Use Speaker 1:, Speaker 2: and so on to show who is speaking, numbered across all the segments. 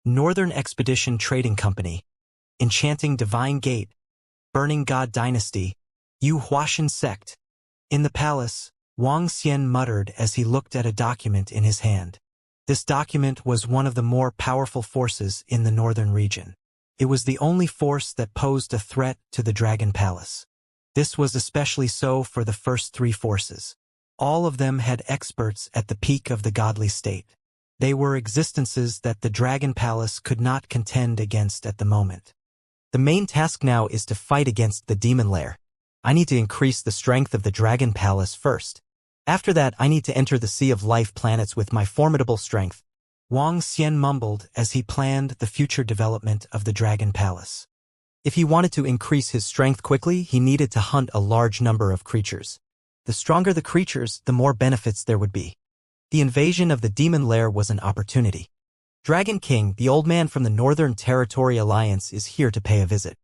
Speaker 1: Northern Expedition Trading Company, Enchanting Divine Gate, Burning God Dynasty, Yu Huashan Sect. In the palace, Wang Xian muttered as he looked at a document in his hand. This document was one of the more powerful forces in the northern region. It was the only force that posed a threat to the Dragon Palace. This was especially so for the first three forces. All of them had experts at the peak of the godly state. They were existences that the Dragon Palace could not contend against at the moment. The main task now is to fight against the demon lair. I need to increase the strength of the Dragon Palace first. After that, I need to enter the Sea of Life planets with my formidable strength. Wang Xian mumbled as he planned the future development of the Dragon Palace. If he wanted to increase his strength quickly, he needed to hunt a large number of creatures. The stronger the creatures, the more benefits there would be. The invasion of the demon lair was an opportunity. Dragon King, the old man from the Northern Territory Alliance, is here to pay a visit.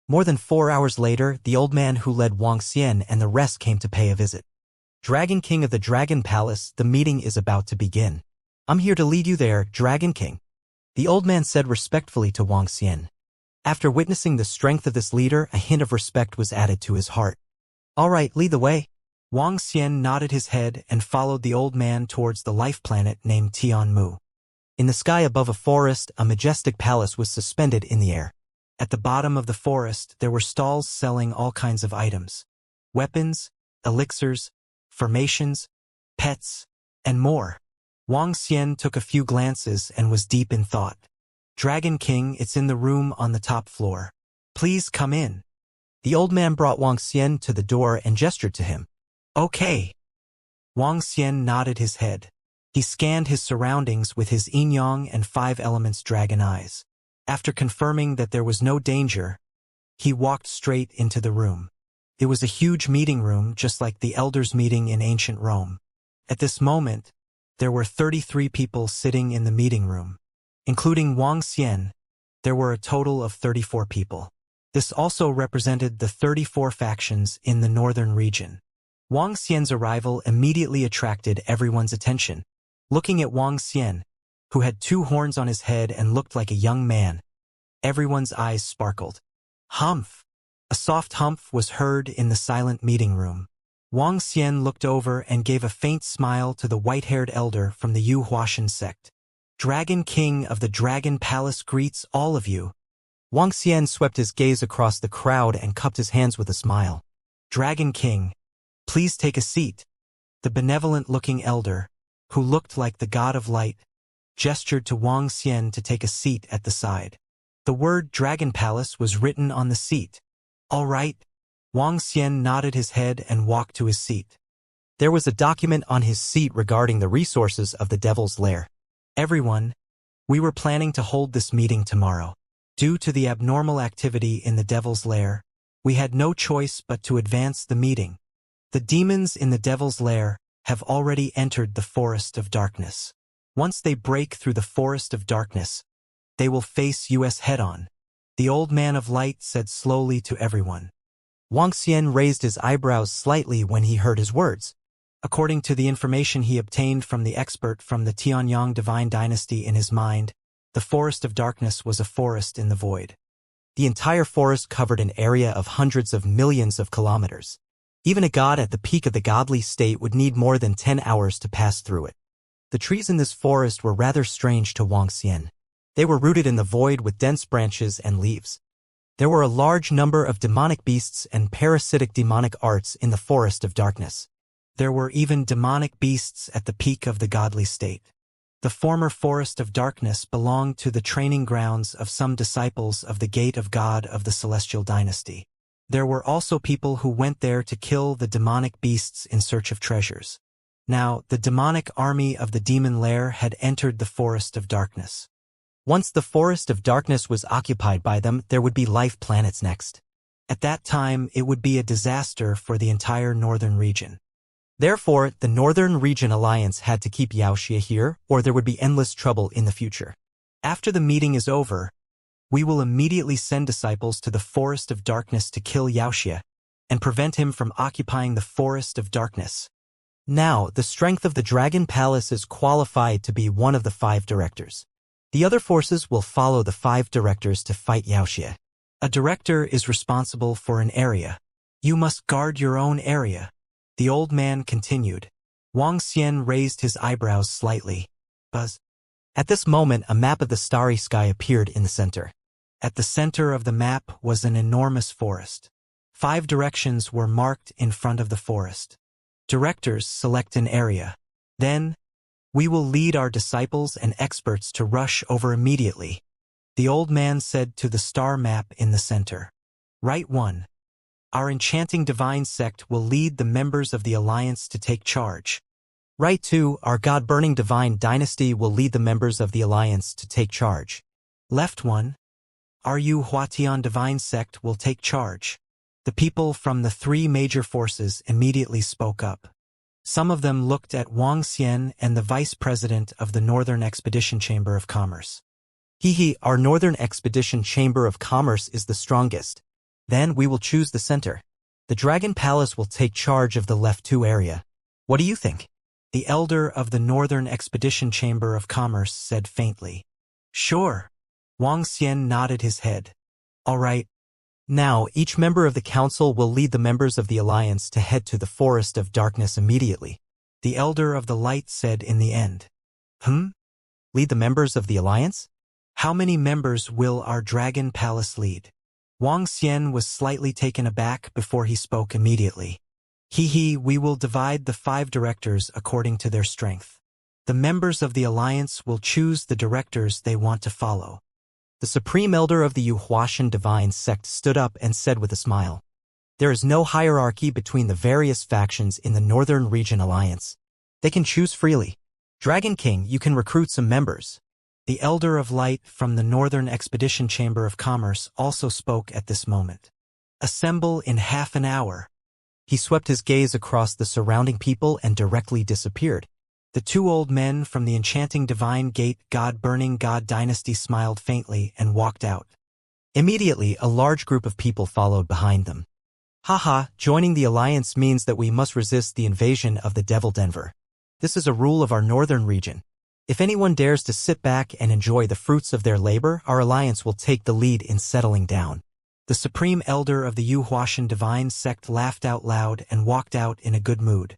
Speaker 1: More than 4 hours later, the old man who led Wang Xian and the rest came to pay a visit. Dragon King of the Dragon Palace, the meeting is about to begin. I'm here to lead you there, Dragon King, the old man said respectfully to Wang Xian. After witnessing the strength of this leader, a hint of respect was added to his heart. All right, lead the way. Wang Xian nodded his head and followed the old man towards the life planet named Tianmu. In the sky above a forest, a majestic palace was suspended in the air. At the bottom of the forest, there were stalls selling all kinds of items. Weapons, elixirs, formations, pets, and more. Wang Xian took a few glances and was deep in thought. Dragon King, it's in the room on the top floor. Please come in. The old man brought Wang Xian to the door and gestured to him. Okay. Wang Xian nodded his head. He scanned his surroundings with his yin-yang and 5 elements dragon eyes. After confirming that there was no danger, he walked straight into the room. It was a huge meeting room, just like the elders' meeting in ancient Rome. At this moment, there were 33 people sitting in the meeting room. Including Wang Xian, there were a total of 34 people. This also represented the 34 factions in the northern region. Wang Xian's arrival immediately attracted everyone's attention. Looking at Wang Xian, who had 2 horns on his head and looked like a young man, everyone's eyes sparkled. Humph! A soft humph was heard in the silent meeting room. Wang Xian looked over and gave a faint smile to the white-haired elder from the Yu Huashan sect. Dragon King of the Dragon Palace greets all of you. Wang Xian swept his gaze across the crowd and cupped his hands with a smile. Dragon King, please take a seat. The benevolent-looking elder, who looked like the god of light, gestured to Wang Xian to take a seat at the side. The word Dragon Palace was written on the seat. All right. Wang Xian nodded his head and walked to his seat. There was a document on his seat regarding the resources of the Devil's Lair. Everyone, we were planning to hold this meeting tomorrow. Due to the abnormal activity in the Devil's Lair, we had no choice but to advance the meeting. The demons in the Devil's Lair have already entered the Forest of Darkness. Once they break through the Forest of Darkness, they will face us head-on. The old man of light said slowly to everyone. Wang Xian raised his eyebrows slightly when he heard his words. According to the information he obtained from the expert from the Tianyang Divine Dynasty in his mind, the Forest of Darkness was a forest in the void. The entire forest covered an area of hundreds of millions of kilometers. Even a god at the peak of the godly state would need more than 10 hours to pass through it. The trees in this forest were rather strange to Wang Xian. They were rooted in the void with dense branches and leaves. There were a large number of demonic beasts and parasitic demonic arts in the Forest of Darkness. There were even demonic beasts at the peak of the godly state. The former Forest of Darkness belonged to the training grounds of some disciples of the Gate of God of the Celestial Dynasty. There were also people who went there to kill the demonic beasts in search of treasures. Now, the demonic army of the demon lair had entered the Forest of Darkness. Once the Forest of Darkness was occupied by them, there would be life planets next. At that time, it would be a disaster for the entire northern region. Therefore, the Northern Region Alliance had to keep Wuxia here, or there would be endless trouble in the future. After the meeting is over, we will immediately send disciples to the Forest of Darkness to kill Wuxia and prevent him from occupying the Forest of Darkness. Now, the strength of the Dragon Palace is qualified to be one of the 5 directors. The other forces will follow the 5 directors to fight Wuxia. A director is responsible for an area. You must guard your own area. The old man continued. Wang Xian raised his eyebrows slightly. Buzz. At this moment, a map of the starry sky appeared in the center. At the center of the map was an enormous forest. 5 directions were marked in front of the forest. Directors select an area. Then, we will lead our disciples and experts to rush over immediately, the old man said to the star map in the center. Right 1. Our enchanting divine sect will lead the members of the alliance to take charge. Right 2. Our god-burning divine dynasty will lead the members of the alliance to take charge. Left 1. Our Yu Huatian divine sect will take charge. The people from the 3 major forces immediately spoke up. Some of them looked at Wang Xian and the vice president of the Northern Expedition Chamber of Commerce. Our Northern Expedition Chamber of Commerce is the strongest. Then we will choose the center. The Dragon Palace will take charge of the left 2 area. What do you think? The elder of the Northern Expedition Chamber of Commerce said faintly. Sure. Wang Xian nodded his head. All right. Now, each member of the council will lead the members of the alliance to head to the Forest of Darkness immediately. The Elder of the Light said in the end. Lead the members of the alliance? How many members will our Dragon Palace lead? Wang Xian was slightly taken aback before he spoke immediately. We will divide the 5 directors according to their strength. The members of the alliance will choose the directors they want to follow. The Supreme Elder of the Yuhuashan Divine Sect stood up and said with a smile. There is no hierarchy between the various factions in the Northern Region Alliance. They can choose freely. Dragon King, you can recruit some members. The Elder of Light from the Northern Expedition Chamber of Commerce also spoke at this moment. Assemble in half an hour. He swept his gaze across the surrounding people and directly disappeared. The 2 old men from the enchanting divine gate god-burning god dynasty smiled faintly and walked out. Immediately, a large group of people followed behind them. Joining the alliance means that we must resist the invasion of the Devil Denver. This is a rule of our northern region. If anyone dares to sit back and enjoy the fruits of their labor, our alliance will take the lead in settling down. The Supreme Elder of the Yuhuashan Divine Sect laughed out loud and walked out in a good mood.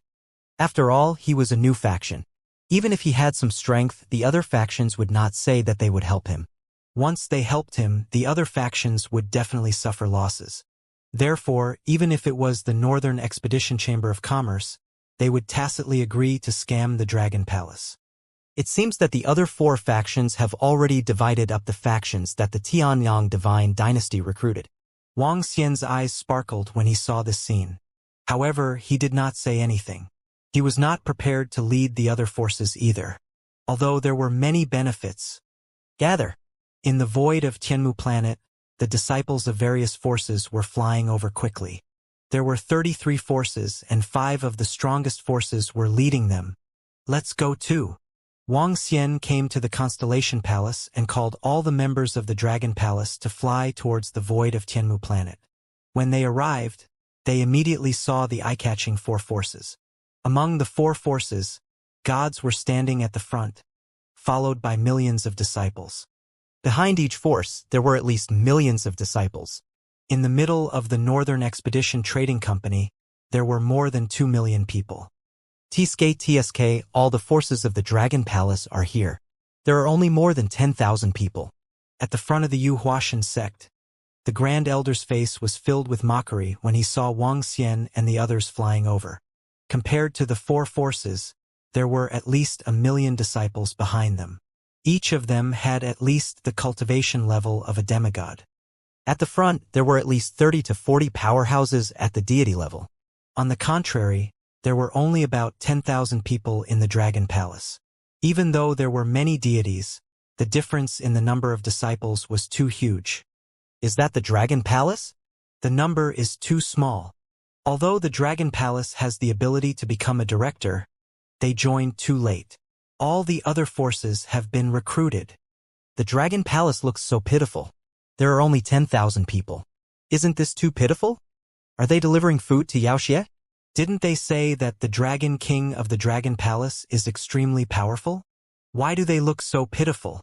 Speaker 1: After all, he was a new faction. Even if he had some strength, the other factions would not say that they would help him. Once they helped him, the other factions would definitely suffer losses. Therefore, even if it was the Northern Expedition Chamber of Commerce, they would tacitly agree to scam the Dragon Palace. It seems that the other 4 factions have already divided up the factions that the Tianyang Divine Dynasty recruited. Wang Xian's eyes sparkled when he saw this scene. However, he did not say anything. He was not prepared to lead the other forces either, although there were many benefits. Gather. In the void of Tianmu planet, the disciples of various forces were flying over quickly. There were 33 forces and 5 of the strongest forces were leading them. Let's go too. Wang Xian came to the Constellation Palace and called all the members of the Dragon Palace to fly towards the void of Tianmu planet. When they arrived, they immediately saw the eye-catching 4 forces. Among the 4 forces, gods were standing at the front, followed by millions of disciples. Behind each force, there were at least millions of disciples. In the middle of the Northern Expedition Trading Company, there were more than 2 million people. TSK, all the forces of the Dragon Palace are here. There are only more than 10,000 people. At the front of the Yuhuashan sect, the Grand Elder's face was filled with mockery when he saw Wang Xian and the others flying over. Compared to the 4 forces, there were at least 1 million disciples behind them. Each of them had at least the cultivation level of a demigod. At the front, there were at least 30 to 40 powerhouses at the deity level. On the contrary, there were only about 10,000 people in the Dragon Palace. Even though there were many deities, the difference in the number of disciples was too huge. Is that the Dragon Palace? The number is too small. Although the Dragon Palace has the ability to become a director, they joined too late. All the other forces have been recruited. The Dragon Palace looks so pitiful. There are only 10,000 people. Isn't this too pitiful? Are they delivering food to Wuxia? Didn't they say that the Dragon King of the Dragon Palace is extremely powerful? Why do they look so pitiful?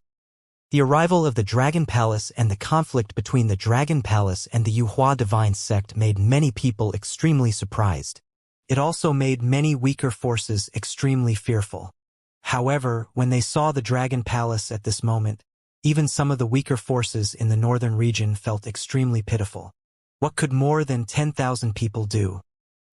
Speaker 1: The arrival of the Dragon Palace and the conflict between the Dragon Palace and the Yuhua divine sect made many people extremely surprised. It also made many weaker forces extremely fearful. However, when they saw the Dragon Palace at this moment, even some of the weaker forces in the northern region felt extremely pitiful. What could more than 10,000 people do?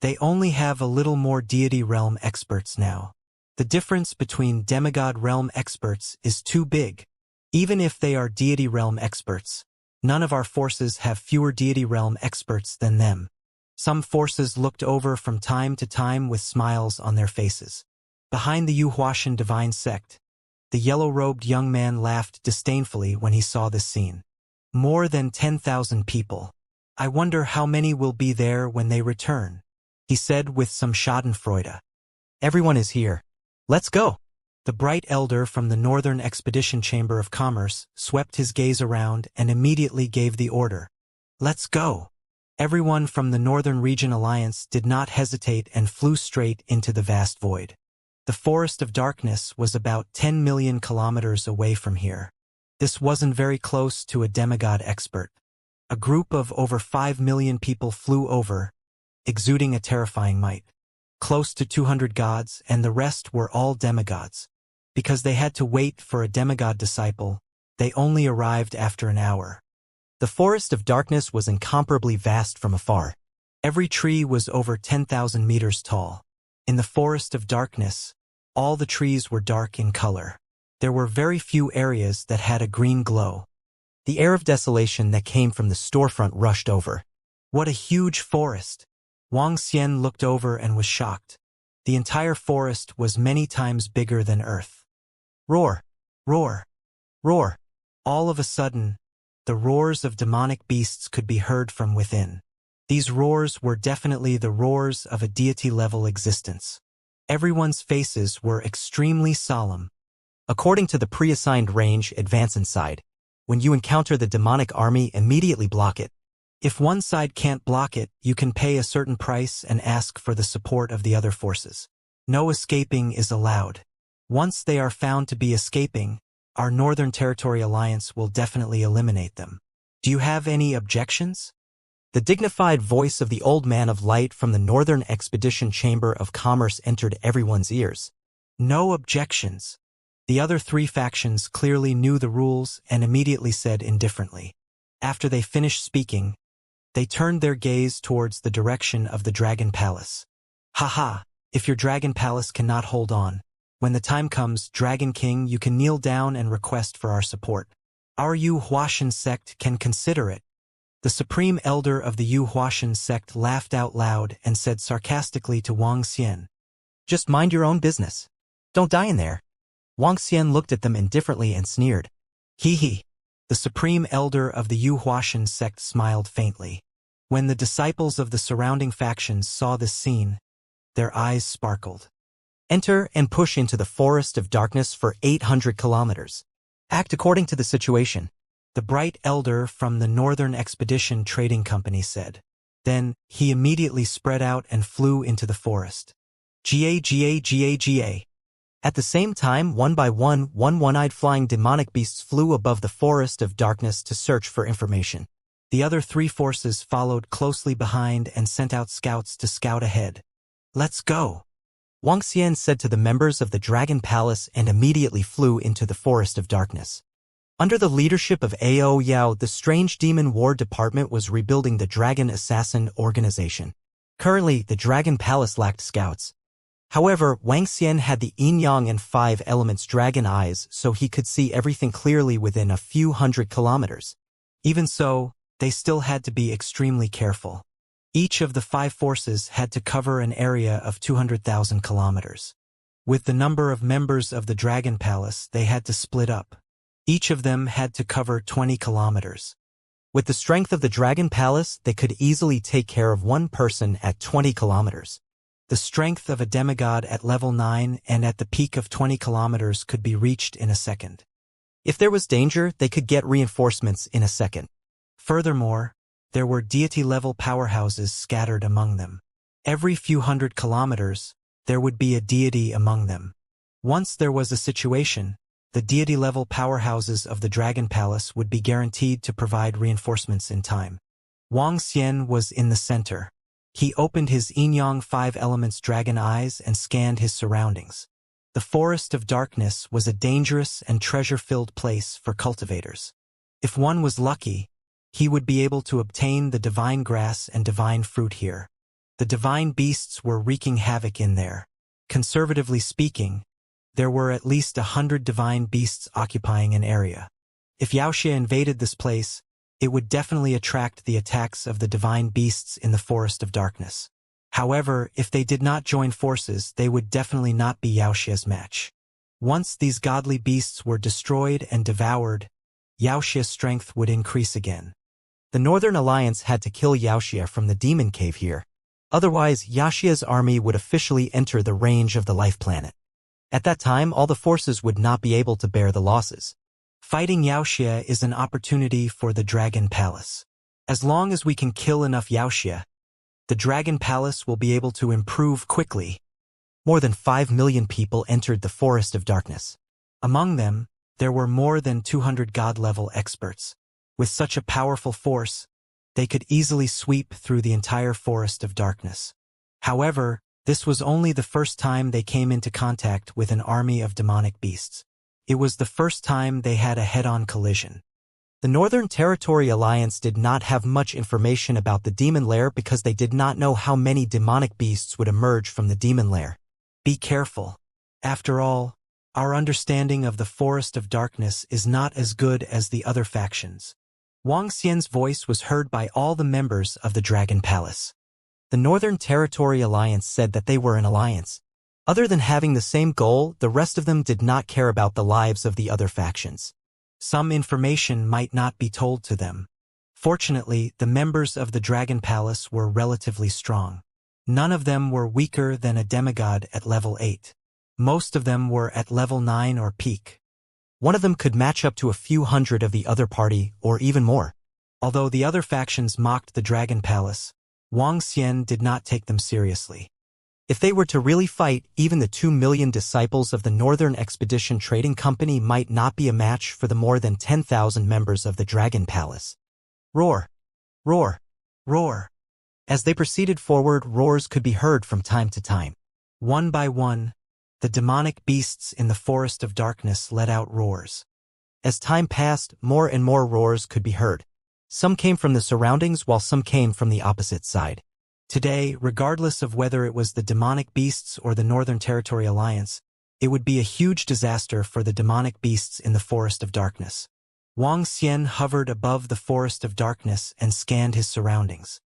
Speaker 1: They only have a little more deity realm experts now. The difference between demigod realm experts is too big. Even if they are deity realm experts, none of our forces have fewer deity realm experts than them. Some forces looked over from time to time with smiles on their faces. Behind the Yuhuashan divine sect, the yellow-robed young man laughed disdainfully when he saw this scene. More than 10,000 people. I wonder how many will be there when they return, he said with some schadenfreude. Everyone is here. Let's go. The bright elder from the Northern Expedition Chamber of Commerce swept his gaze around and immediately gave the order. Let's go. Everyone from the Northern Region Alliance did not hesitate and flew straight into the vast void. The Forest of Darkness was about 10 million kilometers away from here. This wasn't very close to a demigod expert. A group of over 5 million people flew over, exuding a terrifying might. Close to 200 gods, and the rest were all demigods. Because they had to wait for a demigod disciple, they only arrived after an hour. The Forest of Darkness was incomparably vast from afar. Every tree was over 10,000 meters tall. In the Forest of Darkness, all the trees were dark in color. There were very few areas that had a green glow. The air of desolation that came from the storefront rushed over. What a huge forest! Wang Xian looked over and was shocked. The entire forest was many times bigger than Earth. Roar! Roar! Roar! All of a sudden, the roars of demonic beasts could be heard from within. These roars were definitely the roars of a deity-level existence. Everyone's faces were extremely solemn. According to the pre-assigned range, advance inside. When you encounter the demonic army, immediately block it. If one side can't block it, you can pay a certain price and ask for the support of the other forces. No escaping is allowed. Once they are found to be escaping, our Northern Territory Alliance will definitely eliminate them. Do you have any objections? The dignified voice of the Old Man of Light from the Northern Expedition Chamber of Commerce entered everyone's ears. No objections. The other three factions clearly knew the rules and immediately said indifferently. After they finished speaking, they turned their gaze towards the direction of the Dragon Palace. Haha, if your Dragon Palace cannot hold on, when the time comes, Dragon King, you can kneel down and request for our support. Our Yu Huashan sect can consider it. The Supreme Elder of the Yu Huashan sect laughed out loud and said sarcastically to Wang Xian, "Just mind your own business. Don't die in there." Wang Xian looked at them indifferently and sneered. Hee hee. The Supreme Elder of the Yu Huashan sect smiled faintly. When the disciples of the surrounding factions saw this scene, their eyes sparkled. Enter and push into the Forest of Darkness for 800 kilometers. Act according to the situation, the bright elder from the Northern Expedition Trading Company said. Then, he immediately spread out and flew into the forest. Ga. At the same time, one by one, one-eyed flying demonic beasts flew above the Forest of Darkness to search for information. The other three forces followed closely behind and sent out scouts to scout ahead. Let's go. Wang Xian said to the members of the Dragon Palace and immediately flew into the Forest of Darkness. Under the leadership of Ao Yao, the Strange Demon War Department was rebuilding the Dragon Assassin organization. Currently, the Dragon Palace lacked scouts. However, Wang Xian had the yin-yang and 5 elements dragon eyes, so he could see everything clearly within a few hundred kilometers. Even so, they still had to be extremely careful. Each of the 5 forces had to cover an area of 200,000 kilometers. With the number of members of the Dragon Palace, they had to split up. Each of them had to cover 20 kilometers. With the strength of the Dragon Palace, they could easily take care of one person at 20 kilometers. The strength of a demigod at level 9 and at the peak of 20 kilometers could be reached in a second. If there was danger, they could get reinforcements in a second. Furthermore, there were deity-level powerhouses scattered among them. Every few hundred kilometers, there would be a deity among them. Once there was a situation, the deity-level powerhouses of the Dragon Palace would be guaranteed to provide reinforcements in time. Wang Xian was in the center. He opened his yin-yang 5 elements dragon eyes and scanned his surroundings. The Forest of Darkness was a dangerous and treasure-filled place for cultivators. If one was lucky, he would be able to obtain the divine grass and divine fruit here. The divine beasts were wreaking havoc in there. Conservatively speaking, there were at least 100 divine beasts occupying an area. If Yaoxia invaded this place, it would definitely attract the attacks of the divine beasts in the Forest of Darkness. However, if they did not join forces, they would definitely not be Yaoxia's match. Once these godly beasts were destroyed and devoured, Yaoxia's strength would increase again. The Northern Alliance had to kill Yaoxia from the demon cave here. Otherwise, Yaoxia's army would officially enter the range of the life planet. At that time, all the forces would not be able to bear the losses. Fighting Yaoxia is an opportunity for the Dragon Palace. As long as we can kill enough Yaoxia, the Dragon Palace will be able to improve quickly. More than 5 million people entered the Forest of Darkness. Among them, there were more than 200 god-level experts. With such a powerful force, they could easily sweep through the entire Forest of Darkness. However, this was only the first time they came into contact with an army of demonic beasts. It was the first time they had a head-on collision. The Northern Territory Alliance did not have much information about the demon lair because they did not know how many demonic beasts would emerge from the demon lair. Be careful. After all, our understanding of the Forest of Darkness is not as good as the other factions. Wang Xian's voice was heard by all the members of the Dragon Palace. The Northern Territory Alliance said that they were an alliance. Other than having the same goal, the rest of them did not care about the lives of the other factions. Some information might not be told to them. Fortunately, the members of the Dragon Palace were relatively strong. None of them were weaker than a demigod at level 8. Most of them were at level 9 or peak. One of them could match up to a few hundred of the other party, or even more. Although the other factions mocked the Dragon Palace, Wang Xian did not take them seriously. If they were to really fight, even the 2 million disciples of the Northern Expedition Trading Company might not be a match for the more than 10,000 members of the Dragon Palace. Roar! Roar! Roar! As they proceeded forward, roars could be heard from time to time. One by one, the demonic beasts in the Forest of Darkness let out roars. As time passed, more and more roars could be heard. Some came from the surroundings while some came from the opposite side. Today, regardless of whether it was the demonic beasts or the Northern Territory Alliance, it would be a huge disaster for the demonic beasts in the Forest of Darkness. Wang Xian hovered above the Forest of Darkness and scanned his surroundings.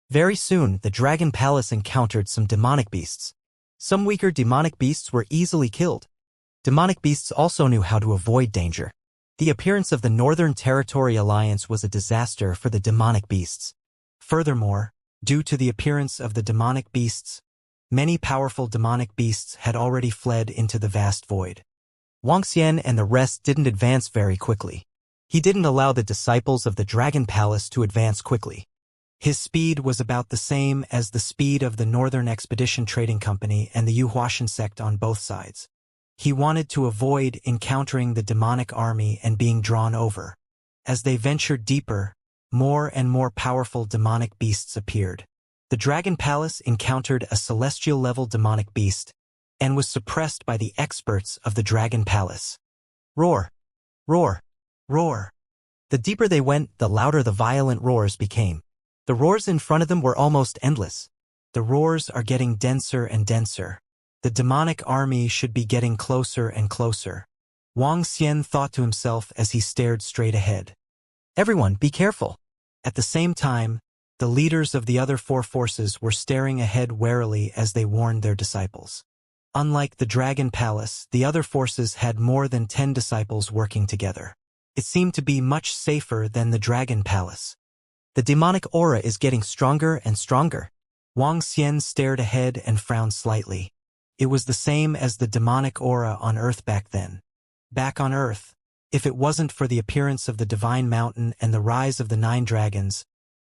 Speaker 1: Very soon, the Dragon Palace encountered some demonic beasts. Some weaker demonic beasts were easily killed. Demonic beasts also knew how to avoid danger. The appearance of the Northern Territory Alliance was a disaster for the demonic beasts. Furthermore, due to the appearance of the demonic beasts, many powerful demonic beasts had already fled into the vast void. Wang Xian and the rest didn't advance very quickly. He didn't allow the disciples of the Dragon Palace to advance quickly. His speed was about the same as the speed of the Northern Expedition Trading Company and the Wuxia sect on both sides. He wanted to avoid encountering the demonic army and being drawn over. As they ventured deeper, more and more powerful demonic beasts appeared. The Dragon Palace encountered a celestial-level demonic beast and was suppressed by the experts of the Dragon Palace. Roar! Roar! Roar! The deeper they went, the louder the violent roars became. The roars in front of them were almost endless. The roars are getting denser and denser. The demonic army should be getting closer and closer. Wang Xian thought to himself as he stared straight ahead. Everyone, be careful. At the same time, the leaders of the other 4 forces were staring ahead warily as they warned their disciples. Unlike the Dragon Palace, the other forces had more than 10 disciples working together. It seemed to be much safer than the Dragon Palace. The demonic aura is getting stronger and stronger. Wang Xian stared ahead and frowned slightly. It was the same as the demonic aura on Earth back then. Back on Earth, if it wasn't for the appearance of the Divine Mountain and the rise of the 9 dragons,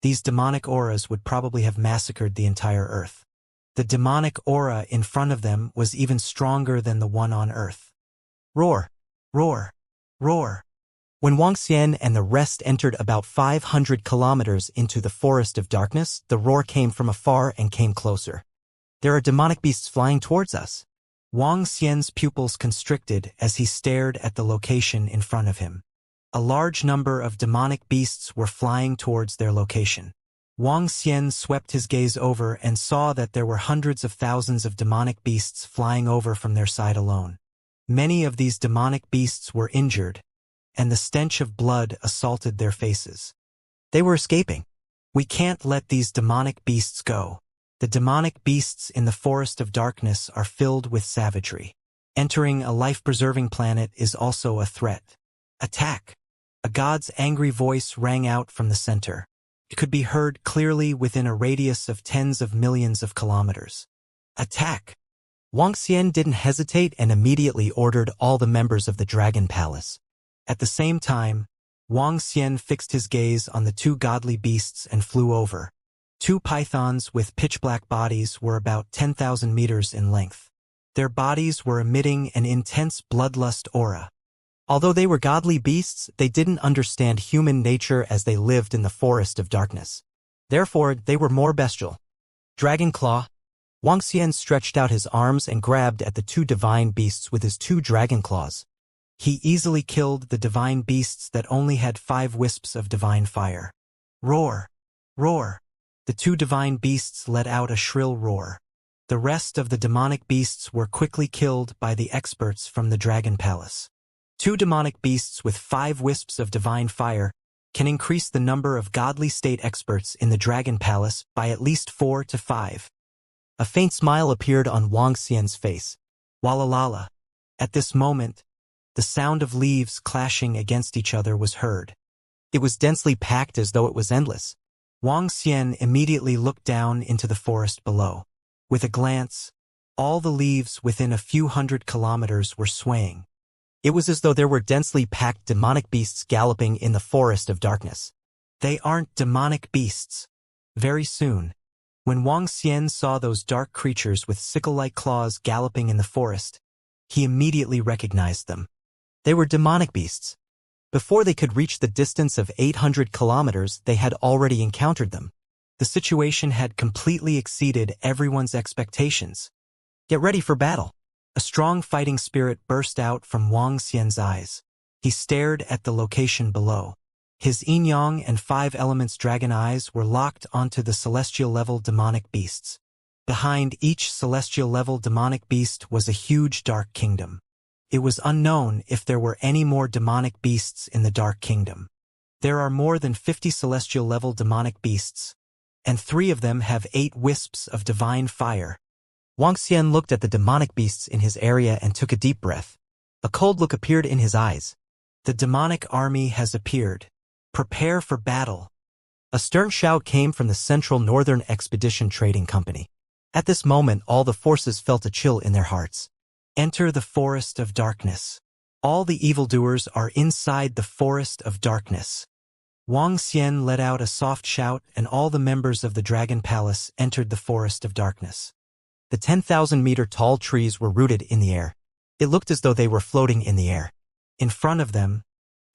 Speaker 1: these demonic auras would probably have massacred the entire Earth. The demonic aura in front of them was even stronger than the one on Earth. Roar! Roar! Roar! When Wuxia and the rest entered about 500 kilometers into the forest of darkness, the roar came from afar and came closer. There are demonic beasts flying towards us. Wuxia's pupils constricted as he stared at the location in front of him. A large number of demonic beasts were flying towards their location. Wuxia swept his gaze over and saw that there were hundreds of thousands of demonic beasts flying over from their side alone. Many of these demonic beasts were injured, and the stench of blood assaulted their faces. They were escaping. We can't let these demonic beasts go. The demonic beasts in the forest of darkness are filled with savagery. Entering a life-preserving planet is also a threat. Attack! A god's angry voice rang out from the center. It could be heard clearly within a radius of tens of millions of kilometers. Attack! Wuxia didn't hesitate and immediately ordered all the members of the Dragon Palace. At the same time, Wuxia fixed his gaze on the two godly beasts and flew over. Two pythons with pitch-black bodies were about 10,000 meters in length. Their bodies were emitting an intense bloodlust aura. Although they were godly beasts, they didn't understand human nature as they lived in the forest of darkness. Therefore, they were more bestial. Dragon Claw. Wuxia stretched out his arms and grabbed at the two divine beasts with his two dragon claws. He easily killed the divine beasts that only had 5 wisps of divine fire. Roar! Roar! The two divine beasts let out a shrill roar. The rest of the demonic beasts were quickly killed by the experts from the Dragon Palace. 2 demonic beasts with 5 wisps of divine fire can increase the number of godly state experts in the Dragon Palace by at least 4 to 5. A faint smile appeared on Wuxia's face. Walalala. At this moment, the sound of leaves clashing against each other was heard. It was densely packed as though it was endless. Wuxia immediately looked down into the forest below. With a glance, all the leaves within a few hundred kilometers were swaying. It was as though there were densely packed demonic beasts galloping in the forest of darkness. They aren't demonic beasts. Very soon, when Wuxia saw those dark creatures with sickle-like claws galloping in the forest, he immediately recognized them. They were demonic beasts. Before they could reach the distance of 800 kilometers, they had already encountered them. The situation had completely exceeded everyone's expectations. Get ready for battle. A strong fighting spirit burst out from Wuxia's eyes. He stared at the location below. His yin-yang and 5 elements dragon eyes were locked onto the celestial-level demonic beasts. Behind each celestial-level demonic beast was a huge dark kingdom. It was unknown if there were any more demonic beasts in the Dark Kingdom. There are more than 50 celestial-level demonic beasts, and 3 of them have 8 wisps of divine fire. Wuxia looked at the demonic beasts in his area and took a deep breath. A cold look appeared in his eyes. The demonic army has appeared. Prepare for battle. A stern shout came from the Central Northern Expedition Trading Company. At this moment, all the forces felt a chill in their hearts. Enter the forest of darkness. All the evildoers are inside the forest of darkness. Wuxia let out a soft shout, and all the members of the Dragon Palace entered the forest of darkness. The 10,000-meter tall trees were rooted in the air. It looked as though they were floating in the air. In front of them,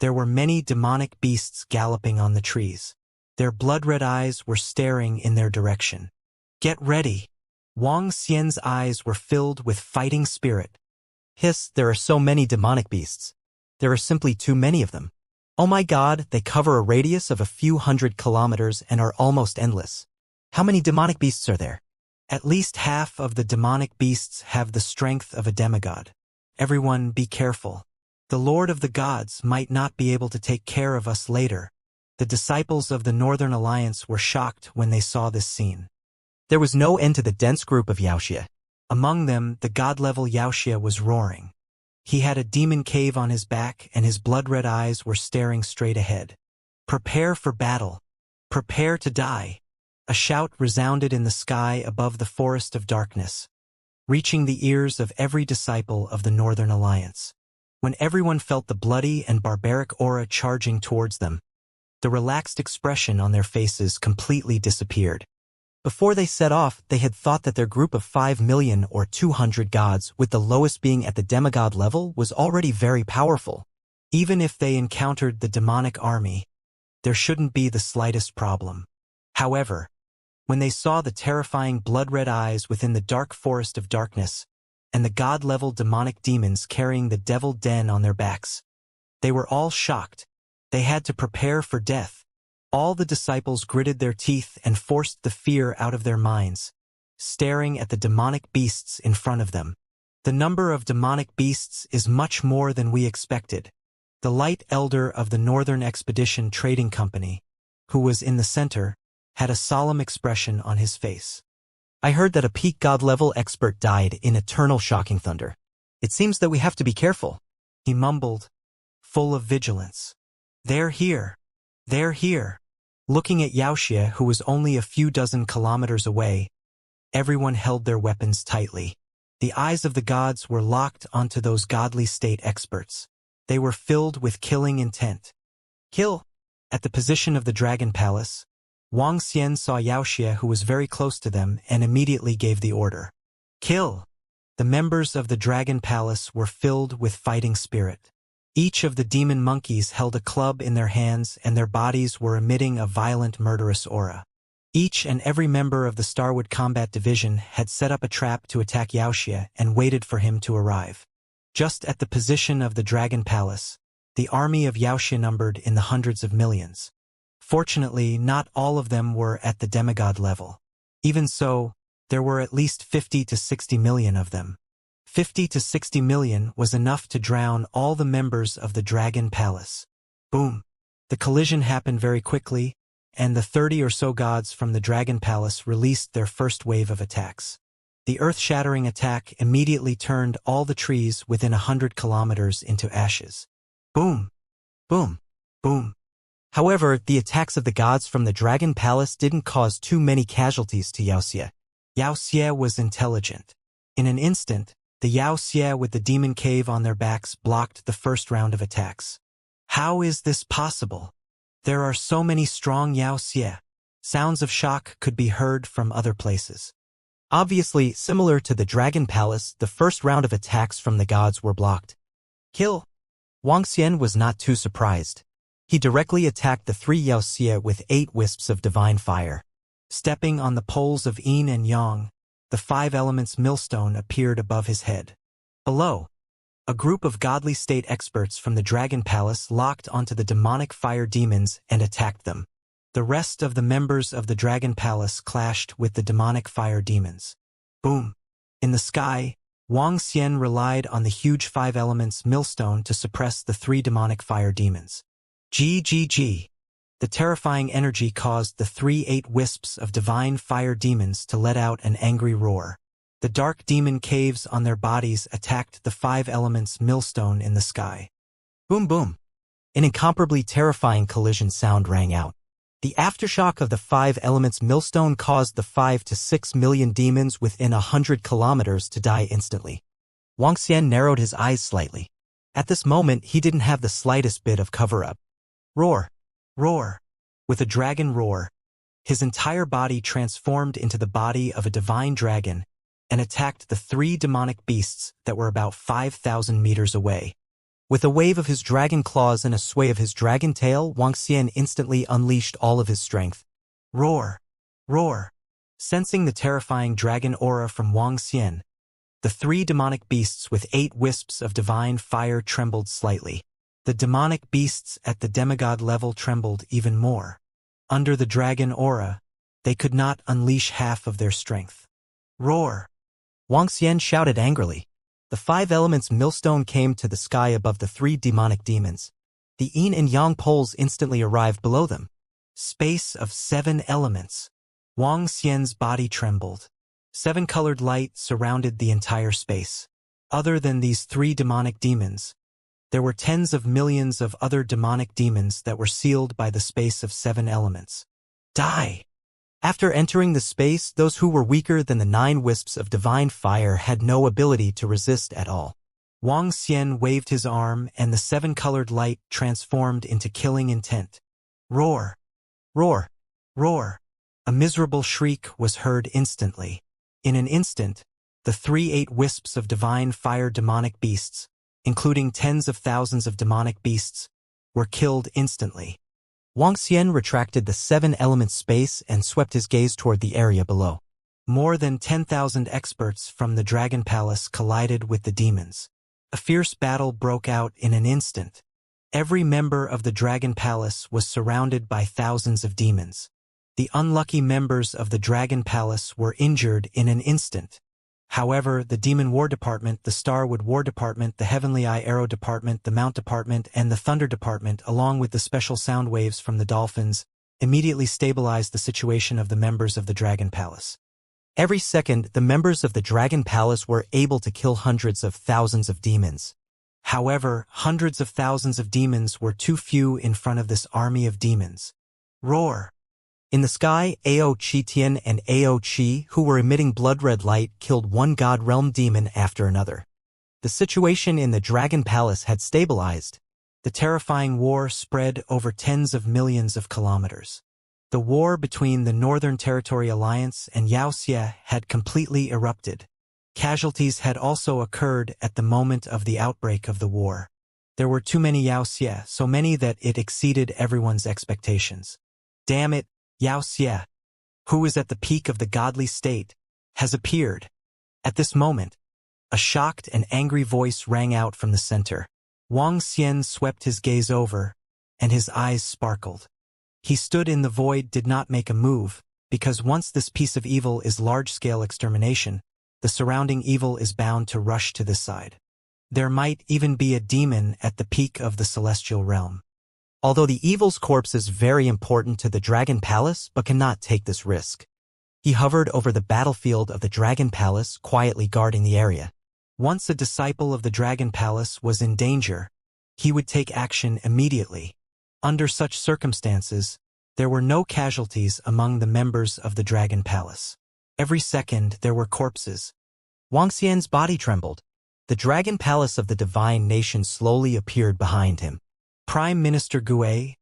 Speaker 1: there were many demonic beasts galloping on the trees. Their blood-red eyes were staring in their direction. Get ready. Wuxia's eyes were filled with fighting spirit. Hiss, there are so many demonic beasts. There are simply too many of them. Oh my god, they cover a radius of a few hundred kilometers and are almost endless. How many demonic beasts are there? At least half of the demonic beasts have the strength of a demigod. Everyone be careful. The Lord of the Gods might not be able to take care of us later. The disciples of the Northern Alliance were shocked when they saw this scene. There was no end to the dense group of Wuxia. Among them, the god-level Wuxia was roaring. He had a demon cave on his back, and his blood-red eyes were staring straight ahead. Prepare for battle. Prepare to die. A shout resounded in the sky above the forest of darkness, reaching the ears of every disciple of the Northern Alliance. When everyone felt the bloody and barbaric aura charging towards them, the relaxed expression on their faces completely disappeared. Before they set off, they had thought that their group of 5 million or 200 gods, with the lowest being at the demigod level, was already very powerful. Even if they encountered the demonic army, there shouldn't be the slightest problem. However, when they saw the terrifying blood-red eyes within the dark forest of darkness, and the god-level demonic demons carrying the devil den on their backs, they were all shocked. They had to prepare for death. All the disciples gritted their teeth and forced the fear out of their minds, staring at the demonic beasts in front of them. The number of demonic beasts is much more than we expected. The Light Elder of the Northern Expedition Trading Company, who was in the center, had a solemn expression on his face. I heard that a peak god-level expert died in eternal shocking thunder. It seems that we have to be careful, he mumbled, full of vigilance. They're here. They're here. Looking at Wuxia, who was only a few dozen kilometers away, everyone held their weapons tightly. The eyes of the gods were locked onto those godly state experts. They were filled with killing intent. Kill! At the position of the Dragon Palace, Wang Xian saw Wuxia, who was very close to them, and immediately gave the order. Kill! The members of the Dragon Palace were filled with fighting spirit. Each of the demon monkeys held a club in their hands, and their bodies were emitting a violent, murderous aura. Each and every member of the Starwood Combat Division had set up a trap to attack Wuxia and waited for him to arrive. Just at the position of the Dragon Palace, the army of Wuxia numbered in the hundreds of millions. Fortunately, not all of them were at the demigod level. Even so, there were at least 50 to 60 million of them. 50 to 60 million was enough to drown all the members of the Dragon Palace. Boom! The collision happened very quickly, and the 30 or so gods from the Dragon Palace released their first wave of attacks. The earth-shattering attack immediately turned all the trees within 100 kilometers into ashes. Boom! Boom! Boom! However, the attacks of the gods from the Dragon Palace didn't cause too many casualties to Wuxia. Wuxia was intelligent. In an instant, the Wuxia with the demon cave on their backs blocked the first round of attacks. How is this possible? There are so many strong Wuxia. Sounds of shock could be heard from other places. Obviously, similar to the Dragon Palace, the first round of attacks from the gods were blocked. Kill! Wang Xian was not too surprised. He directly attacked the 3 Wuxia with 8 wisps of divine fire. Stepping on the poles of yin and yang, the 5 elements millstone appeared above his head. Below, a group of godly state experts from the Dragon Palace locked onto the demonic fire demons and attacked them. The rest of the members of the Dragon Palace clashed with the demonic fire demons. Boom! In the sky, Wang Xian relied on the huge 5 elements millstone to suppress the 3 demonic fire demons. GGG. The terrifying energy caused the 8 wisps of divine fire demons to let out an angry roar. The dark demon caves on their bodies attacked the 5 elements millstone in the sky. Boom boom. An incomparably terrifying collision sound rang out. The aftershock of the 5 elements millstone caused the 5 to 6 million demons within 100 kilometers to die instantly. Wang Xian narrowed his eyes slightly. At this moment, he didn't have the slightest bit of cover-up. Roar! Roar! With a dragon roar, his entire body transformed into the body of a divine dragon and attacked the 3 demonic beasts that were about 5,000 meters away. With a wave of his dragon claws and a sway of his dragon tail, Wang Xian instantly unleashed all of his strength. Roar! Roar! Sensing the terrifying dragon aura from Wang Xian, the 3 demonic beasts with 8 wisps of divine fire trembled slightly. The demonic beasts at the demigod level trembled even more. Under the dragon aura, they could not unleash half of their strength. Roar! Wang Xian shouted angrily. The 5 elements millstone came to the sky above the 3 demonic demons. The yin and yang poles instantly arrived below them. Space of 7 elements. Wang Xian's body trembled. 7-colored light surrounded the entire space. Other than these 3 demonic demons, there were tens of millions of other demonic demons that were sealed by the space of 7 elements. Die! After entering the space, those who were weaker than the 9 wisps of divine fire had no ability to resist at all. Wang Xian waved his arm and the 7-colored light transformed into killing intent. Roar! Roar! Roar! A miserable shriek was heard instantly. In an instant, the 3 wisps of divine fire demonic beasts, including tens of thousands of demonic beasts, were killed instantly. Wuxia retracted the 7-element space and swept his gaze toward the area below. More than 10,000 experts from the Dragon Palace collided with the demons. A fierce battle broke out in an instant. Every member of the Dragon Palace was surrounded by thousands of demons. The unlucky members of the Dragon Palace were injured in an instant. However, the Demon War Department, the Starwood War Department, the Heavenly Eye Arrow Department, the Mount Department, and the Thunder Department, along with the special sound waves from the dolphins, immediately stabilized the situation of the members of the Dragon Palace. Every second, the members of the Dragon Palace were able to kill hundreds of thousands of demons. However, hundreds of thousands of demons were too few in front of this army of demons. Roar! In the sky, Ao Chi Tian and Ao Chi, who were emitting blood-red light, killed one God Realm demon after another. The situation in the Dragon Palace had stabilized. The terrifying war spread over tens of millions of kilometers. The war between the Northern Territory Alliance and Wuxia had completely erupted. Casualties had also occurred at the moment of the outbreak of the war. There were too many Wuxia, so many that it exceeded everyone's expectations. Damn it, Wuxia, who is at the peak of the godly state, has appeared. At this moment, a shocked and angry voice rang out from the center. Wuxia swept his gaze over, and his eyes sparkled. He stood in the void, did not make a move, because once this piece of evil is large-scale extermination, the surrounding evil is bound to rush to this side. There might even be a demon at the peak of the celestial realm. Although the evil's corpse is very important to the Dragon Palace, but cannot take this risk. He hovered over the battlefield of the Dragon Palace, quietly guarding the area. Once a disciple of the Dragon Palace was in danger, he would take action immediately. Under such circumstances, there were no casualties among the members of the Dragon Palace. Every second there were corpses. Wuxia's body trembled. The Dragon Palace of the Divine Nation slowly appeared behind him. Prime Minister Gue,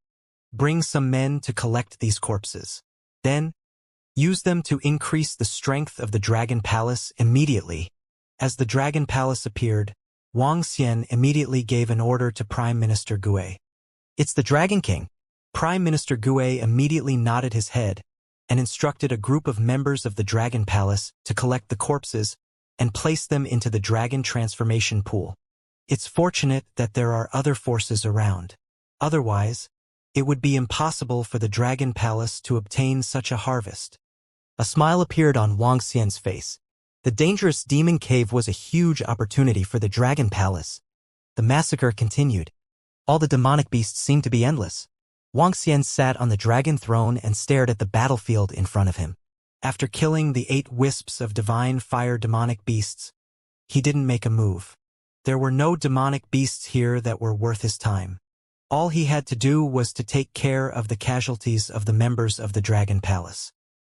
Speaker 1: bring some men to collect these corpses. Then, use them to increase the strength of the Dragon Palace immediately. As the Dragon Palace appeared, Wuxia immediately gave an order to Prime Minister Gue. It's the Dragon King. Prime Minister Gue immediately nodded his head and instructed a group of members of the Dragon Palace to collect the corpses and place them into the Dragon Transformation Pool. It's fortunate that there are other forces around. Otherwise, it would be impossible for the Dragon Palace to obtain such a harvest. A smile appeared on Wuxia's face. The dangerous demon cave was a huge opportunity for the Dragon Palace. The massacre continued. All the demonic beasts seemed to be endless. Wuxia sat on the dragon throne and stared at the battlefield in front of him. After killing the 8 wisps of divine fire demonic beasts, he didn't make a move. There were no demonic beasts here that were worth his time. All he had to do was to take care of the casualties of the members of the Dragon Palace.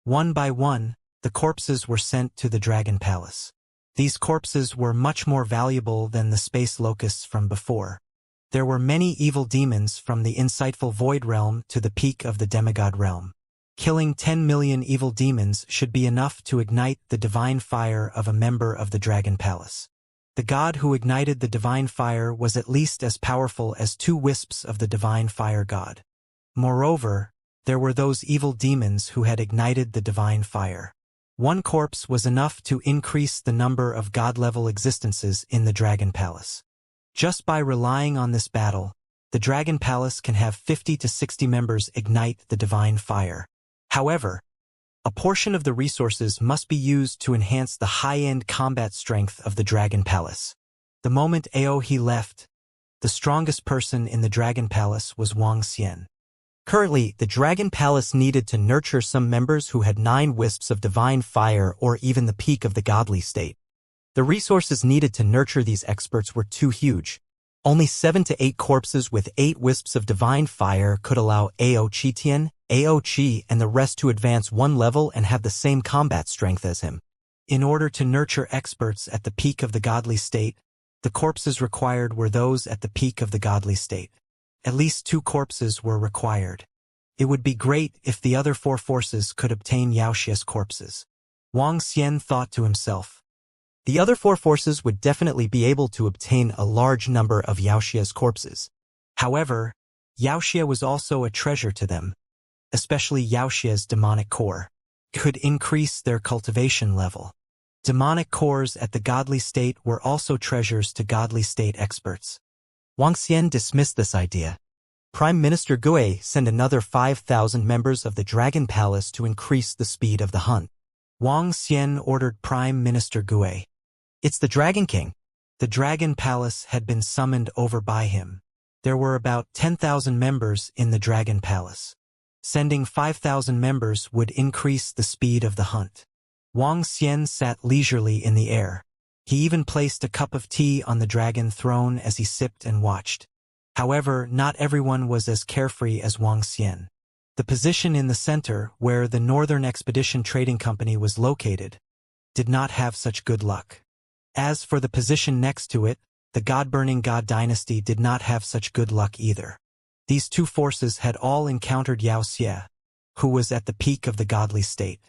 Speaker 1: One by one, the corpses were sent to the Dragon Palace. These corpses were much more valuable than the space locusts from before. There were many evil demons from the insightful Void Realm to the peak of the Demigod Realm. Killing 10 million evil demons should be enough to ignite the divine fire of a member of the Dragon Palace. The god who ignited the divine fire was at least as powerful as 2 wisps of the divine fire god. Moreover, there were those evil demons who had ignited the divine fire. One corpse was enough to increase the number of god-level existences in the Dragon Palace. Just by relying on this battle, the Dragon Palace can have 50 to 60 members ignite the divine fire. However, a portion of the resources must be used to enhance the high-end combat strength of the Dragon Palace. The moment Aohe left, the strongest person in the Dragon Palace was Wuxia. Currently, the Dragon Palace needed to nurture some members who had 9 wisps of divine fire or even the peak of the godly state. The resources needed to nurture these experts were too huge. Only 7 to 8 corpses with 8 wisps of divine fire could allow Ao Chi Tian, Ao Chi, and the rest to advance 1 level and have the same combat strength as him. In order to nurture experts at the peak of the godly state, the corpses required were those at the peak of the godly state. At least 2 corpses were required. It would be great if the other four forces could obtain Yaoxia's corpses. Wang Xian thought to himself. The other four forces would definitely be able to obtain a large number of Yaoxia's corpses. However, Yaoxia was also a treasure to them, especially Yaoxia's demonic core. Could increase their cultivation level. Demonic cores at the godly state were also treasures to godly state experts. Wang Xian dismissed this idea. Prime Minister Gui sent another 5,000 members of the Dragon Palace to increase the speed of the hunt. Wang Xian ordered Prime Minister Gui. It's the Dragon King. The Dragon Palace had been summoned over by him. There were about 10,000 members in the Dragon Palace. Sending 5,000 members would increase the speed of the hunt. Wang Xian sat leisurely in the air. He even placed a cup of tea on the dragon throne as he sipped and watched. However, not everyone was as carefree as Wang Xian. The position in the center, where the Northern Expedition Trading Company was located, did not have such good luck. As for the position next to it, the God-burning God dynasty did not have such good luck either. These two forces had all encountered Yao Xie, who was at the peak of the godly state.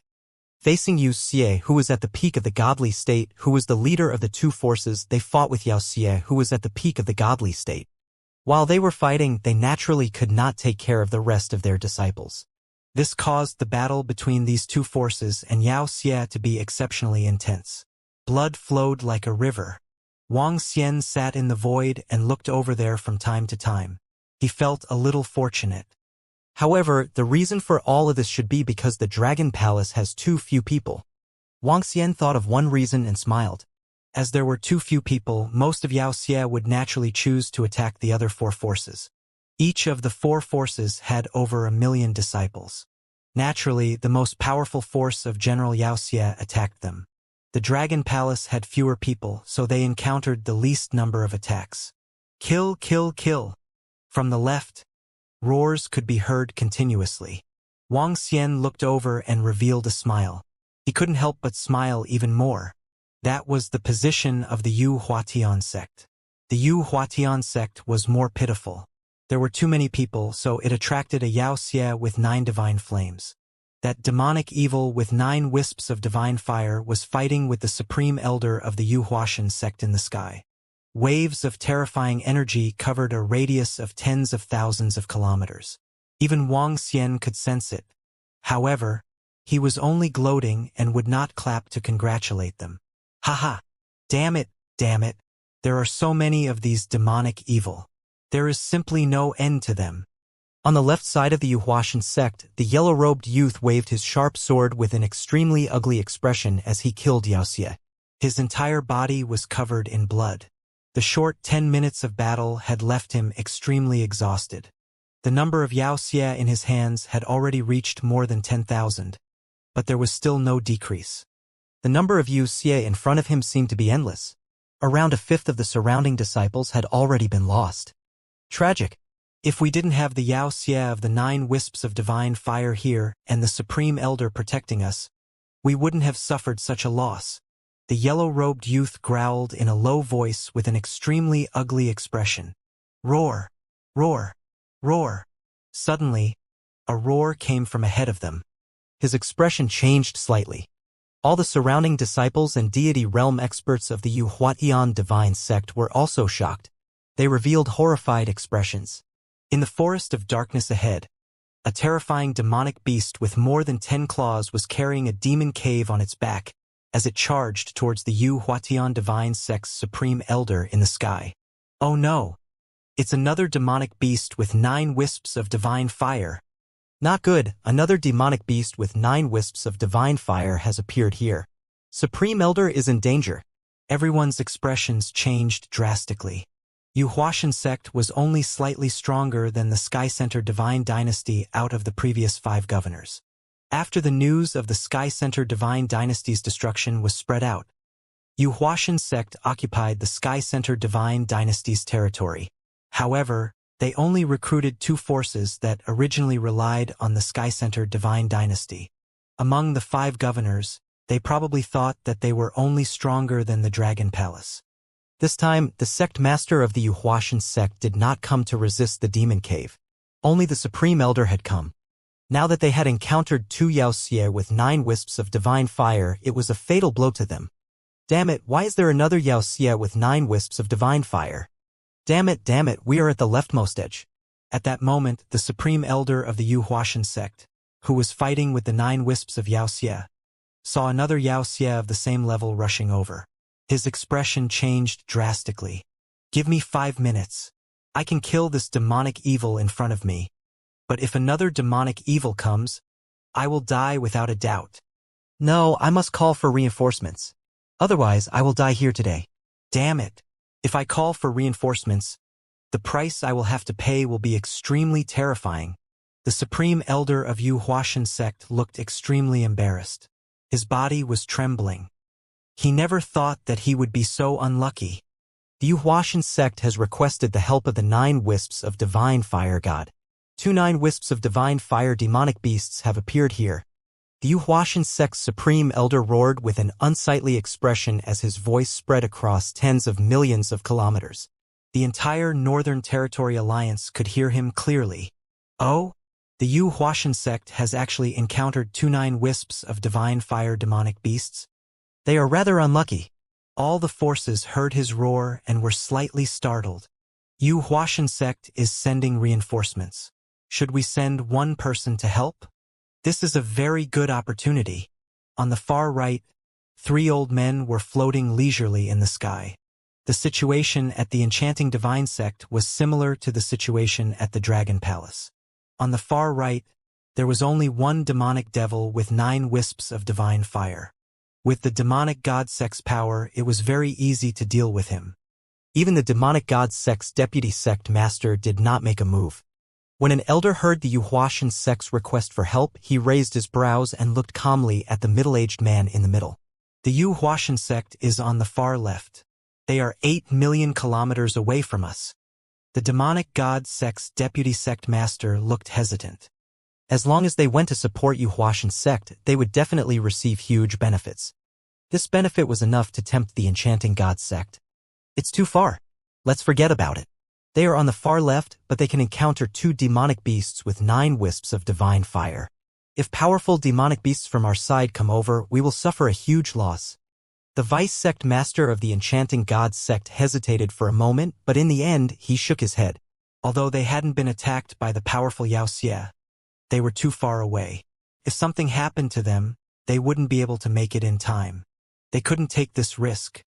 Speaker 1: Facing Yu Xie, who was at the peak of the godly state, who was the leader of the two forces, they fought with Yao Xie, who was at the peak of the godly state. While they were fighting, they naturally could not take care of the rest of their disciples. This caused the battle between these two forces and Yao Xie to be exceptionally intense. Blood flowed like a river. Wang Xian sat in the void and looked over there from time to time. He felt a little fortunate. However, the reason for all of this should be because the Dragon Palace has too few people. Wang Xian thought of one reason and smiled. As there were too few people, most of Yao Xie would naturally choose to attack the other four forces. Each of the four forces had over 1 million disciples. Naturally, the most powerful force of General Yao Xie attacked them. The Dragon Palace had fewer people, so they encountered the least number of attacks. Kill, kill, kill. From the left, roars could be heard continuously. Wang Xian looked over and revealed a smile. He couldn't help but smile even more. That was the position of the Yu Huatian sect. The Yu Huatian sect was more pitiful. There were too many people, so it attracted a Yao Xie with 9 divine flames. That demonic evil with 9 wisps of divine fire was fighting with the supreme elder of the Yu Huatian sect in the sky. Waves of terrifying energy covered a radius of tens of thousands of kilometers. Even Wang Xian could sense it. However, he was only gloating and would not clap to congratulate them. Haha! Damn it, damn it. There are so many of these demonic evil. There is simply no end to them. On the left side of the Yuhuashan sect, the yellow-robed youth waved his sharp sword with an extremely ugly expression as he killed Yao Xie. His entire body was covered in blood. The short 10 minutes of battle had left him extremely exhausted. The number of Yao Xie in his hands had already reached more than 10,000, but there was still no decrease. The number of Yu Xie in front of him seemed to be endless. Around 1/5 of the surrounding disciples had already been lost. Tragic. If we didn't have the Yao Xie of the 9 wisps of divine fire here and the Supreme Elder protecting us, we wouldn't have suffered such a loss. The yellow-robed youth growled in a low voice with an extremely ugly expression. Roar! Roar! Roar! Suddenly, a roar came from ahead of them. His expression changed slightly. All the surrounding disciples and deity realm experts of the Yu Huatian divine sect were also shocked. They revealed horrified expressions. In the forest of darkness ahead, a terrifying demonic beast with more than 10 claws was carrying a demon cave on its back as it charged towards the Yu Huatian divine sect's supreme elder in the sky. Oh no! It's another demonic beast with 9 wisps of divine fire. Not good, another demonic beast with 9 wisps of divine fire has appeared here. Supreme Elder is in danger. Everyone's expressions changed drastically. Yu Huashan sect was only slightly stronger than the Sky Center Divine Dynasty out of the previous 5 governors. After the news of the Sky Center Divine Dynasty's destruction was spread out, Yu Huashan sect occupied the Sky Center Divine Dynasty's territory. However, they only recruited 2 forces that originally relied on the Sky Center Divine Dynasty. Among the 5 governors, they probably thought that they were only stronger than the Dragon Palace. This time, the sect master of the Yu Huashan sect did not come to resist the demon cave. Only the Supreme Elder had come. Now that they had encountered two Wuxia with 9 wisps of divine fire, it was a fatal blow to them. Damn it, why is there another Wuxia with 9 wisps of divine fire? Damn it, we are at the leftmost edge. At that moment, the supreme elder of the Yuhuashan sect, who was fighting with the 9 wisps of Wuxia, saw another Wuxia of the same level rushing over. His expression changed drastically. Give me 5 minutes. I can kill this demonic evil in front of me. But if another demonic evil comes, I will die without a doubt. No, I must call for reinforcements. Otherwise, I will die here today. Damn it. If I call for reinforcements, the price I will have to pay will be extremely terrifying. The supreme elder of Yuhuashan sect looked extremely embarrassed. His body was trembling. He never thought that he would be so unlucky. The Yuhuashan sect has requested the help of the 9 wisps of divine fire god. 2 9 wisps of divine fire demonic beasts have appeared here. The Yuhuashan sect's supreme elder roared with an unsightly expression as his voice spread across tens of millions of kilometers. The entire Northern Territory Alliance could hear him clearly. Oh? The Yuhuashan sect has actually encountered 2 9 wisps of divine fire demonic beasts? They are rather unlucky. All the forces heard his roar and were slightly startled. Yuhuashan sect is sending reinforcements. Should we send one person to help? This is a very good opportunity. On the far right, 3 old men were floating leisurely in the sky. The situation at the Enchanting Divine sect was similar to the situation at the Dragon Palace. On the far right, there was only one demonic devil with 9 wisps of divine fire. With the demonic god sect's power, it was very easy to deal with him. Even the demonic god sect's deputy sect master did not make a move. When an elder heard the Yuhuashan sect's request for help, he raised his brows and looked calmly at the middle-aged man in the middle. The Yuhuashan sect is on the far left. They are 8 million kilometers away from us. The demonic god sect's deputy sect master looked hesitant. As long as they went to support Yuhuashan sect, they would definitely receive huge benefits. This benefit was enough to tempt the enchanting god sect. It's too far. Let's forget about it. They are on the far left, but they can encounter 2 demonic beasts with 9 wisps of divine fire. If powerful demonic beasts from our side come over, we will suffer a huge loss. The vice sect master of the enchanting god sect hesitated for a moment, but in the end, he shook his head. Although they hadn't been attacked by the powerful Wuxia, they were too far away. If something happened to them, they wouldn't be able to make it in time. They couldn't take this risk.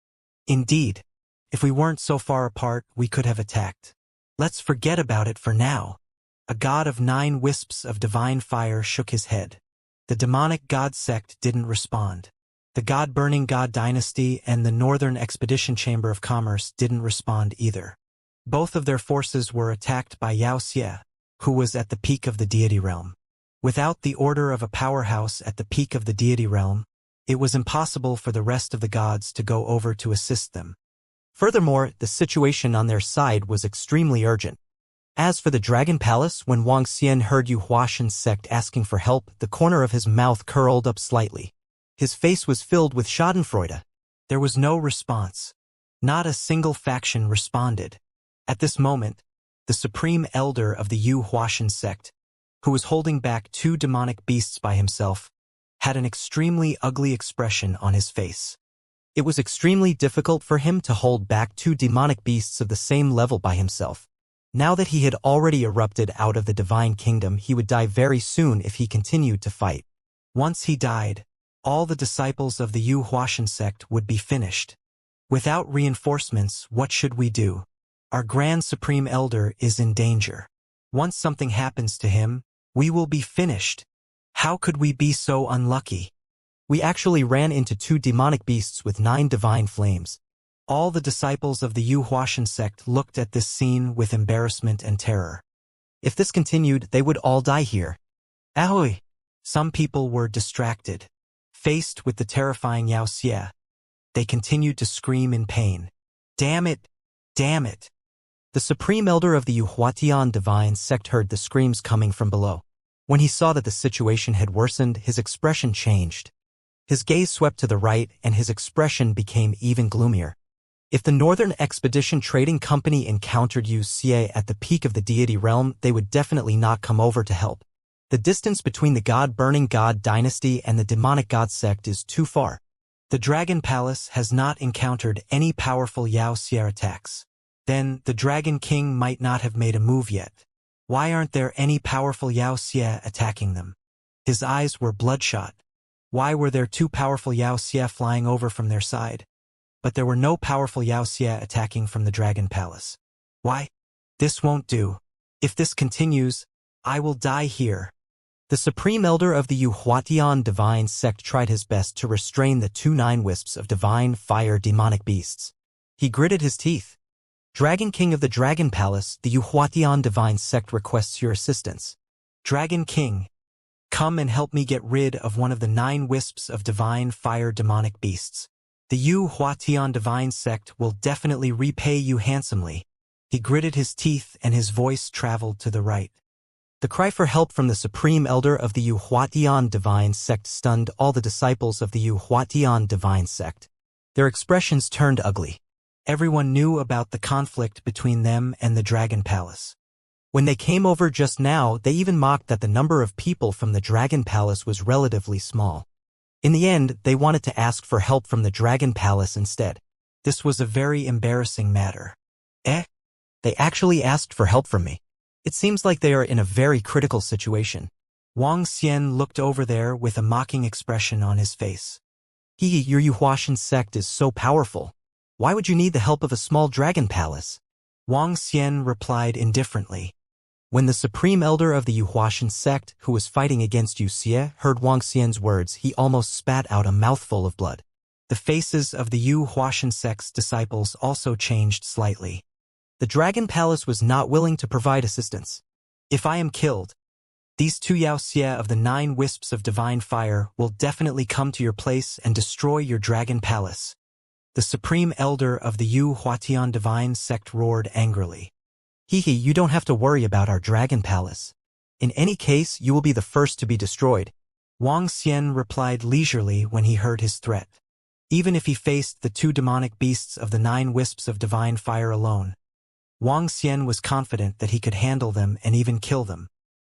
Speaker 1: Indeed, if we weren't so far apart, we could have attacked. Let's forget about it for now. A god of 9 wisps of divine fire shook his head. The demonic god sect didn't respond. The god-burning god dynasty and the Northern Expedition Chamber of Commerce didn't respond either. Both of their forces were attacked by Wuxia, who was at the peak of the deity realm. Without the order of a powerhouse at the peak of the deity realm, it was impossible for the rest of the gods to go over to assist them. Furthermore, the situation on their side was extremely urgent. As for the Dragon Palace, when Wang Xian heard Yuhuashan's sect asking for help, the corner of his mouth curled up slightly. His face was filled with schadenfreude. There was no response. Not a single faction responded. At this moment, the supreme elder of the Yuhuashan sect, who was holding back 2 demonic beasts by himself, had an extremely ugly expression on his face. It was extremely difficult for him to hold back 2 demonic beasts of the same level by himself. Now that he had already erupted out of the divine kingdom, he would die very soon if he continued to fight. Once he died, all the disciples of the Yuhuashan sect would be finished. Without reinforcements, what should we do? Our Grand Supreme Elder is in danger. Once something happens to him, we will be finished. How could we be so unlucky? We actually ran into 2 demonic beasts with 9 divine flames. All the disciples of the Yuhuashan sect looked at this scene with embarrassment and terror. If this continued, they would all die here. Ahoy! Some people were distracted. Faced with the terrifying Wuxia, they continued to scream in pain. Damn it! Damn it! The supreme elder of the Yuhuatian divine sect heard the screams coming from below. When he saw that the situation had worsened, his expression changed. His gaze swept to the right, and his expression became even gloomier. If the Northern Expedition Trading Company encountered Wuxia at the peak of the deity realm, they would definitely not come over to help. The distance between the god-burning god dynasty and the demonic god sect is too far. The Dragon Palace has not encountered any powerful Wuxia attacks. Then, the Dragon King might not have made a move yet. Why aren't there any powerful Wuxia attacking them? His eyes were bloodshot. Why were there two powerful Wuxia flying over from their side? But there were no powerful Wuxia attacking from the Dragon Palace. Why? This won't do. If this continues, I will die here. The Supreme Elder of the Yuhuatian Divine Sect tried his best to restrain the 2 9-wisps of divine fire demonic beasts. He gritted his teeth. Dragon King of the Dragon Palace, the Yuhuatian Divine Sect requests your assistance. Dragon King, come and help me get rid of one of the 9 wisps of divine fire demonic beasts. The Yuhuatian Divine Sect will definitely repay you handsomely. He gritted his teeth and his voice traveled to the right. The cry for help from the Supreme Elder of the Yuhuatian Divine Sect stunned all the disciples of the Yuhuatian Divine Sect. Their expressions turned ugly. Everyone knew about the conflict between them and the Dragon Palace. When they came over just now, they even mocked that the number of people from the Dragon Palace was relatively small. In the end, they wanted to ask for help from the Dragon Palace instead. This was a very embarrassing matter. They actually asked for help from me. It seems like they are in a very critical situation. Wang Xian looked over there with a mocking expression on his face. Your Yuhuashan sect is so powerful. Why would you need the help of a small dragon palace? Wang Xian replied indifferently. When the Supreme Elder of the Yuhuashan sect, who was fighting against Wuxia, heard Wang Xian's words, he almost spat out a mouthful of blood. The faces of the Yuhuashan sect's disciples also changed slightly. The Dragon Palace was not willing to provide assistance. If I am killed, these 2 Wuxia of the 9 wisps of divine fire will definitely come to your place and destroy your Dragon Palace. The Supreme Elder of the Yuhuatian Divine Sect roared angrily. You don't have to worry about our Dragon Palace. In any case, you will be the first to be destroyed. Wang Xian replied leisurely when he heard his threat. Even if he faced the 2 demonic beasts of the 9 wisps of divine fire alone, Wang Xian was confident that he could handle them and even kill them.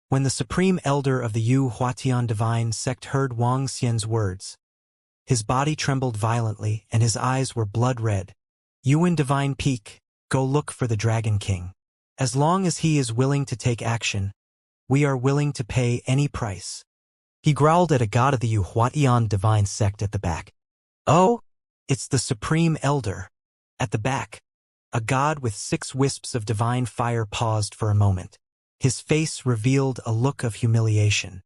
Speaker 1: When the Supreme Elder of the Yuhuatian Divine Sect heard Wang Xian's words, his body trembled violently and his eyes were blood red. Yuan Divine Peak, go look for the Dragon King. As long as he is willing to take action, we are willing to pay any price. He growled at a god of the Yuhuatian Divine Sect at the back. Oh, it's the Supreme Elder. At the back, a god with 6 wisps of divine fire paused for a moment. His face revealed a look of humiliation.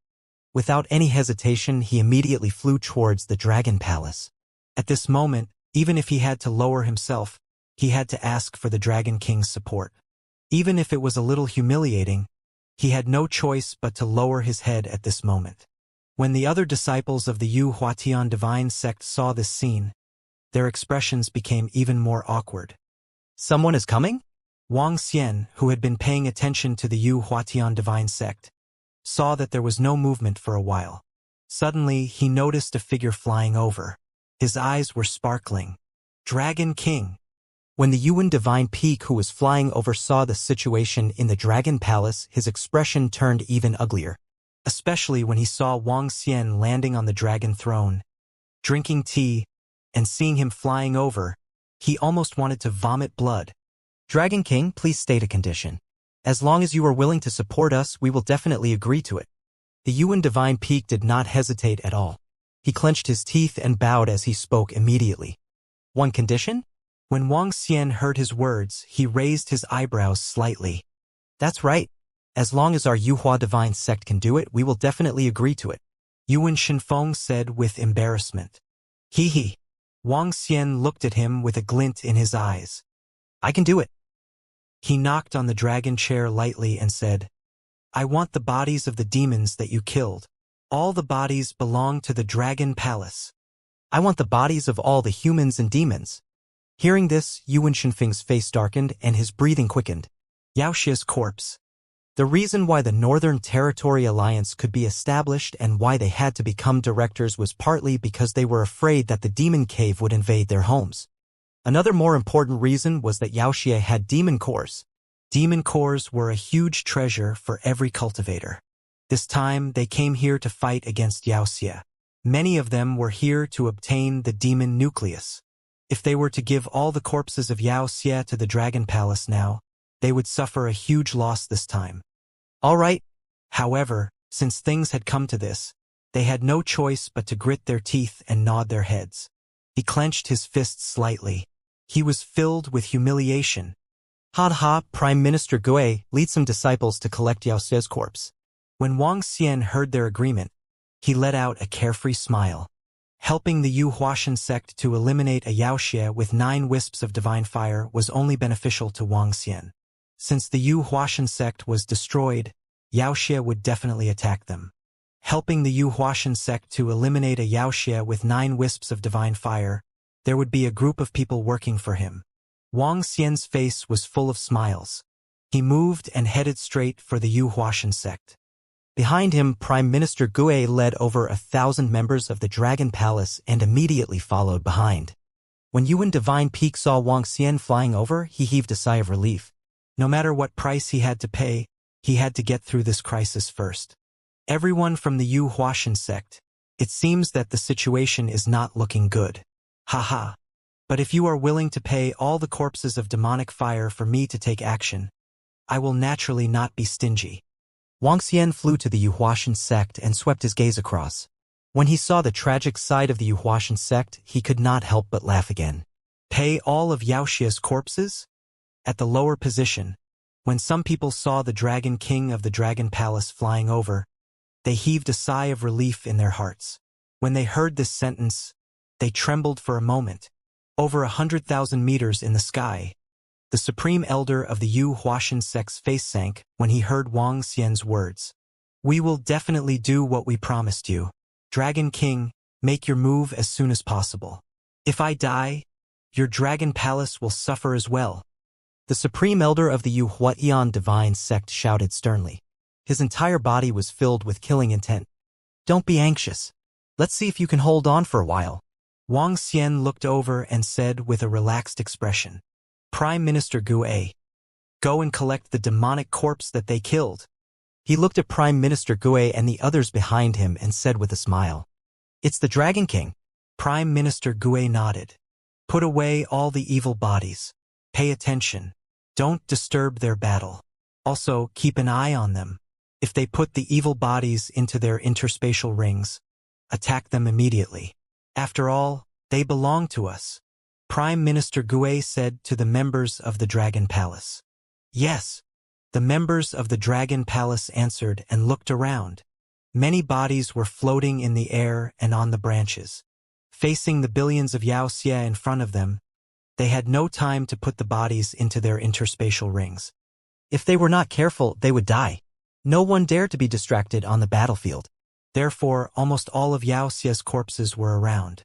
Speaker 1: Without any hesitation, he immediately flew towards the Dragon Palace. At this moment, even if he had to lower himself, he had to ask for the Dragon King's support. Even if it was a little humiliating, he had no choice but to lower his head at this moment. When the other disciples of the Yuhuatian Divine Sect saw this scene, their expressions became even more awkward. Someone is coming? Wang Xian, who had been paying attention to the Yuhuatian Divine Sect, saw that there was no movement for a while. Suddenly, he noticed a figure flying over. His eyes were sparkling. Dragon King. When the Yuan Divine Peak who was flying over saw the situation in the Dragon Palace, his expression turned even uglier. Especially when he saw Wang Xian landing on the dragon throne, drinking tea, and seeing him flying over, he almost wanted to vomit blood. Dragon King, please state a condition. As long as you are willing to support us, we will definitely agree to it. The Yuan Divine Peak did not hesitate at all. He clenched his teeth and bowed as he spoke immediately. One condition? When Wang Xian heard his words, he raised his eyebrows slightly. That's right. As long as our Yuhua Divine Sect can do it, we will definitely agree to it. Yuan Shenfeng said with embarrassment. Hee. Wang Xian looked at him with a glint in his eyes. I can do it. He knocked on the dragon chair lightly and said, I want the bodies of the demons that you killed. All the bodies belong to the Dragon Palace. I want the bodies of all the humans and demons. Hearing this, Yuan Shenfeng's face darkened and his breathing quickened. Yaoxia's corpse. The reason why the Northern Territory Alliance could be established and why they had to become directors was partly because they were afraid that the demon cave would invade their homes. Another more important reason was that Yaoxia had demon cores. Demon cores were a huge treasure for every cultivator. This time, they came here to fight against Wuxia. Many of them were here to obtain the demon nucleus. If they were to give all the corpses of Wuxia to the Dragon Palace now, they would suffer a huge loss this time. All right. However, since things had come to this, they had no choice but to grit their teeth and nod their heads. He clenched his fists slightly. He was filled with humiliation. Ha, Prime Minister Gui, lead some disciples to collect Wuxia's corpse. When Wang Xian heard their agreement, he let out a carefree smile. Helping the Yu Huaxian sect to eliminate a Wuxia with 9 wisps of divine fire was only beneficial to Wang Xian. Since the Yu Huaxian sect was destroyed, Wuxia would definitely attack them. Helping the Yu Huaxian sect to eliminate a Wuxia with 9 wisps of divine fire, there would be a group of people working for him. Wang Xian's face was full of smiles. He moved and headed straight for the Yu Huaxian sect. Behind him, Prime Minister Gui led over 1,000 members of the Dragon Palace and immediately followed behind. When Yuan Divine Peak saw Wang Xian flying over, he heaved a sigh of relief. No matter what price he had to pay, he had to get through this crisis first. Everyone from the Yu Huaxian sect, it seems that the situation is not looking good. Haha. But if you are willing to pay all the corpses of demonic fire for me to take action, I will naturally not be stingy. Wang Xian flew to the Yu Huaxian sect and swept his gaze across. When he saw the tragic side of the Yu Huaxian sect, he could not help but laugh again. Pay all of Wuxia's corpses? At the lower position, when some people saw the Dragon King of the Dragon Palace flying over, they heaved a sigh of relief in their hearts. When they heard this sentence, they trembled for a moment. Over 100,000 meters in the sky, the Supreme Elder of the Yu Huaxian sect's face sank when he heard Wang Xian's words. We will definitely do what we promised you. Dragon King, make your move as soon as possible. If I die, your Dragon Palace will suffer as well. The Supreme Elder of the Yu Huaxian Divine Sect shouted sternly. His entire body was filled with killing intent. Don't be anxious. Let's see if you can hold on for a while. Wang Xian looked over and said with a relaxed expression. Prime Minister Gui, go and collect the demonic corpse that they killed. He looked at Prime Minister Gui and the others behind him and said with a smile. It's the Dragon King. Prime Minister Gui nodded. Put away all the evil bodies. Pay attention. Don't disturb their battle. Also, keep an eye on them. If they put the evil bodies into their interspatial rings, attack them immediately. After all, they belong to us. Prime Minister Gui said to the members of the Dragon Palace. Yes. The members of the Dragon Palace answered and looked around. Many bodies were floating in the air and on the branches. Facing the billions of Wuxia in front of them, they had no time to put the bodies into their interspatial rings. If they were not careful, they would die. No one dared to be distracted on the battlefield. Therefore, almost all of Wuxia's corpses were around.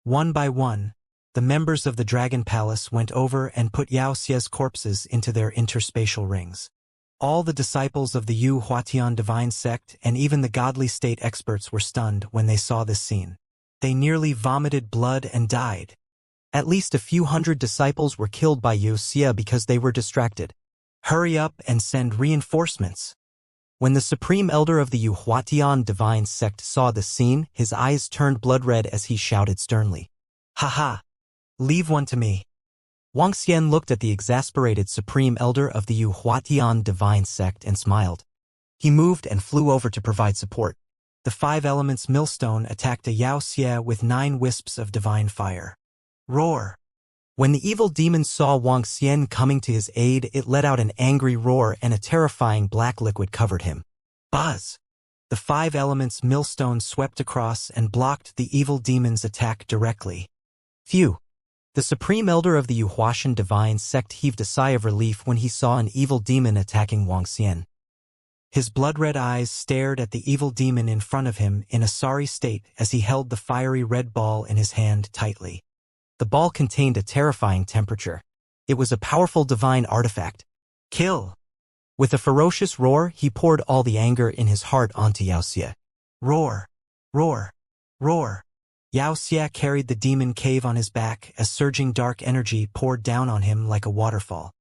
Speaker 1: One by one, the members of the Dragon Palace went over and put Wuxia's corpses into their interspatial rings. All the disciples of the Yu Huaxian Divine Sect and even the godly state experts were stunned when they saw this scene. They nearly vomited blood and died. At least a few hundred disciples were killed by Wuxia because they were distracted. Hurry up and send reinforcements. When the Supreme Elder of the Yu Huaxian Divine Sect saw the scene, his eyes turned blood red as he shouted sternly. Haha! Leave one to me. Wang Xian looked at the exasperated Supreme Elder of the Yu Huaxian Divine Sect and smiled. He moved and flew over to provide support. The 5 elements millstone attacked a Wuxia with 9 wisps of divine fire. Roar! When the evil demon saw Wang Xian coming to his aid, it let out an angry roar and a terrifying black liquid covered him. Buzz! The 5 elements millstone swept across and blocked the evil demon's attack directly. Phew! The Supreme Elder of the Yu Huaxian Divine Sect heaved a sigh of relief when he saw an evil demon attacking Wang Xian. His blood-red eyes stared at the evil demon in front of him in a sorry state as he held the fiery red ball in his hand tightly. The ball contained a terrifying temperature. It was a powerful divine artifact. Kill! With a ferocious roar, he poured all the anger in his heart onto Wuxia. Roar! Roar! Roar! Wuxia carried the demon cave on his back as surging dark energy poured down on him like a waterfall.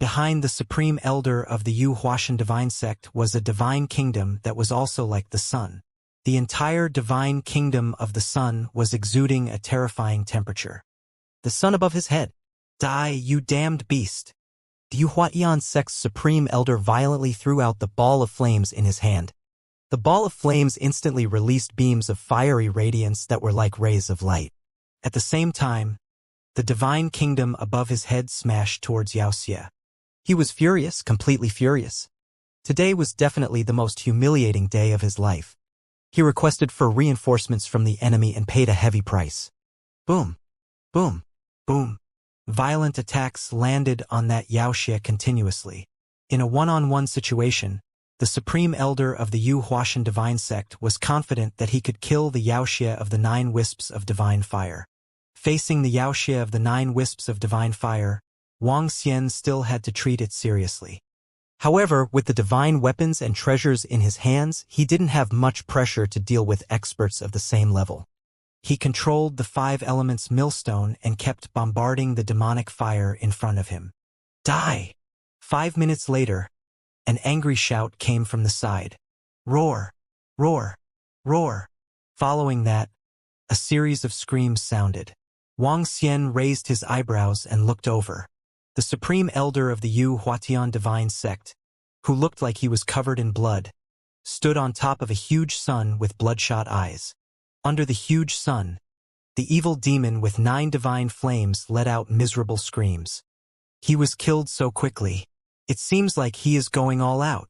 Speaker 1: Behind the supreme elder of the Yu Huashan divine sect was a divine kingdom that was also like the sun. The entire divine kingdom of the sun was exuding a terrifying temperature. The sun above his head. Die, you damned beast! The Yu Huatian sect's supreme elder violently threw out the ball of flames in his hand. The ball of flames instantly released beams of fiery radiance that were like rays of light. At the same time, the divine kingdom above his head smashed towards Wuxia. He was furious, completely furious. Today was definitely the most humiliating day of his life. He requested for reinforcements from the enemy and paid a heavy price. Boom, boom, boom. Violent attacks landed on that Wuxia continuously. In a one-on-one situation, the supreme elder of the Yu Huashan divine sect was confident that he could kill the Wuxia of the 9 wisps of divine fire. Facing the Wuxia of the 9 wisps of divine fire, Wang Xian still had to treat it seriously. However, with the divine weapons and treasures in his hands, he didn't have much pressure to deal with experts of the same level. He controlled the 5 elements millstone and kept bombarding the demonic fire in front of him. Die! 5 minutes later, an angry shout came from the side. Roar! Roar! Roar! Following that, a series of screams sounded. Wang Xian raised his eyebrows and looked over. The supreme elder of the Yu Huatian divine sect, who looked like he was covered in blood, stood on top of a huge sun with bloodshot eyes. Under the huge sun, the evil demon with 9 divine flames let out miserable screams. He was killed so quickly. It seems like he is going all out.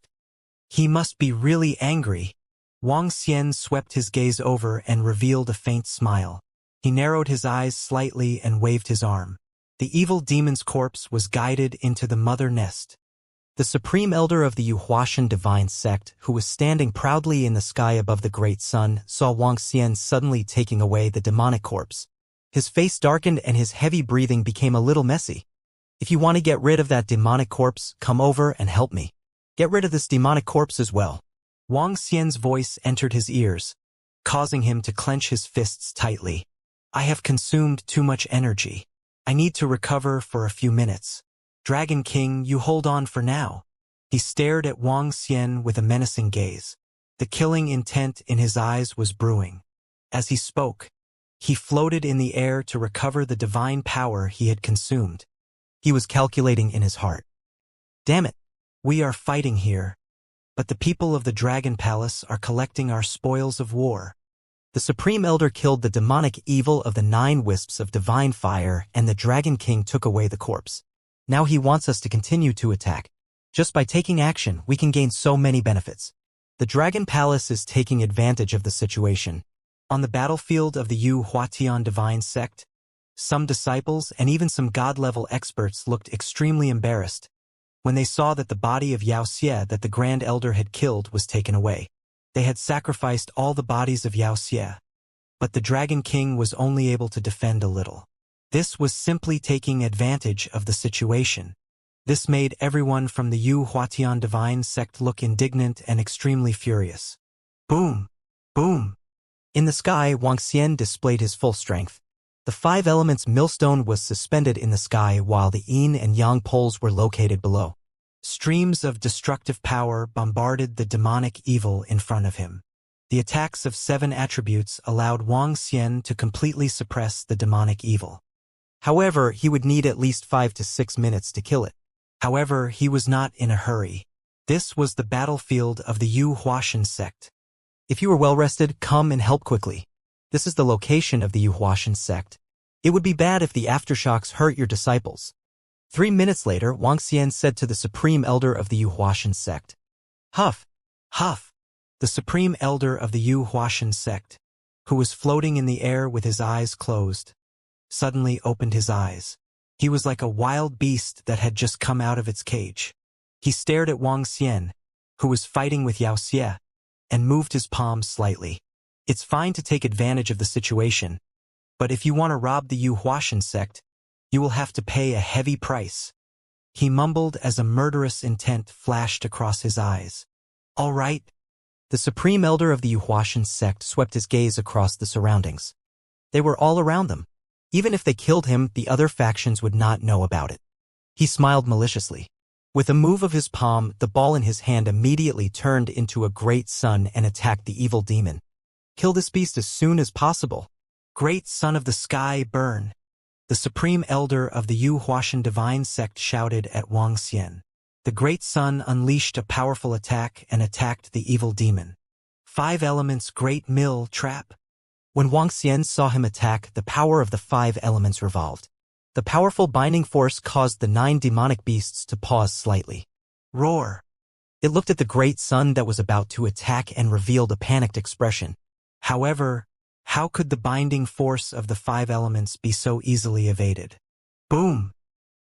Speaker 1: He must be really angry. Wang Xian swept his gaze over and revealed a faint smile. He narrowed his eyes slightly and waved his arm. The evil demon's corpse was guided into the mother nest. The supreme elder of the Yu Huashan divine sect, who was standing proudly in the sky above the great sun, saw Wang Xian suddenly taking away the demonic corpse. His face darkened and his heavy breathing became a little messy. If you want to get rid of that demonic corpse, come over and help me. Get rid of this demonic corpse as well. Wang Xian's voice entered his ears, causing him to clench his fists tightly. I have consumed too much energy. I need to recover for a few minutes. Dragon King, you hold on for now. He stared at Wang Xian with a menacing gaze. The killing intent in his eyes was brewing. As he spoke, he floated in the air to recover the divine power he had consumed. He was calculating in his heart. Damn it, we are fighting here, but the people of the Dragon Palace are collecting our spoils of war. The Supreme Elder killed the demonic evil of the 9 wisps of divine fire, and the Dragon King took away the corpse. Now he wants us to continue to attack. Just by taking action, we can gain so many benefits. The Dragon Palace is taking advantage of the situation. On the battlefield of the Yu Huatian divine sect, some disciples and even some god-level experts looked extremely embarrassed when they saw that the body of Wuxia that the Grand Elder had killed was taken away. They had sacrificed all the bodies of Wuxia, but the Dragon King was only able to defend a little. This was simply taking advantage of the situation. This made everyone from the Yu Huatian divine sect look indignant and extremely furious. Boom! Boom! In the sky, Wang Xian displayed his full strength. The 5 elements millstone was suspended in the sky while the yin and yang poles were located below. Streams of destructive power bombarded the demonic evil in front of him. The attacks of 7 attributes allowed Wang Xian to completely suppress the demonic evil. However, he would need at least 5 to 6 minutes to kill it. However, he was not in a hurry. This was the battlefield of the Yu Huashan sect. If you are well rested, come and help quickly. This is the location of the Yu Huashan sect. It would be bad if the aftershocks hurt your disciples. 3 minutes later, Wang Xian said to the Supreme Elder of the Yu Huashan sect. Huff! Huff! The Supreme Elder of the Yu Huashan sect, who was floating in the air with his eyes closed, suddenly opened his eyes. He was like a wild beast that had just come out of its cage. He stared at Wang Xian, who was fighting with Wuxia, and moved his palms slightly. It's fine to take advantage of the situation, but if you want to rob the Yu Huashan sect, you will have to pay a heavy price. He mumbled as a murderous intent flashed across his eyes. All right. The Supreme Elder of the Yu Huashan sect swept his gaze across the surroundings. They were all around them. Even if they killed him, the other factions would not know about it. He smiled maliciously. With a move of his palm, the ball in his hand immediately turned into a great sun and attacked the evil demon. Kill this beast as soon as possible. Great Son of the Sky, burn! The supreme elder of the Yu Huashan divine sect shouted at Wang Xian. The great sun unleashed a powerful attack and attacked the evil demon. 5 elements great mill trap. When Wang Xian saw him attack, the power of the 5 elements revolved. The powerful binding force caused the 9 demonic beasts to pause slightly. Roar! It looked at the great sun that was about to attack and revealed a panicked expression. However, how could the binding force of the 5 elements be so easily evaded? Boom!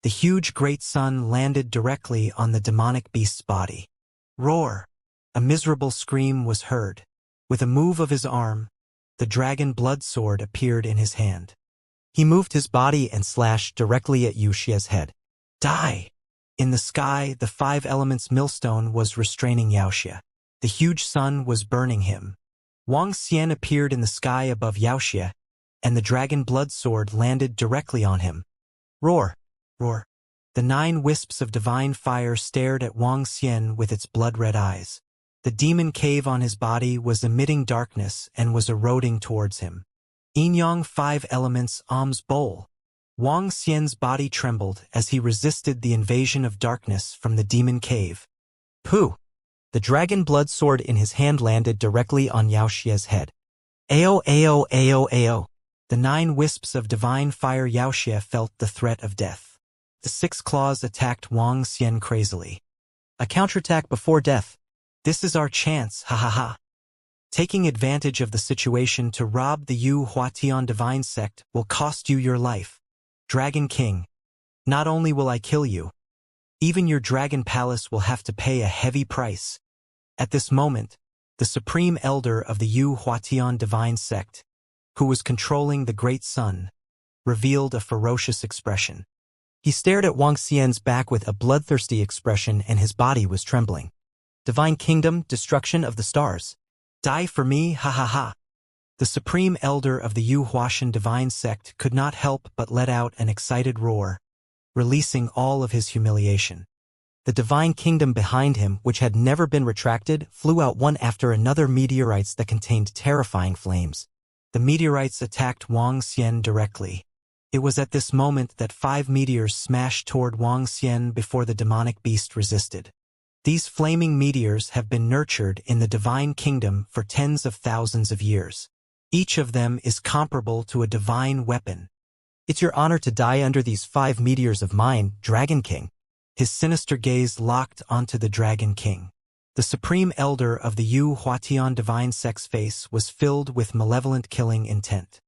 Speaker 1: The huge great sun landed directly on the demonic beast's body. Roar! A miserable scream was heard. With a move of his arm, the dragon blood sword appeared in his hand. He moved his body and slashed directly at Wuxia's head. Die! In the sky, the 5 elements millstone was restraining Wuxia. The huge sun was burning him. Wang Xian appeared in the sky above Wuxia, and the dragon blood sword landed directly on him. Roar! Roar! The 9 wisps of divine fire stared at Wang Xian with its blood-red eyes. The demon cave on his body was emitting darkness and was eroding towards him. Yin-yang 5 elements alms bowl. Wang Xian's body trembled as he resisted the invasion of darkness from the demon cave. Pooh! The dragon blood sword in his hand landed directly on Wuxia's head. Ao ao ao ao. The 9 wisps of divine fire. Wuxia felt the threat of death. The 6 claws attacked Wang Xian crazily. A counterattack before death. This is our chance, ha ha ha. Taking advantage of the situation to rob the Yu Huatian divine sect will cost you your life. Dragon King, not only will I kill you, even your dragon palace will have to pay a heavy price. At this moment, the supreme elder of the Yu Huatian divine sect, who was controlling the great sun, revealed a ferocious expression. He stared at Wang Xian's back with a bloodthirsty expression and his body was trembling. Divine Kingdom, destruction of the stars. Die for me, ha ha ha. The supreme elder of the Yu Huashan divine sect could not help but let out an excited roar, releasing all of his humiliation. The divine kingdom behind him, which had never been retracted, flew out one after another meteorites that contained terrifying flames. The meteorites attacked Wang Xian directly. It was at this moment that 5 meteors smashed toward Wang Xian before the demonic beast resisted. These flaming meteors have been nurtured in the divine kingdom for tens of thousands of years. Each of them is comparable to a divine weapon. It's your honor to die under these 5 meteors of mine, Dragon King. His sinister gaze locked onto the Dragon King. The supreme elder of the Yu Huatian divine sect's face was filled with malevolent killing intent.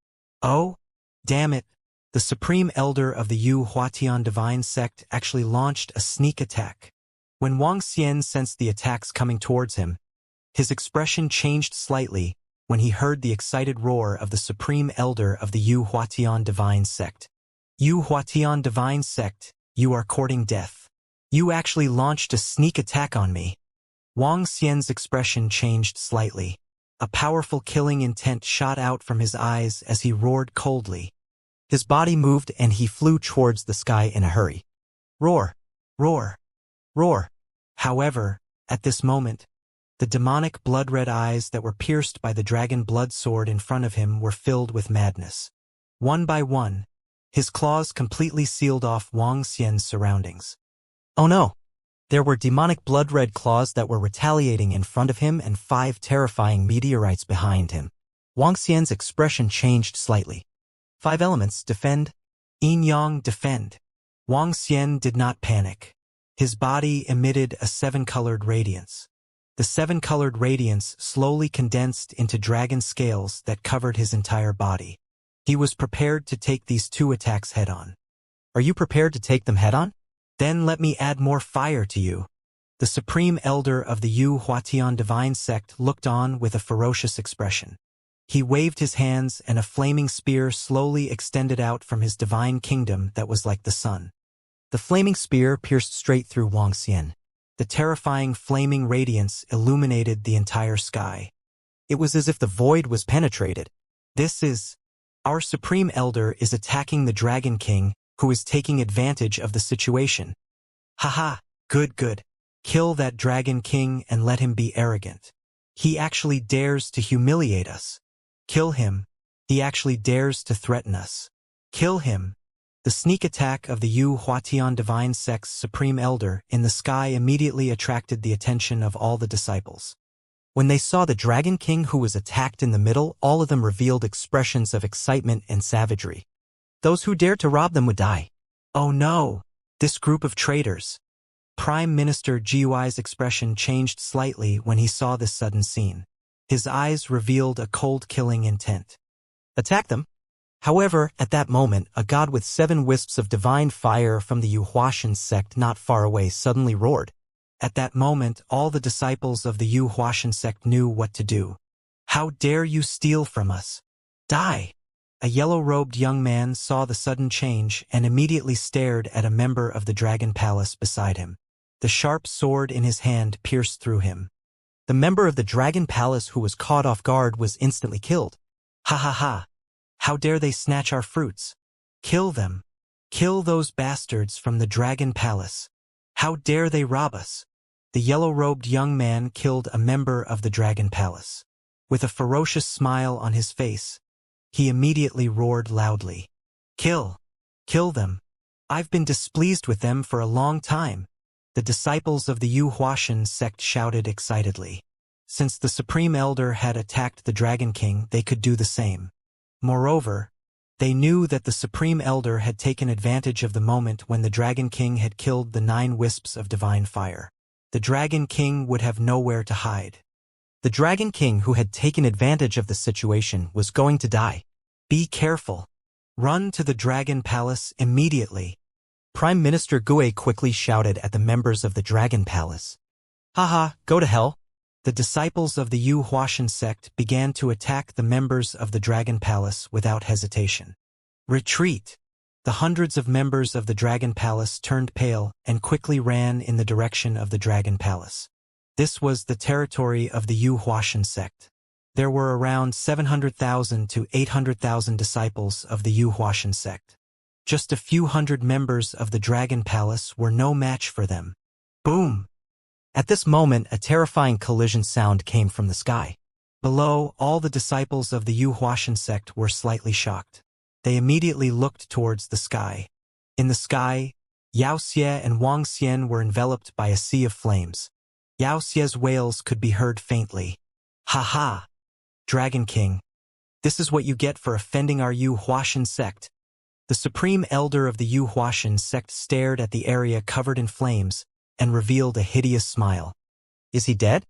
Speaker 1: Oh, damn it! The supreme elder of the Yu Huatian divine sect actually launched a sneak attack. When Wang Xian sensed the attacks coming towards him, his expression changed slightly when he heard the excited roar of the supreme elder of the Yu Huatian divine sect. Yu Huatian divine sect, you are courting death. You actually launched a sneak attack on me. Wang Xian's expression changed slightly. A powerful killing intent shot out from his eyes as he roared coldly. His body moved and he flew towards the sky in a hurry. Roar! Roar! Roar! However, at this moment, the demonic blood-red eyes that were pierced by the dragon blood sword in front of him were filled with madness. One by one, his claws completely sealed off Wang Xian's surroundings. Oh no! There were demonic blood-red claws that were retaliating in front of him and 5 terrifying meteorites behind him. Wang Xian's expression changed slightly. 5 elements, defend. Yin-yang, defend. Wang Xian did not panic. His body emitted a 7-colored radiance. The 7-colored radiance slowly condensed into dragon scales that covered his entire body. He was prepared to take these 2 attacks head-on. Are you prepared to take them head-on? Then let me add more fire to you. The supreme elder of the Yu Huatian divine sect looked on with a ferocious expression. He waved his hands and a flaming spear slowly extended out from his divine kingdom that was like the sun. The flaming spear pierced straight through Wang Xian. The terrifying flaming radiance illuminated the entire sky. It was as if the void was penetrated. This is... Our supreme elder is attacking the Dragon King, who is taking advantage of the situation. Haha! Good, good. Kill that Dragon King and let him be arrogant. He actually dares to humiliate us. Kill him. He actually dares to threaten us. Kill him. The sneak attack of the Yu Huatian Divine Sect's Supreme Elder in the sky immediately attracted the attention of all the disciples. When they saw the Dragon King who was attacked in the middle, all of them revealed expressions of excitement and savagery. Those who dared to rob them would die. Oh no! This group of traitors. Prime Minister Gui's expression changed slightly when he saw this sudden scene. His eyes revealed a cold killing intent. Attack them? However, at that moment, a god with 7 wisps of divine fire from the Yu Huatian sect not far away suddenly roared. At that moment, all the disciples of the Yu Huatian sect knew what to do. How dare you steal from us? Die! A yellow-robed young man saw the sudden change and immediately stared at a member of the Dragon Palace beside him. The sharp sword in his hand pierced through him. The member of the Dragon Palace who was caught off guard was instantly killed. Ha ha ha! How dare they snatch our fruits? Kill them. Kill those bastards from the Dragon Palace. How dare they rob us? The yellow-robed young man killed a member of the Dragon Palace. With a ferocious smile on his face, he immediately roared loudly. Kill! Kill them! I've been displeased with them for a long time. The disciples of the Yu Huatian sect shouted excitedly. Since the Supreme Elder had attacked the Dragon King, they could do the same. Moreover, they knew that the Supreme Elder had taken advantage of the moment when the Dragon King had killed the 9 wisps of divine fire. The Dragon King would have nowhere to hide. The Dragon King who had taken advantage of the situation was going to die. Be careful. Run to the Dragon Palace immediately. Prime Minister Gui quickly shouted at the members of the Dragon Palace. Haha, go to hell. The disciples of the Yu Huatian sect began to attack the members of the Dragon Palace without hesitation. Retreat! The hundreds of members of the Dragon Palace turned pale and quickly ran in the direction of the Dragon Palace. This was the territory of the Yu Huatian sect. There were around 700,000 to 800,000 disciples of the Yu Huatian sect. Just a few hundred members of the Dragon Palace were no match for them. Boom! At this moment, a terrifying collision sound came from the sky. Below, all the disciples of the Yu Huatian sect were slightly shocked. They immediately looked towards the sky. In the sky, Yao Xie and Wang Xian were enveloped by a sea of flames. Yao Xie's wails could be heard faintly. Ha ha! Dragon King. This is what you get for offending our Yu Huatian sect. The Supreme Elder of the Yu Huatian sect stared at the area covered in flames and revealed a hideous smile. Is he dead?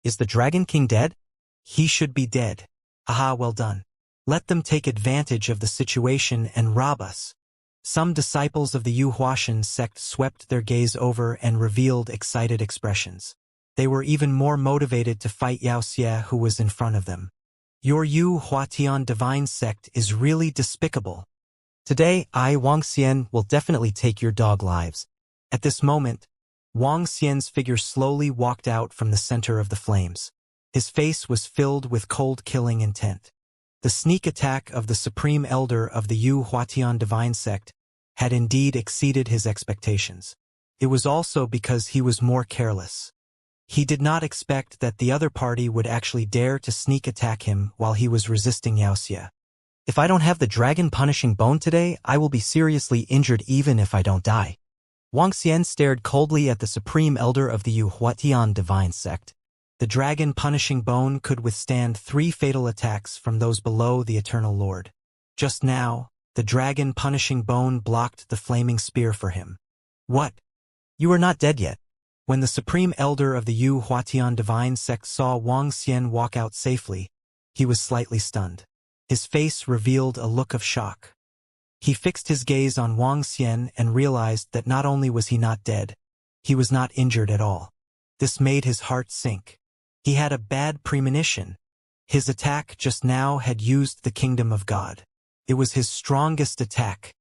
Speaker 1: Is the Dragon King dead? He should be dead. Aha, well done. Let them take advantage of the situation and rob us. Some disciples of the Yu Huatian sect swept their gaze over and revealed excited expressions. They were even more motivated to fight Yao Xie who was in front of them. Your Yu Huatian divine sect is really despicable. Today, I, Wang Xian, will definitely take your dog lives. At this moment, Wang Xian's figure slowly walked out from the center of the flames. His face was filled with cold killing intent. The sneak attack of the Supreme Elder of the Yu Huatian divine sect had indeed exceeded his expectations. It was also because he was more careless. He did not expect that the other party would actually dare to sneak attack him while he was resisting Yao Xie. If I don't have the dragon punishing bone today, I will be seriously injured even if I don't die. Wang Xian stared coldly at the Supreme Elder of the Yu Huatian divine sect. The dragon punishing bone could withstand 3 fatal attacks from those below the Eternal Lord. Just now, the dragon punishing bone blocked the flaming spear for him. What? You are not dead yet. When the Supreme Elder of the Yu Huatian divine sect saw Wang Xian walk out safely, he was slightly stunned. His face revealed a look of shock. He fixed his gaze on Wang Xian and realized that not only was he not dead, he was not injured at all. This made his heart sink. He had a bad premonition. His attack just now had used the kingdom of God. It was his strongest attack.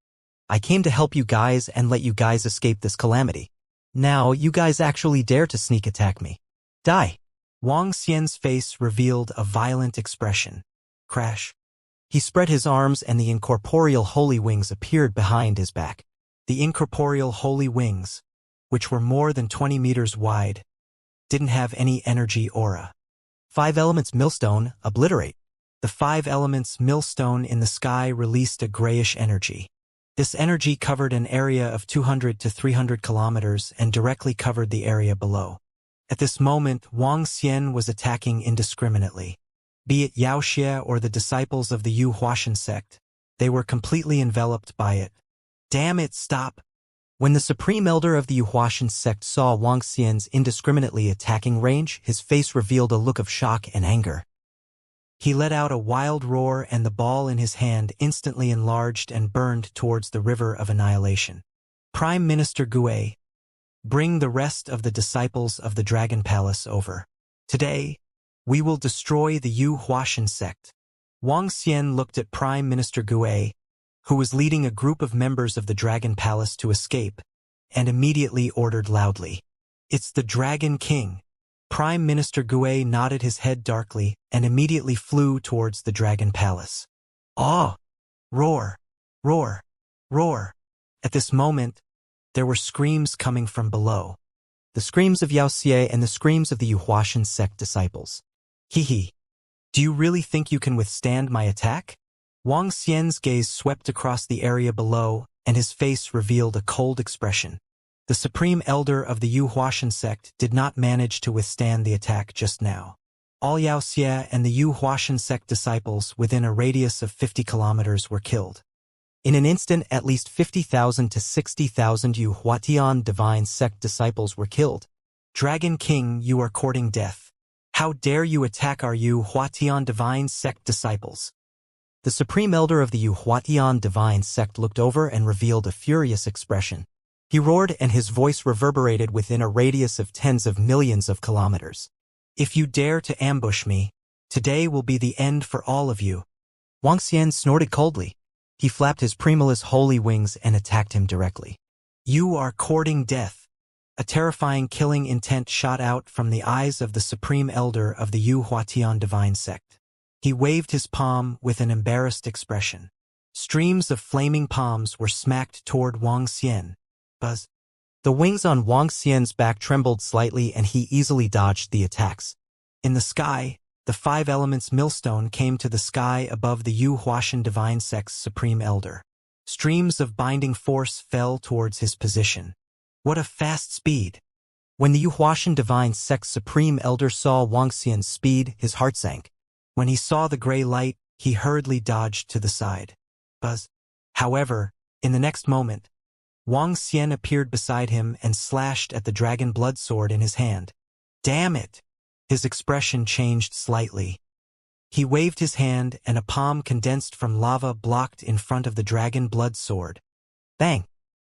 Speaker 1: I came to help you guys and let you guys escape this calamity. Now you guys actually dare to sneak attack me. Die! Wang Xian's face revealed a violent expression. Crash. He spread his arms and the incorporeal holy wings appeared behind his back. The incorporeal holy wings. which were more than 20 meters wide, didn't have any energy aura. 5 elements millstone, obliterate. The 5 elements millstone in the sky released a grayish energy. This energy covered an area of 200 to 300 kilometers and directly covered the area below. At this moment, Wang Xian was attacking indiscriminately. Be it Yaoxia or the disciples of the Yu Huaxian sect, they were completely enveloped by it. Damn it, stop! When the Supreme Elder of the Yu Huaxian sect saw Wang Xian's indiscriminately attacking range, his face revealed a look of shock and anger. He let out a wild roar and the ball in his hand instantly enlarged and burned towards the river of annihilation. Prime Minister Gue, bring the rest of the disciples of the Dragon Palace over. Today, we will destroy the Yu Huaxian sect. Wang Xian looked at Prime Minister Gue, who was leading a group of members of the Dragon Palace to escape, and immediately ordered loudly, "It's the Dragon King." Prime Minister Gue nodded his head darkly and immediately flew towards the Dragon Palace. "Ah! Roar! Roar! Roar!" At this moment, there were screams coming from below. The screams of Yaoxia and the screams of the Yu Huaxian sect disciples. "Hee. Do you really think you can withstand my attack?" Wang Xian's gaze swept across the area below, and his face revealed a cold expression. The Supreme Elder of the Yu Huaxian sect did not manage to withstand the attack just now. All Yaoxia and the Yu Huaxian sect disciples within a radius of 50 kilometers were killed. In an instant, at least 50,000 to 60,000 Yu Huaxian divine sect disciples were killed. "Dragon King, you are courting death. How dare you attack our Yu Huaxian divine sect disciples?" The Supreme Elder of the Yu Huaxian divine sect looked over and revealed a furious expression. He roared and his voice reverberated within a radius of tens of millions of kilometers. "If you dare to ambush me, today will be the end for all of you." Wang Xian snorted coldly. He flapped his Primulus holy wings and attacked him directly. "You are courting death." A terrifying killing intent shot out from the eyes of the Supreme Elder of the Yu Huaxian divine sect. He waved his palm with an embarrassed expression. Streams of flaming palms were smacked toward Wang Xian. Buzz. The wings on Wang Xian's back trembled slightly and he easily dodged the attacks. In the sky, the 5 elements millstone came to the sky above the Yu Huaxian divine sect's Supreme Elder. Streams of binding force fell towards his position. What a fast speed! When the Yu Huaxian divine sect's Supreme Elder saw Wang Xian's speed, his heart sank. When he saw the gray light, he hurriedly dodged to the side. Buzz. However, in the next moment, Wang Xian appeared beside him and slashed at the dragon blood sword in his hand. "Damn it!" His expression changed slightly. He waved his hand and a palm condensed from lava blocked in front of the dragon blood sword. Bang!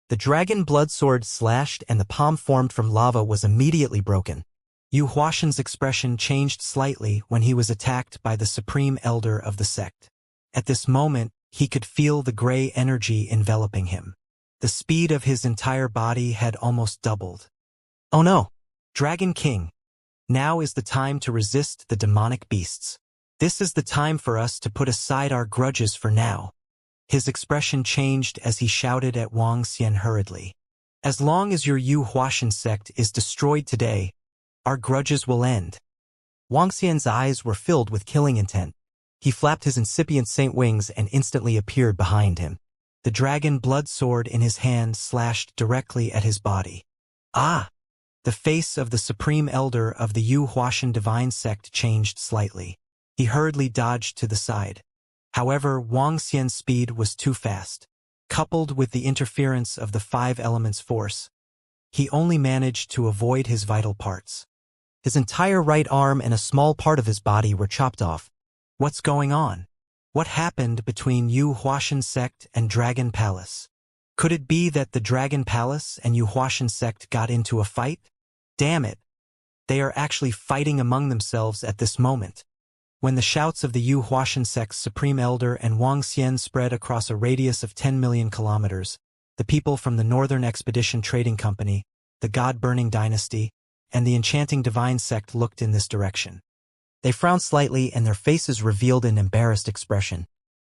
Speaker 1: The dragon blood sword slashed and the palm formed from lava was immediately broken. Yu Huaxian's expression changed slightly when he was attacked by the Supreme Elder of the sect. At this moment, he could feel the gray energy enveloping him. The speed of his entire body had almost doubled. "Oh no! Dragon King! Now is the time to resist the demonic beasts. This is the time for us to put aside our grudges for now." His expression changed as he shouted at Wang Xian hurriedly. "As long as your Yu Huaxian sect is destroyed today, our grudges will end." Wang Xian's eyes were filled with killing intent. He flapped his incipient saint wings and instantly appeared behind him. The dragon blood sword in his hand slashed directly at his body. Ah! The face of the Supreme Elder of the Yu Huaxian divine sect changed slightly. He hurriedly dodged to the side. However, Wang Xian's speed was too fast. Coupled with the interference of the 5 elements force, he only managed to avoid his vital parts. His entire right arm and a small part of his body were chopped off. What's going on? What happened between Yu Huaxian sect and Dragon Palace? Could it be that the Dragon Palace and Yu Huaxian sect got into a fight? Damn it! They are actually fighting among themselves at this moment. When the shouts of the Yu Huaxian sect's Supreme Elder and Wang Xian spread across a radius of 10 million kilometers, the people from the Northern Expedition Trading Company, the God-Burning Dynasty, and the Enchanting Divine Sect looked in this direction. They frowned slightly and their faces revealed an embarrassed expression.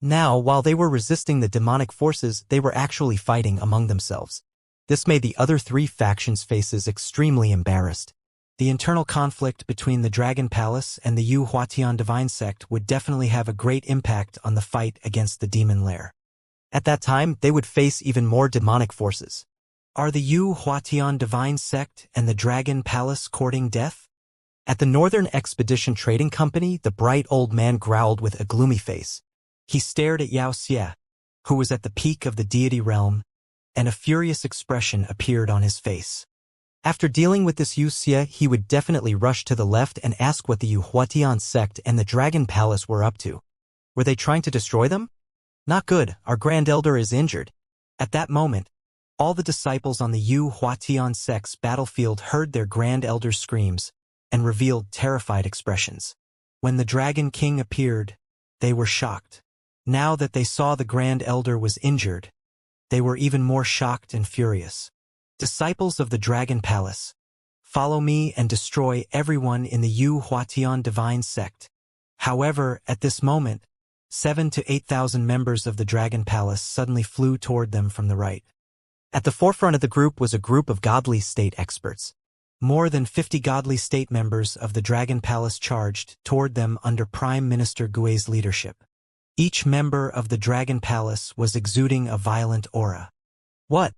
Speaker 1: Now, while they were resisting the demonic forces, they were actually fighting among themselves. This made the other three factions' faces extremely embarrassed. The internal conflict between the Dragon Palace and the Yu Huatian Divine Sect would definitely have a great impact on the fight against the Demon Lair. At that time, they would face even more demonic forces. Are the Yu Huatian Divine Sect and the Dragon Palace courting death? At the Northern Expedition Trading Company, the bright old man growled with a gloomy face. He stared at Yao Xie, who was at the peak of the deity realm, and a furious expression appeared on his face. After dealing with this Yu Xie, he would definitely rush to the left and ask what the Yu Huatian sect and the Dragon Palace were up to. Were they trying to destroy them? Not good, our Grand Elder is injured. At that moment, all the disciples on the Yu Huatian sect's battlefield heard their Grand Elder's screams and revealed terrified expressions. When the Dragon King appeared, they were shocked. Now that they saw the Grand Elder was injured, they were even more shocked and furious. Disciples of the Dragon Palace, follow me and destroy everyone in the Yu Huatian Divine Sect. However, at this moment, 7,000 to 8,000 members of the Dragon Palace suddenly flew toward them from the right. At the forefront of the group was a group of godly state experts. More than 50 godly state members of the Dragon Palace charged toward them under Prime Minister Gui's leadership. Each member of the Dragon Palace was exuding a violent aura. What?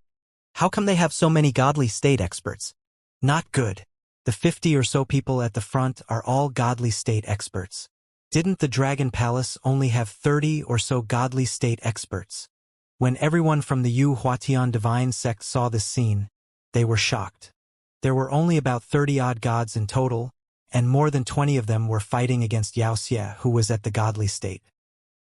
Speaker 1: How come they have so many godly state experts? Not good. The 50 or so people at the front are all godly state experts. Didn't the Dragon Palace only have 30 or so godly state experts? When everyone from the Yu Huatian Divine Sect saw this scene, they were shocked. There were only about 30-odd gods in total, and more than 20 of them were fighting against Yao Xie, who was at the godly state.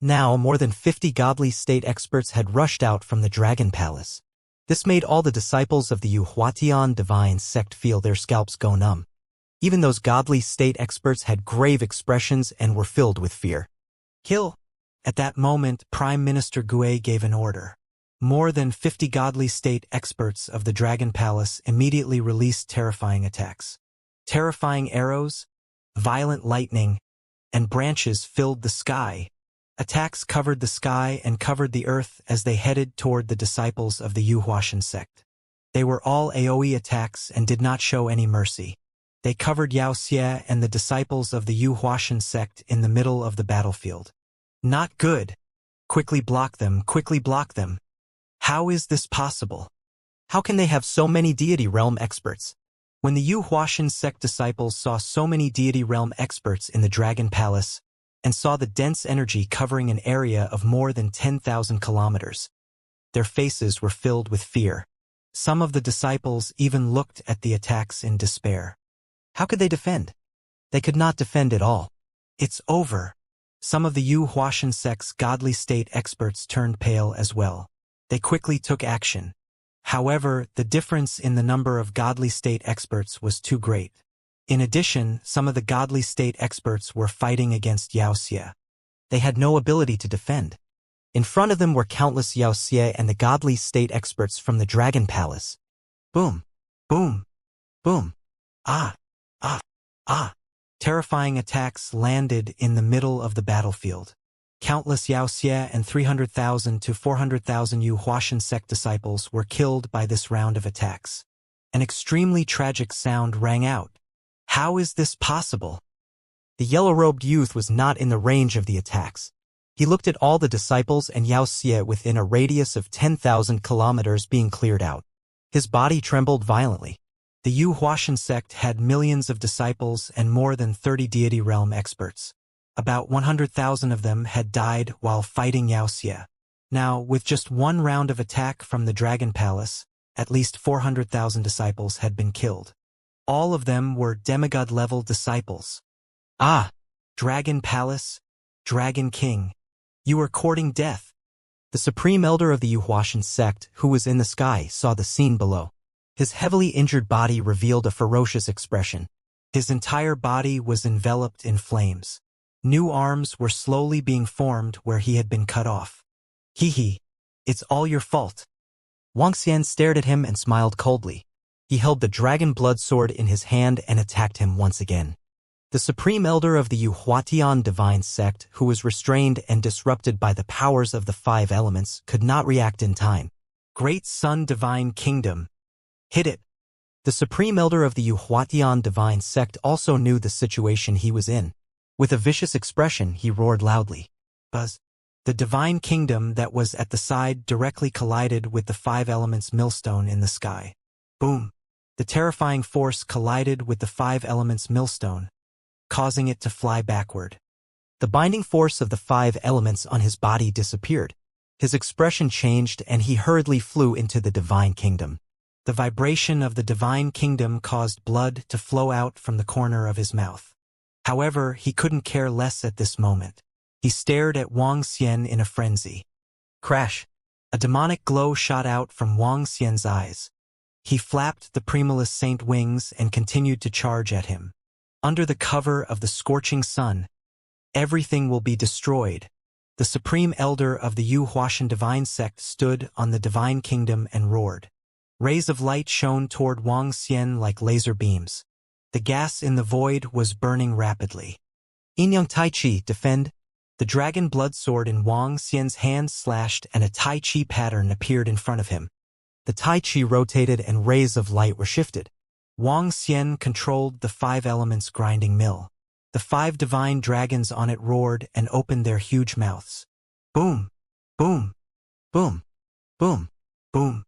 Speaker 1: Now, more than 50 godly state experts had rushed out from the Dragon Palace. This made all the disciples of the Yu Huatian Divine Sect feel their scalps go numb. Even those godly state experts had grave expressions and were filled with fear. Kill! At that moment, Prime Minister Gui gave an order. More than 50 godly state experts of the Dragon Palace immediately released terrifying attacks. Terrifying arrows, violent lightning, and branches filled the sky. Attacks covered the sky and covered the earth as they headed toward the disciples of the Yu Huatian sect. They were all AoE attacks and did not show any mercy. They covered Yao Xie and the disciples of the Yu Huatian sect in the middle of the battlefield. Not good. Quickly block them, quickly block them. How is this possible? How can they have so many deity realm experts? When the Yu Huatian sect disciples saw so many deity realm experts in the Dragon Palace, and saw the dense energy covering an area of more than 10,000 kilometers, their faces were filled with fear. Some of the disciples even looked at the attacks in despair. How could they defend? They could not defend at all. It's over. Some of the Yu Huatian sect's godly state experts turned pale as well. They quickly took action. However, the difference in the number of godly state experts was too great. In addition, some of the godly state experts were fighting against Yao Xie. They had no ability to defend. In front of them were countless Yao Xie and the godly state experts from the Dragon Palace. Boom, boom, boom. Ah, ah, ah. Terrifying attacks landed in the middle of the battlefield. Countless Yao Xie and 300,000 to 400,000 Yu Huatian sect disciples were killed by this round of attacks. An extremely tragic sound rang out. How is this possible? The yellow-robed youth was not in the range of the attacks. He looked at all the disciples and Yao Xie within a radius of 10,000 kilometers being cleared out. His body trembled violently. The Yu Huatian sect had millions of disciples and more than 30 deity realm experts. About 100,000 of them had died while fighting Yao Xie. Now, with just one round of attack from the Dragon Palace, at least 400,000 disciples had been killed. All of them were demigod-level disciples. Ah! Dragon Palace, Dragon King. You are courting death. The supreme elder of the Yu Huatian sect, who was in the sky, saw the scene below. His heavily injured body revealed a ferocious expression. His entire body was enveloped in flames. New arms were slowly being formed where he had been cut off. Hee, it's all your fault. Wuxia stared at him and smiled coldly. He held the dragon blood sword in his hand and attacked him once again. The supreme elder of the Yu Huatian divine sect, who was restrained and disrupted by the powers of the five elements, could not react in time. Great Sun Divine Kingdom. Hit it. The Supreme Elder of the Yuhuatian Divine Sect also knew the situation he was in. With a vicious expression, he roared loudly. Buzz. The Divine Kingdom that was at the side directly collided with the 5 elements millstone in the sky. Boom. The terrifying force collided with the 5 elements millstone, causing it to fly backward. The binding force of the 5 elements on his body disappeared. His expression changed and he hurriedly flew into the Divine Kingdom. The vibration of the Divine Kingdom caused blood to flow out from the corner of his mouth. However, he couldn't care less at this moment. He stared at Wang Xian in a frenzy. Crash! A demonic glow shot out from Wang Xian's eyes. He flapped the Primulus Saint wings and continued to charge at him. Under the cover of the scorching sun, everything will be destroyed. The Supreme Elder of the Yuhuashan Divine Sect stood on the Divine Kingdom and roared. Rays of light shone toward Wang Xian like laser beams. The gas in the void was burning rapidly. Inyang Tai Chi, defend! The dragon blood sword in Wang Xian's hand slashed and a Tai Chi pattern appeared in front of him. The Tai Chi rotated and rays of light were shifted. Wang Xian controlled the 5 elements grinding mill. The 5 divine dragons on it roared and opened their huge mouths. Boom! Boom! Boom! Boom! Boom!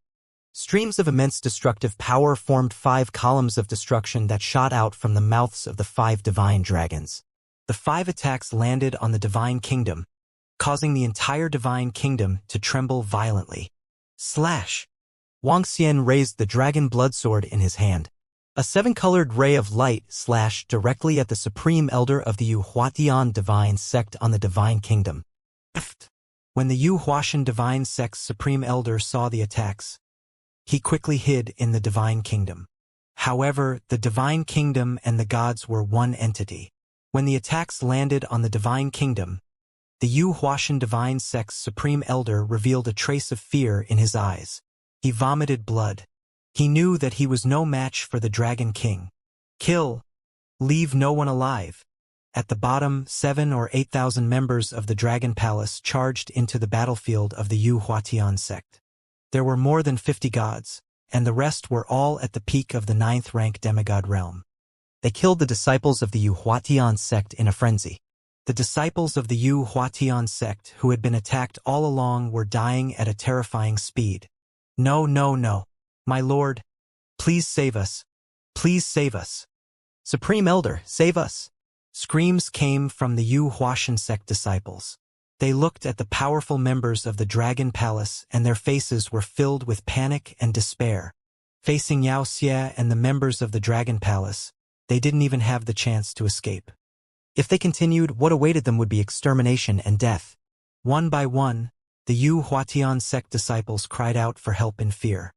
Speaker 1: Streams of immense destructive power formed 5 columns of destruction that shot out from the mouths of the 5 divine dragons. The 5 attacks landed on the Divine Kingdom, causing the entire Divine Kingdom to tremble violently. Slash! Wang Xian raised the dragon blood sword in his hand. A 7-colored ray of light slashed directly at the Supreme Elder of the Yuhuatian Divine Sect on the Divine Kingdom. When the Yuhuashan Divine Sect's Supreme Elder saw the attacks, he quickly hid in the Divine Kingdom. However, the Divine Kingdom and the gods were one entity. When the attacks landed on the Divine Kingdom, the Yuhuashan Divine Sect's Supreme Elder revealed a trace of fear in his eyes. He vomited blood. He knew that he was no match for the Dragon King. Kill. Leave no one alive. At the bottom, 7,000 or 8,000 members of the Dragon Palace charged into the battlefield of the Yuhuatian sect. There were more than 50 gods, and the rest were all at the peak of the 9th rank demigod realm. They killed the disciples of the Yuhuatian sect in a frenzy. The disciples of the Yuhuatian sect who had been attacked all along were dying at a terrifying speed. No, no, no. My lord, please save us. Please save us. Supreme Elder, save us. Screams came from the Yuhuashan sect disciples. They looked at the powerful members of the Dragon Palace and their faces were filled with panic and despair. Facing Yao Xie and the members of the Dragon Palace, they didn't even have the chance to escape. If they continued, what awaited them would be extermination and death. One by one, the Yuhuatian sect disciples cried out for help in fear.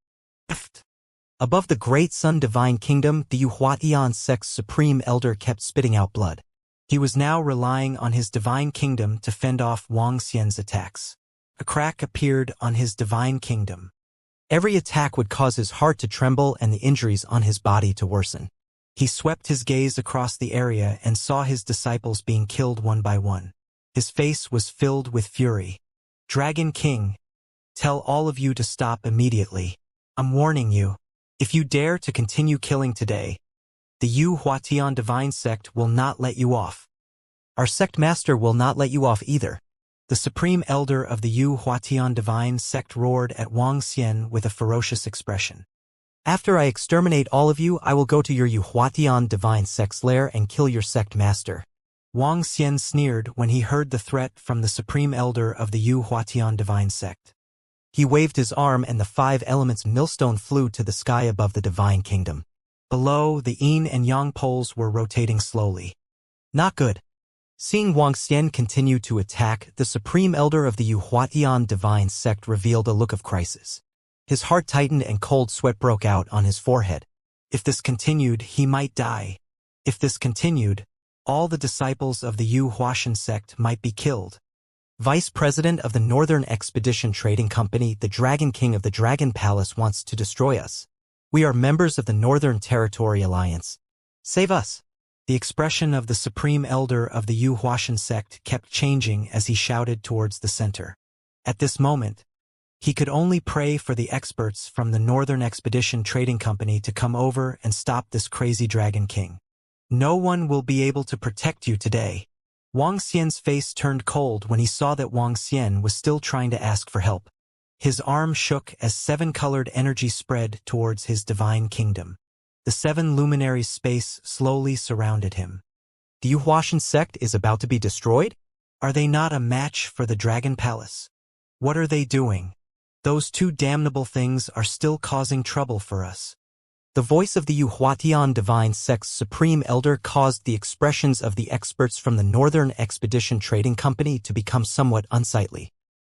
Speaker 1: Above the Great Sun Divine Kingdom, the Yuhuatian sect's Supreme Elder kept spitting out blood. He was now relying on his Divine Kingdom to fend off Wang Xian's attacks. A crack appeared on his Divine Kingdom. Every attack would cause his heart to tremble and the injuries on his body to worsen. He swept his gaze across the area and saw his disciples being killed one by one. His face was filled with fury. Dragon King, tell all of you to stop immediately. I'm warning you. If you dare to continue killing today, the Yuhuatian Divine Sect will not let you off. Our sect master will not let you off either. The Supreme Elder of the Yuhuatian Divine Sect roared at Wang Xian with a ferocious expression. After I exterminate all of you, I will go to your Yuhuatian Divine Sect's lair and kill your sect master. Wang Xian sneered when he heard the threat from the Supreme Elder of the Yuhuatian Divine Sect. He waved his arm and the 5 elements millstone flew to the sky above the Divine Kingdom. Below, the yin and yang poles were rotating slowly. Not good. Seeing Wang Xian continue to attack, the Supreme Elder of the Yuhuatian Divine Sect revealed a look of crisis. His heart tightened and cold sweat broke out on his forehead. If this continued, he might die. If this continued, all the disciples of the Yuhuashan sect might be killed. Vice President of the Northern Expedition Trading Company, the Dragon King of the Dragon Palace wants to destroy us. We are members of the Northern Territory Alliance. Save us. The expression of the Supreme Elder of the Yuhuashan sect kept changing as he shouted towards the center. At this moment, He could only pray for the experts from the Northern Expedition Trading Company to come over and stop this crazy Dragon King. No one will be able to protect you today. Wang Xian's face turned cold when he saw that Wang Xian was still trying to ask for help. His arm shook as 7-colored energy spread towards his divine kingdom. The 7 luminaries' space slowly surrounded him. The Yuhuashan sect is about to be destroyed? Are they not a match for the Dragon Palace? What are they doing? Those 2 damnable things are still causing trouble for us. The voice of the Yuhuatian Divine Sect's Supreme Elder caused the expressions of the experts from the Northern Expedition Trading Company to become somewhat unsightly.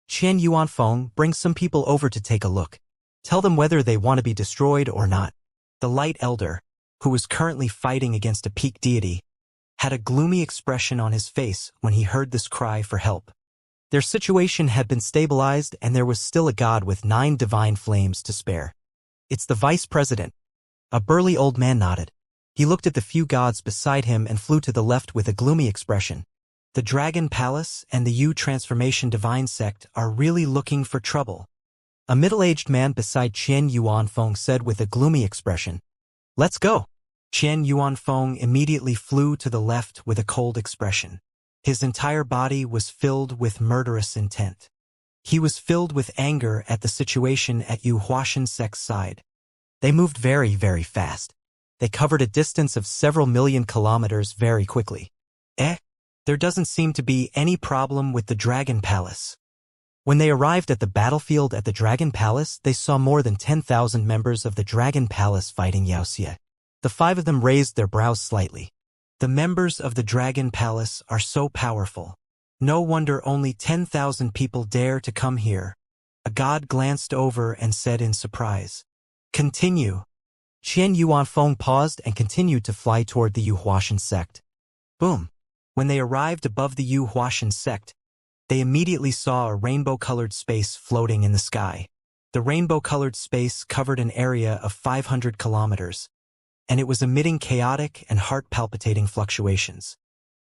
Speaker 1: Qian Yuanfeng, bring some people over to take a look. Tell them whether they want to be destroyed or not. The Light Elder, who was currently fighting against a peak deity, had a gloomy expression on his face when he heard this cry for help. Their situation had been stabilized and there was still a god with 9 divine flames to spare. It's the Vice President. A burly old man nodded. He looked at the few gods beside him and flew to the left with a gloomy expression. The Dragon Palace and the Yu Transformation Divine Sect are really looking for trouble. A middle-aged man beside Qian Yuanfeng said with a gloomy expression. Let's go. Qian Yuanfeng immediately flew to the left with a cold expression. His entire body was filled with murderous intent. He was filled with anger at the situation at Yu Huashan sect's side. They moved very, very fast. They covered a distance of several million kilometers very quickly. There doesn't seem to be any problem with the Dragon Palace. When they arrived at the battlefield at the Dragon Palace, they saw more than 10,000 members of the Dragon Palace fighting Wuxia. The 5 of them raised their brows slightly. The members of the Dragon Palace are so powerful. No wonder only 10,000 people dare to come here. A god glanced over and said in surprise. Continue. Qian Yuanfeng paused and continued to fly toward the Yu Huashan sect. Boom. When they arrived above the Yu Huashan sect, they immediately saw a rainbow-colored space floating in the sky. The rainbow-colored space covered an area of 500 kilometers, and it was emitting chaotic and heart-palpitating fluctuations.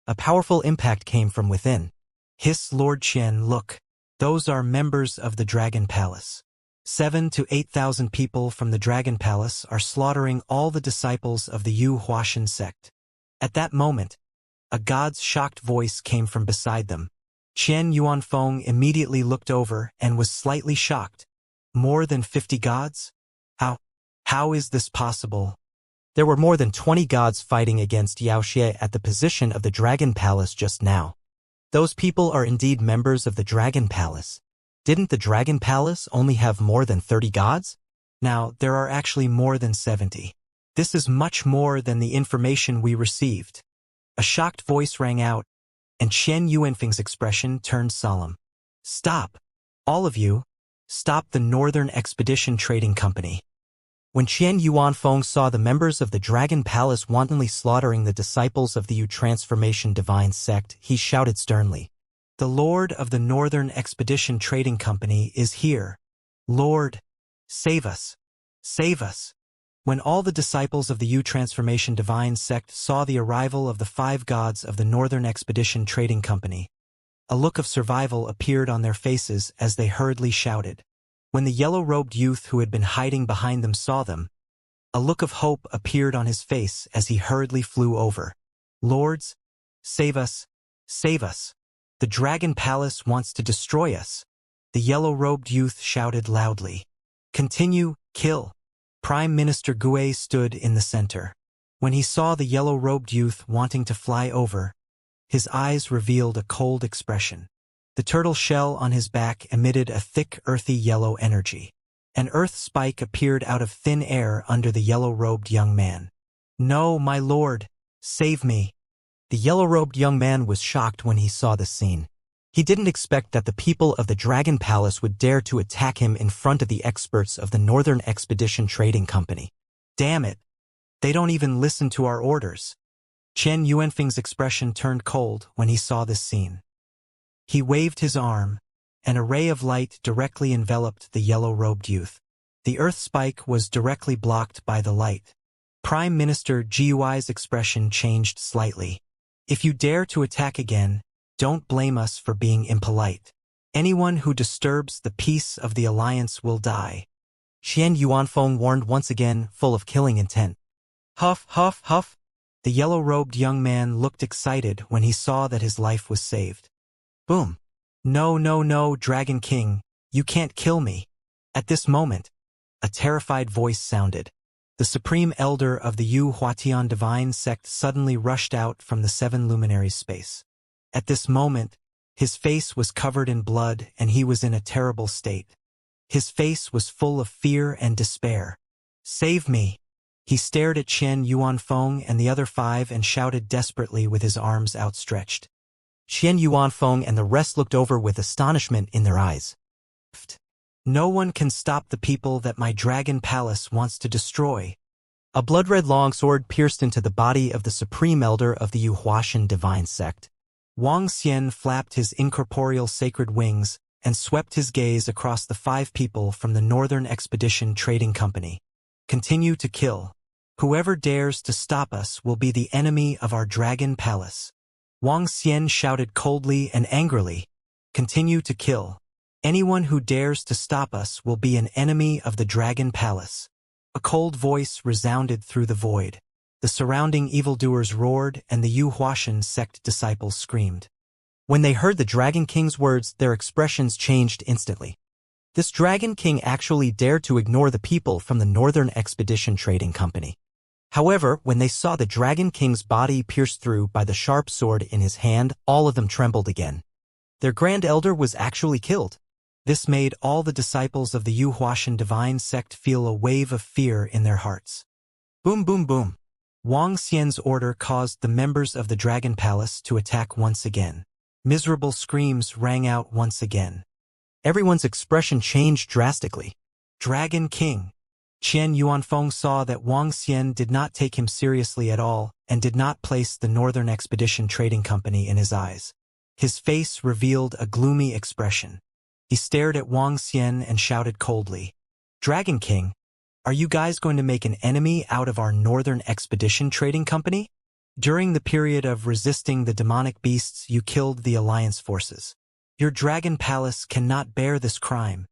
Speaker 1: A powerful impact came from within. Hiss Lord Qian, look. Those are members of the Dragon Palace. 7,000 to 8,000 people from the Dragon Palace are slaughtering all the disciples of the Yu Huashan sect. At that moment, a god's shocked voice came from beside them. Qian Yuanfeng immediately looked over and was slightly shocked. More than 50 gods? How is this possible? There were more than 20 gods fighting against Wuxia at the position of the Dragon Palace just now. Those people are indeed members of the Dragon Palace. Didn't the Dragon Palace only have more than 30 gods? Now, there are actually more than 70. This is much more than the information we received. A shocked voice rang out, and Qian Yuanfeng's expression turned solemn. Stop. All of you. Stop the Northern Expedition Trading Company. When Qian Yuanfeng saw the members of the Dragon Palace wantonly slaughtering the disciples of the Yu Transformation Divine Sect, he shouted sternly. The Lord of the Northern Expedition Trading Company is here. Lord, save us. Save us. When all the disciples of the Yu Transformation Divine Sect saw the arrival of the 5 gods of the Northern Expedition Trading Company, a look of survival appeared on their faces as they hurriedly shouted. When the yellow-robed youth who had been hiding behind them saw them, a look of hope appeared on his face as he hurriedly flew over. Lords, save us, save us. The Dragon Palace wants to destroy us. The yellow-robed youth shouted loudly. Continue, kill. Prime Minister Gue stood in the center. When he saw the yellow-robed youth wanting to fly over, his eyes revealed a cold expression. The turtle shell on his back emitted a thick, earthy yellow energy. An earth spike appeared out of thin air under the yellow-robed young man. No, my lord, save me. The yellow-robed young man was shocked when he saw the scene. He didn't expect that the people of the Dragon Palace would dare to attack him in front of the experts of the Northern Expedition Trading Company. Damn it. They don't even listen to our orders. Qian Yuanfeng's expression turned cold when he saw this scene. He waved his arm. An array of light directly enveloped the yellow-robed youth. The earth spike was directly blocked by the light. Prime Minister Gui's expression changed slightly. If you dare to attack again, don't blame us for being impolite. Anyone who disturbs the peace of the alliance will die. Qian Yuanfeng warned once again, full of killing intent. Huff, huff, huff. The yellow-robed young man looked excited when he saw that his life was saved. Boom. No, no, no, Dragon King, you can't kill me. At this moment, a terrified voice sounded. The supreme elder of the Yu Huatian divine sect suddenly rushed out from the seven luminaries' space. At this moment, his face was covered in blood and he was in a terrible state. His face was full of fear and despair. Save me! He stared at Qian Yuanfeng and the other five and shouted desperately with his arms outstretched. Qian Yuanfeng and the rest looked over with astonishment in their eyes. No one can stop the people that my dragon palace wants to destroy. A blood-red longsword pierced into the body of the supreme elder of the Yu Huatian divine sect. Wang Xian flapped his incorporeal sacred wings and swept his gaze across the five people from the Northern Expedition Trading Company. Continue to kill. Whoever dares to stop us will be the enemy of our dragon palace. Wang Xian shouted coldly and angrily. Continue to kill. Anyone who dares to stop us will be an enemy of the dragon palace. A cold voice resounded through the void. The surrounding evildoers roared and the Yu Huatian sect disciples screamed. When they heard the Dragon King's words, their expressions changed instantly. This Dragon King actually dared to ignore the people from the Northern Expedition Trading Company. However, when they saw the Dragon King's body pierced through by the sharp sword in his hand, all of them trembled again. Their Grand Elder was actually killed. This made all the disciples of the Yu Huatian divine sect feel a wave of fear in their hearts. Boom, boom, boom. Wang Xian's order caused the members of the Dragon Palace to attack once again. Miserable screams rang out once again. Everyone's expression changed drastically. Dragon King. Qian Yuanfeng saw that Wang Xian did not take him seriously at all and did not place the Northern Expedition Trading Company in his eyes. His face revealed a gloomy expression. He stared at Wang Xian and shouted coldly, Dragon King, are you guys going to make an enemy out of our Northern Expedition Trading Company? During the period of resisting the demonic beasts, you killed the Alliance forces. Your Dragon Palace cannot bear this crime.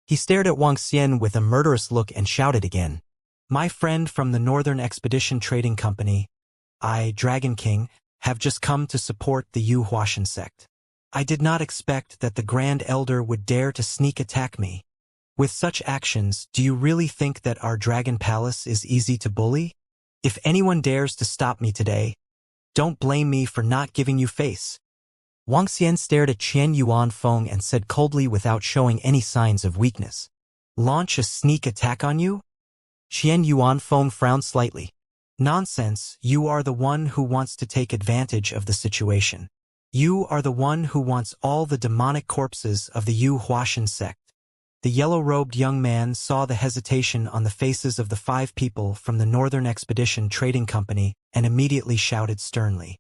Speaker 1: He stared at Wang Xian with a murderous look and shouted again, My friend from the Northern Expedition Trading Company, I, Dragon King, have just come to support the Yu Huatian sect. I did not expect that the Grand Elder would dare to sneak attack me. With such actions, do you really think that our Dragon Palace is easy to bully? If anyone dares to stop me today, don't blame me for not giving you face. Wang Xian stared at Qian Yuanfeng and said coldly without showing any signs of weakness. Launch a sneak attack on you? Qian Yuanfeng frowned slightly. Nonsense, you are the one who wants to take advantage of the situation. You are the one who wants all the demonic corpses of the Yu Huatian sect. The yellow-robed young man saw the hesitation on the faces of the five people from the Northern Expedition Trading Company and immediately shouted sternly,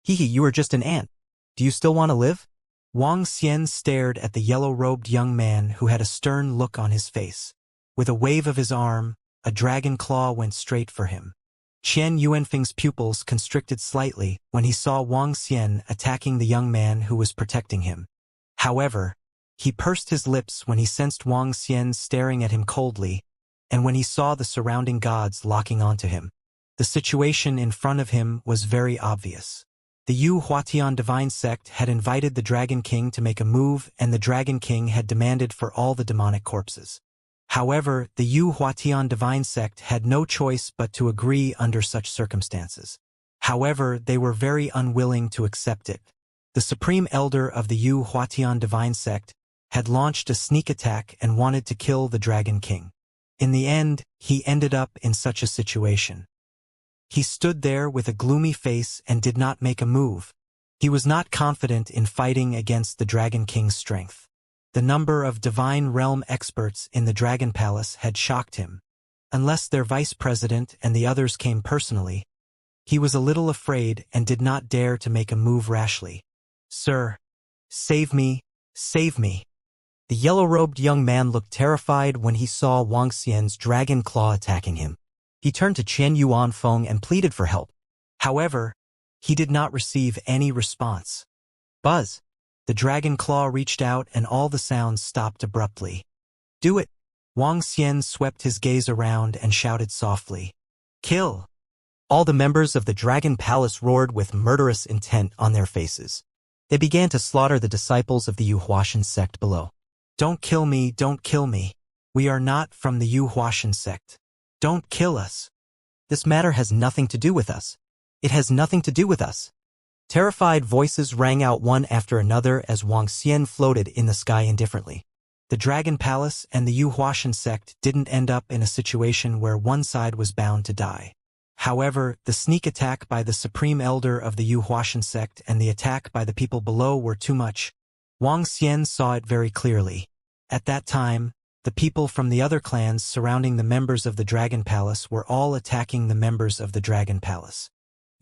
Speaker 1: Hee, you are just an ant. Do you still want to live? Wang Xian stared at the yellow-robed young man who had a stern look on his face. With a wave of his arm, a dragon claw went straight for him. Qian Yuanfeng's pupils constricted slightly when he saw Wang Xian attacking the young man who was protecting him. However, he pursed his lips when he sensed Wang Xian staring at him coldly, and when he saw the surrounding gods locking onto him. The situation in front of him was very obvious. The Yu Huatian divine sect had invited the Dragon King to make a move, and the Dragon King had demanded for all the demonic corpses. However, the Yu Huatian divine sect had no choice but to agree under such circumstances. However, they were very unwilling to accept it. The supreme elder of the Yu Huatian divine sect had launched a sneak attack and wanted to kill the Dragon King. In the end, he ended up in such a situation. He stood there with a gloomy face and did not make a move. He was not confident in fighting against the Dragon King's strength. The number of Divine Realm experts in the Dragon Palace had shocked him. Unless their vice president and the others came personally, he was a little afraid and did not dare to make a move rashly. Sir, save me, save me. The yellow-robed young man looked terrified when he saw Wang Xian's dragon claw attacking him. He turned to Qian Yuanfeng and pleaded for help. However, he did not receive any response. Buzz. The dragon claw reached out and all the sounds stopped abruptly. Do it! Wang Xian swept his gaze around and shouted softly. Kill! All the members of the Dragon Palace roared with murderous intent on their faces. They began to slaughter the disciples of the Yuhuashan sect below. Don't kill me, don't kill me. We are not from the Yuhuashan sect. Don't kill us. This matter has nothing to do with us. It has nothing to do with us. Terrified voices rang out one after another as Wang Xian floated in the sky indifferently. The Dragon Palace and the Yuhuashan sect didn't end up in a situation where one side was bound to die. However, the sneak attack by the Supreme Elder of the Yuhuashan sect and the attack by the people below were too much. Wang Xian saw it very clearly. At that time, the people from the other clans surrounding the members of the Dragon Palace were all attacking the members of the Dragon Palace.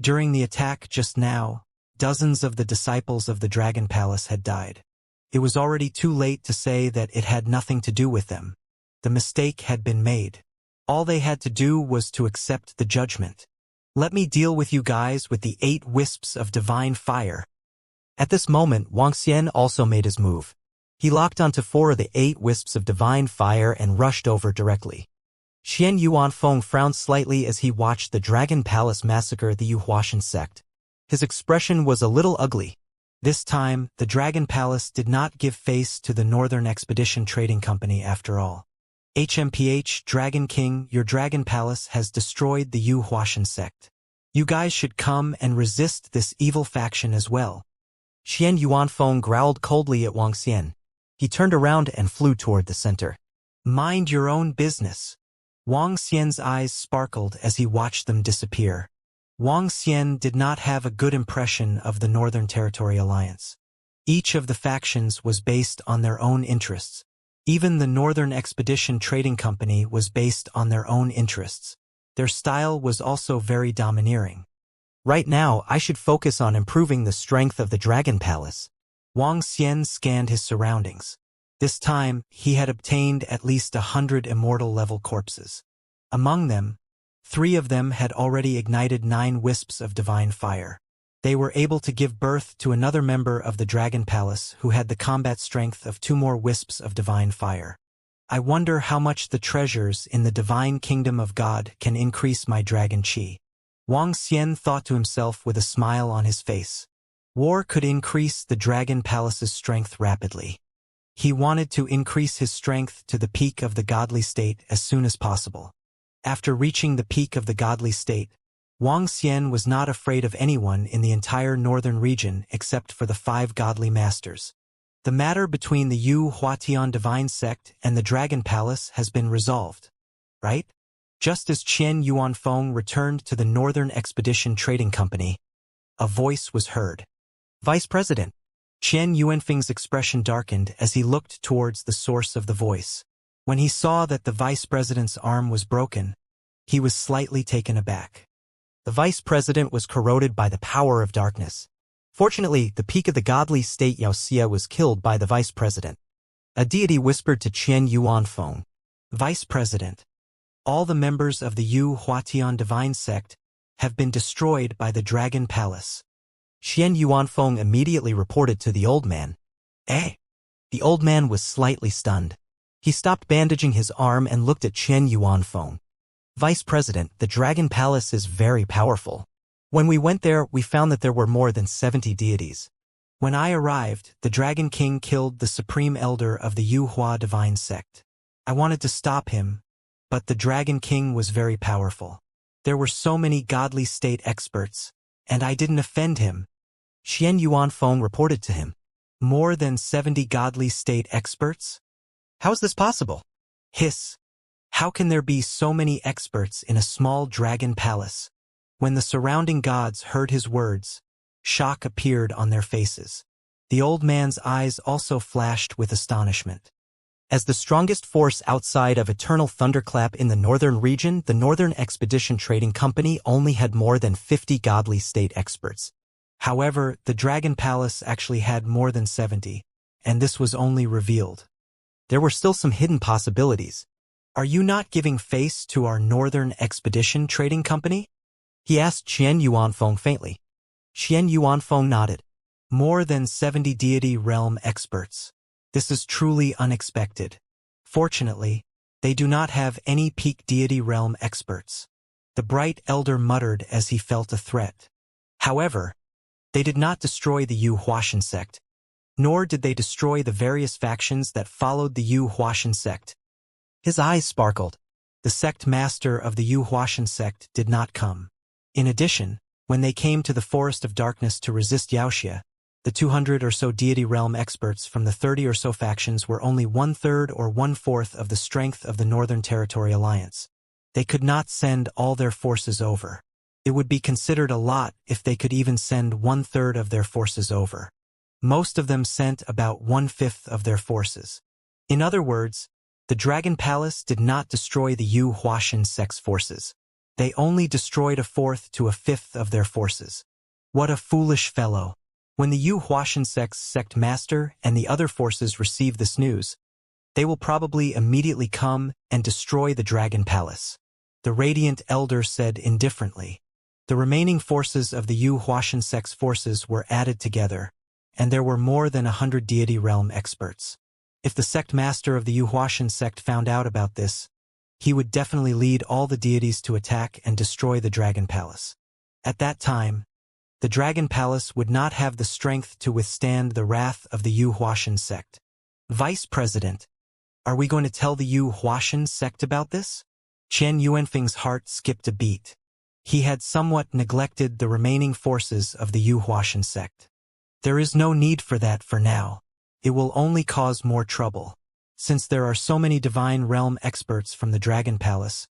Speaker 1: During the attack just now, dozens of the disciples of the Dragon Palace had died. It was already too late to say that it had nothing to do with them. The mistake had been made. All they had to do was to accept the judgment. Let me deal with you guys with the 8 wisps of divine fire. At this moment, Wang Xian also made his move. He locked onto 4 of the 8 wisps of divine fire and rushed over directly. Qian Yuanfeng frowned slightly as he watched the Dragon Palace massacre the Yuhuashan sect. His expression was a little ugly. This time, the Dragon Palace did not give face to the Northern Expedition Trading Company after all. HMPH, Dragon King, your Dragon Palace has destroyed the Yuhuashan sect. You guys should come and resist this evil faction as well. Qian Yuanfeng growled coldly at Wang Xian. He turned around and flew toward the center. Mind your own business. Wang Xian's eyes sparkled as he watched them disappear. Wang Xian did not have a good impression of the Northern Territory Alliance. Each of the factions was based on their own interests. Even the Northern Expedition Trading Company was based on their own interests. Their style was also very domineering. Right now, I should focus on improving the strength of the Dragon Palace. Wang Xian scanned his surroundings. This time, he had obtained at least 100 Immortal-level corpses. Among them, 3 of them had already ignited 9 wisps of divine fire. They were able to give birth to another member of the Dragon Palace who had the combat strength of 2 more wisps of divine fire. I wonder how much the treasures in the divine kingdom of God can increase my dragon chi. Wang Xian thought to himself with a smile on his face. War could increase the Dragon Palace's strength rapidly. He wanted to increase his strength to the peak of the godly state as soon as possible. After reaching the peak of the godly state, Wang Xian was not afraid of anyone in the entire northern region except for the 5 godly masters. The matter between the Yu Huatian divine sect and the Dragon Palace has been resolved, right? Just as Qian Yuanfeng returned to the Northern Expedition Trading Company, a voice was heard. Vice President. Qian Yuanfeng's expression darkened as he looked towards the source of the voice. When he saw that the vice president's arm was broken, he was slightly taken aback. The vice president was corroded by the power of darkness. Fortunately, the peak of the godly state Wuxia was killed by the vice president. A deity whispered to Qian Yuanfeng, Vice President, all the members of the Yu Huatian divine sect have been destroyed by the Dragon Palace. Qian Yuanfeng immediately reported to the old man. Eh? The old man was slightly stunned. He stopped bandaging his arm and looked at Qian Yuanfeng. Vice President, the Dragon Palace is very powerful. When we went there, we found that there were more than 70 deities. When I arrived, the Dragon King killed the Supreme Elder of the Yu Hua divine sect. I wanted to stop him, but the Dragon King was very powerful. There were so many godly state experts, and I didn't offend him. Qian Yuanfeng reported to him. More than 70 godly state experts? How is this possible? Hiss. How can there be so many experts in a small dragon palace? When the surrounding gods heard his words, shock appeared on their faces. The old man's eyes also flashed with astonishment. As the strongest force outside of Eternal Thunderclap in the northern region, the Northern Expedition Trading Company only had more than 50 godly state experts. However, the Dragon Palace actually had more than 70, and this was only revealed. There were still some hidden possibilities. Are you not giving face to our Northern Expedition Trading Company? He asked Qian Yuanfeng faintly. Qian Yuanfeng nodded. More than 70 deity realm experts. This is truly unexpected. Fortunately, they do not have any peak deity realm experts. The bright elder muttered as he felt a threat. However, they did not destroy the Yu Huashan sect, nor did they destroy the various factions that followed the Yu Huashan sect. His eyes sparkled. The sect master of the Yu Huashan sect did not come. In addition, when they came to the Forest of Darkness to resist Wuxia, the 200 or so deity realm experts from the 30 or so factions were only 1/3 or 1/4 of the strength of the Northern Territory Alliance. They could not send all their forces over. It would be considered a lot if they could even send 1/3 of their forces over. Most of them sent about 1/5 of their forces. In other words, the Dragon Palace did not destroy the Yu Huashan sect's forces. They only destroyed 1/4 to 1/5 of their forces. What a foolish fellow. When the Yu Huashan sect's sect master and the other forces receive this news, they will probably immediately come and destroy the Dragon Palace. The Radiant Elder said indifferently. The remaining forces of the Yu Huashan sect's forces were added together, and there were more than 100 deity realm experts. If the sect master of the Yu Huashan sect found out about this, he would definitely lead all the deities to attack and destroy the Dragon Palace. At that time, the Dragon Palace would not have the strength to withstand the wrath of the Yu Huashan sect. Vice President, are we going to tell the Yu Huashan sect about this? Chen Yuanfeng's heart skipped a beat. He had somewhat neglected the remaining forces of the Yu Huashan sect. There is no need for that for now. It will only cause more trouble. Since there are so many divine realm experts from the Dragon Palace,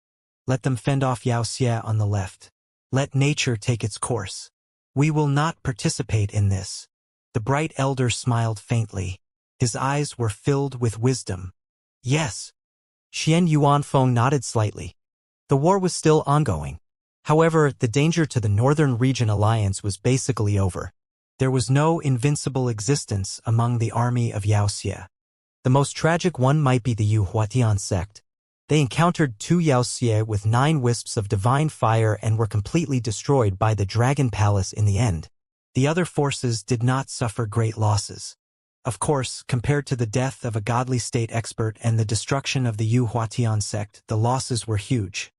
Speaker 1: let them fend off Wuxia on the left. Let nature take its course. We will not participate in this. The bright elder smiled faintly. His eyes were filled with wisdom. Yes. Xian Yuanfeng nodded slightly. The war was still ongoing. However, the danger to the Northern Region Alliance was basically over. There was no invincible existence among the army of Wuxia. The most tragic one might be the Yu Huatian sect. They encountered 2 Wuxia with 9 wisps of divine fire and were completely destroyed by the Dragon Palace in the end. The other forces did not suffer great losses. Of course, compared to the death of a godly state expert and the destruction of the Yu Huatian sect, the losses were huge.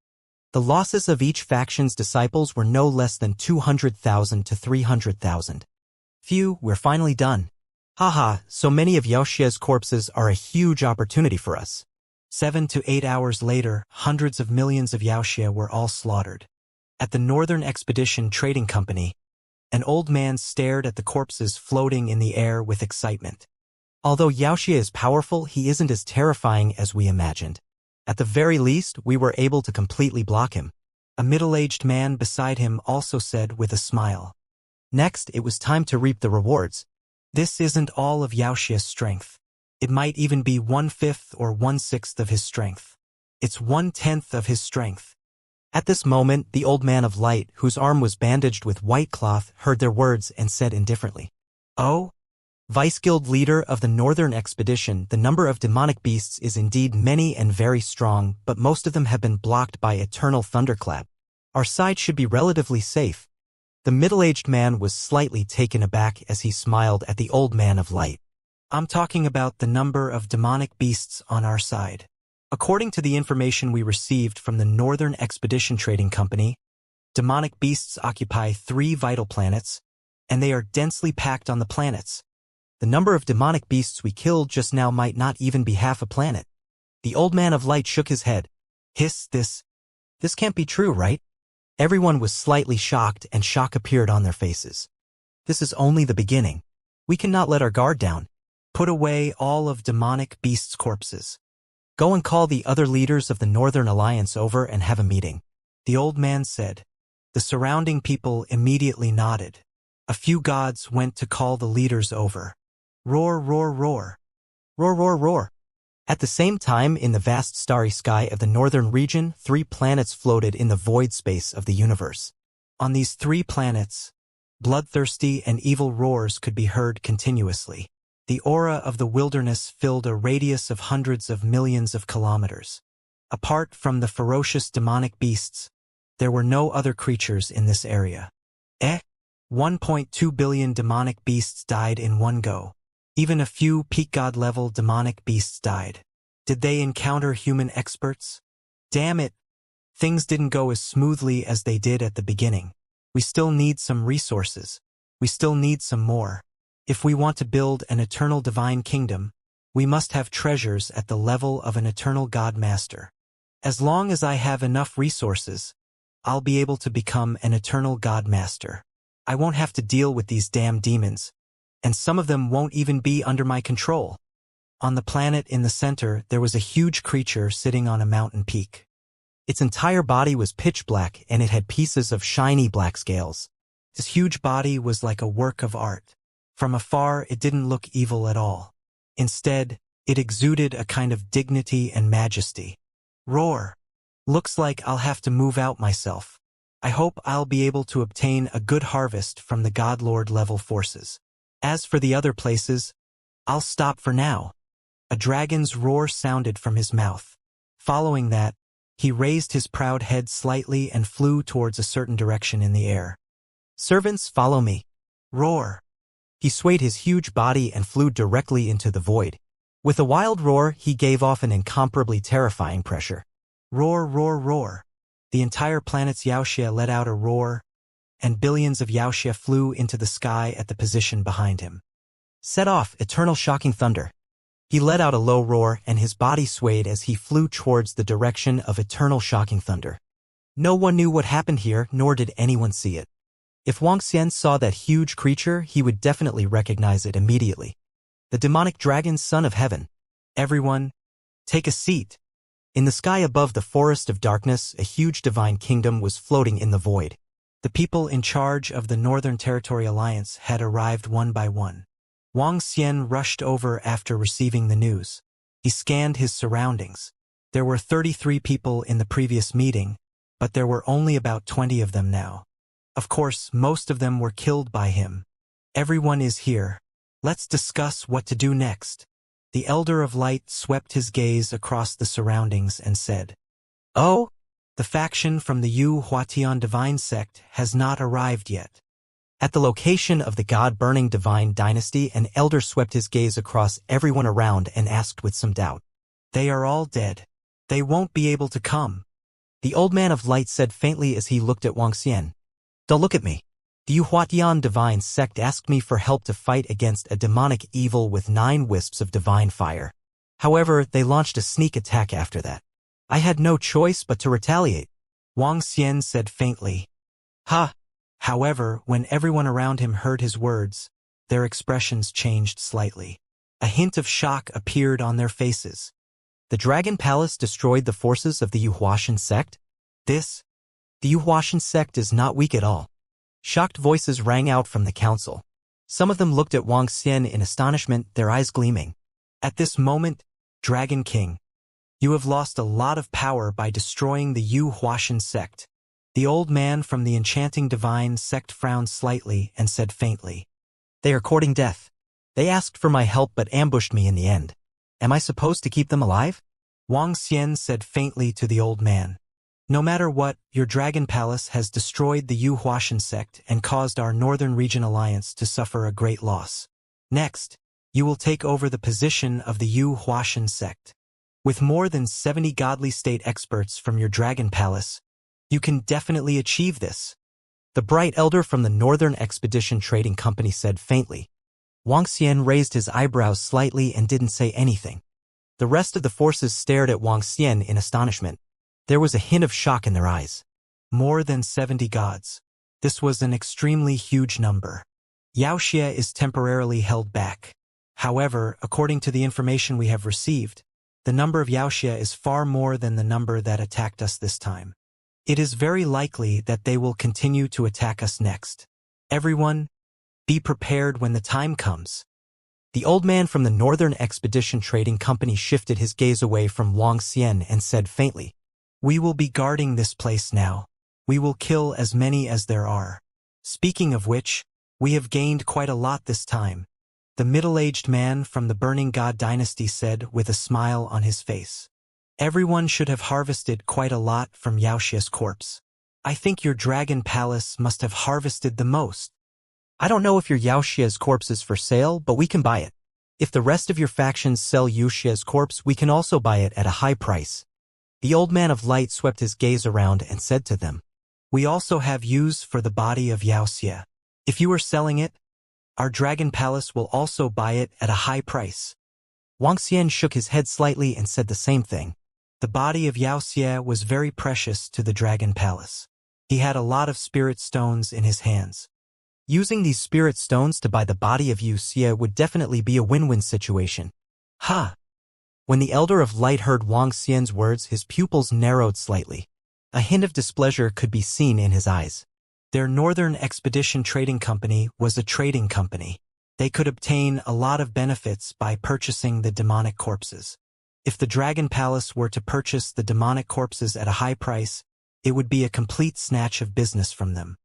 Speaker 1: The losses of each faction's disciples were no less than 200,000 to 300,000. Phew, we're finally done. Haha, so many of Wuxia's corpses are a huge opportunity for us. 7 to 8 hours later, hundreds of millions of Wuxia were all slaughtered. At the Northern Expedition Trading Company, an old man stared at the corpses floating in the air with excitement. Although Wuxia is powerful, he isn't as terrifying as we imagined. At the very least, we were able to completely block him. A middle-aged man beside him also said with a smile. Next, it was time to reap the rewards. This isn't all of Wuxia's strength. It might even be 1/5 or 1/6 of his strength. It's 1/10 of his strength. At this moment, the old man of light, whose arm was bandaged with white cloth, heard their words and said indifferently, "Oh? Vice Guild leader of the Northern Expedition, the number of demonic beasts is indeed many and very strong, but most of them have been blocked by eternal thunderclap. Our side should be relatively safe." The middle-aged man was slightly taken aback as he smiled at the old man of light. "I'm talking about the number of demonic beasts on our side. According to the information we received from the Northern Expedition Trading Company, demonic beasts occupy 3 vital planets, and they are densely packed on the planets. The number of demonic beasts we killed just now might not even be half a planet." The old man of light shook his head. "Hiss, this can't be true, right?" Everyone was slightly shocked, and shock appeared on their faces. "This is only the beginning. We cannot let our guard down. Put away all of demonic beasts' corpses. Go and call the other leaders of the Northern Alliance over and have a meeting," the old man said. The surrounding people immediately nodded. A few gods went to call the leaders over. Roar, roar, roar. Roar, roar, roar. At the same time, in the vast starry sky of the northern region, 3 planets floated in the void space of the universe. On these 3 planets, bloodthirsty and evil roars could be heard continuously. The aura of the wilderness filled a radius of hundreds of millions of kilometers. Apart from the ferocious demonic beasts, there were no other creatures in this area. 1.2 billion demonic beasts died in one go. Even a few peak god-level demonic beasts died. Did they encounter human experts? Damn it! Things didn't go as smoothly as they did at the beginning. We still need some resources. We still need some more. If we want to build an eternal divine kingdom, we must have treasures at the level of an eternal God Master. As long as I have enough resources, I'll be able to become an eternal God Master. I won't have to deal with these damn demons, and some of them won't even be under my control. On the planet in the center, there was a huge creature sitting on a mountain peak. Its entire body was pitch black, and it had pieces of shiny black scales. This huge body was like a work of art. From afar, it didn't look evil at all. Instead, it exuded a kind of dignity and majesty. Roar! Looks like I'll have to move out myself. I hope I'll be able to obtain a good harvest from the Godlord level forces. As for the other places, I'll stop for now. A dragon's roar sounded from his mouth. Following that, he raised his proud head slightly and flew towards a certain direction in the air. Servants, follow me. Roar! He swayed his huge body and flew directly into the void. With a wild roar, he gave off an incomparably terrifying pressure. Roar, roar, roar. The entire planet's Wuxia let out a roar, and billions of Wuxia flew into the sky at the position behind him. Set off, eternal shocking thunder. He let out a low roar, and his body swayed as he flew towards the direction of eternal shocking thunder. No one knew what happened here, nor did anyone see it. If Wuxia saw that huge creature, he would definitely recognize it immediately. The demonic dragon, son of heaven. Everyone, take a seat. In the sky above the forest of darkness, a huge divine kingdom was floating in the void. The people in charge of the Northern Territory Alliance had arrived one by one. Wuxia rushed over after receiving the news. He scanned his surroundings. There were 33 people in the previous meeting, but there were only about 20 of them now. Of course, most of them were killed by him. Everyone is here. Let's discuss what to do next. The Elder of Light swept his gaze across the surroundings and said, "Oh, the faction from the Yu Huatian Divine Sect has not arrived yet." At the location of the God-burning Divine Dynasty, an elder swept his gaze across everyone around and asked with some doubt, "They are all dead. They won't be able to come." The Old Man of Light said faintly as he looked at Wuxia. "Don't look at me. The Yu Huatian Divine Sect asked me for help to fight against a demonic evil with 9 wisps of divine fire. However, they launched a sneak attack after that. I had no choice but to retaliate." Wuxia said faintly. "Ha!" However, when everyone around him heard his words, their expressions changed slightly. A hint of shock appeared on their faces. The Dragon Palace destroyed the forces of the Yu Huatian Sect? The Yu Huatian Sect is not weak at all. Shocked voices rang out from the council. Some of them looked at Wuxia in astonishment, their eyes gleaming. At this moment, Dragon King, you have lost a lot of power by destroying the Yu Huatian Sect. The old man from the Enchanting Divine Sect frowned slightly and said faintly, "They are courting death. They asked for my help but ambushed me in the end. Am I supposed to keep them alive?" Wuxia said faintly to the old man, "No matter what, your Dragon Palace has destroyed the Yu Huatian Sect and caused our Northern Region Alliance to suffer a great loss. Next, you will take over the position of the Yu Huatian Sect. With more than 70 godly state experts from your Dragon Palace, you can definitely achieve this." The bright elder from the Northern Expedition Trading Company said faintly. Wuxia raised his eyebrows slightly and didn't say anything. The rest of the forces stared at Wuxia in astonishment. There was a hint of shock in their eyes. More than 70 gods. This was an extremely huge number. Wuxia is temporarily held back. However, according to the information we have received, the number of Wuxia is far more than the number that attacked us this time. It is very likely that they will continue to attack us next. Everyone, be prepared when the time comes. The old man from the Northern Expedition Trading Company shifted his gaze away from Wuxia and said faintly, "We will be guarding this place now. We will kill as many as there are. Speaking of which, we have gained quite a lot this time," the middle-aged man from the Burning God Dynasty said with a smile on his face. "Everyone should have harvested quite a lot from Wuxia's corpse. I think your Dragon Palace must have harvested the most." I don't know if your Yaoxia's corpse is for sale, but we can buy it. If the rest of your factions sell Yaoxia's corpse, we can also buy it at a high price. The old man of light swept his gaze around and said to them, we also have use for the body of Yaoxia. If you are selling it, our Dragon Palace will also buy it at a high price. Wang Xian shook his head slightly and said the same thing. The body of Yaoxia was very precious to the Dragon Palace. He had a lot of spirit stones in his hands. Using these spirit stones to buy the body of Wuxia would definitely be a win-win situation. Ha! When the Elder of Light heard Wang Xian's words, his pupils narrowed slightly. A hint of displeasure could be seen in his eyes. Their Northern Expedition Trading Company was a trading company. They could obtain a lot of benefits by purchasing the demonic corpses. If the Dragon Palace were to purchase the demonic corpses at a high price, it would be a complete snatch of business from them.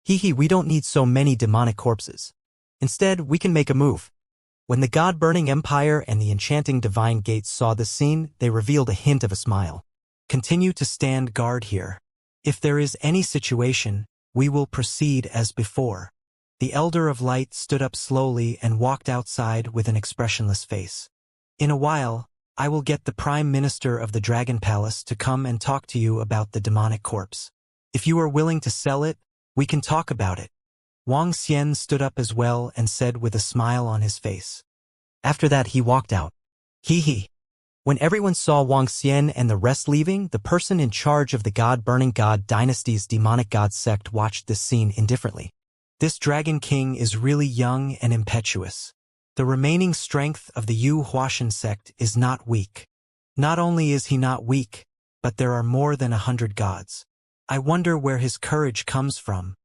Speaker 1: We don't need so many demonic corpses. Instead, we can make a move. When the God-burning Empire and the enchanting Divine Gates saw this scene, they revealed a hint of a smile. Continue to stand guard here. If there is any situation, we will proceed as before. The Elder of Light stood up slowly and walked outside with an expressionless face. In a while, I will get the Prime Minister of the Dragon Palace to come and talk to you about the demonic corpse. If you are willing to sell it, we can talk about it. Wang Xian stood up as well and said with a smile on his face. After that he walked out. When everyone saw Wang Xian and the rest leaving, the person in charge of the God-burning God dynasty's demonic god sect watched this scene indifferently. This Dragon King is really young and impetuous. The remaining strength of the Yu Huashan sect is not weak. Not only is he not weak, but there are more than 100 gods. I wonder where his courage comes from.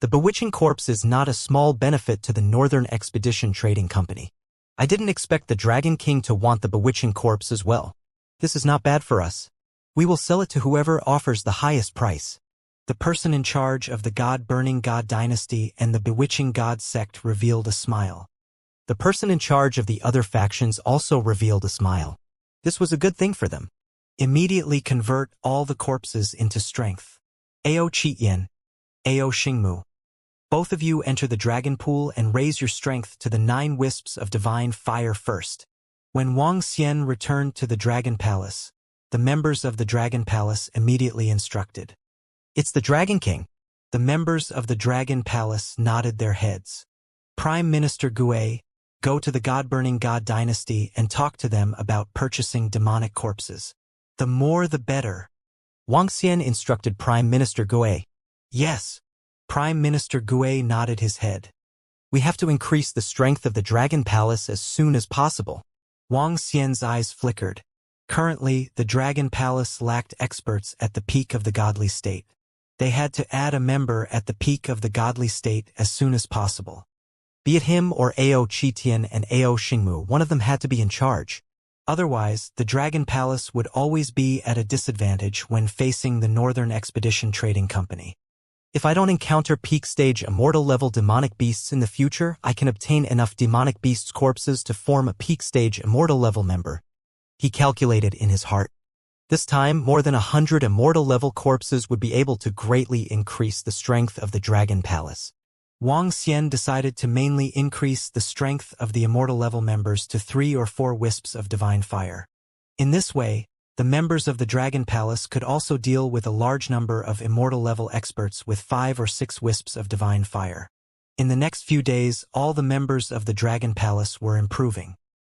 Speaker 1: The bewitching corpse is not a small benefit to the Northern Expedition Trading Company. I didn't expect the Dragon King to want the bewitching corpse as well. This is not bad for us. We will sell it to whoever offers the highest price. The person in charge of the God-burning God dynasty and the bewitching god sect revealed a smile. The person in charge of the other factions also revealed a smile. This was a good thing for them. Immediately convert all the corpses into strength. Ao Qiyan, Ao Xingmu. Both of you enter the dragon pool and raise your strength to the 9 wisps of divine fire first. When Wang Xian returned to the Dragon Palace, the members of the Dragon Palace immediately instructed. It's the Dragon King. The members of the Dragon Palace nodded their heads. Prime Minister Gue, go to the God-burning God dynasty and talk to them about purchasing demonic corpses. The more the better. Wang Xian instructed Prime Minister Gue. Yes. Prime Minister Gue nodded his head. We have to increase the strength of the Dragon Palace as soon as possible. Wang Xian's eyes flickered. Currently, the Dragon Palace lacked experts at the peak of the godly state. They had to add a member at the peak of the godly state as soon as possible. Be it him or Ao Qitian and Ao Xingmu, one of them had to be in charge. Otherwise, the Dragon Palace would always be at a disadvantage when facing the Northern Expedition Trading Company. If I don't encounter peak stage immortal level demonic beasts in the future, I can obtain enough demonic beasts' corpses to form a peak stage immortal level member. He calculated in his heart. This time, more than 100 immortal level corpses would be able to greatly increase the strength of the Dragon Palace. Wang Xian decided to mainly increase the strength of the immortal level members to 3 or 4 wisps of divine fire. In this way, the members of the Dragon Palace could also deal with a large number of immortal level experts with 5 or 6 wisps of divine fire. In the next few days, all the members of the Dragon Palace were improving.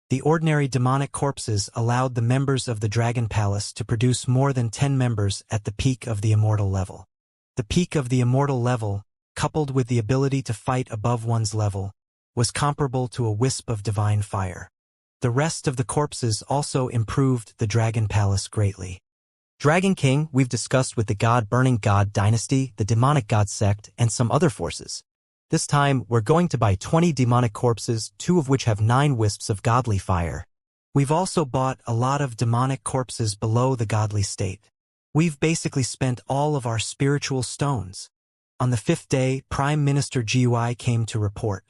Speaker 1: The ordinary demonic corpses allowed the members of the Dragon Palace to produce more than 10 members at the peak of the immortal level. The peak of the immortal level, coupled with the ability to fight above one's level, was comparable to a wisp of divine fire. The rest of the corpses also improved the Dragon Palace greatly. Dragon King, we've discussed with the God-burning God dynasty, the demonic god sect, and some other forces. This time, we're going to buy 20 demonic corpses, 2 of which have 9 wisps of godly fire. We've also bought a lot of demonic corpses below the godly state. We've basically spent all of our spiritual stones. On the 5th day, Prime Minister Gui came to report.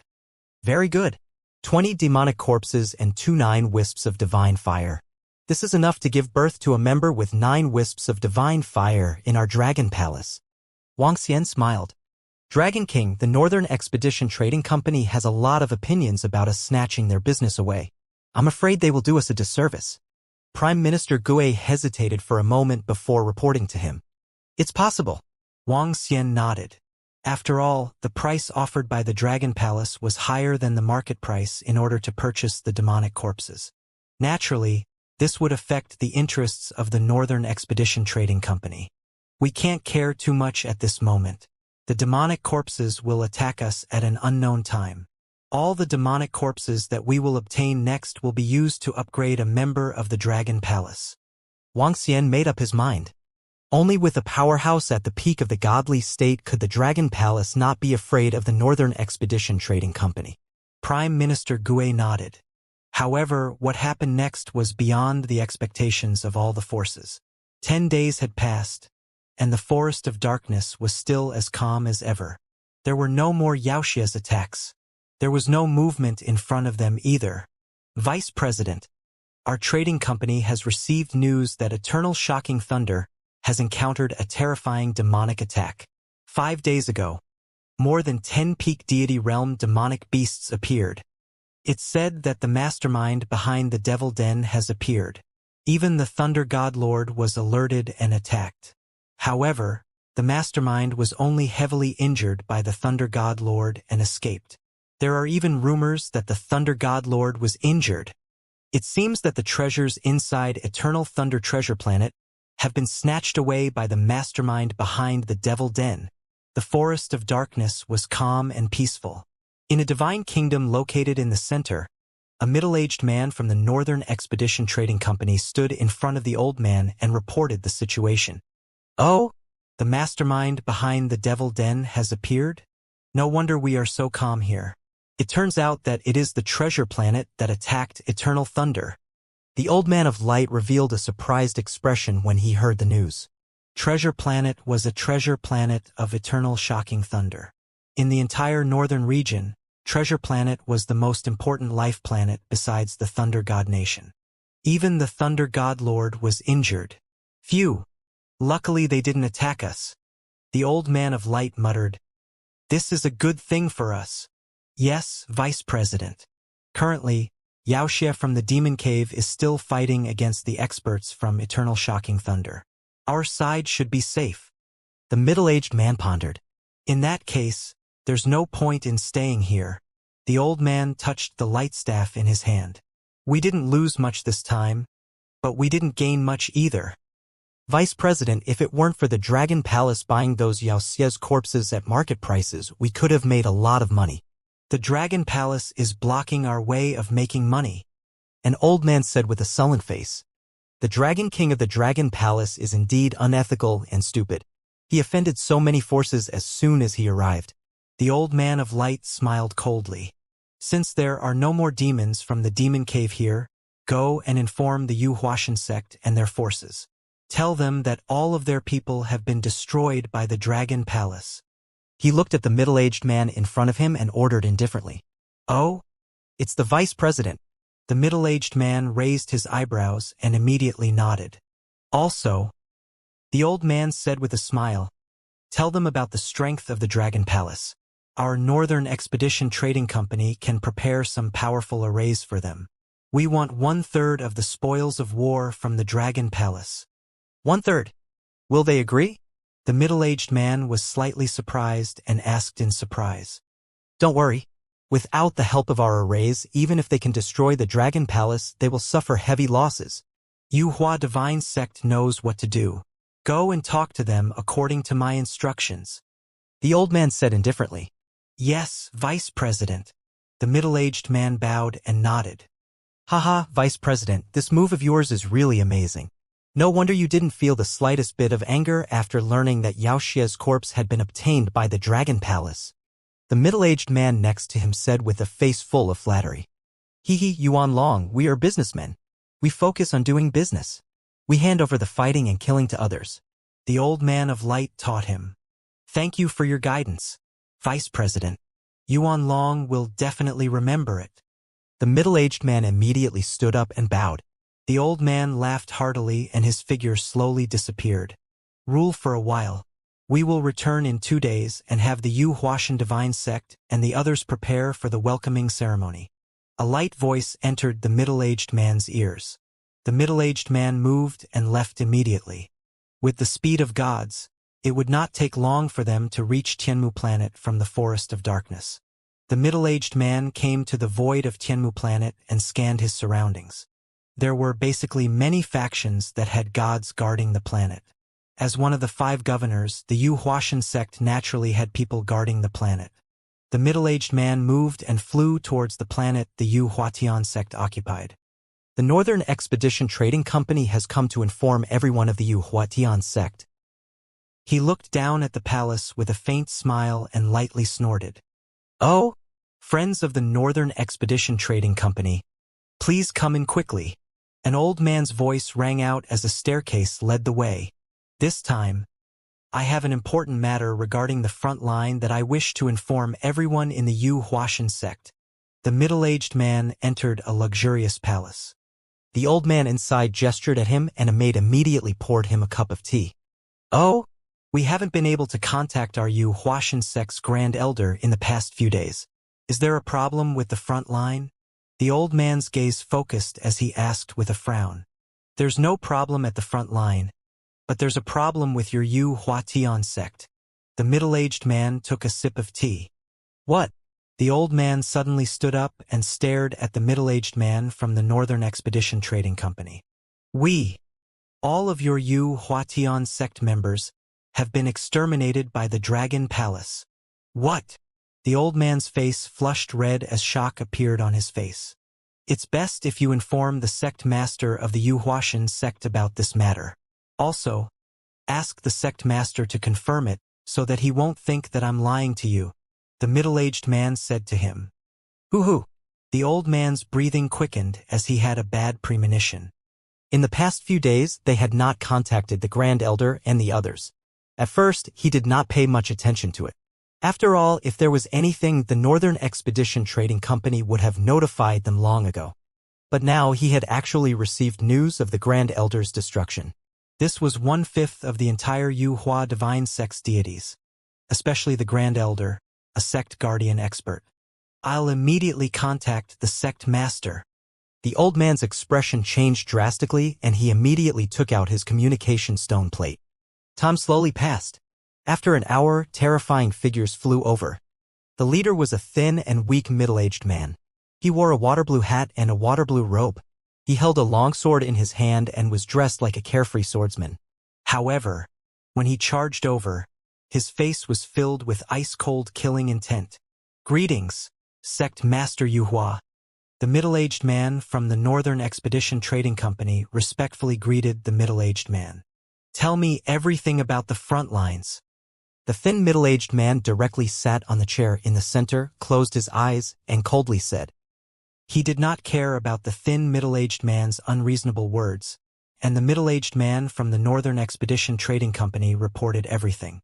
Speaker 1: Very good. 20 demonic corpses and 2 9 wisps of divine fire. This is enough to give birth to a member with 9 wisps of divine fire in our Dragon Palace. Wang Xian smiled. Dragon King, the Northern Expedition Trading Company, has a lot of opinions about us snatching their business away. I'm afraid they will do us a disservice. Prime Minister Gui hesitated for a moment before reporting to him. It's possible. Wang Xian nodded. After all, the price offered by the Dragon Palace was higher than the market price in order to purchase the demonic corpses. Naturally, this would affect the interests of the Northern Expedition Trading Company. We can't care too much at this moment. The demonic corpses will attack us at an unknown time. All the demonic corpses that we will obtain next will be used to upgrade a member of the Dragon Palace. Wang Xian made up his mind. Only with a powerhouse at the peak of the godly state could the Dragon Palace not be afraid of the Northern Expedition Trading Company. Prime Minister Gui nodded. However, what happened next was beyond the expectations of all the forces. 10 days had passed, and the Forest of Darkness was still as calm as ever. There were no more Yaoxia's attacks. There was no movement in front of them either. Vice President, our trading company has received news that Eternal Shocking Thunder has encountered a terrifying demonic attack. 5 days ago, more than 10 peak deity realm demonic beasts appeared. It's said that the mastermind behind the Devil Den has appeared. Even the Thunder God Lord was alerted and attacked. However, the mastermind was only heavily injured by the Thunder God Lord and escaped. There are even rumors that the Thunder God Lord was injured. It seems that the treasures inside Eternal Thunder Treasure Planet have been snatched away by the mastermind behind the Devil Den. The Forest of Darkness was calm and peaceful. In a divine kingdom located in the center, a middle-aged man from the Northern Expedition Trading Company stood in front of the old man and reported the situation. Oh, the mastermind behind the Devil Den has appeared? No wonder we are so calm here. It turns out that it is the treasure planet that attacked Eternal Thunder. The old man of light revealed a surprised expression when he heard the news. Treasure Planet was a treasure planet of Eternal Shocking Thunder. In the entire northern region, Treasure Planet was the most important life planet besides the Thunder God Nation. Even the Thunder God Lord was injured. Phew! Luckily they didn't attack us. The old man of light muttered, "This is a good thing for us." Yes, Vice President. Currently, Yaoxia from the Demon Cave is still fighting against the experts from Eternal Shocking Thunder. Our side should be safe. The middle-aged man pondered. In that case, there's no point in staying here. The old man touched the light staff in his hand. We didn't lose much this time, but we didn't gain much either. Vice President, if it weren't for the Dragon Palace buying those Yaoxia's corpses at market prices, we could have made a lot of money. The Dragon Palace is blocking our way of making money. An old man said with a sullen face. The Dragon King of the Dragon Palace is indeed unethical and stupid. He offended so many forces as soon as he arrived. The old man of light smiled coldly. Since there are no more demons from the Demon Cave here, go and inform the Wuxian sect and their forces. Tell them that all of their people have been destroyed by the Dragon Palace. He looked at the middle-aged man in front of him and ordered indifferently. Oh? It's the Vice President. The middle-aged man raised his eyebrows and immediately nodded. Also, the old man said with a smile, tell them about the strength of the Dragon Palace. Our Northern Expedition Trading Company can prepare some powerful arrays for them. We want 1/3 of the spoils of war from the Dragon Palace. 1/3. Will they agree? The middle-aged man was slightly surprised and asked in surprise. Don't worry. Without the help of our arrays, even if they can destroy the Dragon Palace, they will suffer heavy losses. Yuhua Divine Sect knows what to do. Go and talk to them according to my instructions. The old man said indifferently. Yes, Vice President. The middle-aged man bowed and nodded. Haha, Vice President, this move of yours is really amazing. No wonder you didn't feel the slightest bit of anger after learning that Yaoxia's corpse had been obtained by the Dragon Palace. The middle-aged man next to him said with a face full of flattery. Hee Yuan Long, we are businessmen. We focus on doing business. We hand over the fighting and killing to others. The old man of light taught him. Thank you for your guidance, Vice President. Yuan Long will definitely remember it. The middle-aged man immediately stood up and bowed. The old man laughed heartily and his figure slowly disappeared. Rule for a while. We will return in 2 days and have the Yu Huashan divine sect and the others prepare for the welcoming ceremony. A light voice entered the middle-aged man's ears. The middle-aged man moved and left immediately. With the speed of gods, it would not take long for them to reach Tianmu planet from the forest of darkness. The middle-aged man came to the void of Tianmu planet and scanned his surroundings. There were basically many factions that had gods guarding the planet. As one of the 5 governors, the Yu Huashan sect naturally had people guarding the planet. The middle-aged man moved and flew towards the planet the Yu Huatian sect occupied. The Northern Expedition Trading Company has come to inform everyone of the Yu Huatian sect. He looked down at the palace with a faint smile and lightly snorted. Oh, friends of the Northern Expedition Trading Company, please come in quickly. An old man's voice rang out as a staircase led the way. This time, I have an important matter regarding the front line that I wish to inform everyone in the Yu Huashan sect. The middle-aged man entered a luxurious palace. The old man inside gestured at him and a maid immediately poured him a cup of tea. Oh, we haven't been able to contact our Yu Huashan sect's Grand Elder in the past few days. Is there a problem with the front line? The old man's gaze focused as he asked with a frown. There's no problem at the front line, but there's a problem with your Yu Huatian sect. The middle-aged man took a sip of tea. What? The old man suddenly stood up and stared at the middle-aged man from the Northern Expedition Trading Company. We, all of your Yu Huatian sect members, have been exterminated by the Dragon Palace. What? The old man's face flushed red as shock appeared on his face. It's best if you inform the sect master of the Yu Huashan sect about this matter. Also, ask the sect master to confirm it so that he won't think that I'm lying to you, the middle-aged man said to him. Hoo-hoo! The old man's breathing quickened as he had a bad premonition. In the past few days, they had not contacted the Grand Elder and the others. At first, he did not pay much attention to it. After all, if there was anything, the Northern Expedition Trading Company would have notified them long ago. But now he had actually received news of the Grand Elder's destruction. This was 1/5 of the entire Yu Hua divine sect's deities, especially the Grand Elder, a sect guardian expert. I'll immediately contact the sect master. The old man's expression changed drastically and he immediately took out his communication stone plate. Time slowly passed. After an hour, terrifying figures flew over. The leader was a thin and weak middle-aged man. He wore a water-blue hat and a water-blue robe. He held a long sword in his hand and was dressed like a carefree swordsman. However, when he charged over, his face was filled with ice-cold killing intent. Greetings, Sect Master Yu Hua. The middle-aged man from the Northern Expedition Trading Company respectfully greeted the middle-aged man. Tell me everything about the front lines. The thin middle-aged man directly sat on the chair in the center, closed his eyes, and coldly said. He did not care about the thin middle-aged man's unreasonable words, and the middle-aged man from the Northern Expedition Trading Company reported everything.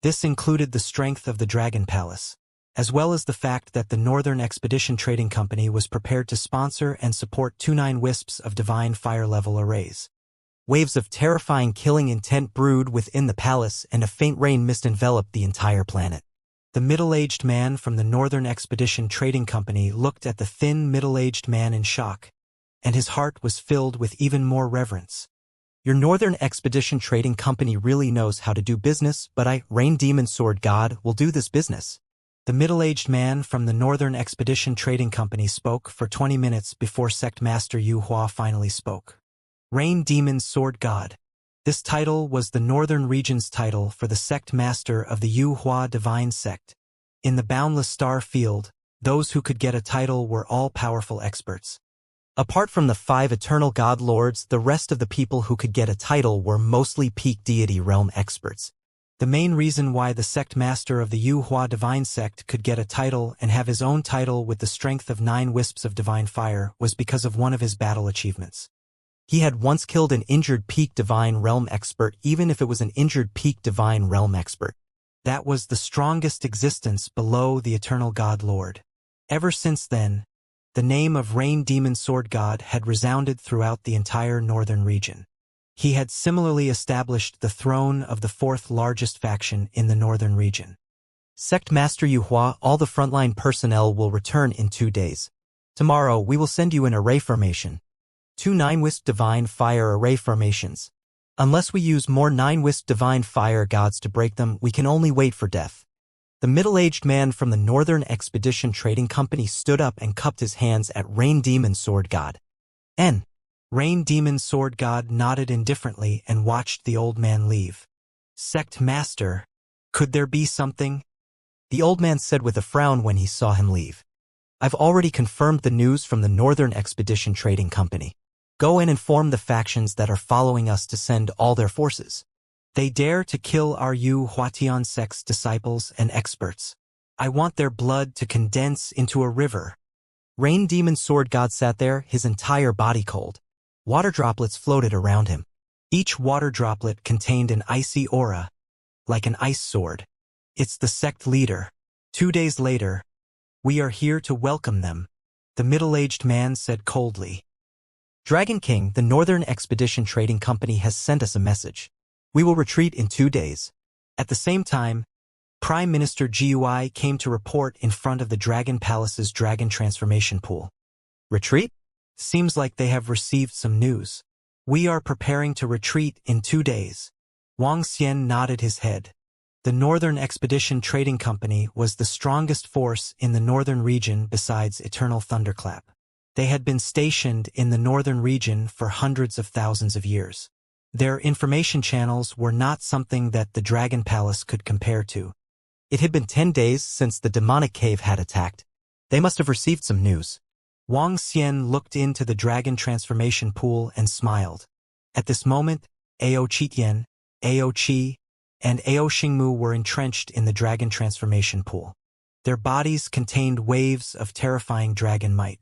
Speaker 1: This included the strength of the Dragon Palace, as well as the fact that the Northern Expedition Trading Company was prepared to sponsor and support 29 wisps of divine fire-level arrays. Waves of terrifying killing intent brewed within the palace and a faint rain mist enveloped the entire planet. The middle-aged man from the Northern Expedition Trading Company looked at the thin middle-aged man in shock, and his heart was filled with even more reverence. Your Northern Expedition Trading Company really knows how to do business, but I, Rain Demon Sword God, will do this business. The middle-aged man from the Northern Expedition Trading Company spoke for 20 minutes before Sect Master Yu Hua finally spoke. Rain Demon Sword God. This title was the Northern Region's title for the Sect Master of the Yu Hua Divine Sect. In the Boundless Star Field, those who could get a title were all-powerful experts. Apart from the 5 eternal god lords, the rest of the people who could get a title were mostly peak deity realm experts. The main reason why the Sect Master of the Yu Hua Divine Sect could get a title and have his own title with the strength of 9 wisps of divine fire was because of one of his battle achievements. He had once killed an injured peak divine realm expert, even if it was an injured peak divine realm expert. That was the strongest existence below the eternal god lord. Ever since then, the name of Rain Demon Sword God had resounded throughout the entire northern region. He had similarly established the throne of the fourth largest faction in the northern region. Sect Master Yuhua, all the frontline personnel will return in 2 days. Tomorrow, we will send you an array formation. 2 9-wisp divine fire array formations. Unless we use more 9-wisp divine fire gods to break them, we can only wait for death. The middle-aged man from the Northern Expedition Trading Company stood up and cupped his hands at Rain Demon Sword God. Rain Demon Sword God nodded indifferently and watched the old man leave. Sect Master, could there be something? The old man said with a frown when he saw him leave. I've already confirmed the news from the Northern Expedition Trading Company. Go and inform the factions that are following us to send all their forces. They dare to kill our Yu Huatian sect's disciples and experts. I want their blood to condense into a river. Rain Demon Sword God sat there, his entire body cold. Water droplets floated around him. Each water droplet contained an icy aura, like an ice sword. It's the sect leader. 2 days later, we are here to welcome them, the middle-aged man said coldly. Dragon King, the Northern Expedition Trading Company has sent us a message. We will retreat in 2 days. At the same time, Prime Minister GUI came to report in front of the Dragon Palace's Dragon Transformation Pool. Retreat? Seems like they have received some news. We are preparing to retreat in 2 days. Wang Xian nodded his head. The Northern Expedition Trading Company was the strongest force in the northern region besides Eternal Thunderclap. They had been stationed in the northern region for hundreds of thousands of years. Their information channels were not something that the Dragon Palace could compare to. It had been 10 days since the demonic cave had attacked. They must have received some news. Wang Xian looked into the Dragon Transformation Pool and smiled. At this moment, Ao Qitian, Ao Qi, and Ao Xingmu were entrenched in the Dragon Transformation Pool. Their bodies contained waves of terrifying dragon might.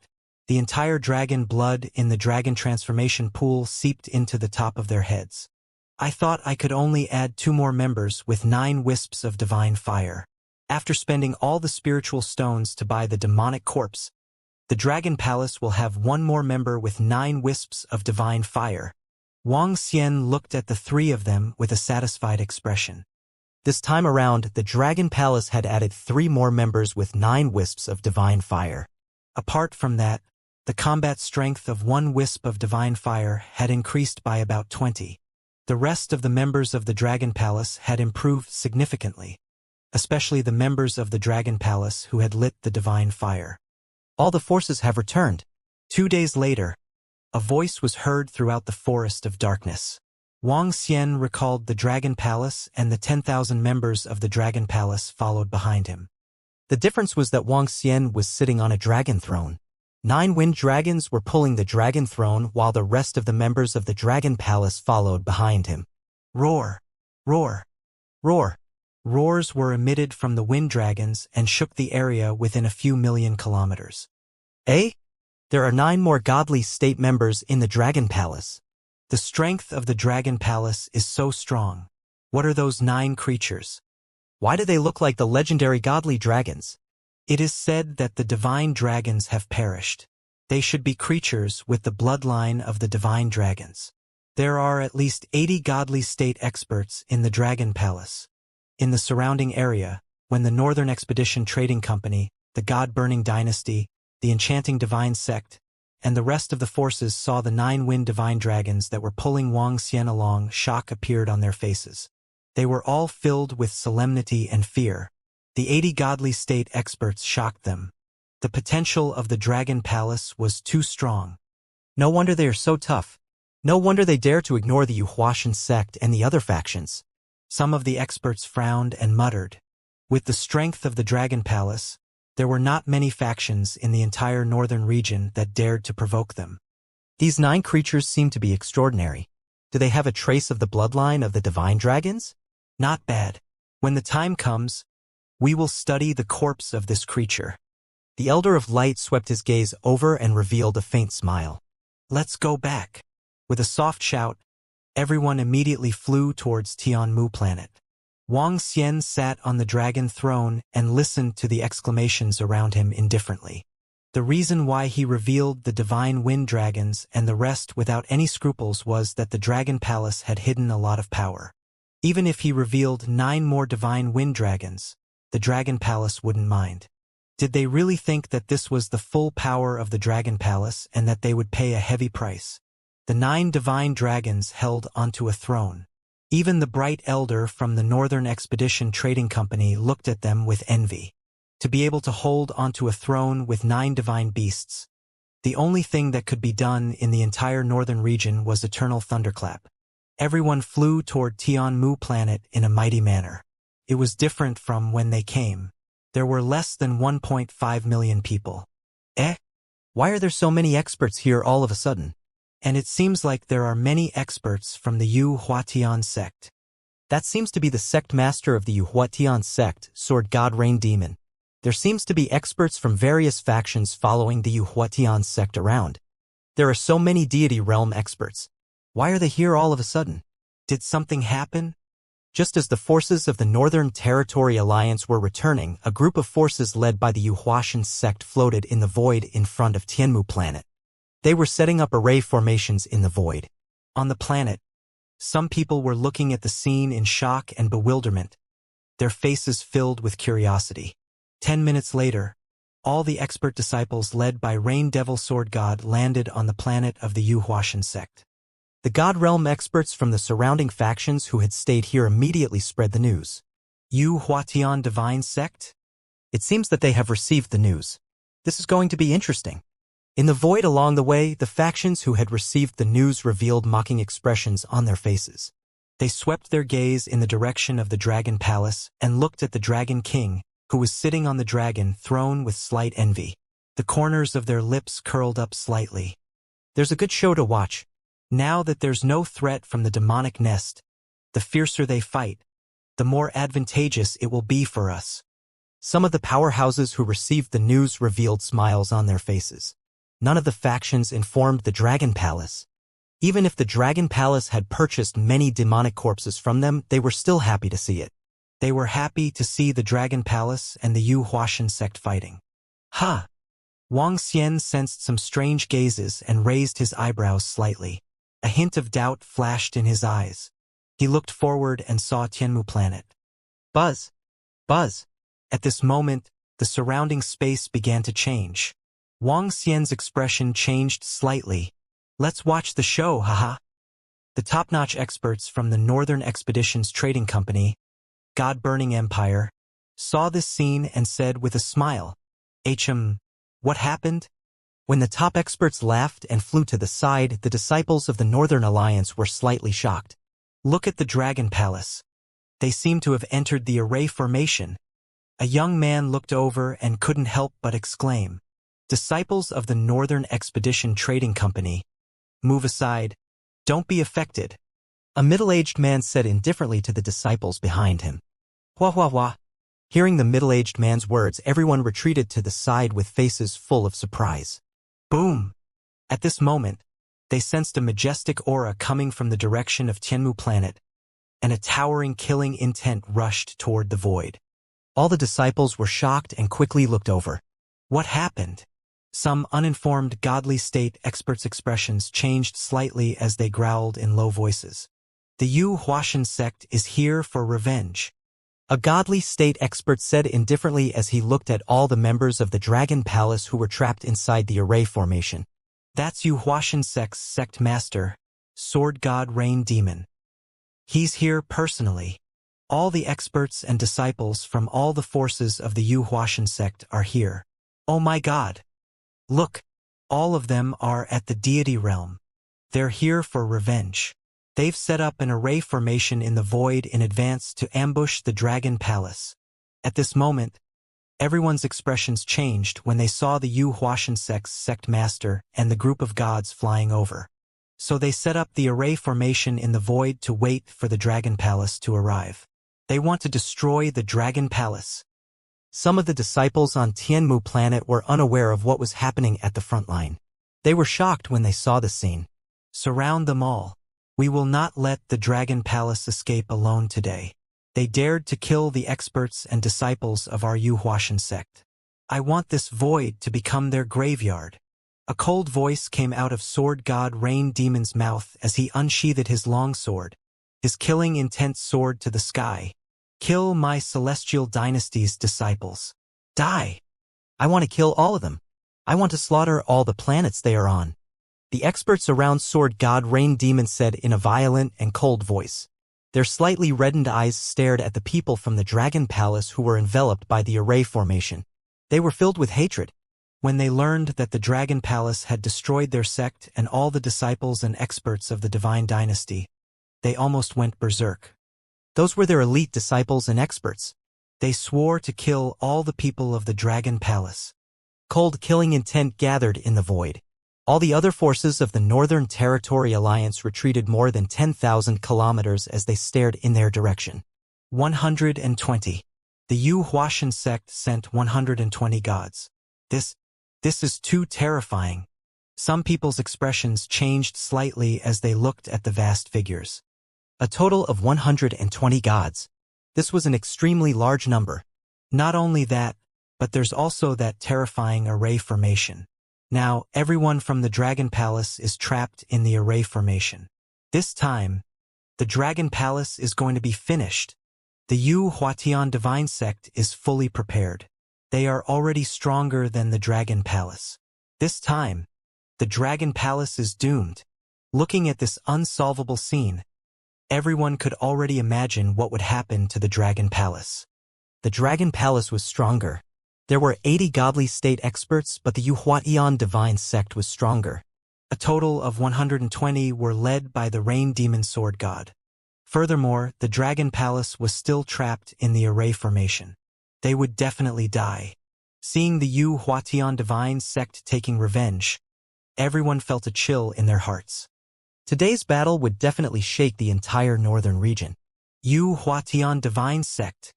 Speaker 1: The entire dragon blood in the Dragon Transformation Pool seeped into the top of their heads. I thought I could only add 2 more members with 9 wisps of divine fire. After spending all the spiritual stones to buy the demonic corpse, the Dragon Palace will have 1 more member with 9 wisps of divine fire. Wang Xian looked at the 3 of them with a satisfied expression. This time around, the Dragon Palace had added 3 more members with 9 wisps of divine fire. Apart from that, the combat strength of 1 wisp of divine fire had increased by about 20. The rest of the members of the Dragon Palace had improved significantly, especially the members of the Dragon Palace who had lit the divine fire. All the forces have returned. 2 days later, a voice was heard throughout the forest of darkness. Wang Xian recalled the Dragon Palace, and the 10,000 members of the Dragon Palace followed behind him. The difference was that Wang Xian was sitting on a dragon throne. 9 wind dragons were pulling the dragon throne while the rest of the members of the Dragon Palace followed behind him. Roar! Roar! Roar! Roars were emitted from the wind dragons and shook the area within a few million kilometers. Eh? There are 9 more godly state members in the Dragon Palace. The strength of the Dragon Palace is so strong. What are those 9 creatures? Why do they look like the legendary godly dragons? It is said that the divine dragons have perished. They should be creatures with the bloodline of the divine dragons. There are at least 80 godly state experts in the Dragon Palace. In the surrounding area, when the Northern Expedition Trading Company, the God-Burning Dynasty, the Enchanting Divine Sect, and the rest of the forces saw the 9 wind divine dragons that were pulling Wang Xian along, shock appeared on their faces. They were all filled with solemnity and fear. The 80 godly state experts shocked them. The potential of the Dragon Palace was too strong. No wonder they are so tough. No wonder they dare to ignore the Yuhuashan sect and the other factions. Some of the experts frowned and muttered. With the strength of the Dragon Palace, there were not many factions in the entire northern region that dared to provoke them. These 9 creatures seem to be extraordinary. Do they have a trace of the bloodline of the divine dragons? Not bad. When the time comes, we will study the corpse of this creature. The Elder of Light swept his gaze over and revealed a faint smile. Let's go back. With a soft shout, everyone immediately flew towards Tianmu planet. Wang Xian sat on the dragon throne and listened to the exclamations around him indifferently. The reason why he revealed the divine wind dragons and the rest without any scruples was that the Dragon Palace had hidden a lot of power. Even if he revealed 9 more divine wind dragons, the Dragon Palace wouldn't mind. Did they really think that this was the full power of the Dragon Palace and that they would pay a heavy price? The 9 divine dragons held onto a throne. Even the bright elder from the Northern Expedition Trading Company looked at them with envy. To be able to hold onto a throne with 9 divine beasts. The only thing that could be done in the entire northern region was eternal thunderclap. Everyone flew toward Tianmu planet in a mighty manner. It was different from when they came. There were less than 1.5 million people. Why are there so many experts here all of a sudden? And it seems like there are many experts from the Yu Huatian sect. That seems to be the sect master of the Yu Huatian sect, Sword God Rain Demon. There seems to be experts from various factions following the Yu Huatian sect around. There are so many deity realm experts. Why are they here all of a sudden? Did something happen? Just as the forces of the Northern Territory Alliance were returning, a group of forces led by the Yu Huatian sect floated in the void in front of Tianmu planet. They were setting up array formations in the void. On the planet, some people were looking at the scene in shock and bewilderment, their faces filled with curiosity. 10 minutes later, all the expert disciples led by Rain Devil Sword God landed on the planet of the Yu Huatian sect. The God Realm experts from the surrounding factions who had stayed here immediately spread the news. Yu Huatian Divine Sect? It seems that they have received the news. This is going to be interesting. In the void along the way, the factions who had received the news revealed mocking expressions on their faces. They swept their gaze in the direction of the Dragon Palace and looked at the Dragon King, who was sitting on the dragon throne with slight envy. The corners of their lips curled up slightly. There's a good show to watch. Now that there's no threat from the demonic nest, the fiercer they fight, the more advantageous it will be for us. Some of the powerhouses who received the news revealed smiles on their faces. None of the factions informed the Dragon Palace. Even if the Dragon Palace had purchased many demonic corpses from them, they were still happy to see it. They were happy to see the Dragon Palace and the Yu Huatian sect fighting. Ha! Wang Xian sensed some strange gazes and raised his eyebrows slightly. A hint of doubt flashed in his eyes. He looked forward and saw Tianmu planet. Buzz! Buzz! At this moment, the surrounding space began to change. Wang Xian's expression changed slightly. Let's watch the show, haha. The top-notch experts from the Northern Expeditions Trading Company, God-burning empire, saw this scene and said with a smile, what happened? When the top experts laughed and flew to the side, the disciples of the Northern Alliance were slightly shocked. Look at the Dragon Palace. They seem to have entered the array formation. A young man looked over and couldn't help but exclaim, disciples of the Northern Expedition Trading Company, move aside. Don't be affected. A middle-aged man said indifferently to the disciples behind him. Wah wah wah. Hearing the middle-aged man's words, everyone retreated to the side with faces full of surprise. Boom! At this moment, they sensed a majestic aura coming from the direction of Tianmu planet, and a towering killing intent rushed toward the void. All the disciples were shocked and quickly looked over. What happened? Some uninformed godly state experts' expressions changed slightly as they growled in low voices. The Yu Huatian sect is here for revenge. A godly state expert said indifferently as he looked at all the members of the Dragon Palace who were trapped inside the array formation. That's Yu Huatian sect's sect master, Sword God Rain Demon. He's here personally. All the experts and disciples from all the forces of the Yu Huatian sect are here. Oh my God! Look, all of them are at the deity realm. They're here for revenge. They've set up an array formation in the void in advance to ambush the Dragon Palace. At this moment, everyone's expressions changed when they saw the Yu Huatian sect's sect master and the group of gods flying over. So they set up the array formation in the void to wait for the Dragon Palace to arrive. They want to destroy the Dragon Palace. Some of the disciples on Tianmu planet were unaware of what was happening at the front line. They were shocked when they saw the scene. Surround them all. We will not let the Dragon Palace escape alone today. They dared to kill the experts and disciples of our Yu Huatian sect. I want this void to become their graveyard. A cold voice came out of Sword God Rain Demon's mouth as he unsheathed his long sword, his killing intent sword to the sky. Kill my celestial dynasty's disciples. Die! I want to kill all of them. I want to slaughter all the planets they are on. The experts around Sword God Rain Demon said in a violent and cold voice. Their slightly reddened eyes stared at the people from the Dragon Palace who were enveloped by the array formation. They were filled with hatred. When they learned that the Dragon Palace had destroyed their sect and all the disciples and experts of the Divine Dynasty, they almost went berserk. Those were their elite disciples and experts. They swore to kill all the people of the Dragon Palace. Cold killing intent gathered in the void. All the other forces of the Northern Territory Alliance retreated more than 10,000 kilometers as they stared in their direction. 120. The Yu Huashan sect sent 120 gods. This is too terrifying. Some people's expressions changed slightly as they looked at the vast figures. A total of 120 gods. This was an extremely large number. Not only that, but there's also that terrifying array formation. Now, everyone from the Dragon Palace is trapped in the array formation. This time, the Dragon Palace is going to be finished. The Yu Huatian Divine Sect is fully prepared. They are already stronger than the Dragon Palace. This time, the Dragon Palace is doomed. Looking at this unsolvable scene, everyone could already imagine what would happen to the Dragon Palace. The Dragon Palace was stronger. There were 80 godly state experts, but the Yu Huatian Divine Sect was stronger. A total of 120 were led by the Rain Demon Sword God. Furthermore, the Dragon Palace was still trapped in the array formation. They would definitely die. Seeing the Yu Huatian Divine Sect taking revenge, everyone felt a chill in their hearts. Today's battle would definitely shake the entire northern region. Yu Huatian Divine Sect.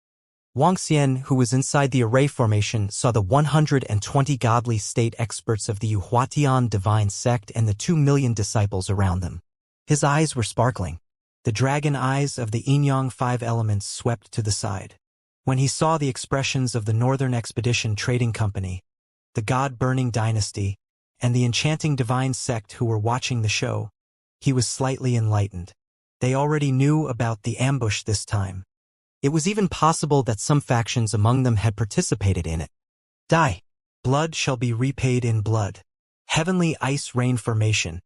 Speaker 1: Wuxia, who was inside the array formation, saw the 120 godly state experts of the Yu Huatian Divine Sect and the 2 million disciples around them. His eyes were sparkling. The dragon eyes of the Yin-Yang 5 elements swept to the side. When he saw the expressions of the Northern Expedition Trading Company, the God-Burning Dynasty, and the Enchanting Divine Sect who were watching the show, he was slightly enlightened. They already knew about the ambush this time. It was even possible that some factions among them had participated in it. Die. Blood shall be repaid in blood. Heavenly ice rain formation.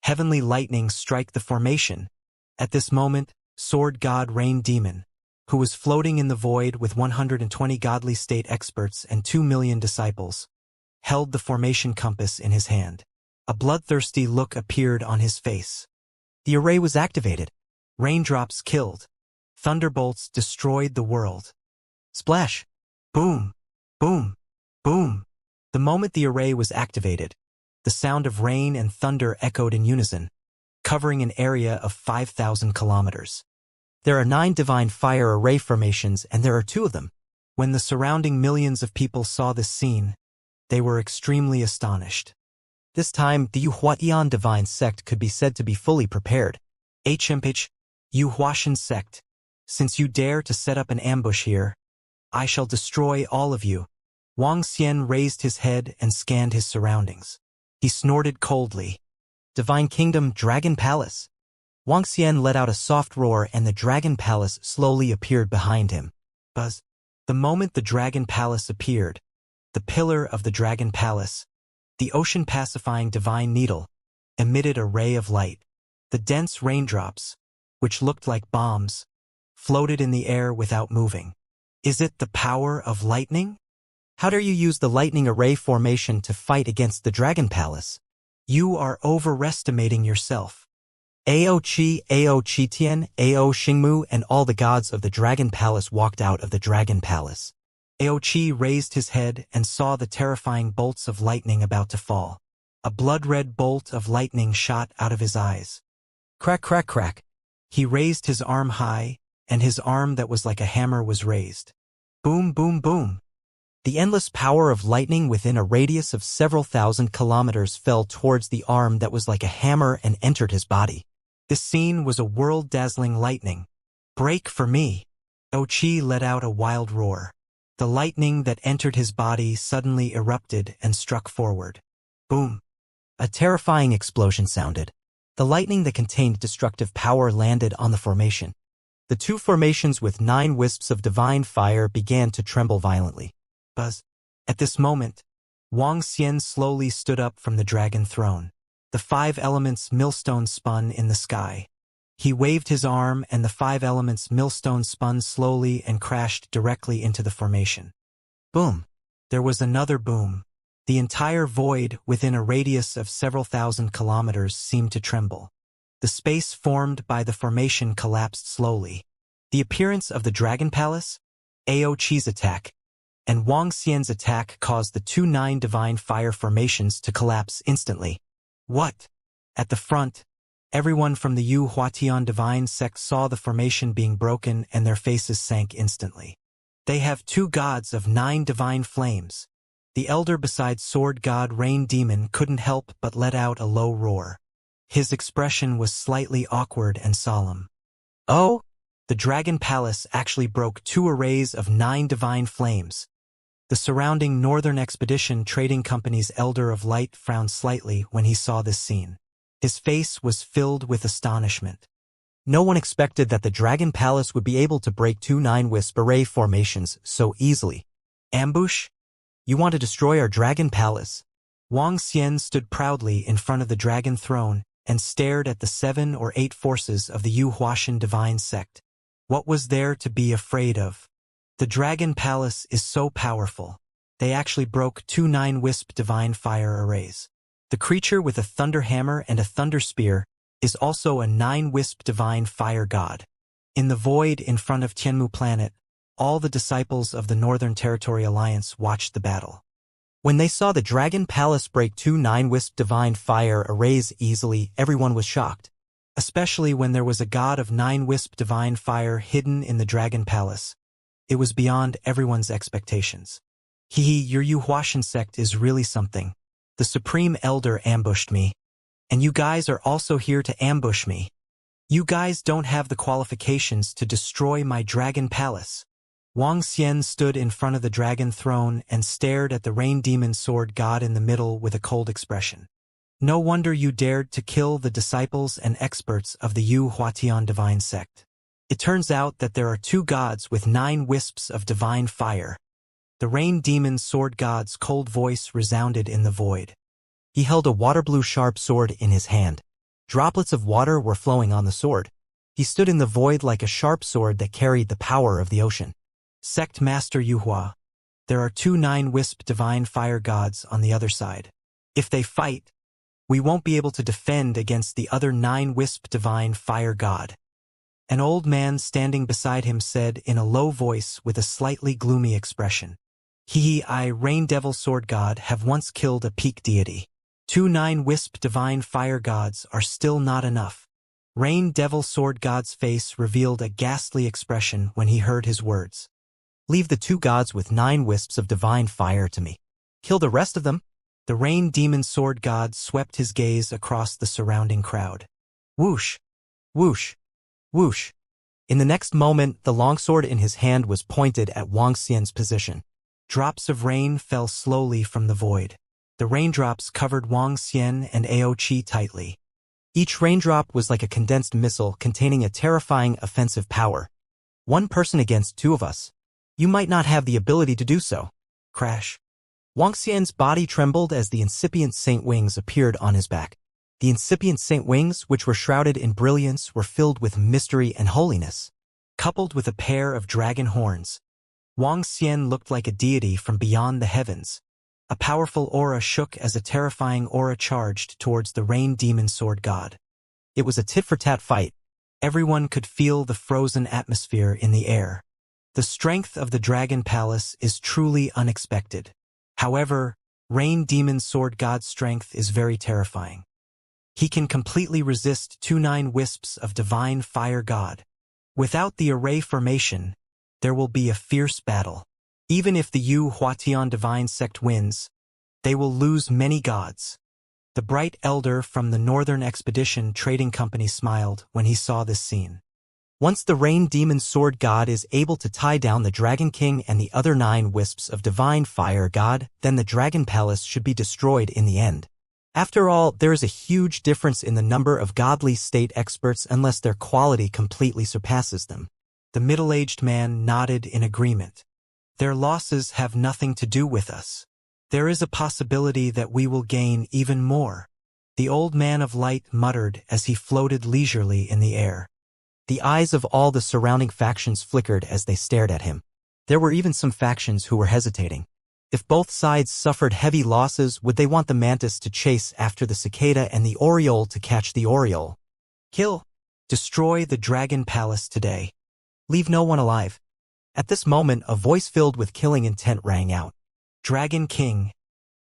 Speaker 1: Heavenly lightning strike the formation. At this moment, Sword God Rain Demon, who was floating in the void with 120 godly state experts and 2 million disciples, held the formation compass in his hand. A bloodthirsty look appeared on his face. The array was activated. Raindrops killed. Thunderbolts destroyed the world. Splash! Boom! Boom! Boom! The moment the array was activated, the sound of rain and thunder echoed in unison, covering an area of 5,000 kilometers. There are 9 divine fire array formations, and there are 2 of them. When the surrounding millions of people saw this scene, they were extremely astonished. This time, the Yu Huatian Divine Sect could be said to be fully prepared. HMH, Yu Huashan Sect, since you dare to set up an ambush here, I shall destroy all of you. Wuxia raised his head and scanned his surroundings. He snorted coldly. Divine Kingdom, Dragon Palace. Wuxia let out a soft roar and the Dragon Palace slowly appeared behind him. Buzz. The moment the Dragon Palace appeared, the pillar of the Dragon Palace, the ocean-pacifying Divine Needle, emitted a ray of light. The dense raindrops, which looked like bombs, floated in the air without moving. Is it the power of lightning? How dare you use the lightning array formation to fight against the Dragon Palace? You are overestimating yourself. Ao Qi, Ao Qitian, Ao Xingmu, and all the gods of the Dragon Palace walked out of the Dragon Palace. Ao Qi raised his head and saw the terrifying bolts of lightning about to fall. A blood-red bolt of lightning shot out of his eyes. Crack, crack, crack. He raised his arm high, and his arm that was like a hammer was raised. Boom, boom, boom. The endless power of lightning within a radius of several thousand kilometers fell towards the arm that was like a hammer and entered his body. This scene was a world-dazzling lightning. Break for me. Ao Qi let out a wild roar. The lightning that entered his body suddenly erupted and struck forward. Boom! A terrifying explosion sounded. The lightning that contained destructive power landed on the formation. The two formations with 9 wisps of divine fire began to tremble violently. Buzz. At this moment, Wang Xian slowly stood up from the dragon throne. The 5 elements millstone spun in the sky. He waved his arm and the 5 elements millstone spun slowly and crashed directly into the formation. Boom! There was another boom. The entire void within a radius of several thousand kilometers seemed to tremble. The space formed by the formation collapsed slowly. The appearance of the Dragon Palace, Ao Chi's attack, and Wang Xian's attack caused the 2 9 divine fire formations to collapse instantly. What? At the front, everyone from the Yu Huatian divine sect saw the formation being broken and their faces sank instantly. They have 2 gods of 9 divine flames. The elder beside sword god Rain Demon couldn't help but let out a low roar. His expression was slightly awkward and solemn. Oh? The Dragon Palace actually broke 2 arrays of 9 divine flames. The surrounding Northern Expedition Trading Company's Elder of Light frowned slightly when he saw this scene. His face was filled with astonishment. No one expected that the Dragon Palace would be able to break 2 9-wisp array formations so easily. Ambush? You want to destroy our Dragon Palace? Wang Xian stood proudly in front of the Dragon Throne and stared at the 7 or 8 forces of the Yu Huashan divine sect. What was there to be afraid of? The Dragon Palace is so powerful. They actually broke 2 9-wisp divine fire arrays. The creature with a thunder hammer and a thunder spear is also a 9-wisp divine fire god. In the void in front of Tianmu planet, all the disciples of the Northern Territory Alliance watched the battle. When they saw the Dragon Palace break 2 9-wisp divine fire arrays easily, everyone was shocked. Especially when there was a god of 9-wisp divine fire hidden in the Dragon Palace. It was beyond everyone's expectations. Your Yu Huashan sect is really something. The Supreme Elder ambushed me. And you guys are also here to ambush me. You guys don't have the qualifications to destroy my Dragon Palace. Wang Xian stood in front of the Dragon Throne and stared at the Rain Demon Sword God in the middle with a cold expression. No wonder you dared to kill the disciples and experts of the Yu Huatian divine sect. It turns out that there are 2 gods with 9 wisps of divine fire. The Rain Demon Sword God's cold voice resounded in the void. He held a water-blue sharp sword in his hand. Droplets of water were flowing on the sword. He stood in the void like a sharp sword that carried the power of the ocean. Sect Master Yuhua. There are 2 9-wisp divine fire gods on the other side. If they fight, we won't be able to defend against the other 9-wisp divine fire god. An old man standing beside him said in a low voice with a slightly gloomy expression. I, Rain Devil Sword God, have once killed a peak deity. 2 9-wisp divine fire gods are still not enough. Rain Devil Sword God's face revealed a ghastly expression when he heard his words. Leave the 2 gods with 9 wisps of divine fire to me. Kill the rest of them. The Rain Demon Sword God swept his gaze across the surrounding crowd. Whoosh! Whoosh! Whoosh! In the next moment, the longsword in his hand was pointed at Wang Xian's position. Drops of rain fell slowly from the void. The raindrops covered Wang Xian and Ao Chi tightly. Each raindrop was like a condensed missile containing a terrifying offensive power. 1 person against 2 of us. You might not have the ability to do so. Crash. Wang Xian's body trembled as the incipient saint wings appeared on his back. The incipient saint wings, which were shrouded in brilliance, were filled with mystery and holiness. Coupled with a pair of dragon horns, Wang Xian looked like a deity from beyond the heavens. A powerful aura shook as a terrifying aura charged towards the Rain Demon Sword God. It was a tit-for-tat fight. Everyone could feel the frozen atmosphere in the air. The strength of the Dragon Palace is truly unexpected. However, Rain Demon Sword God's strength is very terrifying. He can completely resist 2 9-wisps of divine fire god. Without the array formation, there will be a fierce battle. Even if the Yu Huatian divine sect wins, they will lose many gods. The bright elder from the Northern Expedition Trading Company smiled when he saw this scene. Once the Rain Demon Sword God is able to tie down the Dragon King and the other 9 wisps of Divine Fire God, then the Dragon Palace should be destroyed in the end. After all, there is a huge difference in the number of godly state experts unless their quality completely surpasses them. The middle-aged man nodded in agreement. Their losses have nothing to do with us. There is a possibility that we will gain even more. The old man of light muttered as he floated leisurely in the air. The eyes of all the surrounding factions flickered as they stared at him. There were even some factions who were hesitating. If both sides suffered heavy losses, would they want the mantis to chase after the cicada and the oriole to catch the oriole? Kill. Destroy the Dragon Palace today. Leave no one alive. At this moment, a voice filled with killing intent rang out. Dragon King,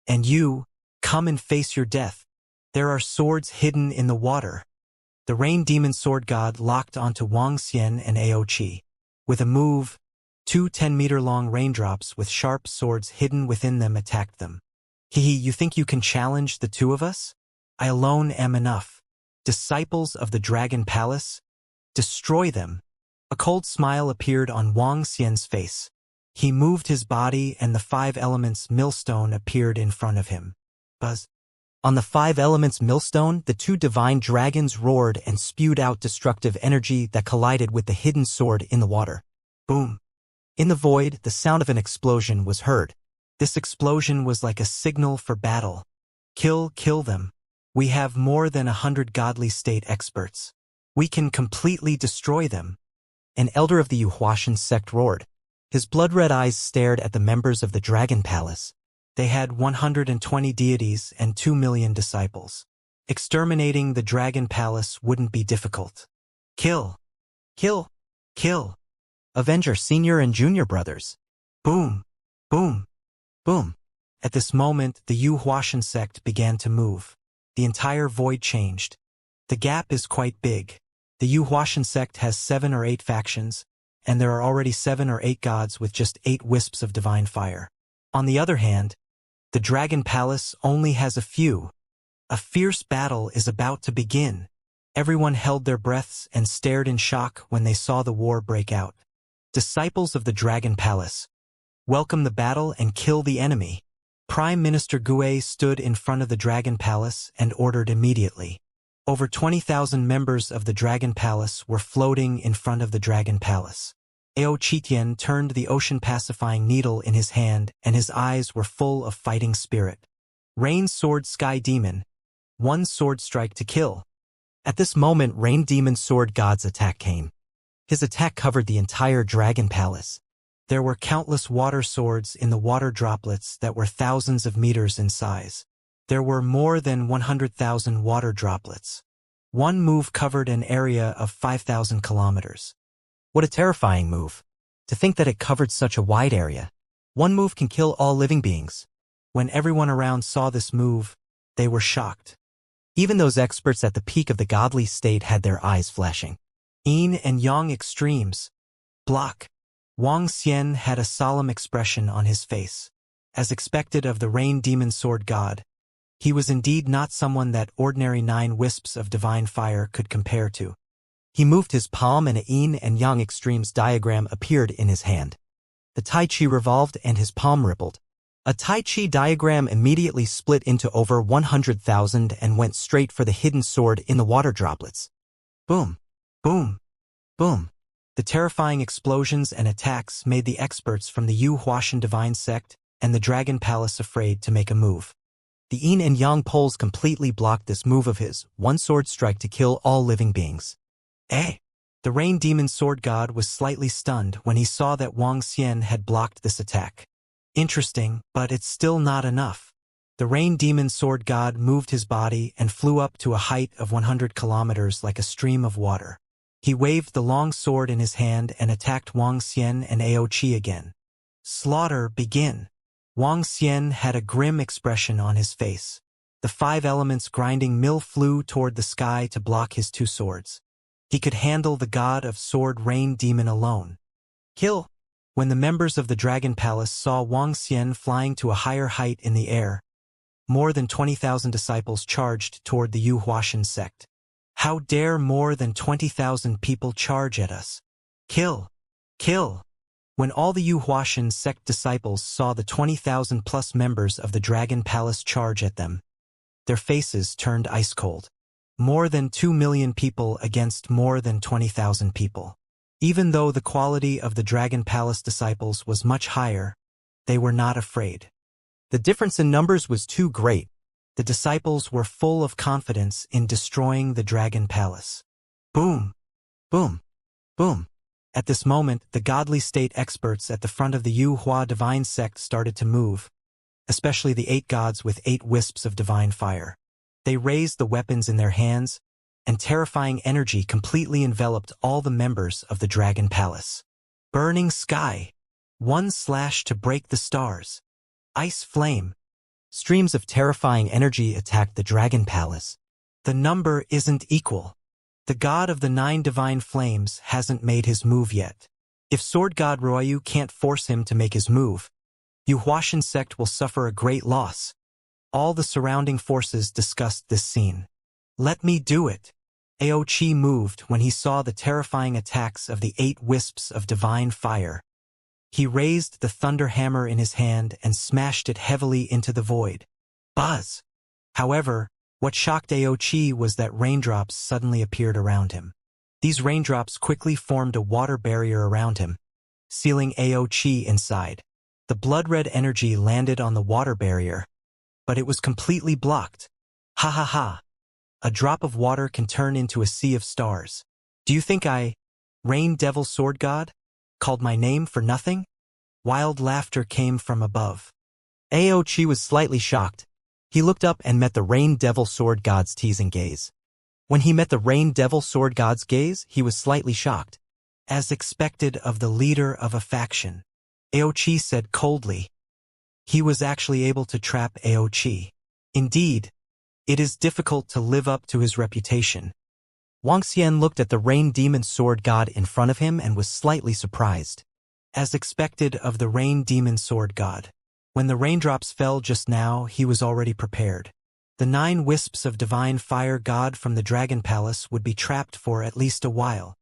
Speaker 1: and you, come and face your death. There are swords hidden in the water. The Rain Demon Sword God locked onto Wang Xian and Aoqi. With a move, 2 10-meter-long raindrops with sharp swords hidden within them attacked them. Hehe, you think you can challenge the 2 of us? I alone am enough. Disciples of the Dragon Palace? Destroy them. A cold smile appeared on Wang Xian's face. He moved his body and the 5 elements millstone appeared in front of him. Buzz. On the 5 elements millstone, the 2 divine dragons roared and spewed out destructive energy that collided with the hidden sword in the water. Boom. In the void, the sound of an explosion was heard. This explosion was like a signal for battle. Kill them. We have more than 100 godly state experts. We can completely destroy them. An elder of the Yuhuashan sect roared. His blood-red eyes stared at the members of the Dragon Palace. They had 120 deities and 2 million disciples. Exterminating the Dragon Palace wouldn't be difficult. Kill. Kill. Kill. Avenger Senior and Junior brothers. Boom. Boom. Boom. At this moment, the Yuhuashan sect began to move. The entire void changed. The gap is quite big. The Yuhuashan sect has 7 or 8 factions, and there are already 7 or 8 gods with just 8 wisps of divine fire. On the other hand, the Dragon Palace only has a few. A fierce battle is about to begin. Everyone held their breaths and stared in shock when they saw the war break out. Disciples of the Dragon Palace, welcome the battle and kill the enemy. Prime Minister Gue stood in front of the Dragon Palace and ordered immediately. Over 20,000 members of the Dragon Palace were floating in front of the Dragon Palace. Ao Chitian turned the ocean-pacifying needle in his hand, and his eyes were full of fighting spirit. Rain Sword Sky Demon. 1 sword strike to kill. At this moment, Rain Demon Sword God's attack came. His attack covered the entire Dragon Palace. There were countless water swords in the water droplets that were thousands of meters in size. There were more than 100,000 water droplets. One move covered an area of 5,000 kilometers. What a terrifying move. To think that it covered such a wide area. One move can kill all living beings. When everyone around saw this move, they were shocked. Even those experts at the peak of the godly state had their eyes flashing. Yin and Yang extremes. Block. Wang Xian had a solemn expression on his face. As expected of the Rain Demon Sword God, he was indeed not someone that ordinary 9 wisps of divine fire could compare to. He moved his palm and a yin and yang extremes diagram appeared in his hand. The Tai Chi revolved and his palm rippled. A Tai Chi diagram immediately split into over 100,000 and went straight for the hidden sword in the water droplets. Boom. Boom. Boom. The terrifying explosions and attacks made the experts from the Yuhuashan Divine Sect and the Dragon Palace afraid to make a move. The yin and yang poles completely blocked this move of his, 1 sword strike to kill all living beings. The Rain Demon Sword God was slightly stunned when he saw that Wang Xian had blocked this attack. Interesting, but it's still not enough. The Rain Demon Sword God moved his body and flew up to a height of 100 kilometers like a stream of water. He waved the long sword in his hand and attacked Wang Xian and Aoqi again. Slaughter begin. Wang Xian had a grim expression on his face. The 5 elements grinding mill flew toward the sky to block his 2 swords. He could handle the god of sword Rain Demon alone. Kill. When the members of the Dragon Palace saw Wang Xian flying to a higher height in the air, more than 20,000 disciples charged toward the Yuhuashan sect. How dare more than 20,000 people charge at us? Kill! Kill! When all the Wuxian sect disciples saw the 20,000 plus members of the Dragon Palace charge at them, their faces turned ice cold. More than 2 million people against more than 20,000 people. Even though the quality of the Dragon Palace disciples was much higher, they were not afraid. The difference in numbers was too great. The disciples were full of confidence in destroying the Dragon Palace. Boom! Boom! Boom! At this moment, the godly state experts at the front of the Wuxia divine sect started to move, especially the 8 gods with 8 wisps of divine fire. They raised the weapons in their hands, and terrifying energy completely enveloped all the members of the Dragon Palace. Burning sky. 1 slash to break the stars. Ice flame. Streams of terrifying energy attacked the Dragon Palace. The number isn't equal. The god of the 9 divine flames hasn't made his move yet. If Sword God Royu can't force him to make his move, Wuxian sect will suffer a great loss. All the surrounding forces discussed this scene. Let me do it. Aochi moved when he saw the terrifying attacks of the 8 wisps of divine fire. He raised the thunder hammer in his hand and smashed it heavily into the void. Buzz! However, what shocked Aochi was that raindrops suddenly appeared around him. These raindrops quickly formed a water barrier around him, sealing Aochi inside. The blood-red energy landed on the water barrier, but it was completely blocked. Ha ha ha! A drop of water can turn into a sea of stars. Do you think I, Rain Devil Sword God, called my name for nothing? Wild laughter came from above. Aochi was slightly shocked. He looked up and met the Rain Devil Sword God's teasing gaze. When he met the Rain Devil Sword God's gaze, he was slightly shocked. As expected of the leader of a faction, Aochi said coldly. He was actually able to trap Aochi. Indeed, it is difficult to live up to his reputation. Wuxia looked at the Rain Demon Sword God in front of him and was slightly surprised. As expected of the Rain Demon Sword God. When the raindrops fell just now, he was already prepared. The 9 wisps of divine fire god from the Dragon Palace would be trapped for at least a while.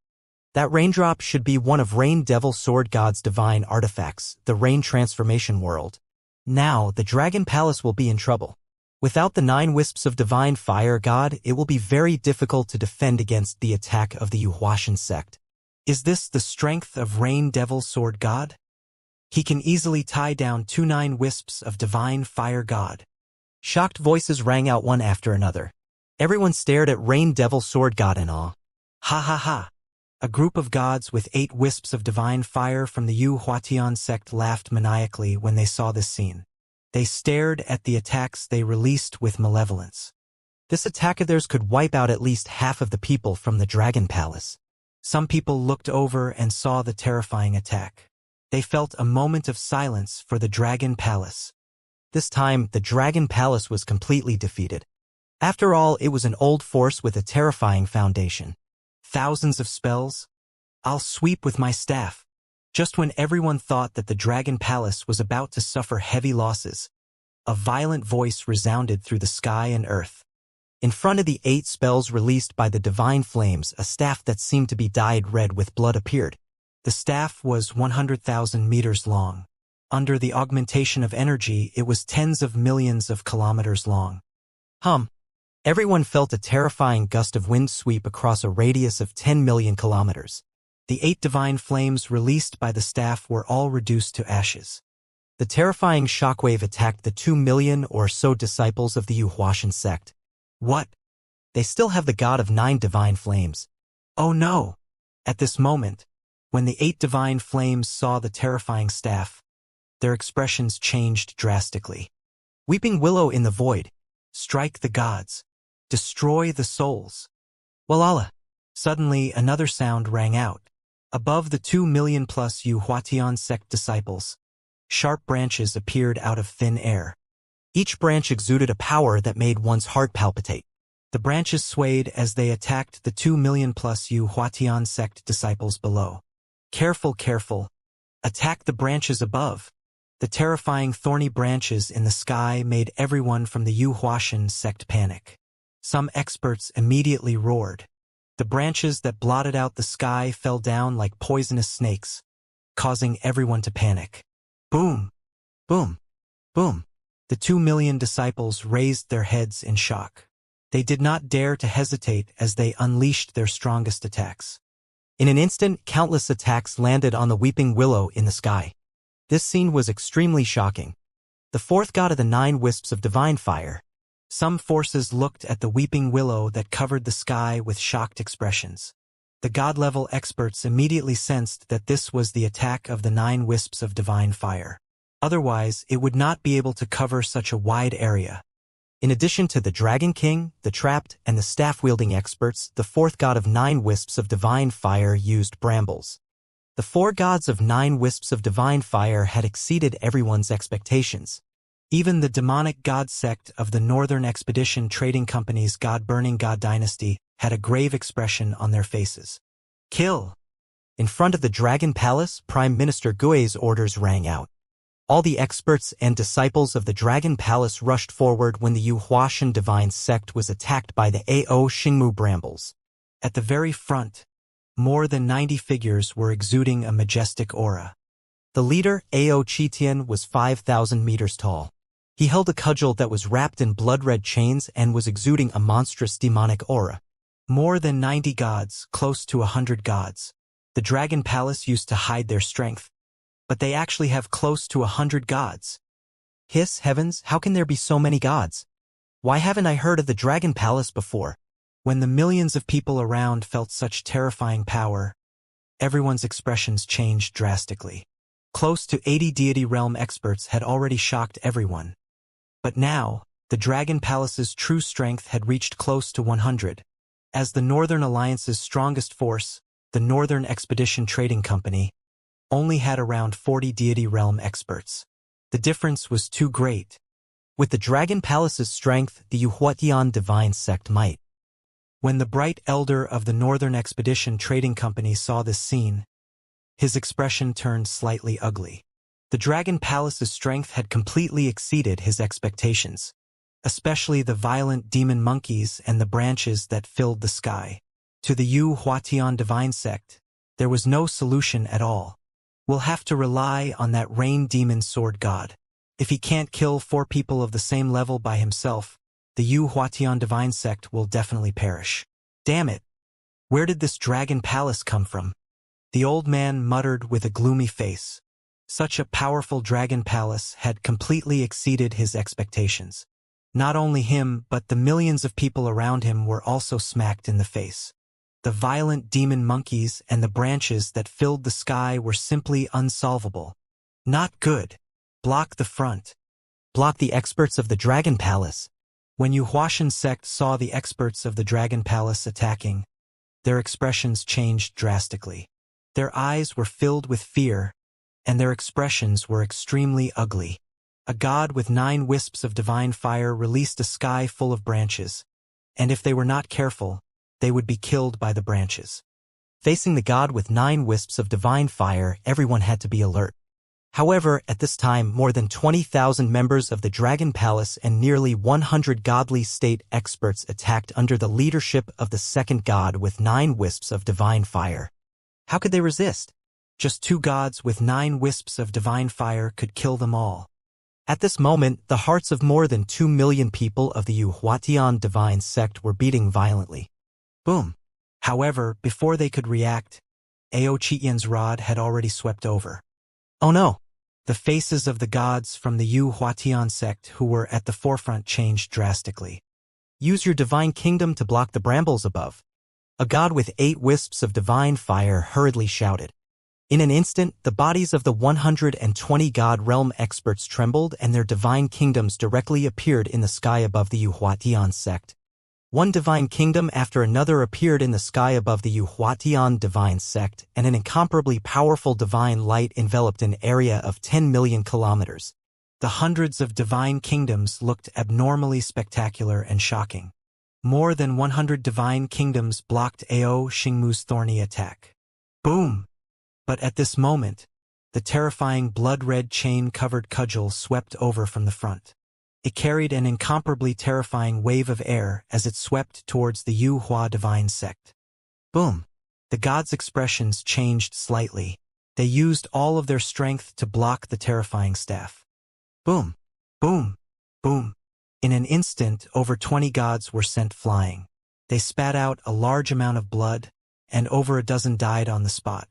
Speaker 1: That raindrop should be one of Rain Devil Sword God's divine artifacts, the Rain Transformation World. Now, the Dragon Palace will be in trouble. Without the 9 wisps of divine fire god, it will be very difficult to defend against the attack of the Wuxian sect. Is this the strength of Rain Devil Sword God? He can easily tie down 2 9 wisps of divine fire god. Shocked voices rang out one after another. Everyone stared at Rain Devil Sword God in awe. Ha ha ha! A group of gods with 8 wisps of divine fire from the Wuxian sect laughed maniacally when they saw this scene. They stared at the attacks they released with malevolence. This attack of theirs could wipe out at least half of the people from the Dragon Palace. Some people looked over and saw the terrifying attack. They felt a moment of silence for the Dragon Palace. This time, the Dragon Palace was completely defeated. After all, it was an old force with a terrifying foundation. Thousands of spells? I'll sweep with my staff. Just when everyone thought that the Dragon Palace was about to suffer heavy losses, a violent voice resounded through the sky and earth. In front of the 8 spells released by the divine flames, a staff that seemed to be dyed red with blood appeared. The staff was 100,000 meters long. Under the augmentation of energy, it was tens of millions of kilometers long. Everyone felt a terrifying gust of wind sweep across a radius of 10 million kilometers. The 8 divine flames released by the staff were all reduced to ashes. The terrifying shockwave attacked the 2 million or so disciples of the Wuxian sect. What? They still have the god of 9 divine flames. Oh no! At this moment, when the 8 divine flames saw the terrifying staff, their expressions changed drastically. Weeping Willow in the void. Strike the gods. Destroy the souls. Walala. Suddenly, another sound rang out. Above the 2 million plus Wuxian sect disciples, sharp branches appeared out of thin air. Each branch exuded a power that made one's heart palpitate. The branches swayed as they attacked the 2 million plus Wuxian sect disciples below. Careful, careful. Attack the branches above. The terrifying thorny branches in the sky made everyone from the Wuxian sect panic. Some experts immediately roared. The branches that blotted out the sky fell down like poisonous snakes, causing everyone to panic. Boom! Boom! Boom! The 2 million disciples raised their heads in shock. They did not dare to hesitate as they unleashed their strongest attacks. In an instant, countless attacks landed on the weeping willow in the sky. This scene was extremely shocking. The fourth god of the 9 wisps of divine fire. Some forces looked at the weeping willow that covered the sky with shocked expressions. The god-level experts immediately sensed that this was the attack of the 9 wisps of divine fire. Otherwise, it would not be able to cover such a wide area. In addition to the Dragon King, the Trapped, and the staff-wielding experts, the fourth god of 9 wisps of divine fire used brambles. The 4 gods of 9 wisps of divine fire had exceeded everyone's expectations. Even the demonic god sect of the Northern Expedition Trading Company's god-burning god dynasty had a grave expression on their faces. Kill! In front of the Dragon Palace, Prime Minister Gui's orders rang out. All the experts and disciples of the Dragon Palace rushed forward when the Yuhuashan divine sect was attacked by the Ao Xingmu brambles. At the very front, more than 90 figures were exuding a majestic aura. The leader, Ao Chitian, was 5,000 meters tall. He held a cudgel that was wrapped in blood-red chains and was exuding a monstrous demonic aura. More than 90 gods, close to 100 gods. The Dragon Palace used to hide their strength, but they actually have close to 100 gods. Hiss, heavens, how can there be so many gods? Why haven't I heard of the Dragon Palace before? When the millions of people around felt such terrifying power, everyone's expressions changed drastically. Close to 80 deity realm experts had already shocked everyone. But now, the Dragon Palace's true strength had reached close to 100. As the Northern Alliance's strongest force, the Northern Expedition Trading Company, only had around 40 deity realm experts. The difference was too great. With the Dragon Palace's strength, the Yuhuatian divine sect might. When the bright elder of the Northern Expedition Trading Company saw this scene, his expression turned slightly ugly. The Dragon Palace's strength had completely exceeded his expectations, especially the violent demon monkeys and the branches that filled the sky. To the Yuhuatian divine sect, there was no solution at all. We'll have to rely on that rain demon sword god. If he can't kill 4 people of the same level by himself, the Yuhuatian divine sect will definitely perish. Damn it! Where did this Dragon Palace come from? The old man muttered with a gloomy face. Such a powerful Dragon Palace had completely exceeded his expectations. Not only him, but the millions of people around him were also smacked in the face. The violent demon monkeys and the branches that filled the sky were simply unsolvable. Not good. Block the front. Block the experts of the Dragon Palace. When Yuhuashan sect saw the experts of the Dragon Palace attacking, their expressions changed drastically. Their eyes were filled with fear, and their expressions were extremely ugly. A god with 9 wisps of divine fire released a sky full of branches, and if they were not careful, they would be killed by the branches. Facing the god with 9 wisps of divine fire, everyone had to be alert. However, at this time, more than 20,000 members of the Dragon Palace and nearly 100 godly state experts attacked under the leadership of the second god with 9 wisps of divine fire. How could they resist? Just 2 gods with 9 wisps of divine fire could kill them all. At this moment, the hearts of more than 2 million people of the Yuhuatian divine sect were beating violently. Boom! However, before they could react, Ao Chitian's rod had already swept over. Oh no! The faces of the gods from the Yuhuatian sect who were at the forefront changed drastically. Use your divine kingdom to block the brambles above. A god with 8 wisps of divine fire hurriedly shouted. In an instant, the bodies of the 120 god realm experts trembled and their divine kingdoms directly appeared in the sky above the Yuhuatian sect. One divine kingdom after another appeared in the sky above the Yuhuatian divine sect, and an incomparably powerful divine light enveloped an area of 10 million kilometers. The hundreds of divine kingdoms looked abnormally spectacular and shocking. More than 100 divine kingdoms blocked Ao Xingmu's thorny attack. Boom! But at this moment, the terrifying blood-red chain-covered cudgel swept over from the front. It carried an incomparably terrifying wave of air as it swept towards the Yu Hua divine sect. Boom! The gods' expressions changed slightly. They used all of their strength to block the terrifying staff. Boom! Boom! Boom! In an instant, over 20 gods were sent flying. They spat out a large amount of blood, and over a dozen died on the spot.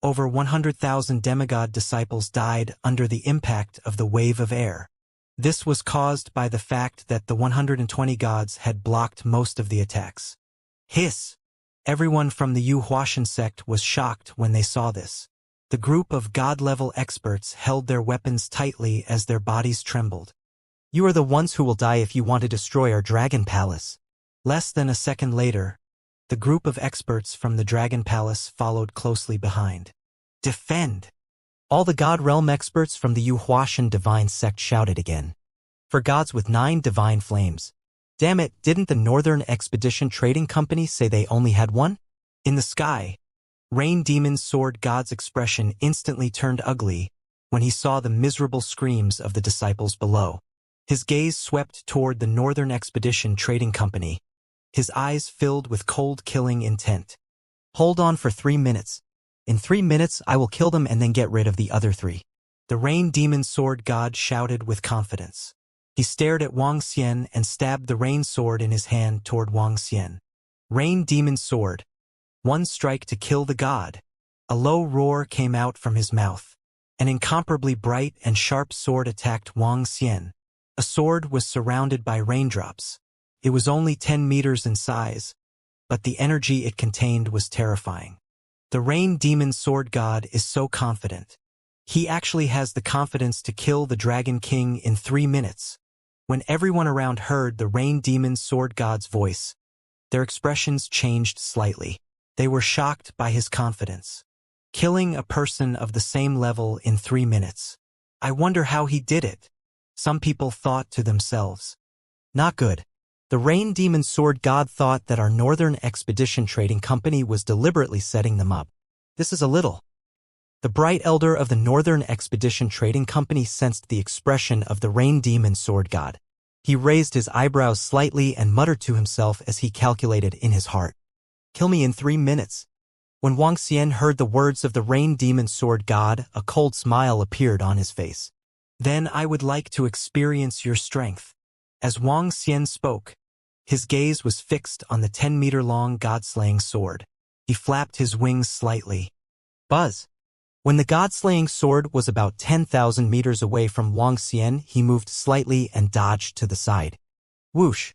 Speaker 1: Over 100,000 demigod disciples died under the impact of the wave of air. This was caused by the fact that the 120 gods had blocked most of the attacks. Hiss! Everyone from the Wuxian sect was shocked when they saw this. The group of god-level experts held their weapons tightly as their bodies trembled. "You are the ones who will die if you want to destroy our dragon palace." Less than a second later, the group of experts from the dragon palace followed closely behind. "Defend!" All the god realm experts from the Wuxian divine sect shouted again. "For gods with 9 divine flames. Damn it, didn't the Northern Expedition Trading Company say they only had 1? In the sky, Rain Demon's sword god's expression instantly turned ugly when he saw the miserable screams of the disciples below. His gaze swept toward the Northern Expedition Trading Company, his eyes filled with cold killing intent. "Hold on for 3 minutes. In 3 minutes I will kill them and then get rid of the other 3. The Rain Demon sword god shouted with confidence. He stared at Wang Xian and stabbed the rain sword in his hand toward Wang Xian. Rain Demon sword. 1 strike to kill the god. A low roar came out from his mouth. An incomparably bright and sharp sword attacked Wang Xian. A sword was surrounded by raindrops. It was only 10 meters in size, but the energy it contained was terrifying. The Rain Demon sword god is so confident. He actually has the confidence to kill the Dragon King in 3 minutes. When everyone around heard the Rain Demon sword god's voice, their expressions changed slightly. They were shocked by his confidence. Killing a person of the same level in 3 minutes. I wonder how he did it. Some people thought to themselves. Not good. The Rain Demon sword god thought that our Northern Expedition Trading Company was deliberately setting them up. This is a little. The bright elder of the Northern Expedition Trading Company sensed the expression of the Rain Demon sword god. He raised his eyebrows slightly and muttered to himself as he calculated in his heart. "Kill me in 3 minutes." When Wang Xian heard the words of the Rain Demon sword god, a cold smile appeared on his face. "Then I would like to experience your strength." As Wang Xian spoke, his gaze was fixed on the 10-meter-long god-slaying sword. He flapped his wings slightly. Buzz! When the god-slaying sword was about 10,000 meters away from Wang Xian, he moved slightly and dodged to the side. Whoosh!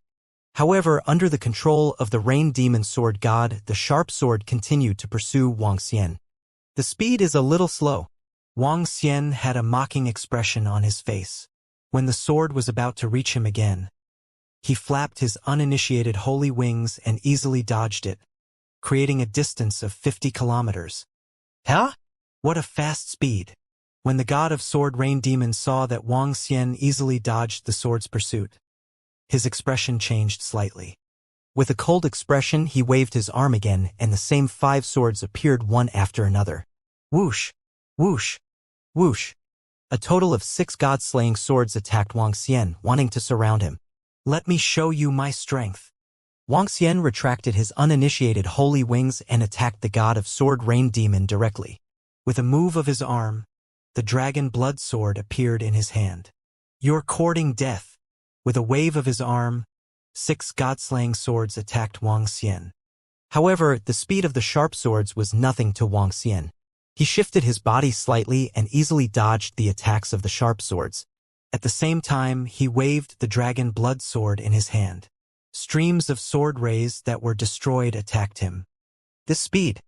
Speaker 1: However, under the control of the Rain Demon sword god, the sharp sword continued to pursue Wang Xian. The speed is a little slow. Wang Xian had a mocking expression on his face. When the sword was about to reach him again, he flapped his uninitiated holy wings and easily dodged it, creating a distance of 50 kilometers. Huh? What a fast speed! When the god of sword Rain Demon saw that Wang Xian easily dodged the sword's pursuit, his expression changed slightly. With a cold expression, he waved his arm again, and the same 5 swords appeared one after another. Whoosh! Whoosh! Whoosh! A total of 6 god-slaying swords attacked Wang Xian, wanting to surround him. "Let me show you my strength." Wang Xian retracted his uninitiated holy wings and attacked the god of sword Rain Demon directly. With a move of his arm, the dragon blood sword appeared in his hand. "You're courting death." With a wave of his arm, 6 god-slaying swords attacked Wang Xian. However, the speed of the sharp swords was nothing to Wang Xian. He shifted his body slightly and easily dodged the attacks of the sharp swords. At the same time, he waved the dragon blood sword in his hand. Streams of sword rays that were destroyed attacked him. This speed.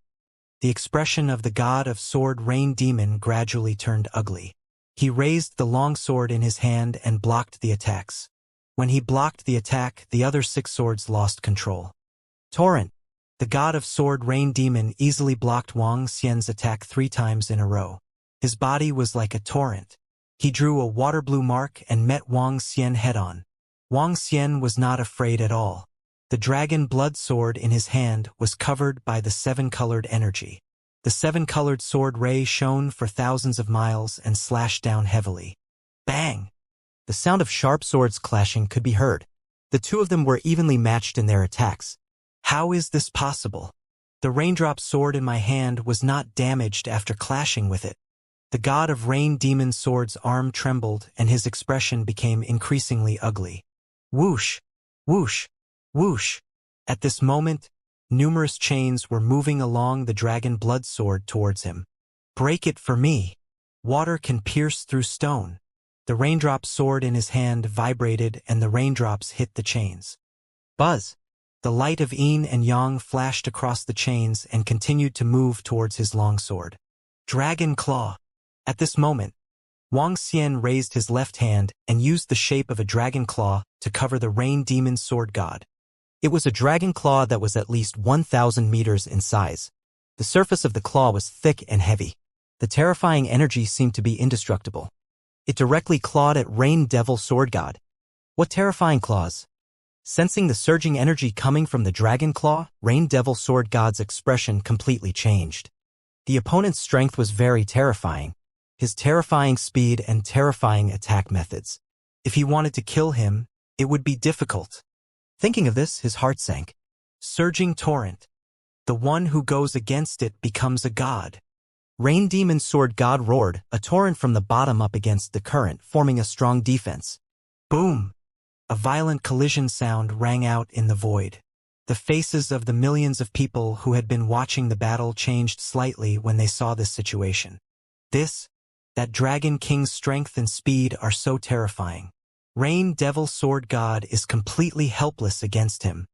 Speaker 1: The expression of the god of sword Rain Demon gradually turned ugly. He raised the long sword in his hand and blocked the attacks. When he blocked the attack, the other 6 swords lost control. Torrent. The god of sword Rain Demon easily blocked Wang Xian's attack 3 times in a row. His body was like a torrent. He drew a water blue mark and met Wang Xian head-on. Wang Xian was not afraid at all. The dragon blood sword in his hand was covered by the 7-colored energy. The 7-colored sword ray shone for thousands of miles and slashed down heavily. Bang! The sound of sharp swords clashing could be heard. The two of them were evenly matched in their attacks. How is this possible? The raindrop sword in my hand was not damaged after clashing with it. The god of rain demon sword's arm trembled and his expression became increasingly ugly. Whoosh! Whoosh! Whoosh! At this moment, numerous chains were moving along the dragon blood sword towards him. Break it for me! Water can pierce through stone. The raindrop sword in his hand vibrated and the raindrops hit the chains. Buzz! The light of yin and yang flashed across the chains and continued to move towards his longsword. Dragon Claw! At this moment, Wuxia raised his left hand and used the shape of a dragon claw to cover the rain demon sword god. It was a dragon claw that was at least 1,000 meters in size. The surface of the claw was thick and heavy. The terrifying energy seemed to be indestructible. It directly clawed at Rain Devil Sword God. What terrifying claws! Sensing the surging energy coming from the dragon claw, Rain Devil Sword God's expression completely changed. The opponent's strength was very terrifying. His terrifying speed and terrifying attack methods. If he wanted to kill him, it would be difficult. Thinking of this, his heart sank. Surging torrent. The one who goes against it becomes a god. Rain Demon Sword God roared, a torrent from the bottom up against the current, forming a strong defense. Boom! A violent collision sound rang out in the void. The faces of the millions of people who had been watching the battle changed slightly when they saw this situation. That Dragon King's strength and speed are so terrifying. Rain Devil Sword God is completely helpless against him.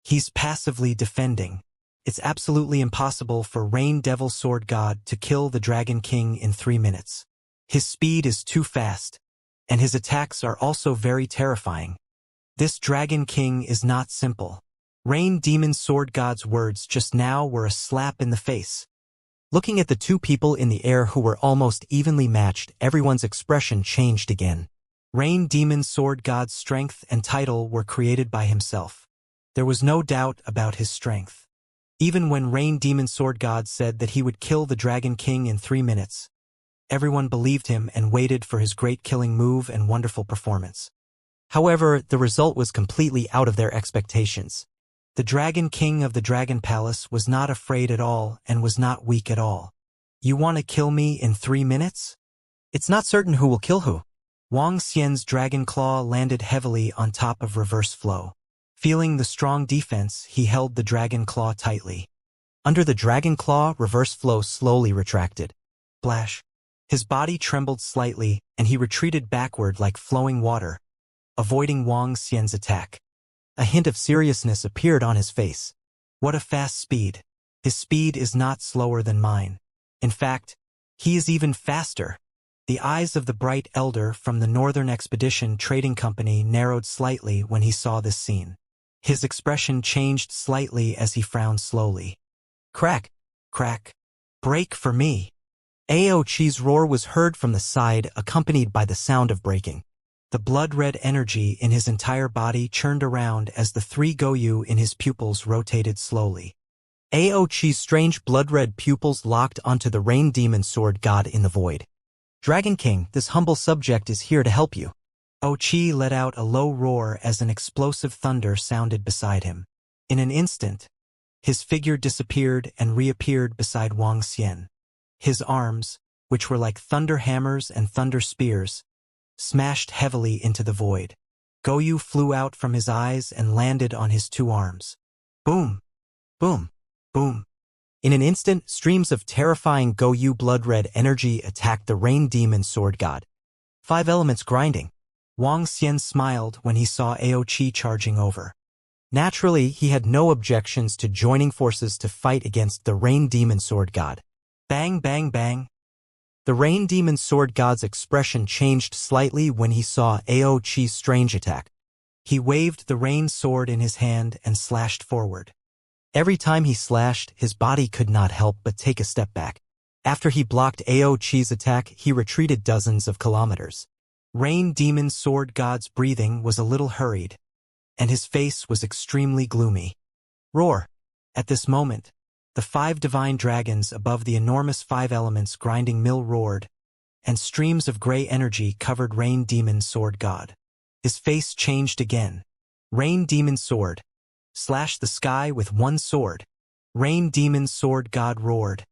Speaker 1: He's passively defending. It's absolutely impossible for Rain Devil Sword God to kill the Dragon King in 3 minutes. His speed is too fast, and his attacks are also very terrifying. This Dragon King is not simple. Rain Demon Sword God's words just now were a slap in the face. Looking at the two people in the air who were almost evenly matched, everyone's expression changed again. Rain Demon Sword God's strength and title were created by himself. There was no doubt about his strength. Even when Rain Demon Sword God said that he would kill the Dragon King in 3 minutes, everyone believed him and waited for his great killing move and wonderful performance. However, the result was completely out of their expectations. The Dragon King of the Dragon Palace was not afraid at all and was not weak at all. You want to kill me in 3 minutes? It's not certain who will kill who. Wuxia's Dragon Claw landed heavily on top of Reverse Flow. Feeling the strong defense, he held the Dragon Claw tightly. Under the Dragon Claw, Reverse Flow slowly retracted. Splash. His body trembled slightly, and he retreated backward like flowing water, avoiding Wuxia's attack. A hint of seriousness appeared on his face. What a fast speed. His speed is not slower than mine. In fact, he is even faster. The eyes of the bright elder from the Northern Expedition Trading Company narrowed slightly when he saw this scene. His expression changed slightly as he frowned slowly. Crack! Crack! Break for me! Aochi's roar was heard from the side, accompanied by the sound of breaking. The blood-red energy in his entire body churned around as the 3 Goyu in his pupils rotated slowly. Aochi's strange blood-red pupils locked onto the Rain Demon Sword God in the void. Dragon King, this humble subject is here to help you. Ochi let out a low roar as an explosive thunder sounded beside him. In an instant, his figure disappeared and reappeared beside Wuxia. His arms, which were like thunder hammers and thunder spears, smashed heavily into the void. Goyu flew out from his eyes and landed on his 2 arms. Boom! Boom! Boom! In an instant, streams of terrifying Goyu blood-red energy attacked the Rain Demon Sword God. 5 elements grinding. Wuxia smiled when he saw Aochi charging over. Naturally, he had no objections to joining forces to fight against the Rain Demon Sword God. Bang, bang, bang. The Rain Demon Sword God's expression changed slightly when he saw Aochi's strange attack. He waved the rain sword in his hand and slashed forward. Every time he slashed, his body could not help but take a step back. After he blocked Aochi's attack, he retreated dozens of kilometers. Rain Demon Sword God's breathing was a little hurried, and his face was extremely gloomy. Roar! At this moment, the 5 divine dragons above the enormous 5 elements grinding mill roared, and streams of gray energy covered Rain Demon Sword God. His face changed again. Rain Demon Sword. Slash the sky with one sword. Rain Demon Sword God roared,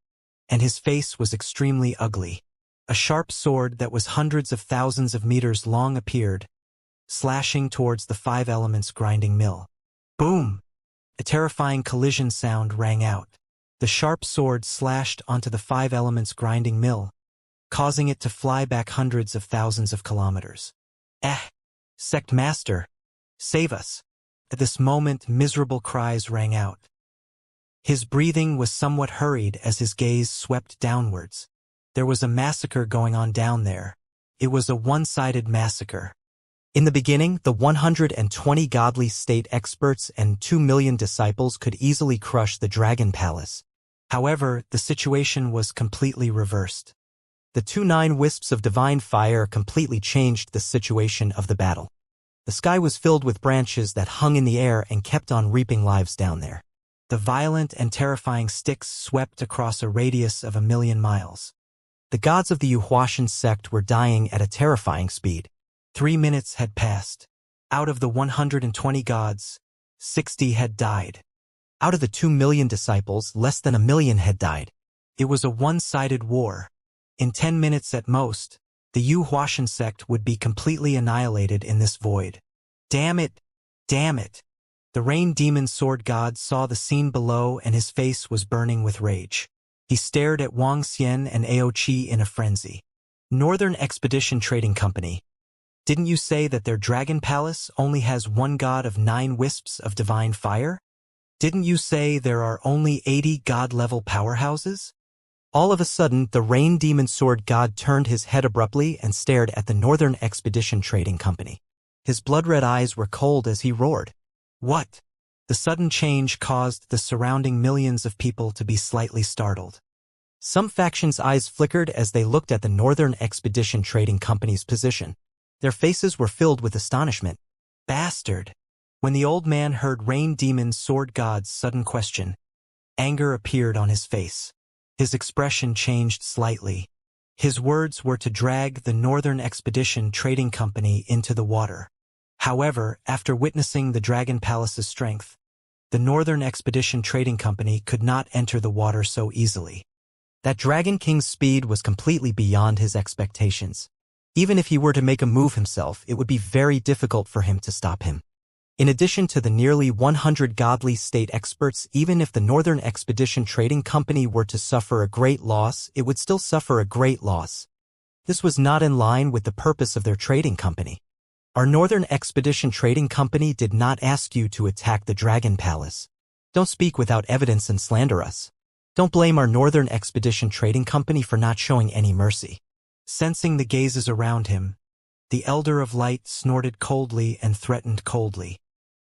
Speaker 1: and his face was extremely ugly. A sharp sword that was hundreds of thousands of meters long appeared, slashing towards the five elements grinding mill. Boom! A terrifying collision sound rang out. The sharp sword slashed onto the five elements grinding mill, causing it to fly back hundreds of thousands of kilometers. Sect Master, save us! At this moment, miserable cries rang out. His breathing was somewhat hurried as his gaze swept downwards. There was a massacre going on down there. It was a one-sided massacre. In the beginning, the 120 godly state experts and 2 million disciples could easily crush the Dragon Palace. However, the situation was completely reversed. The 9 wisps of divine fire completely changed the situation of the battle. The sky was filled with branches that hung in the air and kept on reaping lives down there. The violent and terrifying sticks swept across a radius of 1,000,000 miles. The gods of the Wuxian sect were dying at a terrifying speed. 3 minutes had passed. Out of the 120 gods, 60 had died. Out of the 2 million disciples, less than 1,000,000 had died. It was a one-sided war. In 10 minutes at most, the Wuxian sect would be completely annihilated in this void. Damn it! Damn it! The Rain Demon Sword God saw the scene below and his face was burning with rage. He stared at Wang Xian and Aoqi in a frenzy. Northern Expedition Trading Company. Didn't you say that their Dragon Palace only has one god of 9 wisps of divine fire? Didn't you say there are only 80 god-level powerhouses? All of a sudden, the Rain Demon Sword God turned his head abruptly and stared at the Northern Expedition Trading Company. His blood-red eyes were cold as he roared. What? The sudden change caused the surrounding millions of people to be slightly startled. Some factions' eyes flickered as they looked at the Northern Expedition Trading Company's position. Their faces were filled with astonishment. Bastard! When the old man heard Rain Demon Sword God's sudden question, anger appeared on his face. His expression changed slightly. His words were to drag the Northern Expedition Trading Company into the water. However, after witnessing the Dragon Palace's strength, the Northern Expedition Trading Company could not enter the water so easily. That Dragon King's speed was completely beyond his expectations. Even if he were to make a move himself, it would be very difficult for him to stop him. In addition to the nearly 100 godly state experts, even if the Northern Expedition Trading Company were to suffer a great loss, it would still suffer a great loss. This was not in line with the purpose of their trading company. Our Northern Expedition Trading Company did not ask you to attack the Dragon Palace. Don't speak without evidence and slander us. Don't blame our Northern Expedition Trading Company for not showing any mercy. Sensing the gazes around him, the Elder of Light snorted coldly and threatened coldly.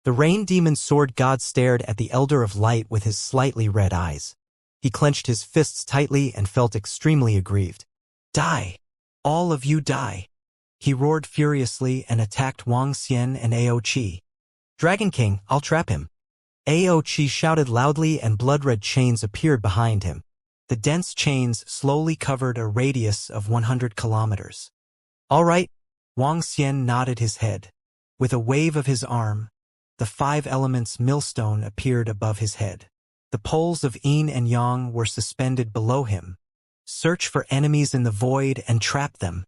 Speaker 1: The Rain Demon Sword God stared at the Elder of Light with his slightly red eyes. He clenched his fists tightly and felt extremely aggrieved. Die! All of you die! He roared furiously and attacked Wang Xian and Aoqi. Dragon King, I'll trap him. Aoqi shouted loudly and blood-red chains appeared behind him. The dense chains slowly covered a radius of 100 kilometers. All right, Wang Xian nodded his head. With a wave of his arm, the 5 elements millstone appeared above his head. The poles of yin and yang were suspended below him. Search for enemies in the void and trap them.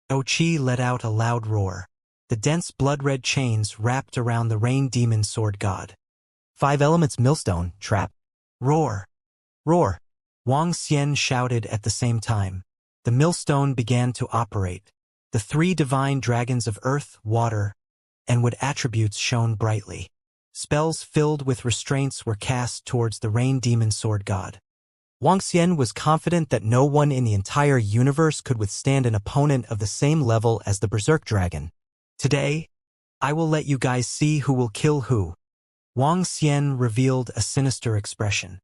Speaker 1: Aoqi let out a loud roar. The dense blood-red chains wrapped around the Rain Demon Sword God. 5 elements millstone, trap. Roar! Roar! Wang Xian shouted at the same time. The millstone began to operate. The 3 divine dragons of earth, water, and wood attributes shone brightly. Spells filled with restraints were cast towards the Rain Demon Sword God. Wang Xian was confident that no one in the entire universe could withstand an opponent of the same level as the Berserk Dragon. Today, I will let you guys see who will kill who. Wang Xian revealed a sinister expression.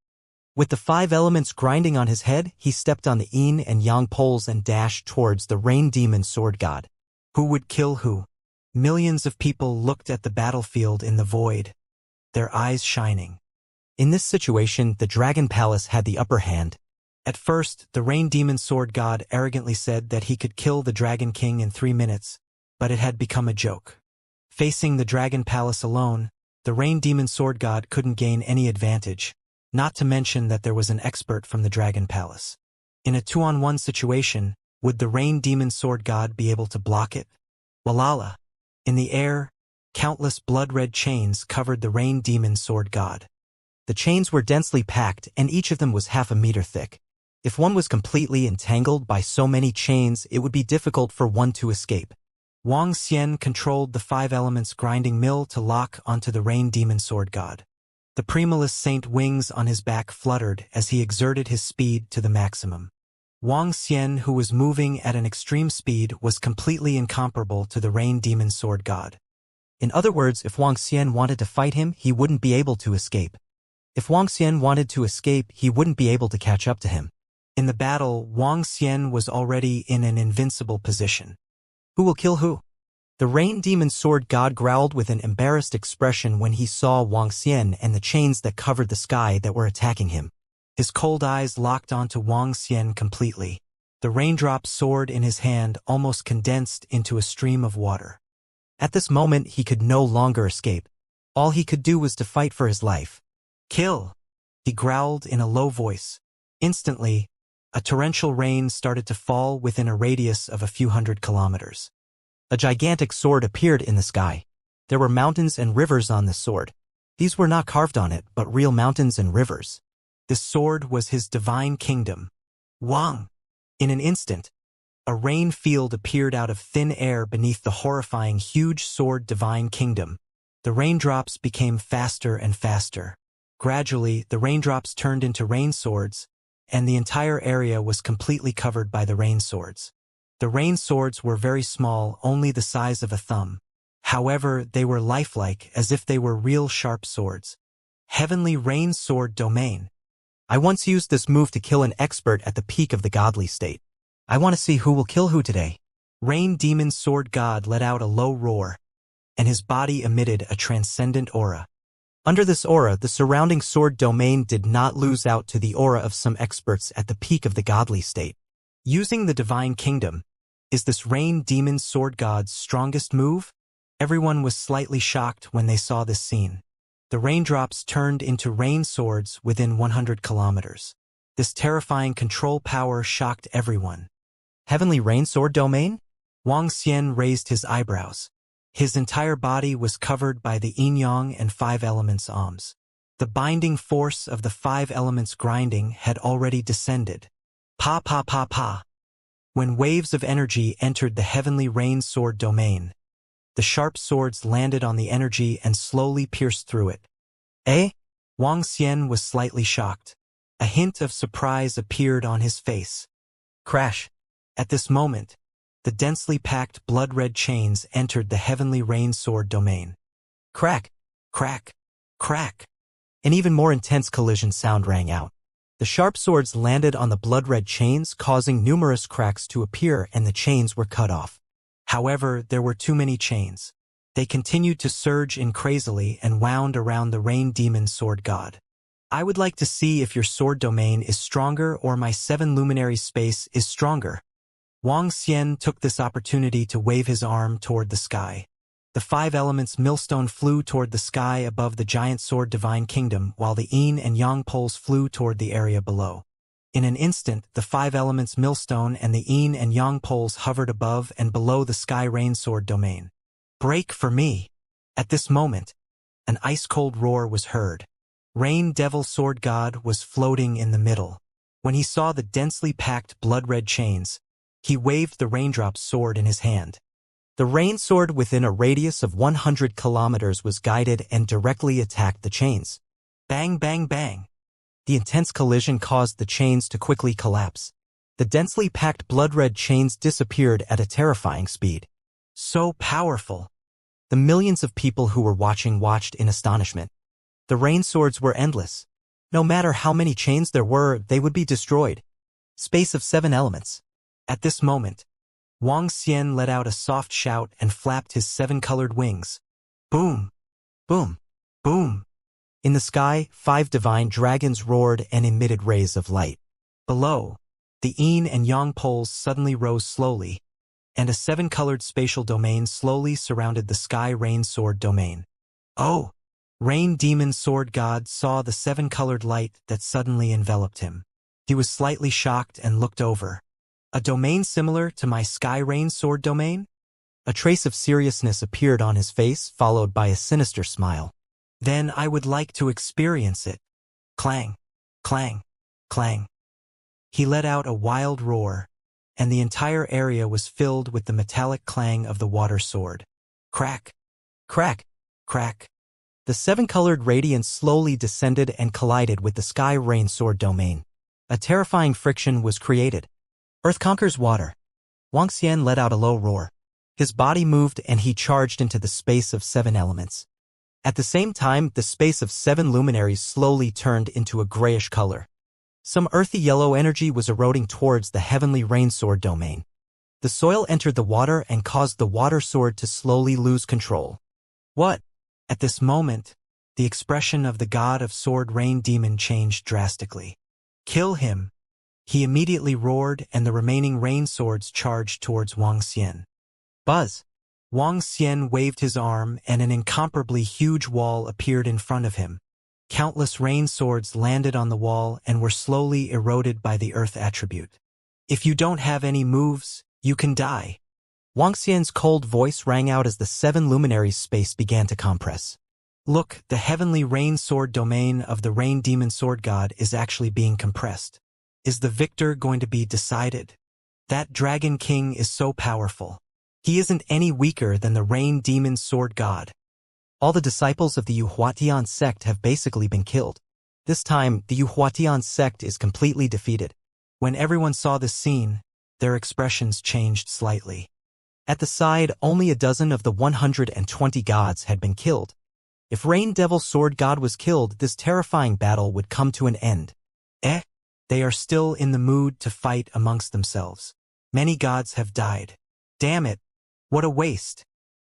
Speaker 1: With the 5 elements grinding on his head, he stepped on the yin and yang poles and dashed towards the Rain Demon Sword God. Who would kill who? Millions of people looked at the battlefield in the void, their eyes shining. In this situation, the Dragon Palace had the upper hand. At first, the Rain Demon Sword God arrogantly said that he could kill the Dragon King in 3 minutes, but it had become a joke. Facing the Dragon Palace alone, the Rain Demon Sword God couldn't gain any advantage, not to mention that there was an expert from the Dragon Palace. In a 2-on-1 situation, would the Rain Demon Sword God be able to block it? Walala. In the air, countless blood-red chains covered the Rain Demon Sword God. The chains were densely packed and each of them was half a meter thick. If one was completely entangled by so many chains, it would be difficult for one to escape. Wang Xian controlled the 5 elements grinding mill to lock onto the Rain Demon Sword God. The Primalist Saint wings on his back fluttered as he exerted his speed to the maximum. Wang Xian, who was moving at an extreme speed, was completely incomparable to the Rain Demon Sword God. In other words, if Wang Xian wanted to fight him, he wouldn't be able to escape. If Wang Xian wanted to escape, he wouldn't be able to catch up to him. In the battle, Wang Xian was already in an invincible position. Who will kill who? The Rain Demon Sword God growled with an embarrassed expression when he saw Wang Xian and the chains that covered the sky that were attacking him. His cold eyes locked onto Wang Xian completely. The raindrop sword in his hand almost condensed into a stream of water. At this moment, he could no longer escape. All he could do was to fight for his life. Kill! He growled in a low voice. Instantly, a torrential rain started to fall within a radius of a few hundred kilometers. A gigantic sword appeared in the sky. There were mountains and rivers on the sword. These were not carved on it, but real mountains and rivers. This sword was his divine kingdom. Wang! In an instant, a rain field appeared out of thin air beneath the horrifying huge sword divine kingdom. The raindrops became faster and faster. Gradually, the raindrops turned into rain swords, and the entire area was completely covered by the rain swords. The rain swords were very small, only the size of a thumb. However, they were lifelike, as if they were real sharp swords. Heavenly Rain Sword Domain. I once used this move to kill an expert at the peak of the godly state. I want to see who will kill who today. Rain Demon Sword God let out a low roar, and his body emitted a transcendent aura. Under this aura, the surrounding sword domain did not lose out to the aura of some experts at the peak of the godly state. Using the divine kingdom, is this Rain Demon Sword God's strongest move? Everyone was slightly shocked when they saw this scene. The raindrops turned into rain swords within 100 kilometers. This terrifying control power shocked everyone. Heavenly Rain Sword Domain? Wang Xian raised his eyebrows. His entire body was covered by the yin-yang and 5 elements ohms. The binding force of the 5 elements grinding had already descended. Pa pa pa pa. When waves of energy entered the Heavenly Rain Sword Domain, the sharp swords landed on the energy and slowly pierced through it. Eh? Wang Xian was slightly shocked. A hint of surprise appeared on his face. Crash. At this moment, the densely packed blood-red chains entered the Heavenly Rain Sword Domain. Crack, crack, crack. An even more intense collision sound rang out. The sharp swords landed on the blood-red chains, causing numerous cracks to appear, and the chains were cut off. However, there were too many chains. They continued to surge in crazily and wound around the Rain Demon Sword God. I would like to see if your sword domain is stronger or my 7 luminary space is stronger. Wang Xian took this opportunity to wave his arm toward the sky. The 5 elements millstone flew toward the sky above the giant sword divine kingdom, while the yin and yang poles flew toward the area below. In an instant, the 5 elements millstone and the yin and yang poles hovered above and below the sky rain sword domain. Break for me! At this moment, an ice-cold roar was heard. Rain Devil Sword God was floating in the middle. When he saw the densely packed blood-red chains, he waved the raindrop sword in his hand. The rain sword within a radius of 100 kilometers was guided and directly attacked the chains. Bang, bang, bang. The intense collision caused the chains to quickly collapse. The densely packed blood-red chains disappeared at a terrifying speed. So powerful. The millions of people who were watching watched in astonishment. The rain swords were endless. No matter how many chains there were, they would be destroyed. Space of 7 elements. At this moment, Wang Xian let out a soft shout and flapped his 7-colored wings. Boom! Boom! Boom! In the sky, 5 divine dragons roared and emitted rays of light. Below, the yin and yang poles suddenly rose slowly, and a seven-colored spatial domain slowly surrounded the sky rain sword domain. Oh! Rain demon sword god saw the seven-colored light that suddenly enveloped him. He was slightly shocked and looked over. A domain similar to my sky rain sword domain? A trace of seriousness appeared on his face, followed by a sinister smile. Then I would like to experience it. Clang, clang, clang. He let out a wild roar, and the entire area was filled with the metallic clang of the water sword. Crack, crack, crack. The seven-colored radiance slowly descended and collided with the sky rain sword domain. A terrifying friction was created. Earth conquers water. Wuxia let out a low roar. His body moved and he charged into the space of seven elements. At the same time, the space of seven luminaries slowly turned into a grayish color. Some earthy yellow energy was eroding towards the heavenly rain sword domain. The soil entered the water and caused the water sword to slowly lose control. What? At this moment, the expression of the god of sword rain demon changed drastically. Kill him! He immediately roared and the remaining rain swords charged towards Wuxia. Buzz! Wuxia waved his arm and an incomparably huge wall appeared in front of him. Countless rain swords landed on the wall and were slowly eroded by the earth attribute. If you don't have any moves, you can die. Wuxia's cold voice rang out as the seven luminaries' space began to compress. Look, the heavenly rain sword domain of the rain demon sword god is actually being compressed. Is the victor going to be decided? That dragon king is so powerful. He isn't any weaker than the rain demon sword god. All the disciples of the Yuhuatian sect have basically been killed. This time, the Yuhuatian sect is completely defeated. When everyone saw this scene, their expressions changed slightly. At the side, only a dozen of the 120 gods had been killed. If Rain Devil Sword God was killed, this terrifying battle would come to an end. They are still in the mood to fight amongst themselves. Many gods have died. Damn it! What a waste!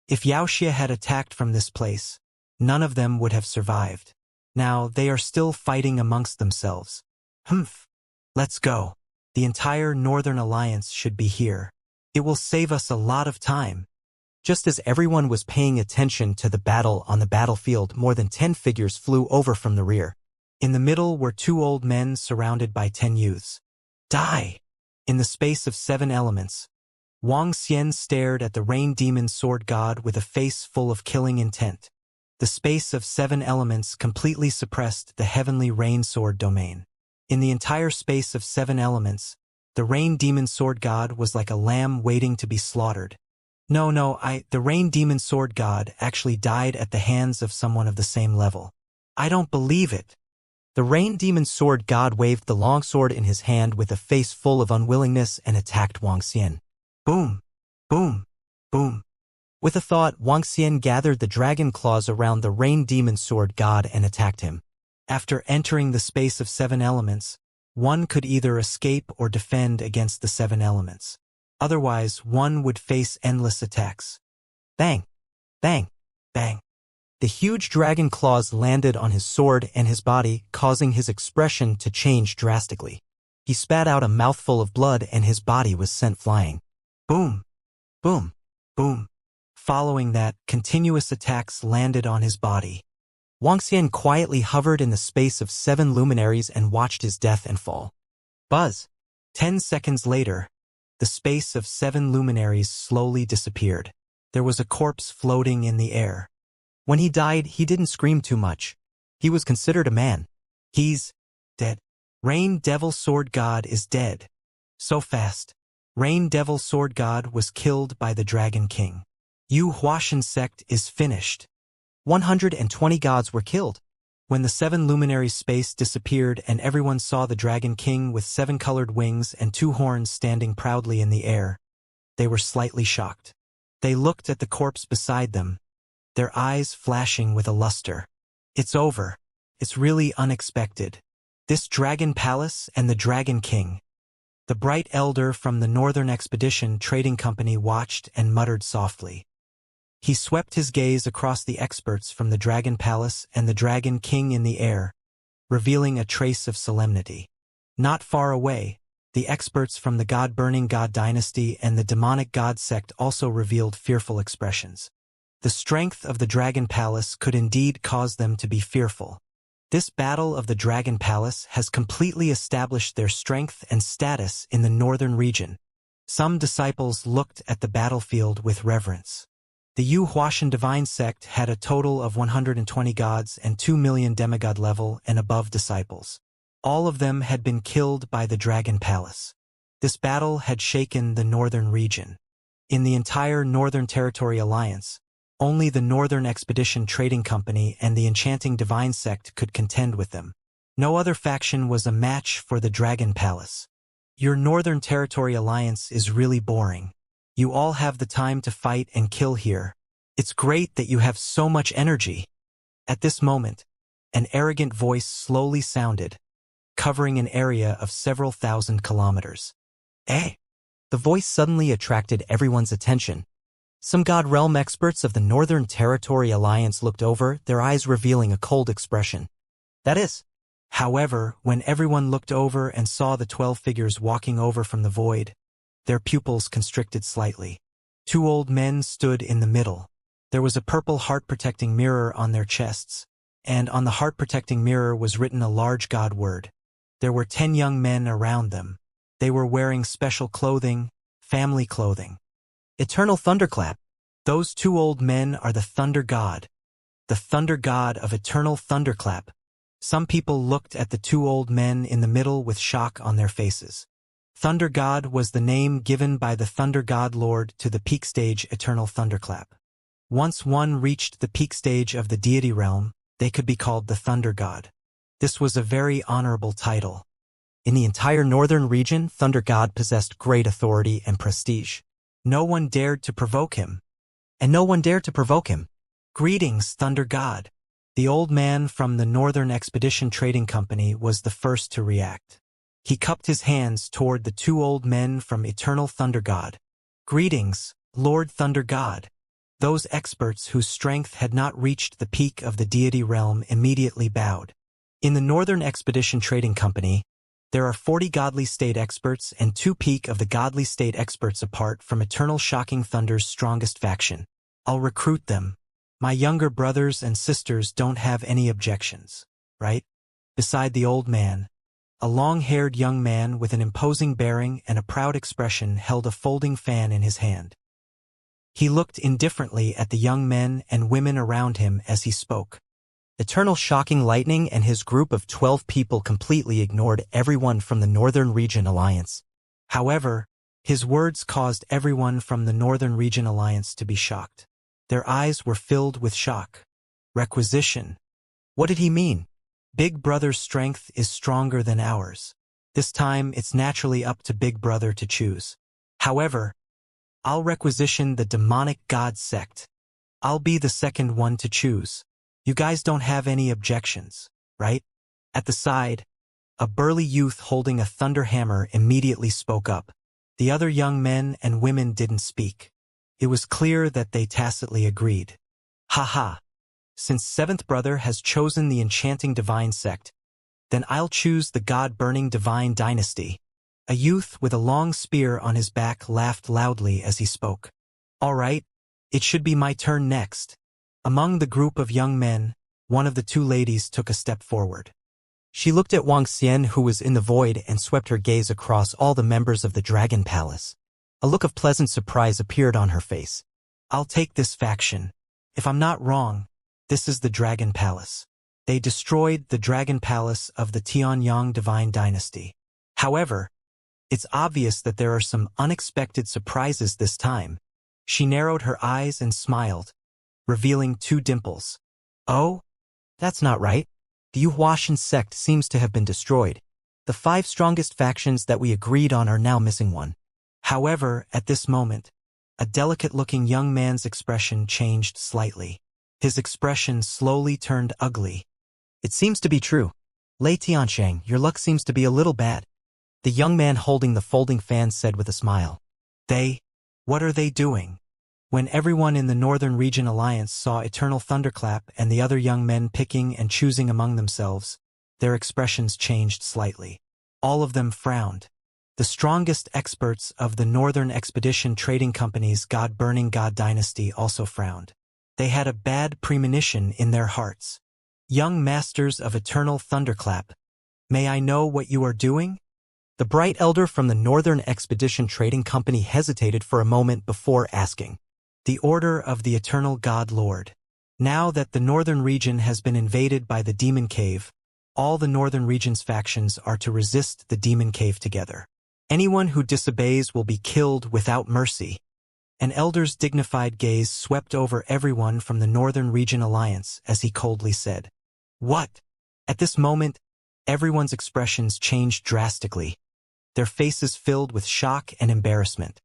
Speaker 1: If Wuxia had attacked from this place, none of them would have survived. Now they are still fighting amongst themselves. Humph! Let's go. The entire Northern Alliance should be here. It will save us a lot of time. Just as everyone was paying attention to the battle on the battlefield, more than 10 figures flew over from the rear. In the middle were 2 old men surrounded by 10 youths. Die! In the space of 7 elements, Wuxia stared at the rain demon sword god with a face full of killing intent. The space of 7 elements completely suppressed the heavenly rain sword domain. In the entire space of 7 elements, the rain demon sword god was like a lamb waiting to be slaughtered. The rain demon sword god actually died at the hands of someone of the same level. I don't believe it. The rain demon sword god waved the long sword in his hand with a face full of unwillingness and attacked Wuxia. Boom! Boom! Boom! With a thought, Wuxia gathered the dragon claws around the rain demon sword god and attacked him. After entering the space of 7 elements, one could either escape or defend against the 7 elements. Otherwise, one would face endless attacks. Bang! Bang! Bang! The huge dragon claws landed on his sword and his body, causing his expression to change drastically. He spat out a mouthful of blood and his body was sent flying. Boom! Boom! Boom! Following that, continuous attacks landed on his body. Wuxia quietly hovered in the space of 7 luminaries and watched his death and fall. Buzz! 10 seconds later, the space of 7 luminaries slowly disappeared. There was a corpse floating in the air. When he died, he didn't scream too much. He was considered a man. He's dead. Rain Devil Sword God is dead. So fast. Rain Devil Sword God was killed by the Dragon King. Yuhuatian sect is finished. 120 gods were killed. When the 7 luminaries' space disappeared and everyone saw the Dragon King with 7 colored wings and 2 horns standing proudly in the air, they were slightly shocked. They looked at the corpse beside them, their eyes flashing with a luster. It's over. It's really unexpected. This Dragon Palace and the Dragon King. The bright elder from the Northern Expedition Trading Company watched and muttered softly. He swept his gaze across the experts from the Dragon Palace and the Dragon King in the air, revealing a trace of solemnity. Not far away, the experts from the god-burning god dynasty and the demonic god sect also revealed fearful expressions. The strength of the Dragon Palace could indeed cause them to be fearful. This battle of the Dragon Palace has completely established their strength and status in the northern region. Some disciples looked at the battlefield with reverence. The Huashan divine sect had a total of 120 gods and 2 million demigod level and above disciples. All of them had been killed by the Dragon Palace. This battle had shaken the northern region. In the entire Northern Territory Alliance, only the Northern Expedition Trading Company and the Enchanting Divine Sect could contend with them. No other faction was a match for the Dragon Palace. Your Northern Territory Alliance is really boring. You all have the time to fight and kill here. It's great that you have so much energy. At this moment, an arrogant voice slowly sounded, covering an area of several thousand kilometers. Eh? The voice suddenly attracted everyone's attention. Some God Realm experts of the Northern Territory Alliance looked over, their eyes revealing a cold expression. That is. However, when everyone looked over and saw the 12 figures walking over from the void, their pupils constricted slightly. 2 old men stood in the middle. There was a purple heart-protecting mirror on their chests, and on the heart-protecting mirror was written a large God word. There were 10 young men around them. They were wearing special clothing, family clothing. Eternal Thunderclap. Those 2 old men are the Thunder God. The Thunder God of Eternal Thunderclap. Some people looked at the 2 old men in the middle with shock on their faces. Thunder God was the name given by the Thunder God Lord to the peak stage Eternal Thunderclap. Once one reached the peak stage of the deity realm, they could be called the Thunder God. This was a very honorable title. In the entire northern region, Thunder God possessed great authority and prestige. No one dared to provoke him. And no one dared to provoke him. Greetings, Thunder God. The old man from the Northern Expedition Trading Company was the first to react. He cupped his hands toward the 2 old men from Eternal Thunder God. Greetings, Lord Thunder God. Those experts whose strength had not reached the peak of the deity realm immediately bowed. In the Northern Expedition Trading Company, there are 40 godly state experts and 2 peak of the godly state experts apart from Eternal Shocking Thunder's strongest faction. I'll recruit them. My younger brothers and sisters don't have any objections, right? Beside the old man, a long-haired young man with an imposing bearing and a proud expression held a folding fan in his hand. He looked indifferently at the young men and women around him as he spoke. Eternal Shocking Lightning and his group of 12 people completely ignored everyone from the Northern Region Alliance. However, his words caused everyone from the Northern Region Alliance to be shocked. Their eyes were filled with shock. Requisition. What did he mean? Big Brother's strength is stronger than ours. This time it's naturally up to Big Brother to choose. However, I'll requisition the demonic god sect. I'll be the second one to choose. You guys don't have any objections, right? At the side, a burly youth holding a thunder hammer immediately spoke up. The other young men and women didn't speak. It was clear that they tacitly agreed. Haha. Since 7th Brother has chosen the Enchanting Divine Sect, then I'll choose the God-burning Divine Dynasty. A youth with a long spear on his back laughed loudly as he spoke. All right, it should be my turn next. Among the group of young men, one of the 2 ladies took a step forward. She looked at Wuxia, who was in the void, and swept her gaze across all the members of the Dragon Palace. A look of pleasant surprise appeared on her face. I'll take this faction. If I'm not wrong, this is the Dragon Palace. They destroyed the Dragon Palace of the Tianyang Divine Dynasty. However, it's obvious that there are some unexpected surprises this time. She narrowed her eyes and smiled, revealing 2 dimples. Oh? That's not right. The Huashan sect seems to have been destroyed. The 5 strongest factions that we agreed on are now missing one. However, at this moment, a delicate-looking young man's expression changed slightly. His expression slowly turned ugly. It seems to be true. Lei Tianshang, your luck seems to be a little bad. The young man holding the folding fan said with a smile. What are they doing? When everyone in the Northern Region Alliance saw Eternal Thunderclap and the other young men picking and choosing among themselves, their expressions changed slightly. All of them frowned. The strongest experts of the Northern Expedition Trading Company's God-burning God dynasty also frowned. They had a bad premonition in their hearts. Young masters of eternal thunderclap, may I know what you are doing? The bright elder from the Northern Expedition Trading Company hesitated for a moment before asking. The order of the eternal God Lord. Now that the northern region has been invaded by the Demon Cave, all the northern region's factions are to resist the Demon Cave together. Anyone who disobeys will be killed without mercy. An elder's dignified gaze swept over everyone from the Northern Region Alliance as he coldly said, "What?" At this moment, everyone's expressions changed drastically, their faces filled with shock and embarrassment.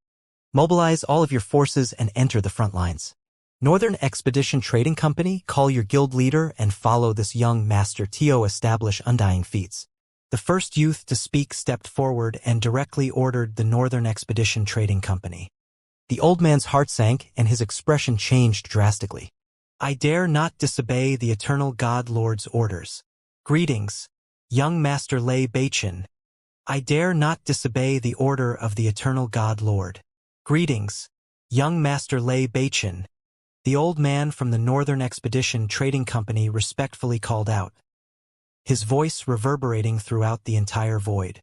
Speaker 1: Mobilize all of your forces and enter the front lines. Northern Expedition Trading Company, call your guild leader and follow this young master to establish undying feats. The first youth to speak stepped forward and directly ordered the Northern Expedition Trading Company. The old man's heart sank and his expression changed drastically. I dare not disobey the eternal God Lord's orders. Greetings, young Master Lei Beichin. I dare not disobey the order of the eternal God Lord. Greetings, young Master Lei Beichin. The old man from the Northern Expedition Trading Company respectfully called out, his voice reverberating throughout the entire void.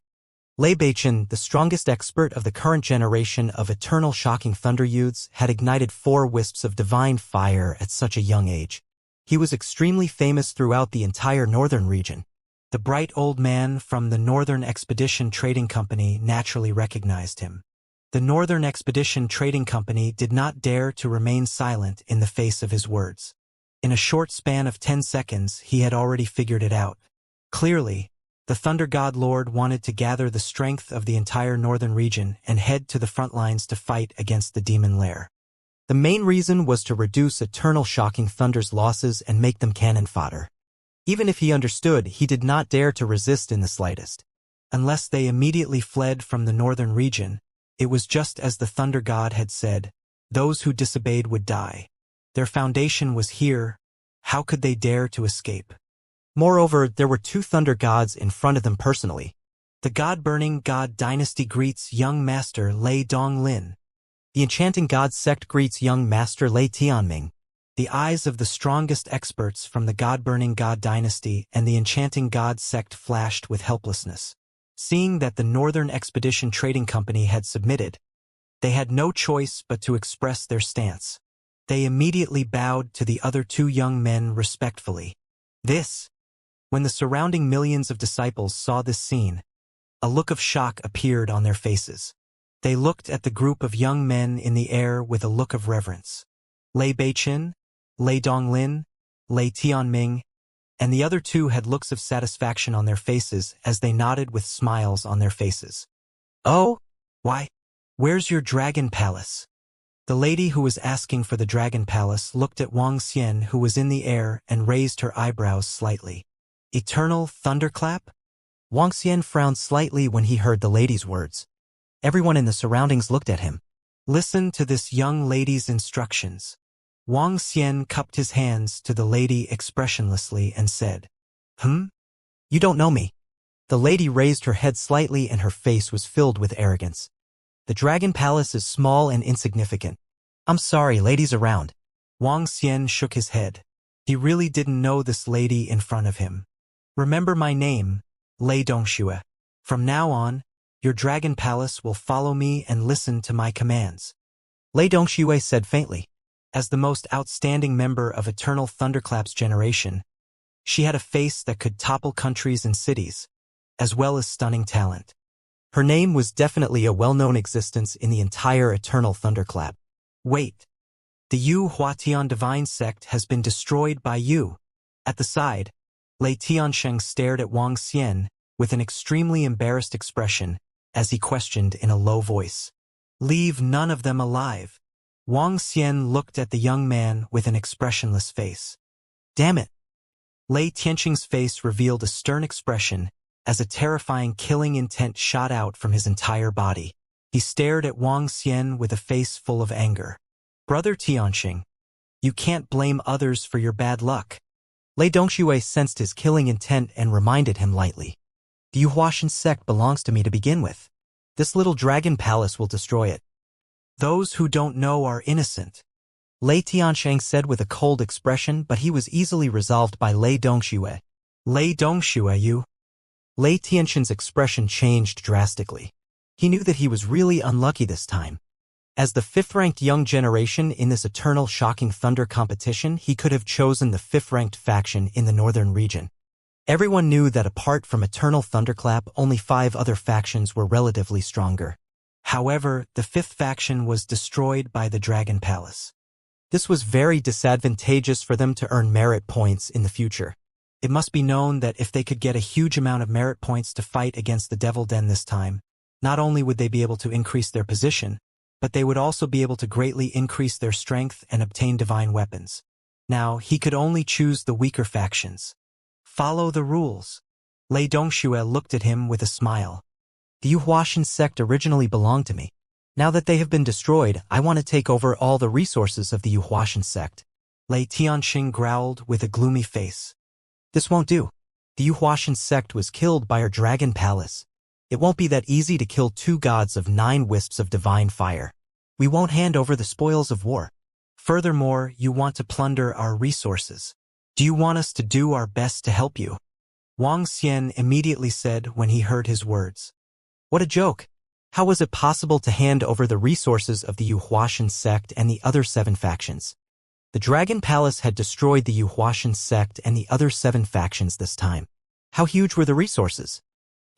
Speaker 1: Lei Beichin, the strongest expert of the current generation of eternal shocking thunder youths, had ignited 4 wisps of divine fire at such a young age. He was extremely famous throughout the entire northern region. The bright old man from the Northern Expedition Trading Company naturally recognized him. The Northern Expedition Trading Company did not dare to remain silent in the face of his words. In a short span of 10 seconds, he had already figured it out. Clearly, the Thunder God Lord wanted to gather the strength of the entire northern region and head to the front lines to fight against the demon lair. The main reason was to reduce Eternal Shocking Thunder's losses and make them cannon fodder. Even if he understood, he did not dare to resist in the slightest. Unless they immediately fled from the northern region, it was just as the Thunder God had said, those who disobeyed would die. Their foundation was here. How could they dare to escape? Moreover, there were 2 thunder gods in front of them personally. The God-burning God dynasty greets young master Lei Donglin. The enchanting god sect greets young master Lei Tianming. The eyes of the strongest experts from the God-burning God dynasty and the enchanting god sect flashed with helplessness. Seeing that the Northern Expedition Trading Company had submitted, they had no choice but to express their stance. They immediately bowed to the other 2 young men respectfully. When the surrounding millions of disciples saw this scene, a look of shock appeared on their faces. They looked at the group of young men in the air with a look of reverence. Lei Beichin, Lei Donglin, Lei Tianming, and the other 2 had looks of satisfaction on their faces as they nodded with smiles on their faces. Oh, why? Where's your dragon palace? The lady who was asking for the dragon palace looked at Wang Xian, who was in the air, and raised her eyebrows slightly. Eternal thunderclap? Wang Xian frowned slightly when he heard the lady's words. Everyone in the surroundings looked at him. Listen to this young lady's instructions. Wang Xian cupped his hands to the lady expressionlessly and said, You don't know me. The lady raised her head slightly and her face was filled with arrogance. The dragon palace is small and insignificant. I'm sorry, ladies around. Wang Xian shook his head. He really didn't know this lady in front of him. Remember my name, Lei Dongxue. From now on, your dragon palace will follow me and listen to my commands. Lei Dongxue said faintly. As the most outstanding member of Eternal Thunderclap's generation, she had a face that could topple countries and cities, as well as stunning talent. Her name was definitely a well-known existence in the entire Eternal Thunderclap. Wait. The Yu Huatian Divine Sect has been destroyed by you. At the side, Lei Tiansheng stared at Wang Xian with an extremely embarrassed expression as he questioned in a low voice. Leave none of them alive. Wang Xian looked at the young man with an expressionless face. Damn it! Lei Tiansheng's face revealed a stern expression as a terrifying killing intent shot out from his entire body. He stared at Wang Xian with a face full of anger. Brother Tiansheng, you can't blame others for your bad luck. Lei Dongxue sensed his killing intent and reminded him lightly. The Yuhuashan sect belongs to me to begin with. This little dragon palace will destroy it. Those who don't know are innocent, Lei Tiansheng said with a cold expression, but he was easily resolved by Lei Dongxue. Lei Dongxue, you? Lei Tiansheng's expression changed drastically. He knew that he was really unlucky this time. As the fifth-ranked young generation in this eternal shocking thunder competition, he could have chosen the fifth-ranked faction in the northern region. Everyone knew that apart from Eternal Thunderclap, only 5 other factions were relatively stronger. However, the fifth faction was destroyed by the Dragon Palace. This was very disadvantageous for them to earn merit points in the future. It must be known that if they could get a huge amount of merit points to fight against the Devil Den this time, not only would they be able to increase their position, but they would also be able to greatly increase their strength and obtain divine weapons. Now, he could only choose the weaker factions. Follow the rules. Lei Dongxue looked at him with a smile. The Yuhuashan sect originally belonged to me. Now that they have been destroyed, I want to take over all the resources of the Yuhuashan sect. Lei Tianxing growled with a gloomy face. This won't do. The Yuhuashan sect was killed by our dragon palace. It won't be that easy to kill 2 gods of 9 wisps of divine fire. We won't hand over the spoils of war. Furthermore, you want to plunder our resources. Do you want us to do our best to help you? Wang Xian immediately said when he heard his words. What a joke! How was it possible to hand over the resources of the Yuhuashan sect and the other 7 factions? The Dragon Palace had destroyed the Yuhuashan sect and the other 7 factions this time. How huge were the resources?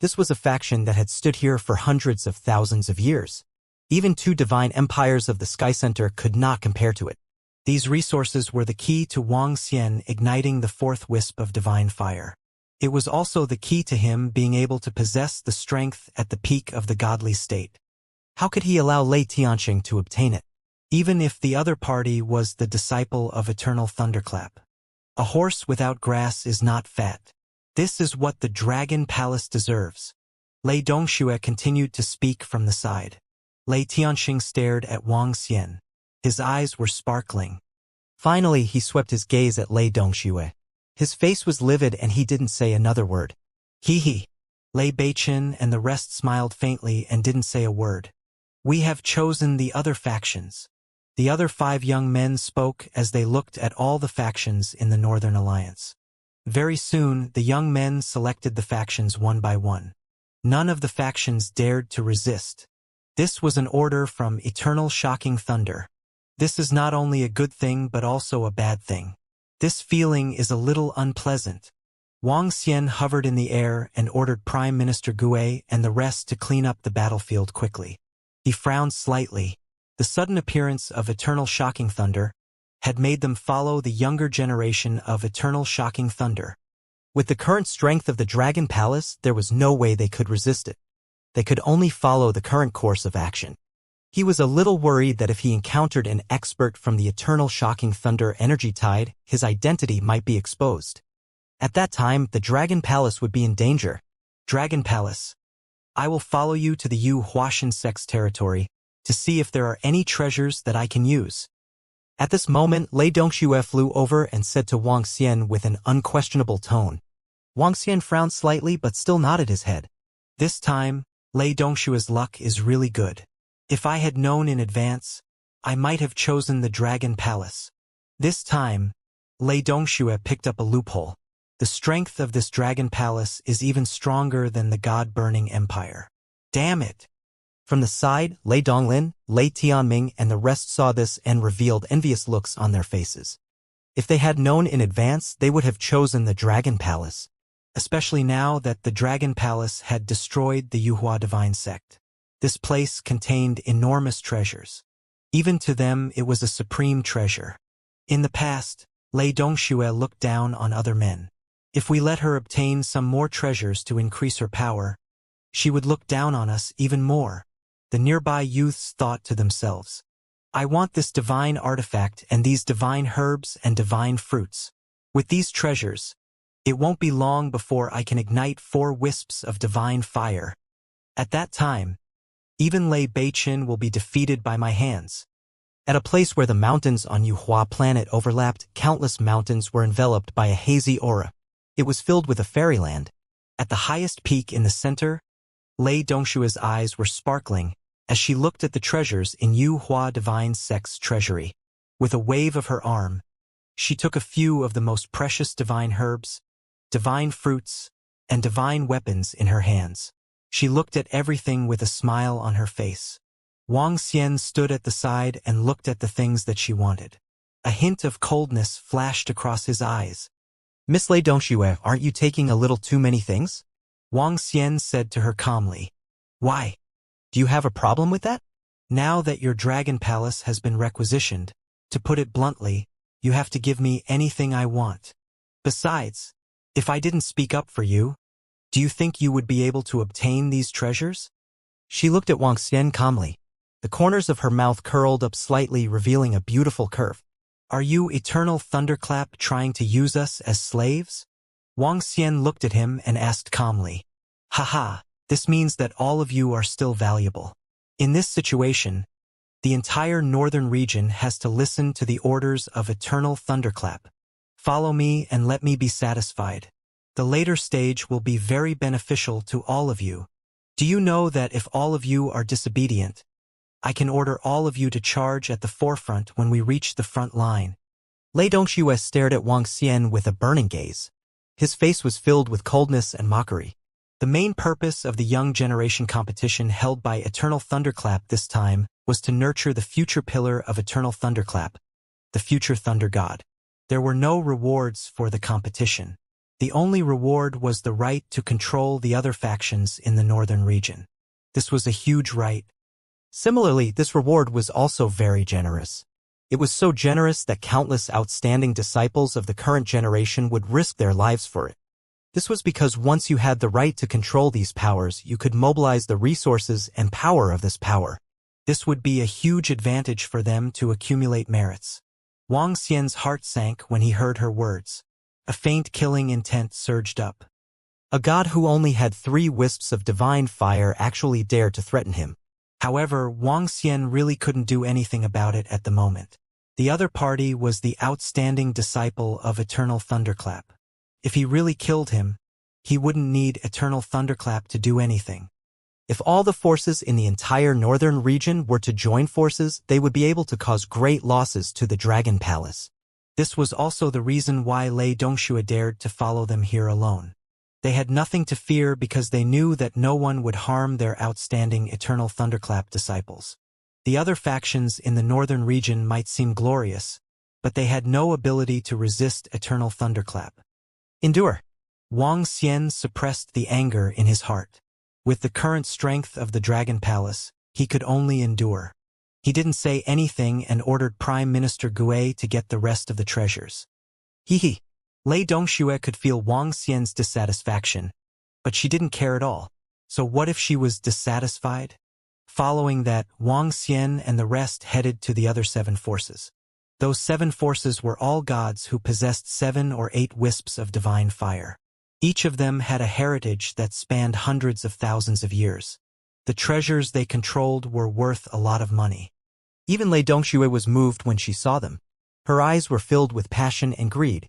Speaker 1: This was a faction that had stood here for hundreds of thousands of years. Even 2 divine empires of the Sky Center could not compare to it. These resources were the key to Wang Xian igniting the 4th wisp of divine fire. It was also the key to him being able to possess the strength at the peak of the godly state. How could he allow Lei Tianxing to obtain it? Even if the other party was the disciple of Eternal Thunderclap. A horse without grass is not fat. This is what the Dragon Palace deserves. Lei Dongxue continued to speak from the side. Lei Tianxing stared at Wang Xian. His eyes were sparkling. Finally, he swept his gaze at Lei Dongxue. His face was livid and he didn't say another word. Hee. Lei Beichen and the rest smiled faintly and didn't say a word. We have chosen the other factions. The other 5 young men spoke as they looked at all the factions in the Northern Alliance. Very soon, the young men selected the factions one by one. None of the factions dared to resist. This was an order from Eternal Shocking Thunder. This is not only a good thing but also a bad thing. This feeling is a little unpleasant. Wang Xian hovered in the air and ordered Prime Minister Gue and the rest to clean up the battlefield quickly. He frowned slightly. The sudden appearance of Eternal Shocking Thunder had made them follow the younger generation of Eternal Shocking Thunder. With the current strength of the Dragon Palace, there was no way they could resist it. They could only follow the current course of action. He was a little worried that if he encountered an expert from the Eternal Shocking Thunder energy tide, his identity might be exposed. At that time, the Dragon Palace would be in danger. Dragon Palace. I will follow you to the Yuhuashan sect's territory to see if there are any treasures that I can use. At this moment, Lei Dongxue flew over and said to Wang Xian with an unquestionable tone. Wang Xian frowned slightly but still nodded his head. This time, Lei Dongxue's luck is really good. If I had known in advance, I might have chosen the Dragon Palace. This time, Lei Dongxue picked up a loophole. The strength of this Dragon Palace is even stronger than the God-burning empire. Damn it! From the side, Lei Donglin, Lei Tianming, and the rest saw this and revealed envious looks on their faces. If they had known in advance, they would have chosen the Dragon Palace, especially now that the Dragon Palace had destroyed the Yuhua Divine Sect. This place contained enormous treasures. Even to them, it was a supreme treasure. In the past, Lei Dongxue looked down on other men. If we let her obtain some more treasures to increase her power, she would look down on us even more. The nearby youths thought to themselves, I want this divine artifact and these divine herbs and divine fruits. With these treasures, it won't be long before I can ignite 4 wisps of divine fire. At that time, even Lei Beichen will be defeated by my hands. At a place where the mountains on Yuhua planet overlapped, countless mountains were enveloped by a hazy aura. It was filled with a fairyland. At the highest peak in the center, Lei Dongshua's eyes were sparkling as she looked at the treasures in Yu Hua Divine Sect's treasury. With a wave of her arm, she took a few of the most precious divine herbs, divine fruits, and divine weapons in her hands. She looked at everything with a smile on her face. Wang Xian stood at the side and looked at the things that she wanted. A hint of coldness flashed across his eyes.
Speaker 2: Miss Lei Dongxue, aren't you taking a little too many things?
Speaker 1: Wang Xian said to her calmly. Why?
Speaker 2: Do you have a problem with that?
Speaker 1: Now that your dragon palace has been requisitioned, to put it bluntly, you have to give me anything I want. Besides, if I didn't speak up for you, do you think you would be able to obtain these treasures?
Speaker 2: She looked at Wang Xian calmly. The corners of her mouth curled up slightly, revealing a beautiful curve.
Speaker 1: Are you Eternal Thunderclap trying to use us as slaves? Wang Xian looked at him and asked calmly. Haha, this means that all of you are still valuable. In this situation, the entire northern region has to listen to the orders of Eternal Thunderclap. Follow me and let me be satisfied. The later stage will be very beneficial to all of you. Do you know that if all of you are disobedient, I can order all of you to charge at the forefront when we reach the front line?
Speaker 2: Lei Dongxue stared at Wang Xian with a burning gaze. His face was filled with coldness and mockery.
Speaker 1: The main purpose of the young generation competition held by Eternal Thunderclap this time was to nurture the future pillar of Eternal Thunderclap, the future Thunder God. There were no rewards for the competition. The only reward was the right to control the other factions in the northern region. This was a huge right.
Speaker 2: Similarly, this reward was also very generous. It was so generous that countless outstanding disciples of the current generation would risk their lives for it. This was because once you had the right to control these powers, you could mobilize the resources and power of this power.
Speaker 1: This would be a huge advantage for them to accumulate merits. Wang Xian's heart sank when he heard her words. A faint killing intent surged up.
Speaker 2: A god who only had 3 wisps of divine fire actually dared to threaten him.
Speaker 1: However, Wang Xian really couldn't do anything about it at the moment. The other party was the outstanding disciple of Eternal Thunderclap. If he really killed him, he wouldn't need Eternal Thunderclap to do anything.
Speaker 2: If all the forces in the entire northern region were to join forces, they would be able to cause great losses to the Dragon Palace.
Speaker 1: This was also the reason why Lei Dongxue dared to follow them here alone. They had nothing to fear because they knew that no one would harm their outstanding Eternal Thunderclap disciples. The other factions in the northern region might seem glorious, but they had no ability to resist Eternal Thunderclap.
Speaker 2: Endure.
Speaker 1: Wang Xian suppressed the anger in his heart. With the current strength of the Dragon Palace, he could only endure. He didn't say anything and ordered Prime Minister Gue to get the rest of the treasures.
Speaker 2: Hee.
Speaker 1: Lei Dongxue could feel Wang Xian's dissatisfaction, but she didn't care at all. So what if she was dissatisfied? Following that, Wang Xian and the rest headed to the other 7 forces. Those 7 forces were all gods who possessed 7 or 8 wisps of divine fire. Each of them had a heritage that spanned hundreds of thousands of years. The treasures they controlled were worth a lot of money.
Speaker 2: Even Lei Dongxue was moved when she saw them. Her eyes were filled with passion and greed.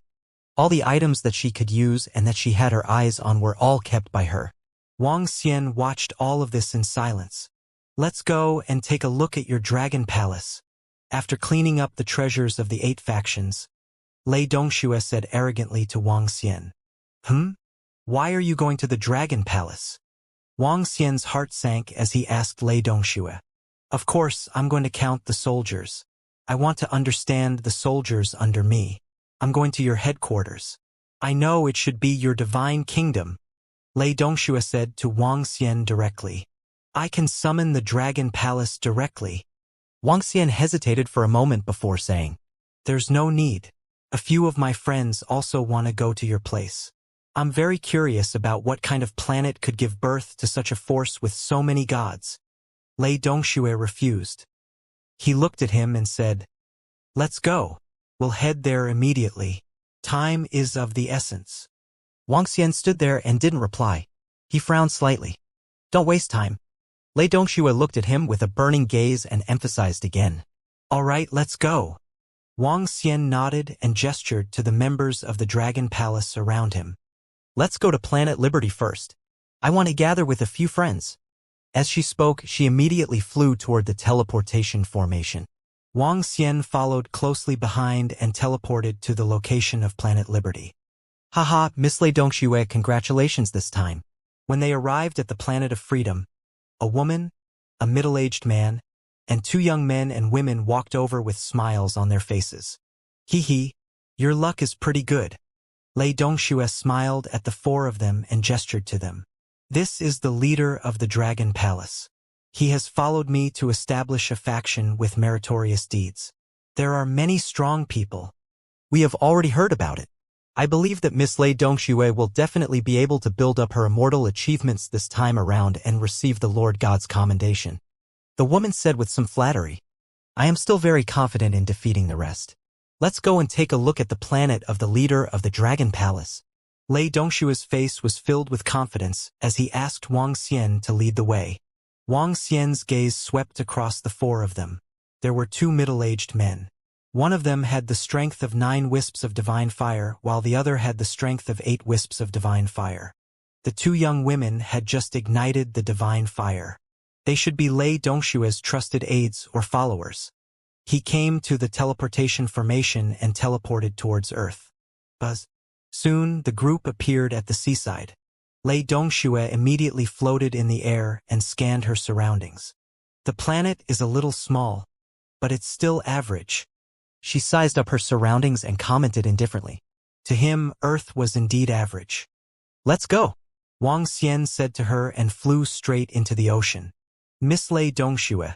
Speaker 2: All the items that she could use and that she had her eyes on were all kept by her.
Speaker 1: Wang Xian watched all of this in silence. Let's go and take a look at your Dragon Palace. After cleaning up the treasures of the 8 factions, Lei Dongxue said arrogantly to Wang Xian. Why are you going to the Dragon Palace? Wang Xian's heart sank as he asked Lei Dongxue. Of course, I'm going to count the soldiers. I want to understand the soldiers under me. I'm going to your headquarters. I know it should be your divine kingdom, Lei Dongxue said to Wang Xian directly. I can summon the Dragon Palace directly.
Speaker 2: Wang Xian hesitated for a moment before saying,
Speaker 1: There's no need. A few of my friends also want to go to your place. I'm very curious about what kind of planet could give birth to such a force with so many gods. Lei Dongxue refused. He looked at him and said, Let's go. We'll head there immediately. Time is of the essence.
Speaker 2: Wang Xian stood there and didn't reply. He frowned slightly. Don't waste time. Lei Dongxue looked at him with a burning gaze and emphasized again.
Speaker 1: All right, let's go. Wang Xian nodded and gestured to the members of the Dragon Palace around him.
Speaker 2: Let's go to Planet Liberty first. I want to gather with a few friends. As she spoke, she immediately flew toward the teleportation formation. Wang Xian followed closely behind and teleported to the location of Planet Liberty. Haha, Miss Lei Dongxue, congratulations this time. When they arrived at the Planet of Freedom, a woman, a middle-aged man, and two young men and women walked over with smiles on their faces. Hee hee, your luck is pretty good. Lei Dongxue smiled at the four of them and gestured to them. This is the leader of the Dragon Palace. He has followed me to establish a faction with meritorious deeds. There are many strong people. We have already heard about it. I believe that Miss Lei Dongxue will definitely be able to build up her immortal achievements this time around and receive the Lord God's commendation. The woman said with some flattery. I am still very confident in defeating the rest. Let's go and take a look at the planet of the leader of the Dragon Palace. Lei Dongshue's face was filled with confidence as he asked Wang Xian to lead the way. Wang Xian's gaze swept across the four of them. There were two middle-aged men. One of them had the strength of 9 wisps of divine fire, while the other had the strength of 8 wisps of divine fire. The two young women had just ignited the divine fire. They should be Lei Dongshue's trusted aides or followers. He came to the teleportation formation and teleported towards Earth. Buzz. Soon, the group appeared at the seaside. Lei Dongxue immediately floated in the air and scanned her surroundings. The planet is a little small, but it's still average. She sized up her surroundings and commented indifferently. To him, Earth was indeed average. Let's go, Wang Xian said to her and flew straight into the ocean. Miss Lei Dongxue.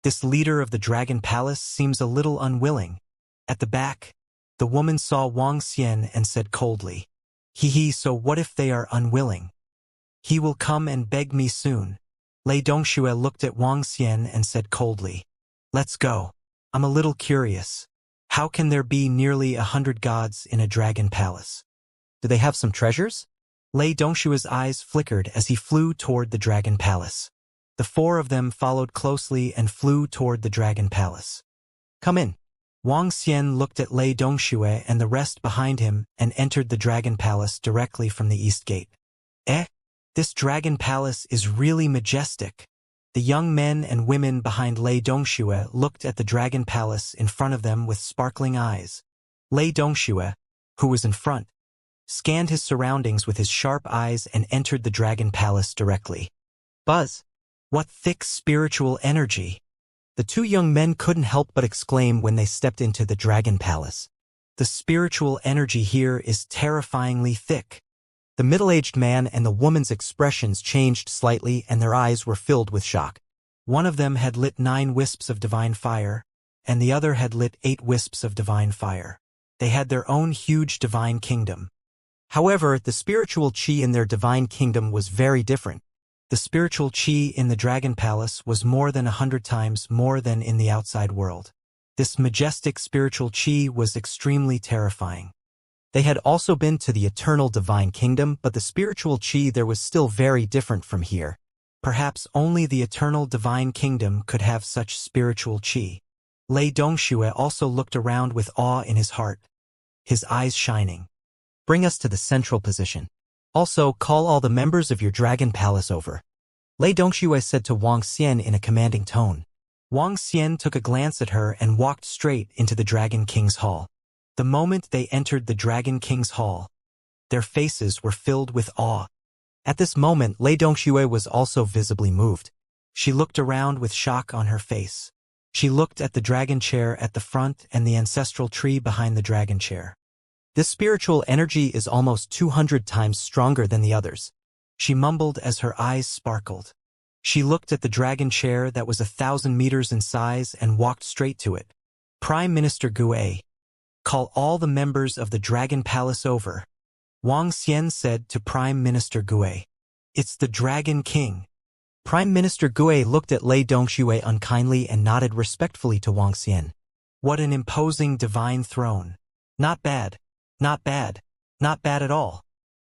Speaker 2: This leader of the Dragon Palace seems a little unwilling. At the back, the woman saw Wang Xian and said coldly, Hee hee, so what if they are unwilling? He will come and beg me soon. Lei Dongxue looked at Wang Xian and said coldly, Let's go. I'm a little curious. How can there be nearly 100 gods in a dragon palace? Do they have some treasures? Lei Dongshue's eyes flickered as he flew toward the dragon palace. The four of them followed closely and flew toward the dragon palace. Come in. Wang Xian looked at Lei Dongxue and the rest behind him and entered the dragon palace directly from the east gate. This dragon palace is really majestic. The young men and women behind Lei Dongxue looked at the dragon palace in front of them with sparkling eyes. Lei Dongxue, who was in front, scanned his surroundings with his sharp eyes and entered the dragon palace directly. Buzz! What thick spiritual energy! The two young men couldn't help but exclaim when they stepped into the dragon palace. The spiritual energy here is terrifyingly thick. The middle-aged man and the woman's expressions changed slightly and their eyes were filled with shock. One of them had lit 9 wisps of divine fire, and the other had lit 8 wisps of divine fire. They had their own huge divine kingdom. However, the spiritual chi in their divine kingdom was very different. The spiritual chi in the Dragon Palace was more than 100 times more than in the outside world. This majestic spiritual chi was extremely terrifying. They had also been to the eternal divine kingdom, but the spiritual chi there was still very different from here. Perhaps only the eternal divine kingdom could have such spiritual chi. Lei Dongxue also looked around with awe in his heart, his eyes shining. Bring us to the central position. Also, call all the members of your dragon palace over. Lei Dongxue said to Wang Xian in a commanding tone. Wang Xian took a glance at her and walked straight into the Dragon King's hall. The moment they entered the Dragon King's hall, their faces were filled with awe. At this moment, Lei Dongxue was also visibly moved. She looked around with shock on her face. She looked at the dragon chair at the front and the ancestral tree behind the dragon chair. This spiritual energy is almost 200 times stronger than the others. She mumbled as her eyes sparkled. She looked at the dragon chair that was 1,000 meters in size and walked straight to it. Prime Minister Gue, call all the members of the Dragon Palace over. Wang Xian said to Prime Minister Gue. It's the Dragon King. Prime Minister Gue looked at Lei Dongxue unkindly and nodded respectfully to Wang Xian. What an imposing divine throne. Not bad. Not bad. Not bad at all.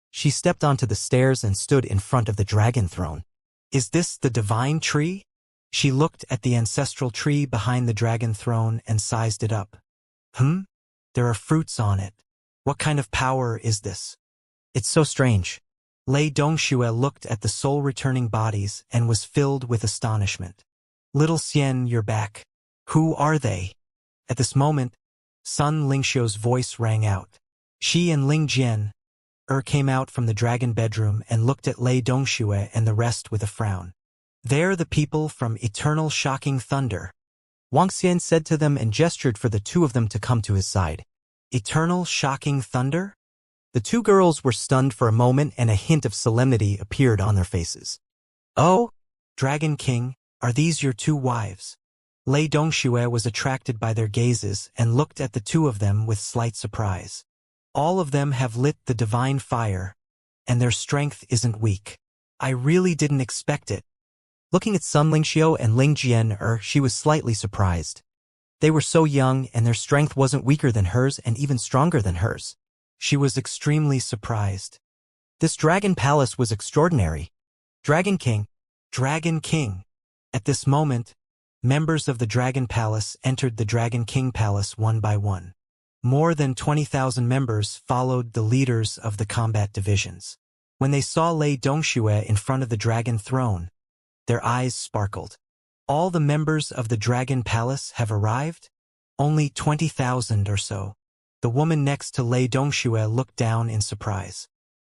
Speaker 2: She stepped onto the stairs and stood in front of the dragon throne. Is this the divine tree? She looked at the ancestral tree behind the dragon throne and sized it up. There are fruits on it. What kind of power is this? It's so strange. Lei Dongxue looked at the soul-returning bodies and was filled with astonishment. Little Xian, you're back. Who are they? At this moment, Sun Lingxiu's voice rang out. She and Ling Jian came out from the dragon bedroom and looked at Lei Dongxue and the rest with a frown. They're the people from Eternal Shocking Thunder. Wang Xian said to them and gestured for the two of them to come to his side. Eternal Shocking Thunder? The two girls were stunned for a moment and a hint of solemnity appeared on their faces. Oh, Dragon King, are these your two wives? Lei Dongxue was attracted by their gazes and looked at the two of them with slight surprise. All of them have lit the divine fire, and their strength isn't weak. I really didn't expect it. Looking at Sun Lingxiu and Ling Jian, she was slightly surprised. They were so young and their strength wasn't weaker than hers and even stronger than hers. She was extremely surprised. This dragon palace was extraordinary. Dragon King. Dragon King. At this moment, members of the Dragon Palace entered the Dragon King Palace one by one. More than 20,000 members followed the leaders of the combat divisions. When they saw Lei Dongxue in front of the dragon throne, their eyes sparkled. All the members of the Dragon Palace have arrived? Only 20,000 or so. The woman next to Lei Dongxue looked down in surprise.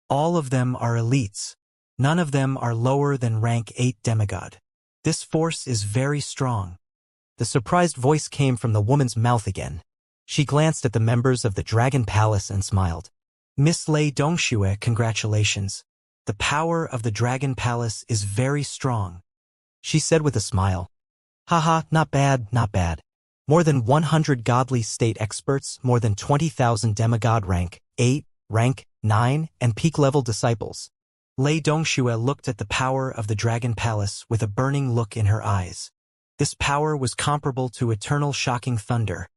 Speaker 2: All of them are elites. None of them are lower than rank 8 demigod. This force is very strong. The surprised voice came from the woman's mouth again. She glanced at the members of the Dragon Palace and smiled. Miss Lei Dongxue, congratulations. The power of the Dragon Palace is very strong. She said with a smile. Haha, not bad, not bad. More than 100 godly state experts, more than 20,000 demigod rank 8, rank 9, and peak-level disciples. Lei Dongxue looked at the power of the Dragon Palace with a burning look in her eyes. This power was comparable to Eternal Shocking Thunder,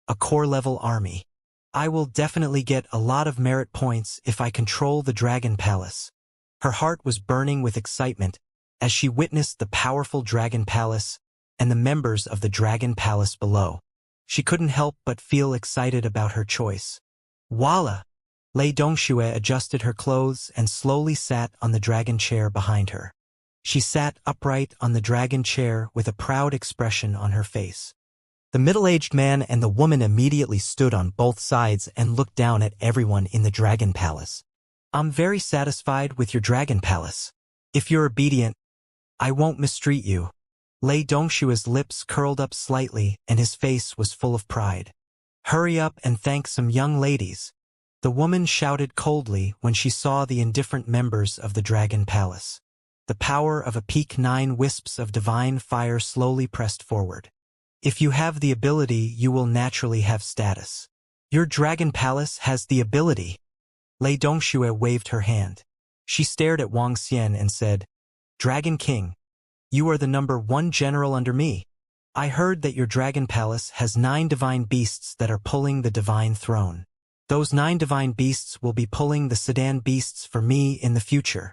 Speaker 2: a core-level army. I will definitely get a lot of merit points if I control the Dragon Palace. Her heart was burning with excitement as she witnessed the powerful Dragon Palace and the members of the Dragon Palace below. She couldn't help but feel excited about her choice. Voila! Lei Dongxue adjusted her clothes and slowly sat on the dragon chair behind her. She sat upright on the dragon chair with a proud expression on her face. The middle-aged man and the woman immediately stood on both sides and looked down at everyone in the Dragon Palace. I'm very satisfied with your Dragon Palace. If you're obedient, I won't mistreat you. Lei Dongxue's lips curled up slightly and his face was full of pride. Hurry up and thank some young ladies. The woman shouted coldly when she saw the indifferent members of the Dragon Palace. The power of a peak 9 wisps of divine fire slowly pressed forward. If you have the ability, you will naturally have status. Your Dragon Palace has the ability. Lei Dongxue waved her hand. She stared at Wang Xian and said, Dragon King, you are the #1 general under me. I heard that your Dragon Palace has 9 divine beasts that are pulling the divine throne. Those 9 divine beasts will be pulling the sedan beasts for me in the future.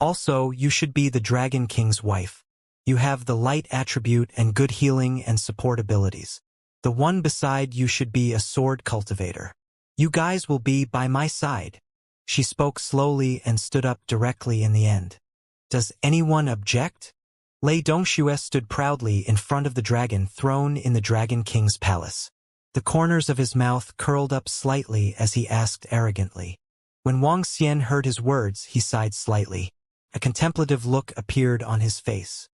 Speaker 2: Also, you should be the Dragon King's wife. You have the light attribute and good healing and support abilities. The one beside you should be a sword cultivator. You guys will be by my side. She spoke slowly and stood up directly in the end. Does anyone object? Lei Dongxue stood proudly in front of the dragon throne in the Dragon King's palace. The corners of his mouth curled up slightly as he asked arrogantly. When Wang Xian heard his words, he sighed slightly. A contemplative look appeared on his face.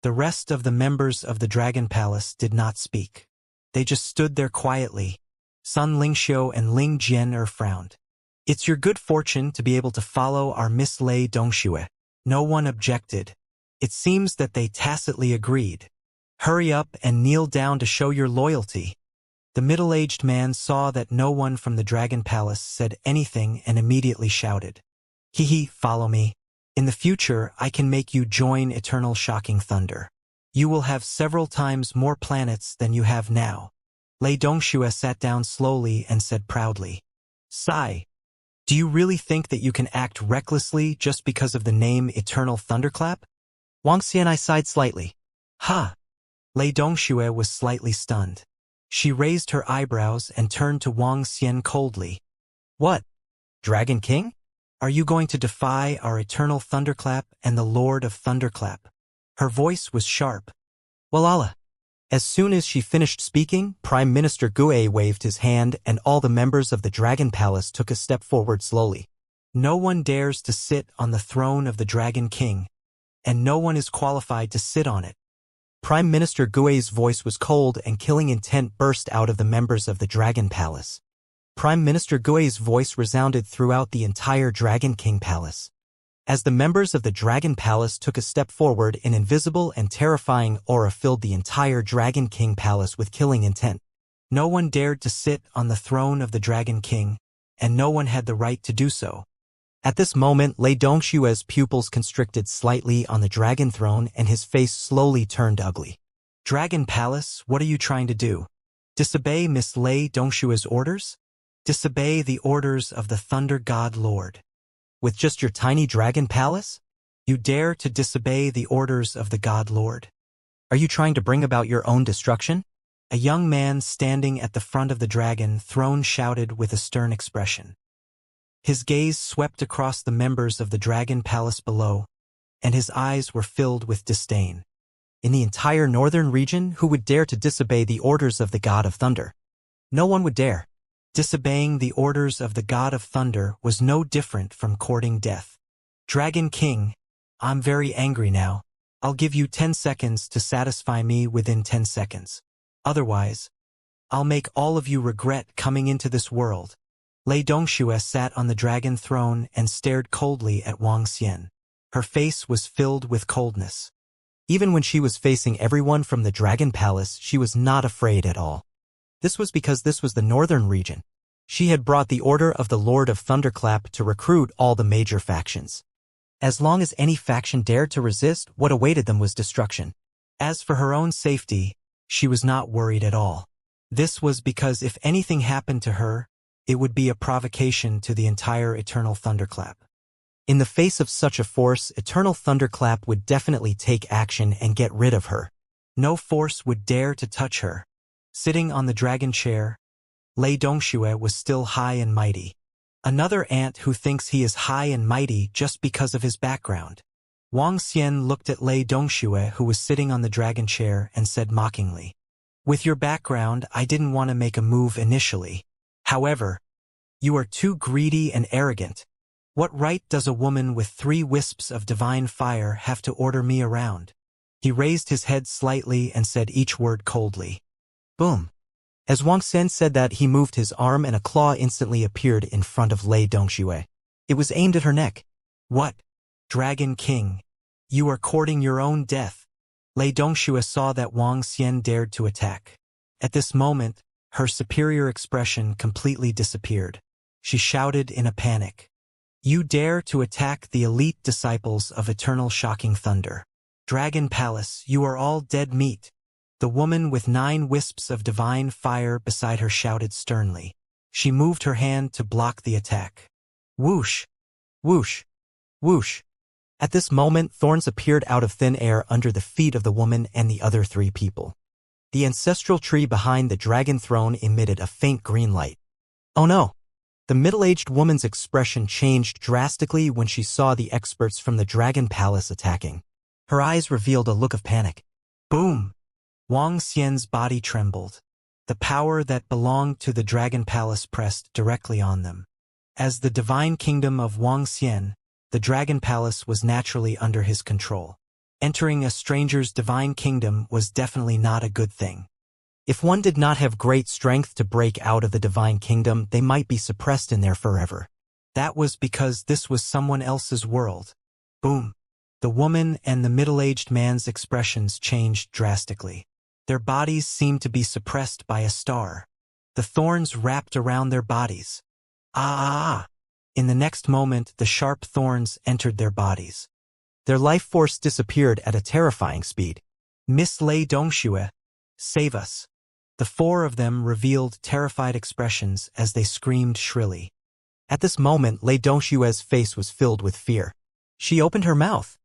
Speaker 2: The rest of the members of the Dragon Palace did not speak. They just stood there quietly. Sun Lingxiu and Ling Jian frowned. It's your good fortune to be able to follow our Miss Lei Dongxue. No one objected. It seems that they tacitly agreed. Hurry up and kneel down to show your loyalty. The middle-aged man saw that no one from the Dragon Palace said anything and immediately shouted. Hee, follow me. In the future, I can make you join Eternal Shocking Thunder. You will have several times more planets than you have now. Lei Dongxue sat down slowly and said proudly, Sigh. Do you really think that you can act recklessly just because of the name Eternal Thunderclap? Wang Xian sighed slightly. Ha! Lei Dongxue was slightly stunned. She raised her eyebrows and turned to Wang Xian coldly. What? Dragon King?
Speaker 1: Are you going to defy our eternal thunderclap and the Lord of Thunderclap? Her voice was sharp.
Speaker 2: Well, Allah. As soon as she finished speaking, Prime Minister Gue waved his hand and all the members of the Dragon Palace took a step forward slowly.
Speaker 1: No one dares to sit on the throne of the Dragon King, and no one is qualified to sit on it.
Speaker 2: Prime Minister Gue's voice was cold and killing intent burst out of the members of the Dragon Palace. Prime Minister Gue's voice resounded throughout the entire Dragon King Palace. As the members of the Dragon Palace took a step forward, an invisible and terrifying aura filled the entire Dragon King Palace with killing intent.
Speaker 1: No one dared to sit on the throne of the Dragon King, and no one had the right to do so.
Speaker 2: At this moment, Lei Dongshue's pupils constricted slightly on the dragon throne and his face slowly turned ugly.
Speaker 1: Dragon Palace, what are you trying to do? Disobey Miss Lei Dongshue's orders? Disobey the orders of the Thunder God Lord.
Speaker 2: With just your tiny dragon palace?
Speaker 1: You dare to disobey the orders of the God Lord?
Speaker 2: Are you trying to bring about your own destruction?
Speaker 1: A young man standing at the front of the dragon throne shouted with a stern expression. His gaze swept across the members of the Dragon Palace below, and his eyes were filled with disdain.
Speaker 2: In the entire northern region, who would dare to disobey the orders of the God of Thunder? No one would dare.
Speaker 1: Disobeying the orders of the God of Thunder was no different from courting death. Dragon King, I'm very angry now. I'll give you 10 seconds to satisfy me within 10 seconds. Otherwise, I'll make all of you regret coming into this world. Lei Dongxue sat on the dragon throne and stared coldly at Wang Xian. Her face was filled with coldness.
Speaker 2: Even when she was facing everyone from the Dragon Palace, she was not afraid at all. This was because this was the northern region. She had brought the order of the Lord of Thunderclap to recruit all the major factions. As long as any faction dared to resist, what awaited them was destruction.
Speaker 1: As for her own safety, she was not worried at all. This was because if anything happened to her, it would be a provocation to the entire Eternal Thunderclap.
Speaker 2: In the face of such a force, Eternal Thunderclap would definitely take action and get rid of her.
Speaker 1: No force would dare to touch her. Sitting on the dragon chair, Lei Dongxue was still high and mighty. Another ant who thinks he is high and mighty just because of his background. Wang Xian looked at Lei Dongxue, who was sitting on the dragon chair, and said mockingly, "With your background, I didn't want to make a move initially. However, you are too greedy and arrogant. What right does a woman with 3 wisps of divine fire have to order me around?" He raised his head slightly and said each word coldly.
Speaker 2: Boom. As Wang Xian said that, he moved his arm and a claw instantly appeared in front of Lei Dongxue. It was aimed at her neck.
Speaker 1: What? Dragon King, you are courting your own death. Lei Dongxue saw that Wang Xian dared to attack. At this moment, her superior expression completely disappeared. She shouted in a panic. You dare to attack the elite disciples of Eternal Shocking Thunder. Dragon Palace, you are all dead meat. The woman with 9 wisps of divine fire beside her shouted sternly. She moved her hand to block the attack. Whoosh!
Speaker 2: Whoosh! Whoosh! At this moment, thorns appeared out of thin air under the feet of the woman and the other 3 people. The ancestral tree behind the dragon throne emitted a faint green light. Oh no! The middle-aged woman's expression changed drastically when she saw the experts from the Dragon Palace attacking. Her eyes revealed a look of panic.
Speaker 1: Boom! Wang Xian's body trembled. The power that belonged to the Dragon Palace pressed directly on them. As the divine kingdom of Wang Xian, the Dragon Palace was naturally under his control. Entering a stranger's divine kingdom was definitely not a good thing.
Speaker 2: If one did not have great strength to break out of the divine kingdom, they might be suppressed in there forever.
Speaker 1: That was because this was someone else's world. Boom! The woman and the middle-aged man's expressions changed drastically. Their bodies seemed to be suppressed by a star. The thorns wrapped around their bodies. Ah! In the next moment, the sharp thorns entered their bodies.
Speaker 2: Their life force disappeared at a terrifying speed.
Speaker 1: Miss Lei Dongxue, save us. The 4 of them revealed terrified expressions as they screamed shrilly.
Speaker 2: At this moment, Lei Dongshue's face was filled with fear. She opened her mouth.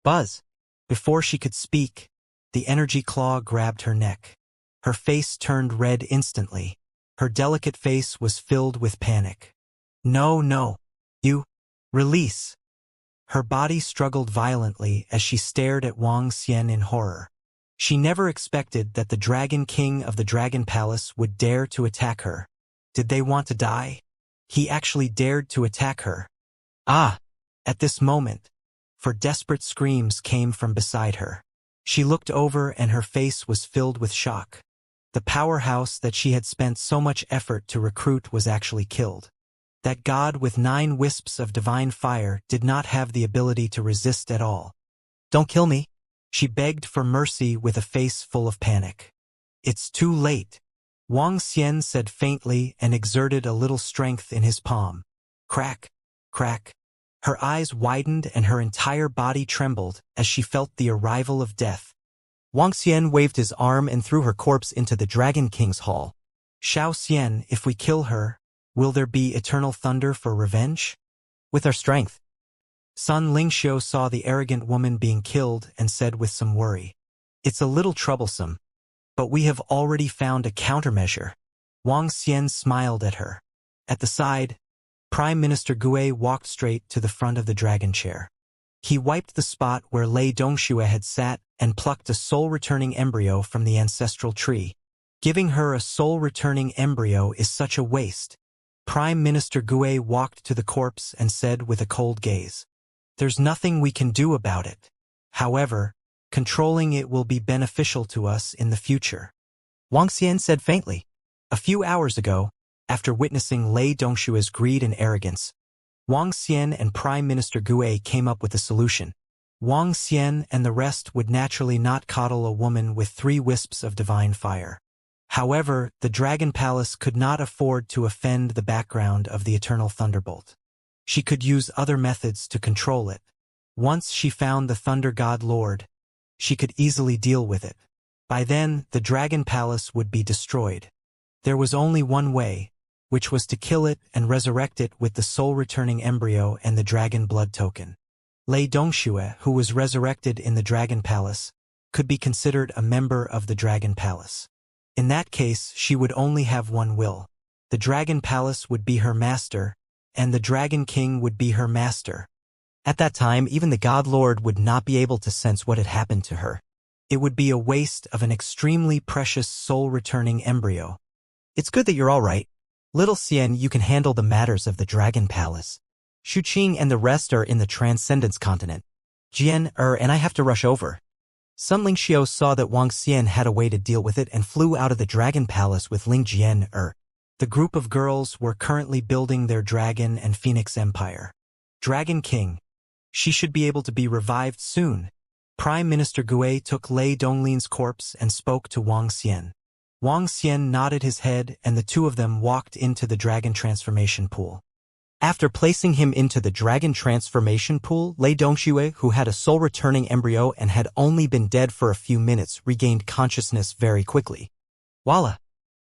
Speaker 2: Buzz!
Speaker 1: Before she could speak, the energy claw grabbed her neck. Her face turned red instantly. Her delicate face was filled with panic. No, no. Release. Her body struggled violently as she stared at Wang Xian in horror. She never expected that the Dragon King of the Dragon Palace would dare to attack her. Did they want to die? He actually dared to attack her. Ah! At this moment, for desperate screams came from beside her. She looked over and her face was filled with shock. The powerhouse that she had spent so much effort to recruit was actually killed. That god with 9 wisps of divine fire did not have the ability to resist at all. Don't kill me. She begged for mercy with a face full of panic. It's too late. Wang Xian said faintly and exerted a little strength in his palm. Crack, crack. Her eyes widened and her entire body trembled as she felt the arrival of death. Wang Xian waved his arm and threw her corpse into the Dragon King's hall. Xiao Xian, if we kill her, will there be eternal thunder for revenge? With our strength. Sun Lingxiu saw the arrogant woman being killed and said with some worry, it's a little troublesome, but we have already found a countermeasure. Wang Xian smiled at her. At the side, Prime Minister Gue walked straight to the front of the dragon chair. He wiped the spot where Lei Dongxue had sat and plucked a soul-returning embryo from the ancestral tree. Giving her a soul-returning embryo is such a waste. Prime Minister Gue walked to the corpse and said with a cold gaze, there's nothing we can do about it. However, controlling it will be beneficial to us in the future. Wang Xian said faintly. A few hours ago, after witnessing Lei Dongshue's greed and arrogance, Wang Xian and Prime Minister Gue came up with a solution. Wang Xian and the rest would naturally not coddle a woman with 3 wisps of divine fire. However, the Dragon Palace could not afford to offend the background of the Eternal Thunderbolt. She could use other methods to control it. Once she found the Thunder God Lord, she could easily deal with it. By then, the Dragon Palace would be destroyed. There was only one way, which was to kill it and resurrect it with the soul-returning embryo and the dragon blood token. Lei Dongxue, who was resurrected in the Dragon Palace, could be considered a member of the Dragon Palace. In that case, she would only have one will. The Dragon Palace would be her master, and the Dragon King would be her master. At that time, even the God Lord would not be able to sense what had happened to her. It would be a waste of an extremely precious soul-returning embryo. It's good that you're all right. Little Xian, you can handle the matters of the Dragon Palace. Xu Qing and the rest are in the Transcendence Continent. Jian, and I have to rush over. Sun Lingxiu saw that Wang Xian had a way to deal with it and flew out of the Dragon Palace with Ling Jian. The group of girls were currently building their dragon and phoenix empire. Dragon King. She should be able to be revived soon. Prime Minister Gue took Lei Donglin's corpse and spoke to Wang Xian. Wang Xian nodded his head and the two of them walked into the dragon transformation pool. After placing him into the dragon transformation pool, Lei Dongxue, who had a soul-returning embryo and had only been dead for a few minutes, regained consciousness very quickly. Voila!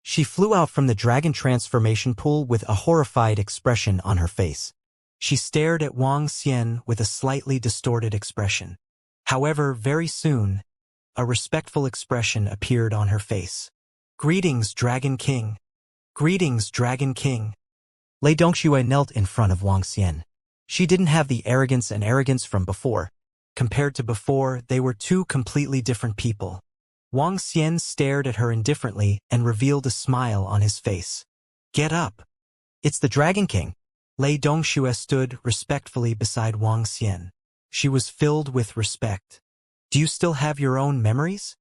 Speaker 1: She flew out from the dragon transformation pool with a horrified expression on her face. She stared at Wang Xian with a slightly distorted expression. However, very soon, a respectful expression appeared on her face. Greetings, Dragon King. Greetings, Dragon King. Lei Dongxue knelt in front of Wang Xian. She didn't have the arrogance from before. Compared to before, they were 2 completely different people. Wang Xian stared at her indifferently and revealed a smile on his face. Get up. It's the Dragon King. Lei Dongxue stood respectfully beside Wang Xian. She was filled with respect. Do you still have your own memories?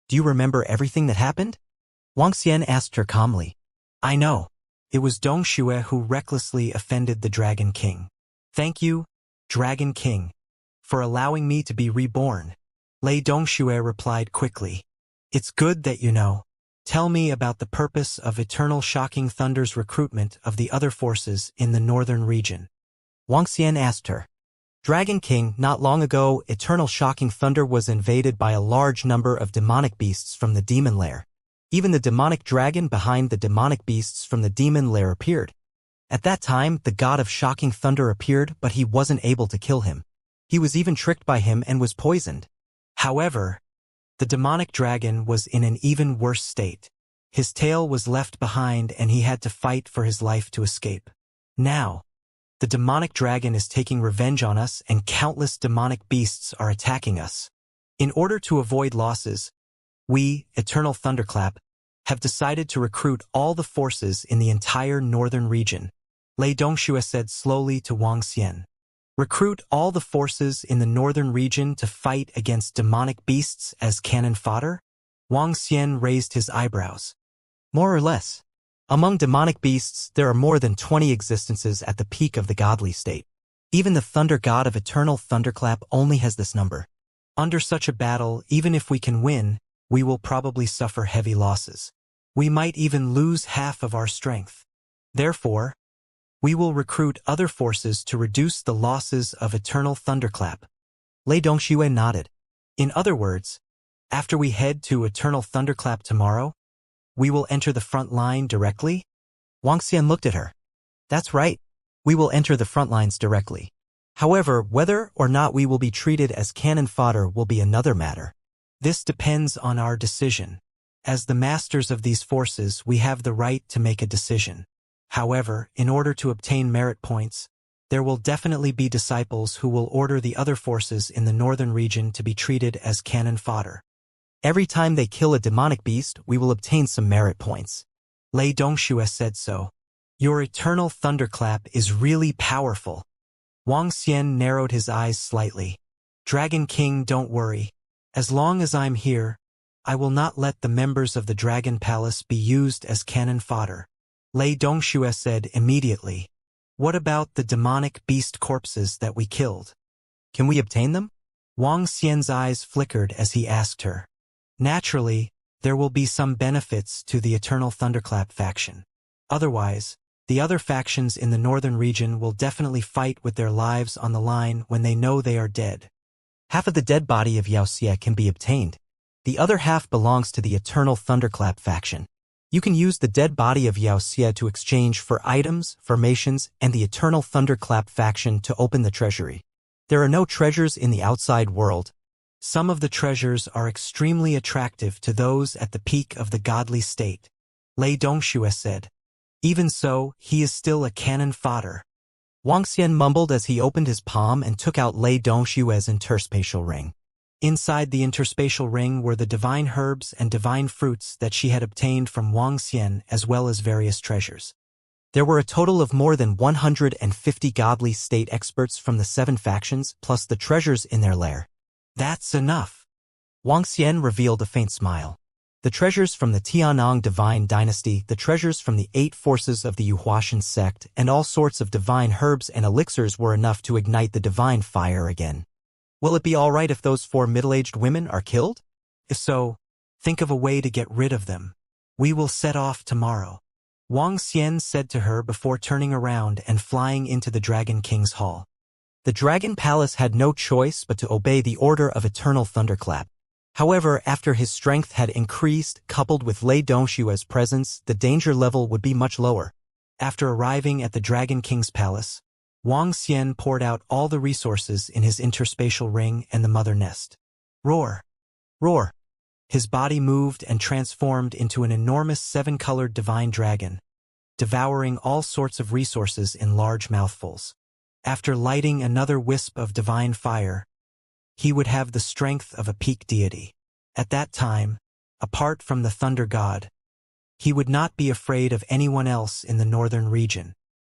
Speaker 1: Do you remember everything that happened? Wang Xian asked her calmly. I know. It was Dongxue who recklessly offended the Dragon King. Thank you, Dragon King, for allowing me to be reborn. Lei Dongxue replied quickly. It's good that you know. Tell me about the purpose of Eternal Shocking Thunder's recruitment of the other forces in the northern region. Wang Xian asked her. Dragon King, not long ago, Eternal Shocking Thunder was invaded by a large number of demonic beasts from the demon lair. Even the demonic dragon behind the demonic beasts from the demon lair appeared. At that time, the god of Shocking Thunder appeared, but he wasn't able to kill him. He was even tricked by him and was poisoned. However, the demonic dragon was in an even worse state. His tail was left behind and he had to fight for his life to escape. Now, The demonic dragon is taking revenge on us and countless demonic beasts are attacking us. In order to avoid losses, we, Eternal Thunderclap, have decided to recruit all the forces in the entire northern region. Lei Dongxue said slowly to Wang Xian. Recruit all the forces in the northern region to fight against demonic beasts as cannon fodder? Wang Xian raised his eyebrows.
Speaker 2: More or less. Among demonic beasts, there are more than 20 existences at the peak of the godly state. Even the thunder god of Eternal Thunderclap only has this number.
Speaker 1: Under such a battle, even if we can win, we will probably suffer heavy losses. We might even lose half of our strength. Therefore, we will recruit other forces to reduce the losses of Eternal Thunderclap.
Speaker 2: Lei Dongxue nodded.
Speaker 1: In other words, after we head to Eternal Thunderclap tomorrow, we will enter the front line directly?
Speaker 2: Wang Xian looked at her. That's right. We will enter the front lines directly. However, whether or not we will be treated as cannon fodder will be another matter.
Speaker 1: This depends on our decision. As the masters of these forces, we have the right to make a decision. However, in order to obtain merit points, there will definitely be disciples who will order the other forces in the northern region to be treated as cannon fodder.
Speaker 2: Every time they kill a demonic beast, we will obtain some merit points.
Speaker 1: Lei Dongxue said so. Your Eternal Thunderclap is really powerful. Wang Xian narrowed his eyes slightly. Dragon King, don't worry. As long as I'm here, I will not let the members of the Dragon Palace be used as cannon fodder. Lei Dongxue said immediately. What about the demonic beast corpses that we killed?
Speaker 2: Can we obtain them?
Speaker 1: Wang Xian's eyes flickered as he asked her. Naturally, there will be some benefits to the Eternal Thunderclap faction. Otherwise, the other factions in the northern region will definitely fight with their lives on the line when they know they are dead.
Speaker 2: Half of the dead body of Wuxia can be obtained. The other half belongs to the Eternal Thunderclap faction. You can use the dead body of Wuxia to exchange for items, formations, and the Eternal Thunderclap faction to open the treasury. There are no treasures in the outside world.
Speaker 1: Some of the treasures are extremely attractive to those at the peak of the godly state. Lei Dongxue said. Even so, he is still a cannon fodder.
Speaker 2: Wang Xian mumbled as he opened his palm and took out Lei Dongxue's interspatial ring.
Speaker 1: Inside the interspatial ring were the divine herbs and divine fruits that she had obtained from Wang Xian as well as various treasures.
Speaker 2: There were a total of more than 150 godly state experts from the 7 factions plus the treasures in their lair.
Speaker 1: That's enough.
Speaker 2: Wang Xian revealed a faint smile. The treasures from the Tiannong divine dynasty, the treasures from the 8 forces of the Yuhuashan sect, and all sorts of divine herbs and elixirs were enough to ignite the divine fire again. Will it be all right if those 4 middle-aged women are killed?
Speaker 1: If so, think of a way to get rid of them. We will set off tomorrow. Wang Xian said to her before turning around and flying into the Dragon King's hall.
Speaker 2: The Dragon Palace had no choice but to obey the order of Eternal Thunderclap. However, after his strength had increased, coupled with Lei Dongxue's presence, the danger level would be much lower.
Speaker 1: After arriving at the Dragon King's palace, Wang Xian poured out all the resources in his interspatial ring and the mother nest. Roar!
Speaker 2: Roar!
Speaker 1: His body moved and transformed into an enormous 7-colored divine dragon, devouring all sorts of resources in large mouthfuls. After lighting another wisp of divine fire, he would have the strength of a peak deity. At that time, apart from the Thunder God, he would not be afraid of anyone else in the northern region.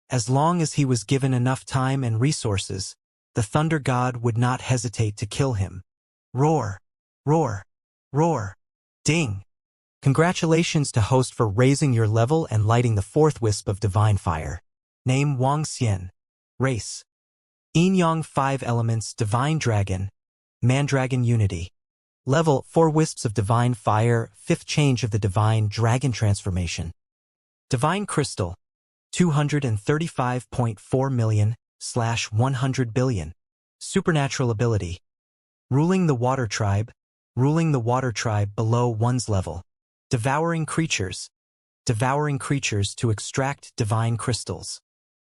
Speaker 1: As long as he was given enough time and resources, the Thunder God would not hesitate to kill him. Roar! Roar! Roar! Ding!
Speaker 2: Congratulations to host for raising your level and lighting the 4th wisp of divine fire.
Speaker 1: Name Wang Xian. Race. Yin Yang 5 elements Divine Dragon. Mandragon Unity.
Speaker 2: Level 4 wisps of divine fire, 5th change of the divine dragon transformation.
Speaker 1: Divine Crystal. 235.4 million/100 billion. Supernatural ability. Ruling the Water Tribe. Ruling the Water Tribe below one's level. Devouring creatures. Devouring creatures to extract divine crystals.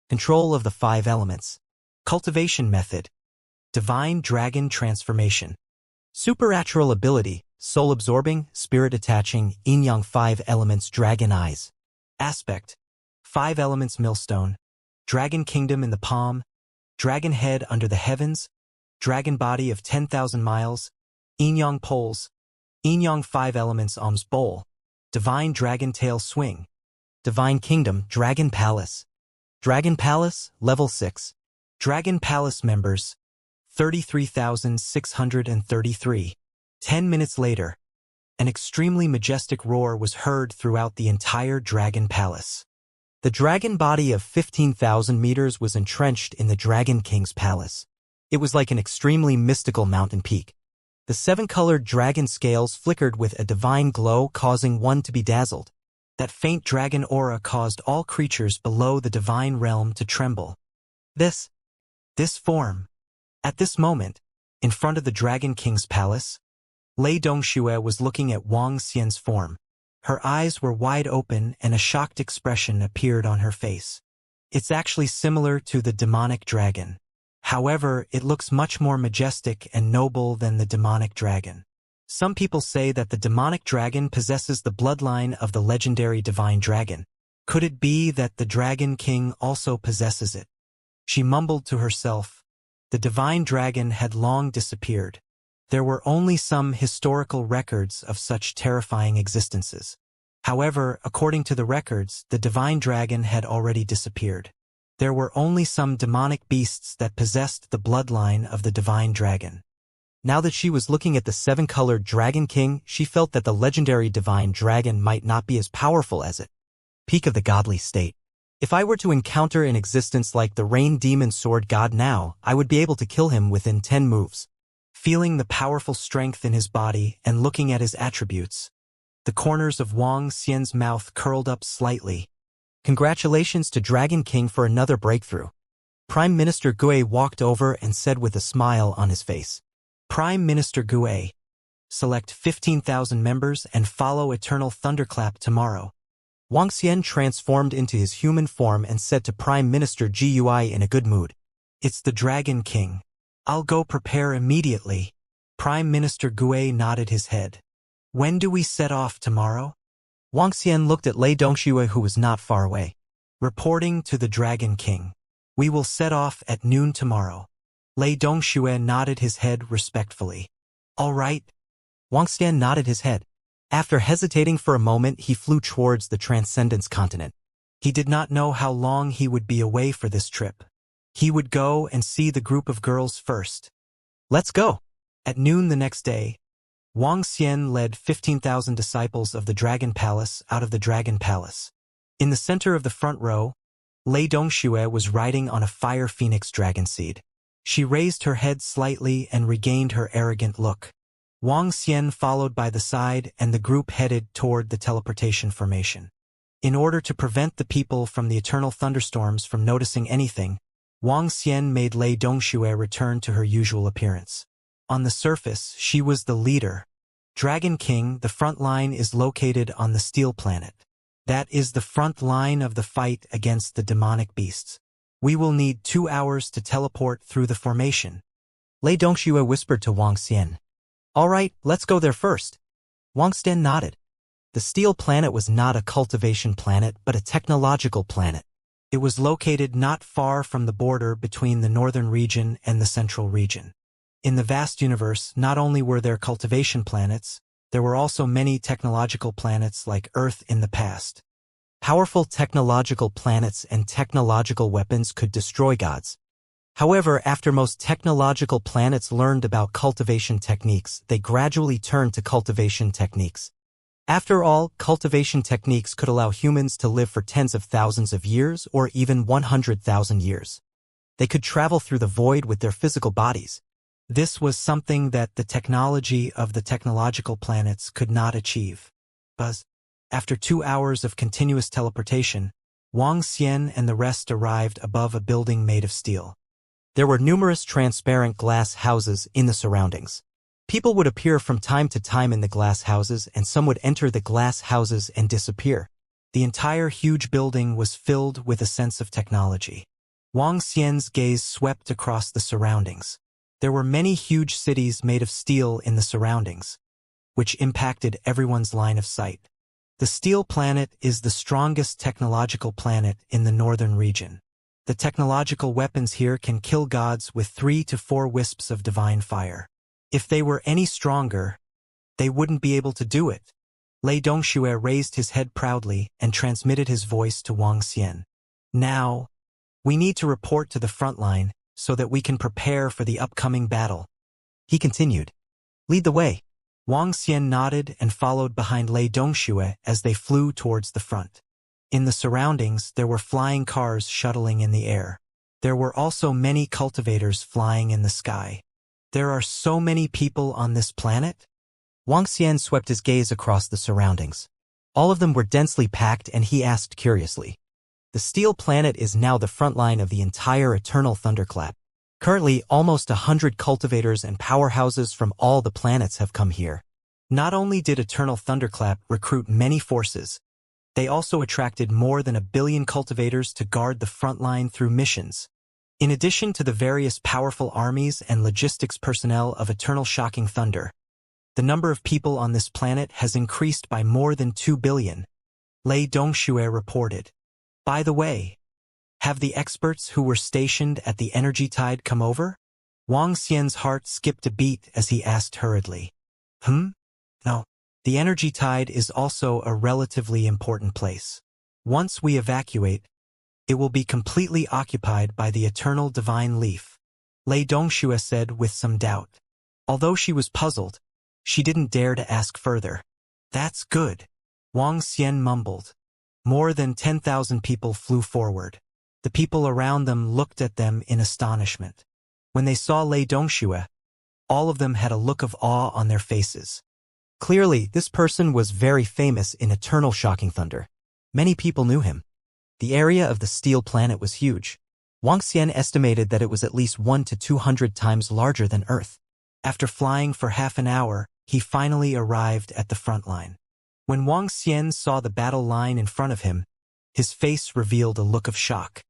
Speaker 2: Control of the 5 elements.
Speaker 1: Cultivation method. Divine Dragon Transformation.
Speaker 2: Supernatural ability, soul absorbing, spirit attaching, yin yang 5 elements dragon eyes.
Speaker 1: Aspect. 5 elements millstone. Dragon Kingdom in the palm, Dragon Head under the heavens, Dragon Body of 10,000 miles, Inyang Poles, Inyang 5 Elements Om's Bowl, Divine Dragon Tail Swing, Divine Kingdom, Dragon Palace. Dragon Palace, Level 6. Dragon Palace members, 33,633. 10 minutes later, an extremely majestic roar was heard throughout the entire Dragon Palace. The dragon body of 15,000 meters was entrenched in the Dragon King's palace. It was like an extremely mystical mountain peak. The 7-colored dragon scales flickered with a divine glow, causing one to be dazzled. That faint dragon aura caused all creatures below the divine realm to tremble. This form. At this moment, in front of the Dragon King's palace, Lei Dongxue was looking at Wang Xian's form. Her eyes were wide open and a shocked expression appeared on her face. It's actually similar to the demonic dragon. However, it looks much more majestic and noble than the demonic dragon. Some people say that the demonic dragon possesses the bloodline of the legendary divine dragon. Could it be that the Dragon King also possesses it? She mumbled to herself. The divine dragon had long disappeared. There were only some historical records of such terrifying existences. However, according to the records, the divine dragon had already disappeared. There were only some demonic beasts that possessed the bloodline of the divine dragon. Now that she was looking at the 7-colored Dragon King, she felt that the legendary divine dragon might not be as powerful as it. Peak of the godly state. If I were to encounter an existence like the Rain Demon Sword God now, I would be able to kill him within 10 moves. Feeling the powerful strength in his body and looking at his attributes, the corners of Wang Xian's mouth curled up slightly. Congratulations to Dragon King for another breakthrough. Prime Minister Gue walked over and said with a smile on his face. Prime Minister Gue, select 15,000 members and follow Eternal Thunderclap tomorrow. Wang Xian transformed into his human form and said to Prime Minister Gui in a good mood. It's the Dragon King. I'll go prepare immediately. Prime Minister Gue nodded his head. When do we set off tomorrow? Wang Xian looked at Lei Dongxue, who was not far away. Reporting to the Dragon King. We will set off at noon tomorrow. Lei Dongxue nodded his head respectfully. All right. Wang Xian nodded his head. After hesitating for a moment, he flew towards the Transcendence continent. He did not know how long he would be away for this trip. He would go and see the group of girls first. Let's go. At noon the next day, Wang Xian led 15,000 disciples of the Dragon Palace out of the Dragon Palace. In the center of the front row, Lei Dongxue was riding on a fire phoenix dragon seed. She raised her head slightly and regained her arrogant look. Wang Xian followed by the side and the group headed toward the teleportation formation. In order to prevent the people from the eternal thunderstorms from noticing anything, Wang Xian made Lei Dongxue return to her usual appearance. On the surface, she was the leader. Dragon King, the front line is located on the Steel Planet. That is the front line of the fight against the demonic beasts. We will need 2 hours to teleport through the formation. Lei Dongxue whispered to Wang Xian. All right, let's go there first. Wang Xian nodded. The Steel Planet was not a cultivation planet, but a technological planet. It was located not far from the border between the northern region and the central region. In the vast universe, not only were there cultivation planets, there were also many technological planets like Earth in the past. Powerful technological planets and technological weapons could destroy gods. However, after most technological planets learned about cultivation techniques, they gradually turned to cultivation techniques. After all, cultivation techniques could allow humans to live for tens of thousands of years or even 100,000 years. They could travel through the void with their physical bodies. This was something that the technology of the technological planets could not achieve. After 2 hours of continuous teleportation, Wang Xian and the rest arrived above a building made of steel. There were numerous transparent glass houses in the surroundings. People would appear from time to time in the glass houses, and some would enter the glass houses and disappear. The entire huge building was filled with a sense of technology. Wang Xian's gaze swept across the surroundings. There were many huge cities made of steel in the surroundings, which impacted everyone's line of sight. The Steel Planet is the strongest technological planet in the northern region. The technological weapons here can kill gods with 3 to 4 wisps of divine fire. If they were any stronger, they wouldn't be able to do it. Lei Dongxue raised his head proudly and transmitted his voice to Wang Xian. Now, we need to report to the front line so that we can prepare for the upcoming battle. He continued. Lead the way. Wang Xian nodded and followed behind Lei Dongxue as they flew towards the front. In the surroundings, there were flying cars shuttling in the air. There were also many cultivators flying in the sky. There are so many people on this planet? Wang Xian swept his gaze across the surroundings. All of them were densely packed, and he asked curiously. The steel planet is now the front line of the entire Eternal Thunderclap. Currently, almost 100 cultivators and powerhouses from all the planets have come here. Not only did Eternal Thunderclap recruit many forces, they also attracted more than 1 billion cultivators to guard the front line through missions. In addition to the various powerful armies and logistics personnel of Eternal Shocking Thunder, the number of people on this planet has increased by more than 2 billion, Lei Dongxue reported. By the way, have the experts who were stationed at the energy tide come over? Wang Xian's heart skipped a beat as he asked hurriedly. No. The energy tide is also a relatively important place. Once we evacuate, it will be completely occupied by the Eternal Divine Leaf, Lei Dongxue said with some doubt. Although she was puzzled, she didn't dare to ask further. That's good, Wang Xian mumbled. More than 10,000 people flew forward. The people around them looked at them in astonishment. When they saw Lei Dongxue, all of them had a look of awe on their faces. Clearly, this person was very famous in Eternal Shocking Thunder. Many people knew him. The area of the steel planet was huge. Wang Xian estimated that it was at least 1 to 200 times larger than Earth. After flying for half an hour, he finally arrived at the front line. When Wang Xian saw the battle line in front of him, his face revealed a look of shock.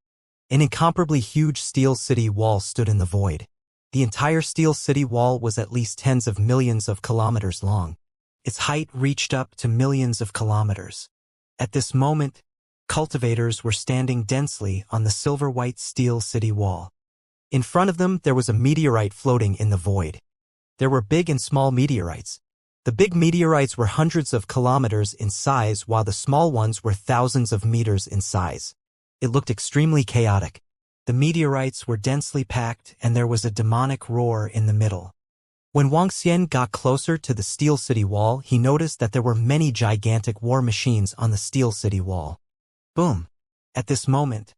Speaker 1: An incomparably huge steel city wall stood in the void. The entire steel city wall was at least tens of millions of kilometers long. Its height reached up to millions of kilometers. At this moment, cultivators were standing densely on the silver-white steel city wall. In front of them, there was a meteorite floating in the void. There were big and small meteorites. The big meteorites were hundreds of kilometers in size, while the small ones were thousands of meters in size. It looked extremely chaotic. The meteorites were densely packed, and there was a demonic roar in the middle. When Wang Xian got closer to the steel city wall, he noticed that there were many gigantic war machines on the steel city wall. Boom! At this moment,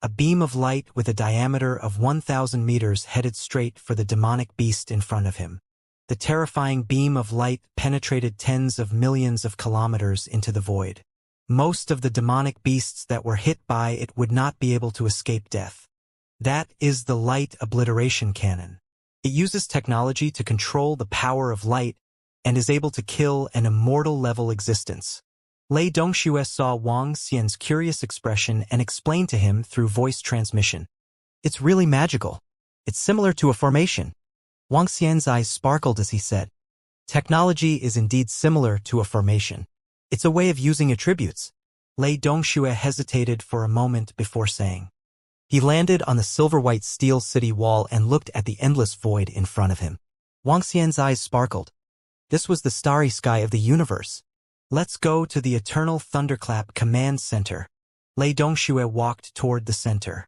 Speaker 1: a beam of light with a diameter of 1,000 meters headed straight for the demonic beast in front of him. The terrifying beam of light penetrated tens of millions of kilometers into the void. Most of the demonic beasts that were hit by it would not be able to escape death. That is the light obliteration cannon. It uses technology to control the power of light and is able to kill an immortal-level existence. Lei Dongxue saw Wang Xian's curious expression and explained to him through voice transmission. It's really magical. It's similar to a formation. Wang Xian's eyes sparkled as he said, technology is indeed similar to a formation. It's a way of using attributes. Lei Dongxue hesitated for a moment before saying. He landed on the silver-white steel city wall and looked at the endless void in front of him. Wang Xian's eyes sparkled. This was the starry sky of the universe. Let's go to the Eternal Thunderclap Command Center. Lei Dongxue walked toward the center.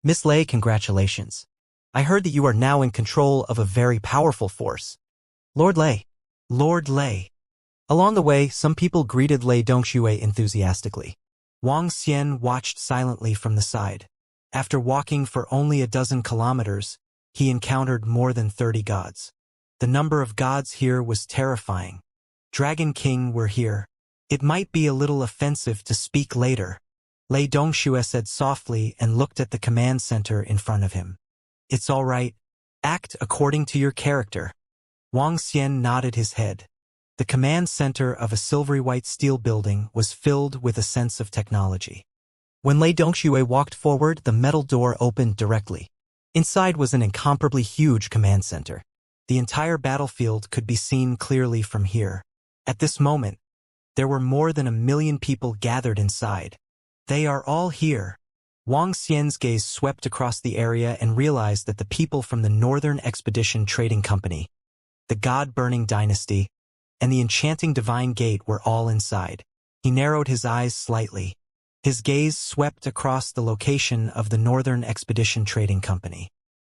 Speaker 1: Miss Lei, congratulations. I heard that you are now in control of a very powerful force. Lord Lei. Lord Lei. Along the way, some people greeted Lei Dongxue enthusiastically. Wang Xian watched silently from the side. After walking for only a dozen kilometers, he encountered more than 30 gods. The number of gods here was terrifying. Dragon King were here. It might be a little offensive to speak later, Lei Dongxue said softly and looked at the command center in front of him. It's all right. Act according to your character. Wang Xian nodded his head. The command center of a silvery white steel building was filled with a sense of technology. When Lei Dongxue walked forward, the metal door opened directly. Inside was an incomparably huge command center. The entire battlefield could be seen clearly from here. At this moment, there were more than 1 million people gathered inside. They are all here. Wang Xian's gaze swept across the area and realized that the people from the Northern Expedition Trading Company, the God-burning dynasty, and the enchanting divine gate were all inside. He narrowed his eyes slightly. His gaze swept across the location of the Northern Expedition Trading Company.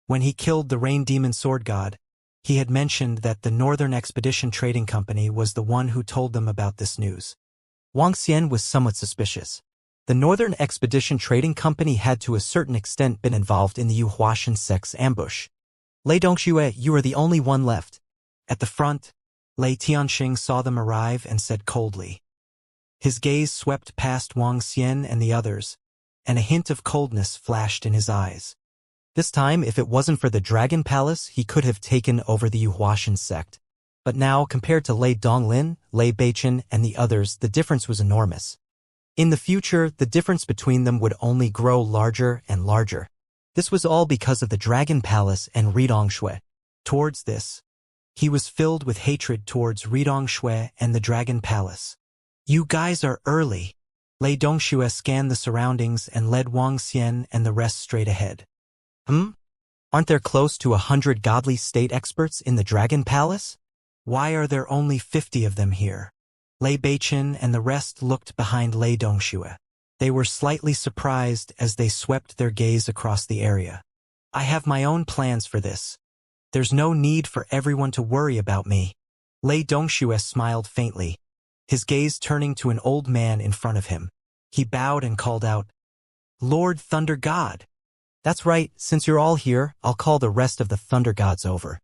Speaker 1: When he killed the Rain Demon Sword God, he had mentioned that the Northern Expedition Trading Company was the one who told them about this news.
Speaker 2: Wang Xian was somewhat suspicious. The Northern Expedition Trading Company had to a certain extent been involved in the Yuhuashan sect's ambush. Lei Dongxue, you are the only one left.
Speaker 1: At the front, Lei Tianxing saw them arrive and said coldly. His gaze swept past Wang Xian and the others, and a hint of coldness flashed in his eyes.
Speaker 2: This time, if it wasn't for the Dragon Palace, he could have taken over the Yuhuashan sect. But now, compared to Lei Donglin, Lei Beichen, and the others, the difference was enormous. In the future, the difference between them would only grow larger and larger. This was all because of the Dragon Palace and Ridong.
Speaker 1: Towards this, he was filled with hatred towards Ridong and the Dragon Palace. You guys are early. Lei Dongxue scanned the surroundings and led Wang Xian and the rest straight ahead.
Speaker 2: Aren't there close to 100 godly state experts in the Dragon Palace?
Speaker 1: Why are there only 50 of them here? Lei Beichen and the rest looked behind Lei Dongxue. They were slightly surprised as they swept their gaze across the area. I have my own plans for this. There's no need for everyone to worry about me. Lei Dongxue smiled faintly, his gaze turning to an old man in front of him. He bowed and called out, Lord Thunder God.
Speaker 2: That's right, since you're all here, I'll call the rest of the Thunder Gods over.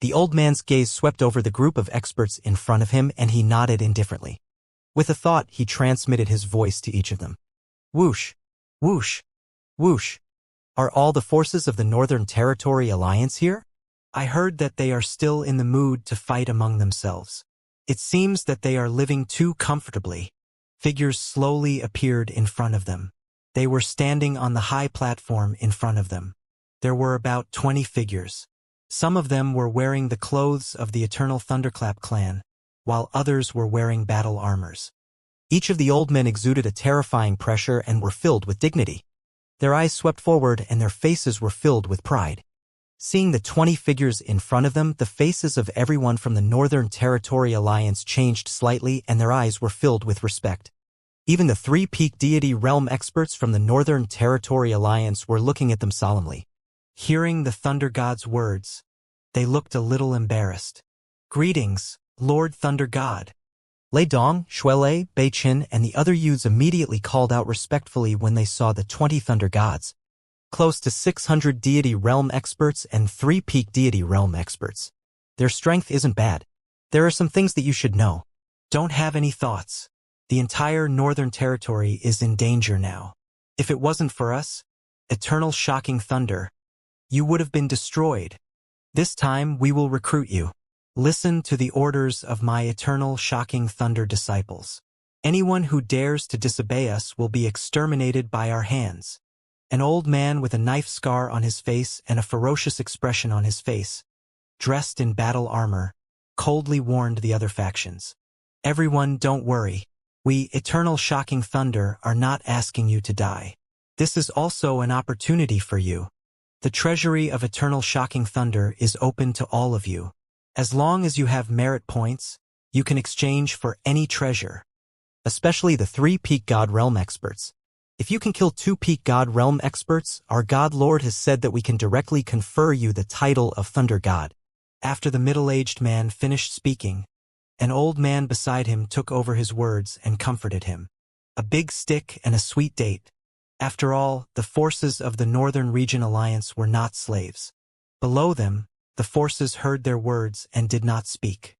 Speaker 2: The old man's gaze swept over the group of experts in front of him and he nodded indifferently. With a thought, he transmitted his voice to each of them. Whoosh, whoosh, whoosh. Are all the forces of the Northern Territory Alliance here?
Speaker 1: I heard that they are still in the mood to fight among themselves. It seems that they are living too comfortably. Figures slowly appeared in front of them. They were standing on the high platform in front of them. There were about 20 figures. Some of them were wearing the clothes of the Eternal Thunderclap clan, while others were wearing battle armors.
Speaker 2: Each of the old men exuded a terrifying pressure and were filled with dignity. Their eyes swept forward and their faces were filled with pride. Seeing the 20 figures in front of them, the faces of everyone from the Northern Territory Alliance changed slightly and their eyes were filled with respect. Even the three-peak deity realm experts from the Northern Territory Alliance were looking at them solemnly.
Speaker 1: Hearing the Thunder God's words, they looked a little embarrassed. Greetings, Lord Thunder God.
Speaker 2: Lei Dong, Shuelei, Beichen, and the other youths immediately called out respectfully when they saw the 20 Thunder Gods. Close to 600 deity realm experts and 3 peak deity realm experts. Their strength isn't bad. There are some things that you should know.
Speaker 1: Don't have any thoughts. The entire Northern Territory is in danger now. If it wasn't for us, Eternal Shocking Thunder, you would have been destroyed. This time we will recruit you. Listen to the orders of my Eternal Shocking Thunder disciples. Anyone who dares to disobey us will be exterminated by our hands. An old man with a knife scar on his face and a ferocious expression on his face, dressed in battle armor, coldly warned the other factions. Everyone, don't worry. We, Eternal Shocking Thunder, are not asking you to die. This is also an opportunity for you. The treasury of Eternal Shocking Thunder is open to all of you. As long as you have merit points, you can exchange for any treasure.
Speaker 2: Especially the 3 peak God Realm experts. If you can kill 2 peak God Realm experts, our God Lord has said that we can directly confer you the title of Thunder God.
Speaker 1: After the middle-aged man finished speaking, an old man beside him took over his words and comforted him. A big stick and a sweet date. After all, the forces of the Northern Region Alliance were not slaves. Below them, the forces heard their words and did not speak.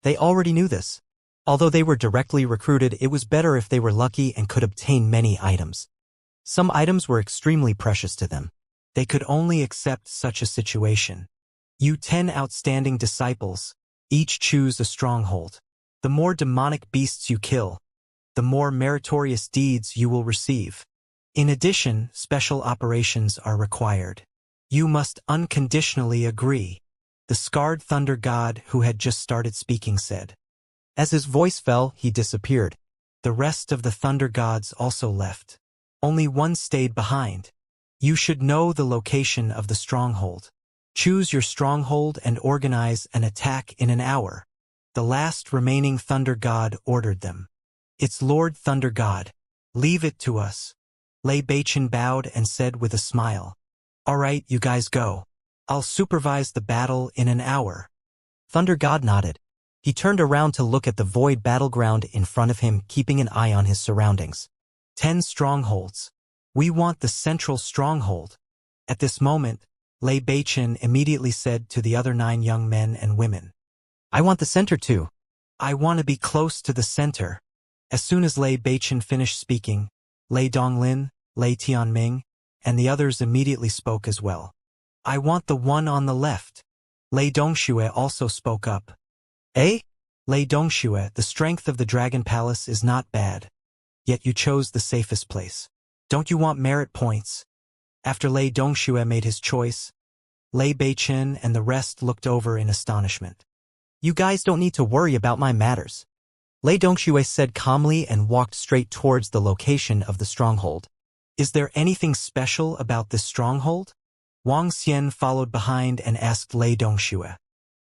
Speaker 2: They already knew this. Although they were directly recruited, it was better if they were lucky and could obtain many items. Some items were extremely precious to them.
Speaker 1: They could only accept such a situation. You 10 outstanding disciples, each choose a stronghold. The more demonic beasts you kill, the more meritorious deeds you will receive. In addition, special operations are required. You must unconditionally agree. The scarred Thunder God who had just started speaking said.
Speaker 2: As his voice fell, he disappeared.
Speaker 1: The rest of the Thunder Gods also left. Only one stayed behind. You should know the location of the stronghold. Choose your stronghold and organize an attack in an hour. The last remaining Thunder God ordered them. It's Lord Thunder God. Leave it to us. Lei Beichen bowed and said with a smile. All right, you guys go. I'll supervise the battle in an hour.
Speaker 2: Thunder God nodded. He turned around to look at the void battleground in front of him, keeping an eye on his surroundings.
Speaker 1: 10 strongholds. We want the central stronghold. At this moment, Lei Beichen immediately said to the other 9 young men and women.
Speaker 2: I want the center too.
Speaker 1: I want to be close to the center. As soon as Lei Beichen finished speaking, Lei Donglin, Lei Tianming, and the others immediately spoke as well. I want the one on the left. Lei Dongxue also spoke up.
Speaker 2: Eh?
Speaker 1: Lei Dongxue, the strength of the Dragon Palace is not bad. Yet you chose the safest place. Don't you want merit points? After Lei Dongxue made his choice, Lei Beichen and the rest looked over in astonishment.
Speaker 2: You guys don't need to worry about my matters. Lei Dongxue said calmly and walked straight towards the location of the stronghold.
Speaker 1: Is there anything special about this stronghold? Wang Xian followed behind and asked Lei Dongxue.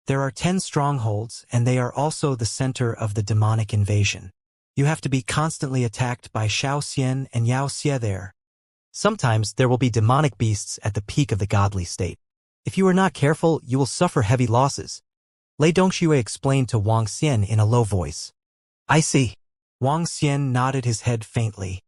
Speaker 1: There are 10 strongholds, and they are also the center of the demonic invasion. You have to be constantly attacked by Xiao Xian and Yao Xie there.
Speaker 2: Sometimes there will be demonic beasts at the peak of the godly state. If you are not careful, you will suffer heavy losses. Lei Dongxue explained to Wang Xian in a low voice. I see.
Speaker 1: Wang Xian nodded his head faintly.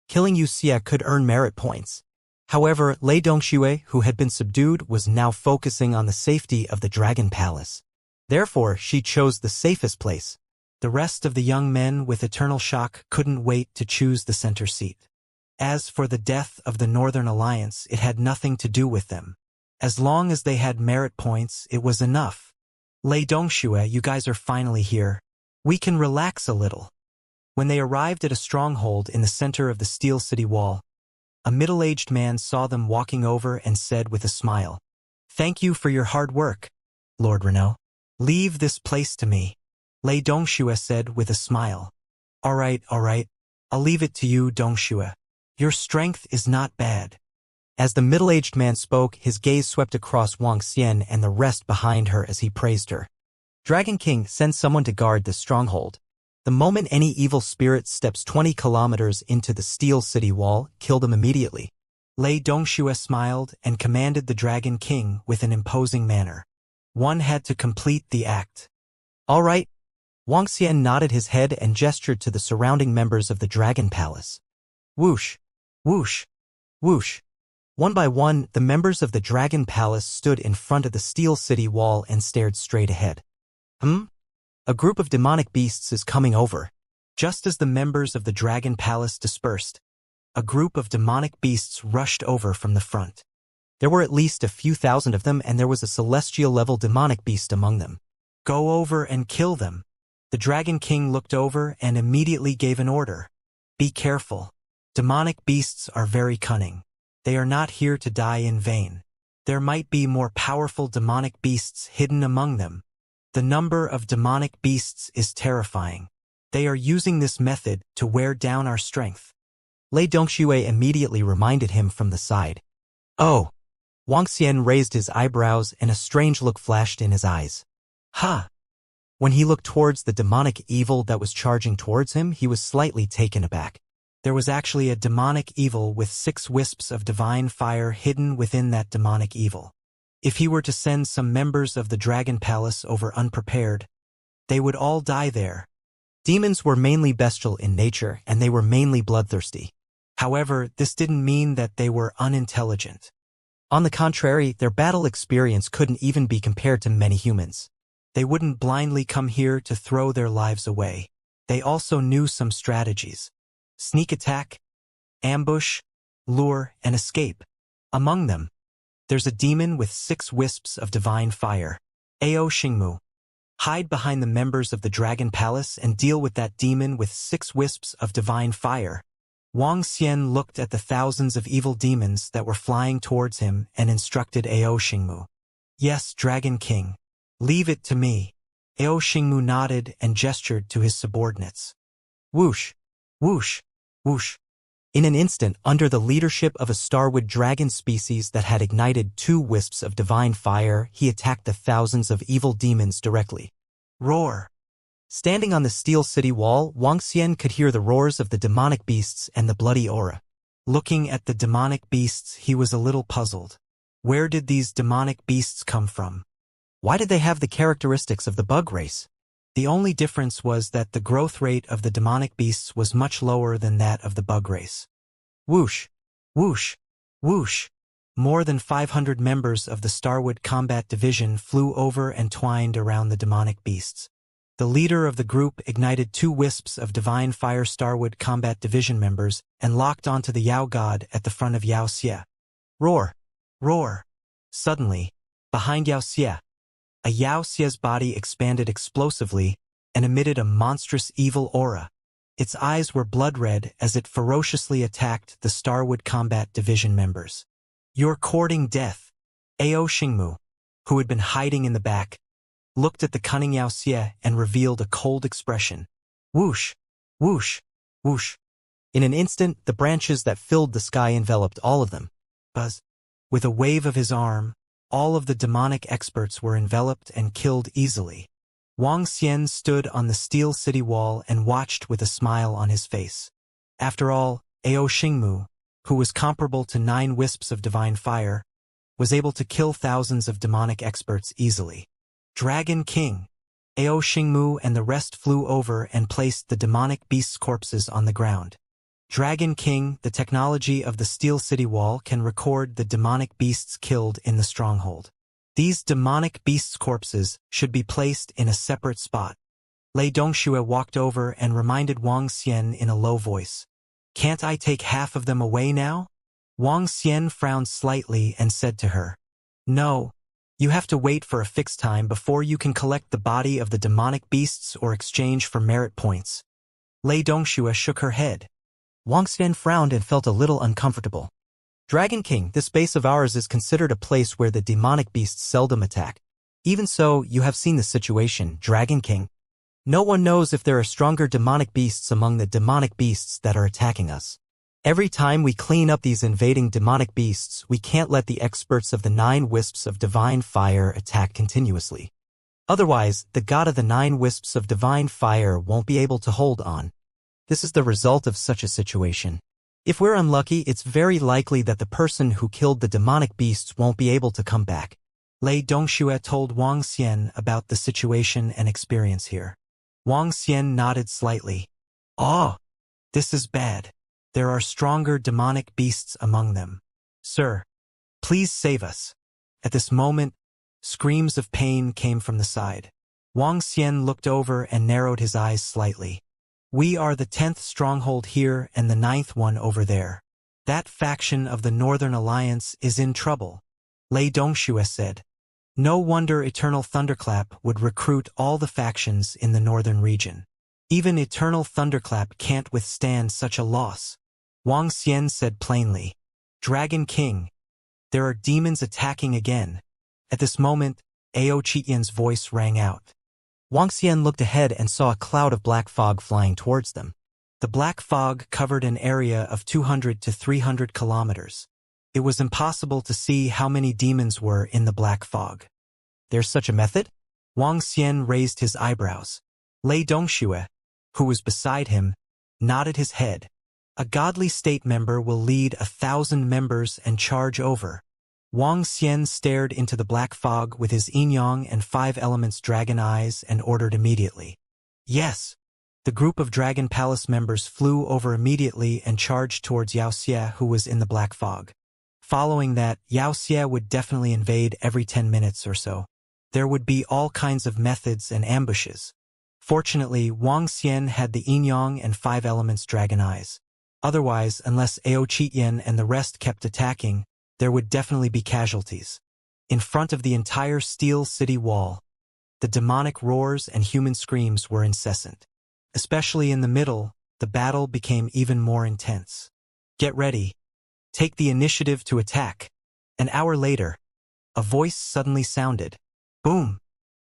Speaker 2: Killing Wuxia could earn merit points. However, Lei Dongxue, who had been subdued, was now focusing on the safety of the Dragon Palace. Therefore, she chose the safest place.
Speaker 1: The rest of the young men with eternal shock couldn't wait to choose the center seat. As for the death of the Northern Alliance, it had nothing to do with them. As long as they had merit points, it was enough. Lei Dongxue, you guys are finally here. We can relax a little. When they arrived at a stronghold in the center of the Steel City Wall, a middle-aged man saw them walking over and said with a smile, Thank you for your hard work, Lord Renault. Leave this place to me. Lei Dongxue said with a smile. All right, I'll leave it to you, Dongxue. Your strength is not bad.
Speaker 2: As the middle-aged man spoke, his gaze swept across Wang Xian and the rest behind her as he praised her. Dragon King, send someone to guard this stronghold. The moment any evil spirit steps 20 kilometers into the Steel City Wall, kill them immediately.
Speaker 1: Lei Dongxue smiled and commanded the Dragon King with an imposing manner. One had to complete the act.
Speaker 2: All right. Wang Xian nodded his head and gestured to the surrounding members of the Dragon Palace. Whoosh, whoosh, whoosh. One by one, the members of the Dragon Palace stood in front of the Steel City Wall and stared straight ahead. A group of demonic beasts is coming over.
Speaker 1: Just as the members of the Dragon Palace dispersed, a group of demonic beasts rushed over from the front.
Speaker 2: There were at least a few thousand of them, and there was a celestial-level demonic beast among them.
Speaker 1: Go over and kill them. The Dragon King looked over and immediately gave an order. Be careful. Demonic beasts are very cunning. They are not here to die in vain. There might be more powerful demonic beasts hidden among them. The number of demonic beasts is terrifying. They are using this method to wear down our strength.
Speaker 2: Lei Dongxue immediately reminded him from the side. Oh! Wang Xian raised his eyebrows and a strange look flashed in his eyes.
Speaker 1: Ha!
Speaker 2: When he looked towards the demonic evil that was charging towards him, he was slightly taken aback.
Speaker 1: There was actually a demonic evil with 6 wisps of divine fire hidden within that demonic evil. If he were to send some members of the Dragon Palace over unprepared, they would all die there.
Speaker 2: Demons were mainly bestial in nature, and they were mainly bloodthirsty.
Speaker 1: However, this didn't mean that they were unintelligent.
Speaker 2: On the contrary, their battle experience couldn't even be compared to many humans.
Speaker 1: They wouldn't blindly come here to throw their lives away. They also knew some strategies. Sneak attack, ambush, lure, and escape. Among them, there's a demon with 6 wisps of divine fire. Ao Xingmu. Hide behind the members of the Dragon Palace and deal with that demon with 6 wisps of divine fire. Wang Xian looked at the thousands of evil demons that were flying towards him and instructed Ao Xingmu. Yes, Dragon King. Leave it to me. Ao Xingmu nodded and gestured to his subordinates. Whoosh, whoosh, whoosh.
Speaker 2: In an instant, under the leadership of a starwood dragon species that had ignited 2 wisps of divine fire, he attacked the thousands of evil demons directly. Roar! Standing on the steel city wall, Wuxia could hear the roars of the demonic beasts and the bloody aura. Looking at the demonic beasts, he was a little puzzled. Where did these demonic beasts come from? Why did they have the characteristics of the bug race? The only difference was that the growth rate of the demonic beasts was much lower than that of the bug race. Whoosh! Whoosh! Whoosh! More than 500 members of the Starwood Combat Division flew over and twined around the demonic beasts. The leader of the group ignited 2 wisps of divine fire Starwood Combat Division members and locked onto the Yao God at the front of Yao Xie. Roar! Roar! Suddenly, behind Yao Xie, a Yao Xie's body expanded explosively and emitted a monstrous evil aura. Its eyes were blood-red as it ferociously attacked the Starwood Combat Division members. "You're courting death." Ao Xingmu, who had been hiding in the back, looked at the cunning Yao Xie and revealed a cold expression. Whoosh! Whoosh! Whoosh! In an instant, the branches that filled the sky enveloped all of them. Buzz! With a wave of his arm, all of the demonic experts were enveloped and killed easily. Wuxia stood on the steel city wall and watched with a smile on his face. After all, Ao Xingmu, who was comparable to 9 wisps of divine fire, was able to kill thousands of demonic experts easily. Dragon King! Ao Xingmu and the rest flew over and placed the demonic beasts' corpses on the ground. Dragon King, the technology of the Steel City Wall can record the demonic beasts killed in the stronghold. These demonic beasts' corpses should be placed in a separate spot. Lei Dongxue walked over and reminded Wuxia in a low voice. "Can't I take half of them away now?" Wuxia frowned slightly and said to her, "No. You have to wait for a fixed time before you can collect the body of the demonic beasts or exchange for merit points." Lei Dongxue shook her head. Wuxia frowned and felt a little uncomfortable. "Dragon King, this base of ours is considered a place where the demonic beasts seldom attack. Even so, you have seen the situation, Dragon King. No one knows if there are stronger demonic beasts among the demonic beasts that are attacking us. Every time we clean up these invading demonic beasts, we can't let the experts of the 9 wisps of divine fire attack continuously. Otherwise, the god of the 9 wisps of divine fire won't be able to hold on. This is the result of such a situation. If we're unlucky, it's very likely that the person who killed the demonic beasts won't be able to come back." Lei Dongxue told Wuxia about the situation and experience here. Wuxia nodded slightly. "Oh, this is bad. There are stronger demonic beasts among them. Sir, please save us." At this moment, screams of pain came from the side. Wuxia looked over and narrowed his eyes slightly. "We are the 10th stronghold here and the 9th one over there. That faction of the Northern Alliance is in trouble," Lei Dongxue said. "No wonder Eternal Thunderclap would recruit all the factions in the northern region. Even Eternal Thunderclap can't withstand such a loss." Wuxia said plainly. "Dragon King, there are demons attacking again." At this moment, Ao Chitian's voice rang out. Wuxia looked ahead and saw a cloud of black fog flying towards them. The black fog covered an area of 200 to 300 kilometers. It was impossible to see how many demons were in the black fog. "There's such a method?" Wuxia raised his eyebrows. Lei Dongxue, who was beside him, nodded his head. "A godly state member will lead 1,000 members and charge over." Wuxia stared into the black fog with his yin-yang and 5 elements dragon eyes and ordered immediately. "Yes." The group of Dragon Palace members flew over immediately and charged towards Yao Xie, who was in the black fog. Following that, Yao Xie would definitely invade every 10 minutes or so. There would be all kinds of methods and ambushes. Fortunately, Wuxia had the yin-yang and 5 elements dragon eyes. Otherwise, unless Ao Chitian and the rest kept attacking, there would definitely be casualties. In front of the entire steel city wall, the demonic roars and human screams were incessant. Especially in the middle, the battle became even more intense. "Get ready. Take the initiative to attack." An hour later, a voice suddenly sounded. Boom!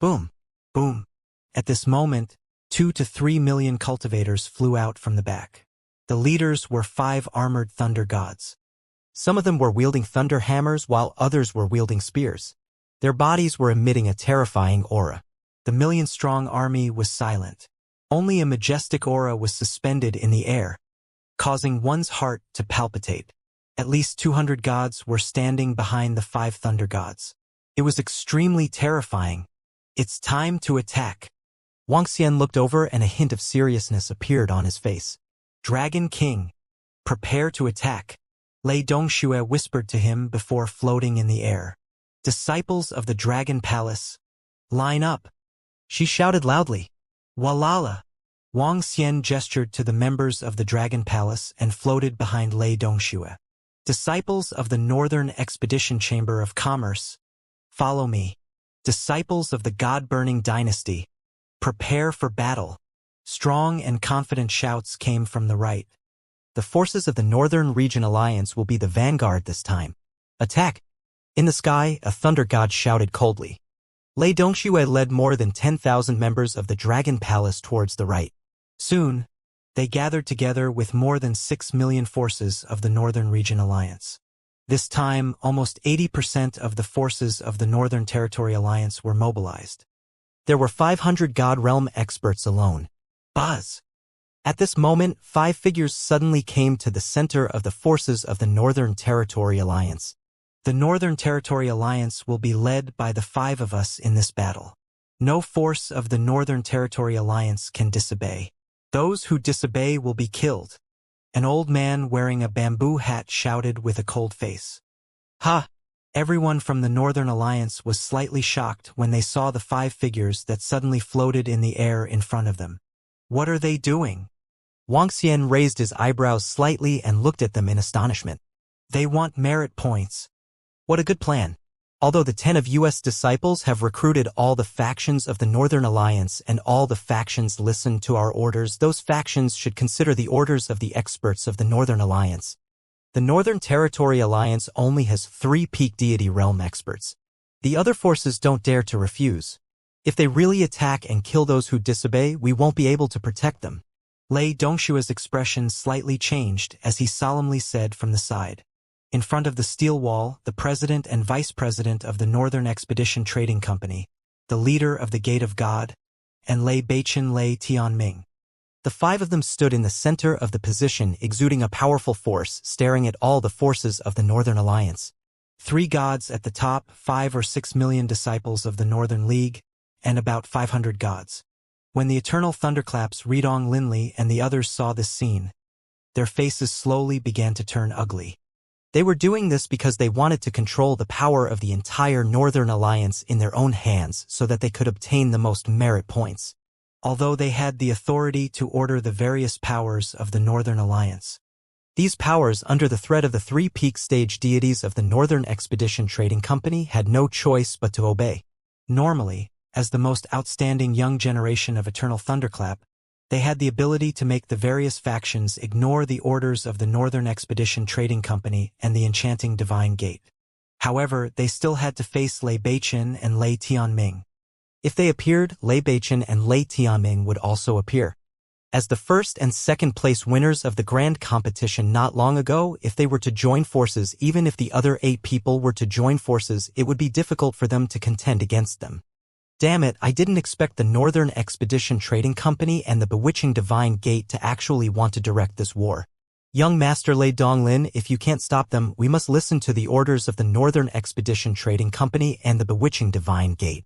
Speaker 2: Boom! Boom! At this moment, 2 to 3 million cultivators flew out from the back.
Speaker 1: The leaders were 5 armored thunder gods.
Speaker 2: Some of them were wielding thunder hammers while others were wielding spears. Their bodies were emitting a terrifying aura.
Speaker 1: The million-strong army was silent. Only a majestic aura was suspended in the air, causing one's heart to palpitate. At least 200 gods were standing behind the 5 thunder gods. It was extremely terrifying. It's time to attack.
Speaker 2: Wuxia looked over and a hint of seriousness appeared on his face.
Speaker 1: Dragon King, prepare to attack, Lei Dongxue whispered to him before floating in the air. Disciples of the Dragon Palace, line up,
Speaker 2: she shouted loudly.
Speaker 1: Walala. Wang Xian gestured to the members of the Dragon Palace and floated behind Lei Dongxue. Disciples of the Northern Expedition Chamber of Commerce, follow me. Disciples of the God-burning dynasty, prepare for battle. Strong and confident shouts came from the right.
Speaker 2: The forces of the Northern Region Alliance will be the vanguard this time. Attack! In the sky, a thunder god shouted coldly. Lei Dongxue led more than 10,000 members of the Dragon Palace towards the right.
Speaker 1: Soon, they gathered together with more than 6 million forces of the Northern Region Alliance. This time, almost 80% of the forces of the Northern Territory Alliance were mobilized.
Speaker 2: There were 500 God Realm experts alone.
Speaker 1: Buzz!
Speaker 2: At this moment, 5 figures suddenly came to the center of the forces of the Northern Territory Alliance.
Speaker 1: The Northern Territory Alliance will be led by the 5 of us in this battle. No force of the Northern Territory Alliance can disobey. Those who disobey will be killed. An old man wearing a bamboo hat shouted with a cold face. Ha! Everyone from the Northern Alliance was slightly shocked when they saw the 5 figures that suddenly floated in the air in front of them. What are they doing?
Speaker 2: Wuxia raised his eyebrows slightly and looked at them in astonishment.
Speaker 1: They want merit points.
Speaker 2: What a good plan. Although the 10 of U.S. disciples have recruited all the factions of the Northern Alliance and all the factions listen to our orders, those factions should consider the orders of the experts of the Northern Alliance. The Northern Territory Alliance only has 3 peak deity realm experts. The other forces don't dare to refuse. If they really attack and kill those who disobey, we won't be able to protect them.
Speaker 1: Lei Dongxue's expression slightly changed as he solemnly said from the side. In front of the steel wall, the president and vice president of the Northern Expedition Trading Company, the leader of the Gate of God, and Lei Beichen Lei Tianming.
Speaker 2: The 5 of them stood in the center of the position, exuding a powerful force, staring at all the forces of the Northern Alliance.
Speaker 1: 3 gods at the top, 5 or 6 million disciples of the Northern League, and about 500 gods. When the eternal thunderclaps Redong Linli and the others saw this scene, their faces slowly began to turn ugly.
Speaker 2: They were doing this because they wanted to control the power of the entire Northern Alliance in their own hands so that they could obtain the most merit points.
Speaker 1: Although they had the authority to order the various powers of the Northern Alliance.
Speaker 2: These powers, under the threat of the 3 peak stage deities of the Northern Expedition Trading Company, had no choice but to obey.
Speaker 1: Normally, as the most outstanding young generation of Eternal Thunderclap, they had the ability to make the various factions ignore the orders of the Northern Expedition Trading Company and the Enchanting Divine Gate. However, they still had to face Lei Beichen and Lei Tianming.
Speaker 2: If they appeared, Lei Beichen and Lei Tianming would also appear. As the first and second place winners of the grand competition not long ago, if they were to join forces, even if the other 8 people were to join forces, it would be difficult for them to contend against them. Damn it, I didn't expect the Northern Expedition Trading Company and the Bewitching Divine Gate to actually want to direct this war. Young Master Lei Donglin, if you can't stop them, we must listen to the orders of the Northern Expedition Trading Company and the Bewitching Divine Gate.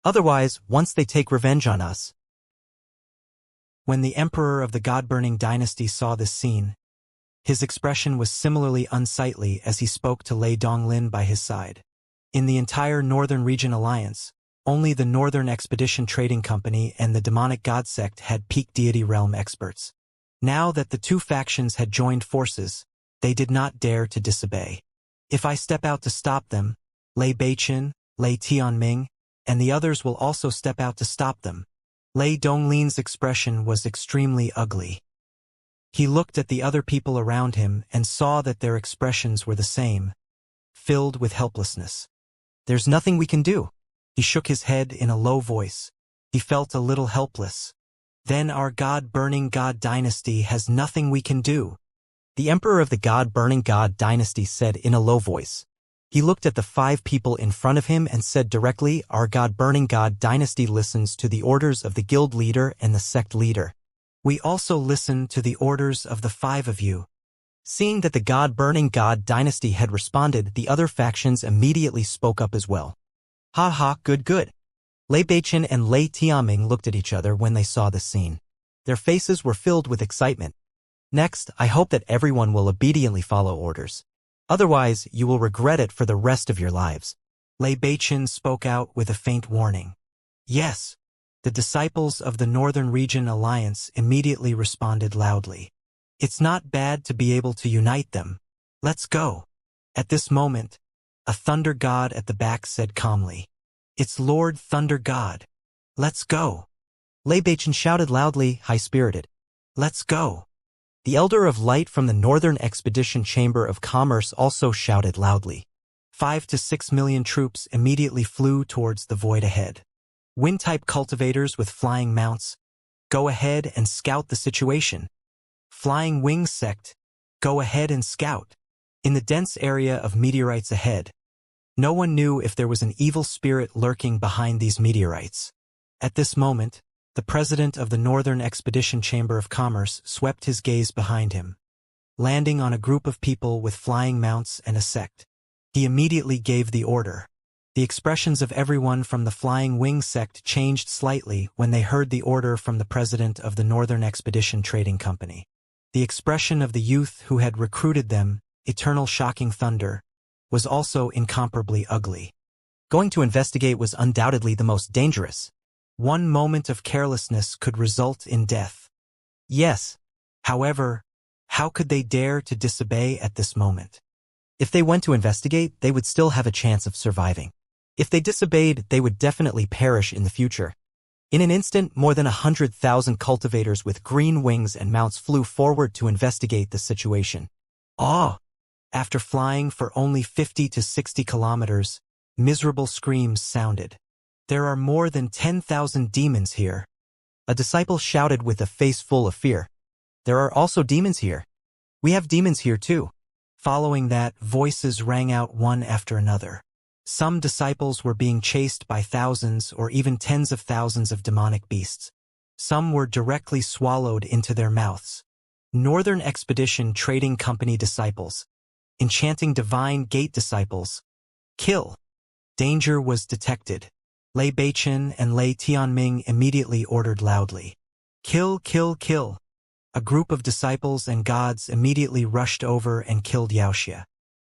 Speaker 2: Otherwise, once they take revenge on us.
Speaker 1: When the Emperor of the God-burning dynasty saw this scene, his expression was similarly unsightly as he spoke to Lei Donglin by his side. In the entire Northern Region Alliance, only the Northern Expedition Trading Company and the Demonic God Sect had peak deity realm experts. Now that the 2 factions had joined forces, they did not dare to disobey. If I step out to stop them, Lei Beichen, Lei Tianming, and the others will also step out to stop them. Lei Donglin's expression was extremely ugly. He looked at the other people around him and saw that their expressions were the same, filled with helplessness.
Speaker 2: There's nothing we can do.
Speaker 1: He shook his head in a low voice. He felt a little helpless. Then our God-burning God dynasty has nothing we can do.
Speaker 2: The emperor of the God-burning God dynasty said in a low voice. He looked at the 5 people in front of him and said directly, "Our God-burning God dynasty listens to the orders of the guild leader and the sect leader.
Speaker 1: We also listen to the orders of the 5 of you."
Speaker 2: Seeing that the God-burning God dynasty had responded, the other factions immediately spoke up as well. "Ha ha, good good." Lei Beichen and Lei Tianming looked at each other when they saw the scene. Their faces were filled with excitement. "Next, I hope that everyone will obediently follow orders. Otherwise, you will regret it for the rest of your lives."
Speaker 1: Lei Beichen spoke out with a faint warning. Yes. The disciples of the Northern Region Alliance immediately responded loudly. It's not bad to be able to unite them. Let's go. At this moment, a thunder god at the back said calmly, "It's Lord Thunder God. Let's go."
Speaker 2: Lei Beichen shouted loudly, high-spirited.
Speaker 1: "Let's go."
Speaker 2: The Elder of Light from the Northern Expedition Chamber of Commerce also shouted loudly.
Speaker 1: 5 to 6 million troops immediately flew towards the void ahead. Wind-type cultivators with flying mounts, go ahead and scout the situation. Flying Wing Sect, go ahead and scout. In the dense area of meteorites ahead, no one knew if there was an evil spirit lurking behind these meteorites. At this moment, the president of the Northern Expedition Chamber of Commerce swept his gaze behind him, landing on a group of people with flying mounts and a sect. He immediately gave the order. The expressions of everyone from the Flying Wing sect changed slightly when they heard the order from the president of the Northern Expedition Trading Company. The expression of the youth who had recruited them, Eternal Shocking Thunder, was also incomparably ugly.
Speaker 2: Going to investigate was undoubtedly the most dangerous.
Speaker 1: One moment of carelessness could result in death.
Speaker 2: Yes.
Speaker 1: However, how could they dare to disobey at this moment?
Speaker 2: If they went to investigate, they would still have a chance of surviving. If they disobeyed, they would definitely perish in the future. In an instant, more than 100,000 cultivators with green wings and mounts flew forward to investigate the situation.
Speaker 1: After flying for only 50 to 60 kilometers, miserable screams sounded. There are more than 10,000 demons here.
Speaker 2: A disciple shouted with a face full of fear. There are also demons here. We have demons here too.
Speaker 1: Following that, voices rang out one after another. Some disciples were being chased by thousands or even tens of thousands of demonic beasts. Some were directly swallowed into their mouths. Northern Expedition Trading Company disciples. Enchanting Divine Gate disciples. Kill. Danger was detected. Lei Beichen and Lei Tianming immediately ordered loudly. Kill, kill, kill. A group of disciples and gods immediately rushed over and killed Wuxia.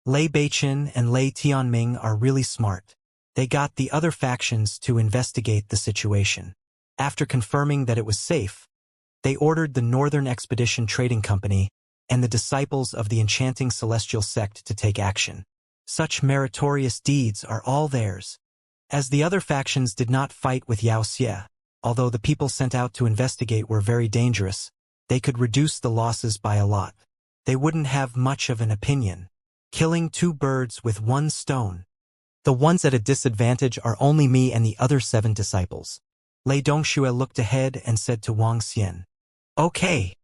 Speaker 1: Lei Beichen and Lei Tianming are really smart. They got the other factions to investigate the situation. After confirming that it was safe, they ordered the Northern Expedition Trading Company and the disciples of the Enchanting Celestial Sect to take action. Such meritorious deeds are all theirs. As the other factions did not fight with Wuxia, although the people sent out to investigate were very dangerous, they could reduce the losses by a lot. They wouldn't have much of an opinion. Killing 2 birds with 1 stone.
Speaker 2: The ones at a disadvantage are only me and the other 7 disciples.
Speaker 1: Lei Dongxue looked ahead and said to Wang Xian, "Okay."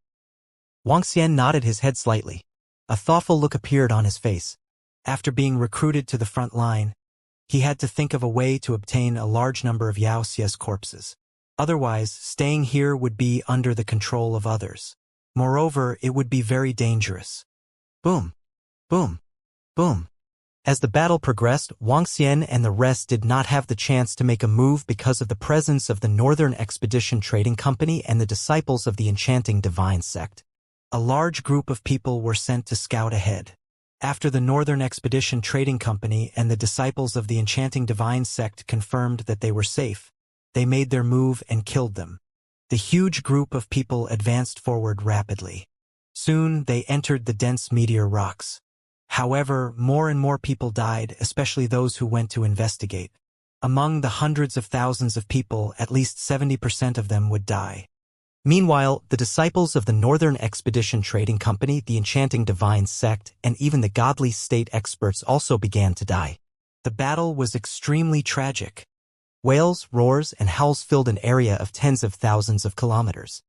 Speaker 2: Wang Xian nodded his head slightly. A thoughtful look appeared on his face.
Speaker 1: After being recruited to the front line, he had to think of a way to obtain a large number of Wuxia's corpses. Otherwise, staying here would be under the control of others. Moreover, it would be very dangerous.
Speaker 2: Boom. Boom. Boom. As the battle progressed, Wang Xian and the rest did not have the chance to make a move because of the presence of the Northern Expedition Trading Company and the disciples of the Enchanting Divine Sect.
Speaker 1: A large group of people were sent to scout ahead. After the Northern Expedition Trading Company and the disciples of the Enchanting Divine Sect confirmed that they were safe, they made their move and killed them. The huge group of people advanced forward rapidly. Soon they entered the dense meteor rocks. However, more and more people died, especially those who went to investigate. Among the hundreds of thousands of people, at least 70% of them would die.
Speaker 2: Meanwhile, the disciples of the Northern Expedition Trading Company, the Enchanting Divine Sect, and even the godly state experts also began to die.
Speaker 1: The battle was extremely tragic.
Speaker 2: Wails, roars, and howls filled an area of tens of thousands of kilometers.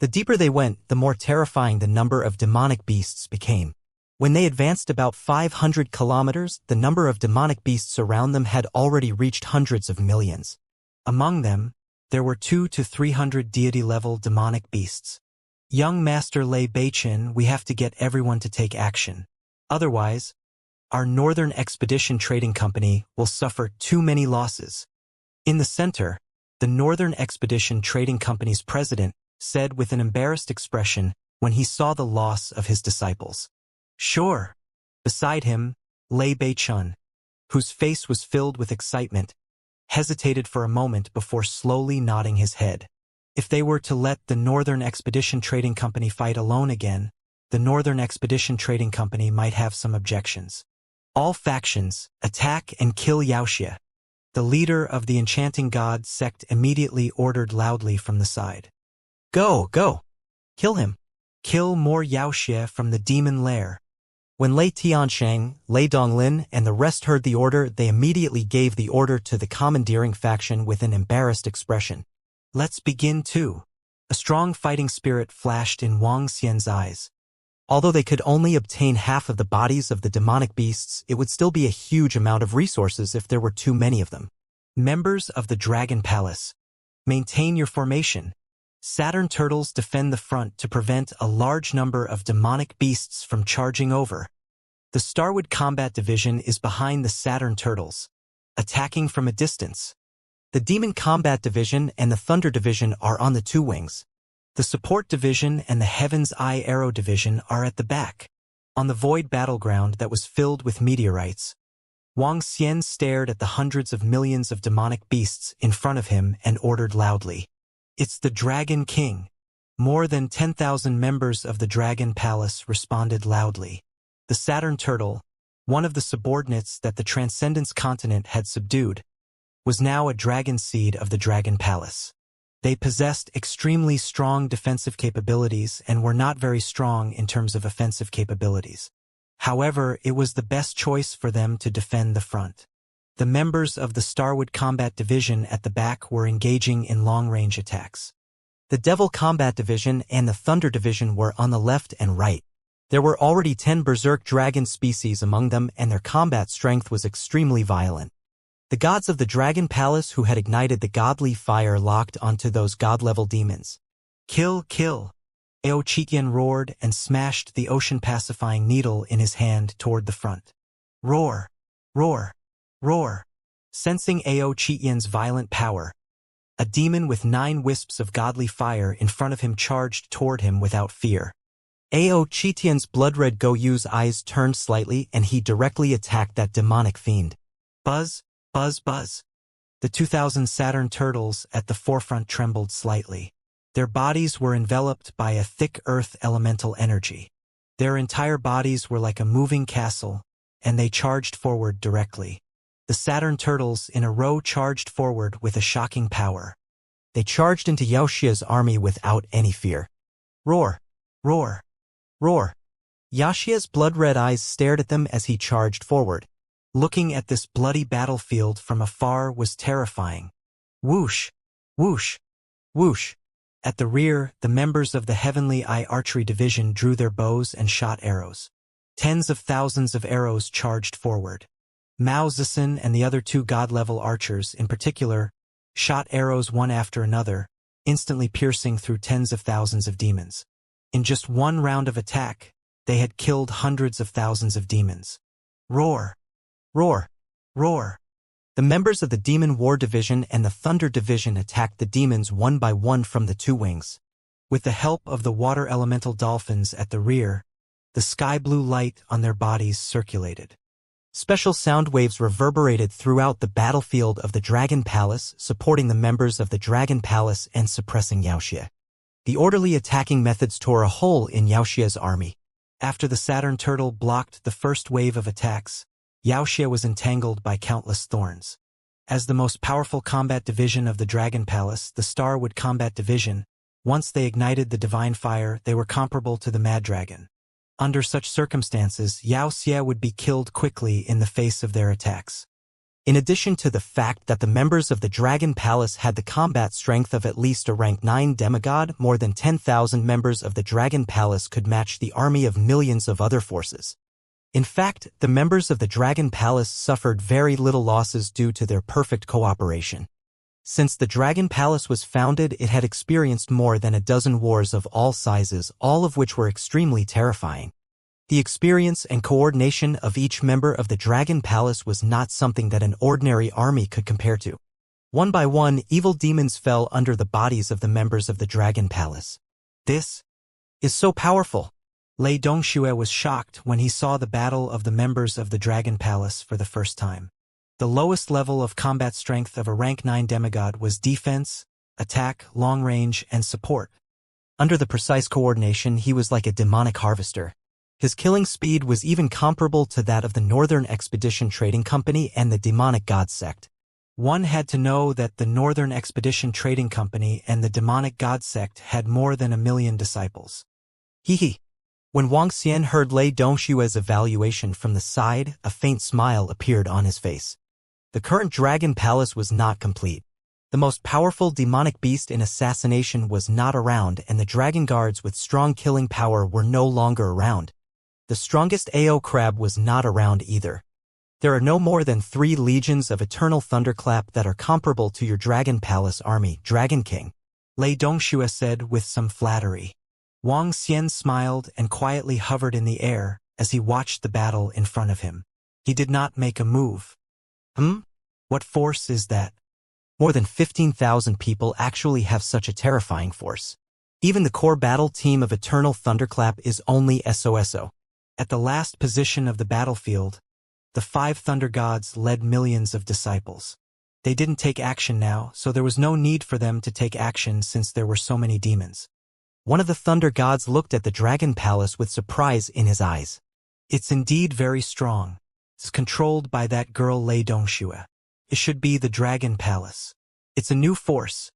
Speaker 2: The deeper they went, the more terrifying the number of demonic beasts became. When they advanced about 500 kilometers, the number of demonic beasts around them had already reached hundreds of millions. Among them, there were 200 to 300 deity-level demonic beasts. Young Master Lei Beichin, we have to get everyone to take action. Otherwise, our Northern Expedition Trading Company will suffer too many losses. In the center, the Northern Expedition Trading Company's president said with an embarrassed expression when he saw the loss of his disciples. Sure. Beside him, Lei Beichun, whose face was filled with excitement, hesitated for a moment before slowly nodding his head. If they were to let the Northern Expedition Trading Company fight alone again, the Northern Expedition Trading Company might have some objections. All factions, attack and kill Yaoxia. The leader of the Enchanting God sect immediately ordered loudly from the side. Go, go! Kill him! Kill more Yaoxia from the demon lair. When Lei Tiansheng, Lei Donglin, and the rest heard the order, they immediately gave the order to the commandeering faction with an embarrassed expression. Let's begin too. A strong fighting spirit flashed in Wang Xian's eyes. Although they could only obtain half of the bodies of the demonic beasts, it would still be a huge amount of resources if there were too many of them. Members of the Dragon Palace, maintain your formation. Saturn turtles defend the front to prevent a large number of demonic beasts from charging over. The Starwood Combat Division is behind the Saturn turtles, attacking from a distance. The Demon Combat Division and the Thunder Division are on the two wings. The Support Division and the Heaven's Eye Arrow Division are at the back. On the void battleground that was filled with meteorites, Wang Xian stared at the hundreds of millions of demonic beasts in front of him and ordered loudly. It's the Dragon King. More than 10,000 members of the Dragon Palace responded loudly. The Saturn Turtle, one of the subordinates that the Transcendence continent had subdued, was now a dragon seed of the Dragon Palace. They possessed extremely strong defensive capabilities and were not very strong in terms of offensive capabilities. However, it was the best choice for them to defend the front. The members of the Starwood Combat Division at the back were engaging in long-range attacks. The Devil Combat Division and the Thunder Division were on the left and right. There were already 10 berserk dragon species among them, and their combat strength was extremely violent. The gods of the Dragon Palace who had ignited the godly fire locked onto those god-level demons. Kill, kill! Ao Chitian roared and smashed the ocean-pacifying needle in his hand toward the front. Roar! Roar! Roar! Sensing Ao Chitian's violent power, a demon with 9 wisps of godly fire in front of him charged toward him without fear. Ao Chitian's blood-red Goyu's eyes turned slightly and he directly attacked that demonic fiend. Buzz! Buzz, buzz. The 2,000 Saturn turtles at the forefront trembled slightly. Their bodies were enveloped by a thick earth elemental energy. Their entire bodies were like a moving castle, and they charged forward directly. The Saturn turtles in a row charged forward with a shocking power. They charged into Yaoxia's army without any fear. Roar! Roar! Roar! Yaoxia's blood-red eyes stared at them as he charged forward. Looking at this bloody battlefield from afar was terrifying. Whoosh! Whoosh! Whoosh! At the rear, the members of the Heavenly Eye Archery Division drew their bows and shot arrows. Tens of thousands of arrows charged forward. Mao Zedong and the other 2 god-level archers, in particular, shot arrows one after another, instantly piercing through tens of thousands of demons. In just one round of attack, they had killed hundreds of thousands of demons. Roar! Roar! Roar! The members of the Demon War Division and the Thunder Division attacked the demons one by one from the 2 wings. With the help of the water elemental dolphins at the rear, the sky-blue light on their bodies circulated. Special sound waves reverberated throughout the battlefield of the Dragon Palace, supporting the members of the Dragon Palace and suppressing Yaoxia. The orderly attacking methods tore a hole in Yaoxia's army. After the Saturn Turtle blocked the first wave of attacks, Yaoxia was entangled by countless thorns. As the most powerful combat division of the Dragon Palace, the Starwood Combat Division, once they ignited the divine fire, they were comparable to the Mad Dragon. Under such circumstances, Yaoxia would be killed quickly in the face of their attacks. In addition to the fact that the members of the Dragon Palace had the combat strength of at least a rank 9 demigod, more than 10,000 members of the Dragon Palace could match the army of millions of other forces. In fact, the members of the Dragon Palace suffered very little losses due to their perfect cooperation. Since the Dragon Palace was founded, it had experienced more than a dozen wars of all sizes, all of which were extremely terrifying. The experience and coordination of each member of the Dragon Palace was not something that an ordinary army could compare to. One by one, evil demons fell under the bodies of the members of the Dragon Palace. This is so powerful. Lei Dongxue was shocked when he saw the battle of the members of the Dragon Palace for the first time. The lowest level of combat strength of a rank 9 demigod was defense, attack, long range, and support. Under the precise coordination, he was like a demonic harvester. His killing speed was even comparable to that of the Northern Expedition Trading Company and the Demonic God Sect. One had to know that the Northern Expedition Trading Company and the Demonic God Sect had more than 1 million disciples. Hee. When Wang Xian heard Lei Dongshue's evaluation from the side, a faint smile appeared on his face. The current Dragon Palace was not complete. The most powerful demonic beast in assassination was not around, and the dragon guards with strong killing power were no longer around. The strongest AO crab was not around either. There are no more than 3 legions of Eternal Thunderclap that are comparable to your Dragon Palace army, Dragon King, Lei Dongxue said with some flattery. Wang Xian smiled and quietly hovered in the air as he watched the battle in front of him. He did not make a move. What force is that? More than 15,000 people actually have such a terrifying force. Even the core battle team of Eternal Thunderclap is only SOSO. At the last position of the battlefield, the 5 Thunder Gods led millions of disciples. They didn't take action now, so there was no need for them to take action since there were so many demons. One of the Thunder Gods looked at the Dragon Palace with surprise in his eyes. It's indeed very strong. It's controlled by that girl Lei Dongxue. It should be the Dragon Palace. It's a new force,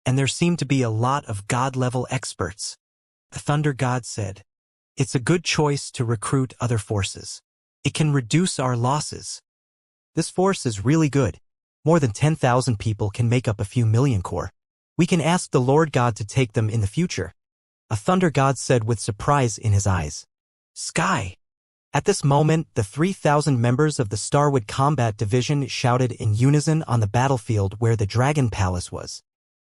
Speaker 2: and there seem to be a lot of God-level experts. The Thunder God said, "It's a good choice to recruit other forces. It can reduce our losses." This force is really good. More than 10,000 people can make up a few million core. We can ask the Lord God to take them in the future. A Thunder God said with surprise in his eyes. Sky. At this moment, the 3,000 members of the Starwood Combat Division shouted in unison on the battlefield where the Dragon Palace was.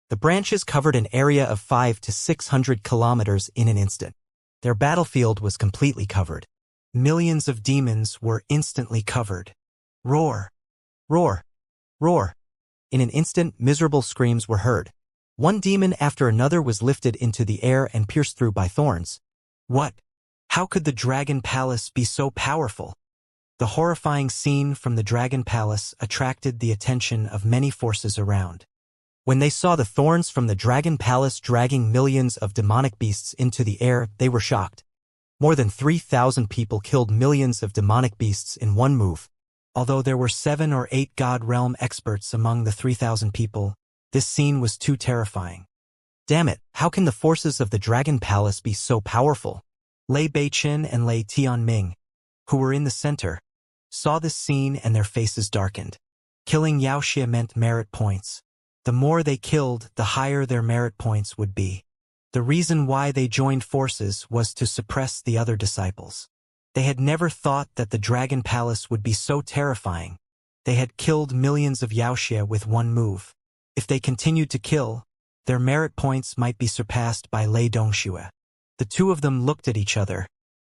Speaker 2: The branches covered an area of 500 to 600 kilometers in an instant. Their battlefield was completely covered. Millions of demons were instantly covered. Roar! Roar! Roar! In an instant, miserable screams were heard. One demon after another was lifted into the air and pierced through by thorns. What? How could the Dragon Palace be so powerful? The horrifying scene from the Dragon Palace attracted the attention of many forces around. When they saw the thorns from the Dragon Palace dragging millions of demonic beasts into the air, they were shocked. More than 3,000 people killed millions of demonic beasts in one move. Although there were 7 or 8 God Realm experts among the 3,000 people, this scene was too terrifying. Damn it, how can the forces of the Dragon Palace be so powerful? Lei Beichen and Lei Tianming, who were in the center, saw this scene and their faces darkened. Killing Yaoxia meant merit points. The more they killed, the higher their merit points would be. The reason why they joined forces was to suppress the other disciples. They had never thought that the Dragon Palace would be so terrifying. They had killed millions of Yaoxia with one move. If they continued to kill, their merit points might be surpassed by Lei Dongxue. The two of them looked at each other,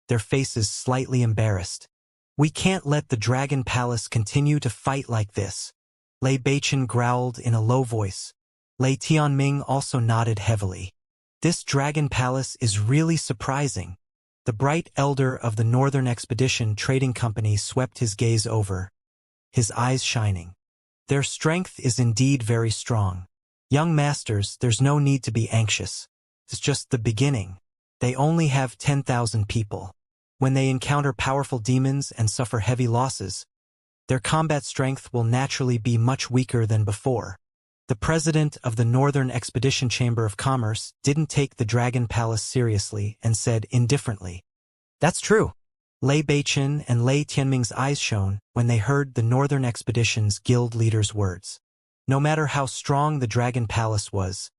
Speaker 2: their faces slightly embarrassed. We can't let the Dragon Palace continue to fight like this. Lei Beichen growled in a low voice. Lei Tianming also nodded heavily. This Dragon Palace is really surprising. The bright elder of the Northern Expedition Trading Company swept his gaze over, his eyes shining. Their strength is indeed very strong. Young masters, there's no need to be anxious. It's just the beginning. They only have 10,000 people. When they encounter powerful demons and suffer heavy losses, their combat strength will naturally be much weaker than before. The president of the Northern Expedition Chamber of Commerce didn't take the Dragon Palace seriously and said indifferently, "That's true.
Speaker 1: Lei Beichen and Lei Tianming's eyes shone when they heard the Northern Expedition's guild leader's words. No matter how strong the Dragon Palace was,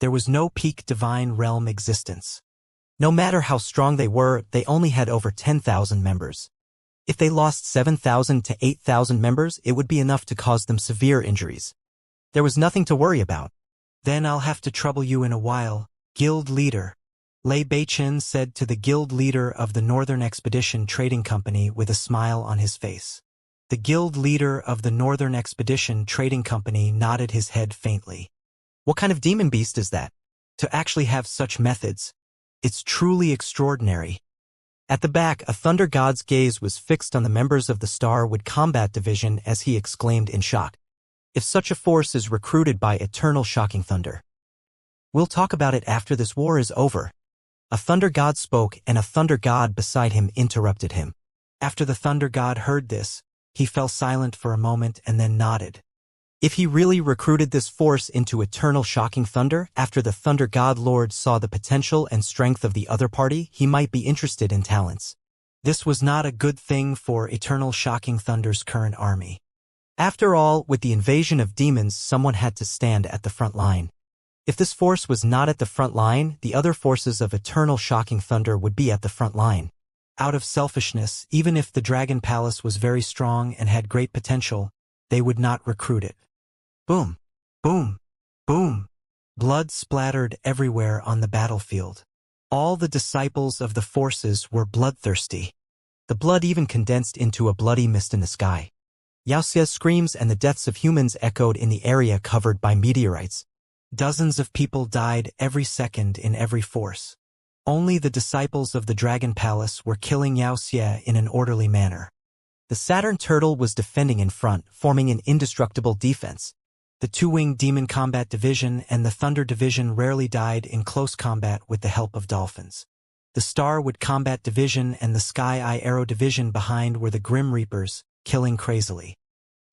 Speaker 1: there was no peak divine realm existence. No matter how strong they were, they only had over 10,000 members. If they lost 7,000 to 8,000 members, it would be enough to cause them severe injuries. There was nothing to worry about.
Speaker 2: Then I'll have to trouble you in a while, guild leader. Lei Beichen said to the guild leader of the Northern Expedition Trading Company with a smile on his face. The guild leader of the Northern Expedition Trading Company nodded his head faintly.
Speaker 1: What kind of demon beast is that? To actually have such methods. It's truly extraordinary. At the back, a Thunder God's gaze was fixed on the members of the Starwood Combat Division as he exclaimed in shock. If such a force is recruited by Eternal Shocking Thunder. We'll talk about it after this war is over. A Thunder God spoke, and a Thunder God beside him interrupted him. After the Thunder God heard this, he fell silent for a moment and then nodded. If he really recruited this force into Eternal Shocking Thunder, after the Thunder God Lord saw the potential and strength of the other party, he might be interested in talents. This was not a good thing for Eternal Shocking Thunder's current army. After all, with the invasion of demons, someone had to stand at the front line. If this force was not at the front line, the other forces of Eternal Shocking Thunder would be at the front line. Out of selfishness, even if the Dragon Palace was very strong and had great potential, they would not recruit it. Boom, boom, boom. Blood splattered everywhere on the battlefield. All the disciples of the forces were bloodthirsty. The blood even condensed into a bloody mist in the sky. Wuxia's screams and the deaths of humans echoed in the area covered by meteorites. Dozens of people died every second in every force. Only the disciples of the Dragon Palace were killing Wuxia in an orderly manner. The Saturn Turtle was defending in front, forming an indestructible defense. The Two-Winged Demon Combat Division and the Thunder Division rarely died in close combat with the help of dolphins. The Starwood Combat Division and the Sky Eye Arrow Division behind were the Grim Reapers, killing crazily.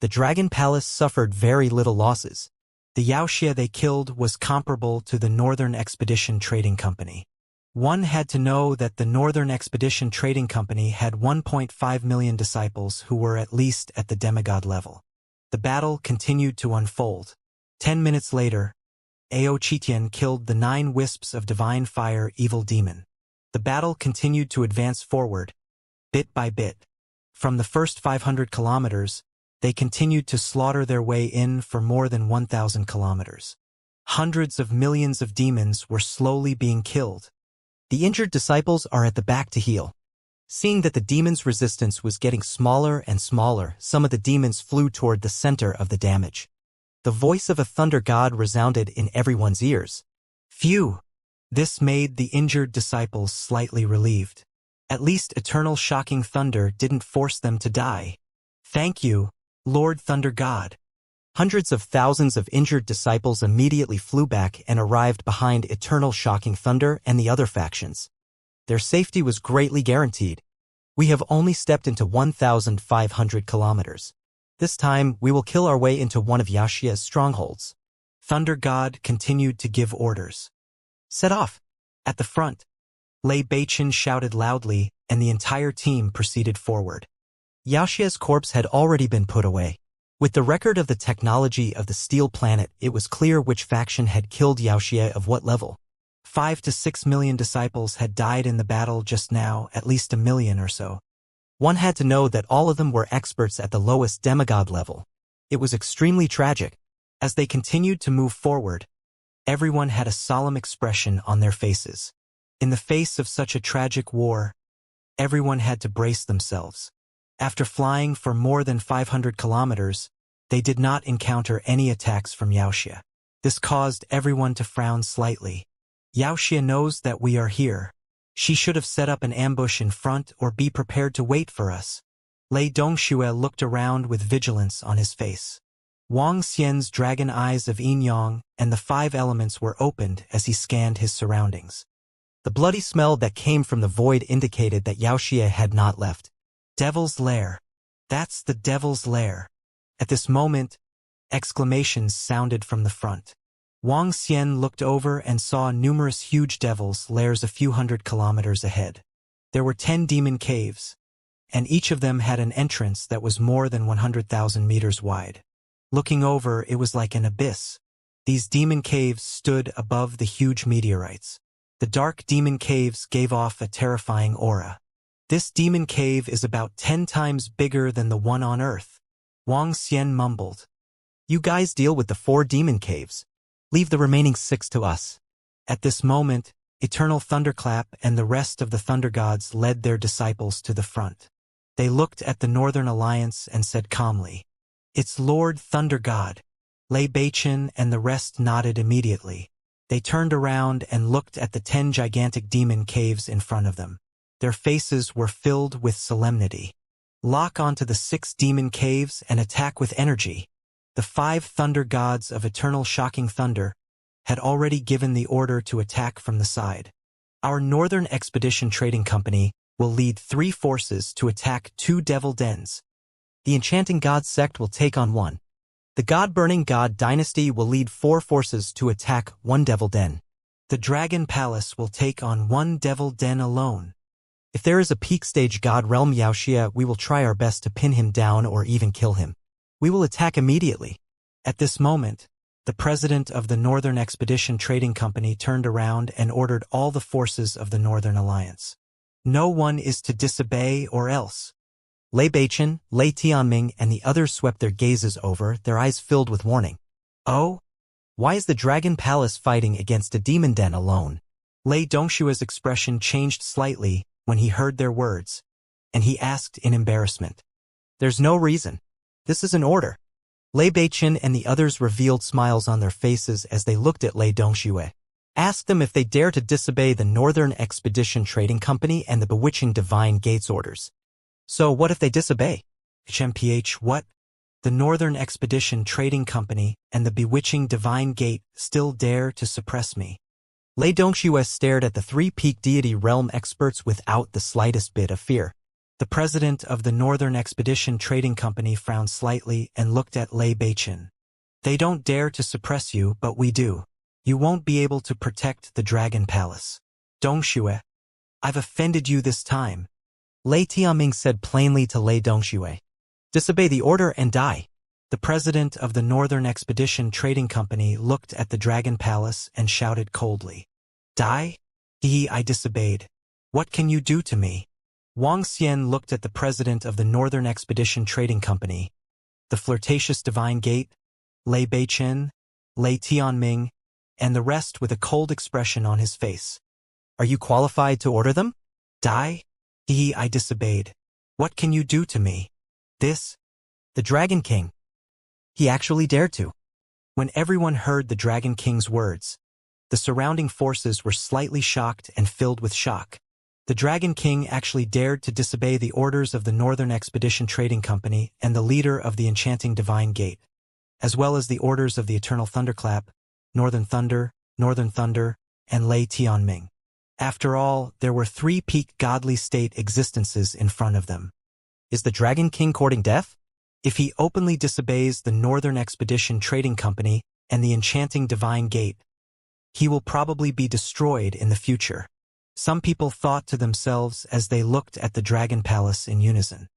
Speaker 1: The Dragon Palace suffered very little losses. The Wuxia they killed was comparable to the Northern Expedition Trading Company. One had to know that the Northern Expedition Trading Company had 1.5 million disciples who were at least at the demigod level. The battle continued to unfold. 10 minutes later, Ao Chitian killed the 9 wisps of divine fire evil demon. The battle continued to advance forward, bit by bit. From the first 500 kilometers, they continued to slaughter their way in for more than 1,000 kilometers. Hundreds of millions of demons were slowly being killed. The injured disciples are at the back to heal. Seeing that the demons' resistance was getting smaller and smaller, some of the demons flew toward the center of the damage. The voice of a thunder god resounded in everyone's ears. Phew! This made the injured disciples slightly relieved. At least Eternal Shocking Thunder didn't force them to die. Thank you, Lord Thunder God. Hundreds of thousands of injured disciples immediately flew back and arrived behind Eternal Shocking Thunder and the other factions. Their safety was greatly guaranteed. We have only stepped into 1,500 kilometers. This time, we will kill our way into one of Wuxia's strongholds. Thunder God continued to give orders. Set off. At the front. Lei Beichen shouted loudly, and the entire team proceeded forward. Wuxia's corpse had already been put away. With the record of the technology of the Steel Planet, it was clear which faction had killed Wuxia of what level. 5 to 6 million disciples had died in the battle just now, at least 1 million or so. One had to know that all of them were experts at the lowest demigod level. It was extremely tragic. As they continued to move forward, everyone had a solemn expression on their faces. In the face of such a tragic war, everyone had to brace themselves. After flying for more than 500 kilometers, they did not encounter any attacks from Wuxia. This caused everyone to frown slightly. Wuxia knows that we are here. She should have set up an ambush in front or be prepared to wait for us. Lei Dongxue looked around with vigilance on his face. Wang Xian's dragon eyes of yin yang and the 5 elements were opened as he scanned his surroundings. The bloody smell that came from the void indicated that Wuxia had not left. Devil's Lair. That's the Devil's Lair. At this moment, exclamations sounded from the front. Wang Xian looked over and saw numerous huge devil's lairs a few hundred kilometers ahead. There were 10 demon caves. and each of them had an entrance that was more than 100,000 meters wide. Looking over, it was like an abyss. These demon caves stood above the huge meteorites. The dark demon caves gave off a terrifying aura. This demon cave is about 10 times bigger than the one on Earth. Wang Xian mumbled.
Speaker 2: You guys deal with the 4 demon caves. Leave the remaining 6 to us.
Speaker 1: At this moment, Eternal Thunderclap and the rest of the Thunder Gods led their disciples to the front. They looked at the Northern Alliance and said calmly, "It's Lord Thunder God." Lei Beichen and the rest nodded immediately. They turned around and looked at the 10 gigantic demon caves in front of them. Their faces were filled with solemnity. Lock onto the 6 demon caves and attack with energy. The 5 Thunder Gods of Eternal Shocking Thunder had already given the order to attack from the side. Our Northern Expedition Trading Company will lead 3 forces to attack 2 devil dens.
Speaker 2: The Enchanting God sect will take on 1. The God-Burning God dynasty will lead 4 forces to attack 1 devil den.
Speaker 1: The Dragon Palace will take on 1 devil den alone.
Speaker 2: If there is a peak stage God realm Wuxia, we will try our best to pin him down or even kill him. We will attack immediately.
Speaker 1: At this moment, the president of the Northern Expedition Trading Company turned around and ordered all the forces of the Northern Alliance. No one is to disobey or else.
Speaker 2: Lei Beichen, Lei Tianming, and the others swept their gazes over, their eyes filled with warning.
Speaker 1: Oh?
Speaker 2: Why is the Dragon Palace fighting against a demon den alone?
Speaker 1: Lei Dongshua's expression changed slightly when he heard their words, and he asked in embarrassment.
Speaker 2: There's no reason. This is an order. Lei Beichen and the others revealed smiles on their faces as they looked at Lei Dongxue. Ask them if they dare to disobey the Northern Expedition Trading Company and the Bewitching Divine Gates orders. So what if they disobey?
Speaker 1: HMPH what? The Northern Expedition Trading Company and the Bewitching Divine Gate still dare to suppress me.
Speaker 2: Lei Dongxue stared at the 3 peak deity realm experts without the slightest bit of fear.
Speaker 1: The president of the Northern Expedition Trading Company frowned slightly and looked at Lei Beichen. They don't dare to suppress you, but we do. You won't be able to protect the Dragon Palace. Dongxue, I've offended you this time.
Speaker 2: Lei Tianming said plainly to Lei Dongxue. Disobey the order and die.
Speaker 1: The president of the Northern Expedition Trading Company looked at the Dragon Palace and shouted coldly. Die? I disobeyed. What can you do to me? Wang Xian looked at the president of the Northern Expedition Trading Company, the flirtatious Divine Gate, Lei Beichen, Lei Tianming, and the rest with a cold expression on his face.
Speaker 2: Are you qualified to order them?
Speaker 1: Die? I disobeyed. What can you do to me? This?
Speaker 2: The Dragon King. He actually dared to.
Speaker 1: When everyone heard the Dragon King's words, the surrounding forces were slightly shocked and filled with shock. The Dragon King actually dared to disobey the orders of the Northern Expedition Trading Company and the leader of the Enchanting Divine Gate, as well as the orders of the Eternal Thunderclap, Northern Thunder, and Lei Tianming. After all, there were 3 peak godly state existences in front of them.
Speaker 2: Is the Dragon King courting death?
Speaker 1: If he openly disobeys the Northern Expedition Trading Company and the Enchanting Divine Gate, he will probably be destroyed in the future. Some people thought to themselves as they looked at the Dragon Palace in unison.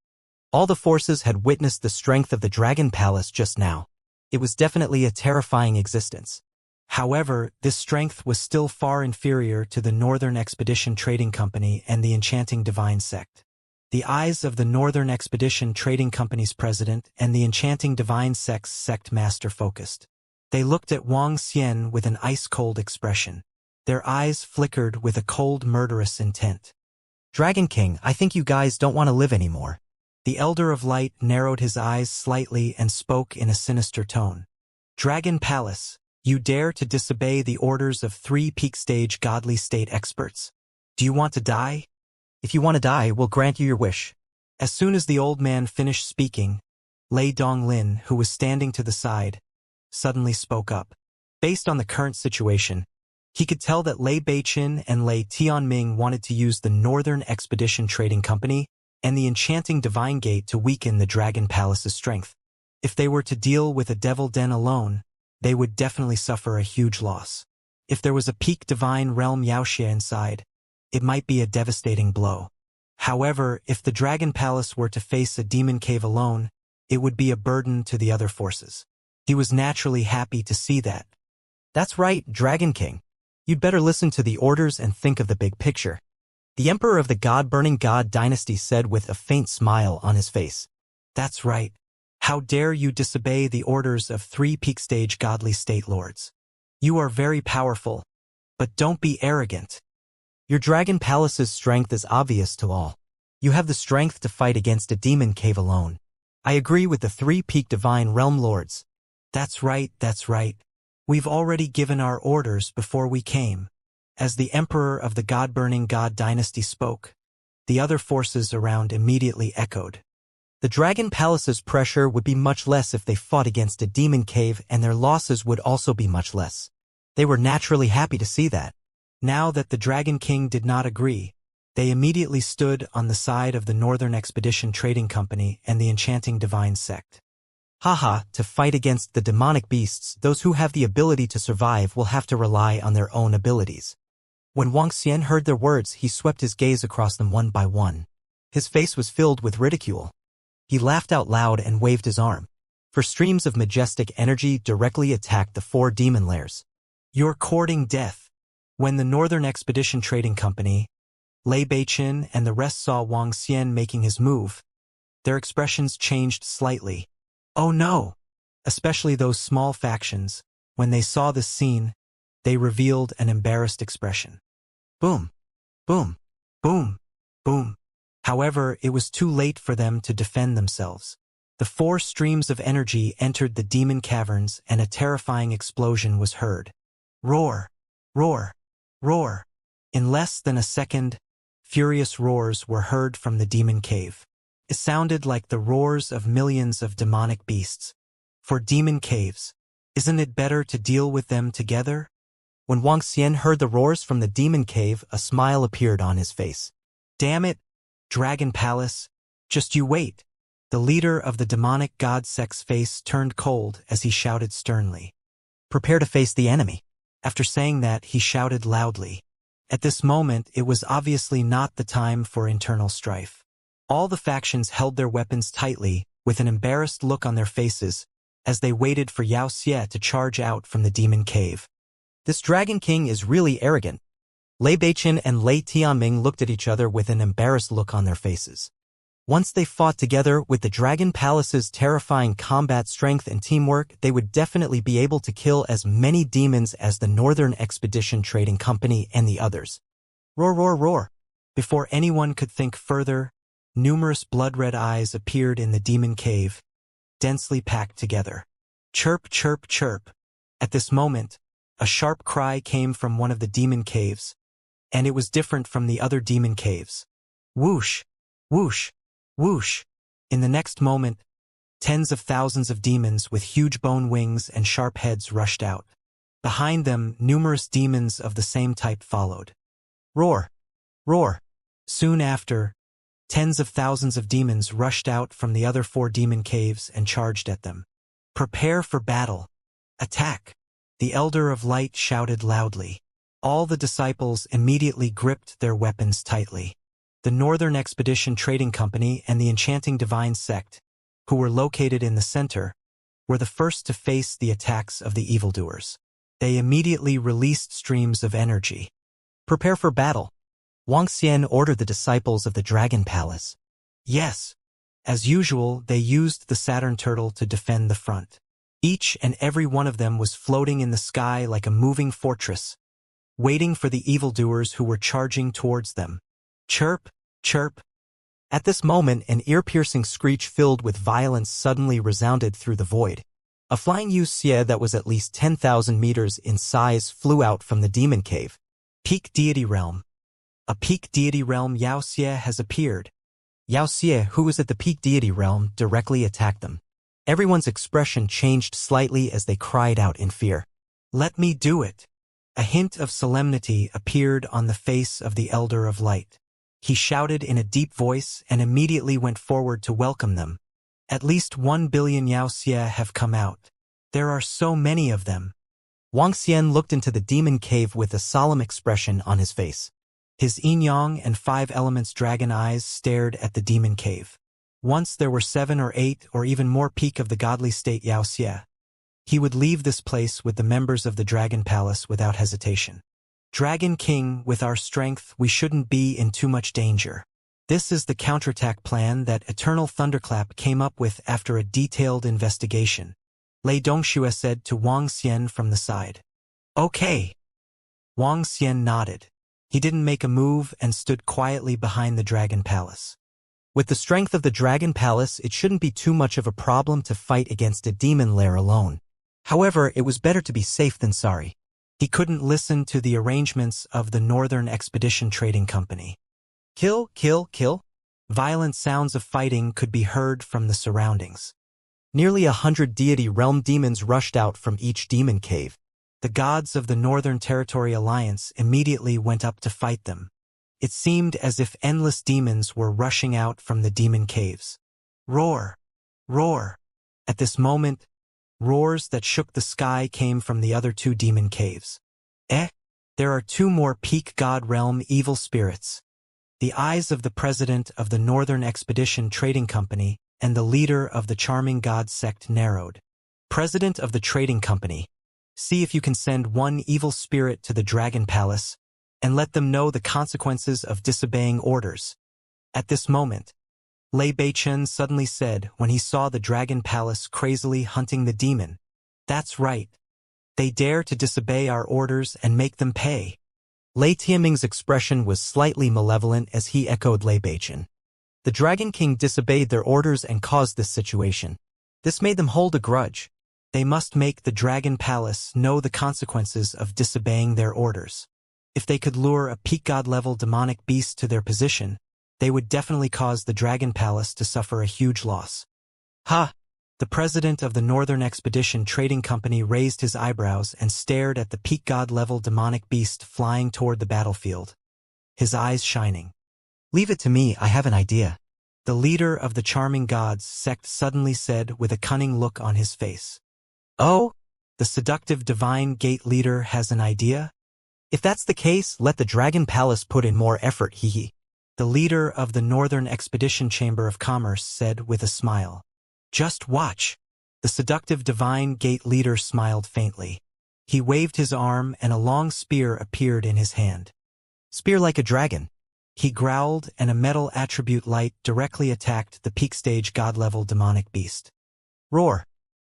Speaker 2: All the forces had witnessed the strength of the Dragon Palace just now. It was definitely a terrifying existence.
Speaker 1: However, this strength was still far inferior to the Northern Expedition Trading Company and the Enchanting Divine Sect. The eyes of the Northern Expedition Trading Company's president and the Enchanting Divine Sect's sect master focused. They looked at Wang Xian with an ice-cold expression. Their eyes flickered with a cold, murderous intent.
Speaker 2: Dragon King, I think you guys don't want to live anymore.
Speaker 1: The Elder of Light narrowed his eyes slightly and spoke in a sinister tone. Dragon Palace, you dare to disobey the orders of 3 peak stage godly state experts. Do you want to die?
Speaker 2: If you want to die, we'll grant you your wish.
Speaker 1: As soon as the old man finished speaking, Lei Donglin, who was standing to the side, suddenly spoke up. Based on the current situation, he could tell that Lei Beichen and Lei Tianming wanted to use the Northern Expedition Trading Company and the Enchanting Divine Gate to weaken the Dragon Palace's strength. If they were to deal with a Devil Den alone, they would definitely suffer a huge loss. If there was a peak Divine Realm Wuxia inside, it might be a devastating blow. However, if the Dragon Palace were to face a demon cave alone, it would be a burden to the other forces. He was naturally happy to see that.
Speaker 2: That's right, Dragon King. You'd better listen to the orders and think of the big picture. The Emperor of the God-burning God dynasty said with a faint smile on his face.
Speaker 1: That's right. How dare you disobey the orders of 3 peak stage godly state lords? You are very powerful, but don't be arrogant.
Speaker 2: Your Dragon Palace's strength is obvious to all. You have the strength to fight against a demon cave alone. I agree with the 3 peak divine realm lords.
Speaker 1: That's right, that's right. We've already given our orders before we came. As the Emperor of the God-burning God dynasty spoke, the other forces around immediately echoed.
Speaker 2: The Dragon Palace's pressure would be much less if they fought against a demon cave, and their losses would also be much less. They were naturally happy to see that.
Speaker 1: Now that the Dragon King did not agree, they immediately stood on the side of the Northern Expedition Trading Company and the Enchanting Divine Sect.
Speaker 2: Haha, to fight against the demonic beasts, those who have the ability to survive will have to rely on their own abilities. When Wuxia heard their words, he swept his gaze across them one by one. His face was filled with ridicule. He laughed out loud and waved his arm. For streams of majestic energy directly attacked the 4 demon lairs.
Speaker 1: You're courting death. When the Northern Expedition Trading Company, Adaptation, and the rest saw Wuxia making his move, their expressions changed slightly. Oh no! Especially those small factions, when they saw this scene, they revealed an embarrassed expression.
Speaker 2: Boom! Boom!
Speaker 1: Boom! Boom! However, it was too late for them to defend themselves. The 4 streams of energy entered the demon caverns and a terrifying explosion was heard. Roar! Roar! Roar! In less than a second, furious roars were heard from the demon cave. It sounded like the roars of millions of demonic beasts. For demon caves, isn't it better to deal with them together?
Speaker 2: When Wuxia heard the roars from the demon cave, a smile appeared on his face.
Speaker 1: Damn it, Dragon Palace, just you wait. The leader of the demonic god sect's face turned cold as he shouted sternly.
Speaker 2: Prepare to face the enemy.
Speaker 1: After saying that, he shouted loudly. At this moment, it was obviously not the time for internal strife. All the factions held their weapons tightly, with an embarrassed look on their faces, as they waited for Yao Xie to charge out from the demon cave.
Speaker 2: This Dragon King is really arrogant. Lei Beichen and Lei Tianming looked at each other with an embarrassed look on their faces. Once they fought together with the Dragon Palace's terrifying combat strength and teamwork, they would definitely be able to kill as many demons as the Northern Expedition Trading Company and the others.
Speaker 1: Roar, roar, roar! Before anyone could think further, numerous blood-red eyes appeared in the demon cave, densely packed together. Chirp, chirp, chirp. At this moment, a sharp cry came from one of the demon caves, and it was different from the other demon caves. Whoosh! Whoosh! Whoosh! In the next moment, tens of thousands of demons with huge bone wings and sharp heads rushed out. Behind them, numerous demons of the same type followed. Roar! Roar! Soon after, tens of thousands of demons rushed out from the other 4 demon caves and charged at them. Prepare for battle! Attack! The Elder of Light shouted loudly. All the disciples immediately gripped their weapons tightly. The Northern Expedition Trading Company and the Enchanting Divine Sect, who were located in the center, were the first to face the attacks of the evildoers. They immediately released streams of energy.
Speaker 2: Prepare for battle. Wuxia ordered the disciples of the Dragon Palace.
Speaker 1: Yes. As usual, they used the Saturn Turtle to defend the front. Each and every one of them was floating in the sky like a moving fortress, waiting for the evildoers who were charging towards them. Chirp! Chirp!
Speaker 2: At this moment, an ear-piercing screech filled with violence suddenly resounded through the void. A flying Wuxia that was at least 10,000 meters in size flew out from the demon cave.
Speaker 1: Peak Deity Realm. A Peak Deity Realm Yao Xie has appeared.
Speaker 2: Yao Xie, who was at the Peak Deity Realm, directly attacked them. Everyone's expression changed slightly as they cried out in fear.
Speaker 1: Let me do it. A hint of solemnity appeared on the face of the Elder of Light. He shouted in a deep voice and immediately went forward to welcome them. At least 1 billion Yao Xie have come out. There are so many of them.
Speaker 2: Wuxia looked into the demon cave with a solemn expression on his face.
Speaker 1: His yin-yang and 5 elements dragon eyes stared at the demon cave. Once there were 7 or 8 or even more peak of the godly state Wuxia. He would leave this place with the members of the Dragon Palace without hesitation. Dragon King, with our strength, we shouldn't be in too much danger. This is the counterattack plan that Eternal Thunderclap came up with after a detailed investigation, Lei Dongxue said to Wang Xian from the side. Okay. Wang Xian nodded. He didn't make a move and stood quietly behind the Dragon Palace. With the strength of the Dragon Palace, it shouldn't be too much of a problem to fight against a demon lair alone. However, it was better to be safe than sorry. He couldn't listen to the arrangements of the Northern Expedition Trading Company. Kill, kill, kill. Violent sounds of fighting could be heard from the surroundings. Nearly 100 deity realm demons rushed out from each demon cave. The gods of the Northern Territory Alliance immediately went up to fight them. It seemed as if endless demons were rushing out from the demon caves. Roar! Roar! At this moment, roars that shook the sky came from the other 2 demon caves. There are 2 more peak god realm evil spirits. The eyes of the president of the Northern Expedition Trading Company and the leader of the Charming God sect narrowed. President of the Trading Company, see if you can send 1 evil spirit to the Dragon Palace and let them know the consequences of disobeying orders. At this moment, Lei Beichen suddenly said when he saw the Dragon Palace crazily hunting the demon. That's right. They dare to disobey our orders and make them pay. Lei Tianming's expression was slightly malevolent as he echoed Lei Beichen. The Dragon King disobeyed their orders and caused this situation. This made them hold a grudge. They must make the Dragon Palace know the consequences of disobeying their orders. If they could lure a peak god-level demonic beast to their position, they would definitely cause the Dragon Palace to suffer a huge loss. Ha! The president of the Northern Expedition Trading Company raised his eyebrows and stared at the peak god-level demonic beast flying toward the battlefield, his eyes shining. Leave it to me, I have an idea. The leader of the Charming Gods sect suddenly said with a cunning look on his face. Oh? The seductive divine gate leader has an idea? If that's the case, let the Dragon Palace put in more effort, hee. The leader of the Northern Expedition Chamber of Commerce said with a smile. Just watch. The seductive divine gate leader smiled faintly. He waved his arm and a long spear appeared in his hand. Spear like a dragon. He growled and a metal attribute light directly attacked the peak stage god-level demonic beast. Roar.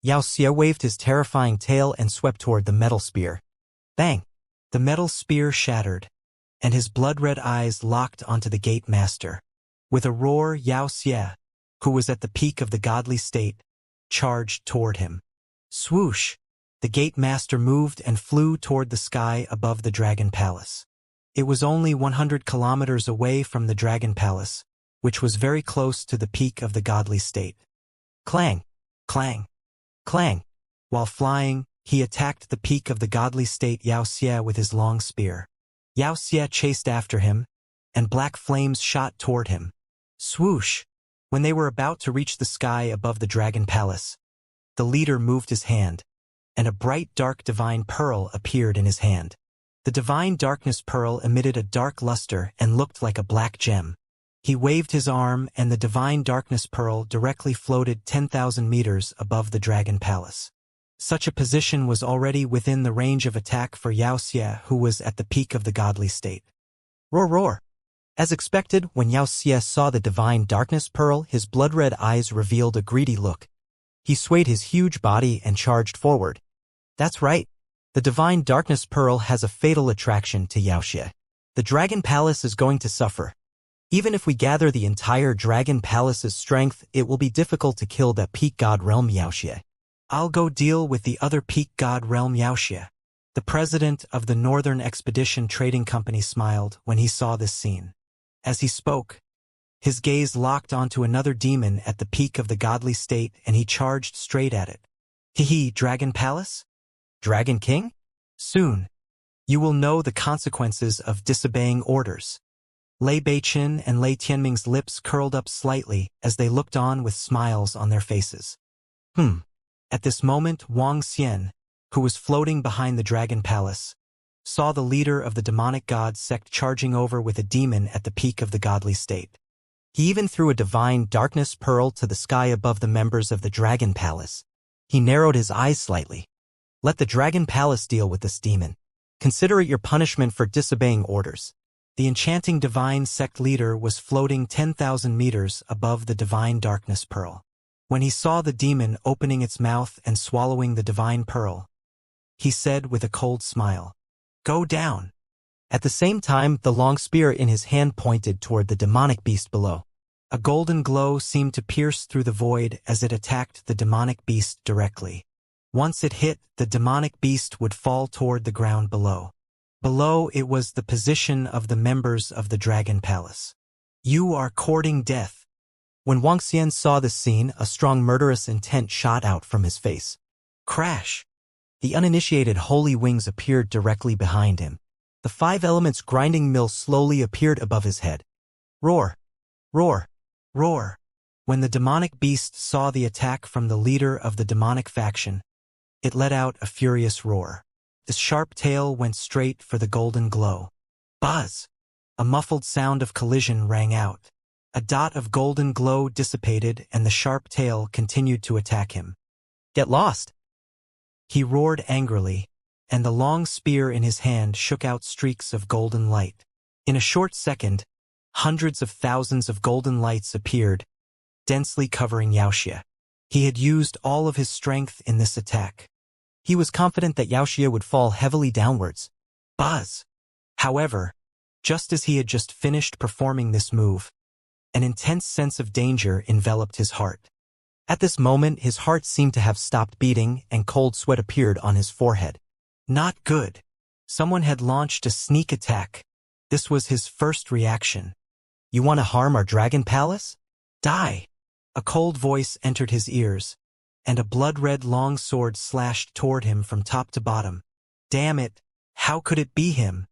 Speaker 1: Wuxia waved his terrifying tail and swept toward the metal spear. Bang. The metal spear shattered, and his blood-red eyes locked onto the gate master. With a roar, Wuxia, who was at the peak of the godly state, charged toward him. Swoosh! The gate master moved and flew toward the sky above the Dragon Palace. It was only 100 kilometers away from the Dragon Palace, which was very close to the peak of the godly state. Clang! Clang! Clang! While flying, he attacked the peak of the godly state Wuxia with his long spear. Wuxia chased after him, and black flames shot toward him. Swoosh! When they were about to reach the sky above the Dragon Palace, the leader moved his hand, and a bright dark divine pearl appeared in his hand. The divine darkness pearl emitted a dark luster and looked like a black gem. He waved his arm and the divine darkness pearl directly floated 10,000 meters above the Dragon Palace. Such a position was already within the range of attack for Wuxia, who was at the peak of the godly state. Roar, roar! As expected, when Wuxia saw the divine darkness pearl, his blood-red eyes revealed a greedy look. He swayed his huge body and charged forward. That's right. The divine darkness pearl has a fatal attraction to Wuxia. The Dragon Palace is going to suffer. Even if we gather the entire Dragon Palace's strength, it will be difficult to kill that peak god realm Wuxia. I'll go deal with the other peak god realm Wuxia. The president of the Northern Expedition Trading Company smiled when he saw this scene. As he spoke, his gaze locked onto another demon at the peak of the godly state and he charged straight at it. Hee, Dragon Palace? Dragon King? Soon, you will know the consequences of disobeying orders. Lei Beichen and Lei Tianming's lips curled up slightly as they looked on with smiles on their faces. At this moment, Wang Xian, who was floating behind the Dragon Palace, saw the leader of the demonic god sect charging over with a demon at the peak of the godly state. He even threw a divine darkness pearl to the sky above the members of the Dragon Palace. He narrowed his eyes slightly. Let the Dragon Palace deal with this demon. Consider it your punishment for disobeying orders. The enchanting divine sect leader was floating 10,000 meters above the divine darkness pearl. When he saw the demon opening its mouth and swallowing the divine pearl, he said with a cold smile, "Go down." At the same time, the long spear in his hand pointed toward the demonic beast below. A golden glow seemed to pierce through the void as it attacked the demonic beast directly. Once it hit, the demonic beast would fall toward the ground below. Below it was the position of the members of the Dragon Palace. "You are courting death." When Wuxia saw this scene, a strong murderous intent shot out from his face. Crash! The uninitiated holy wings appeared directly behind him. The 5 elements grinding mill slowly appeared above his head. Roar! Roar! Roar! When the demonic beast saw the attack from the leader of the demonic faction, it let out a furious roar. Its sharp tail went straight for the golden glow. Buzz! A muffled sound of collision rang out. A dot of golden glow dissipated and the sharp tail continued to attack him. "Get lost!" He roared angrily, and the long spear in his hand shook out streaks of golden light. In a short second, hundreds of thousands of golden lights appeared, densely covering Wuxia. He had used all of his strength in this attack. He was confident that Wuxia would fall heavily downwards. Buzz! However, just as he had just finished performing this move, an intense sense of danger enveloped his heart. At this moment, his heart seemed to have stopped beating and cold sweat appeared on his forehead. Not good. Someone had launched a sneak attack. This was his first reaction. "You want to harm our Dragon Palace? Die!" A cold voice entered his ears, and a blood-red long sword slashed toward him from top to bottom. Damn it! How could it be him?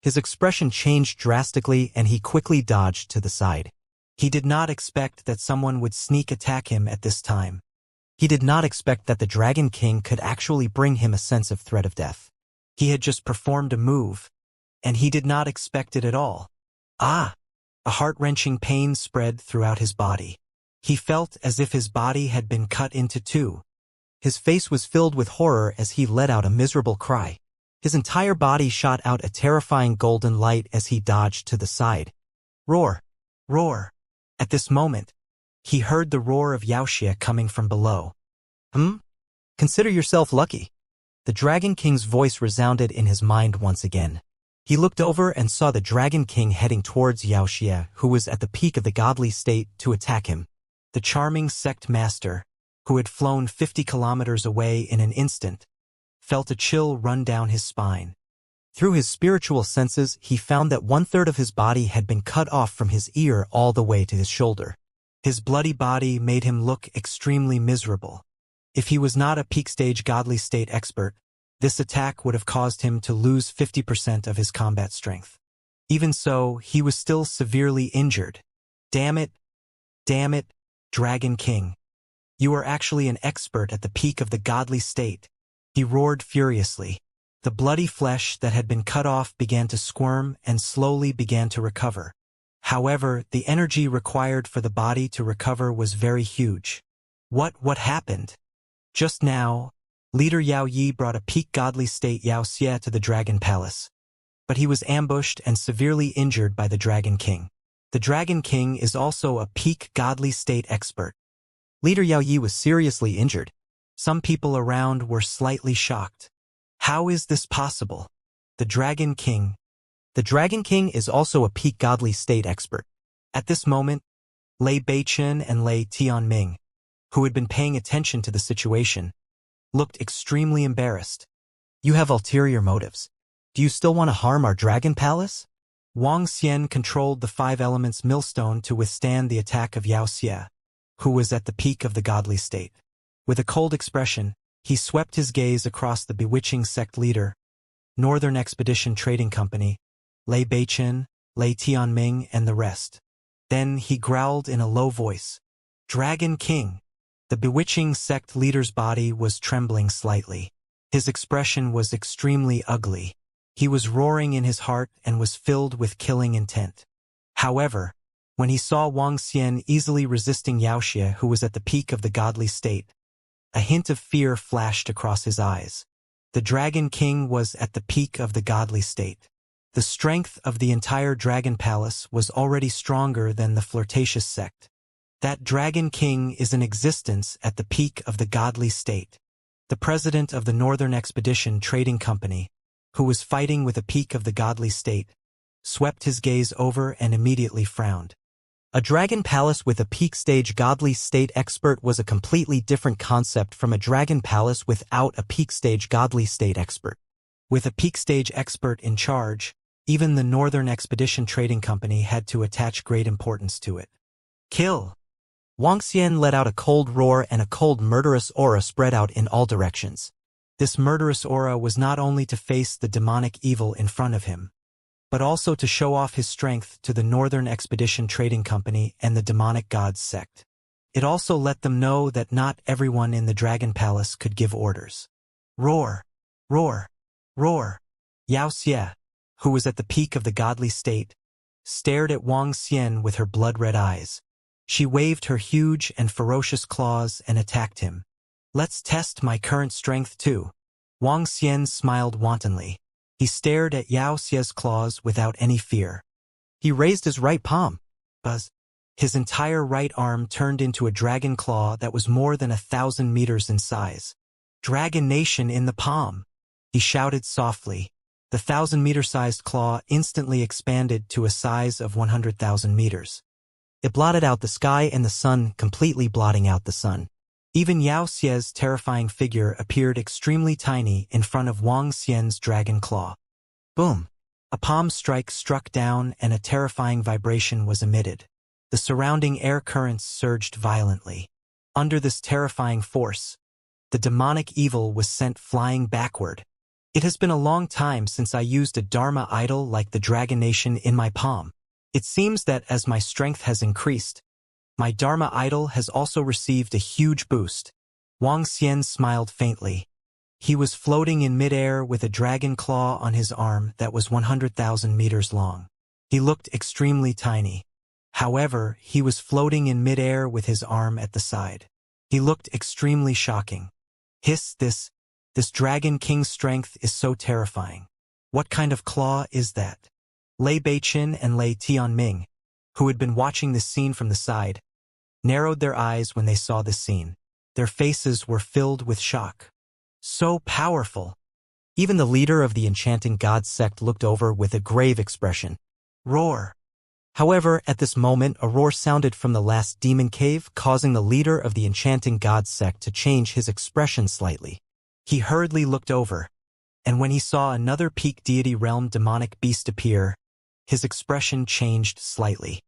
Speaker 1: His expression changed drastically and he quickly dodged to the side. He did not expect that someone would sneak attack him at this time. He did not expect that the Dragon King could actually bring him a sense of threat of death. He had just performed a move, and he did not expect it at all. Ah! A heart-wrenching pain spread throughout his body. He felt as if his body had been cut into 2. His face was filled with horror as he let out a miserable cry. His entire body shot out a terrifying golden light as he dodged to the side. Roar! Roar! At this moment, he heard the roar of Wuxia coming from below. Consider yourself lucky. The Dragon King's voice resounded in his mind once again. He looked over and saw the Dragon King heading towards Wuxia, who was at the peak of the godly state, to attack him. The charming sect master, who had flown 50 kilometers away in an instant, felt a chill run down his spine. Through his spiritual senses, he found that 1/3 of his body had been cut off from his ear all the way to his shoulder. His bloody body made him look extremely miserable. If he was not a peak-stage godly state expert, this attack would have caused him to lose 50% of his combat strength. Even so, he was still severely injured. Damn it! Damn it! Dragon King. You are actually an expert at the peak of the godly state. He roared furiously. The bloody flesh that had been cut off began to squirm and slowly began to recover. However, the energy required for the body to recover was very huge. What happened? Just now, Leader Yao Yi brought a peak godly state Yao Xie to the Dragon Palace. But he was ambushed and severely injured by the Dragon King. The Dragon King is also a peak godly state expert. Leader Yao Yi was seriously injured. Some people around were slightly shocked. How is this possible? The Dragon King. The Dragon King is also a peak godly state expert. At this moment, Lei Beichen and Lei Tianming, who had been paying attention to the situation, looked extremely embarrassed. You have ulterior motives. Do you still want to harm our Dragon Palace? Wuxia controlled the 5 elements millstone to withstand the attack of Yao Xie, who was at the peak of the godly state. With a cold expression, he swept his gaze across the bewitching sect leader, Northern Expedition Trading Company, Lei Beichen, Lei Tianming, and the rest. Then he growled in a low voice, "Dragon King." The bewitching sect leader's body was trembling slightly. His expression was extremely ugly. He was roaring in his heart and was filled with killing intent. However, when he saw Wang Xian easily resisting Yaoxia, who was at the peak of the godly state, a hint of fear flashed across his eyes. The Dragon King was at the peak of the godly state. The strength of the entire Dragon Palace was already stronger than the flirtatious sect. That Dragon King is in existence at the peak of the godly state. The president of the Northern Expedition Trading Company, who was fighting with a peak of the godly state, swept his gaze over and immediately frowned. A Dragon Palace with a peak stage godly state expert was a completely different concept from a Dragon Palace without a peak stage godly state expert. With a peak stage expert in charge, even the Northern Expedition Trading Company had to attach great importance to it. Kill! Wang Xian let out a cold roar and a cold murderous aura spread out in all directions. This murderous aura was not only to face the demonic evil in front of him, but also to show off his strength to the Northern Expedition Trading Company and the demonic gods sect. It also let them know that not everyone in the Dragon Palace could give orders. Roar! Roar! Roar! Yao Xie, who was at the peak of the godly state, stared at Wang Xian with her blood-red eyes. She waved her huge and ferocious claws and attacked him. Let's test my current strength too. Wang Xian smiled wantonly. He stared at Yao Xie's claws without any fear. He raised his right palm. Buzz. His entire right arm turned into a dragon claw that was more than 1,000 meters in size. Dragon Nation in the palm! He shouted softly. The 1,000-meter-sized claw instantly expanded to a size of 100,000 meters. It blotted out the sky and the sun, completely blotting out the sun. Even Yao Xie's terrifying figure appeared extremely tiny in front of Wang Xian's dragon claw. Boom! A palm strike struck down and a terrifying vibration was emitted. The surrounding air currents surged violently. Under this terrifying force, the demonic evil was sent flying backward. It has been a long time since I used a Dharma idol like the Dragon Nation in my palm. It seems that as my strength has increased, my Dharma idol has also received a huge boost. Wang Xian smiled faintly. He was floating in midair with a dragon claw on his arm that was 100,000 meters long. He looked extremely tiny. However, he was floating in midair with his arm at the side. He looked extremely shocking. Hiss, this Dragon King's strength is so terrifying. What kind of claw is that? Lei Beiqin and Lei Tianming, who had been watching this scene from the side, narrowed their eyes when they saw this scene. Their faces were filled with shock. So powerful! Even the leader of the enchanting god sect looked over with a grave expression. Roar! However, at this moment a roar sounded from the last demon cave, causing the leader of the enchanting god sect to change his expression slightly. He hurriedly looked over, and when he saw another peak deity realm demonic beast appear, his expression changed slightly.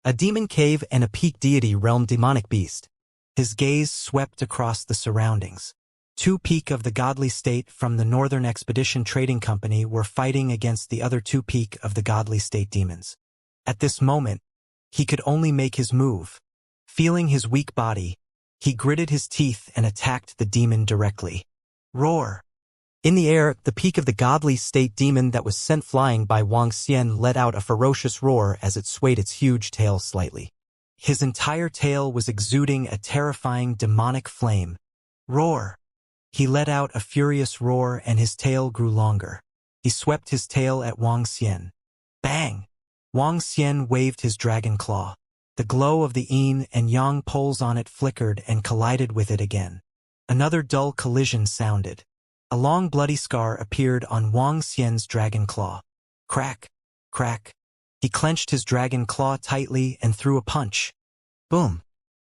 Speaker 1: A demon cave and a peak deity realm demonic beast. His gaze swept across the surroundings. Two peak of the godly state from the Northern Expedition Trading Company were fighting against the other two peak of the godly state demons. At this moment, he could only make his move. Feeling his weak body, he gritted his teeth and attacked the demon directly. Roar! In the air, the peak of the godly state demon that was sent flying by Wang Xian let out a ferocious roar as it swayed its huge tail slightly. His entire tail was exuding a terrifying demonic flame. Roar! He let out a furious roar and his tail grew longer. He swept his tail at Wang Xian. Bang! Wang Xian waved his dragon claw. The glow of the yin and yang poles on it flickered and collided with it again. Another dull collision sounded. A long bloody scar appeared on Wang Xian's dragon claw. Crack! Crack! He clenched his dragon claw tightly and threw a punch. Boom!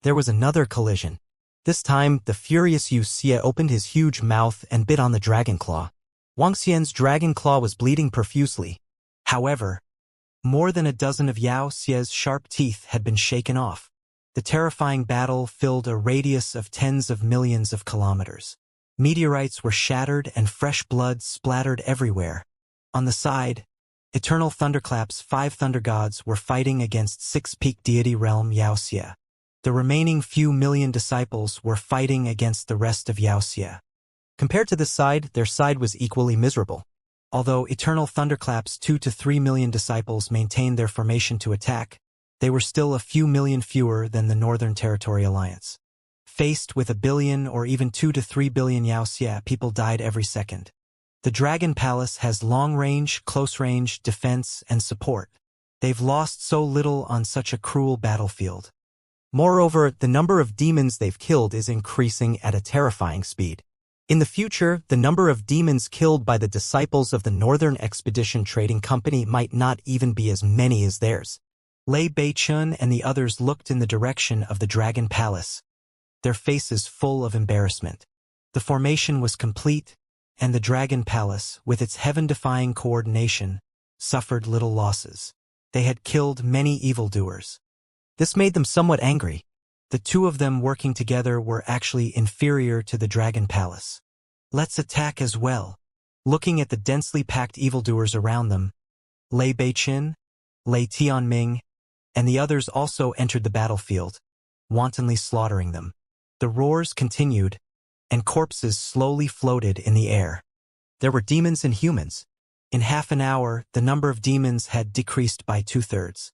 Speaker 1: There was another collision. This time, the furious Wuxia opened his huge mouth and bit on the dragon claw. Wang Xian's dragon claw was bleeding profusely. However, more than a dozen of Yao Xie's sharp teeth had been shaken off. The terrifying battle filled a radius of tens of millions of kilometers. Meteorites were shattered and fresh blood splattered everywhere. On the side, Eternal Thunderclap's 5 thunder gods were fighting against 6 peak deity realm Yao Xie. The remaining few million disciples were fighting against the rest of Yao Xie. Compared to this side, their side was equally miserable. Although Eternal Thunderclap's 2 to 3 million disciples maintained their formation to attack, they were still a few million fewer than the Northern Territory Alliance. Faced with 1 billion or even 2 to 3 billion Wuxia, people died every second. The Dragon Palace has long-range, close-range, defense, and support. They've lost so little on such a cruel battlefield. Moreover, the number of demons they've killed is increasing at a terrifying speed. In the future, the number of demons killed by the disciples of the Northern Expedition Trading Company might not even be as many as theirs. Lei Beichun and the others looked in the direction of the Dragon Palace, their faces full of embarrassment. The formation was complete, and the Dragon Palace, with its heaven-defying coordination, suffered little losses. They had killed many evildoers. This made them somewhat angry. The two of them working together were actually inferior to the Dragon Palace. Let's attack as well. Looking at the densely packed evildoers around them, Lei Beiqin, Lei Tianming, and the others also entered the battlefield, wantonly slaughtering them. The roars continued, and corpses slowly floated in the air. There were demons and humans. In half an hour, the number of demons had decreased by 2/3.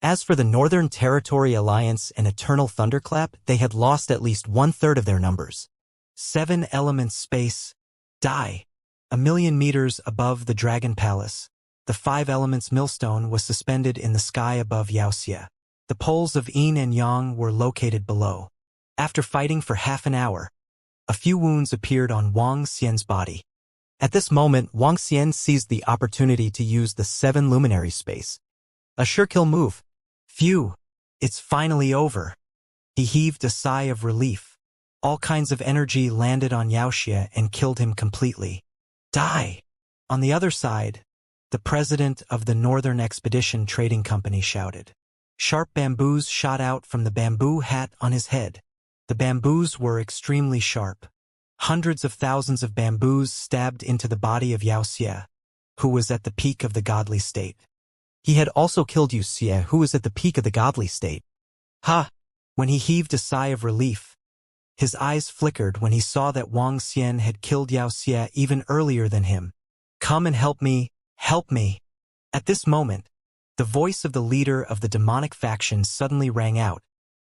Speaker 1: As for the Northern Territory Alliance and Eternal Thunderclap, they had lost at least 1/3 of their numbers. 7 elements space, die. 1 million meters above the Dragon Palace, the 5 elements millstone was suspended in the sky above Wuxia. The poles of yin and yang were located below. After fighting for half an hour, a few wounds appeared on Wang Xian's body. At this moment, Wang Xian seized the opportunity to use the 7 luminary space. A sure kill move. Phew, it's finally over. He heaved a sigh of relief. All kinds of energy landed on Wuxia and killed him completely. Die! On the other side, the president of the Northern Expedition Trading Company shouted. Sharp bamboos shot out from the bamboo hat on his head. The bamboos were extremely sharp. Hundreds of thousands of bamboos stabbed into the body of Wuxia, who was at the peak of the godly state. He had also killed Wuxia, who was at the peak of the godly state. Ha! When he heaved a sigh of relief, his eyes flickered when he saw that Wang Xian had killed Wuxia even earlier than him. Come and help me, help me. At this moment, the voice of the leader of the demonic faction suddenly rang out,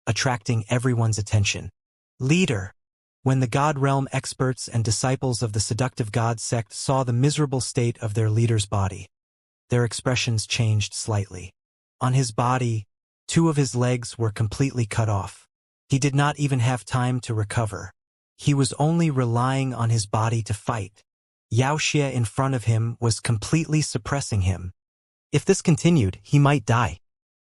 Speaker 1: attracting everyone's attention. Leader! When the God Realm experts and disciples of the seductive God sect saw the miserable state of their leader's body, their expressions changed slightly. On his body, 2 of his legs were completely cut off. He did not even have time to recover. He was only relying on his body to fight. Wuxia in front of him was completely suppressing him. If this continued, he might die.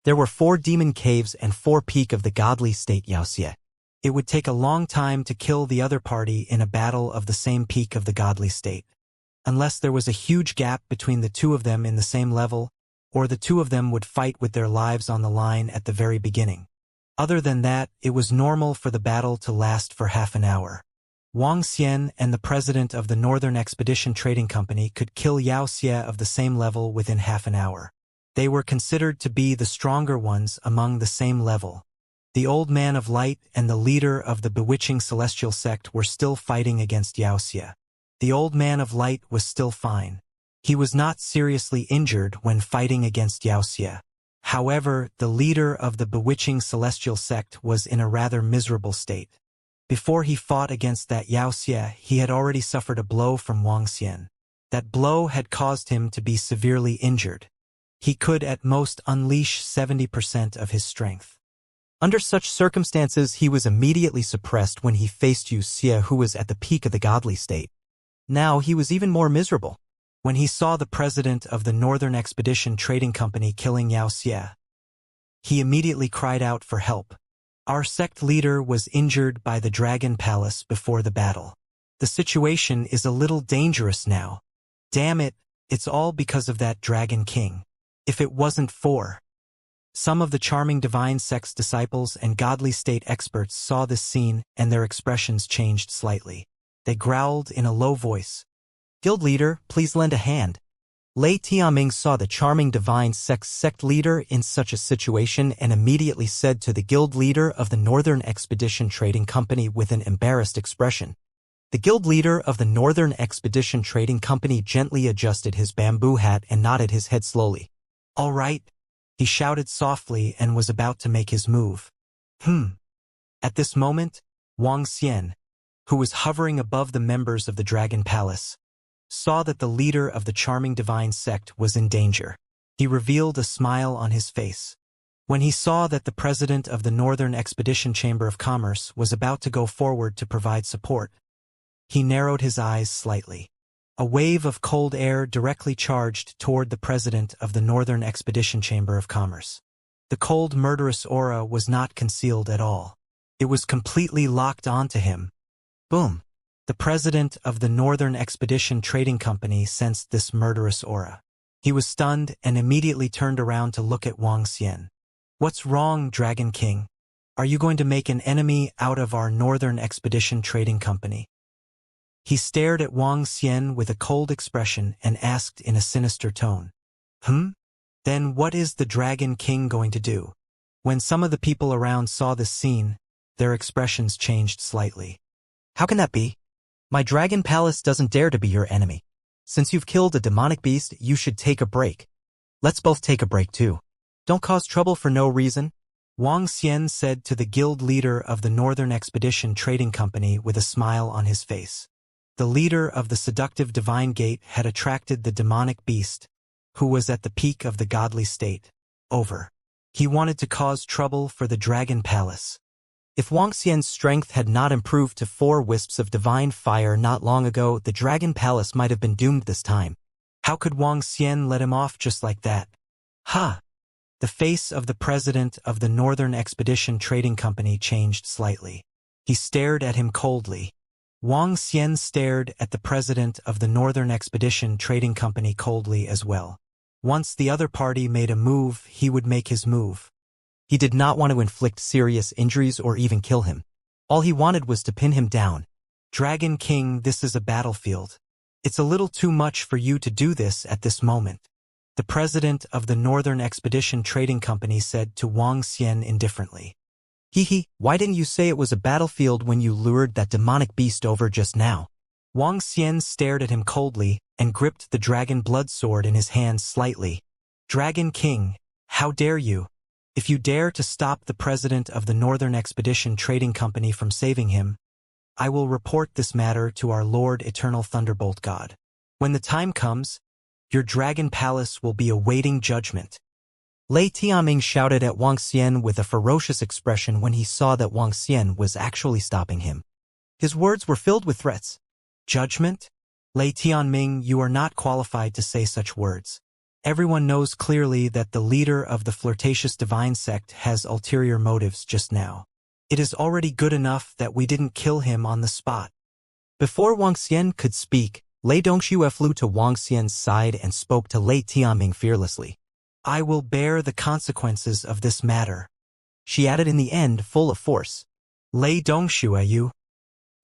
Speaker 1: There were 4 demon caves and 4 peak of the godly state Wuxia. It would take a long time to kill the other party in a battle of the same peak of the godly state. Unless there was a huge gap between the 2 of them in the same level, or the 2 of them would fight with their lives on the line at the very beginning. Other than that, it was normal for the battle to last for half an hour. Wang Xian and the president of the Northern Expedition Trading Company could kill Wuxia of the same level within half an hour. They were considered to be the stronger ones among the same level. The Old Man of Light and the leader of the bewitching celestial sect were still fighting against Wuxia. The Old Man of Light was still fine. He was not seriously injured when fighting against Wuxia. However, the leader of the bewitching celestial sect was in a rather miserable state. Before he fought against that Wuxia, he had already suffered a blow from Wang Xian. That blow had caused him to be severely injured. He could at most unleash 70% of his strength. Under such circumstances, he was immediately suppressed when he faced Wuxia, who was at the peak of the godly state. Now he was even more miserable. When he saw the president of the Northern Expedition Trading Company killing Wuxia, he immediately cried out for help. Our sect leader was injured by the Dragon Palace before the battle. The situation is a little dangerous now. Damn it, it's all because of that Dragon King. If it wasn't for... Some of the charming divine sect's disciples and godly state experts saw this scene and their expressions changed slightly. They growled in a low voice. Guild leader, please lend a hand. Lei Tianming saw the charming divine sect leader in such a situation and immediately said to the guild leader of the Northern Expedition Trading Company with an embarrassed expression,
Speaker 2: The guild leader of the Northern Expedition Trading Company gently adjusted his bamboo hat and nodded his head slowly.
Speaker 1: All right, he shouted softly and was about to make his move. At this moment, Wang Xian, who was hovering above the members of the Dragon Palace, saw that the leader of the charming divine sect was in danger. He revealed a smile on his face. When he saw that the president of the Northern Expedition Chamber of Commerce was about to go forward to provide support, he narrowed his eyes slightly. A wave of cold air directly charged toward the president of the Northern Expedition Chamber of Commerce. The cold, murderous aura was not concealed at all. It was completely locked onto him. Boom! The president of the Northern Expedition Trading Company sensed this murderous aura. He was stunned and immediately turned around to look at Wang Xian. What's wrong, Dragon King? Are you going to make an enemy out of our Northern Expedition Trading Company? He stared at Wang Xian with a cold expression and asked in a sinister tone. Then what is the Dragon King going to do? When some of the people around saw this scene, their expressions changed slightly.
Speaker 2: How can that be? My Dragon Palace doesn't dare to be your enemy. Since you've killed a demonic beast, you should take a break. Let's both take a break too. Don't cause trouble for no reason.
Speaker 1: Wang Xian said to the guild leader of the Northern Expedition Trading Company with a smile on his face. The leader of the seductive divine gate had attracted the demonic beast, who was at the peak of the godly state. He wanted to cause trouble for the Dragon Palace.
Speaker 2: If Wang Xian's strength had not improved to 4 wisps of divine fire not long ago, the Dragon Palace might have been doomed this time.
Speaker 1: How could Wang Xian let him off just like that? The face of the president of the Northern Expedition Trading Company changed slightly. He stared at him coldly. Wang Xian stared at the president of the Northern Expedition Trading Company coldly as well. Once the other party made a move, he would make his move.
Speaker 2: He did not want to inflict serious injuries or even kill him. All he wanted was to pin him down.
Speaker 1: Dragon King, this is a battlefield. It's a little too much for you to do this at this moment. The president of the Northern Expedition Trading Company said to Wang Xian indifferently.
Speaker 2: Why didn't you say it was a battlefield when you lured that demonic beast over just now?
Speaker 1: Wang Xian stared at him coldly and gripped the dragon blood sword in his hands slightly. Dragon King, how dare you? If you dare to stop the president of the Northern Expedition Trading Company from saving him, I will report this matter to our Lord Eternal Thunderbolt God. When the time comes, your Dragon Palace will be awaiting judgment.
Speaker 2: Lei Tianming shouted at Wang Xian with a ferocious expression when he saw that Wang Xian was actually stopping him. His words were filled with threats.
Speaker 1: Judgment? Lei Tianming, you are not qualified to say such words. Everyone knows clearly that the leader of the flirtatious divine sect has ulterior motives just now. It is already good enough that we didn't kill him on the spot.
Speaker 2: Before Wang Xian could speak, Lei Dongxue flew to Wang Xian's side and spoke to Lei Tianming fearlessly.
Speaker 1: I will bear the consequences of this matter,
Speaker 2: she added in the end, full of force.
Speaker 1: Lei Dongxue, you.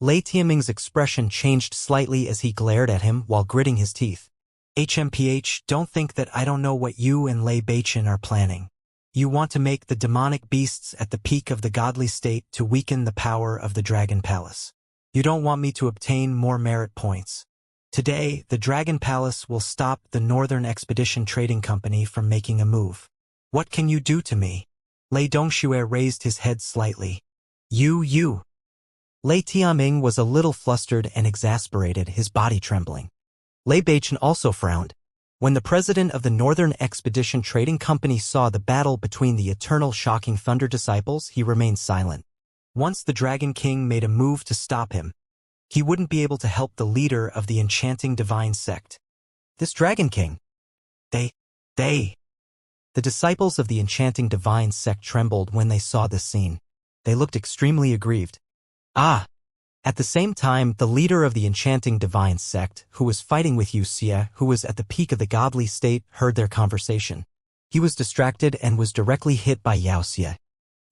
Speaker 2: Lei Tianming's expression changed slightly as he glared at him while gritting his teeth.
Speaker 1: HMPH, don't think that I don't know what you and Lei Beichen are planning. You want to make the demonic beasts at the peak of the godly state to weaken the power of the Dragon Palace. You don't want me to obtain more merit points. Today, the Dragon Palace will stop the Northern Expedition Trading Company from making a move. What can you do to me? Lei Dongxue raised his head slightly. You.
Speaker 2: Lei Tianming was a little flustered and exasperated, his body trembling. Lei Beichen also frowned. When the president of the Northern Expedition Trading Company saw the battle between the eternal shocking thunder disciples, he remained silent.
Speaker 1: Once the Dragon King made a move to stop him, he wouldn't be able to help the leader of the enchanting divine sect.
Speaker 2: This Dragon King.
Speaker 1: They.
Speaker 2: The disciples of the enchanting divine sect trembled when they saw this scene. They looked extremely aggrieved. At the same time, the leader of the enchanting divine sect, who was fighting with Wuxia, who was at the peak of the godly state, heard their conversation. He was distracted and was directly hit by Wuxia.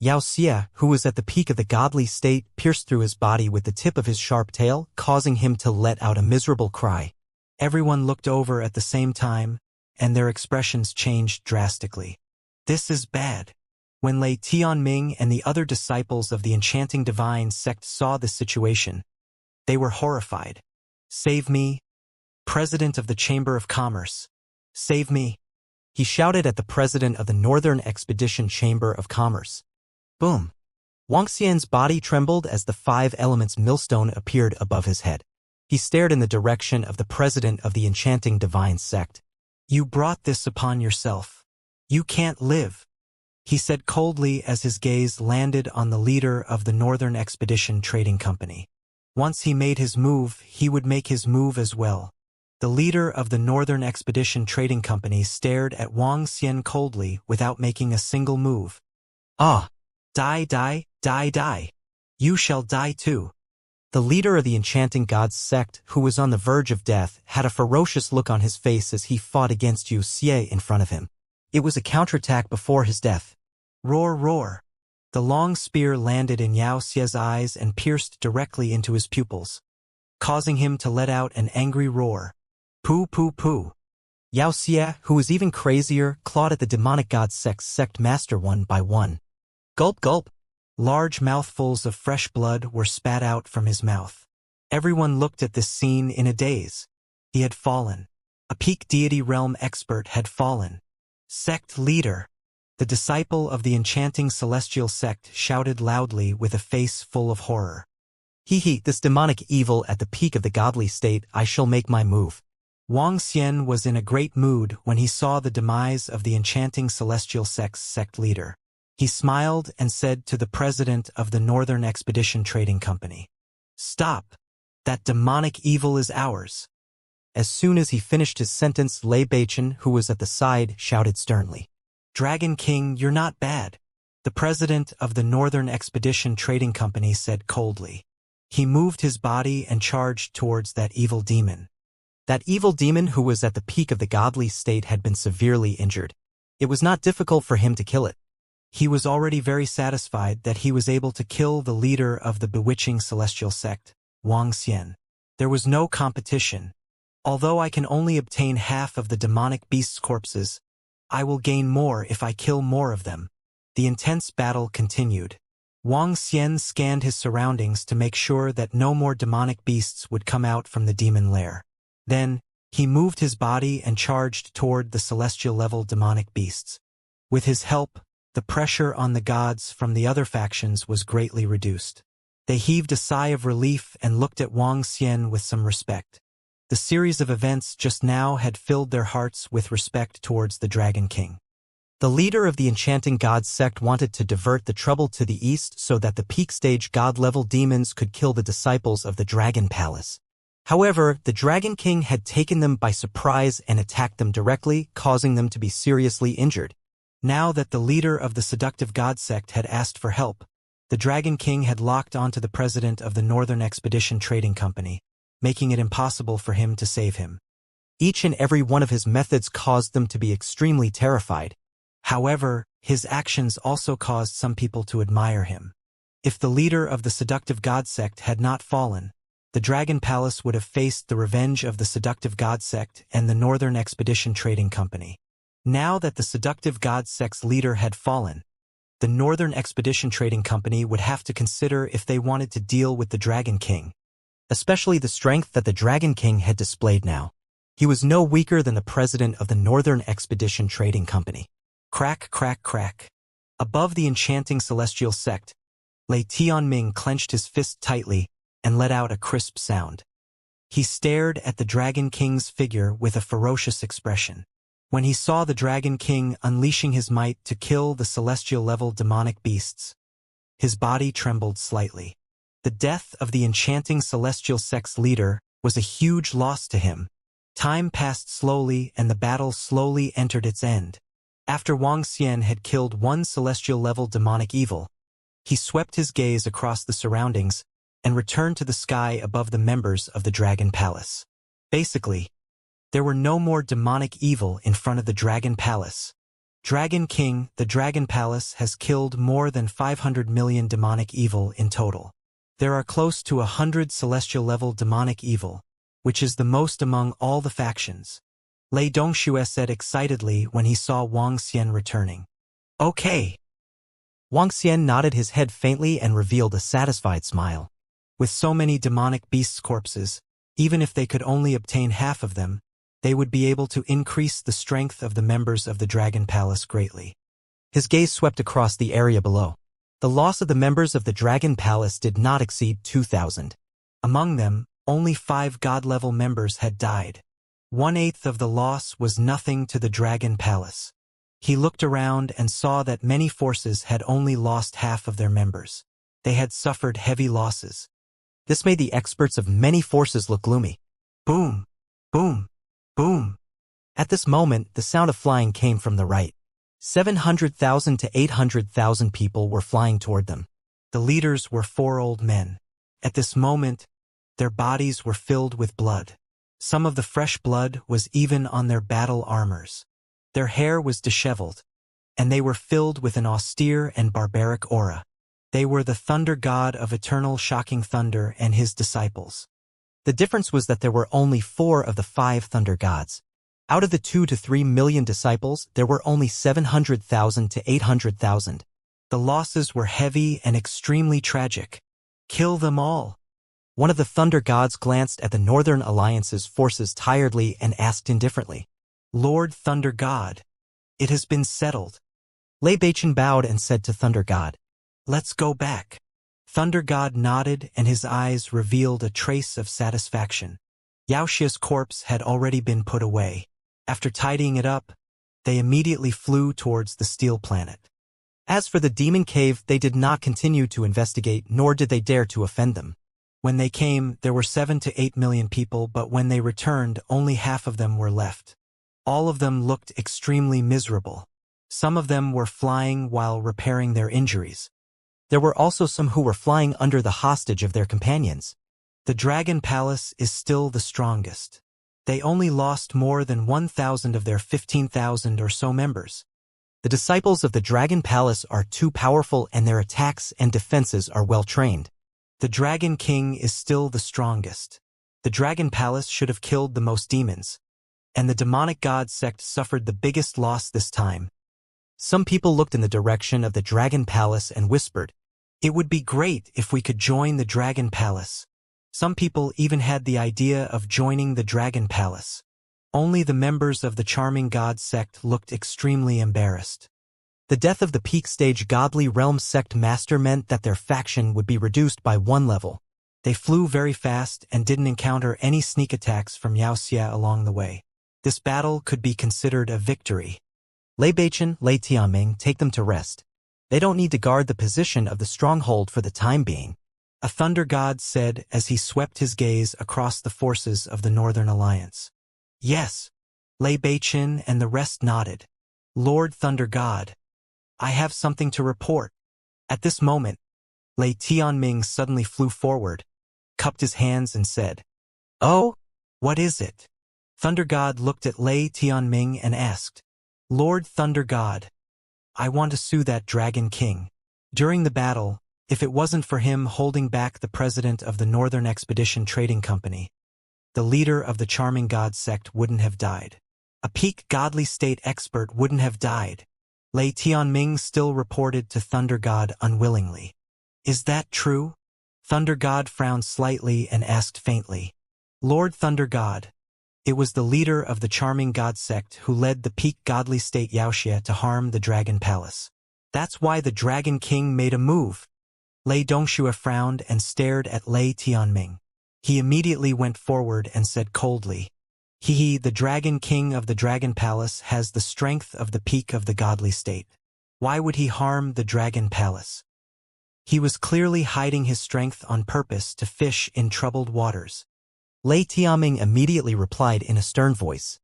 Speaker 2: Wuxia, who was at the peak of the godly state, pierced through his body with the tip of his sharp tail, causing him to let out a miserable cry.
Speaker 1: Everyone looked over at the same time, and their expressions changed drastically. This is bad. When Lei Tianming and the other disciples of the enchanting divine sect saw this situation, They were horrified. "Save me, President of the Chamber of Commerce. Save me,"
Speaker 2: he shouted at the president of the Northern Expedition Chamber of Commerce. Boom! Wuxia's body trembled as the 5 elements millstone appeared above his head. He stared in the direction of the president of the enchanting divine sect.
Speaker 1: "You brought this upon yourself. You can't live," he said coldly as his gaze landed on the leader of the Northern Expedition Trading Company. Once he made his move, he would make his move as well. The leader of the Northern Expedition Trading Company stared at Wuxia coldly without making a single move.
Speaker 2: "Ah!
Speaker 1: Die, die, die, die. You shall die too."
Speaker 2: The leader of the enchanting gods sect, who was on the verge of death, had a ferocious look on his face as he fought against Wuxia in front of him. It was a counterattack before his death.
Speaker 1: Roar, roar. The long spear landed in Wuxia's eyes and pierced directly into his pupils, causing him to let out an angry roar. Poo, poo, poo.
Speaker 2: Wuxia, who was even crazier, clawed at the demonic god sect master one by one. Gulp, gulp.
Speaker 1: Large mouthfuls of fresh blood were spat out from his mouth. Everyone looked at this scene in a daze. He had fallen. A peak deity realm expert had fallen. Sect leader. The disciple of the enchanting celestial sect shouted loudly with a face full of horror.
Speaker 2: Hee, this demonic evil at the peak of the godly state, I shall make my move.
Speaker 1: Wuxia was in a great mood when he saw the demise of the enchanting celestial sect's sect leader. He smiled and said to the president of the Northern Expedition Trading Company, "Stop! That demonic evil is ours."
Speaker 2: As soon as he finished his sentence, Lei Beichen, who was at the side, shouted sternly,
Speaker 1: "Dragon King, you're not bad," the president of the Northern Expedition Trading Company said coldly. He moved his body and charged towards that evil demon.
Speaker 2: That evil demon who was at the peak of the godly state had been severely injured. It was not difficult for him to kill it.
Speaker 1: He was already very satisfied that he was able to kill the leader of the bewitching celestial sect, Wuxia. There was no competition. Although I can only obtain half of the demonic beast's corpses, I will gain more if I kill more of them. The intense battle continued. Wuxia scanned his surroundings to make sure that no more demonic beasts would come out from the demon lair. Then, he moved his body and charged toward the celestial-level demonic beasts. With his help, the pressure on the gods from the other factions was greatly reduced. They heaved a sigh of relief and looked at Wuxia with some respect. The series of events just now had filled their hearts with respect towards the Dragon King.
Speaker 2: The leader of the enchanting god sect wanted to divert the trouble to the east so that the peak stage god-level demons could kill the disciples of the Dragon Palace. However, the Dragon King had taken them by surprise and attacked them directly, causing them to be seriously injured.
Speaker 1: Now that the leader of the seductive god sect had asked for help, the Dragon King had locked onto the president of the Northern Expedition Trading Company, making it impossible for him to save him.
Speaker 2: Each and every one of his methods caused them to be extremely terrified.
Speaker 1: However, his actions also caused some people to admire him. If the leader of the seductive god sect had not fallen, the Dragon Palace would have faced the revenge of the seductive god sect and the Northern Expedition Trading Company. Now that the seductive god sect's leader had fallen, the Northern Expedition Trading Company would have to consider if they wanted to deal with the Dragon King, especially the strength that the Dragon King had displayed now. He was no weaker than the president of the Northern Expedition Trading Company. Crack, crack, crack. Above the enchanting celestial sect, Lei Tianming clenched his fist tightly and let out a crisp sound. He stared at the Dragon King's figure with a ferocious expression. When he saw the Dragon King unleashing his might to kill the celestial-level demonic beasts, his body trembled slightly. The death of the enchanting celestial sect's leader was a huge loss to him. Time passed slowly and the battle slowly entered its end. After Wuxia had killed one celestial-level demonic evil, he swept his gaze across the surroundings and returned to the sky above the members of the Dragon Palace. Basically, there were no more demonic evil in front of the Dragon Palace. Dragon King, the Dragon Palace has killed more than 500 million demonic evil in total. There are close to 100 celestial-level demonic evil, which is the most among all the factions. Lei Dongxue said excitedly when he saw Wuxia returning. Okay.
Speaker 2: Wuxia nodded his head faintly and revealed a satisfied smile.
Speaker 1: With so many demonic beasts' corpses, even if they could only obtain half of them, they would be able to increase the strength of the members of the Dragon Palace greatly.
Speaker 2: His gaze swept across the area below. The loss of the members of the Dragon Palace did not exceed 2,000.
Speaker 1: Among them, only 5 god-level members had died. 1/8 of the loss was nothing to the Dragon Palace. He looked around and saw that many forces had only lost half of their members. They had suffered heavy losses.
Speaker 2: This made the experts of many forces look gloomy.
Speaker 1: Boom! Boom! Boom!
Speaker 2: At this moment, the sound of flying came from the right. 700,000 to 800,000 people were flying toward them.
Speaker 1: The leaders were 4 old men. At this moment, their bodies were filled with blood. Some of the fresh blood was even on their battle armors. Their hair was disheveled, and they were filled with an austere and barbaric aura. They were the thunder god of eternal shocking thunder and his disciples.
Speaker 2: The difference was that there were only 4 of the 5 thunder gods. Out of the 2 to 3 million disciples, there were only 700,000 to 800,000.
Speaker 1: The losses were heavy and extremely tragic. Kill them all.
Speaker 2: One of the thunder gods glanced at the Northern Alliance's forces tiredly and asked indifferently,
Speaker 1: Lord Thunder God, it has been settled.
Speaker 2: Adaptation bowed and said to Thunder God,
Speaker 1: Let's go back. Thunder God nodded and his eyes revealed a trace of satisfaction. Wuxia's corpse had already been put away. After tidying it up, they immediately flew towards the Steel Planet.
Speaker 2: As for the Demon Cave, they did not continue to investigate, nor did they dare to offend them.
Speaker 1: When they came, there were 7 to 8 million people, but when they returned, only half of them were left. All of them looked extremely miserable. Some of them were flying while repairing their injuries.
Speaker 2: There were also some who were flying under the hostage of their companions.
Speaker 1: The Dragon Palace is still the strongest. They only lost more than 1,000 of their 15,000 or so members.
Speaker 2: The disciples of the Dragon Palace are too powerful and their attacks and defenses are well trained.
Speaker 1: The Dragon King is still the strongest. The Dragon Palace should have killed the most demons. And the demonic god sect suffered the biggest loss this time.
Speaker 2: Some people looked in the direction of the Dragon Palace and whispered,
Speaker 1: It would be great if we could join the Dragon Palace. Some people even had the idea of joining the Dragon Palace. Only the members of the charming god sect looked extremely embarrassed.
Speaker 2: The death of the peak stage godly realm sect master meant that their faction would be reduced by 1 level.
Speaker 1: They flew very fast and didn't encounter any sneak attacks from Wuxia along the way. This battle could be considered a victory.
Speaker 2: Adaptation, Tianming, take them to rest. They don't need to guard the position of the stronghold for the time being.
Speaker 1: A thunder god said as he swept his gaze across the forces of the Northern Alliance. Yes. Adaptation and the rest nodded. Lord Thunder God, I have something to report. At this moment, Lei Tianming suddenly flew forward, cupped his hands and said, Oh, what is it? Thunder God looked at Lei Tianming and asked, Lord Thunder God, I want to sue that Dragon King. During the battle, if it wasn't for him holding back the president of the Northern Expedition Trading Company, the leader of the charming god sect wouldn't have died. A peak godly state expert wouldn't have died. Lei Tianming still reported to Thunder God unwillingly. Is that true? Thunder God frowned slightly and asked faintly. Lord Thunder God, it was the leader of the charming god sect who led the peak godly state Wuxia to harm the Dragon Palace. That's why the Dragon King made a move. Lei Dongxue frowned and stared at Lei Tianming. He immediately went forward and said coldly, the Dragon King of the Dragon Palace has the strength of the peak of the godly state. Why would he harm the Dragon Palace? He was clearly hiding his strength on purpose to fish in troubled waters.
Speaker 2: Lei Tianming immediately replied in a stern voice.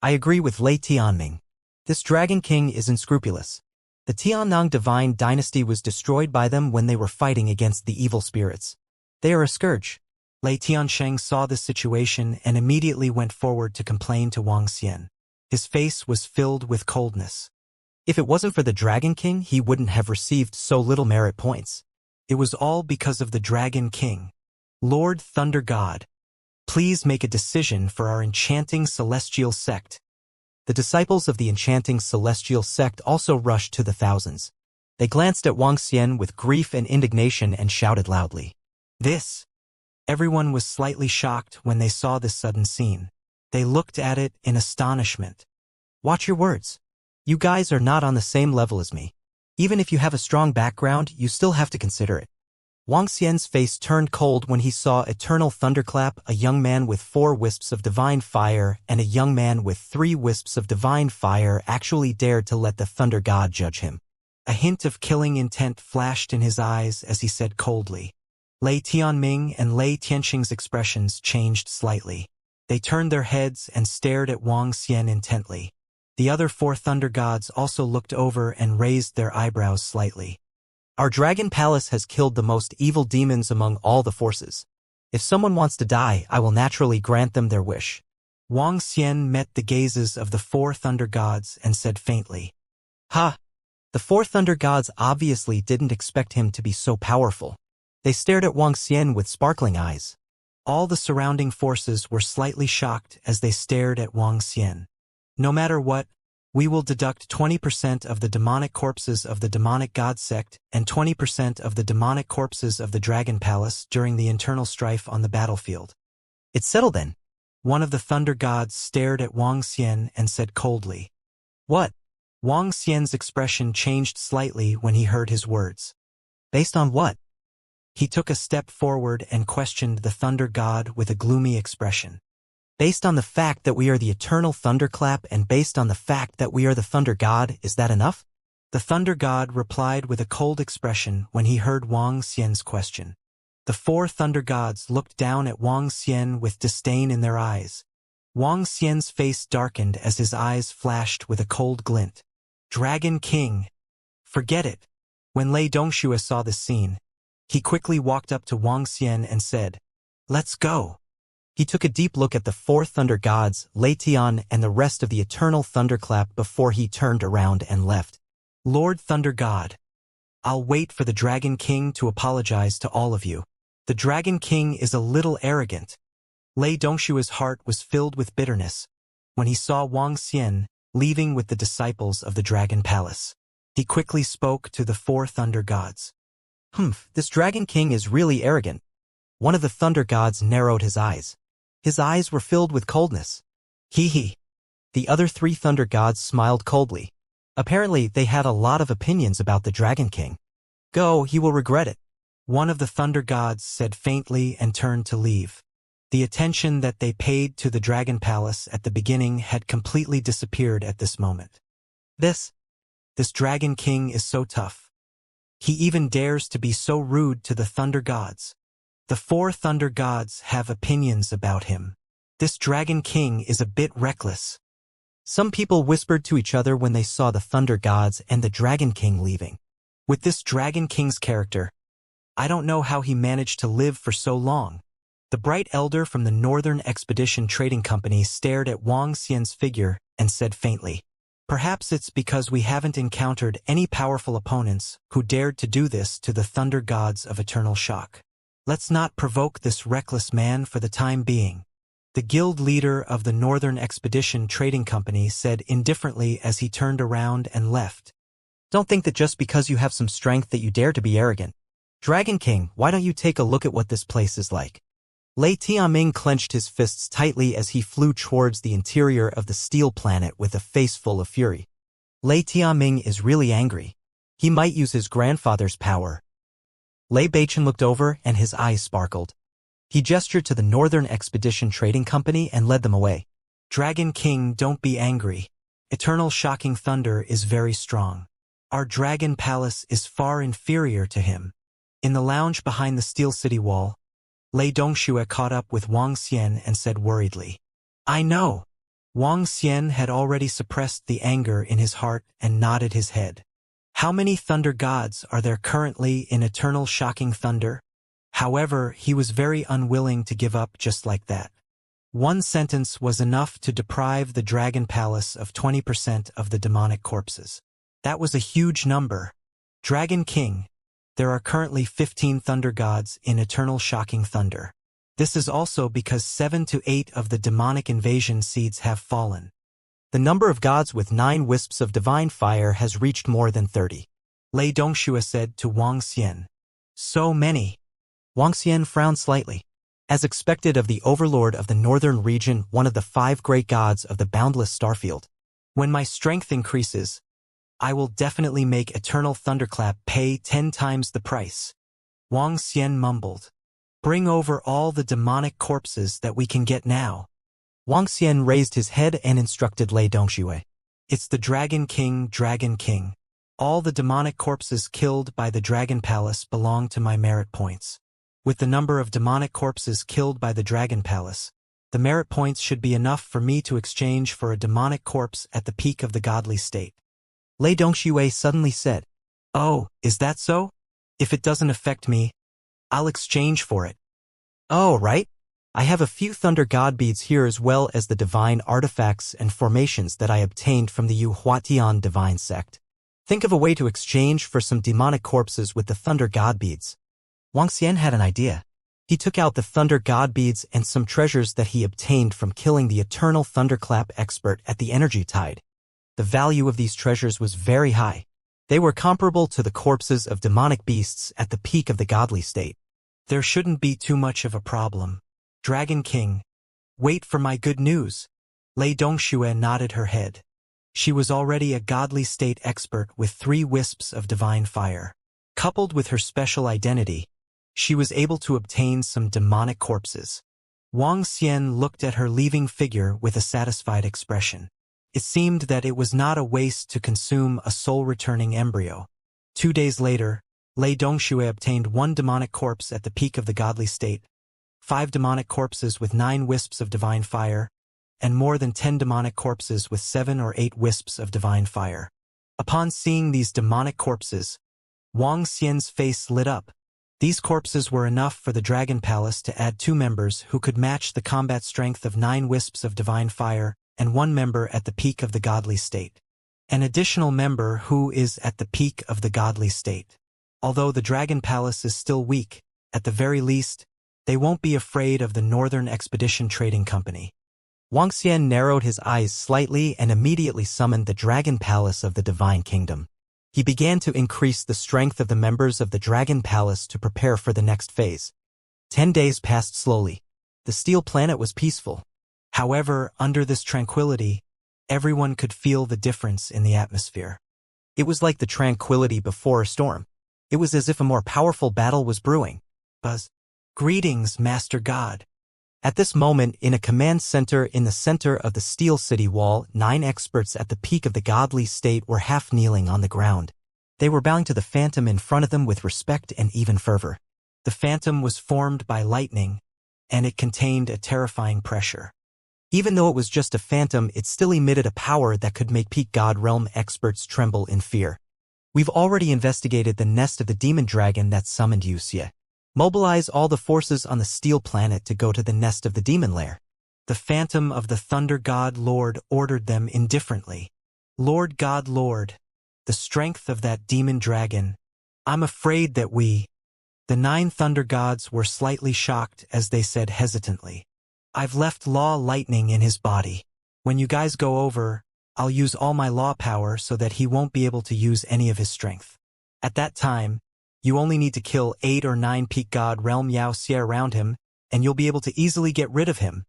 Speaker 2: I agree with Lei Tianming. This Dragon King is unscrupulous. The Tiannang divine dynasty was destroyed by them when they were fighting against the evil spirits. They are a scourge.
Speaker 1: Lei Tiansheng saw this situation and immediately went forward to complain to Wang Xian. His face was filled with coldness.
Speaker 2: If it wasn't for the Dragon King, he wouldn't have received so little merit points.
Speaker 1: It was all because of the Dragon King. Lord Thunder God, please make a decision for our enchanting celestial sect.
Speaker 2: The disciples of the enchanting celestial sect also rushed to the thousands. They glanced at Wang Xian with grief and indignation and shouted loudly.
Speaker 1: This Everyone was slightly shocked when they saw this sudden scene. They looked at it in astonishment.
Speaker 2: Watch your words. You guys are not on the same level as me. Even if you have a strong background, you still have to consider it. Wang Xian's face turned cold when he saw Eternal Thunderclap, a young man with 4 wisps of divine fire, and a young man with 3 wisps of divine fire actually dared to let the Thunder God judge him. A hint of killing intent flashed in his eyes as he said coldly. Lei Tianming and Lei Tianxing's expressions changed slightly. They turned their heads and stared at Wang Xian intently. The other 4 Thunder Gods also looked over and raised their eyebrows slightly. Our Dragon Palace has killed the most evil demons among all the forces. If someone wants to die, I will naturally grant them their wish.
Speaker 1: Wang Xian met the gazes of the 4 Thunder Gods and said faintly.
Speaker 2: Ha! The 4 Thunder Gods obviously didn't expect him to be so powerful. They stared at Wang Xian with sparkling eyes.
Speaker 1: All the surrounding forces were slightly shocked as they stared at Wang Xian. No matter what, we will deduct 20% of the demonic corpses of the demonic god sect and 20% of the demonic corpses of the Dragon Palace during the internal strife on the battlefield.
Speaker 2: It's settled then.
Speaker 1: One of the Thunder Gods stared at Wang Xian and said coldly.
Speaker 2: What?
Speaker 1: Wang Xian's expression changed slightly when he heard his words.
Speaker 2: Based on what?
Speaker 1: He took a step forward and questioned the Thunder God with a gloomy expression.
Speaker 2: Based on the fact that we are the Eternal Thunderclap and based on the fact that we are the Thunder God, is that enough?
Speaker 1: The Thunder God replied with a cold expression when he heard Wang Xian's question. The 4 Thunder Gods looked down at Wang Xian with disdain in their eyes. Wang Xian's face darkened as his eyes flashed with a cold glint. Dragon King! Forget it! When Lei Dongxue saw this scene, he quickly walked up to Wang Xian and said, "Let's go."
Speaker 2: He took a deep look at the 4 Thunder Gods, Lei Tian, and the rest of the Eternal Thunderclap before he turned around and left.
Speaker 1: Lord Thunder God, I'll wait for the Dragon King to apologize to all of you. The Dragon King is a little arrogant. Lei Dongshue's heart was filled with bitterness when he saw Wang Xian leaving with the disciples of the Dragon Palace. He quickly spoke to the 4 Thunder Gods.
Speaker 2: This Dragon King is really arrogant. One of the Thunder Gods narrowed his eyes. His eyes were filled with coldness. Hee. The other 3 Thunder Gods smiled coldly. Apparently, they had a lot of opinions about the Dragon King. Go, he will regret it.
Speaker 1: One of the Thunder Gods said faintly and turned to leave. The attention that they paid to the Dragon Palace at the beginning had completely disappeared at this moment. This Dragon King is so tough. He even dares to be so rude to the Thunder Gods. The 4 Thunder Gods have opinions about him. This Dragon King is a bit reckless.
Speaker 2: Some people whispered to each other when they saw the Thunder Gods and the Dragon King leaving.
Speaker 1: With this Dragon King's character, I don't know how he managed to live for so long. The Bright Elder from the Northern Expedition Trading Company stared at Wang Xian's figure and said faintly, "Perhaps it's because we haven't encountered any powerful opponents who dared to do this to the Thunder Gods of Eternal Shock. Let's not provoke this reckless man for the time being." The guild leader of the Northern Expedition Trading Company said indifferently as he turned around and left.
Speaker 2: Don't think that just because you have some strength that you dare to be arrogant. Dragon King, why don't you take a look at what this place is like? Lei Tianming clenched his fists tightly as he flew towards the interior of the steel planet with a face full of fury. Lei Tianming is really angry. He might use his grandfather's power. Lei Beichen looked over and his eyes sparkled. He gestured to the Northern Expedition Trading Company and led them away.
Speaker 1: Dragon King, don't be angry. Eternal Shocking Thunder is very strong. Our Dragon Palace is far inferior to him. In the lounge behind the Steel City wall, Lei Dongxue caught up with Wang Xian and said worriedly, "I know." Wang Xian had already suppressed the anger in his heart and nodded his head. How many Thunder Gods are there currently in Eternal Shocking Thunder? However, he was very unwilling to give up just like that. One sentence was enough to deprive the Dragon Palace of 20% of the demonic corpses. That was a huge number. Dragon King, there are currently 15 Thunder Gods in Eternal Shocking Thunder. This is also because 7 to 8 of the demonic invasion seeds have fallen.
Speaker 2: The number of gods with 9 wisps of divine fire has reached more than 30.
Speaker 1: Lei Dongxue said to Wang Xian. So many.
Speaker 2: Wang Xian frowned slightly. As expected of the overlord of the northern region, one of the 5 great gods of the boundless starfield. When my strength increases, I will definitely make eternal thunderclap pay 10 times the price. Wang Xian mumbled. Bring over all the demonic corpses that we can get now. Wang Xian raised his head and instructed Lei Dongxue. It's the Dragon King, Dragon King. All the demonic corpses killed by the Dragon Palace belong to my merit points. With the number of demonic corpses killed by the Dragon Palace, the merit points should be enough for me to exchange for a demonic corpse at the peak of the godly state. Lei Dongxue suddenly said, Oh, is that so? If it doesn't affect me, I'll exchange for it. Oh, right. I have a few Thunder God beads here as well as the divine artifacts and formations that I obtained from the Yu Huatian divine sect. Think of a way to exchange for some demonic corpses with the Thunder God beads. Wang Xian had an idea. He took out the Thunder God beads and some treasures that he obtained from killing the eternal thunderclap expert at the energy tide. The value of these treasures was very high. They were comparable to the corpses of demonic beasts at the peak of the godly state. There shouldn't be too much of a problem. Dragon King, wait for my good news. Lei Dongxue nodded her head. She was already a godly state expert with 3 wisps of divine fire. Coupled with her special identity, she was able to obtain some demonic corpses. Wang Xian looked at her leaving figure with a satisfied expression. It seemed that it was not a waste to consume a soul-returning embryo. 2 days later, Lei Dongxue obtained 1 demonic corpse at the peak of the godly state, 5 demonic corpses with 9 wisps of divine fire, and more than 10 demonic corpses with 7 or 8 wisps of divine fire. Upon seeing these demonic corpses, Wang Xian's face lit up. These corpses were enough for the Dragon Palace to add 2 members who could match the combat strength of 9 wisps of divine fire and 1 member at the peak of the godly state. An additional member who is at the peak of the godly state. Although the Dragon Palace is still weak, at the very least, they won't be afraid of the Northern Expedition Trading Company. Wang Xian narrowed his eyes slightly and immediately summoned the Dragon Palace of the Divine Kingdom. He began to increase the strength of the members of the Dragon Palace to prepare for the next phase. 10 days passed slowly. The steel planet was peaceful. However, under this tranquility, everyone could feel the difference in the atmosphere. It was like the tranquility before a storm. It was as if a more powerful battle was brewing. Buzz. Greetings, Master God. At this moment, in a command center in the center of the Steel City Wall, 9 experts at the peak of the godly state were half kneeling on the ground. They were bowing to the phantom in front of them with respect and even fervor. The phantom was formed by lightning, and it contained a terrifying pressure. Even though it was just a phantom, it still emitted a power that could make peak God realm experts tremble in fear. We've already investigated the nest of the demon dragon that summoned Wuxia. Mobilize all the forces on the steel planet to go to the nest of the demon lair. The phantom of the Thunder God Lord ordered them indifferently. Lord God Lord, the strength of that demon dragon. I'm afraid that the 9 Thunder Gods were slightly shocked as they said hesitantly. I've left law lightning in his body. When you guys go over, I'll use all my law power so that he won't be able to use any of his strength. At that time, you only need to kill 8 or 9 peak god realm Wuxia around him, and you'll be able to easily get rid of him.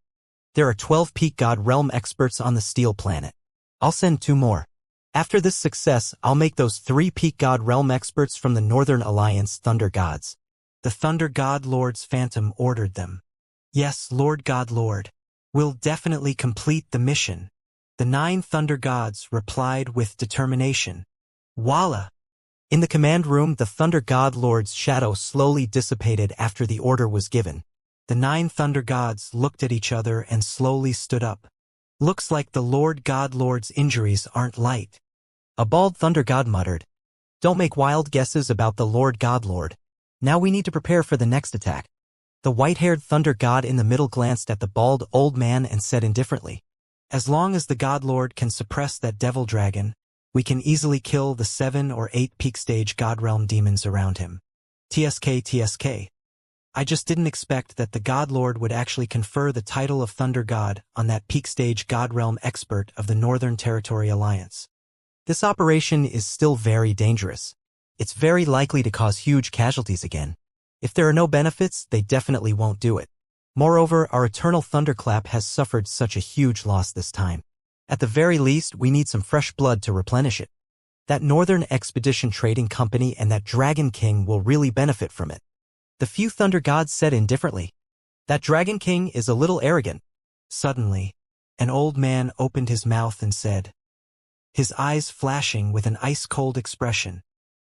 Speaker 2: There are 12 peak god realm experts on the steel planet. I'll send 2 more. After this success, I'll make those 3 peak god realm experts from the Northern Alliance Thunder Gods. The Thunder God Lord's phantom ordered them. Yes, Lord God Lord. We'll definitely complete the mission. The 9 Thunder Gods replied with determination. Voila! In the command room, the Thunder God Lord's shadow slowly dissipated after the order was given. The 9 Thunder Gods looked at each other and slowly stood up. Looks like the Lord God Lord's injuries aren't light. A bald Thunder God muttered. Don't make wild guesses about the Lord God Lord. Now we need to prepare for the next attack. The white-haired Thunder God in the middle glanced at the bald old man and said indifferently. As long as the God Lord can suppress that devil dragon, we can easily kill the 7 or 8 peak stage God realm demons around him. TSK. I just didn't expect that the God Lord would actually confer the title of Thunder God on that peak stage God realm expert of the Northern Territory Alliance. This operation is still very dangerous. It's very likely to cause huge casualties again. If there are no benefits, they definitely won't do it. Moreover, our eternal thunderclap has suffered such a huge loss this time. At the very least, we need some fresh blood to replenish it. That Northern Expedition Trading Company and that Dragon King will really benefit from it. The few Thunder Gods said indifferently. That Dragon King is a little arrogant.
Speaker 1: Suddenly, an old man opened his mouth and said, his eyes flashing with an ice-cold expression,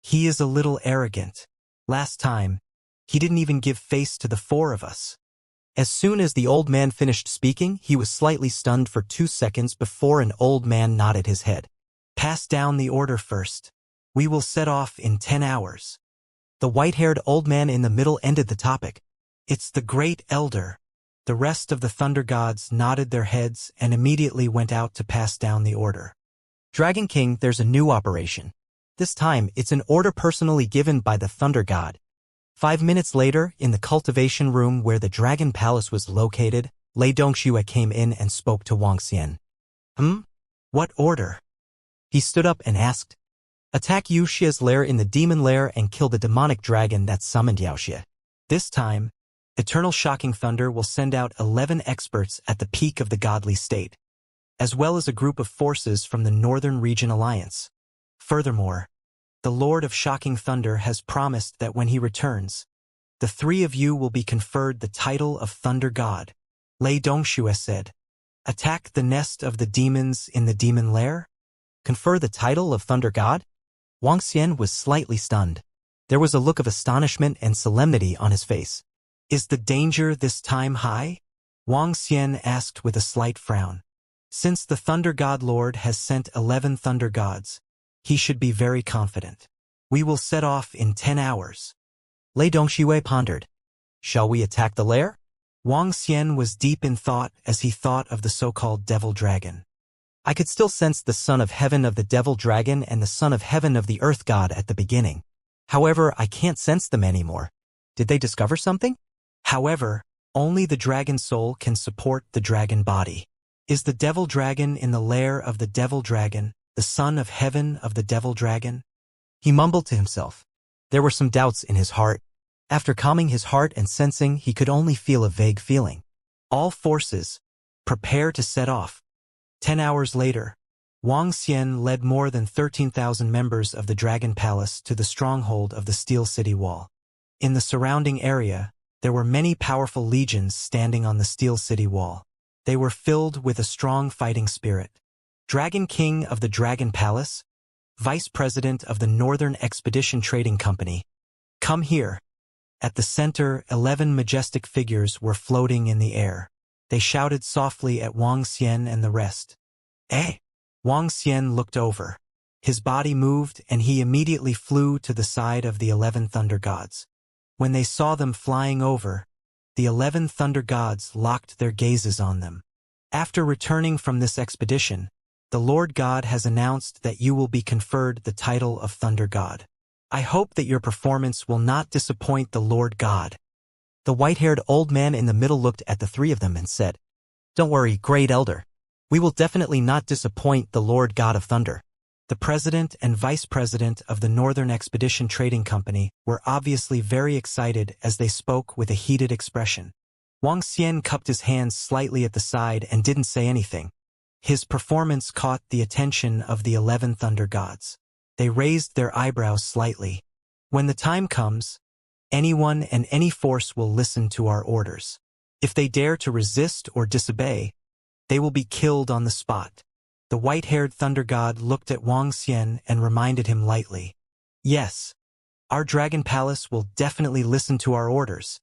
Speaker 1: "He is a little arrogant. Last time, he didn't even give face to the four of us."
Speaker 2: As soon as the old man finished speaking, he was slightly stunned for 2 seconds before an old man nodded his head.
Speaker 1: "Pass down the order first. We will set off in 10 hours.
Speaker 2: The white-haired old man in the middle ended the topic.
Speaker 1: "It's the Great Elder." The rest of the Thunder Gods nodded their heads and immediately went out to pass down the order.
Speaker 2: Dragon King, there's a new operation. This time, it's an order personally given by the Thunder God. 5 minutes later, in the cultivation room where the Dragon Palace was located, Lei Dongxue came in and spoke to Wuxia.
Speaker 1: What order?"
Speaker 2: He stood up and asked. "Attack Wuxia's lair in the demon lair and kill the demonic dragon that summoned Wuxia.
Speaker 1: This time, Eternal Shocking Thunder will send out 11 experts at the peak of the godly state, as well as a group of forces from the Northern Region Alliance. Furthermore, the Lord of Shocking Thunder has promised that when he returns, the three of you will be conferred the title of Thunder God." Lei Dongxue said, "Attack the nest of the demons in the demon lair?
Speaker 2: Confer the title of Thunder God?" Wuxia was slightly stunned. There was a look of astonishment and solemnity on his face.
Speaker 1: "Is the danger this time high?" Wuxia asked with a slight frown. "Since the Thunder God Lord has sent 11 Thunder Gods, he should be very confident. We will set off in 10 hours.
Speaker 2: Lei Dongxue pondered. "Shall we attack the lair?"
Speaker 1: Wuxia was deep in thought as he thought of the so-called Devil Dragon.
Speaker 2: I could still sense the Son of Heaven of the Devil Dragon and the Son of Heaven of the Earth God at the beginning. However, I can't sense them anymore. Did they discover something?
Speaker 1: However, only the dragon soul can support the dragon body. Is the Devil Dragon in the lair of the Devil Dragon, the Son of Heaven of the Devil Dragon?
Speaker 2: He mumbled to himself. There were some doubts in his heart. After calming his heart and sensing, he could only feel a vague feeling.
Speaker 1: All forces, prepare to set off. 10 hours later, Wuxia led more than 13,000 members of the Dragon Palace to the stronghold of the Steel City Wall. In the surrounding area, there were many powerful legions standing on the Steel City Wall. They were filled with a strong fighting spirit. Dragon King of the Dragon Palace, Vice President of the Northern Expedition Trading Company, come here. At the center, 11 majestic figures were floating in the air. They shouted softly at Wuxia and the rest. "Eh?" Wuxia looked over. His body moved and he immediately flew to the side of the 11 Thunder Gods. When they saw them flying over, the 11 Thunder Gods locked their gazes on them. "After returning from this expedition, the Lord God has announced that you will be conferred the title of Thunder God. I hope that your performance will not disappoint the Lord God."
Speaker 2: The white-haired old man in the middle looked at the three of them and said, "Don't worry, Great Elder. We will definitely not disappoint the Lord God of Thunder."
Speaker 1: The president and vice president of the Northern Expedition Trading Company were obviously very excited as they spoke with a heated expression. Wuxia cupped his hands slightly at the side and didn't say anything. His performance caught the attention of the 11 Thunder Gods. They raised their eyebrows slightly. "When the time comes, anyone and any force will listen to our orders. If they dare to resist or disobey, they will be killed on the spot." The white-haired Thunder God looked at Wuxia and reminded him lightly, "Yes, our Dragon Palace will definitely listen to our orders."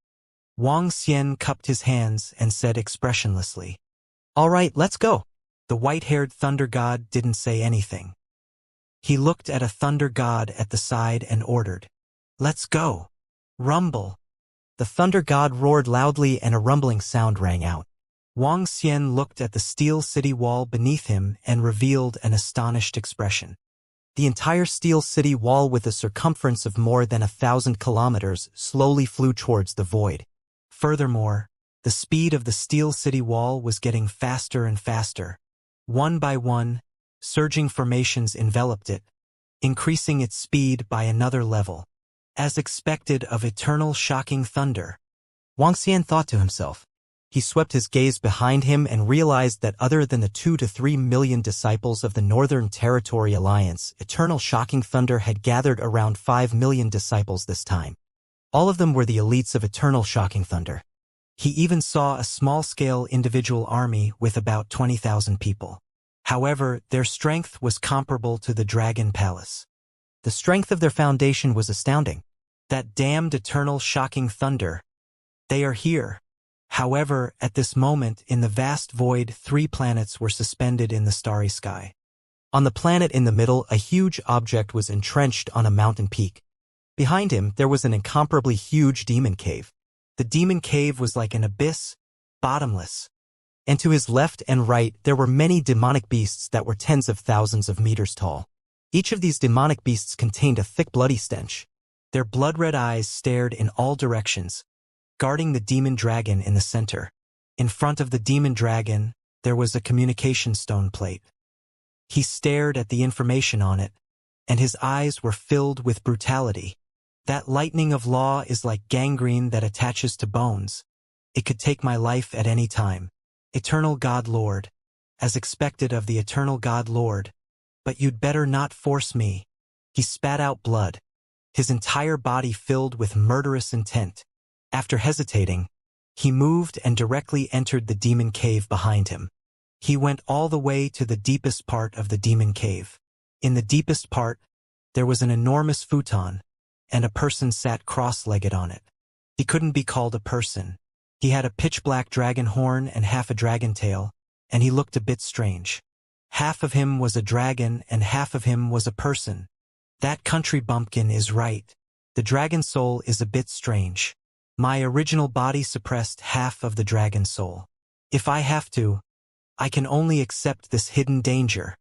Speaker 1: Wuxia cupped his hands and said expressionlessly, "All right, let's go." The white-haired Thunder God didn't say anything. He looked at a Thunder God at the side and ordered, "Let's go. Rumble."
Speaker 2: The Thunder God roared loudly and a rumbling sound rang out.
Speaker 1: Wuxia looked at the Steel City Wall beneath him and revealed an astonished expression.
Speaker 2: The entire Steel City Wall with a circumference of more than 1,000 kilometers slowly flew towards the void.
Speaker 1: Furthermore, the speed of the Steel City Wall was getting faster and faster. One by one, surging formations enveloped it, increasing its speed by another level. As expected of Eternal Shocking Thunder,
Speaker 2: Wuxia thought to himself, He swept his gaze behind him and realized that other than the 2 to 3 million disciples of the Northern Territory Alliance, Eternal Shocking Thunder had gathered around 5 million disciples this time. All of them were the elites of Eternal Shocking Thunder. He even saw a small-scale individual army with about 20,000 people. However, their strength was comparable to the Dragon Palace. The strength of their foundation was astounding. That damned Eternal Shocking Thunder. They are here. However, at this moment, in the vast void, 3 planets were suspended in the starry sky. On the planet in the middle, a huge object was entrenched on a mountain peak. Behind him, there was an incomparably huge demon cave. The demon cave was like an abyss, bottomless. And to his left and right, there were many demonic beasts that were tens of thousands of meters tall. Each of these demonic beasts contained a thick bloody stench. Their blood-red eyes stared in all directions, guarding the demon dragon in the center. In front of the demon dragon, there was a communication stone plate. He stared at the information on it, and his eyes were filled with brutality. That lightning of law is like gangrene that attaches to bones. It could take my life at any time. Eternal God Lord. As expected of the Eternal God Lord. But you'd better not force me. He spat out blood, his entire body filled with murderous intent. After hesitating, he moved and directly entered the demon cave behind him. He went all the way to the deepest part of the demon cave. In the deepest part, there was an enormous futon, and a person sat cross-legged on it. He couldn't be called a person. He had a pitch-black dragon horn and half a dragon tail, and he looked a bit strange. Half of him was a dragon and half of him was a person. That country bumpkin is right. The dragon soul is a bit strange. My original body suppressed half of the dragon soul. If I have to, I can only accept this hidden danger.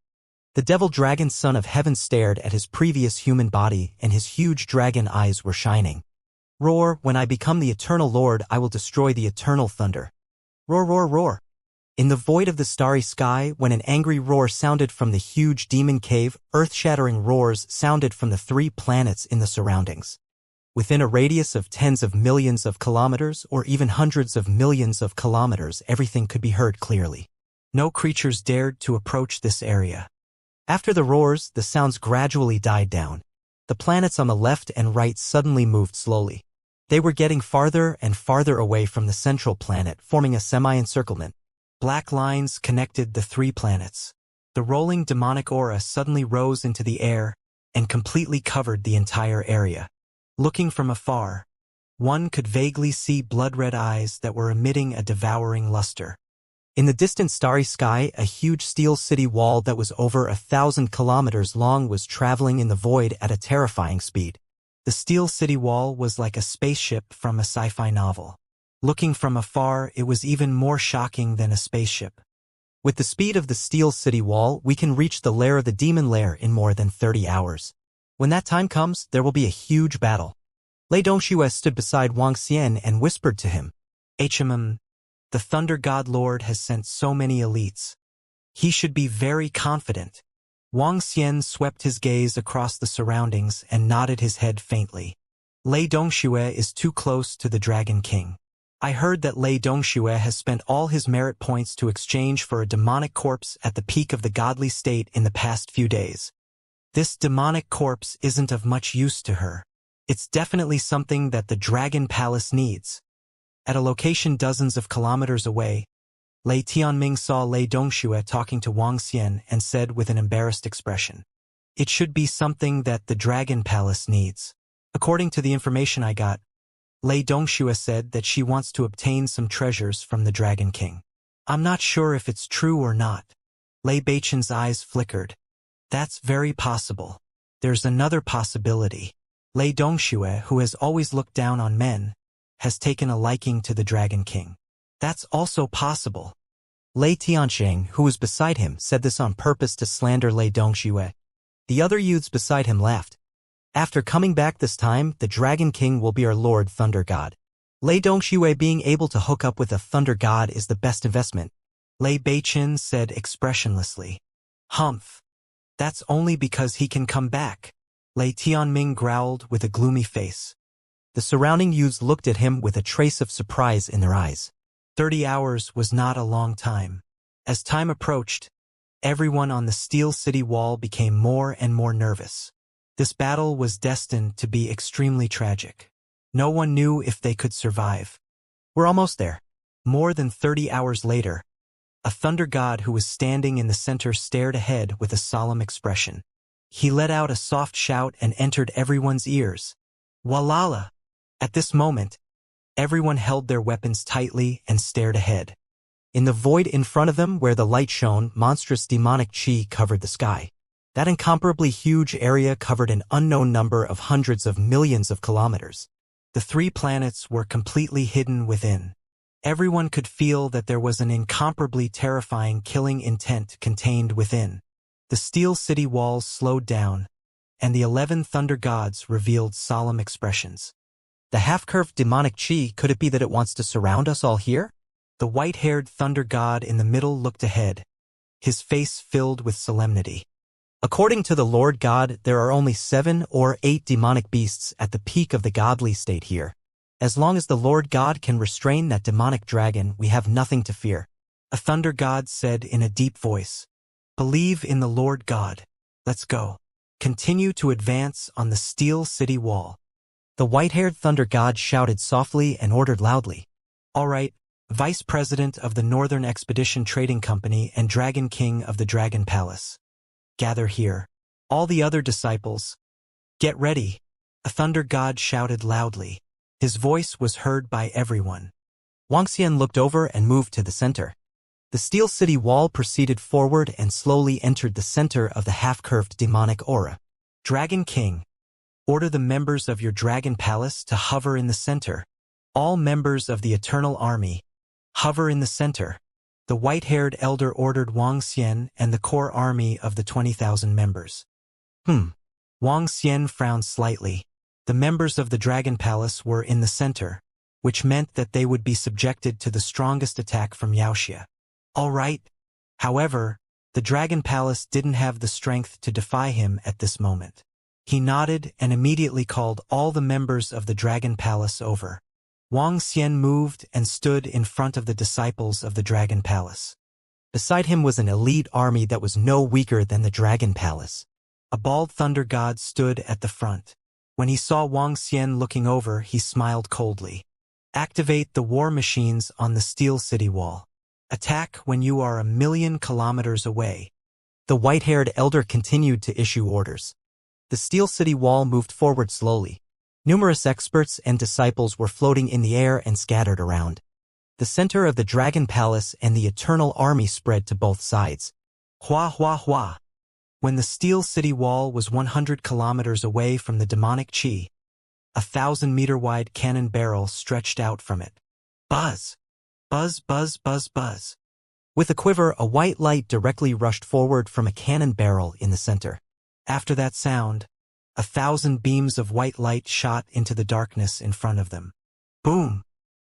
Speaker 2: The devil dragon son of heaven stared at his previous human body, and his huge dragon eyes were shining. Roar, when I become the eternal lord, I will destroy the eternal thunder. Roar, roar, roar. In the void of the starry sky, when an angry roar sounded from the huge demon cave, earth-shattering roars sounded from the 3 planets in the surroundings. Within a radius of tens of millions of kilometers, or even hundreds of millions of kilometers, everything could be heard clearly. No creatures dared to approach this area. After the roars, the sounds gradually died down. The planets on the left and right suddenly moved slowly. They were getting farther and farther away from the central planet, forming a semi-encirclement. Black lines connected the 3 planets. The rolling demonic aura suddenly rose into the air and completely covered the entire area. Looking from afar, one could vaguely see blood-red eyes that were emitting a devouring luster. In the distant starry sky, a huge steel city wall that was over 1,000 kilometers long was traveling in the void at a terrifying speed. The steel city wall was like a spaceship from a sci-fi novel. Looking from afar, it was even more shocking than a spaceship. With the speed of the steel city wall, we can reach the lair of the demon lair in more than 30 hours. When that time comes, there will be a huge battle. Lei Dongxue stood beside Wang Xian and whispered to him, the Thunder God Lord has sent so many elites. He should be very confident. Wang Xian swept his gaze across the surroundings and nodded his head faintly. Lei Dongxue is too close to the Dragon King. I heard that Lei Dongxue has spent all his merit points to exchange for a demonic corpse at the peak of the godly state in the past few days. This demonic corpse isn't of much use to her. It's definitely something that the Dragon Palace needs. At a location dozens of kilometers away, Lei Tianming saw Lei Dongxue talking to Wang Xian and said with an embarrassed expression, "It should be something that the Dragon Palace needs." According to the information I got, Lei Dongxue said that she wants to obtain some treasures from the Dragon King. I'm not sure if it's true or not. Lei Beichen's eyes flickered. That's very possible. There's another possibility. Lei Dongxue, who has always looked down on men, has taken a liking to the Dragon King. That's also possible. Lei Tiansheng, who was beside him, said this on purpose to slander Lei Dongxue. The other youths beside him laughed. After coming back this time, the Dragon King will be our Lord Thunder God. Lei Dongxue being able to hook up with a Thunder God is the best investment. Lei Beichen said expressionlessly. Humph. That's only because he can come back. Lei Tianming growled with a gloomy face. The surrounding youths looked at him with a trace of surprise in their eyes.
Speaker 1: 30 hours was not a long time. As time approached, everyone on the Steel City wall became more and more nervous. This battle was destined to be extremely tragic. No one knew if they could survive.
Speaker 2: We're almost there.
Speaker 1: More than 30 hours later, a thunder god who was standing in the center stared ahead with a solemn expression. He let out a soft shout and entered everyone's ears. Walala! At this moment, everyone held their weapons tightly and stared ahead.
Speaker 2: In the void in front of them where the light shone, monstrous demonic chi covered the sky. That incomparably huge area covered an unknown number of hundreds of millions of kilometers.
Speaker 1: The 3 planets were completely hidden within. Everyone could feel that there was an incomparably terrifying killing intent contained within. The Steel City walls slowed down, and the 11 thunder gods revealed solemn expressions.
Speaker 2: The half-curved demonic chi, could it be that it wants to surround us all here?
Speaker 1: The white-haired thunder god in the middle looked ahead, his face filled with solemnity.
Speaker 2: According to the Lord God, there are only 7 or 8 demonic beasts at the peak of the godly state here. As long as the Lord God can restrain that demonic dragon, we have nothing to fear.
Speaker 1: A thunder god said in a deep voice, "Believe in the Lord God. Let's go. Continue to advance on the Steel City wall."
Speaker 2: The white-haired thunder god shouted softly and ordered loudly.
Speaker 1: "All right, Vice President of the Northern Expedition Trading Company and Dragon King of the Dragon Palace. Gather here. All the other disciples. Get ready." A thunder god shouted loudly. His voice was heard by everyone.
Speaker 2: Wuxia looked over and moved to the center. The Steel City wall proceeded forward and slowly entered the center of the half-curved demonic aura.
Speaker 1: Dragon King, order the members of your Dragon Palace to hover in the center. All members of the Eternal Army, hover in the center. The white-haired elder ordered Wang Xian and the core army of the 20,000 members. Wang Xian frowned slightly. The members of the Dragon Palace were in the center, which meant that they would be subjected to the strongest attack from Wuxia. All right. However, the Dragon Palace didn't have the strength to defy him at this moment. He nodded and immediately called all the members of the Dragon Palace over. Wang Xian moved and stood in front of the disciples of the Dragon Palace.
Speaker 2: Beside him was an elite army that was no weaker than the Dragon Palace.
Speaker 1: A bald thunder god stood at the front. When he saw Wang Xian looking over, he smiled coldly. Activate the war machines on the Steel City wall. Attack when you are 1,000,000 kilometers away.
Speaker 2: The white-haired elder continued to issue orders. The Steel City wall moved forward slowly. Numerous experts and disciples were floating in the air and scattered around. The center of the Dragon Palace and the Eternal Army spread to both sides.
Speaker 1: Hua hua hua. When the Steel City wall was 100 kilometers away from the demonic chi, a 1,000-meter-wide cannon barrel stretched out from it. Buzz! Buzz, buzz, buzz, buzz.
Speaker 2: With a quiver, a white light directly rushed forward from a cannon barrel in the center.
Speaker 1: After that sound, 1,000 beams of white light shot into the darkness in front of them. Boom!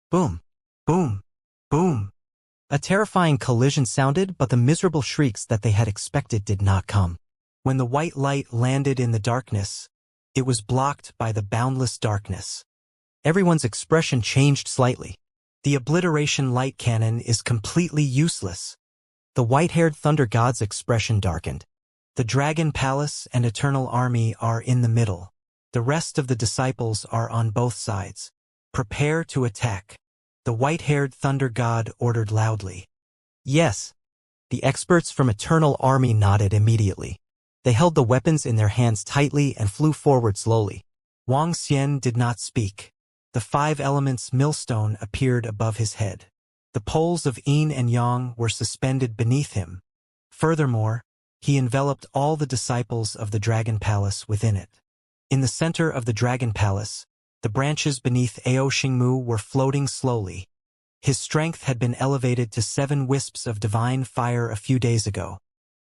Speaker 1: Boom! Boom! Boom!
Speaker 2: A terrifying collision sounded, but the miserable shrieks that they had expected did not come.
Speaker 1: When the white light landed in the darkness, it was blocked by the boundless darkness.
Speaker 2: Everyone's expression changed slightly.
Speaker 1: The obliteration light cannon is completely useless.
Speaker 2: The white-haired thunder god's expression darkened.
Speaker 1: The Dragon Palace and Eternal Army are in the middle. The rest of the disciples are on both sides. Prepare to attack. The white-haired thunder god ordered loudly.
Speaker 2: Yes. The experts from Eternal Army nodded immediately. They held the weapons in their hands tightly and flew forward slowly.
Speaker 1: Wang Xian did not speak. The 5 elements millstone appeared above his head. The poles of yin and yang were suspended beneath him. Furthermore, he enveloped all the disciples of the Dragon Palace within it. In the center of the Dragon Palace, the branches beneath Ao Xingmu were floating slowly. His strength had been elevated to 7 wisps of divine fire a few days ago.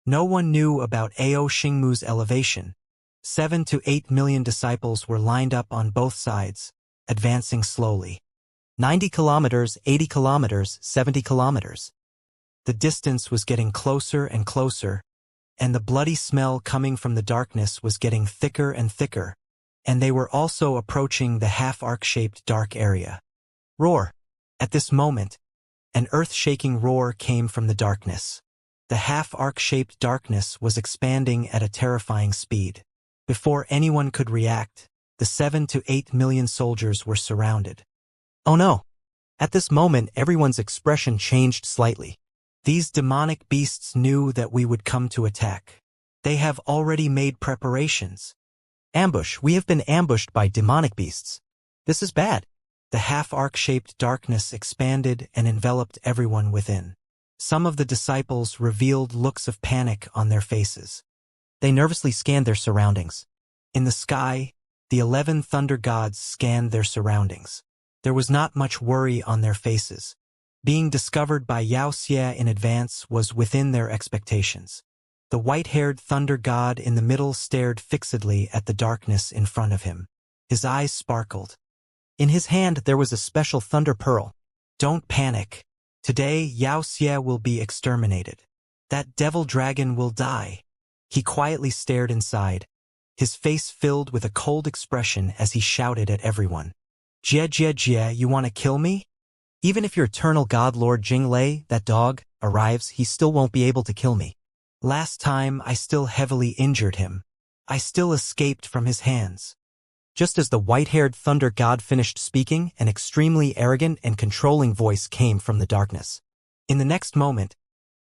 Speaker 1: No one knew about Ao Xingmu's elevation. 7 to 8 million disciples were lined up on both sides, advancing slowly.
Speaker 2: 90 kilometers, 80 kilometers, 70 kilometers.
Speaker 1: The distance was getting closer and closer, and the bloody smell coming from the darkness was getting thicker and thicker, and they were also approaching the half-arc-shaped dark area. Roar! At this moment, An earth-shaking roar came from the darkness. The half-arc-shaped darkness was expanding at a terrifying speed. Before anyone could react, the 7 to 8 million soldiers were surrounded.
Speaker 2: Oh no! At this moment, everyone's expression changed slightly.
Speaker 1: These demonic beasts knew that we would come to attack. They have already made preparations.
Speaker 2: Ambush! We have been ambushed by demonic beasts. This is bad.
Speaker 1: The half-arc-shaped darkness expanded and enveloped everyone within. Some of the disciples revealed looks of panic on their faces.
Speaker 2: They nervously scanned their surroundings.
Speaker 1: In the sky, the 11 thunder gods scanned their surroundings. There was not much worry on their faces. Being discovered by Wuxia in advance was within their expectations. The white-haired thunder god in the middle stared fixedly at the darkness in front of him. His eyes sparkled.
Speaker 2: In his hand there was a special thunder pearl.
Speaker 1: Don't panic. Today, Wuxia will be exterminated. That devil dragon will die. He quietly stared inside, his face filled with a cold expression as he shouted at everyone. Jie, you want to kill me?
Speaker 2: Even if your eternal god Lord Jinglei, that dog, arrives, he still won't be able to kill me.
Speaker 1: Last time I still heavily injured him. I still escaped from his hands.
Speaker 2: Just as the white-haired thunder god finished speaking, an extremely arrogant and controlling voice came from the darkness.
Speaker 1: In the next moment,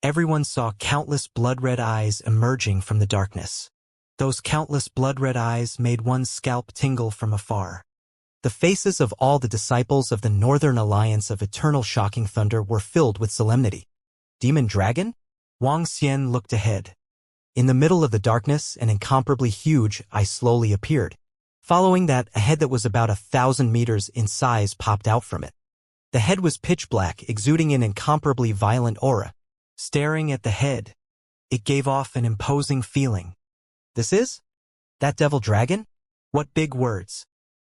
Speaker 1: everyone saw countless blood-red eyes emerging from the darkness. Those countless blood-red eyes made one's scalp tingle from afar.
Speaker 2: The faces of all the disciples of the Northern Alliance of Eternal Shocking Thunder were filled with solemnity. Demon Dragon?
Speaker 1: Wang Xian looked ahead.
Speaker 2: In the middle of the darkness, an incomparably huge eye slowly appeared. Following that, a head that was about 1,000 meters in size popped out from it. The head was pitch black, exuding an incomparably violent aura.
Speaker 1: Staring at the head, it gave off an imposing feeling.
Speaker 2: This is? That devil dragon?
Speaker 1: What big words.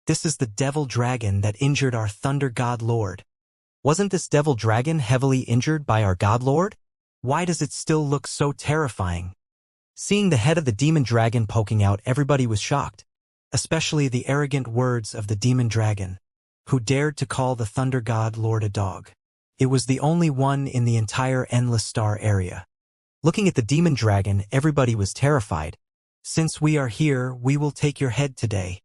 Speaker 1: This is the devil dragon that injured our thunder god lord.
Speaker 2: Wasn't this devil dragon heavily injured by our god lord?
Speaker 1: Why does it still look so terrifying?
Speaker 2: Seeing the head of the demon dragon poking out, everybody was shocked.
Speaker 1: Especially the arrogant words of the demon dragon, who dared to call the thunder god lord a dog. It was the only one in the entire Endless Star area.
Speaker 2: Looking at the demon dragon, everybody was terrified.
Speaker 1: Since we are here, we will take your head today.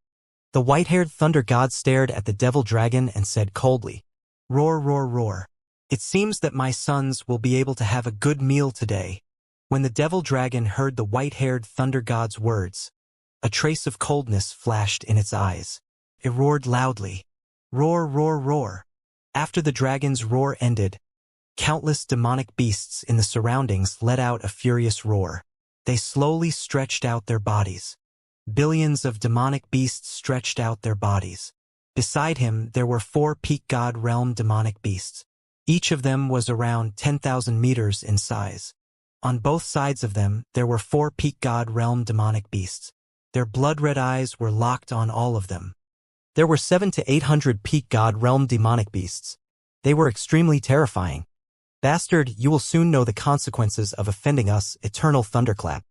Speaker 2: The white-haired thunder god stared at the devil dragon and said coldly,
Speaker 1: Roar, roar, roar. It seems that my sons will be able to have a good meal today. When the devil dragon heard the white-haired thunder god's words, a trace of coldness flashed in its eyes. It roared loudly. Roar, roar, roar. After the dragon's roar ended, countless demonic beasts in the surroundings let out a furious roar. They slowly stretched out their bodies. Billions of demonic beasts stretched out their bodies. Beside him, there were 4 peak god realm demonic beasts. Each of them was around 10,000 meters in size. On both sides of them, there were 4 peak god realm demonic beasts. Their blood-red eyes were locked on all of them.
Speaker 2: There were 700 to 800 peak god realm demonic beasts. They were extremely terrifying. Bastard, you will soon know the consequences of offending us, Eternal Thunderclap.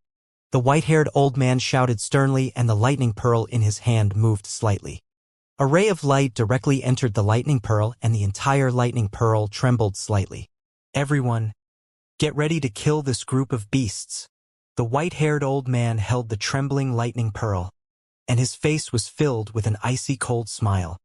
Speaker 2: The white-haired old man shouted sternly, and the lightning pearl in his hand moved slightly. A ray of light directly entered the lightning pearl, and the entire lightning pearl trembled slightly.
Speaker 1: Everyone, get ready to kill this group of beasts. The white-haired old man held the trembling lightning pearl, and his face was filled with an icy cold smile.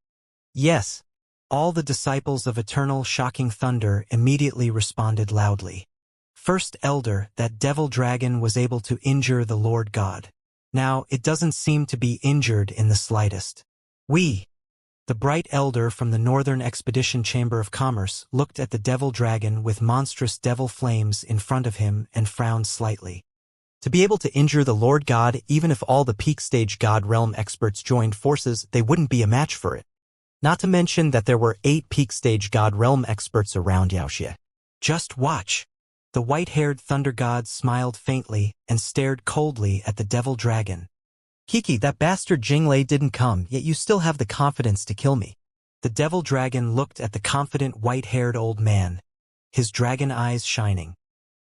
Speaker 2: Yes.
Speaker 1: All the disciples of Eternal Shocking Thunder immediately responded loudly. First Elder, that devil dragon was able to injure the Lord God. Now, it doesn't seem to be injured in the slightest. The bright Elder from the Northern Expedition Chamber of Commerce looked at the devil dragon with monstrous devil flames in front of him and frowned slightly.
Speaker 2: To be able to injure the Lord God, even if all the peak stage God realm experts joined forces, they wouldn't be a match for it. Not to mention that there were 8 peak stage God realm experts around Wuxia.
Speaker 1: Just watch. The white-haired thunder god smiled faintly and stared coldly at the devil dragon.
Speaker 2: Kiki, that bastard Jinglei didn't come, yet you still have the confidence to kill me.
Speaker 1: The devil dragon looked at the confident white-haired old man, his dragon eyes shining.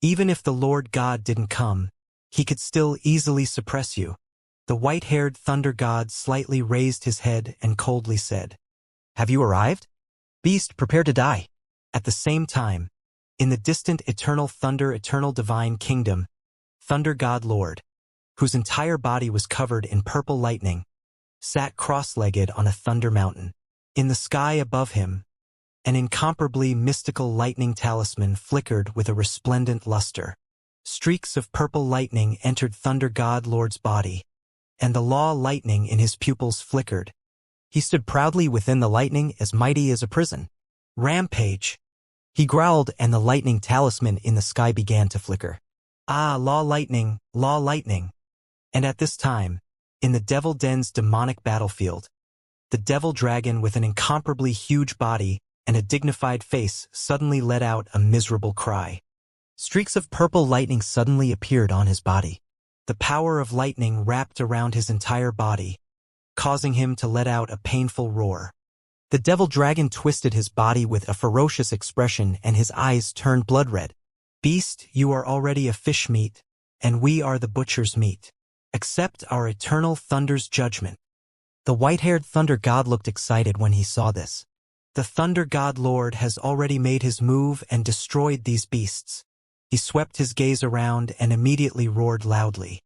Speaker 1: Even if the Lord God didn't come, he could still easily suppress you. The white-haired thunder god slightly raised his head and coldly said,
Speaker 2: Have you arrived? Beast, prepare to die.
Speaker 1: At the same time, in the distant eternal thunder eternal divine kingdom, Thunder God Lord, whose entire body was covered in purple lightning, sat cross-legged on a thunder mountain. In the sky above him, an incomparably mystical lightning talisman flickered with a resplendent luster. Streaks of purple lightning entered Thunder God Lord's body, and the law lightning in his pupils flickered. He stood proudly within the lightning as mighty as a prison. Rampage! He growled, and the lightning talisman in the sky began to flicker. Ah, law lightning, law lightning. And at this time, in the Devil Den's demonic battlefield, the devil dragon with an incomparably huge body and a dignified face suddenly let out a miserable cry. Streaks of purple lightning suddenly appeared on his body. The power of lightning wrapped around his entire body, causing him to let out a painful roar. The devil dragon twisted his body with a ferocious expression, and his eyes turned blood red. Beast, you are already a fish meat, and we are the butcher's meat. Accept our eternal thunder's judgment. The white-haired thunder god looked excited when he saw this. The thunder god lord has already made his move and destroyed these beasts. He swept his gaze around and immediately roared loudly.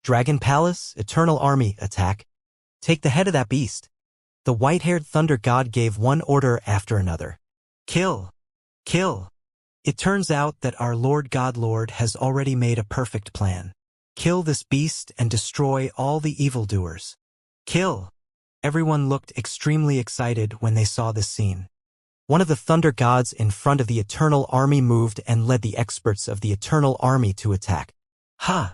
Speaker 1: Dragon Palace, Eternal Army, attack. Take the head of that beast. The white-haired thunder god gave one order after another. Kill! Kill! It turns out that our Lord God Lord has already made a perfect plan. Kill this beast and destroy all the evildoers. Kill! Everyone looked extremely excited when they saw this scene. One of the thunder gods in front of the Eternal Army moved and led the experts of the Eternal Army to attack. Ha!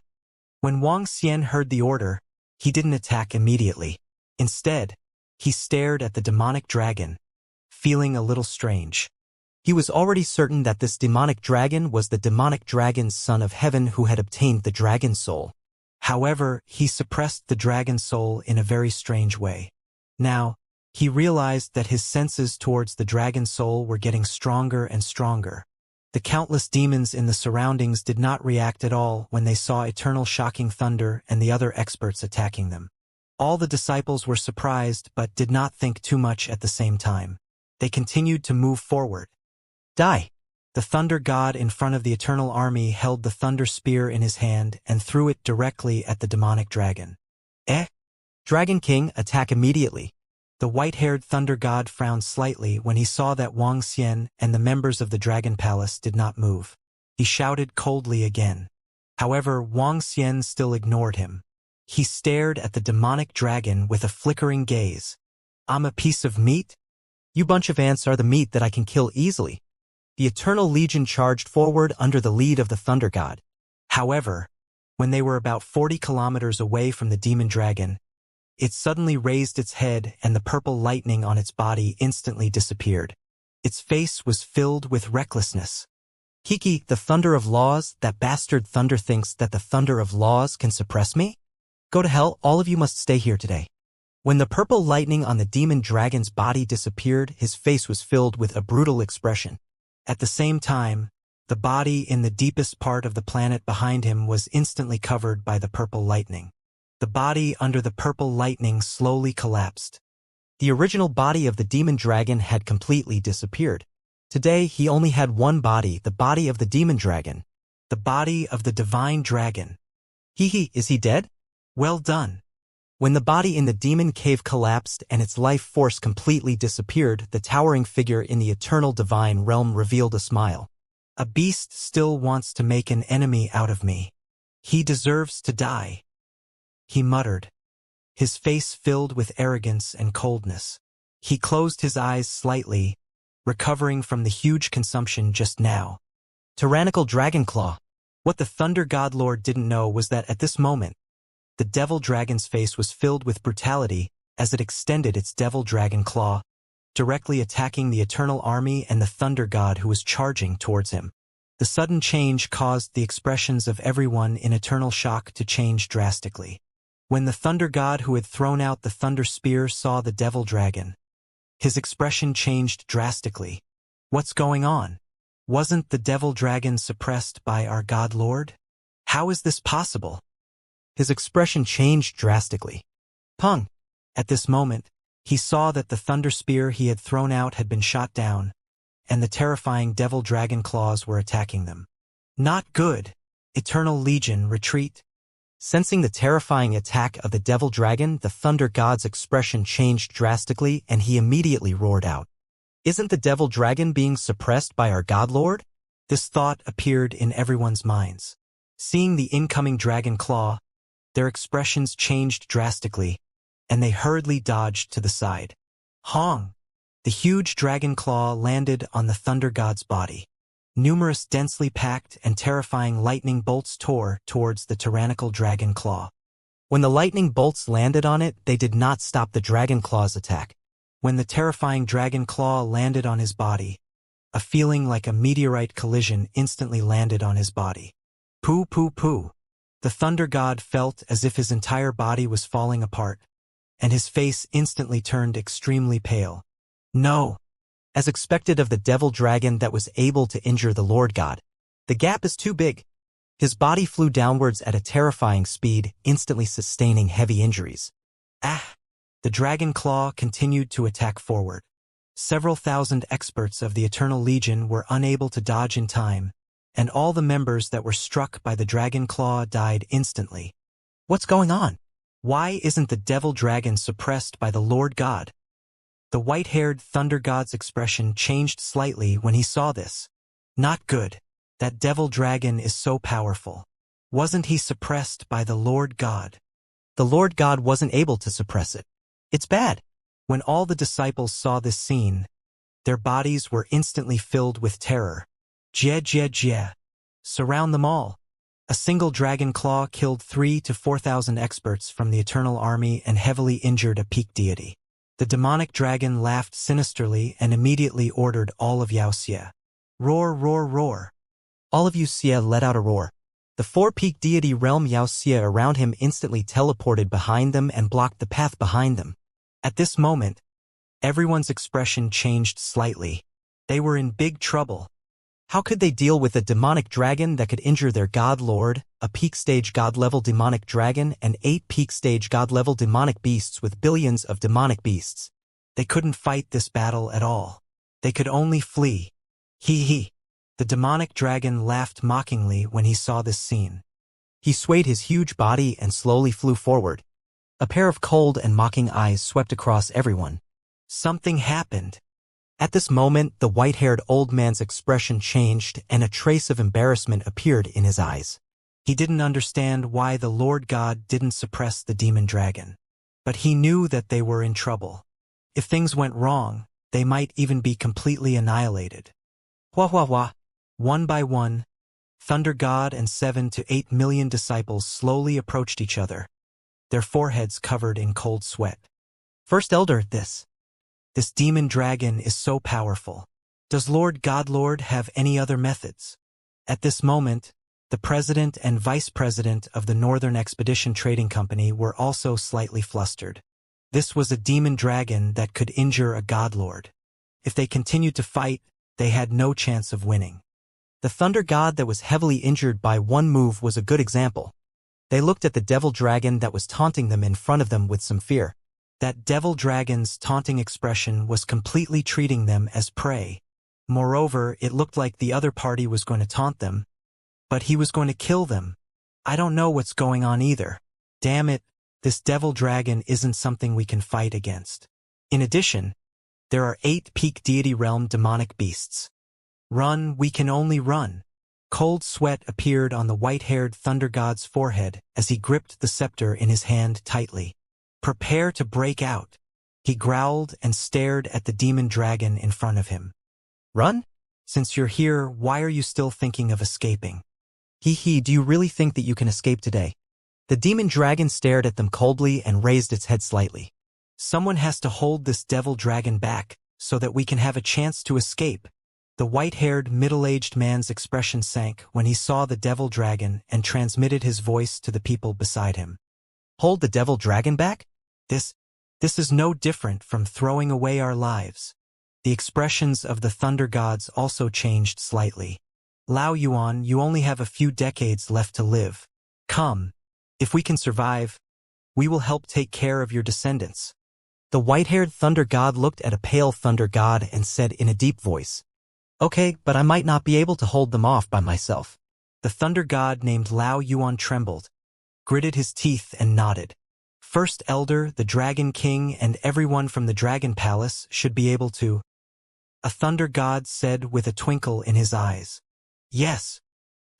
Speaker 1: When Wang Xian heard the order, he didn't attack immediately. Instead, he stared at the demonic dragon, feeling a little strange. He was already certain that this demonic dragon was the demonic dragon's son of heaven who had obtained the dragon soul. However, he suppressed the dragon soul in a very strange way. Now, he realized that his senses towards the dragon soul were getting stronger and stronger. The countless demons in the surroundings did not react at all when they saw eternal shocking thunder and the other experts attacking them. All the disciples were surprised but did not think too much at the same time. They continued to move forward. Die! The thunder god in front of the eternal army held the thunder spear in his hand and threw it directly at the demonic dragon. Dragon King, attack immediately. The white-haired thunder god frowned slightly when he saw that Wang Xian and the members of the Dragon Palace did not move. He shouted coldly again. However, Wang Xian still ignored him. He stared at the demonic dragon with a flickering gaze. I'm a piece of meat? You bunch of ants are the meat that I can kill easily. The Eternal Legion charged forward under the lead of the Thunder God. However, when they were about 40 kilometers away from the demon dragon, it suddenly raised its head and the purple lightning on its body instantly disappeared. Its face was filled with recklessness. Kiki, the thunder of laws, that bastard thunder thinks that the thunder of laws can suppress me? Go to hell, all of you must stay here today. When the purple lightning on the demon dragon's body disappeared, his face was filled with a brutal expression. At the same time, the body in the deepest part of the planet behind him was instantly covered by the purple lightning. The body under the purple lightning slowly collapsed. The original body of the demon dragon had completely disappeared. Today, he only had one body, the body of the demon dragon. The body of the divine dragon. Is he dead? Well done. When the body in the demon cave collapsed and its life force completely disappeared, the towering figure in the eternal divine realm revealed a smile. A beast still wants to make an enemy out of me. He deserves to die. He muttered, his face filled with arrogance and coldness. He closed his eyes slightly, recovering from the huge consumption just now. Tyrannical Dragonclaw. What the Thunder God Lord didn't know was that at this moment, the devil dragon's face was filled with brutality as it extended its devil dragon claw, directly attacking the eternal army and the thunder god who was charging towards him. The sudden change caused the expressions of everyone in eternal shock to change drastically. When the thunder god who had thrown out the thunder spear saw the devil dragon, his expression changed drastically. What's going on? Wasn't the devil dragon suppressed by our God Lord? How is this possible? His expression changed drastically. Pung! At this moment, he saw that the thunder spear he had thrown out had been shot down, and the terrifying devil dragon claws were attacking them. Not good. Eternal Legion, retreat.
Speaker 2: Sensing the terrifying attack of the devil dragon, the thunder god's expression changed drastically and he immediately roared out. Isn't the devil dragon being suppressed by our god lord?
Speaker 1: This thought appeared in everyone's minds. Seeing the incoming dragon claw, their expressions changed drastically, and they hurriedly dodged to the side. Hong! The huge dragon claw landed on the thunder god's body. Numerous densely packed and terrifying lightning bolts tore towards the tyrannical dragon claw.
Speaker 2: When the lightning bolts landed on it, they did not stop the dragon claw's attack.
Speaker 1: When the terrifying dragon claw landed on his body, a feeling like a meteorite collision instantly landed on his body. Poo poo poo. The thunder god felt as if his entire body was falling apart, and his face instantly turned extremely pale. No!
Speaker 2: As expected of the devil dragon that was able to injure the Lord God, the gap is too big. His body flew downwards at a terrifying speed, instantly sustaining heavy injuries.
Speaker 1: Ah! The dragon claw continued to attack forward. Several thousand experts of the Eternal Legion were unable to dodge in time, and all the members that were struck by the dragon claw died instantly.
Speaker 2: What's going on?
Speaker 1: Why isn't the devil dragon suppressed by the Lord God? The white-haired thunder god's expression changed slightly when he saw this. Not good. That devil dragon is so powerful. Wasn't he suppressed by the Lord God?
Speaker 2: The Lord God wasn't able to suppress it. It's bad.
Speaker 1: When all the disciples saw this scene, their bodies were instantly filled with terror. Jie jie jie. Surround them all. A single dragon claw killed 3,000 to 4,000 experts from the Eternal Army and heavily injured a peak deity. The demonic dragon laughed sinisterly and immediately ordered all of Wuxia. Roar, roar, roar.
Speaker 2: All of Wuxia let out a roar. The 4-peak deity realm Wuxia around him instantly teleported behind them and blocked the path behind them.
Speaker 1: At this moment, everyone's expression changed slightly. They were in big trouble.
Speaker 2: How could they deal with a demonic dragon that could injure their god lord, a peak-stage god-level demonic dragon, and 8 peak-stage god-level demonic beasts with billions of demonic beasts?
Speaker 1: They couldn't fight this battle at all. They could only flee. Hee hee. The demonic dragon laughed mockingly when he saw this scene.
Speaker 2: He swayed his huge body and slowly flew forward. A pair of cold and mocking eyes swept across everyone.
Speaker 1: Something happened.
Speaker 2: At this moment, the white-haired old man's expression changed and a trace of embarrassment appeared in his eyes.
Speaker 1: He didn't understand why the Lord God didn't suppress the demon dragon. But he knew that they were in trouble. If things went wrong, they might even be completely annihilated.
Speaker 2: Wah wah wah.
Speaker 1: One by one, Thunder God and 7 to 8 million disciples slowly approached each other, their foreheads covered in cold sweat.
Speaker 2: First Elder,
Speaker 1: This demon dragon is so powerful. Does Lord Godlord have any other methods? At this moment, the president and vice president of the Northern Expedition Trading Company were also slightly flustered. This was a demon dragon that could injure a godlord. If they continued to fight, they had no chance of winning.
Speaker 2: The thunder god that was heavily injured by one move was a good example. They looked at the devil dragon that was taunting them in front of them with some fear.
Speaker 1: That devil dragon's taunting expression was completely treating them as prey. Moreover, it looked like the other party was going to taunt them, but he was going to kill them. I don't know what's going on either. Damn it, this devil dragon isn't something we can fight against. In addition, there are 8 peak deity realm demonic beasts. Run, we can only run. Cold sweat appeared on the white-haired thunder god's forehead as he gripped the scepter in his hand tightly. Prepare to break out. He growled and stared at the demon dragon in front of him.
Speaker 2: Run?
Speaker 1: Since you're here, why are you still thinking of escaping?
Speaker 2: Hee, do you really think that you can escape today? The demon dragon stared at them coldly and raised its head slightly.
Speaker 1: Someone has to hold this devil dragon back so that we can have a chance to escape. The white-haired, middle-aged man's expression sank when he saw the devil dragon and transmitted his voice to the people beside him.
Speaker 2: Hold the devil dragon back?
Speaker 1: This is no different from throwing away our lives. The expressions of the thunder gods also changed slightly. Lao Yuan, you only have a few decades left to live. Come. If we can survive, we will help take care of your descendants.
Speaker 2: The white-haired thunder god looked at a pale thunder god and said in a deep voice, Okay, but I might not be able to hold them off by myself. The thunder god named Lao Yuan trembled, gritted his teeth and nodded. First Elder, the Dragon King, and everyone from the Dragon Palace should be able to. A thunder god said with a twinkle in his eyes. Yes.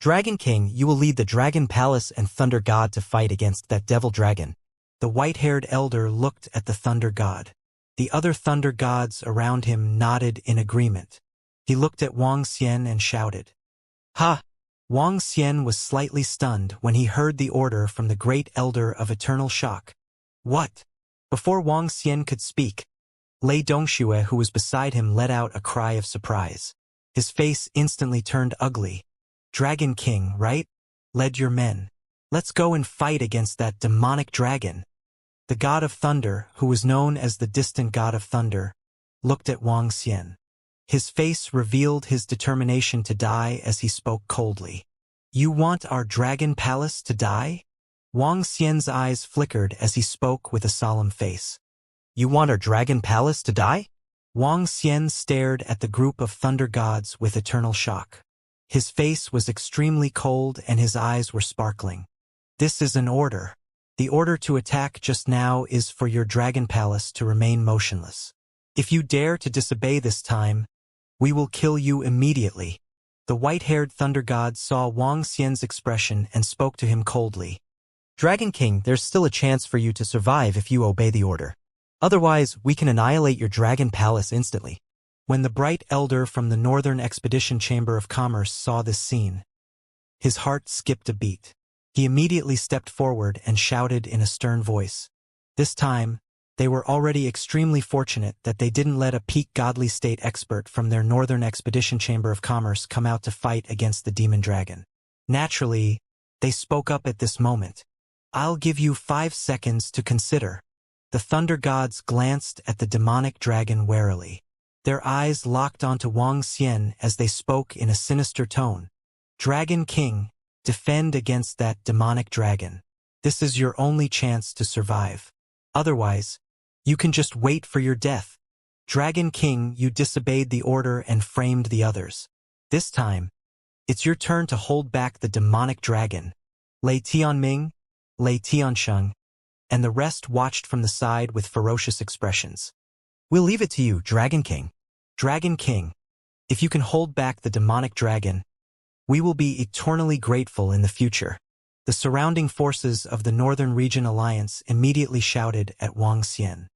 Speaker 2: Dragon King, you will lead the Dragon Palace and Thunder God to fight against that devil dragon. The white-haired elder looked at the thunder god. The other thunder gods around him nodded in agreement. He looked at Wang Xian and shouted. Ha! Wang Xian was slightly stunned when he heard the order from the great elder of eternal shock. What? Before Wang Xian could speak, Lei Dongxue, who was beside him, let out a cry of surprise. His face instantly turned ugly. Dragon King, right? Led your men. Let's go and fight against that demonic dragon. The god of thunder, who was known as the distant god of thunder, looked at Wang Xian. His face revealed his determination to die as he spoke coldly. You want our dragon palace to die? Wang Xian's eyes flickered as he spoke with a solemn face. You want our dragon palace to die? Wang Xian stared at the group of thunder gods with eternal shock. His face was extremely cold and his eyes were sparkling. This is an order. The order to attack just now is for your dragon palace to remain motionless. If you dare to disobey this time, we will kill you immediately. The white-haired thunder god saw Wang Xian's expression and spoke to him coldly. Dragon King, there's still a chance for you to survive if you obey the order. Otherwise, we can annihilate your dragon palace instantly. When the bright elder from the Northern Expedition Chamber of Commerce saw this scene, his heart skipped a beat. He immediately stepped forward and shouted in a stern voice. This time, they were already extremely fortunate that they didn't let a peak godly state expert from their Northern Expedition Chamber of Commerce come out to fight against the demon dragon. Naturally, they spoke up at this moment. I'll give you 5 seconds to consider. The thunder gods glanced at the demonic dragon warily. Their eyes locked onto Wang Xian as they spoke in a sinister tone. Dragon King, defend against that demonic dragon. This is your only chance to survive. Otherwise, you can just wait for your death. Dragon King, you disobeyed the order and framed the others. This time, it's your turn to hold back the demonic dragon. Lei Tianming, Lei Tiansheng, and the rest watched from the side with ferocious expressions. We'll leave it to you, Dragon King. Dragon King, if you can hold back the demonic dragon, we will be eternally grateful in the future. The surrounding forces of the Northern Region Alliance immediately shouted at Wang Xian.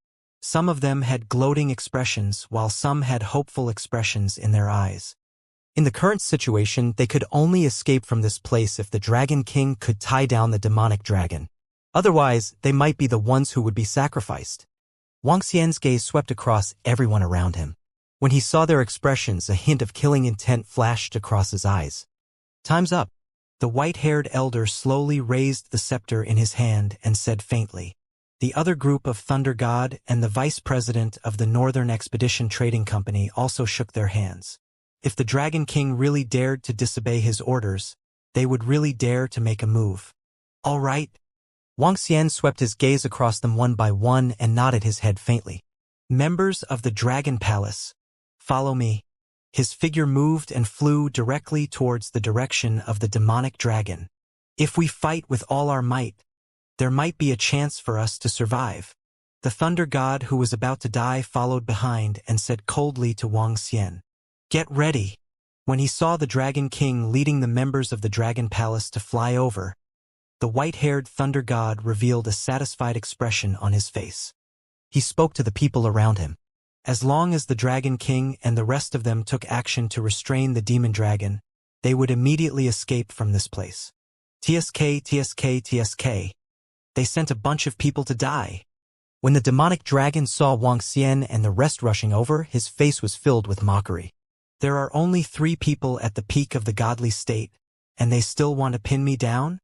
Speaker 2: Some of them had gloating expressions while some had hopeful expressions in their eyes. In the current situation, they could only escape from this place if the Dragon King could tie down the demonic dragon. Otherwise, they might be the ones who would be sacrificed. Wang Xian's gaze swept across everyone around him. When he saw their expressions, a hint of killing intent flashed across his eyes. Time's up. The white-haired elder slowly raised the scepter in his hand and said faintly. The other group of Thunder God and the vice president of the Northern Expedition Trading Company also shook their hands. If the Dragon King really dared to disobey his orders, they would really dare to make a move. All right. Wang Xian swept his gaze across them one by one and nodded his head faintly. Members of the Dragon Palace, follow me. His figure moved and flew directly towards the direction of the demonic dragon. If we fight with all our might, there might be a chance for us to survive. The Thunder God who was about to die followed behind and said coldly to Wang Xian, "Get ready." When he saw the Dragon King leading the members of the Dragon Palace to fly over, the white-haired Thunder God revealed a satisfied expression on his face. He spoke to the people around him. As long as the Dragon King and the rest of them took action to restrain the demon dragon, they would immediately escape from this place. TSK, TSK, TSK. They sent a bunch of people to die. When the demonic dragon saw Wang Xian and the rest rushing over, his face was filled with mockery. There are only 3 people at the peak of the godly state, and they still want to pin me down?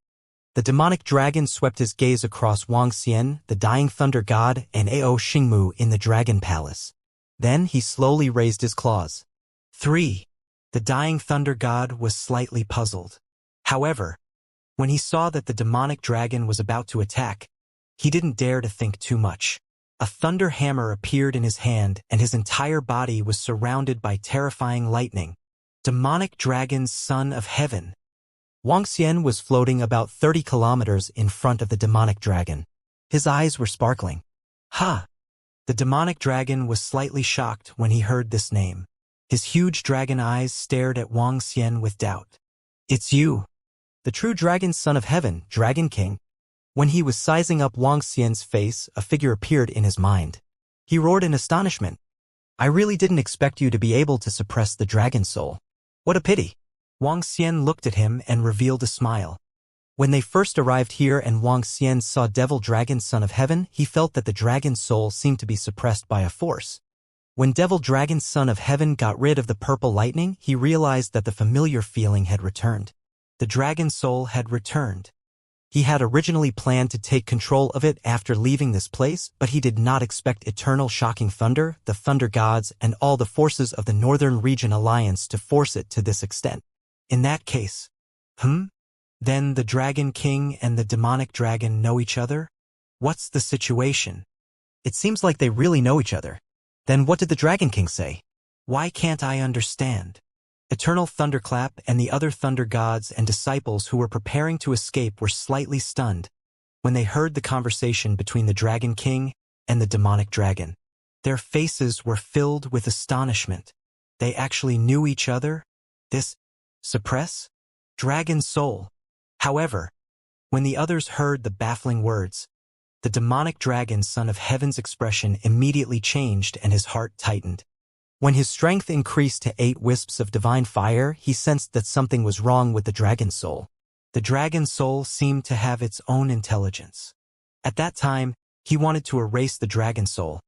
Speaker 2: The demonic dragon swept his gaze across Wang Xian, the dying thunder god, and Ao Xingmu in the dragon palace. Then he slowly raised his claws. 3. The dying thunder god was slightly puzzled. However, when he saw that the demonic dragon was about to attack, he didn't dare to think too much. A thunder hammer appeared in his hand and his entire body was surrounded by terrifying lightning.
Speaker 1: Demonic dragon son of heaven.
Speaker 2: Wuxia was floating about 30 kilometers in front of the demonic dragon. His eyes were sparkling.
Speaker 1: Ha! The demonic dragon was slightly shocked when he heard this name. His huge dragon eyes stared at Wuxia with doubt.
Speaker 2: It's you, the true dragon son of heaven, Dragon King. When he was sizing up Wuxia's face, a figure appeared in his mind. He roared in astonishment. I really didn't expect you to be able to suppress the dragon soul. What a pity.
Speaker 1: Wuxia looked at him and revealed a smile.
Speaker 2: When they first arrived here and Wuxia saw Devil Dragon Son of Heaven, he felt that the dragon's soul seemed to be suppressed by a force. When Devil Dragon Son of Heaven got rid of the purple lightning, he realized that the familiar feeling had returned.
Speaker 1: The dragon soul had returned.
Speaker 2: He had originally planned to take control of it after leaving this place, but he did not expect eternal shocking thunder, the thunder gods, and all the forces of the Northern Region Alliance to force it to this extent.
Speaker 1: In that case, then the Dragon King and the demonic dragon know each other? What's the situation?
Speaker 2: It seems like they really know each other. Then what did the Dragon King say?
Speaker 1: Why can't I understand? Eternal Thunderclap and the other thunder gods and disciples who were preparing to escape were slightly stunned when they heard the conversation between the Dragon King and the demonic dragon. Their faces were filled with astonishment. They actually knew each other? This suppress? Dragon soul. However, when the others heard the baffling words, the demonic dragon son of heaven's expression immediately changed and his heart tightened. When his strength increased to 8 wisps of divine fire, he sensed that something was wrong with the dragon soul. The dragon soul seemed to have its own intelligence. At that time, he wanted to erase the dragon soul,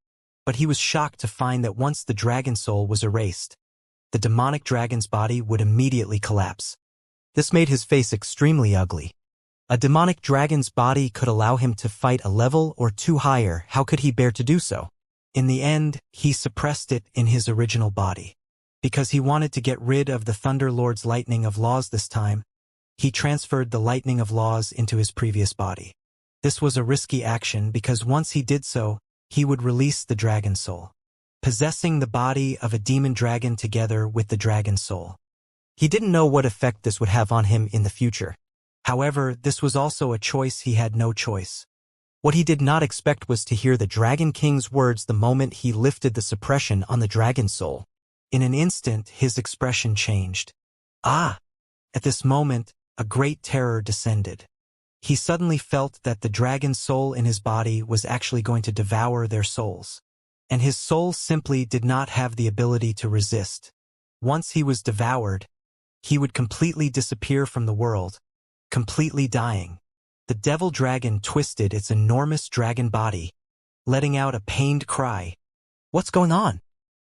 Speaker 1: but he was shocked to find that once the dragon soul was erased, the demonic dragon's body would immediately collapse.
Speaker 2: This made his face extremely ugly. A demonic dragon's body could allow him to fight a level or 2 higher. How could he bear to do so?
Speaker 1: In the end, he suppressed it in his original body. Because he wanted to get rid of the Thunder Lord's lightning of laws this time, he transferred the lightning of laws into his previous body. This was a risky action because once he did so, he would release the dragon soul, possessing the body of a demon dragon together with the dragon soul.
Speaker 2: He didn't know what effect this would have on him in the future.
Speaker 1: However, this was also a choice he had no choice.
Speaker 2: What he did not expect was to hear the Dragon King's words the moment he lifted the suppression on the dragon soul.
Speaker 1: In an instant, his expression changed. Ah! At this moment, a great terror descended. He suddenly felt that the dragon soul in his body was actually going to devour their souls. And his soul simply did not have the ability to resist. Once he was devoured, he would completely disappear from the world, completely dying. The devil dragon twisted its enormous dragon body, letting out a pained cry.
Speaker 2: What's going on?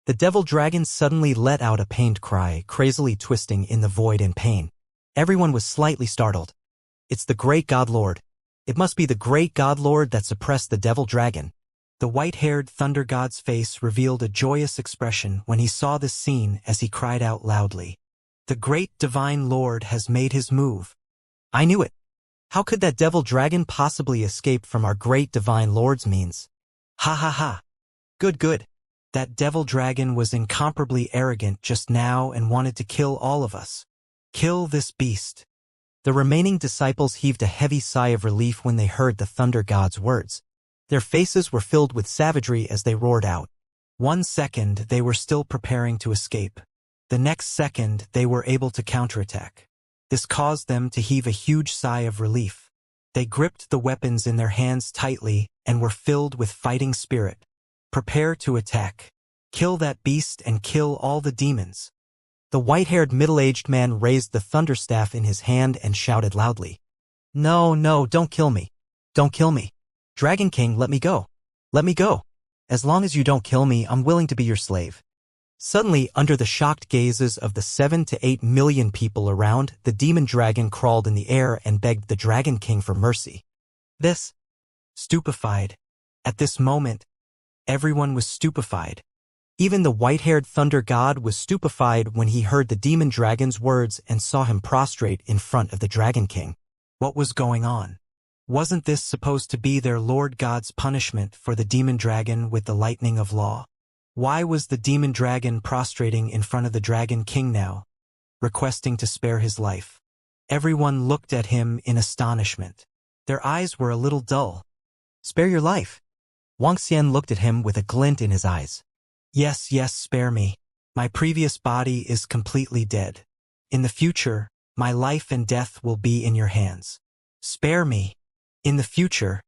Speaker 2: The devil dragon suddenly let out a pained cry, crazily twisting in the void in pain. Everyone was slightly startled. It's the great God Lord. It must be the great God Lord that suppressed the devil dragon.
Speaker 1: The white-haired thunder god's face revealed a joyous expression when he saw this scene as he cried out loudly. The great divine Lord has made his move.
Speaker 2: I knew it. How could that devil dragon possibly escape from our great divine Lord's means?
Speaker 1: Ha ha ha.
Speaker 2: Good.
Speaker 1: That devil dragon was incomparably arrogant just now and wanted to kill all of us. Kill this beast.
Speaker 2: The remaining disciples heaved a heavy sigh of relief when they heard the thunder god's words. Their faces were filled with savagery as they roared out.
Speaker 1: 1 second they were still preparing to escape. The next second they were able to counterattack. This caused them to heave a huge sigh of relief. They gripped the weapons in their hands tightly and were filled with fighting spirit. Prepare to attack. Kill that beast and kill all the demons.
Speaker 2: The white-haired middle-aged man raised the thunderstaff in his hand and shouted loudly. No, don't kill me. Don't kill me. Dragon King, let me go. Let me go. As long as you don't kill me, I'm willing to be your slave. Suddenly, under the shocked gazes of the 7 to 8 million people around, the demon dragon crawled in the air and begged the Dragon King for mercy.
Speaker 1: Stupefied. At this moment, everyone was stupefied.
Speaker 2: Even the white-haired thunder god was stupefied when he heard the demon dragon's words and saw him prostrate in front of the Dragon King.
Speaker 1: What was going on? Wasn't this supposed to be their Lord God's punishment for the demon dragon with the lightning of law? Why was the demon dragon prostrating in front of the Dragon King now? requesting to spare his life. Everyone looked at him in astonishment. Their eyes were a little dull.
Speaker 2: Spare your life? Wuxia looked at him with a glint in his eyes.
Speaker 1: Yes, yes, spare me. My previous body is completely dead. In the future, my life and death will be in your hands. Spare me. In the future,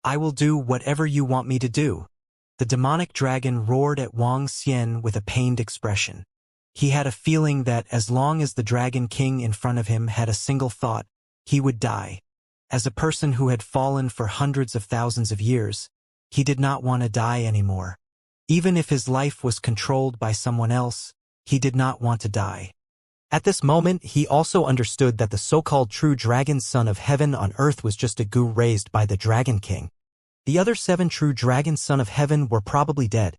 Speaker 1: I will do whatever you want me to do. The demonic dragon roared at Wuxia with a pained expression. He had a feeling that as long as the Dragon King in front of him had a single thought, he would die. As a person who had fallen for hundreds of thousands of years, he did not want to die anymore. Even if his life was controlled by someone else, he did not want to die.
Speaker 2: At this moment, he also understood that the so-called true dragon son of heaven on earth was just a goo raised by the Dragon King. The other 7 true dragon son of heaven were probably dead.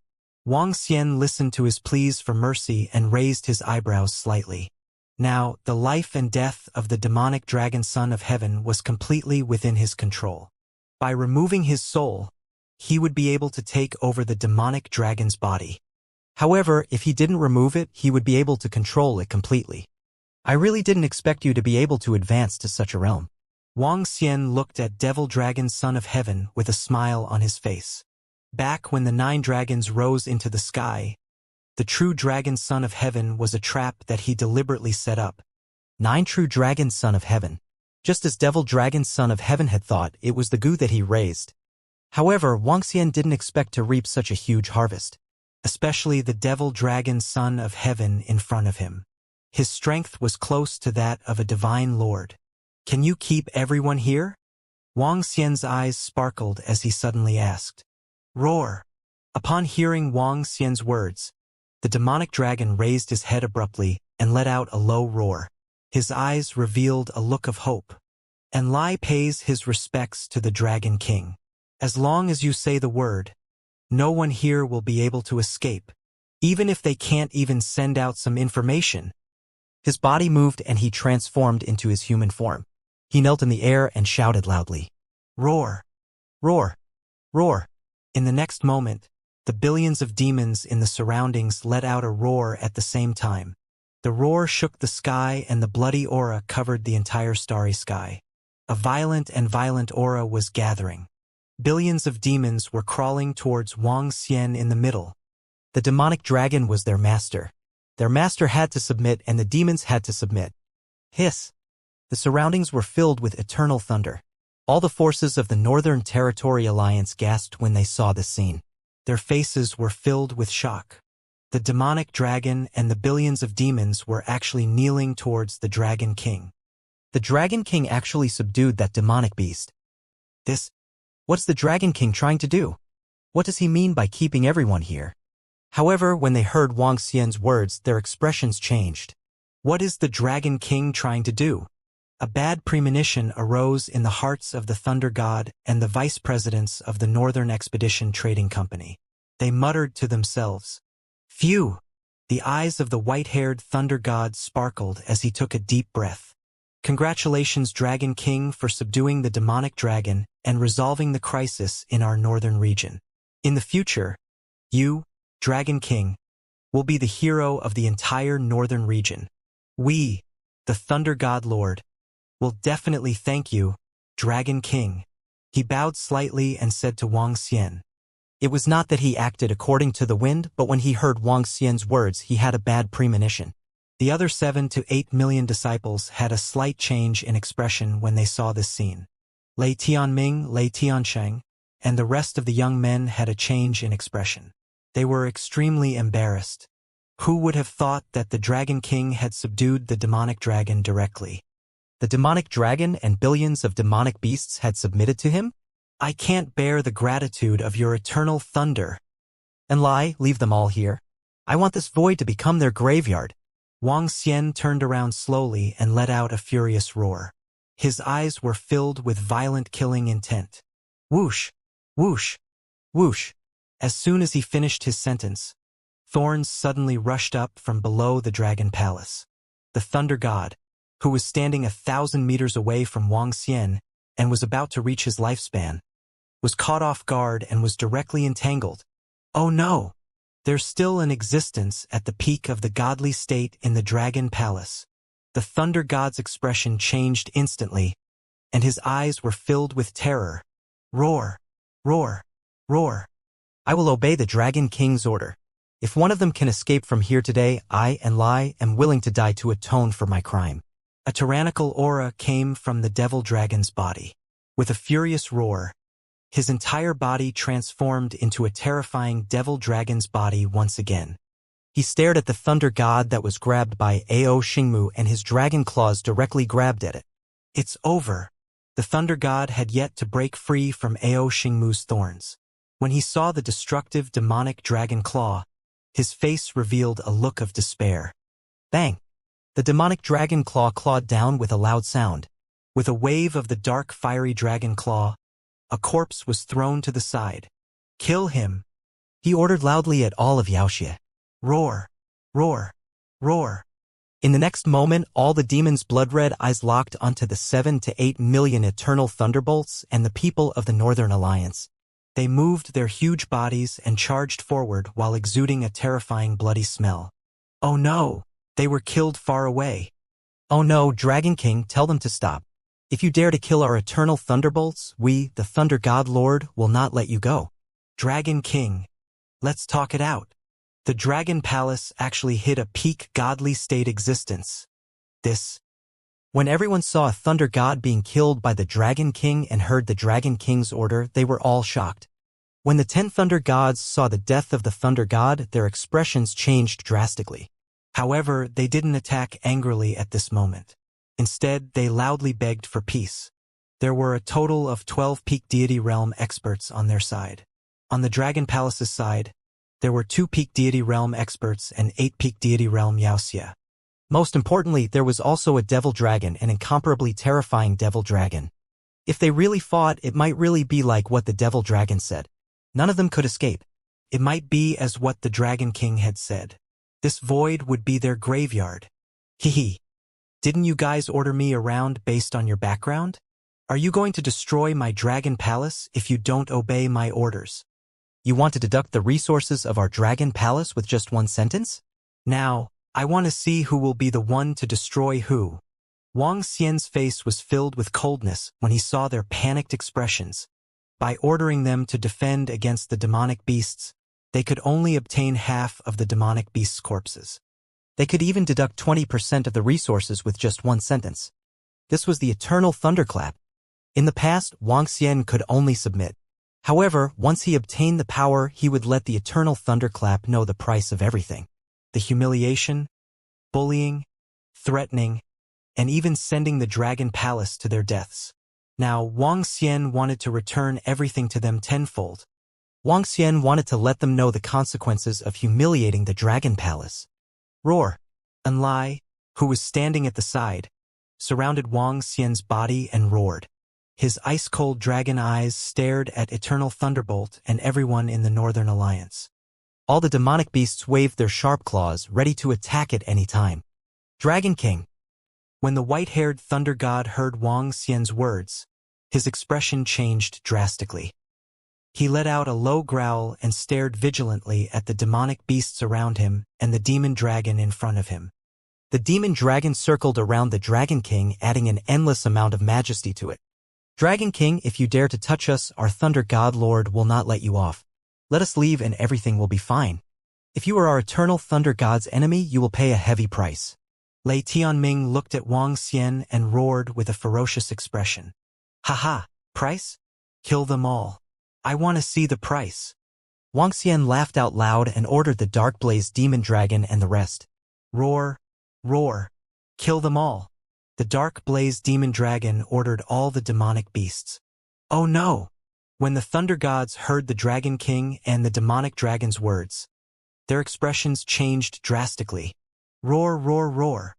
Speaker 1: Wuxia listened to his pleas for mercy and raised his eyebrows slightly. Now, the life and death of the demonic dragon son of heaven was completely within his control. By removing his soul, he would be able to take over the demonic dragon's body.
Speaker 2: However, if he didn't remove it, he would be able to control it completely. I really didn't expect you to be able to advance to such a realm.
Speaker 1: Wuxia looked at Devil Dragon Son of Heaven with a smile on his face. Back when the 9 dragons rose into the sky, the true dragon son of heaven was a trap that he deliberately set up.
Speaker 2: 9 true dragons son of heaven. Just as Devil Dragon son of heaven had thought, it was the goo that he raised. However, Wuxia didn't expect to reap such a huge harvest.
Speaker 1: Especially the Devil Dragon son of heaven in front of him. His strength was close to that of a divine lord. Can you keep everyone here? Wuxia's eyes sparkled as he suddenly asked. Roar! Upon hearing Wuxia's words, the demonic dragon raised his head abruptly and let out a low roar. His eyes revealed a look of hope. And Lai pays his respects to the Dragon King. As long as you say the word, no one here will be able to escape, even if they can't even send out some information.
Speaker 2: His body moved and he transformed into his human form. He knelt in the air and shouted loudly.
Speaker 1: Roar!
Speaker 2: Roar! Roar!
Speaker 1: In the next moment, the billions of demons in the surroundings let out a roar at the same time. The roar shook the sky and the bloody aura covered the entire starry sky. A violent aura was gathering. Billions of demons were crawling towards Wuxia in the middle.
Speaker 2: The demonic dragon was their master. Their master had to submit and the demons had to submit. Hiss! The surroundings were filled with eternal thunder. All the forces of the Northern Territory Alliance gasped when they saw this scene.
Speaker 1: Their faces were filled with shock. The demonic dragon and the billions of demons were actually kneeling towards the Dragon King.
Speaker 2: The Dragon King actually subdued that demonic beast. What's the Dragon King trying to do? What does he mean by keeping everyone here? However, when they heard Wuxia's words, their expressions changed.
Speaker 1: What is the Dragon King trying to do? A bad premonition arose in the hearts of the Thunder God and the vice presidents of the Northern Expedition Trading Company. They muttered to themselves. Phew! The eyes of the white-haired Thunder God sparkled as he took a deep breath. Congratulations, Dragon King, for subduing the demonic dragon and resolving the crisis in our northern region. In the future, you, Dragon King, will be the hero of the entire northern region. We, the Thunder God Lord, will definitely thank you, Dragon King. He bowed slightly and said to Wuxia.
Speaker 2: It was not that he acted according to the wind, but when he heard Wuxia's words, he had a bad premonition.
Speaker 1: The other 7 to 8 million disciples had a slight change in expression when they saw this scene. Lei Tianming, Lei Tiansheng, and the rest of the young men had a change in expression. They were extremely embarrassed. Who would have thought that the Dragon King had subdued the demonic dragon directly?
Speaker 2: The demonic dragon and billions of demonic beasts had submitted to him?
Speaker 1: I can't bear the gratitude of your eternal thunder.
Speaker 2: And Lai, leave them all here. I want this void to become their graveyard.
Speaker 1: Wuxia turned around slowly and let out a furious roar. His eyes were filled with violent killing intent. Whoosh! Whoosh! Whoosh! As soon as he finished his sentence, thorns suddenly rushed up from below the dragon palace. The Thunder God, who was standing 1,000 meters away from Wuxia and was about to reach his lifespan, was caught off guard and was directly entangled. Oh no! There's still an existence at the peak of the godly state in the Dragon Palace. The thunder god's expression changed instantly, and his eyes were filled with terror. Roar, roar, roar.
Speaker 2: I will obey the Dragon King's order. If one of them can escape from here today, I, Enlai, am willing to die to atone for my crime.
Speaker 1: A tyrannical aura came from the devil dragon's body. With a furious roar, his entire body transformed into a terrifying devil dragon's body once again.
Speaker 2: He stared at the thunder god that was grabbed by Ao Xingmu, and his dragon claws directly grabbed at it.
Speaker 1: It's over. The thunder god had yet to break free from Ao Xingmu's thorns. When he saw the destructive demonic dragon claw, his face revealed a look of despair.
Speaker 2: Bang! The demonic dragon claw clawed down with a loud sound.
Speaker 1: With a wave of the dark fiery dragon claw, a corpse was thrown to the side. Kill him,
Speaker 2: he ordered loudly at all of Wuxia.
Speaker 1: Roar, roar, roar.
Speaker 2: In the next moment, all the demons' blood-red eyes locked onto the 7 to 8 million eternal thunderbolts and the people of the Northern Alliance.
Speaker 1: They moved their huge bodies and charged forward while exuding a terrifying bloody smell. Oh no, they were killed far away.
Speaker 2: Oh no, Dragon King, tell them to stop. If you dare to kill our eternal thunderbolts, we, the Thunder God Lord, will not let you go.
Speaker 1: Dragon King, let's talk it out. The Dragon Palace actually hit a peak godly state existence.
Speaker 2: When everyone saw a Thunder God being killed by the Dragon King and heard the Dragon King's order, they were all shocked. When the 10 Thunder Gods saw the death of the Thunder God, their expressions changed drastically.
Speaker 1: However, they didn't attack angrily at this moment. Instead, they loudly begged for peace. There were a total of 12 peak deity realm experts on their side. On the Dragon Palace's side, there were 2 peak deity realm experts and 8 peak deity realm Wuxia.
Speaker 2: Most importantly, there was also a devil dragon, an incomparably terrifying devil dragon. If they really fought, it might really be like what the devil dragon said. None of them could escape.
Speaker 1: It might be as what the Dragon King had said. This void would be their graveyard. Hee. Didn't you guys order me around based on your background? Are you going to destroy my Dragon Palace if you don't obey my orders?
Speaker 2: You want to deduct the resources of our Dragon Palace with just one sentence?
Speaker 1: Now, I want to see who will be the one to destroy who. Wang Xian's face was filled with coldness when he saw their panicked expressions. By ordering them to defend against the demonic beasts, they could only obtain half of the demonic beasts' corpses.
Speaker 2: They could even deduct 20% of the resources with just one sentence. This was the eternal thunderclap. In the past, Wang Xian could only submit. However, once he obtained the power, he would let the eternal thunderclap know the price of everything.
Speaker 1: The humiliation, bullying, threatening, and even sending the Dragon Palace to their deaths. Now, Wang Xian wanted to return everything to them tenfold.
Speaker 2: Wang Xian wanted to let them know the consequences of humiliating the Dragon Palace.
Speaker 1: Roar! Enlai, who was standing at the side, surrounded Wang Xian's body and roared. His ice-cold dragon eyes stared at Eternal Thunderbolt and everyone in the Northern Alliance.
Speaker 2: All the demonic beasts waved their sharp claws, ready to attack at any time. Dragon King!
Speaker 1: When the white-haired Thunder God heard Wang Xian's words, his expression changed drastically. He let out a low growl and stared vigilantly at the demonic beasts around him and the demon dragon in front of him.
Speaker 2: The demon dragon circled around the Dragon King, adding an endless amount of majesty to it. Dragon King, if you dare to touch us, our Thunder God Lord will not let you off. Let us leave and everything will be fine. If you are our eternal Thunder God's enemy, you will pay a heavy price.
Speaker 1: Lei Tianming looked at Wang Xian and roared with a ferocious expression. Haha, price? Kill them all. I want to see the price.
Speaker 2: Wang Xian laughed out loud and ordered the Dark Blaze Demon Dragon and the rest.
Speaker 1: Roar, roar, kill them all. The Dark Blaze Demon Dragon ordered all the demonic beasts. Oh no! When the Thunder Gods heard the Dragon King and the demonic dragon's words, their expressions changed drastically. Roar, roar, roar.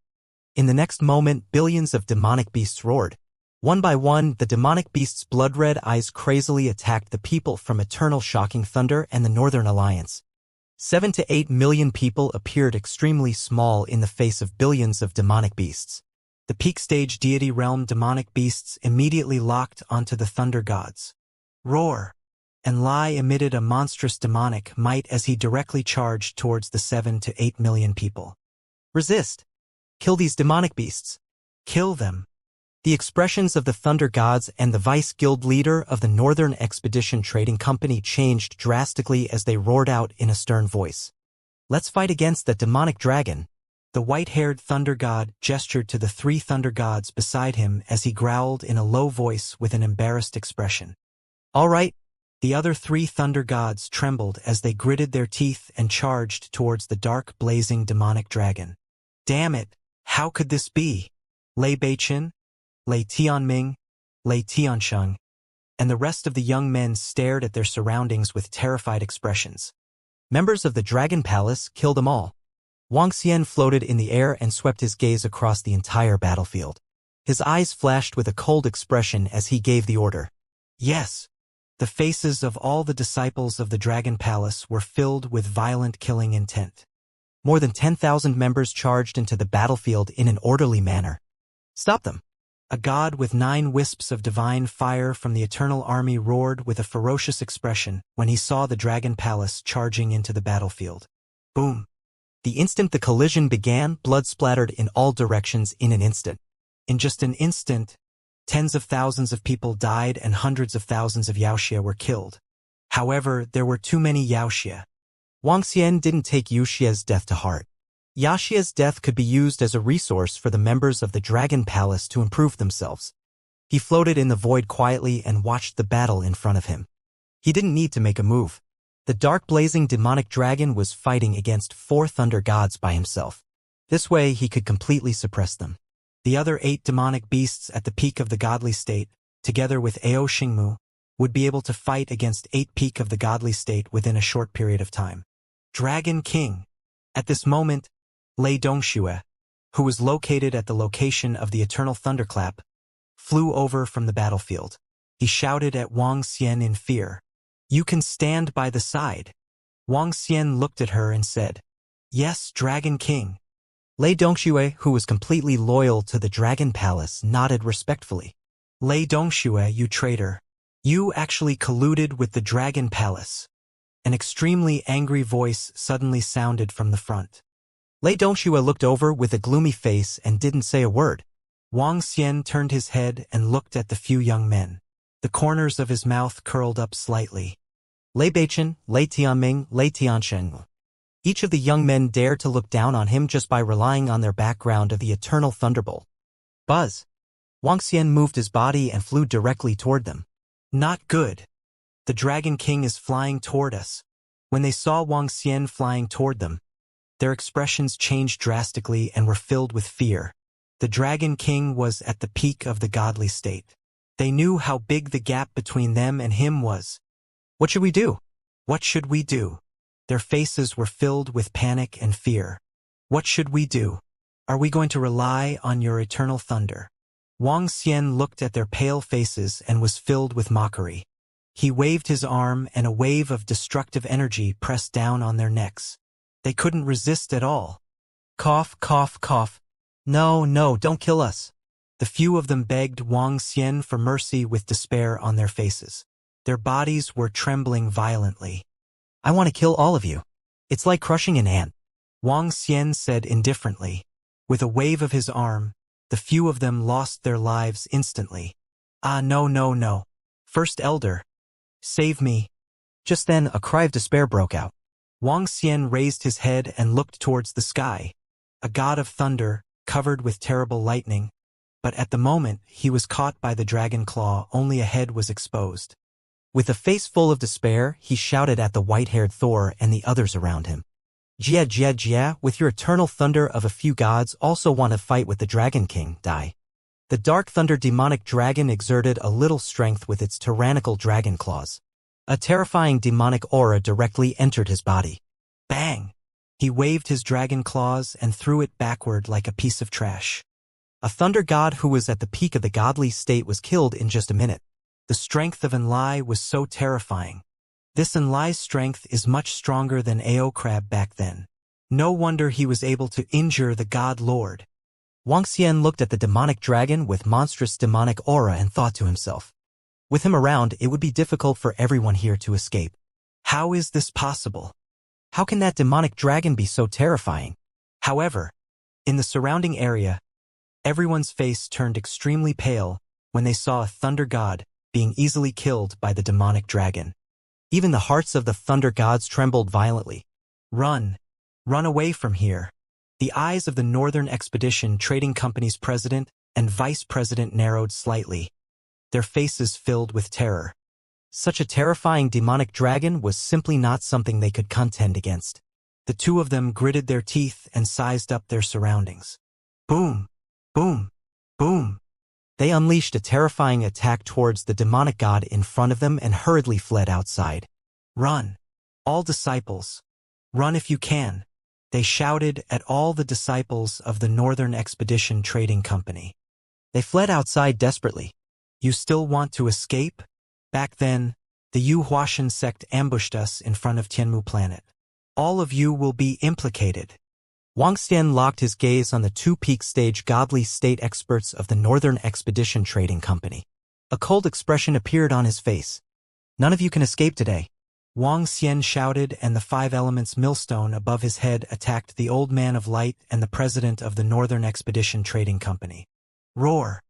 Speaker 2: In the next moment, billions of demonic beasts roared. One by one, the demonic beasts' blood-red eyes crazily attacked the people from Eternal Shocking Thunder and the Northern Alliance. 7 to 8 million people appeared extremely small in the face of billions of demonic beasts. The peak stage deity realm demonic beasts immediately locked onto the Thunder Gods.
Speaker 1: Roar! And Lai emitted a monstrous demonic might as he directly charged towards the 7 to 8 million people.
Speaker 2: Resist! Kill these demonic beasts.
Speaker 1: Kill them.
Speaker 2: The expressions of the Thunder Gods and the Vice Guild leader of the Northern Expedition Trading Company changed drastically as they roared out in a stern voice. Let's fight against the demonic dragon.
Speaker 1: The white-haired Thunder God gestured to the 3 Thunder Gods beside him as he growled in a low voice with an embarrassed expression.
Speaker 2: All right.
Speaker 1: The other 3 Thunder Gods trembled as they gritted their teeth and charged towards the dark, blazing demonic dragon. Damn it! How could this be? Lei Beichen, Lei Tianming, Lei Tiansheng, and the rest of the young men stared at their surroundings with terrified expressions.
Speaker 2: Members of the Dragon Palace killed them all. Wuxia floated in the air and swept his gaze across the entire battlefield. His eyes flashed with a cold expression as he gave the order.
Speaker 1: Yes. The faces of all the disciples of the Dragon Palace were filled with violent killing intent.
Speaker 2: More than 10,000 members charged into the battlefield in an orderly manner. Stop them.
Speaker 1: A god with 9 wisps of divine fire from the Eternal Army roared with a ferocious expression when he saw the Dragon Palace charging into the battlefield. Boom!
Speaker 2: The instant the collision began, blood splattered in all directions in an instant.
Speaker 1: In just an instant, tens of thousands of people died and hundreds of thousands of Yaoxia were killed. However, there were too many Yaoxia.
Speaker 2: Wuxia didn't take Yuxia's death to heart. Yaoxia's death could be used as a resource for the members of the Dragon Palace to improve themselves. He floated in the void quietly and watched the battle in front of him. He didn't need to make a move. The dark blazing demonic dragon was fighting against 4 Thunder Gods by himself. This way he could completely suppress them.
Speaker 1: The other 8 demonic beasts at the peak of the godly state, together with Ao Xingmu, would be able to fight against 8 peak of the godly state within a short period of time. Dragon King. At this moment, Lei Dongxue, who was located at the location of the Eternal Thunderclap, flew over from the battlefield. He shouted at Wuxia in fear. You can stand by the side. Wuxia looked at her and said, Yes, Dragon King.
Speaker 2: Lei Dongxue, who was completely loyal to the Dragon Palace, nodded respectfully.
Speaker 1: Lei Dongxue, you traitor. You actually colluded with the Dragon Palace. An extremely angry voice suddenly sounded from the front.
Speaker 2: Lei Dongxue looked over with a gloomy face and didn't say a word.
Speaker 1: Wuxia turned his head and looked at the few young men. The corners of his mouth curled up slightly.
Speaker 2: Lei Beichen, Lei Tianming, Lei Tiansheng. Each of the young men dared to look down on him just by relying on their background of the Eternal Thunderbolt. Buzz. Wuxia moved his body and flew directly toward them.
Speaker 1: Not good. The Dragon King is flying toward us. When they saw Wuxia flying toward them, their expressions changed drastically and were filled with fear. The Dragon King was at the peak of the godly state. They knew how big the gap between them and him was.
Speaker 2: What should we do?
Speaker 1: What should we do? Their faces were filled with panic and fear. What should we do? Are we going to rely on your eternal thunder? Wuxia looked at their pale faces and was filled with mockery. He waved his arm and a wave of destructive energy pressed down on their necks. They couldn't resist at all.
Speaker 2: Cough, cough, cough. No, no, don't kill us.
Speaker 1: The few of them begged Wuxia for mercy with despair on their faces. Their bodies were trembling violently.
Speaker 2: I want to kill all of you. It's like crushing an ant.
Speaker 1: Wuxia said indifferently. With a wave of his arm, the few of them lost their lives instantly. Ah, no, no, no. First Elder. Save me.
Speaker 2: Just then, a cry of despair broke out.
Speaker 1: Wuxia raised his head and looked towards the sky. A god of thunder, covered with terrible lightning. But at the moment, he was caught by the dragon claw, only a head was exposed.
Speaker 2: With a face full of despair, he shouted at the white-haired Thor and the others around him. Jia, Jia, Jia, with your eternal thunder of a few gods also want to fight with the Dragon King, die. The dark thunder demonic dragon exerted a little strength with its tyrannical dragon claws. A terrifying demonic aura directly entered his body.
Speaker 1: Bang! He waved his dragon claws and threw it backward like a piece of trash.
Speaker 2: A thunder god who was at the peak of the godly state was killed in just a minute.
Speaker 1: The strength of Enlai was so terrifying. This Enlai's strength is much stronger than Ao Crab back then. No wonder he was able to injure the God Lord.
Speaker 2: Wuxia looked at the demonic dragon with monstrous demonic aura and thought to himself. With him around, it would be difficult for everyone here to escape.
Speaker 1: How is this possible?
Speaker 2: How can that demonic dragon be so terrifying?
Speaker 1: However, In the surrounding area, everyone's face turned extremely pale when they saw a thunder god being easily killed by the demonic dragon.
Speaker 2: Even the hearts of the thunder gods trembled violently.
Speaker 1: Run! Run away from here! The eyes of the Northern Expedition Trading Company's president and vice president narrowed slightly, their faces filled with terror.
Speaker 2: Such a terrifying demonic dragon was simply not something they could contend against.
Speaker 1: The two of them gritted their teeth and sized up their surroundings. Boom! Boom! Boom!
Speaker 2: They unleashed a terrifying attack towards the demonic god in front of them and hurriedly fled outside.
Speaker 1: Run! All disciples! Run if you can! They shouted at all the disciples of the Northern Expedition Trading Company.
Speaker 2: They fled outside desperately.
Speaker 1: You still want to escape? Back then, the Wuxian sect ambushed us in front of Tianmu Planet. All of you will be implicated.
Speaker 2: Wuxia locked his gaze on the two peak stage godly state experts of the Northern Expedition Trading Company. A cold expression appeared on his face. None of you can escape today.
Speaker 1: Wuxia shouted, and the 5 elements millstone above his head attacked the Old Man of Light and the president of the Northern Expedition Trading Company. Roar!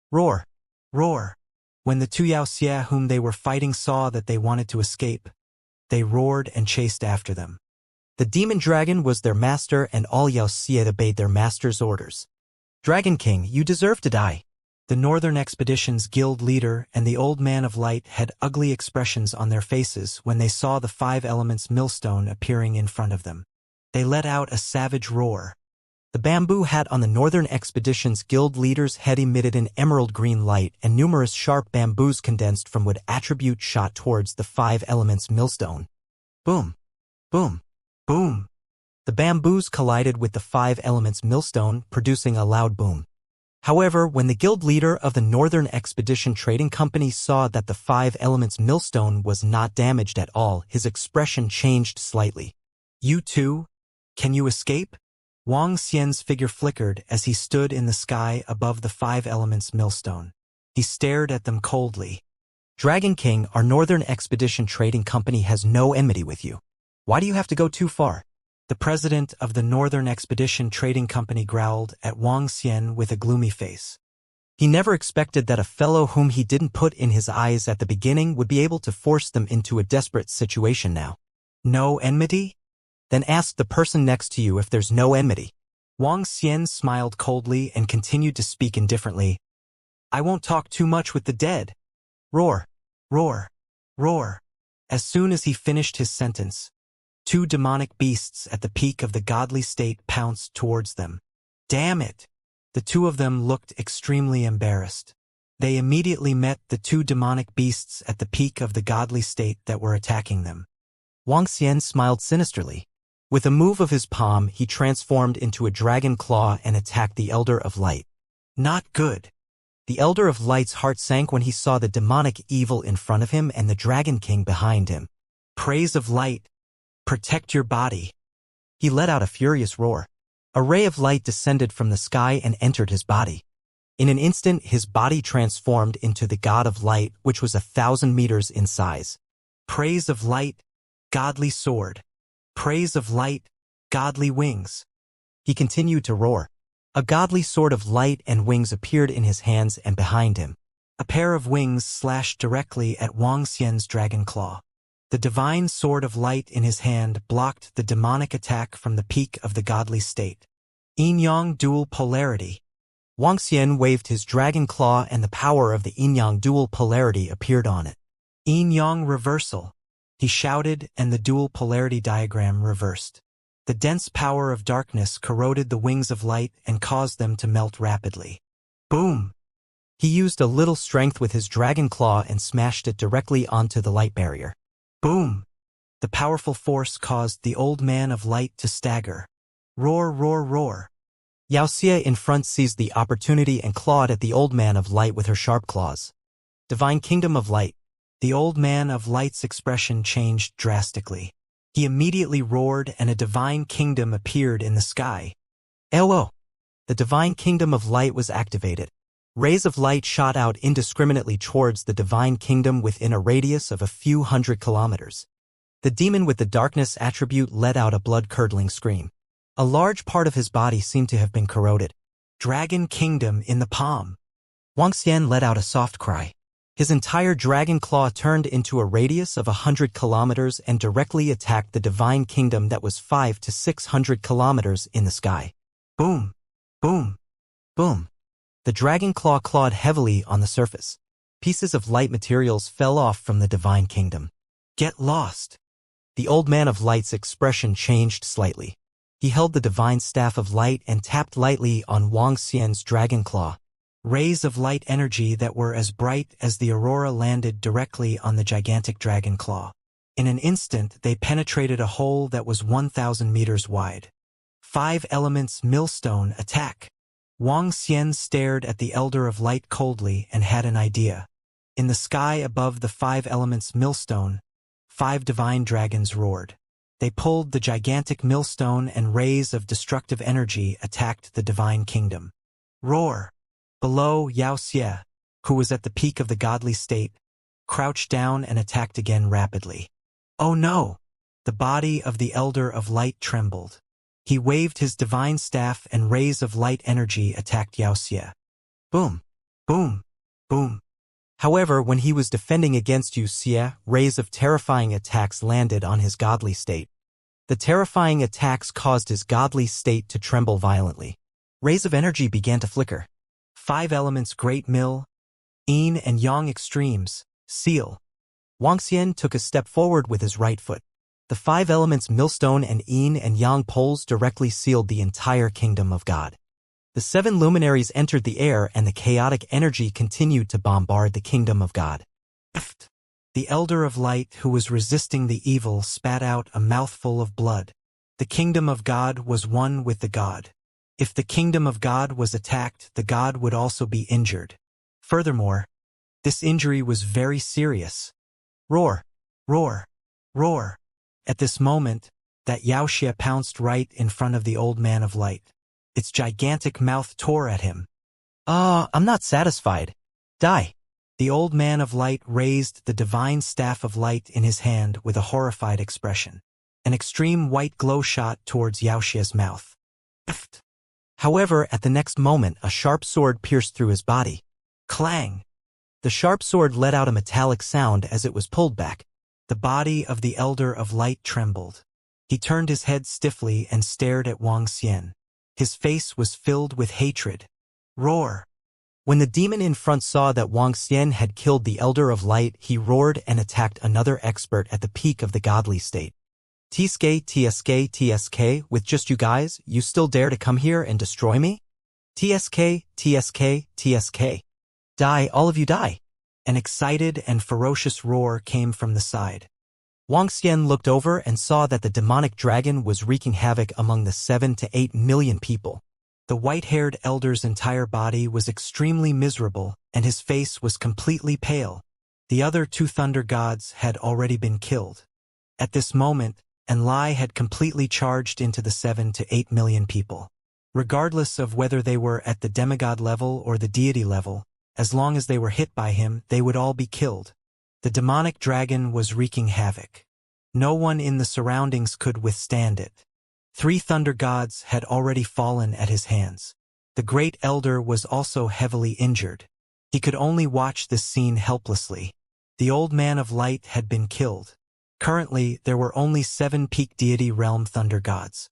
Speaker 1: Roar! Roar! When the two Wuxia whom they were fighting saw that they wanted to escape, they roared and chased after them.
Speaker 2: The demon dragon was their master, and all Wuxia obeyed their master's orders. Dragon King, you deserve to die.
Speaker 1: The Northern Expedition's guild leader and the Old Man of Light had ugly expressions on their faces when they saw the 5 elements millstone appearing in front of them. They let out a savage roar.
Speaker 2: The bamboo hat on the Northern Expedition's guild leader's head emitted an emerald green light, and numerous sharp bamboos condensed from wood attribute shot towards the 5 elements millstone. Boom! Boom! Boom! The bamboos collided with the 5 elements millstone, producing a loud boom. However, when the guild leader of the Northern Expedition Trading Company saw that the 5 elements millstone was not damaged at all, his expression changed slightly.
Speaker 1: You too? Can you escape? Wuxia's figure flickered as he stood in the sky above the 5 elements millstone. He stared at them coldly.
Speaker 2: Dragon King, our Northern Expedition Trading Company has no enmity with you. Why do you have to go too far?
Speaker 1: The president of the Northern Expedition Trading Company growled at Wuxia with a gloomy face.
Speaker 2: He never expected that a fellow whom he didn't put in his eyes at the beginning would be able to force them into a desperate situation now.
Speaker 1: No enmity?
Speaker 2: Then ask the person next to you if there's no enmity.
Speaker 1: Wuxia smiled coldly and continued to speak indifferently. I won't talk too much with the dead. Roar! Roar! Roar! As soon as he finished his sentence, 2 demonic beasts at the peak of the godly state pounced towards them. Damn it! The 2 of them looked extremely embarrassed. They immediately met the 2 demonic beasts at the peak of the godly state that were attacking them.
Speaker 2: Wuxia smiled sinisterly. With a move of his palm, he transformed into a dragon claw and attacked the Elder of Light.
Speaker 1: Not good.
Speaker 2: The Elder of Light's heart sank when he saw the demonic evil in front of him and the Dragon King behind him.
Speaker 1: Praise of Light! Protect your body!
Speaker 2: He let out a furious roar. A ray of light descended from the sky and entered his body. In an instant, his body transformed into the God of Light, which was 1,000 meters in size.
Speaker 1: Praise of Light, godly sword! Praise of Light, godly wings!
Speaker 2: He continued to roar. A godly sword of light and wings appeared in his hands and behind him.
Speaker 1: A pair of wings slashed directly at Wuxia's dragon claw. The divine sword of light in his hand blocked the demonic attack from the peak of the godly state. Yin-yang dual polarity.
Speaker 2: Wuxia waved his dragon claw and the power of the yin-yang dual polarity appeared on it.
Speaker 1: Yin-yang reversal. He shouted, and the dual polarity diagram reversed. The dense power of darkness corroded the wings of light and caused them to melt rapidly. Boom!
Speaker 2: He used a little strength with his dragon claw and smashed it directly onto the light barrier.
Speaker 1: Boom! The powerful force caused the Old Man of Light to stagger. Roar, roar, roar!
Speaker 2: Wuxia in front seized the opportunity and clawed at the Old Man of Light with her sharp claws. Divine Kingdom of Light.
Speaker 1: The Old Man of Light's expression changed drastically. He immediately roared and a divine kingdom appeared in the sky.
Speaker 2: Oh! The divine kingdom of light was activated. Rays of light shot out indiscriminately towards the divine kingdom within a radius of a few hundred kilometers. The demon with the darkness attribute let out a blood-curdling scream. A large part of his body seemed to have been corroded.
Speaker 1: Dragon Kingdom in the palm.
Speaker 2: Wuxia let out a soft cry. His entire dragon claw turned into a radius of 100 kilometers and directly attacked the divine kingdom that was 500 to 600 kilometers in the sky.
Speaker 1: Boom, boom,
Speaker 2: boom. The dragon claw clawed heavily on the surface. Pieces of light materials fell off from the divine kingdom.
Speaker 1: Get lost.
Speaker 2: The old man of light's expression changed slightly. He held the divine staff of light and tapped lightly on Wuxia's dragon claw.
Speaker 1: Rays of light energy that were as bright as the aurora landed directly on the gigantic dragon claw. In an instant, they penetrated a hole that was 1,000 meters wide. 5 elements millstone attack. Wuxia stared at the Elder of Light coldly and had an idea. In the sky above the 5 elements millstone, 5 divine dragons roared. They pulled the gigantic millstone and rays of destructive energy attacked the divine kingdom. Roar! Below, Wuxia, who was at the peak of the godly state, crouched down and attacked again rapidly. Oh no! The body of the Elder of Light trembled. He waved his divine staff and rays of light energy attacked Wuxia.
Speaker 2: Boom!
Speaker 1: Boom! Boom!
Speaker 2: However, when he was defending against Wuxia, rays of terrifying attacks landed on his godly state. The terrifying attacks caused his godly state to tremble violently. Rays of energy began to flicker.
Speaker 1: 5 elements Great Mill, Yin and Yang extremes, seal.
Speaker 2: Wuxia took a step forward with his right foot. The 5 elements millstone and Yin and Yang poles directly sealed the entire kingdom of God. The 7 luminaries entered the air and the chaotic energy continued to bombard the kingdom of God.
Speaker 1: The Elder of Light who was resisting the evil spat out a mouthful of blood. The kingdom of God was one with the God. If the kingdom of God was attacked, the God would also be injured. Furthermore, this injury was very serious. Roar! Roar! Roar! At this moment, that Wuxia pounced right in front of the old man of light. Its gigantic mouth tore at him.
Speaker 2: I'm not satisfied. Die!
Speaker 1: The old man of light raised the divine staff of light in his hand with a horrified expression. An extreme white glow shot towards Wuxia's mouth.
Speaker 2: However, at the next moment, a sharp sword pierced through his body.
Speaker 1: Clang!
Speaker 2: The sharp sword let out a metallic sound as it was pulled back.
Speaker 1: The body of the Elder of Light trembled. He turned his head stiffly and stared at Wuxia. His face was filled with hatred. Roar!
Speaker 2: When the demon in front saw that Wuxia had killed the Elder of Light, he roared and attacked another expert at the peak of the godly state. TSK, with just you guys, you still dare to come here and destroy me? TSK. Die, all of you die.
Speaker 1: An excited and ferocious roar came from the side.
Speaker 2: Wuxia looked over and saw that the demonic dragon was wreaking havoc among the 7 to 8 million people.
Speaker 1: The white-haired elder's entire body was extremely miserable, and his face was completely pale. The other 2 thunder gods had already been killed. At this moment, Enlai had completely charged into the 7 to 8 million people. Regardless of whether they were at the demigod level or the deity level, as long as they were hit by him, they would all be killed. The demonic dragon was wreaking havoc. No one in the surroundings could withstand it. 3 thunder gods had already fallen at his hands. The great elder was also heavily injured. He could only watch this scene helplessly. The old man of light had been killed. Currently, there were only 7 peak deity realm thunder gods.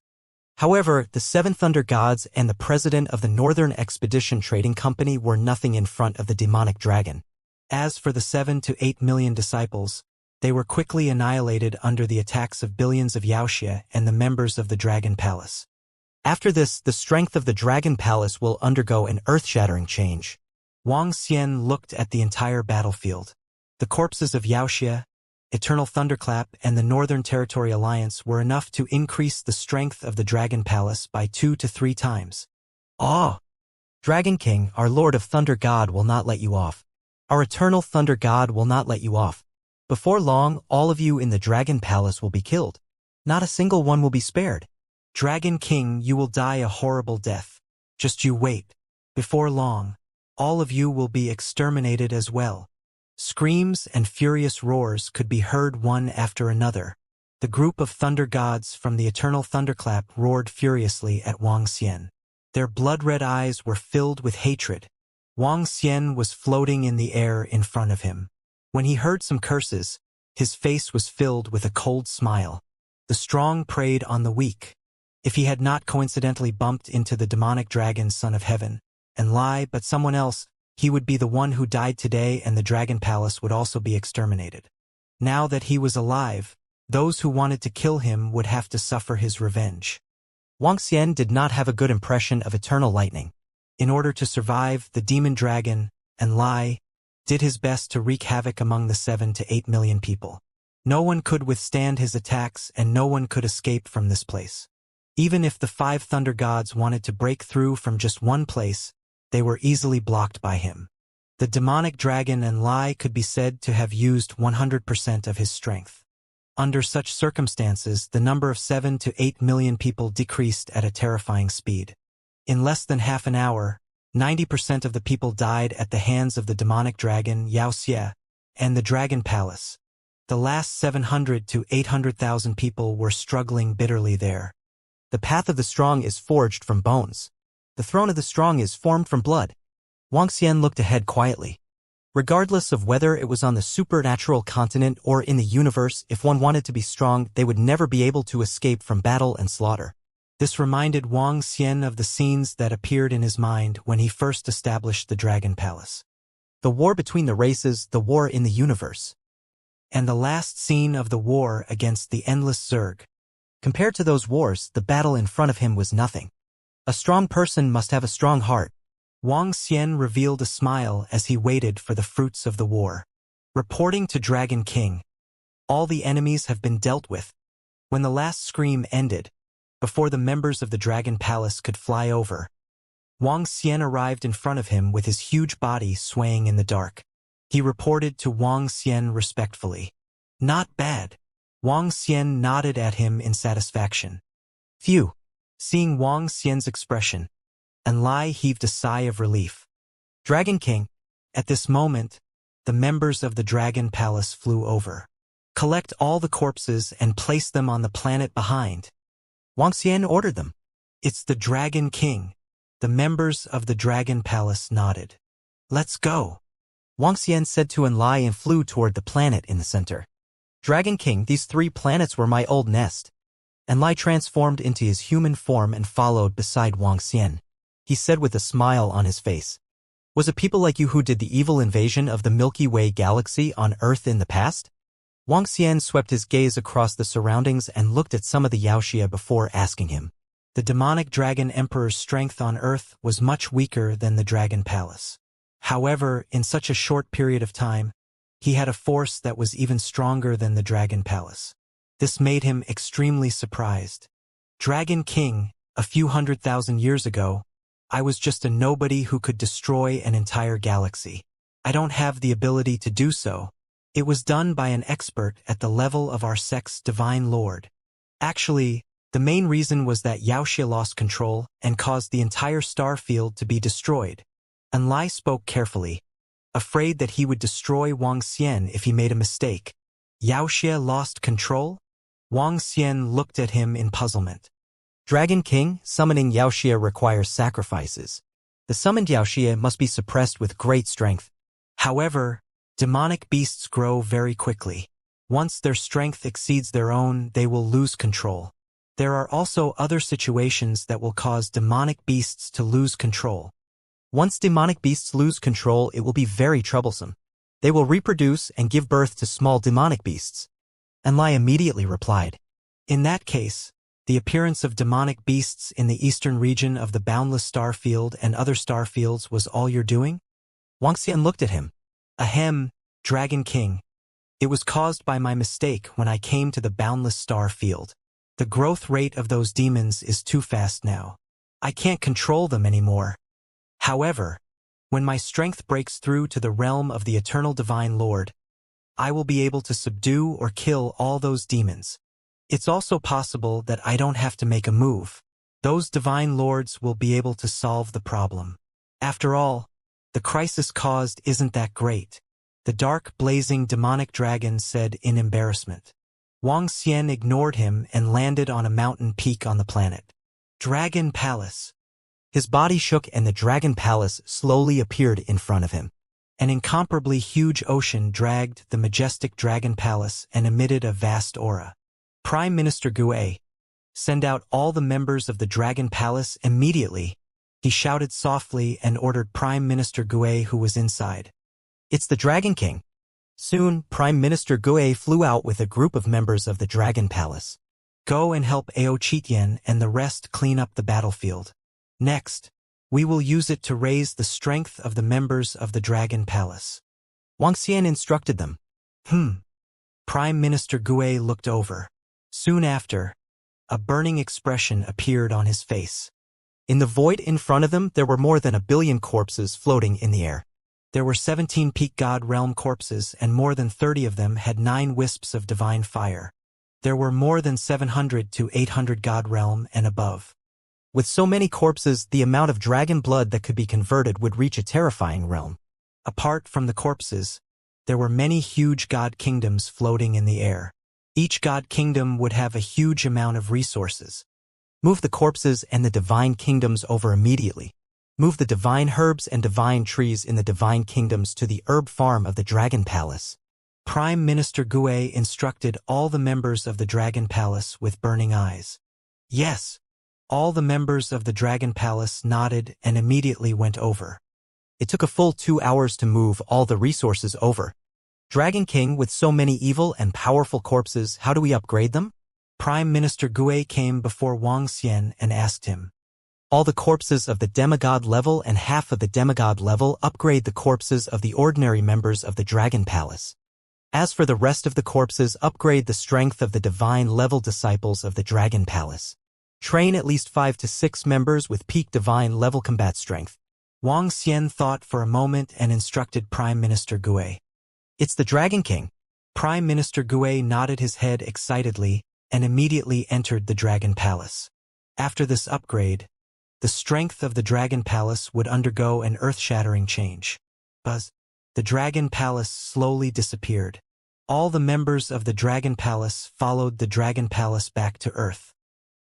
Speaker 2: However, the 7 thunder gods and the president of the Northern Expedition Trading Company were nothing in front of the demonic dragon.
Speaker 1: As for the 7 to 8 million disciples, they were quickly annihilated under the attacks of billions of Wuxia and the members of the Dragon Palace.
Speaker 2: After this, the strength of the Dragon Palace will undergo an earth-shattering change.
Speaker 1: Wuxia looked at the entire battlefield. The corpses of Wuxia, Eternal Thunderclap, and the Northern Territory Alliance were enough to increase the strength of the Dragon Palace by 2 to 3 times.
Speaker 2: Dragon King, our Lord of Thunder God will not let you off. Our Eternal Thunder God will not let you off. Before long, all of you in the Dragon Palace will be killed. Not a single one will be spared.
Speaker 1: Dragon King, you will die a horrible death. Just you wait. Before long, all of you will be exterminated as well. Screams and furious roars could be heard one after another. The group of thunder gods from the eternal thunderclap roared furiously at Wang Xian. Their blood-red eyes were filled with hatred. Wang Xian was floating in the air in front of him. When he heard some curses, his face was filled with a cold smile. The strong preyed on the weak. If he had not coincidentally bumped into the demonic dragon son of heaven, and lie but someone else, he would be the one who died today and the dragon palace would also be exterminated. Now that he was alive, those who wanted to kill him would have to suffer his revenge.
Speaker 2: Wang Xian did not have a good impression of eternal lightning.
Speaker 1: In order to survive, the demon dragon, and Lai, did his best to wreak havoc among the 7 to 8 million people. No one could withstand his attacks and no one could escape from this place. Even if the 5 thunder gods wanted to break through from just one place, they were easily blocked by him. The demonic dragon and Lai could be said to have used 100% of his strength. Under such circumstances, the number of 7 to 8 million people decreased at a terrifying speed. In less than half an hour, 90% of the people died at the hands of the demonic dragon Wuxia and the dragon palace. The last 700 to 800,000 people were struggling bitterly there.
Speaker 2: The path of the strong is forged from bones. The throne of the strong is formed from blood. Wang Xian looked ahead quietly. Regardless of whether it was on the supernatural continent or in the universe, if one wanted to be strong, they would never be able to escape from battle and slaughter. This reminded Wang Xian of the scenes that appeared in his mind when he first established the Dragon Palace. The war between the races, the war in the universe.
Speaker 1: And the last scene of the war against the endless Zerg.
Speaker 2: Compared to those wars, the battle in front of him was nothing. A strong person must have a strong heart.
Speaker 1: Wang Xian revealed a smile as he waited for the fruits of the war. Reporting to Dragon King. All the enemies have been dealt with. When the last scream ended, before the members of the Dragon Palace could fly over, Wang Xian arrived in front of him with his huge body swaying in the dark. He reported to Wang Xian respectfully. Not bad. Wang Xian nodded at him in satisfaction.
Speaker 2: Phew.
Speaker 1: Seeing Wang Xian's expression, and Lai heaved a sigh of relief.
Speaker 2: Dragon King.
Speaker 1: At this moment, the members of the Dragon Palace flew over. Collect all the corpses and place them on the planet behind.
Speaker 2: Wang Xian ordered them.
Speaker 1: It's the Dragon King. The members of the Dragon Palace nodded. Let's go.
Speaker 2: Wang Xian said to Lai and flew toward the planet in the center. Dragon King, these 3 planets were my old nest. Lai transformed into his human form and followed beside Wang Xian. He said with a smile on his face. Was it people like you who did the evil invasion of the Milky Way galaxy on Earth in the past? Wang Xian swept his gaze across the surroundings and looked at some of the Wuxia before asking him.
Speaker 1: The demonic dragon emperor's strength on Earth was much weaker than the Dragon Palace. However, in such a short period of time, he had a force that was even stronger than the Dragon Palace. This made him extremely surprised. Dragon King, a few 100,000 years ago, I was just a nobody who could destroy an entire galaxy. I don't have the ability to do so. It was done by an expert at the level of our sect's divine lord. Actually, the main reason was that Wuxia lost control and caused the entire star field to be destroyed. Lai spoke carefully, afraid that he would destroy Wang Xian if he made a mistake. Wuxia lost control? Wang Xian looked at him in puzzlement.
Speaker 2: Dragon King, summoning Wuxia requires sacrifices. The summoned Wuxia must be suppressed with great strength.
Speaker 1: However, demonic beasts grow very quickly. Once their strength exceeds their own, they will lose control. There are also other situations that will cause demonic beasts to lose control.
Speaker 2: Once demonic beasts lose control, it will be very troublesome. They will reproduce and give birth to small demonic beasts. Lai immediately replied.
Speaker 1: In that case, the appearance of demonic beasts in the eastern region of the boundless star field and other star fields was all you're doing?
Speaker 2: Wang Xian looked at him.
Speaker 1: Ahem, Dragon King. It was caused by my mistake when I came to the boundless star field. The growth rate of those demons is too fast now. I can't control them anymore. However, when my strength breaks through to the realm of the eternal divine lord, I will be able to subdue or kill all those demons. It's also possible that I don't have to make a move. Those divine lords will be able to solve the problem. After all, the crisis caused isn't that great. The dark, blazing demonic dragon said in embarrassment. Wang Xian ignored him and landed on a mountain peak on the planet. Dragon Palace.
Speaker 2: His body shook and the Dragon Palace slowly appeared in front of him.
Speaker 1: An incomparably huge ocean dragged the majestic Dragon Palace and emitted a vast aura. Prime Minister Gue, send out all the members of the Dragon Palace immediately, he shouted softly and ordered Prime Minister Gue, who was inside.
Speaker 2: It's the Dragon King. Soon, Prime Minister Gue flew out with a group of members of the Dragon Palace.
Speaker 1: Go and help Ao Chitian and the rest clean up the battlefield. Next, we will use it to raise the strength of the members of the Dragon Palace.
Speaker 2: Wang Xian instructed them.
Speaker 1: Prime Minister Gue looked over. Soon after, a burning expression appeared on his face.
Speaker 2: In the void in front of them, there were more than 1 billion corpses floating in the air.
Speaker 1: There were 17 peak god realm corpses, and more than 30 of them had 9 wisps of divine fire. There were more than 700 to 800 god realm and above.
Speaker 2: With so many corpses, the amount of dragon blood that could be converted would reach a terrifying realm.
Speaker 1: Apart from the corpses, there were many huge god kingdoms floating in the air. Each god kingdom would have a huge amount of resources.
Speaker 2: Move the corpses and the divine kingdoms over immediately. Move the divine herbs and divine trees in the divine kingdoms to the herb farm of the Dragon Palace.
Speaker 1: Prime Minister Gue instructed all the members of the Dragon Palace with burning eyes. Yes. All the members of the Dragon Palace nodded and immediately went over.
Speaker 2: It took a full 2 hours to move all the resources over. Dragon King, with so many evil and powerful corpses, how do we upgrade them?
Speaker 1: Prime Minister Gue came before Wang Xian and asked him.
Speaker 2: All the corpses of the demigod level and half of the demigod level upgrade the corpses of the ordinary members of the Dragon Palace. As for the rest of the corpses, upgrade the strength of the divine level disciples of the Dragon Palace. Train at least 5 to 6 members with peak divine level combat strength.
Speaker 1: Wang Xian thought for a moment and instructed Prime Minister Gue.
Speaker 2: It's the Dragon King.
Speaker 1: Prime Minister Gue nodded his head excitedly and immediately entered the Dragon Palace. After this upgrade, the strength of the Dragon Palace would undergo an earth-shattering change. Buzz. The Dragon Palace slowly disappeared. All the members of the Dragon Palace followed the Dragon Palace back to Earth.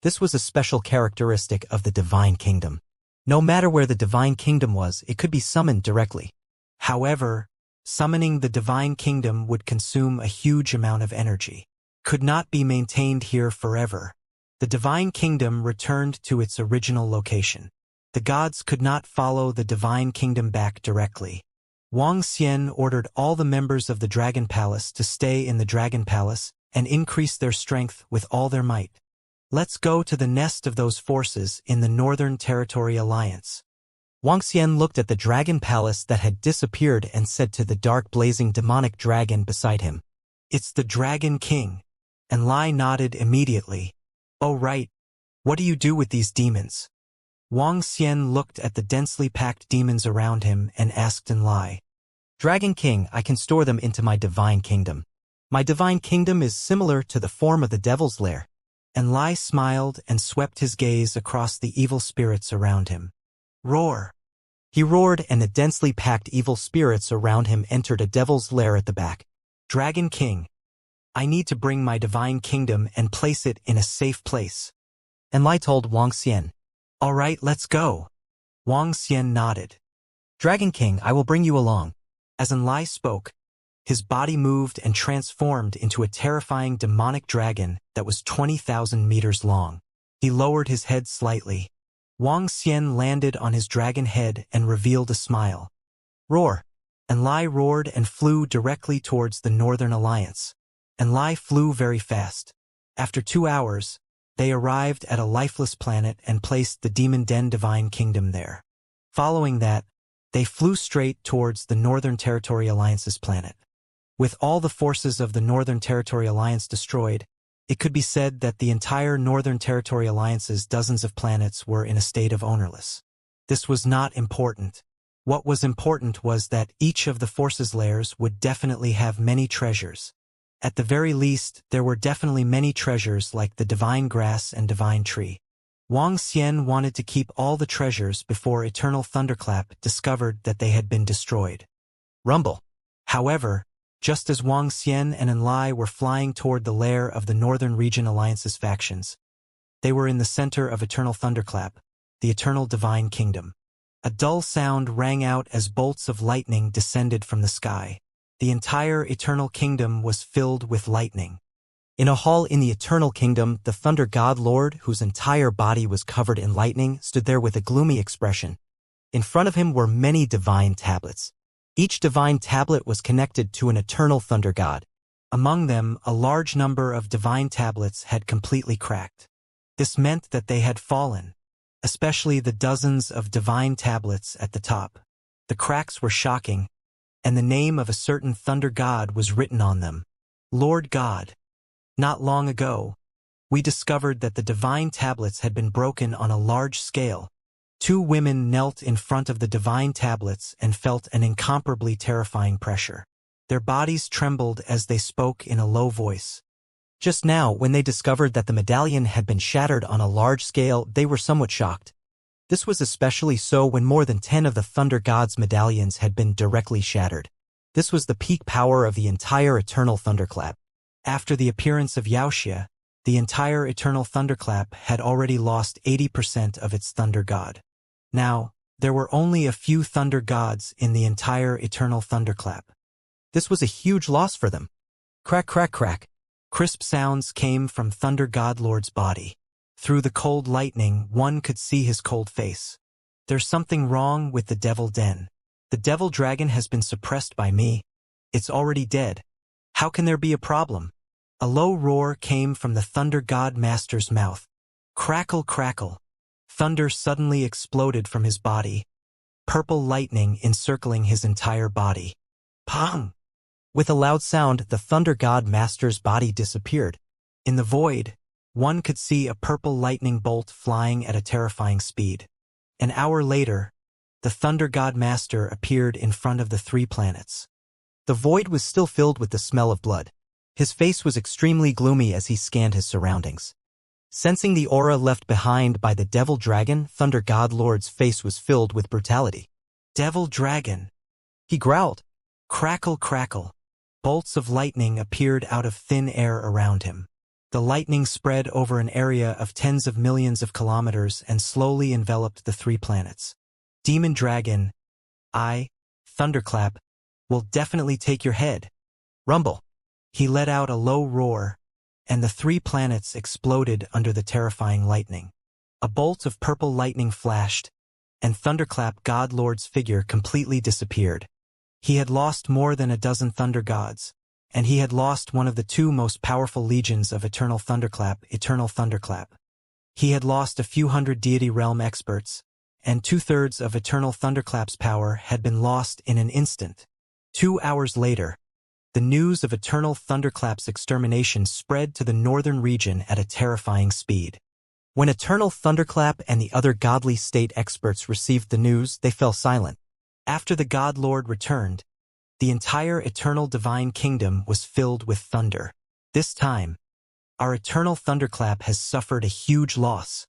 Speaker 2: This was a special characteristic of the Divine Kingdom. No matter where the Divine Kingdom was, it could be summoned directly.
Speaker 1: However, summoning the Divine Kingdom would consume a huge amount of energy. Could not be maintained here forever. The Divine Kingdom returned to its original location. The gods could not follow the Divine Kingdom back directly. Wang Xian ordered all the members of the Dragon Palace to stay in the Dragon Palace and increase their strength with all their might. Let's go to the nest of those forces in the Northern Territory Alliance.
Speaker 2: Wang Xian looked at the Dragon Palace that had disappeared and said to the dark blazing demonic dragon beside him.
Speaker 1: It's the Dragon King. And Lai nodded immediately. Oh right. What do you do with these demons? Wang Xian looked at the densely packed demons around him and asked Lai.
Speaker 2: Dragon King, I can store them into my Divine Kingdom. My Divine Kingdom is similar to the form of the Devil's Lair.
Speaker 1: And Lai smiled and swept his gaze across the evil spirits around him. Roar!
Speaker 2: He roared and the densely packed evil spirits around him entered a devil's lair at the back.
Speaker 1: Dragon King, I need to bring my Divine Kingdom and place it in a safe place.
Speaker 2: And Lai told Wang Xian.
Speaker 1: All right, let's go. Wang Xian nodded.
Speaker 2: Dragon King, I will bring you along.
Speaker 1: As Lai spoke, his body moved and transformed into a terrifying demonic dragon that was 20,000 meters long. He lowered his head slightly. Wang Xian landed on his dragon head and revealed a smile. Roar! And Lai roared and flew directly towards the Northern Alliance. And Lai flew very fast. After 2 hours, they arrived at a lifeless planet and placed the Demon Den Divine Kingdom there. Following that, they flew straight towards the Northern Territory Alliance's planet. With all the forces of the Northern Territory Alliance destroyed, it could be said that the entire Northern Territory Alliance's dozens of planets were in a state of ownerless. This was not important. What was important was that each of the forces' lairs would definitely have many treasures. At the very least, there were definitely many treasures like the Divine Grass and Divine Tree. Wang Xian wanted to keep all the treasures before Eternal Thunderclap discovered that they had been destroyed.
Speaker 2: Rumble.
Speaker 1: However, Just as Wang Xian and Enlai were flying toward the lair of the Northern Region Alliance's factions, they were in the center of Eternal Thunderclap, the Eternal Divine Kingdom. A dull sound rang out as bolts of lightning descended from the sky. The entire Eternal Kingdom was filled with lightning.
Speaker 2: In a hall in the Eternal Kingdom, the Thunder God Lord, whose entire body was covered in lightning, stood there with a gloomy expression. In front of him were many divine tablets. Each divine tablet was connected to an eternal Thunder God.
Speaker 1: Among them, a large number of divine tablets had completely cracked. This meant that they had fallen, especially the dozens of divine tablets at the top. The cracks were shocking, and the name of a certain Thunder God was written on them. Lord God. Not long ago, we discovered that the divine tablets had been broken on a large scale. Two women knelt in front of the divine tablets and felt an incomparably terrifying pressure. Their bodies trembled as they spoke in a low voice.
Speaker 2: Just now, when they discovered that the medallion had been shattered on a large scale, they were somewhat shocked. This was especially so when more than 10 of the Thunder God's medallions had been directly shattered. This was the peak power of the entire Eternal Thunderclap.
Speaker 1: After the appearance of Wuxia, the entire Eternal Thunderclap had already lost 80% of its Thunder God. Now, there were only a few Thunder Gods in the entire Eternal Thunderclap.
Speaker 2: This was a huge loss for them. Crack, crack, crack.
Speaker 1: Crisp sounds came from Thunder God Lord's body. Through the cold lightning, one could see his cold face. There's something wrong with the Devil Den. The Devil Dragon has been suppressed by me. It's already dead. How can there be a problem? A low roar came from the Thunder God Master's mouth. Crackle, crackle. Thunder suddenly exploded from his body. Purple lightning encircling his entire body. Pong!
Speaker 2: With a loud sound, the Thunder God Master's body disappeared.
Speaker 1: In the void, one could see a purple lightning bolt flying at a terrifying speed. An hour later, the Thunder God Master appeared in front of the three planets.
Speaker 2: The void was still filled with the smell of blood. His face was extremely gloomy as he scanned his surroundings. Sensing the aura left behind by the Devil Dragon, Thunder God Lord's face was filled with brutality.
Speaker 1: Devil Dragon!
Speaker 2: He growled.
Speaker 1: Crackle, crackle. Bolts of lightning appeared out of thin air around him. The lightning spread over an area of tens of millions of kilometers and slowly enveloped the three planets. Demon Dragon, Thunderclap, will definitely take your head.
Speaker 2: Rumble.
Speaker 1: He let out a low roar, and the three planets exploded under the terrifying lightning. A bolt of purple lightning flashed, and Thunderclap God Lord's figure completely disappeared. He had lost more than a dozen Thunder Gods, and he had lost one of the two most powerful legions of Eternal Thunderclap, Eternal Thunderclap. He had lost a few hundred deity realm experts, and 2/3 of Eternal Thunderclap's power had been lost in an instant. 2 hours later, the news of Eternal Thunderclap's extermination spread to the northern region at a terrifying speed.
Speaker 2: When Eternal Thunderclap and the other godly state experts received the news, they fell silent.
Speaker 1: After the God Lord returned, the entire Eternal Divine Kingdom was filled with thunder. This time, our Eternal Thunderclap has suffered a huge loss.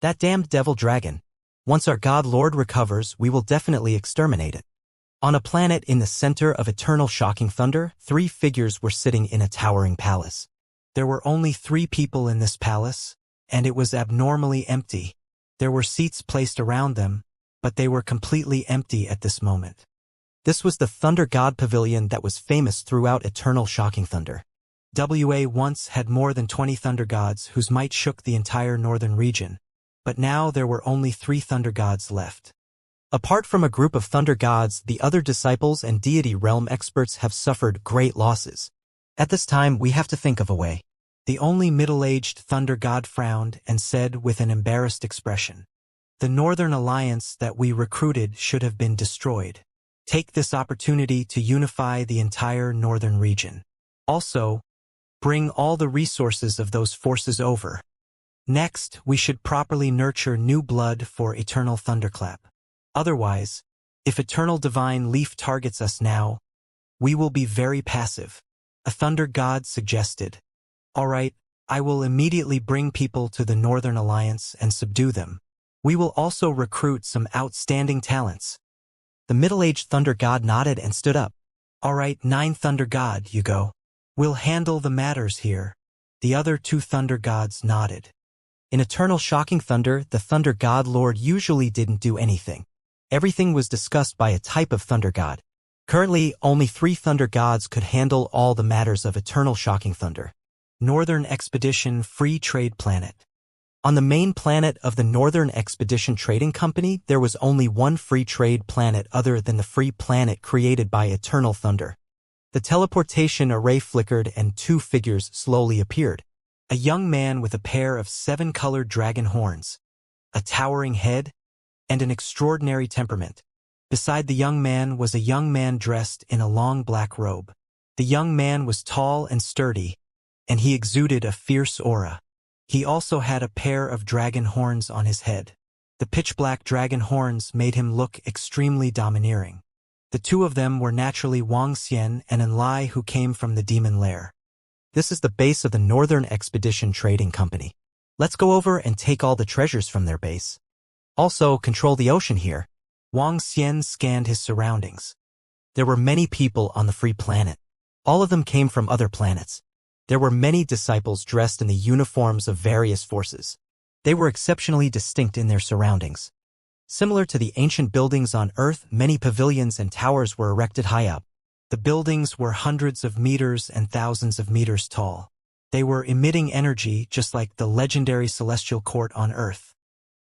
Speaker 2: That damned Devil Dragon. Once our God Lord recovers, we will definitely exterminate it. On a planet in the center of eternal shocking thunder, 3 figures were sitting in a towering palace.
Speaker 1: There were only 3 people in this palace, and it was abnormally empty. There were seats placed around them, but they were completely empty at this moment.
Speaker 2: This was the Thunder God Pavilion that was famous throughout eternal shocking thunder.
Speaker 1: WA once had more than 20 Thunder Gods whose might shook the entire northern region, but now there were only 3 Thunder Gods left.
Speaker 2: Apart from a group of Thunder Gods, the other disciples and deity realm experts have suffered great losses. At this time, we have to think of a way.
Speaker 1: The only middle-aged Thunder God frowned and said with an embarrassed expression, "The Northern Alliance that we recruited should have been destroyed. Take this opportunity to unify the entire northern region. Also, bring all the resources of those forces over. Next, we should properly nurture new blood for Eternal Thunderclap. Otherwise, if Eternal Divine Leaf targets us now, we will be very passive." A Thunder God suggested, "All right, I will immediately bring people to the Northern Alliance and subdue them. We will also recruit some outstanding talents."
Speaker 2: The middle-aged Thunder God nodded and stood up.
Speaker 1: All right, 9 Thunder God, you go. We'll handle the matters here. The other 2 Thunder Gods nodded.
Speaker 2: In Eternal Shocking Thunder, the Thunder God Lord usually didn't do anything. Everything was discussed by a type of Thunder God. Currently, only 3 Thunder Gods could handle all the matters of Eternal Shocking Thunder.
Speaker 1: Northern Expedition Free Trade Planet.
Speaker 2: On the main planet of the Northern Expedition Trading Company, there was only one free trade planet other than the free planet created by Eternal Thunder. The teleportation array flickered and 2 figures slowly appeared.
Speaker 1: A young man with a pair of 7-colored dragon horns, a towering head, and an extraordinary temperament. Beside the young man was a young man dressed in a long black robe. The young man was tall and sturdy, and he exuded a fierce aura. He also had a pair of dragon horns on his head. The pitch-black dragon horns made him look extremely domineering. The 2 of them were naturally Wuxia and Inflate, who came from the demon lair.
Speaker 2: This is the base of the Northern Expedition Trading Company. Let's go over and take all the treasures from their base. Also, control the ocean here.
Speaker 1: Wuxia scanned his surroundings.
Speaker 2: There were many people on the free planet. All of them came from other planets. There were many disciples dressed in the uniforms of various forces. They were exceptionally distinct in their surroundings. Similar to the ancient buildings on Earth, many pavilions and towers were erected high up.
Speaker 1: The buildings were hundreds of meters and thousands of meters tall. They were emitting energy just like the legendary celestial court on Earth.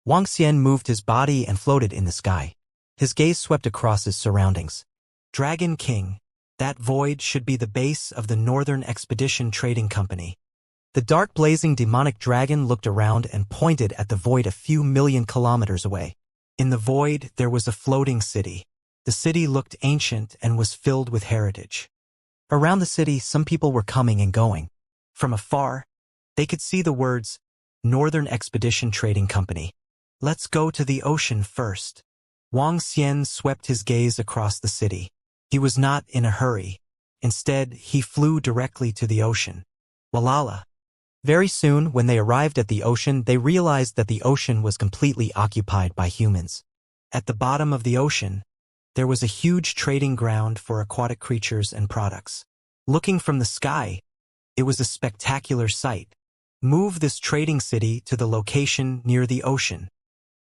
Speaker 2: Wuxia moved his body and floated in the sky. His gaze swept across his surroundings.
Speaker 1: Dragon King. That void should be the base of the Northern Expedition Trading Company.
Speaker 2: The dark blazing demonic dragon looked around and pointed at the void a few million kilometers away.
Speaker 1: In the void, there was a floating city. The city looked ancient and was filled with heritage.
Speaker 2: Around the city, some people were coming and going.
Speaker 1: From afar, they could see the words, Northern Expedition Trading Company. Let's go to the ocean first. Wuxia swept his gaze across the city. He was not in a hurry. Instead, he flew directly to the ocean. Walala.
Speaker 2: Very soon, when they arrived at the ocean, they realized that the ocean was completely occupied by humans.
Speaker 1: At the bottom of the ocean, there was a huge trading ground for aquatic creatures and products. Looking from the sky, it was a spectacular sight. Move this trading city to the location near the ocean.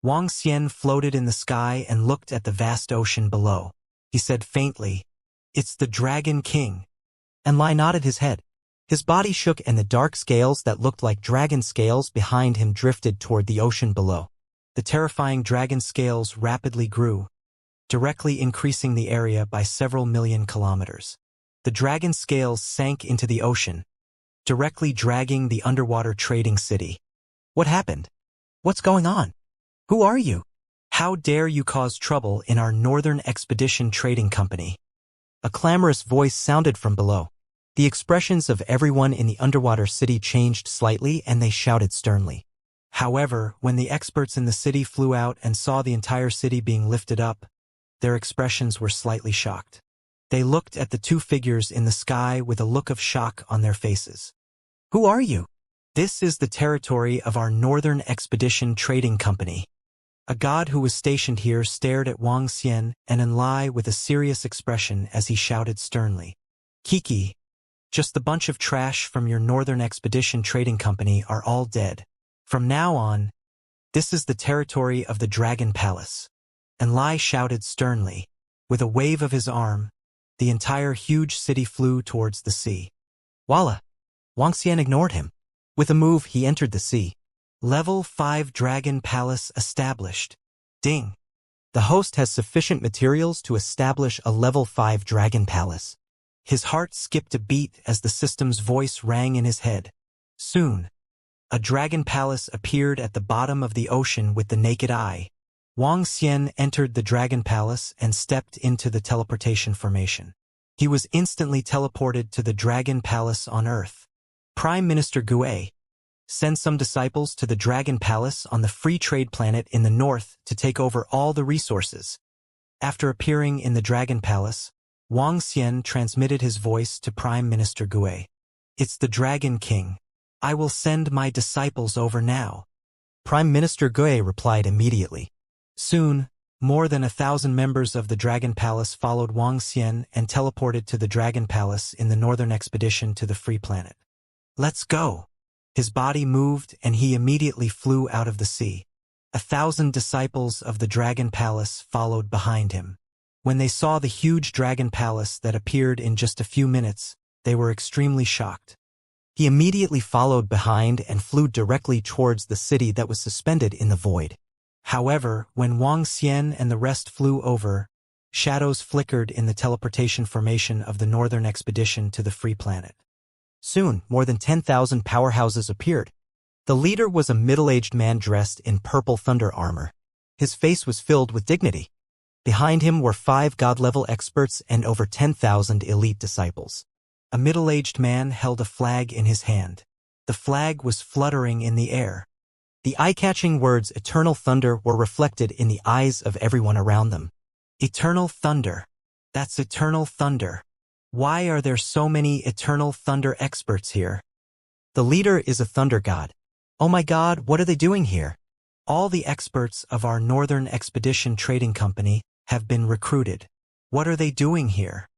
Speaker 1: Wuxia floated in the sky and looked at the vast ocean below. He said faintly, "It's the Dragon King."
Speaker 2: Inflate nodded his head. His body shook and the dark scales that looked like dragon scales behind him drifted toward the ocean below.
Speaker 1: The terrifying dragon scales rapidly grew, directly increasing the area by several million kilometers. The dragon scales sank into the ocean, directly dragging the underwater trading city.
Speaker 2: What happened? What's going on? Who are you?
Speaker 1: How dare you cause trouble in our Northern Expedition Trading Company?
Speaker 2: A clamorous voice sounded from below. The expressions of everyone in the underwater city changed slightly and they shouted sternly.
Speaker 1: However, when the experts in the city flew out and saw the entire city being lifted up, their expressions were slightly shocked. They looked at the 2 figures in the sky with a look of shock on their faces.
Speaker 2: Who are you?
Speaker 1: This is the territory of our Northern Expedition Trading Company. A god who was stationed here stared at Wuxia and Inflate with a serious expression as he shouted sternly. Kiki, just the bunch of trash from your Northern Expedition Trading Company are all dead. From now on, this is the territory of the Dragon Palace. Inflate shouted sternly. With a wave of his arm, the entire huge city flew towards the sea.
Speaker 2: Walla! Wuxia ignored him. With a move, he entered the sea.
Speaker 1: Level 5 Dragon Palace established. Ding.
Speaker 2: The host has sufficient materials to establish a level 5 Dragon Palace.
Speaker 1: His heart skipped a beat as the system's voice rang in his head. Soon, a dragon palace appeared at the bottom of the ocean with the naked eye. Wuxia entered the dragon palace and stepped into the teleportation formation. He was instantly teleported to the dragon palace on Earth. Prime Minister Gue, send some disciples to the Dragon Palace on the free trade planet in the north to take over all the resources. After appearing in the Dragon Palace, Wuxia transmitted his voice to Prime Minister Gue. It's the Dragon King. I will send my disciples over now.
Speaker 2: Prime Minister Gue replied immediately.
Speaker 1: Soon, More than 1,000 members of the Dragon Palace followed Wang Xian and teleported to the Dragon Palace in the northern expedition to the Free Planet. Let's go! His body moved and he immediately flew out of the sea. 1,000 disciples of the Dragon Palace followed behind him. When they saw the huge Dragon Palace that appeared in just a few minutes, they were extremely shocked. He immediately followed behind and flew directly towards the city that was suspended in the void. However, when Wang Xian and the rest flew over, shadows flickered in the teleportation formation of the northern expedition to the Free Planet. Soon, more than 10,000 powerhouses appeared. The leader was a middle-aged man dressed in purple thunder armor. His face was filled with dignity. Behind him were 5 god-level experts and over 10,000 elite disciples. A middle-aged man held a flag in his hand. The flag was fluttering in the air. The eye-catching words "Eternal Thunder" were reflected in the eyes of everyone around them. Eternal Thunder. That's Eternal Thunder. Why are there so many Eternal Thunder experts here? The leader is a thunder god. Oh my god, what are they doing here? All the experts of our Northern Expedition Trading Company have been recruited. What are they doing here?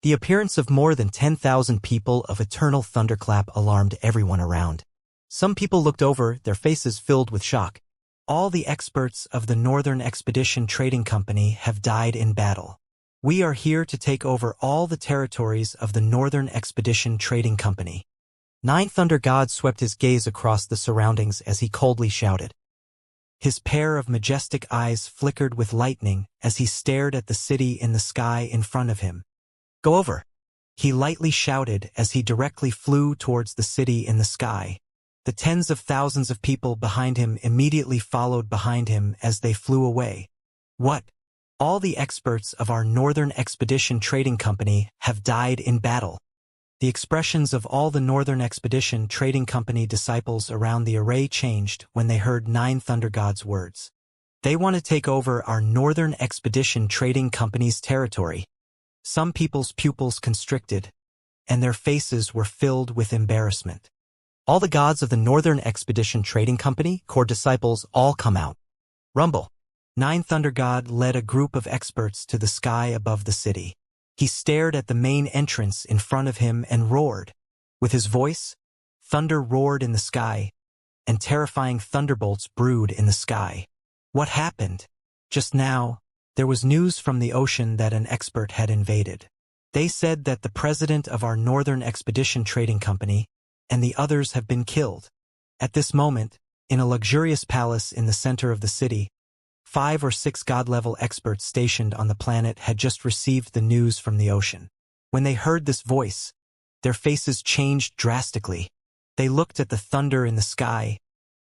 Speaker 1: The appearance of more than 10,000 people of Eternal Thunderclap alarmed everyone around. Some people looked over, their faces filled with shock. All the experts of the Northern Expedition Trading Company have died in battle. We are here to take over all the territories of the Northern Expedition Trading Company. 9 Thunder God swept his gaze across the surroundings as he coldly shouted. His pair of majestic eyes flickered with lightning as he stared at the city in the sky in front of him. Go over, he lightly shouted as he directly flew towards the city in the sky. The tens of thousands of people behind him immediately followed behind him as they flew away. What? All the experts of our Northern Expedition Trading Company have died in battle. The expressions of all the Northern Expedition Trading Company disciples around the array changed when they heard 9 Thunder Gods' words. They want to take over our Northern Expedition Trading Company's territory. Some people's pupils constricted, and their faces were filled with embarrassment. All the gods of the Northern Expedition Trading Company, core disciples, all come out. Rumble. 9 Thunder God led a group of experts to the sky above the city. He stared at the main entrance in front of him and roared. With his voice, thunder roared in the sky, and terrifying thunderbolts brewed in the sky. What happened? Just now, there was news from the ocean that an expert had invaded. They said that the president of our Northern Expedition Trading Company and the others have been killed. At this moment, in a luxurious palace in the center of the city, 5 or 6 god-level experts stationed on the planet had just received the news from the ocean. When they heard this voice, their faces changed drastically. They looked at the thunder in the sky,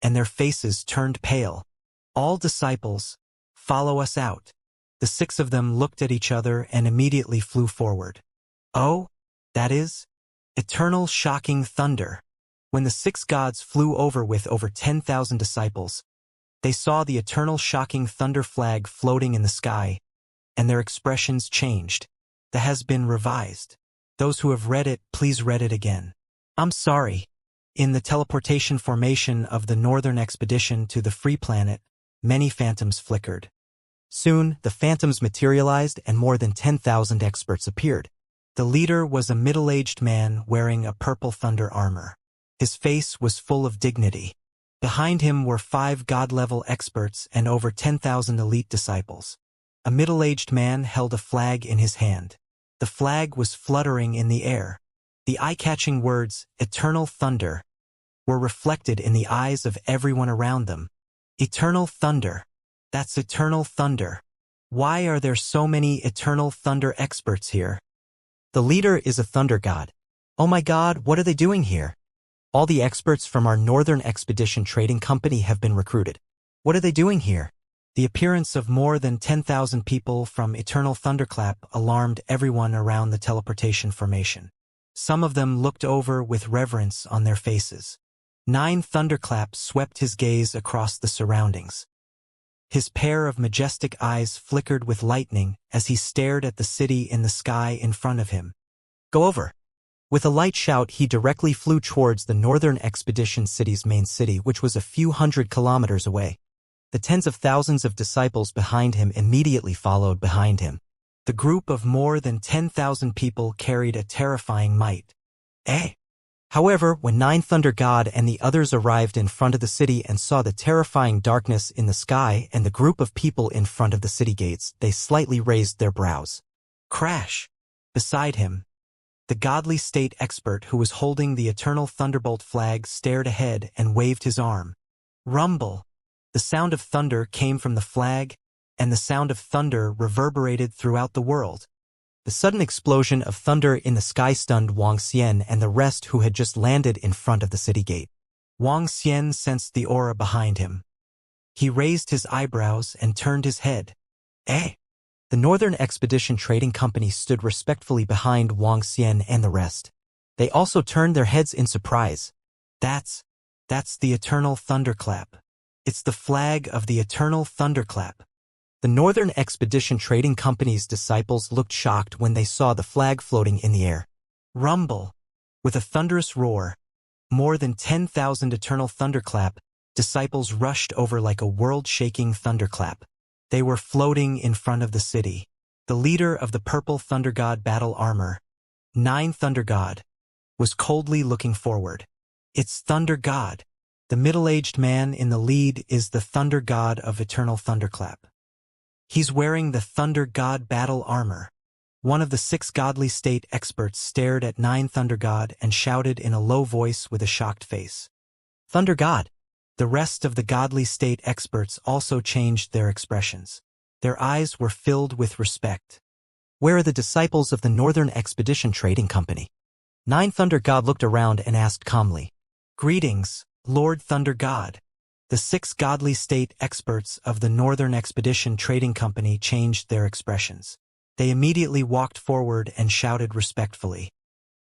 Speaker 1: and their faces turned pale. All disciples, follow us out. The 6 of them looked at each other and immediately flew forward. Oh, that is eternal shocking thunder. When the 6 gods flew over with over 10,000 disciples, they saw the eternal shocking thunder flag floating in the sky, and their expressions changed. That has been revised. Those who have read it, please read it again. I'm sorry. In the teleportation formation of the Northern Expedition to the Free Planet, many phantoms flickered. Soon, the phantoms materialized and more than 10,000 experts appeared. The leader was a middle-aged man wearing a purple thunder armor. His face was full of dignity. Behind him were 5 god-level experts and over 10,000 elite disciples. A middle-aged man held a flag in his hand. The flag was fluttering in the air. The eye-catching words, "Eternal Thunder," were reflected in the eyes of everyone around them. Eternal Thunder. That's Eternal Thunder. Why are there so many Eternal Thunder experts here? The leader is a thunder god. Oh my god, what are they doing here? All the experts from our Northern Expedition Trading Company have been recruited. What are they doing here? The appearance of more than 10,000 people from Eternal Thunderclap alarmed everyone around the teleportation formation. Some of them looked over with reverence on their faces. 9 Thunderclap swept his gaze across the surroundings. His pair of majestic eyes flickered with lightning as he stared at the city in the sky in front of him. Go over. With a light shout, he directly flew towards the Northern Expedition City's main city, which was a few hundred kilometers away.
Speaker 2: The tens of thousands of disciples behind him immediately followed behind him. The group of more than 10,000 people carried a terrifying might. However, when Nine Thunder God and the others arrived in front of the city and saw the terrifying darkness in the sky and the group of people in front of the city gates, they slightly raised their brows. Crash! Beside him, the godly state expert who was holding the eternal thunderbolt flag stared ahead and waved his arm. Rumble! The sound of thunder came from the flag, and the sound of thunder reverberated throughout the world. The sudden explosion of thunder in the sky stunned Wang Xian and the rest who had just landed in front of the city gate. Wang Xian sensed the aura behind him. He raised his eyebrows and turned his head. The Northern Expedition Trading Company stood respectfully behind Wang Xian and the rest. They also turned their heads in surprise. That's the Eternal Thunderclap. It's the flag of the Eternal Thunderclap. The Northern Expedition Trading Company's disciples looked shocked when they saw the flag floating in the air. Rumble! With a thunderous roar, more than 10,000 Eternal Thunderclap disciples rushed over like a world-shaking thunderclap. They were floating in front of the city. The leader of the Purple Thunder God battle armor, Nine Thunder God, was coldly looking forward. It's Thunder God. The middle-aged man in the lead is the Thunder God of Eternal Thunderclap. He's wearing the Thunder God battle armor. One of the 6 godly state experts stared at Nine Thunder God and shouted in a low voice with a shocked face. Thunder God! The rest of the godly state experts also changed their expressions. Their eyes were filled with respect. Where are the disciples of the Northern Expedition Trading Company? Nine Thunder God looked around and asked calmly. Greetings, Lord Thunder God. The 6 godly state experts of the Northern Expedition Trading Company changed their expressions. They immediately walked forward and shouted respectfully.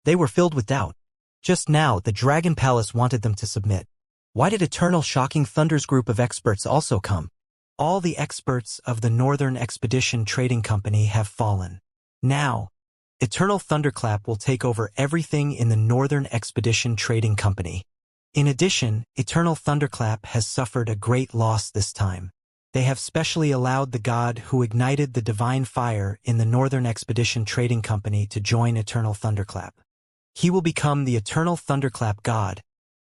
Speaker 2: They were filled with doubt. Just now, the Dragon Palace wanted them to submit. Why did Eternal Shocking Thunder's group of experts also come? All the experts of the Northern Expedition Trading Company have fallen. Now, Eternal Thunderclap will take over everything in the Northern Expedition Trading Company. In addition, Eternal Thunderclap has suffered a great loss this time. They have specially allowed the god who ignited the divine fire in the Northern Expedition Trading Company to join Eternal Thunderclap. He will become the Eternal Thunderclap god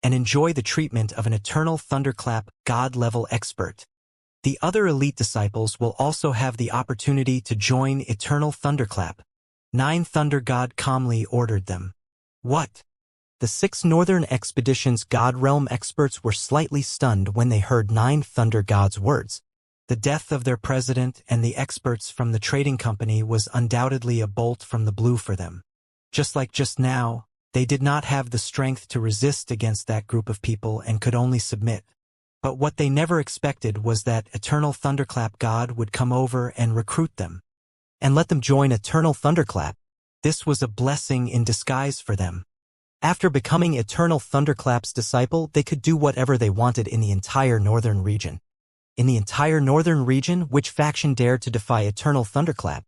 Speaker 2: and enjoy the treatment of an Eternal Thunderclap god-level expert. The other elite disciples will also have the opportunity to join Eternal Thunderclap. Nine Thunder God calmly ordered them. What? The 6 Northern Expedition's God Realm experts were slightly stunned when they heard Nine Thunder God's words. The death of their president and the experts from the trading company was undoubtedly a bolt from the blue for them. Just like just now, they did not have the strength to resist against that group of people and could only submit. But what they never expected was that Eternal Thunderclap God would come over and recruit them and let them join Eternal Thunderclap. This was a blessing in disguise for them. After becoming Eternal Thunderclap's disciple, they could do whatever they wanted in the entire northern region. In the entire northern region, which faction dared to defy Eternal Thunderclap?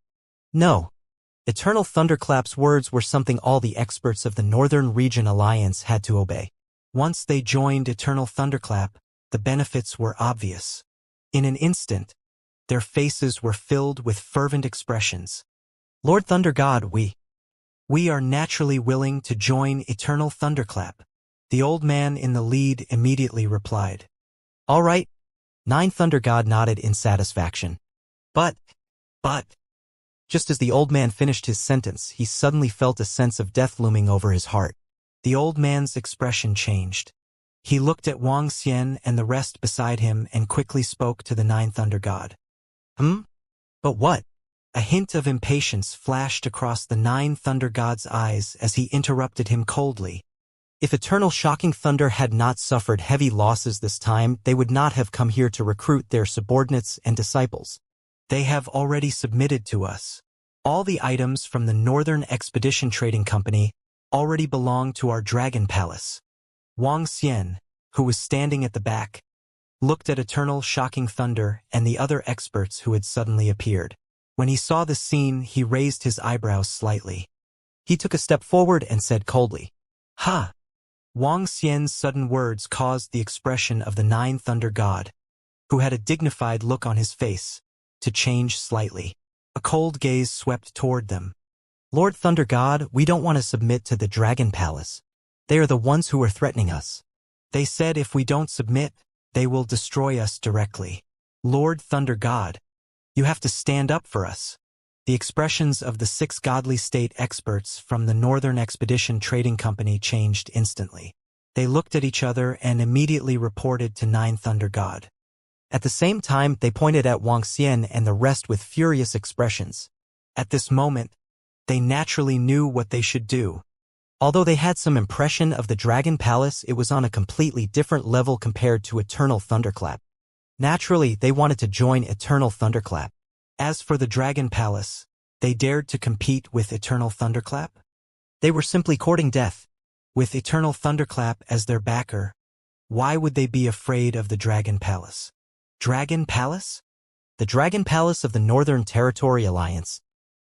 Speaker 2: No. Eternal Thunderclap's words were something all the experts of the Northern Region Alliance had to obey. Once they joined Eternal Thunderclap, the benefits were obvious. In an instant, their faces were filled with fervent expressions. Lord Thunder God, we are naturally willing to join Eternal Thunderclap. The old man in the lead immediately replied. All right. Nine Thunder God nodded in satisfaction. But, just as the old man finished his sentence, he suddenly felt a sense of death looming over his heart. The old man's expression changed. He looked at Wang Xian and the rest beside him and quickly spoke to the Nine Thunder God. But what? A hint of impatience flashed across the Nine Thunder God's eyes as he interrupted him coldly. If Eternal Shocking Thunder had not suffered heavy losses this time, they would not have come here to recruit their subordinates and disciples. They have already submitted to us. All the items from the Northern Expedition Trading Company already belong to our Dragon Palace. Wang Xian, who was standing at the back, looked at Eternal Shocking Thunder and the other experts who had suddenly appeared. When he saw the scene, he raised his eyebrows slightly. He took a step forward and said coldly, "Ha!" Wang Xian's sudden words caused the expression of the Nine Thunder God
Speaker 1: who had a dignified look on his face, to change slightly. A cold gaze swept toward them.
Speaker 2: Lord Thunder God, we don't want to submit to the Dragon Palace. They are the ones who are threatening us.
Speaker 1: They said if we don't submit, they will destroy us directly. Lord Thunder God, you have to stand up for us. The expressions of the 6 godly state experts from the Northern Expedition Trading Company changed instantly. They looked at each other and immediately reported to 9 Thunder God.
Speaker 2: At the same time, they pointed at Wuxia and the rest with furious expressions.
Speaker 1: At this moment, they naturally knew what they should do.
Speaker 2: Although they had some impression of the Dragon Palace, it was on a completely different level compared to Eternal Thunderclap. Naturally, they wanted to join Eternal Thunderclap.
Speaker 1: As for the Dragon Palace, they dared to compete with Eternal Thunderclap?
Speaker 2: They were simply courting death.
Speaker 1: With Eternal Thunderclap as their backer, why would they be afraid of the Dragon Palace? Dragon Palace?
Speaker 2: The Dragon Palace of the Northern Territory Alliance.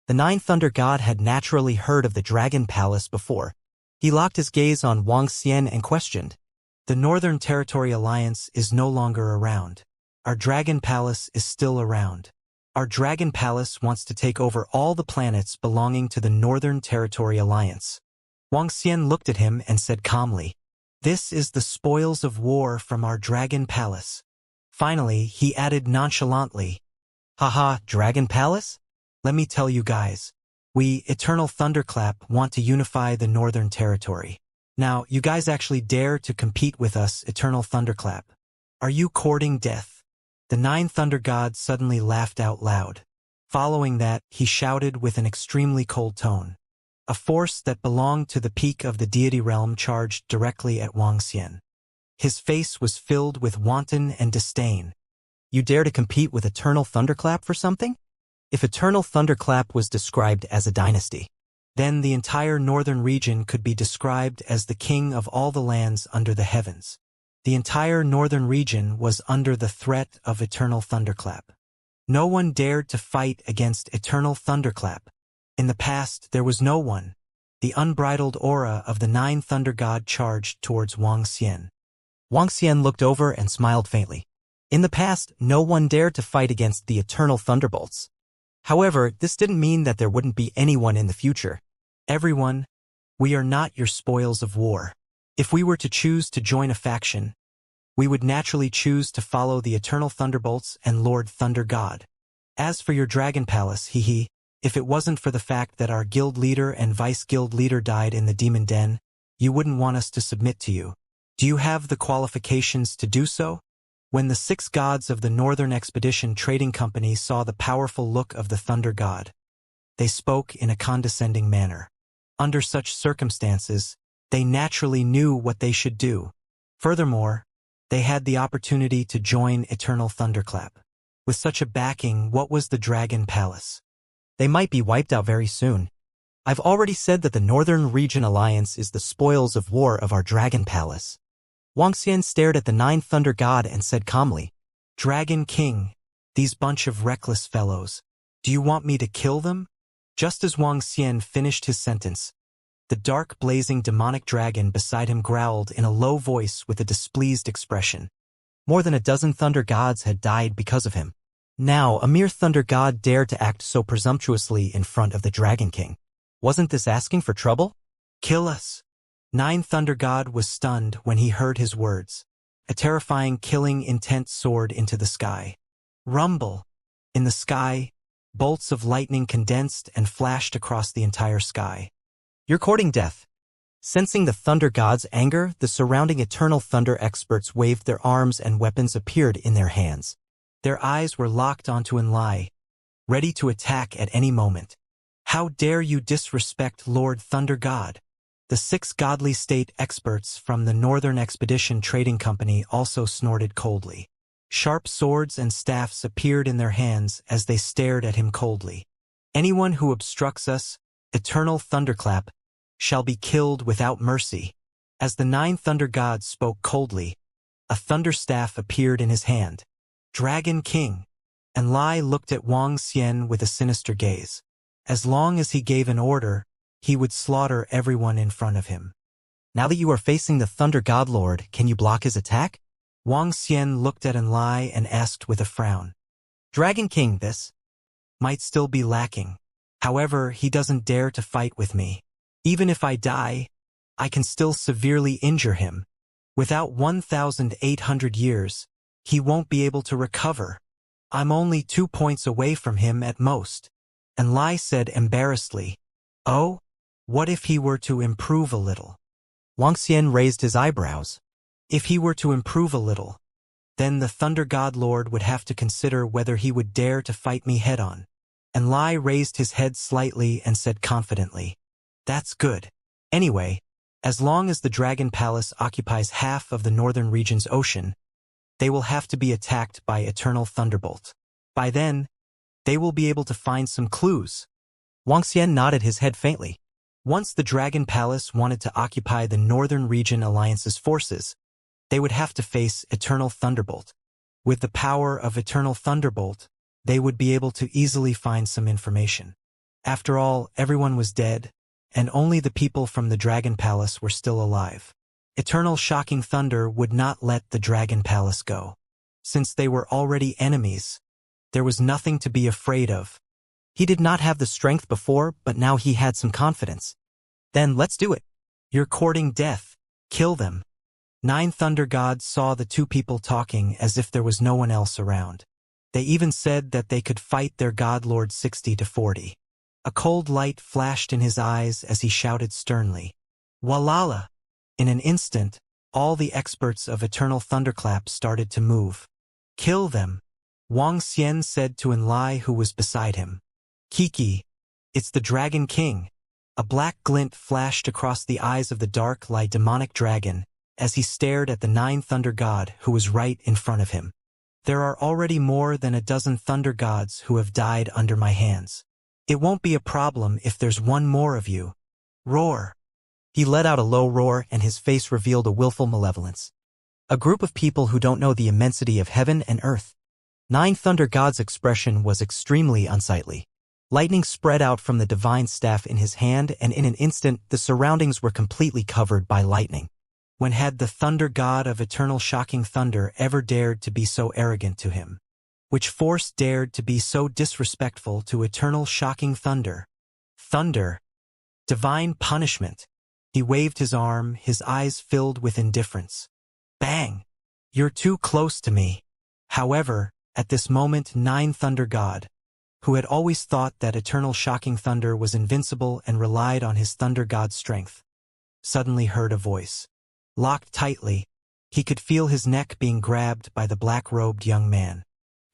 Speaker 2: The 9 Thunder God had naturally heard of the Dragon Palace before. He locked his gaze on Wuxia and questioned.
Speaker 1: The Northern Territory Alliance is no longer around. Our Dragon Palace is still around. Our Dragon Palace wants to take over all the planets belonging to the Northern Territory Alliance. Wuxia looked at him and said calmly, "This is the spoils of war from our Dragon Palace." Finally, he added nonchalantly,
Speaker 2: "Haha, Dragon Palace?
Speaker 1: Let me tell you guys. We, Eternal Thunderclap, want to unify the Northern Territory. Now, you guys actually dare to compete with us, Eternal Thunderclap. Are you courting death?" The 9 Thunder Gods suddenly laughed out loud. Following that, he shouted with an extremely cold tone. A force that belonged to the peak of the deity realm charged directly at Wuxia. His face was filled with wanton and disdain.
Speaker 2: You dare to compete with Eternal Thunderclap for something? If Eternal Thunderclap was described as a dynasty,
Speaker 1: then the entire northern region could be described as the king of all the lands under the heavens. The entire northern region was under the threat of Eternal Thunderclap. No one dared to fight against Eternal Thunderclap. In the past, there was no one. The unbridled aura of the 9 Thunder God charged towards Wuxia.
Speaker 2: Wuxia looked over and smiled faintly. In the past, no one dared to fight against the Eternal Thunderbolts. However, this didn't mean that there wouldn't be anyone in the future.
Speaker 1: Everyone, we are not your spoils of war. If we were to choose to join a faction, we would naturally choose to follow the Eternal Thunderbolts and Lord Thunder God. As for your Dragon Palace, if it wasn't for the fact that our guild leader and vice-guild leader died in the Demon Den, you wouldn't want us to submit to you. Do you have the qualifications to do so? When the 6 gods of the Northern Expedition Trading Company saw the powerful look of the Thunder God, they spoke in a condescending manner. Under such circumstances, they naturally knew what they should do. Furthermore, they had the opportunity to join Eternal Thunderclap. With such a backing, what was the Dragon Palace?
Speaker 2: They might be wiped out very soon. I've already said that the Northern Region Alliance is the spoils of war of our Dragon Palace. Wuxia stared at the 9 Thunder God and said calmly,
Speaker 1: "Dragon King, these bunch of reckless fellows. Do you want me to kill them?" Just as Wuxia finished his sentence, the dark blazing demonic dragon beside him growled in a low voice with a displeased expression.
Speaker 2: More than a dozen Thunder Gods had died because of him. Now, a mere Thunder God dared to act so presumptuously in front of the Dragon King. Wasn't this asking for trouble?
Speaker 1: "Kill us." 9 Thunder God was stunned when he heard his words. A terrifying killing intent soared into the sky. Rumble! In the sky, bolts of lightning condensed and flashed across the entire sky.
Speaker 2: You're courting death. Sensing the Thunder God's anger, the surrounding Eternal Thunder experts waved their arms and weapons appeared in their hands.
Speaker 1: Their eyes were locked onto Enlai, ready to attack at any moment. "How dare you disrespect Lord Thunder God?" The 6 godly state experts from the Northern Expedition Trading Company also snorted coldly. Sharp swords and staffs appeared in their hands as they stared at him coldly. "Anyone who obstructs us, Eternal Thunderclap, shall be killed without mercy." As the 9 Thunder Gods spoke coldly, a thunder staff appeared in his hand. "Dragon King." Enlai looked at Wuxia with a sinister gaze. As long as he gave an order, he would slaughter everyone in front of him.
Speaker 2: Now that you are facing the Thunder God Lord, can you block his attack?
Speaker 1: Wang Xian looked at Enlai and asked with a frown.
Speaker 2: Dragon King, this
Speaker 1: might still be lacking. However, he doesn't dare to fight with me. Even if I die, I can still severely injure him. Without 1,800 years, he won't be able to recover. I'm only 2 points away from him at most. And Lai said embarrassedly, "Oh, what if he were to improve a little?"
Speaker 2: Wang Xian raised his eyebrows.
Speaker 1: If he were to improve a little, then the Thunder God Lord would have to consider whether he would dare to fight me head-on. And Lai raised his head slightly and said confidently, "That's good. Anyway, as long as the Dragon Palace occupies half of the northern region's ocean, they will have to be attacked by Eternal Thunderbolt. By then, they will be able to find some clues."
Speaker 2: Wang Xian nodded his head faintly.
Speaker 1: Once the Dragon Palace wanted to occupy the Northern Region Alliance's forces, they would have to face Eternal Thunderbolt. With the power of Eternal Thunderbolt, they would be able to easily find some information. After all, everyone was dead, and only the people from the Dragon Palace were still alive. Eternal Shocking Thunder would not let the Dragon Palace go. Since they were already enemies, there was nothing to be afraid of.
Speaker 2: He did not have the strength before, but now he had some confidence. Then let's do it.
Speaker 1: You're courting death. Kill them. 9 Thunder Gods saw the two people talking as if there was no one else around. They even said that they could fight their God Lord 60-40. A cold light flashed in his eyes as he shouted sternly, "Walala!" In an instant, all the experts of Eternal Thunderclap started to move. "Kill them," Wang Xian said to Enlai, who was beside him. "Kiki, it's the Dragon King." A black glint flashed across the eyes of the dark light demonic dragon as he stared at the 9 Thunder God who was right in front of him. "There are already more than a dozen Thunder Gods who have died under my hands. It won't be a problem if there's one more of you. Roar."
Speaker 2: He let out a low roar and his face revealed a willful malevolence. A group of people who don't know the immensity of heaven and earth. 9 Thunder Gods' expression was extremely unsightly. Lightning spread out from the divine staff in his hand, and in an instant the surroundings were completely covered by lightning.
Speaker 1: When had the Thunder God of Eternal Shocking Thunder ever dared to be so arrogant to him? Which force dared to be so disrespectful to Eternal Shocking Thunder? Thunder. Divine punishment. He waved his arm, his eyes filled with indifference. Bang! "You're too close to me." However, at this moment 9 Thunder God, who had always thought that Eternal Shocking Thunder was invincible and relied on his Thunder God strength, suddenly heard a voice. Locked tightly, he could feel his neck being grabbed by the black-robed young man.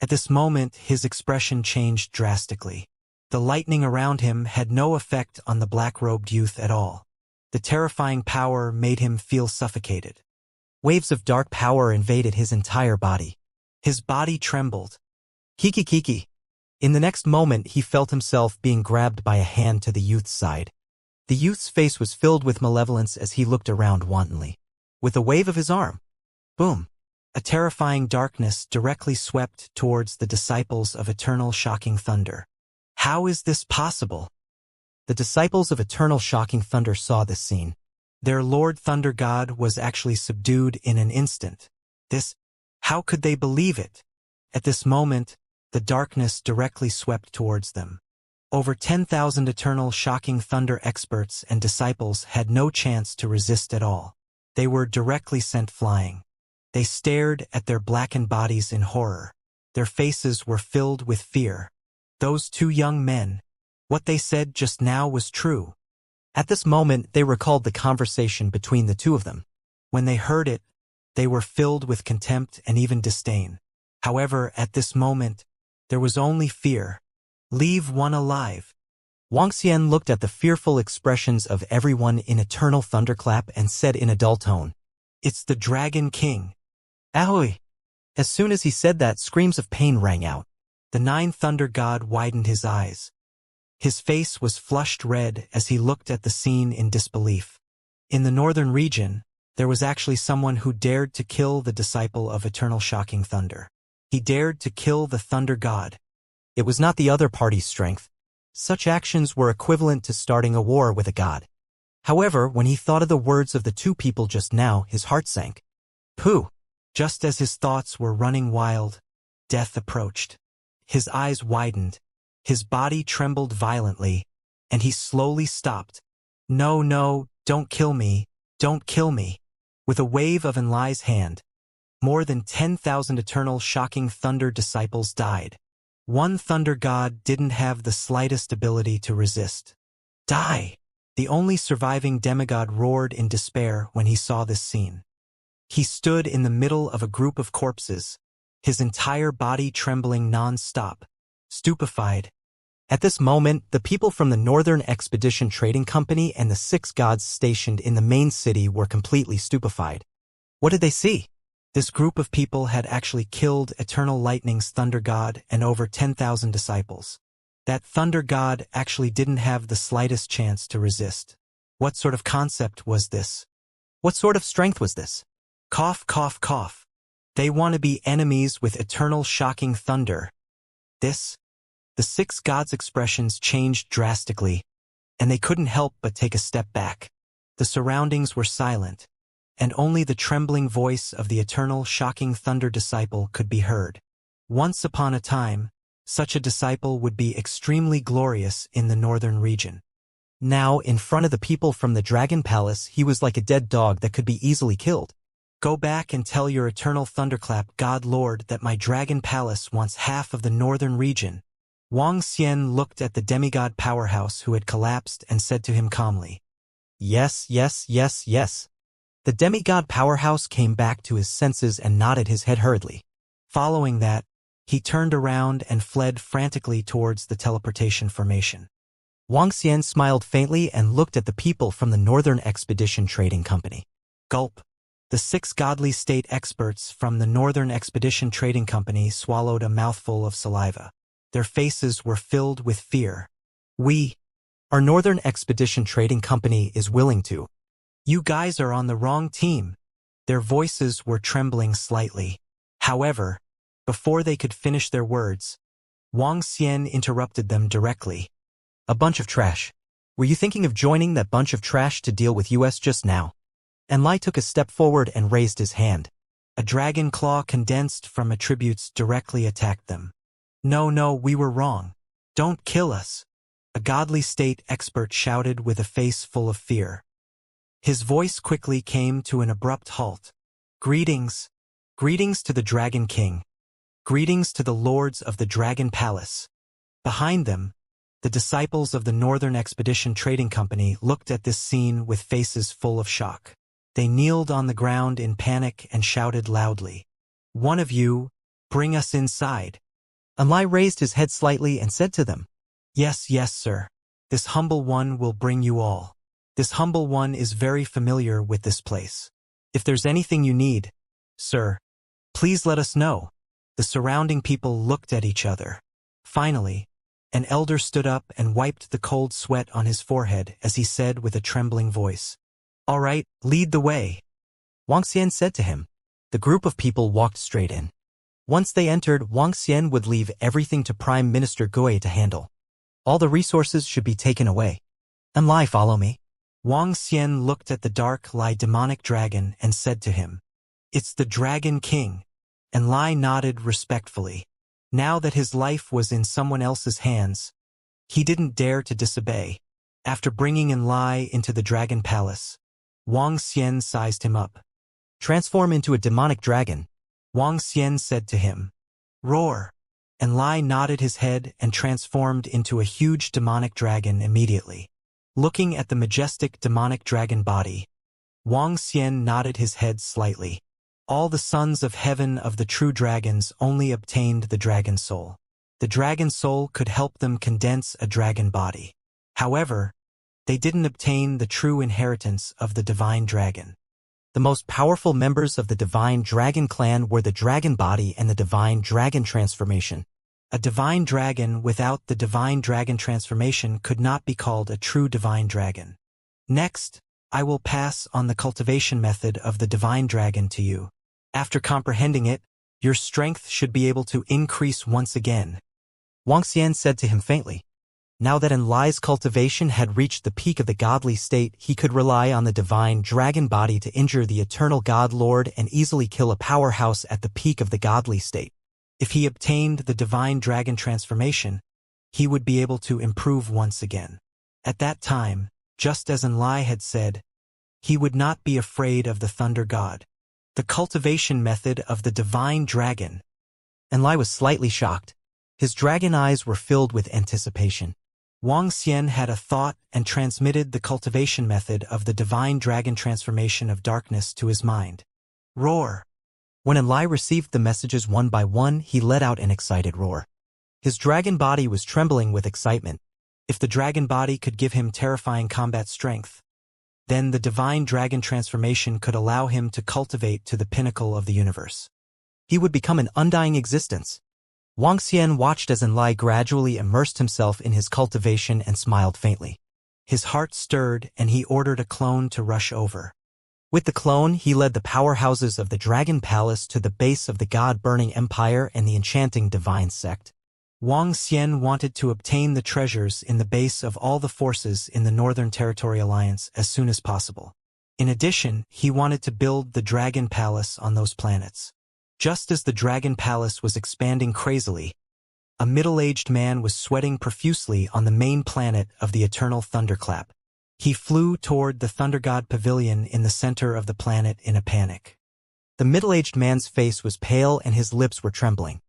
Speaker 1: At this moment, his expression changed drastically. The lightning around him had no effect on the black-robed youth at all. The terrifying power made him feel suffocated.
Speaker 2: Waves of dark power invaded his entire body.
Speaker 1: His body trembled.
Speaker 2: Kiki. In the next moment, he felt himself being grabbed by a hand to the youth's side. The youth's face was filled with malevolence as he looked around wantonly. With a wave of his arm, boom,
Speaker 1: a terrifying darkness directly swept towards the disciples of Eternal Shocking Thunder. How is this possible?
Speaker 2: The disciples of Eternal Shocking Thunder saw this scene.
Speaker 1: Their Lord Thunder God was actually subdued in an instant. How could they believe it? At this moment, the darkness directly swept towards them. Over 10,000 Eternal Shocking Thunder experts and disciples had no chance to resist at all. They were directly sent flying. They stared at their blackened bodies in horror. Their faces were filled with fear. Those 2 young men, what they said just now was true.
Speaker 2: At this moment, they recalled the conversation between the 2 of them.
Speaker 1: When they heard it, they were filled with contempt and even disdain. However, at this moment, there was only fear. Leave one alive.
Speaker 2: Wang Xian looked at the fearful expressions of everyone in Eternal Thunderclap and said in a dull tone,
Speaker 1: "It's the Dragon King."
Speaker 2: Ahoy! As soon as he said that, screams of pain rang out.
Speaker 1: The 9 Thunder God widened his eyes. His face was flushed red as he looked at the scene in disbelief. In the northern region, there was actually someone who dared to kill the disciple of Eternal Shocking Thunder. He dared to kill the Thunder God.
Speaker 2: It was not the other party's strength. Such actions were equivalent to starting a war with a god. However, when he thought of the words of the 2 people just now, his heart sank. Pooh!
Speaker 1: Just as his thoughts were running wild, death approached. His eyes widened, his body trembled violently, and he slowly stopped. No, no, don't kill me, don't kill me. With a wave of Enlai's hand, more than 10,000 eternal shocking thunder disciples died. One thunder god didn't have the slightest ability to resist. Die! The only surviving demigod roared in despair when he saw this scene. He stood in the middle of a group of corpses, his entire body trembling non-stop, stupefied. At this moment, the people from the Northern Expedition Trading Company and the 6 gods stationed in the main city were completely stupefied. What did they see? This group of people had actually killed Eternal Lightning's thunder god and over 10,000 disciples. That thunder god actually didn't have the slightest chance to resist. What sort of concept was this? What sort of strength was this? Cough, cough, cough. They want to be enemies with eternal shocking thunder. This? The 6 gods' expressions changed drastically, and they couldn't help but take a step back. The surroundings were silent, and only the trembling voice of the eternal shocking thunder disciple could be heard. Once upon a time, such a disciple would be extremely glorious in the northern region. Now, in front of the people from the Dragon Palace, he was like a dead dog that could be easily killed. Go back and tell your eternal thunderclap God Lord that my Dragon Palace wants half of the northern region. Wang Xian looked at the demigod powerhouse who had collapsed and said to him calmly, Yes, yes, yes, yes. The demigod powerhouse came back to his senses and nodded his head hurriedly. Following that, he turned around and fled frantically towards the teleportation formation. Wang Xian smiled faintly and looked at the people from the Northern Expedition Trading Company. Gulp. The 6 godly state experts from the Northern Expedition Trading Company swallowed a mouthful of saliva. Their faces were filled with fear. Our Northern Expedition Trading Company is willing to. You guys are on the wrong team. Their voices were trembling slightly. However, before they could finish their words, Wang Xian interrupted them directly. A bunch of trash. Were you thinking of joining that bunch of trash to deal with us just now? Enlai took a step forward and raised his hand. A dragon claw condensed from attributes directly attacked them. No, no, we were wrong. Don't kill us. A godly state expert shouted with a face full of fear. His voice quickly came to an abrupt halt. Greetings. Greetings to the Dragon King. Greetings to the lords of the Dragon Palace. Behind them, the disciples of the Northern Expedition Trading Company looked at this scene with faces full of shock. They kneeled on the ground in panic and shouted loudly. One of you, bring us inside. Enlai raised his head slightly and said to them, Yes, yes, sir. This humble one will bring you all. This humble one is very familiar with this place. If there's anything you need, sir, please let us know. The surrounding people looked at each other. Finally, an elder stood up and wiped the cold sweat on his forehead as he said with a trembling voice, All right, lead the way. Wang Xian said to him. The group of people walked straight in. Once they entered, Wang Xian would leave everything to Prime Minister Gui to handle. All the resources should be taken away. Enlai, follow me. Wang Xian looked at the dark, demonic dragon and said to him, It's the Dragon King. Enlai nodded respectfully. Now that his life was in someone else's hands, he didn't dare to disobey. After bringing Enlai into the Dragon Palace, Wang Xian sized him up. Transform into a demonic dragon. Wang Xian said to him. Roar. Enlai nodded his head and transformed into a huge demonic dragon immediately. Looking at the majestic demonic dragon body, Wang Xian nodded his head slightly. All the sons of heaven of the true dragons only obtained the dragon soul. The dragon soul could help them condense a dragon body. However, they didn't obtain the true inheritance of the divine dragon. The most powerful members of the divine dragon clan were the dragon body and the divine dragon transformation. A divine dragon without the divine dragon transformation could not be called a true divine dragon. Next, I will pass on the cultivation method of the divine dragon to you. After comprehending it, your strength should be able to increase once again. Wang Xian said to him faintly.
Speaker 2: Now that Enlai's cultivation had reached the peak of the godly state, he could rely on the divine dragon body to injure the eternal God Lord and easily kill a powerhouse at the peak of the godly state. If he obtained the divine dragon transformation, he would be able to improve once again. At that time, just as Enlai had said, he would not be afraid of the thunder god. The cultivation method of the divine dragon. Enlai was slightly shocked. His dragon eyes were filled with anticipation. Wang Xian had a thought and transmitted the cultivation method of the divine dragon transformation of darkness to his mind. Roar! When Enlai received the messages one by one, he let out an excited roar. His dragon body was trembling with excitement. If the dragon body could give him terrifying combat strength, then the divine dragon transformation could allow him to cultivate to the pinnacle of the universe. He would become an undying existence. Wang Xian watched as Enlai gradually immersed himself in his cultivation and smiled faintly. His heart stirred and he ordered a clone to rush over. With the clone, he led the powerhouses of the Dragon Palace to the base of the God-burning empire and the enchanting divine sect. Wang Xian wanted to obtain the treasures in the base of all the forces in the Northern Territory Alliance as soon as possible. In addition, he wanted to build the Dragon Palace on those planets. Just as the Dragon Palace was expanding crazily, a middle-aged man was sweating profusely on the main planet of the Eternal Thunderclap. He flew toward the Thunder God Pavilion in the center of the planet in a panic. The middle-aged man's face was pale and his lips were trembling.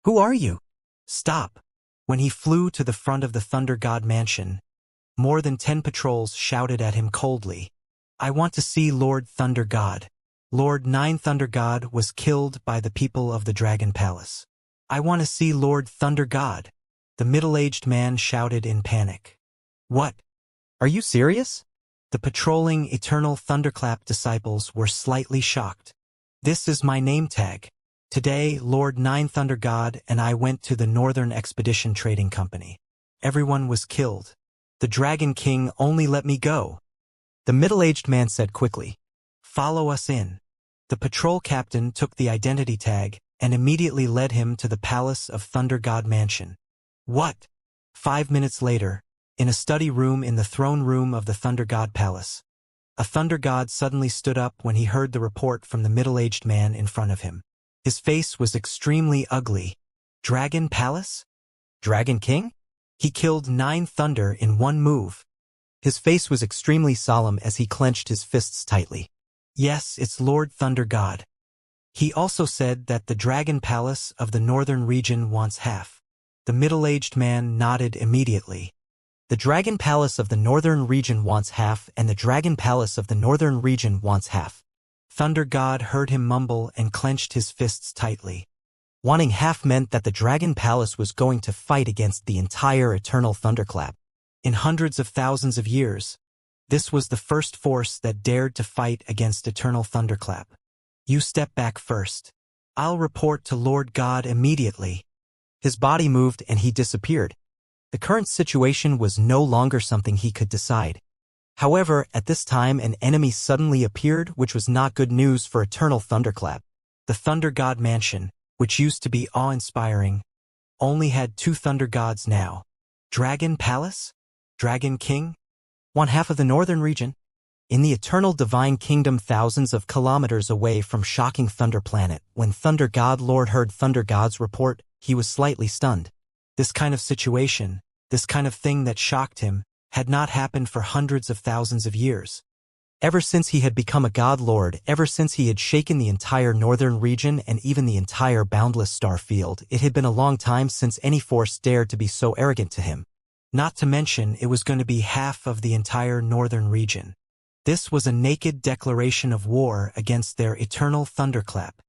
Speaker 2: "Who are you? Stop!" When he flew to the front of the Thunder God Mansion, more than 10 patrols shouted at him coldly. "I want to see Lord Thunder God." Lord Nine Thunder God was killed by the people of the Dragon Palace. "I want to see Lord Thunder God," the middle-aged man shouted in panic. "What? Are you serious?" The patrolling Eternal Thunderclap disciples were slightly shocked. "This is my name tag. Today, Lord Nine Thunder God and I went to the Northern Expedition Trading Company. Everyone was killed. The Dragon King only let me go," the middle-aged man said quickly. "Follow us in." The patrol captain took the identity tag and immediately led him to the Palace of Thunder God Mansion. What? 5 minutes later, in a study room in the throne room of the Thunder God Palace, a Thunder God suddenly stood up when he heard the report from the middle-aged man in front of him. His face was extremely ugly. Dragon Palace? Dragon King? He killed 9 thunder in one move. His face was extremely solemn as he clenched his fists tightly. "Yes, it's Lord Thunder God. He also said that the Dragon Palace of the Northern region wants half." The middle-aged man nodded immediately. The Dragon Palace of the Northern region wants half, and the Dragon Palace of the Northern region wants half. Thunder God heard him mumble and clenched his fists tightly. Wanting half meant that the Dragon Palace was going to fight against the entire Eternal Thunderclap. In hundreds of thousands of years, this was the first force that dared to fight against Eternal Thunderclap. "You step back first. I'll report to Lord God immediately." His body moved and he disappeared. The current situation was no longer something he could decide. However, at this time an enemy suddenly appeared, which was not good news for Eternal Thunderclap. The Thunder God Mansion, which used to be awe-inspiring, only had 2 Thunder Gods now. Dragon Palace? Dragon King? One half of the Northern region? In the Eternal Divine Kingdom thousands of kilometers away from Shocking Thunder Planet, when Thunder God Lord heard Thunder God's report, he was slightly stunned. This kind of situation, this kind of thing that shocked him, had not happened for hundreds of thousands of years. Ever since he had become a God Lord, ever since he had shaken the entire Northern region and even the entire boundless star field, it had been a long time since any force dared to be so arrogant to him. Not to mention, it was going to be half of the entire Northern region. This was a naked declaration of war against their Eternal Thunderclap.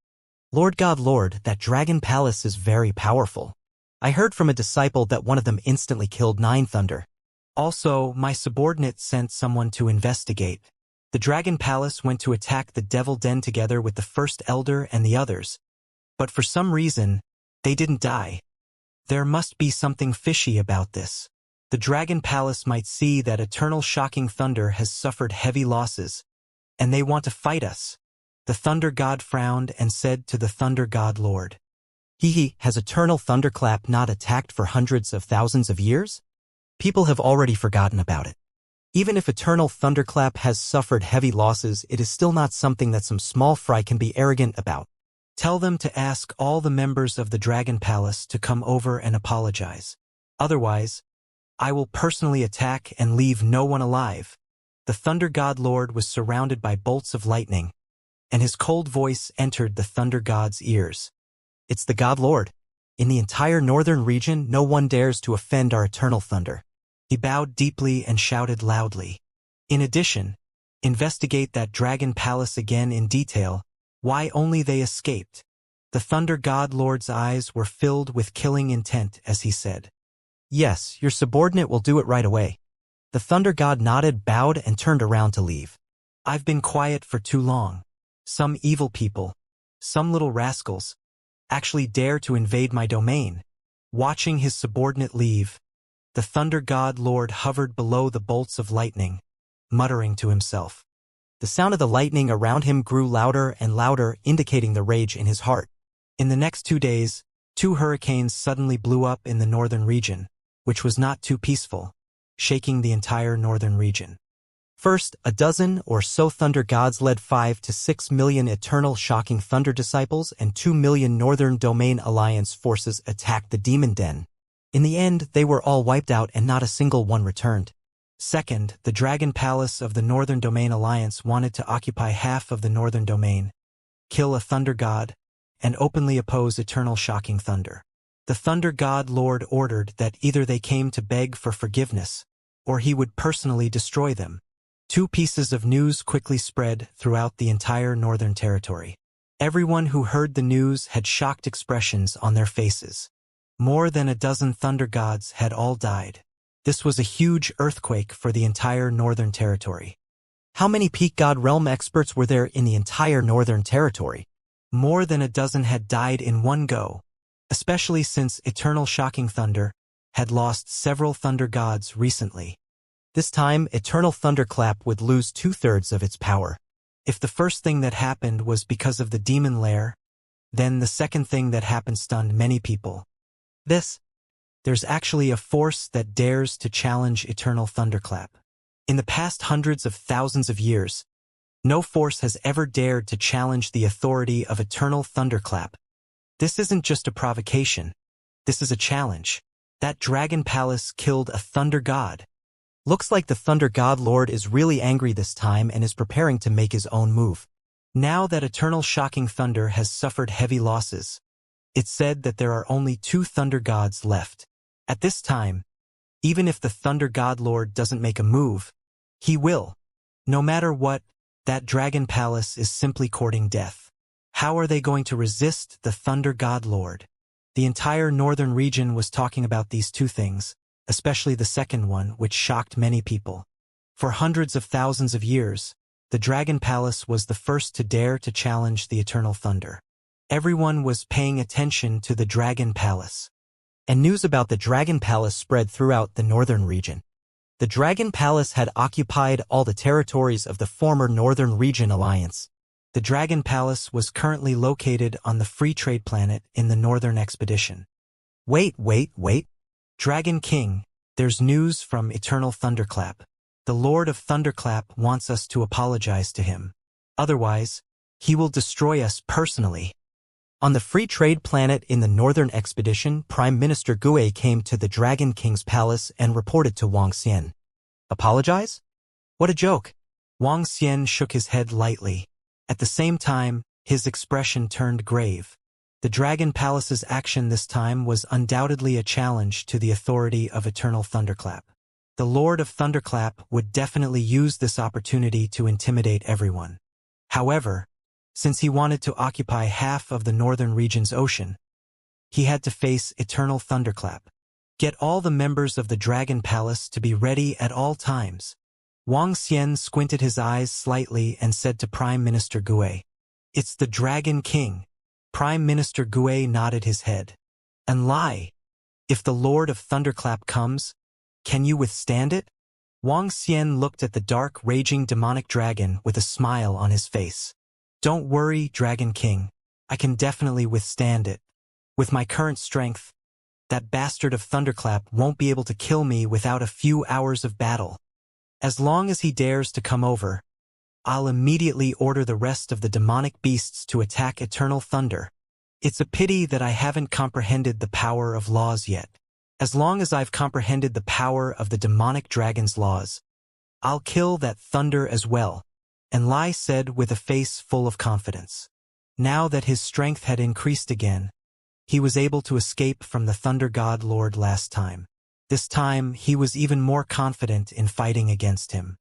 Speaker 2: "Lord God Lord, that Dragon Palace is very powerful. I heard from a disciple that one of them instantly killed 9 thunder. Also, my subordinate sent someone to investigate. The Dragon Palace went to attack the Devil Den together with the First Elder and the others. But for some reason, they didn't die. There must be something fishy about this. The Dragon Palace might see that Eternal Shocking Thunder has suffered heavy losses, and they want to fight us." The Thunder God frowned and said to the Thunder God Lord, Has Eternal Thunderclap not attacked for hundreds of thousands of years?" People have already forgotten about it. Even if Eternal Thunderclap has suffered heavy losses, it is still not something that some small fry can be arrogant about.
Speaker 1: Tell them to ask all the members of the Dragon Palace to come over and apologize. Otherwise, I will personally attack and leave no one alive. The Thunder God Lord was surrounded by bolts of lightning, and his cold voice entered the Thunder God's ears.
Speaker 2: It's the God Lord. In the entire northern region, no one dares to offend our eternal thunder.
Speaker 1: He bowed deeply and shouted loudly. In addition, investigate that Dragon Palace again in detail. Why only they escaped? The Thunder God Lord's eyes were filled with killing intent as he said.
Speaker 2: Yes, your subordinate will do it right away. The Thunder God nodded, bowed, and turned around to leave.
Speaker 1: I've been quiet for too long. Some evil people, some little rascals, actually dare to invade my domain. Watching his subordinate leave, the Thunder God Lord hovered below the bolts of lightning, muttering to himself.
Speaker 2: The sound of the lightning around him grew louder and louder, indicating the rage in his heart.
Speaker 1: In the next 2 days, 2 hurricanes suddenly blew up in the northern region, which was not too peaceful, shaking the entire northern region.
Speaker 2: First, a dozen or so thunder gods led 5 to 6 million eternal shocking thunder disciples and 2 million Northern Domain Alliance forces attacked the demon den. In the end, they were all wiped out and not a single one returned.
Speaker 1: Second, the Dragon Palace of the Northern Domain Alliance wanted to occupy half of the Northern Domain, kill a Thunder God, and openly oppose eternal shocking thunder. The Thunder God Lord ordered that either they came to beg for forgiveness, or he would personally destroy them. 2 pieces of news quickly spread throughout the entire Northern Territory. Everyone who heard the news had shocked expressions on their faces. More than a dozen Thunder Gods had all died. This was a huge earthquake for the entire Northern Territory.
Speaker 2: How many Peak God Realm experts were there in the entire Northern Territory?
Speaker 1: More than a dozen had died in one go, especially since Eternal Shocking Thunder had lost several Thunder Gods recently.
Speaker 2: This time, Eternal Thunderclap would lose 2/3 of its power.
Speaker 1: If the first thing that happened was because of the demon lair, then the second thing that happened stunned many people. There's actually a force that dares to challenge Eternal Thunderclap. In the past hundreds of thousands of years, no force has ever dared to challenge the authority of Eternal Thunderclap. This isn't just a provocation. This is a challenge. That Dragon Palace killed a Thunder God.
Speaker 2: Looks like the Thunder God Lord is really angry this time and is preparing to make his own move.
Speaker 1: Now that Eternal Shocking Thunder has suffered heavy losses, it's said that there are only 2 Thunder Gods left. At this time, even if the Thunder God Lord doesn't make a move, he will. No matter what, that Dragon Palace is simply courting death. How are they going to resist the Thunder God Lord? The entire northern region was talking about these 2 things, especially the second one, which shocked many people. For hundreds of thousands of years, the Dragon Palace was the first to dare to challenge the Eternal Thunder. Everyone was paying attention to the Dragon Palace.
Speaker 2: And news about the Dragon Palace spread throughout the northern region. The Dragon Palace had occupied all the territories of the former Northern Region Alliance.
Speaker 1: The Dragon Palace was currently located on the Free Trade Planet in the Northern Expedition.
Speaker 2: Wait.
Speaker 1: Dragon King, there's news from Eternal Thunderclap. The Lord of Thunderclap wants us to apologize to him. Otherwise, he will destroy us personally.
Speaker 2: On the Free Trade Planet in the Northern Expedition, Prime Minister Gue came to the Dragon King's palace and reported to Wang Xian. Apologize? What a joke.
Speaker 1: Wang Xian shook his head lightly. At the same time, his expression turned grave. The Dragon Palace's action this time was undoubtedly a challenge to the authority of Eternal Thunderclap. The Lord of Thunderclap would definitely use this opportunity to intimidate everyone. However, since he wanted to occupy half of the northern region's ocean, he had to face Eternal Thunderclap. Get all the members of the Dragon Palace to be ready at all times. Wang Xian squinted his eyes slightly and said to Prime Minister Gue, "It's the Dragon King." Prime Minister Gue nodded his head. "And lie. If the Lord of Thunderclap comes, can you withstand it?" Wang Xian looked at the dark, raging demonic dragon with a smile on his face. "Don't worry, Dragon King. I can definitely withstand it. With my current strength, That bastard of Thunderclap won't be able to kill me without a few hours of battle. As long as he dares to come over, I'll immediately order the rest of the demonic beasts to attack Eternal Thunder. It's a pity that I haven't comprehended the power of laws yet. As long as I've comprehended the power of the demonic dragon's laws, I'll kill that thunder as well, and Lai said with a face full of confidence. Now that his strength had increased again, he was able to escape from the Thunder God Lord last time. This time, he was even more confident in fighting against him.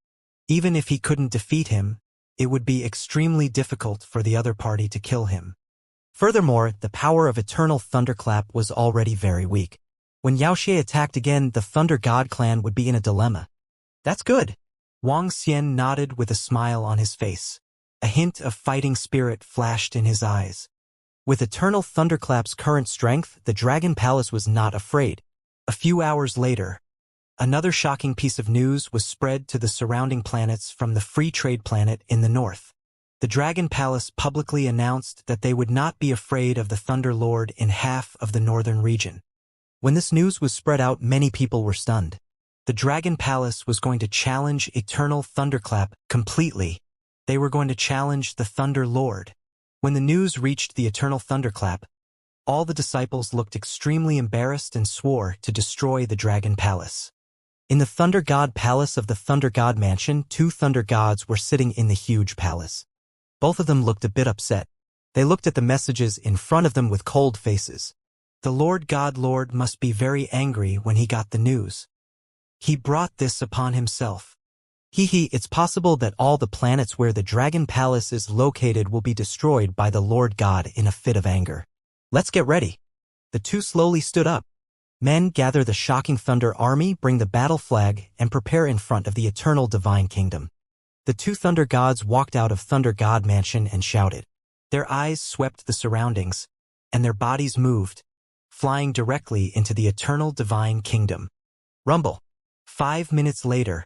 Speaker 1: Even if he couldn't defeat him, it would be extremely difficult for the other party to kill him. Furthermore, the power of Eternal Thunderclap was already very weak. When Yaoxie attacked again, the Thunder God clan would be in a dilemma. That's good. Wang Xian nodded with a smile on his face. A hint of fighting spirit flashed in his eyes. With Eternal Thunderclap's current strength, the Dragon Palace was not afraid. A few hours later, another shocking piece of news was spread to the surrounding planets from the Free Trade Planet in the north. The Dragon Palace publicly announced that they would not be afraid of the Thunder Lord in half of the northern region. When this news was spread out, many people were stunned. The Dragon Palace was going to challenge Eternal Thunderclap completely. They were going to challenge the Thunder Lord. When the news reached the Eternal Thunderclap, all the disciples looked extremely embarrassed and swore to destroy the Dragon Palace. In the Thunder God Palace of the Thunder God Mansion, 2 Thunder Gods were sitting in the huge palace. Both of them looked a bit upset. They looked at the messages in front of them with cold faces. The Lord God Lord must be very angry when he got the news. He brought this upon himself. It's possible that all the planets where the Dragon Palace is located will be destroyed by the Lord God in a fit of anger. Let's get ready. The 2 slowly stood up. Men, gather the shocking Thunder army, bring the battle flag, and prepare in front of the eternal divine kingdom. The 2 Thunder Gods walked out of Thunder God Mansion and shouted. Their eyes swept the surroundings, and their bodies moved, flying directly into the eternal divine kingdom. Rumble. 5 minutes later,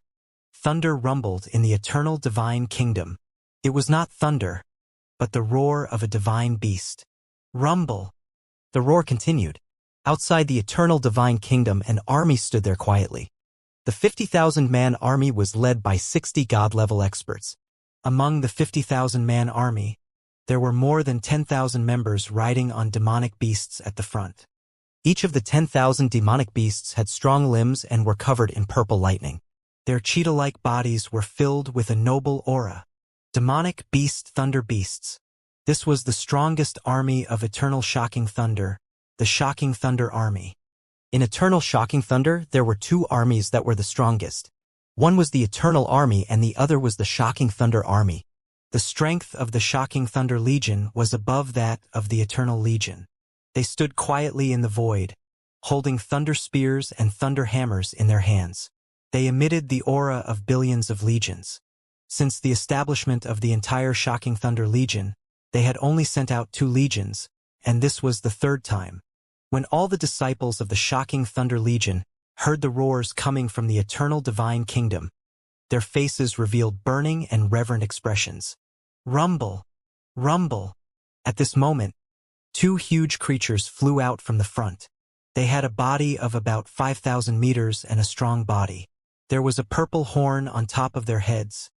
Speaker 1: thunder rumbled in the eternal divine kingdom. It was not thunder, but the roar of a divine beast. Rumble. The roar continued. Outside the eternal divine kingdom, an army stood there quietly. The 50,000-man army was led by 60 god-level experts. Among the 50,000-man army, there were more than 10,000 members riding on demonic beasts at the front. Each of the 10,000 demonic beasts had strong limbs and were covered in purple lightning. Their cheetah-like bodies were filled with a noble aura. Demonic beast thunder beasts. This was the strongest army of Eternal Shocking Thunder, the Shocking Thunder Army. In Eternal Shocking Thunder, there were 2 armies that were the strongest. One was the Eternal Army and the other was the Shocking Thunder Army. The strength of the Shocking Thunder Legion was above that of the Eternal Legion. They stood quietly in the void, holding thunder spears and thunder hammers in their hands. They emitted the aura of billions of legions. Since the establishment of the entire Shocking Thunder Legion, they had only sent out 2 legions, and this was the 3rd time. When all the disciples of the Shocking Thunder Legion heard the roars coming from the eternal divine kingdom, their faces revealed burning and reverent expressions. Rumble! Rumble! At this moment, 2 huge creatures flew out from the front. They had a body of about 5,000 meters and a strong body. There was a purple horn on top of their heads,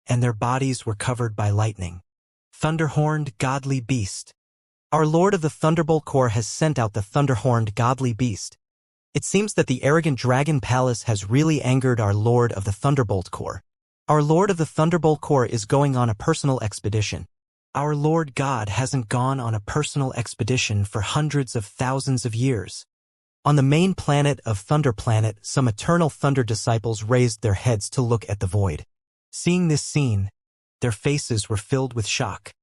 Speaker 1: and their bodies were covered by lightning. Thunder-horned godly beast. Our Lord of the Thunderbolt Corps has sent out the thunder-horned godly beast. It seems that the arrogant Dragon Palace has really angered our Lord of the Thunderbolt Corps. Our Lord of the Thunderbolt Corps is going on a personal expedition. Our Lord God hasn't gone on a personal expedition for hundreds of thousands of years. On the main planet of Thunder Planet, some Eternal Thunder disciples raised their heads to look at the void. Seeing this scene, their faces were filled with shock.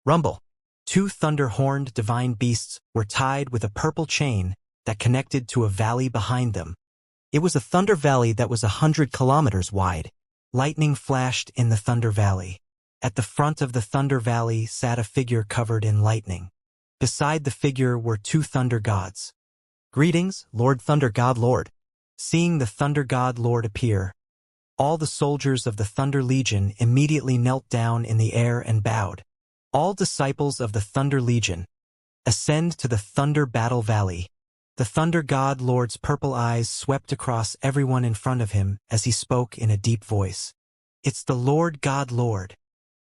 Speaker 1: Rumble. 2 thunder-horned divine beasts were tied with a purple chain that connected to a valley behind them. It was a thunder valley that was 100 kilometers wide. Lightning flashed in the Thunder Valley. At the front of the Thunder Valley sat a figure covered in lightning. Beside the figure were 2 thunder gods. Greetings, Lord Thunder God Lord. Seeing the Thunder God Lord appear, all the soldiers of the Thunder Legion immediately knelt down in the air and bowed. All disciples of the Thunder Legion, ascend to the Thunder Battle Valley. The Thunder God Lord's purple eyes swept across everyone in front of him as he spoke in a deep voice. It's the Lord God Lord.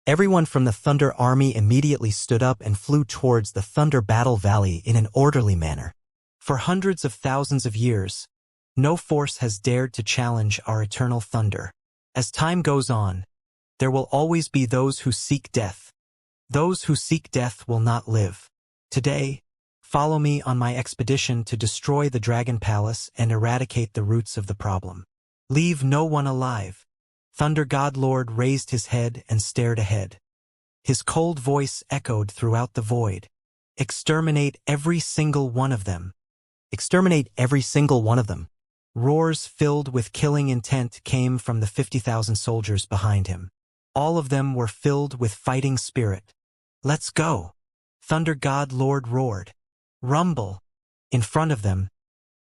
Speaker 2: Everyone from the Thunder Army immediately stood up and flew towards the Thunder Battle Valley in an orderly manner.
Speaker 1: For hundreds of thousands of years, no force has dared to challenge our eternal thunder. As time goes on, there will always be those who seek death. Those who seek death will not live. Today, follow me on my expedition to destroy the Dragon Palace and eradicate the roots of the problem. Leave no one alive. Thunder God Lord raised his head and stared ahead. His cold voice echoed throughout the void. Exterminate every single one of them.
Speaker 2: Exterminate every single one of them.
Speaker 1: Roars filled with killing intent came from the 50,000 soldiers behind him. All of them were filled with fighting spirit. Let's go! Thunder God Lord roared. Rumble! In front of them,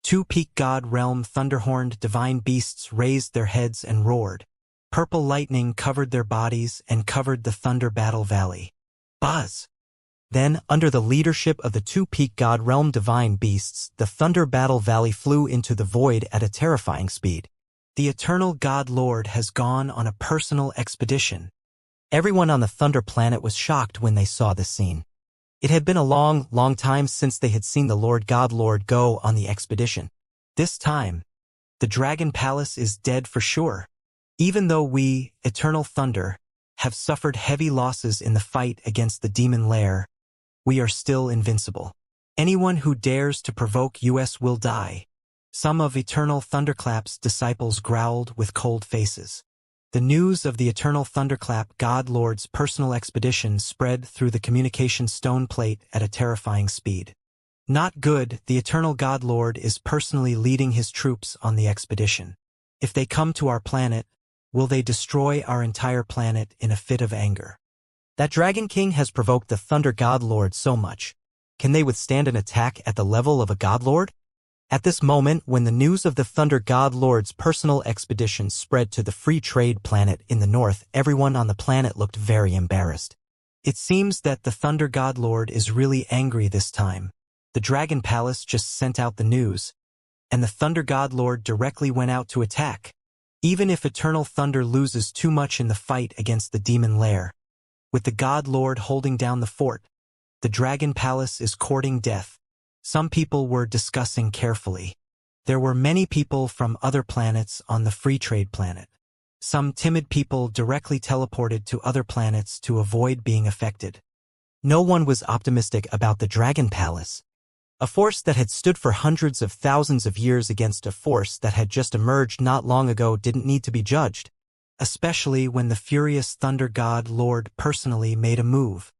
Speaker 1: two peak god realm thunderhorned divine beasts raised their heads and roared. Purple lightning covered their bodies and covered the Thunder Battle Valley. Buzz!
Speaker 2: Then, under the leadership of the two peak god realm divine beasts, the Thunder Battle Valley flew into the void at a terrifying speed.
Speaker 1: The eternal God Lord has gone on a personal expedition.
Speaker 2: Everyone on the Thunder planet was shocked when they saw this scene. It had been a long, long time since they had seen the Lord God Lord go on the expedition.
Speaker 1: This time, the Dragon Palace is dead for sure. Even though we, Eternal Thunder, have suffered heavy losses in the fight against the demon lair, we are still invincible. Anyone who dares to provoke us will die. Some of Eternal Thunderclap's disciples growled with cold faces. The news of the Eternal Thunderclap God Lord's personal expedition spread through the communication stone plate at a terrifying speed. Not good, the Eternal God Lord is personally leading his troops on the expedition. If they come to our planet, will they destroy our entire planet in a fit of anger?
Speaker 2: That Dragon King has provoked the Thunder God Lord so much. Can they withstand an attack at the level of a God Lord? At this moment, when the news of the Thunder God Lord's personal expedition spread to the free trade planet in the north, everyone on the planet looked very embarrassed.
Speaker 1: It seems that the Thunder God Lord is really angry this time. The Dragon Palace just sent out the news, and the Thunder God Lord directly went out to attack. Even if Eternal Thunder loses too much in the fight against the demon lair, with the God Lord holding down the fort, the Dragon Palace is courting death. Some people were discussing carefully. There were many people from other planets on the free trade planet. Some timid people directly teleported to other planets to avoid being affected.
Speaker 2: No one was optimistic about the Dragon Palace. A force that had stood for hundreds of thousands of years against a force that had just emerged not long ago didn't need to be judged.
Speaker 1: Especially when the furious Thunder God Lord personally made a move.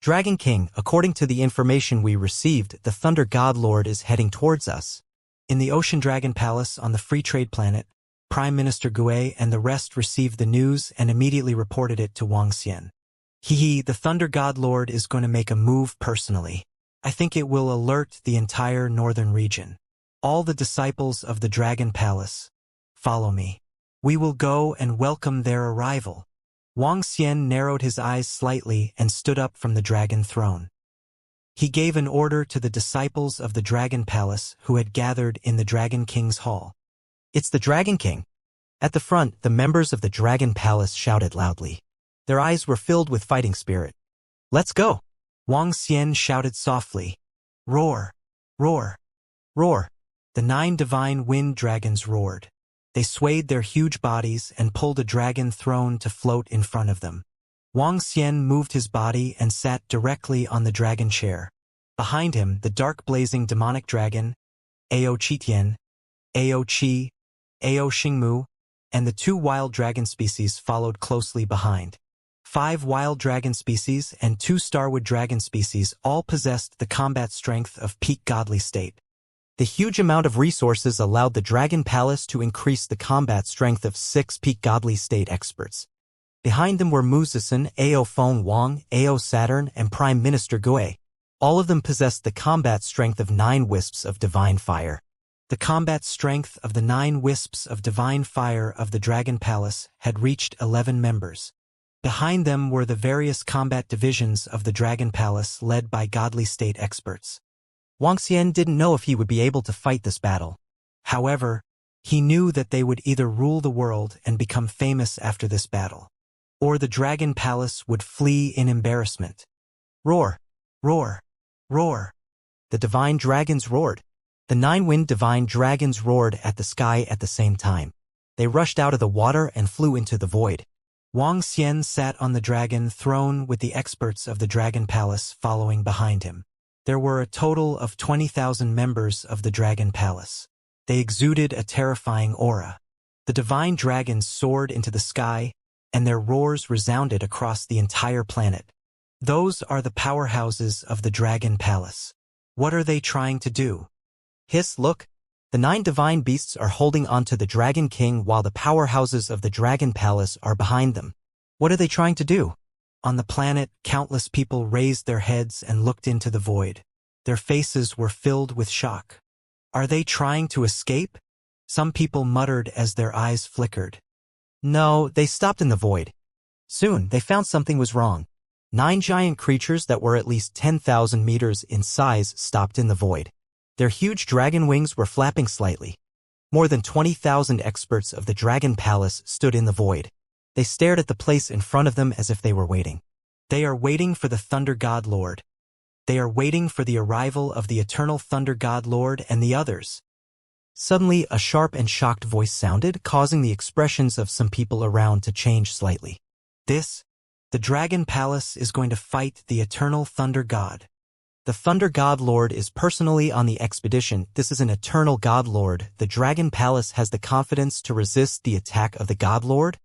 Speaker 2: Dragon King, according to the information we received, the Thunder God Lord is heading towards us.
Speaker 1: In the Ocean Dragon Palace on the Free Trade Planet, Prime Minister Gue and the rest received the news and immediately reported it to Wuxia. The Thunder God Lord is going to make a move personally. I think it will alert the entire northern region. All the disciples of the Dragon Palace, follow me. We will go and welcome their arrival. Wuxia narrowed his eyes slightly and stood up from the dragon throne. He gave an order to the disciples of the Dragon Palace who had gathered in the Dragon King's hall.
Speaker 2: It's the Dragon King. At the front, the members of the Dragon Palace shouted loudly. Their eyes were filled with fighting spirit. Let's go!
Speaker 1: Wuxia shouted softly. Roar! Roar! Roar! The 9 divine wind dragons roared. They swayed their huge bodies and pulled a dragon throne to float in front of them. Wuxia moved his body and sat directly on the dragon chair. Behind him, the dark blazing demonic dragon, Ao Qitian, Ao Qi, Ao Xingmu, and the 2 wild dragon species followed closely behind. 5 wild dragon species and 2 starwood dragon species all possessed the combat strength of peak godly state.
Speaker 2: The huge amount of resources allowed the Dragon Palace to increase the combat strength of 6 peak godly state experts. Behind them were Muzisun, Ao Feng Wang, Ao Saturn, and Prime Minister Gue. All of them possessed the combat strength of 9 wisps of divine fire. The combat strength of the 9 wisps of divine fire of the Dragon Palace had reached 11 members. Behind them were the various combat divisions of the Dragon Palace led by godly state experts. Wang Xian didn't know if he would be able to fight this battle. However, he knew that they would either rule the world and become famous after this battle, or the Dragon Palace would flee in embarrassment. Roar! Roar! Roar! The divine dragons roared. The 9-winged divine dragons roared at the sky at the same time. They rushed out of the water and flew into the void. Wang Xian sat on the dragon throne with the experts of the Dragon Palace following behind him. There were a total of 20,000 members of the Dragon Palace. They exuded a terrifying aura. The divine dragons soared into the sky, and their roars resounded across the entire planet. Those are the powerhouses of the Dragon Palace. What are they trying to do? Hiss, look! The 9 divine beasts are holding onto the Dragon King while the powerhouses of the Dragon Palace are behind them. What are they trying to do? On the planet, countless people raised their heads and looked into the void. Their faces were filled with shock. Are they trying to escape? Some people muttered as their eyes flickered. No, they stopped in the void. Soon, they found something was wrong. 9 giant creatures that were at least 10,000 meters in size stopped in the void. Their huge dragon wings were flapping slightly. More than 20,000 experts of the Dragon Palace stood in the void. They stared at the place in front of them as if they were waiting. They are waiting for the Thunder God Lord. They are waiting for the arrival of the eternal Thunder God Lord and the others. Suddenly, a sharp and shocked voice sounded, causing the expressions of some people around to change slightly. The Dragon Palace is going to fight the eternal Thunder God. The Thunder God Lord is personally on the expedition. This is an eternal God Lord. The Dragon Palace has the confidence to resist the attack of the God Lord?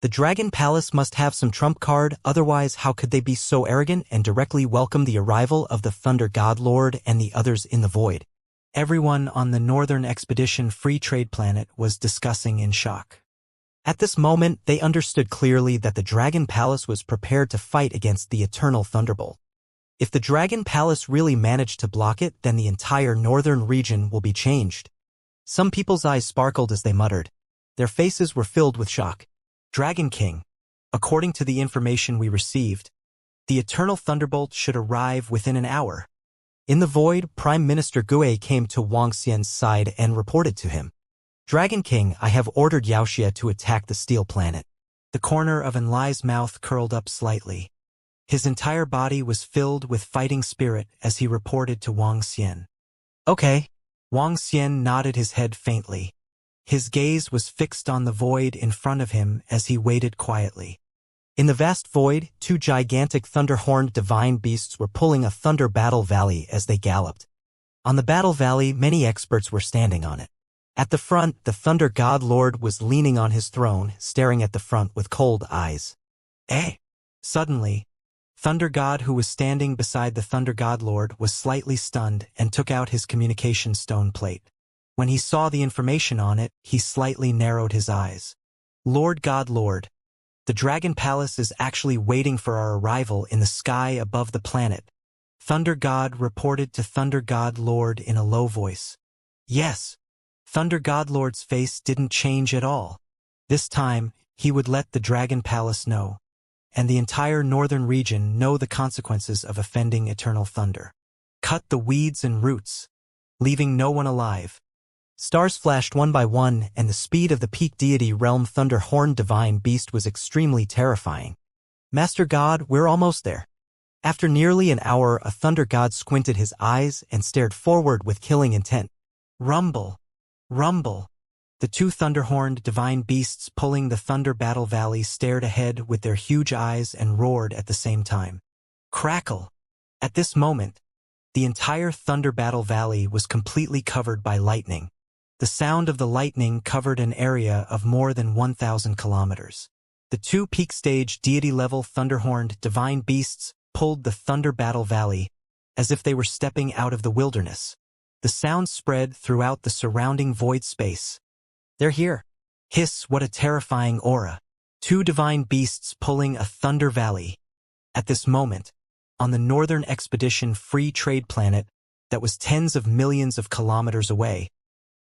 Speaker 2: The Dragon Palace must have some trump card, otherwise how could they be so arrogant and directly welcome the arrival of the Thunder God Lord and the others in the void? Everyone on the Northern Expedition Free Trade Planet was discussing in shock. At this moment, they understood clearly that the Dragon Palace was prepared to fight against the Eternal Thunderbolt. If the Dragon Palace really managed to block it, then the entire northern region will be changed. Some people's eyes sparkled as they muttered. Their faces were filled with shock. Dragon King, according to the information we received, the Eternal Thunderbolt should arrive within an hour. In the void, Prime Minister Gue came to Wang Xian's side and reported to him. Dragon King, I have ordered Wuxia to attack the Steel Planet. The corner of Enlai's mouth curled up slightly. His entire body was filled with fighting spirit as he reported to Wang Xian. Okay. Wang Xian nodded his head faintly. His gaze was fixed on the void in front of him as he waited quietly. In the vast void, 2 gigantic thunder-horned divine beasts were pulling a thunder battle valley as they galloped. On the battle valley, many experts were standing on it. At the front, the Thunder God Lord was leaning on his throne, staring at the front with cold eyes. Suddenly, Thunder God, who was standing beside the Thunder God Lord, was slightly stunned and took out his communication stone plate. When he saw the information on it, he slightly narrowed his eyes. Lord God Lord, the Dragon Palace is actually waiting for our arrival in the sky above the planet. Thunder God reported to Thunder God Lord in a low voice. Yes. Thunder God Lord's face didn't change at all. This time, he would let the Dragon Palace know, and the entire northern region know the consequences of offending Eternal Thunder. Cut the weeds and roots, leaving no one alive. Stars flashed one by one, and the speed of the peak deity realm thunder-horned divine beast was extremely terrifying. Master God, we're almost there. After nearly an hour, a thunder god squinted his eyes and stared forward with killing intent. Rumble. Rumble. The 2 thunder-horned divine beasts pulling the Thunder Battle Valley stared ahead with their huge eyes and roared at the same time. Crackle. At this moment, the entire Thunder Battle Valley was completely covered by lightning. The sound of the lightning covered an area of more than 1,000 kilometers. The 2 peak stage deity-level thunder-horned divine beasts pulled the Thunder Battle Valley as if they were stepping out of the wilderness. The sound spread throughout the surrounding void space. They're here. Hiss, what a terrifying aura. 2 divine beasts pulling a Thunder Valley. At this moment, on the Northern Expedition Free Trade Planet that was tens of millions of kilometers away,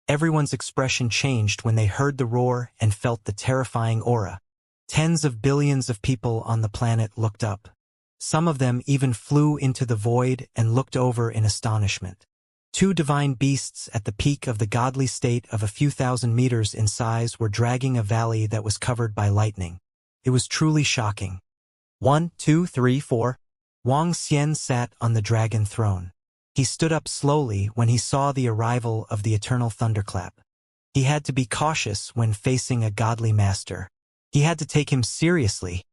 Speaker 2: everyone's expression changed when they heard the roar and felt the terrifying aura. Tens of billions of people on the planet looked up. Some of them even flew into the void and looked over in astonishment.
Speaker 1: Two divine beasts at the peak of the godly state of a few thousand meters in size were dragging a valley that was covered by lightning. It was truly shocking.
Speaker 2: 1, 2, 3, 4.
Speaker 1: Wang Xian sat on the dragon throne. He stood up slowly when he saw the arrival of the eternal thunderclap. He had to be cautious when facing a godly master. He had to take him seriously.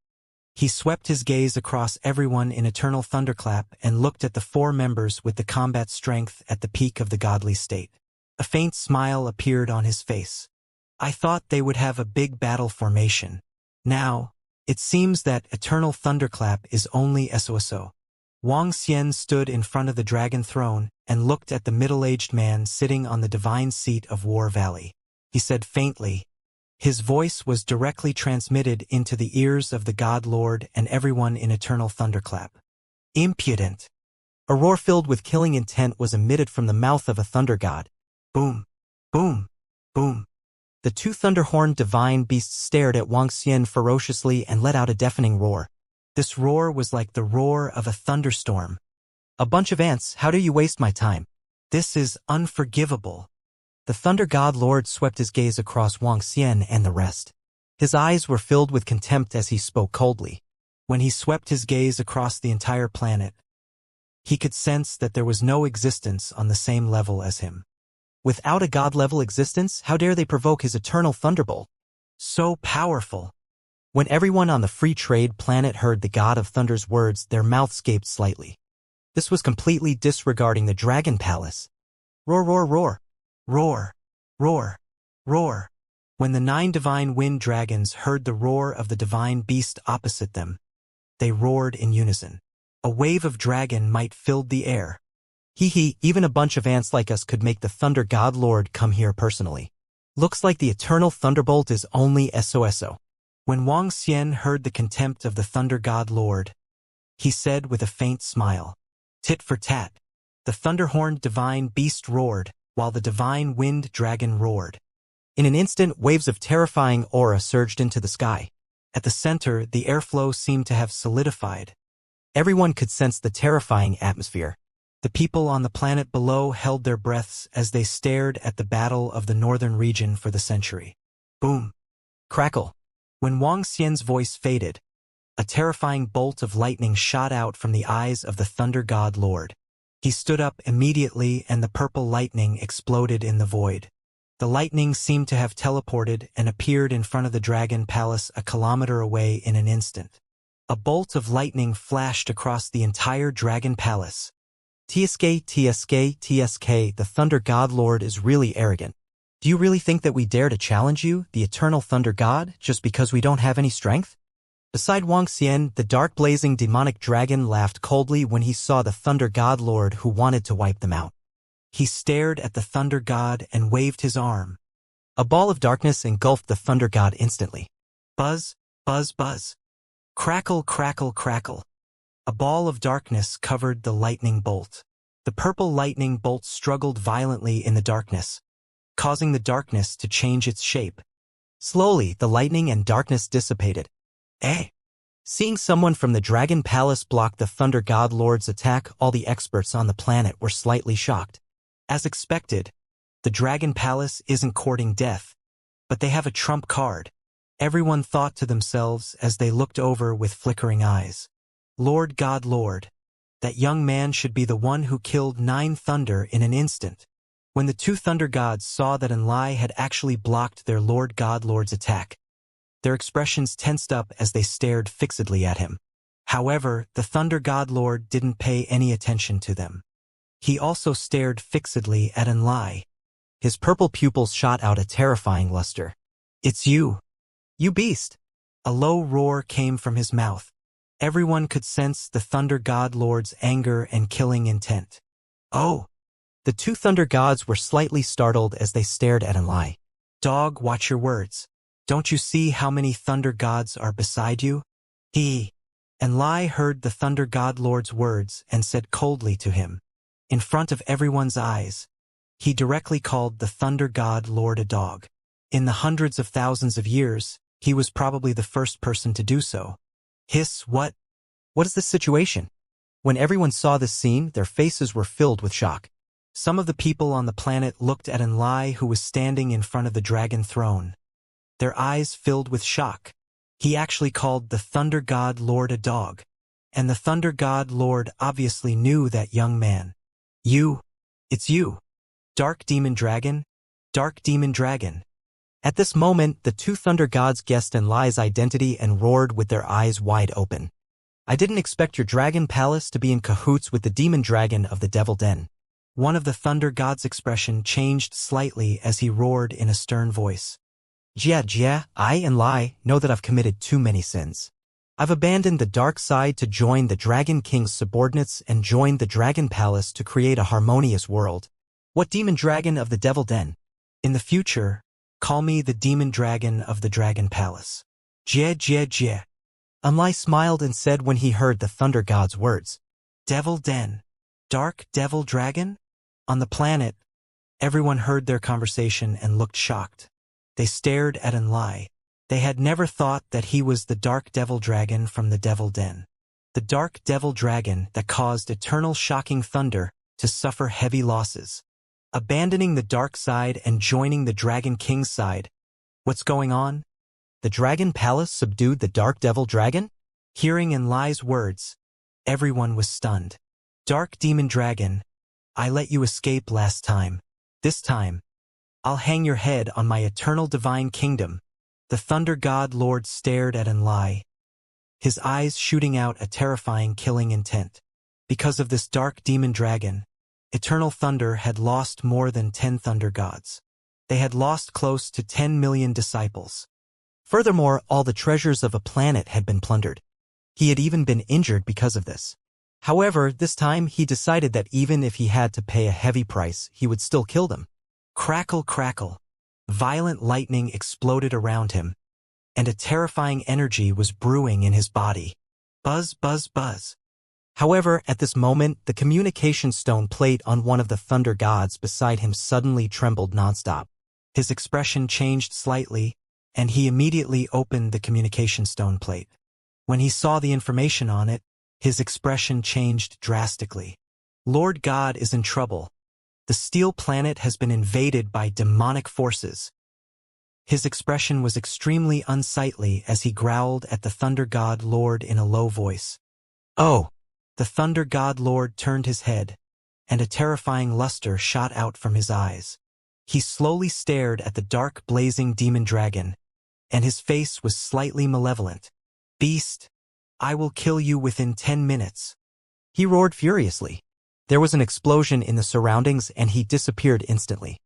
Speaker 1: He swept his gaze across everyone in eternal thunderclap and looked at the four members with the combat strength at the peak of the godly state. A faint smile appeared on his face. I thought they would have a big battle formation. Now, it seems that eternal thunderclap is only SOSO. Wang Xian stood in front of the dragon throne and looked at the middle-aged man sitting on the divine seat of War Valley. He said faintly. His voice was directly transmitted into the ears of the God Lord and everyone in eternal thunderclap. Impudent.
Speaker 2: A roar filled with killing intent was emitted from the mouth of a thunder god.
Speaker 1: Boom, boom, boom.
Speaker 2: The two thunder-horned divine beasts stared at Wang Xian ferociously and let out a deafening roar.
Speaker 1: This roar was like the roar of a thunderstorm.
Speaker 2: A bunch of ants, how do you waste my time?
Speaker 1: This is unforgivable.
Speaker 2: The Thunder God Lord swept his gaze across Wang Xian and the rest. His eyes were filled with contempt as he spoke coldly.
Speaker 1: When he swept his gaze across the entire planet, he could sense that there was no existence on the same level as him.
Speaker 2: Without a god-level existence, how dare they provoke his eternal thunderbolt?
Speaker 1: So powerful.
Speaker 2: When everyone on the free trade planet heard the God of Thunder's words, their mouths gaped slightly. This was completely disregarding the Dragon Palace. Roar, roar, roar.
Speaker 1: Roar, roar, roar. When the 9 divine wind dragons heard the roar of the divine beast opposite them, they roared in unison. A wave of dragon might filled the air.
Speaker 2: Hee, even a bunch of ants like us could make the Thunder God Lord come here personally. Looks like the eternal thunderbolt is only SOSO.
Speaker 1: When Wang Xian heard the contempt of the Thunder God Lord, he said with a faint smile, tit for tat. The thunder-horned divine beast roared, while the divine wind dragon roared.
Speaker 2: In an instant, waves of terrifying aura surged into the sky.
Speaker 1: At the center, the airflow seemed to have solidified.
Speaker 2: Everyone could sense the terrifying atmosphere.
Speaker 1: The people on the planet below held their breaths as they stared at the battle of the northern region for the century. Boom.
Speaker 2: Crackle.
Speaker 1: When Wang Xian's voice faded, a terrifying bolt of lightning shot out from the eyes of the Thunder God Lord. He stood up immediately and the purple lightning exploded in the void. The lightning seemed to have teleported and appeared in front of the Dragon Palace a kilometer away in an instant. A bolt of lightning flashed across the entire Dragon Palace.
Speaker 2: TSK, the Thunder God Lord is really arrogant. Do you really think that we dare to challenge you, the eternal Thunder God, just because we don't have any strength? Beside Wang Xian, the dark blazing demonic dragon laughed coldly when he saw the Thunder God Lord who wanted to wipe them out.
Speaker 1: He stared at the Thunder God and waved his arm.
Speaker 2: A ball of darkness engulfed the Thunder God instantly.
Speaker 1: Buzz, buzz, buzz. Crackle, crackle, crackle. A ball of darkness covered the lightning bolt. The purple lightning bolt struggled violently in the darkness, causing the darkness to change its shape.
Speaker 2: Slowly, the lightning and darkness dissipated. Seeing someone from the Dragon Palace block the Thunder God Lord's attack, all the experts on the planet were slightly shocked.
Speaker 1: As expected, the Dragon Palace isn't courting death, but they have a trump card. Everyone thought to themselves as they looked over with flickering eyes. Lord God Lord, that young man should be the one who killed 9 thunder in an instant. When the 2 thunder gods saw that Enlai had actually blocked their Lord God Lord's attack, their expressions tensed up as they stared fixedly at him. However, the Thunder God Lord didn't pay any attention to them. He also stared fixedly at Enlai.
Speaker 2: His purple pupils shot out a terrifying luster.
Speaker 1: It's you.
Speaker 2: You beast.
Speaker 1: A low roar came from his mouth. Everyone could sense the Thunder God Lord's anger and killing intent. Oh!
Speaker 2: The 2 thunder gods were slightly startled as they stared at Enlai.
Speaker 1: Dog, watch your words. Don't you see how many thunder gods are beside you? Enlai heard the Thunder God Lord's words and said coldly to him. In front of everyone's eyes, he directly called the Thunder God Lord a dog. In the hundreds of thousands of years, he was probably the first person to do so. Hiss, what?
Speaker 2: What is this situation? When everyone saw this scene, their faces were filled with shock.
Speaker 1: Some of the people on the planet looked at Enlai, who was standing in front of the dragon throne. Their eyes filled with shock. He actually called the Thunder God Lord a dog. And the Thunder God Lord obviously knew that young man. It's you. Dark Demon Dragon. Dark Demon Dragon. At this moment, the two Thunder Gods guessed Enlai's identity and roared with their eyes wide open. I didn't expect your dragon palace to be in cahoots with the demon dragon of the Devil Den. One of the Thunder Gods' expression changed slightly as he roared in a stern voice. Jia, I, Enlai, know that I've committed too many sins. I've abandoned the dark side to join the Dragon King's subordinates and joined the Dragon Palace to create a harmonious world. What demon dragon of the Devil Den? In the future, call me the demon dragon of the Dragon Palace. Jia. Enlai smiled and said when he heard the Thunder God's words. Devil Den. Dark Devil Dragon? On the planet, everyone heard their conversation and looked shocked. They stared at Enlai. They had never thought that he was the Dark Devil Dragon from the Devil Den. The Dark Devil Dragon that caused eternal shocking thunder to suffer heavy losses. Abandoning the dark side and joining the Dragon King's side. What's going on? The Dragon Palace subdued the Dark Devil Dragon? Hearing Enlai's words, everyone was stunned. Dark Demon Dragon, I let you escape last time. This time, I'll hang your head on my eternal divine kingdom. The Thunder God Lord stared at Enlai, his eyes shooting out a terrifying killing intent. Because of this dark demon dragon, Eternal Thunder had lost more than 10 Thunder Gods. They had lost close to 10 million disciples. Furthermore, all the treasures of a planet had been plundered. He had even been injured because of this. However, this time he decided that even if he had to pay a heavy price, he would still kill them. Crackle, crackle. Violent lightning exploded around him, and a terrifying energy was brewing in his body. Buzz, buzz, buzz. However, at this moment, the communication stone plate on one of the Thunder Gods beside him suddenly trembled nonstop. His expression changed slightly, and he immediately opened the communication stone plate. When he saw the information on it, his expression changed drastically. Lord God is in trouble. The Steel Planet has been invaded by demonic forces. His expression was extremely unsightly as he growled at the Thunder God Lord in a low voice. Oh! The Thunder God Lord turned his head, and a terrifying luster shot out from his eyes. He slowly stared at the dark blazing demon dragon, and his face was slightly malevolent. Beast! I will kill you within 10 minutes. He roared furiously. There was an explosion in the surroundings and he disappeared instantly.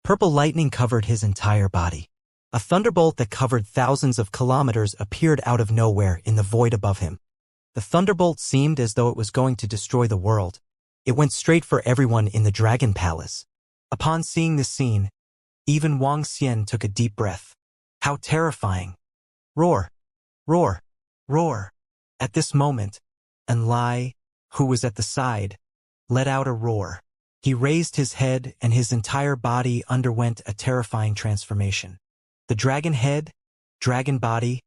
Speaker 1: Purple lightning covered his entire body. A thunderbolt that covered thousands of kilometers appeared out of nowhere in the void above him. The thunderbolt seemed as though it was going to destroy the world. It went straight for everyone in the Dragon Palace. Upon seeing this scene, even Wang Xian took a deep breath. How terrifying! Roar! Roar! Roar! At this moment, Enlai, who was at the side, let out a roar. He raised his head and his entire body underwent a terrifying transformation. The dragon head, dragon body,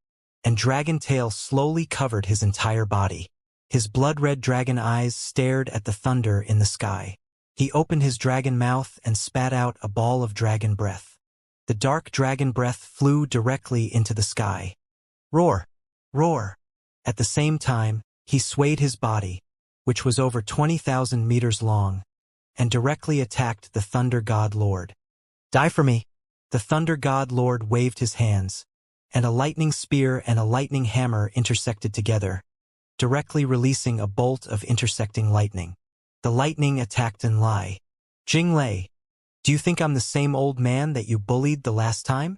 Speaker 1: and dragon tail slowly covered his entire body. His blood-red dragon eyes stared at the thunder in the sky. He opened his dragon mouth and spat out a ball of dragon breath. The dark dragon breath flew directly into the sky. Roar! Roar! At the same time, he swayed his body, which was over 20,000 meters long, and directly attacked the Thunder God Lord. Die for me! The Thunder God Lord waved his hands, and a lightning spear and a lightning hammer intersected together, directly releasing a bolt of intersecting lightning. The lightning attacked Enlai. Jinglei, do you think I'm the same old man that you bullied the last time?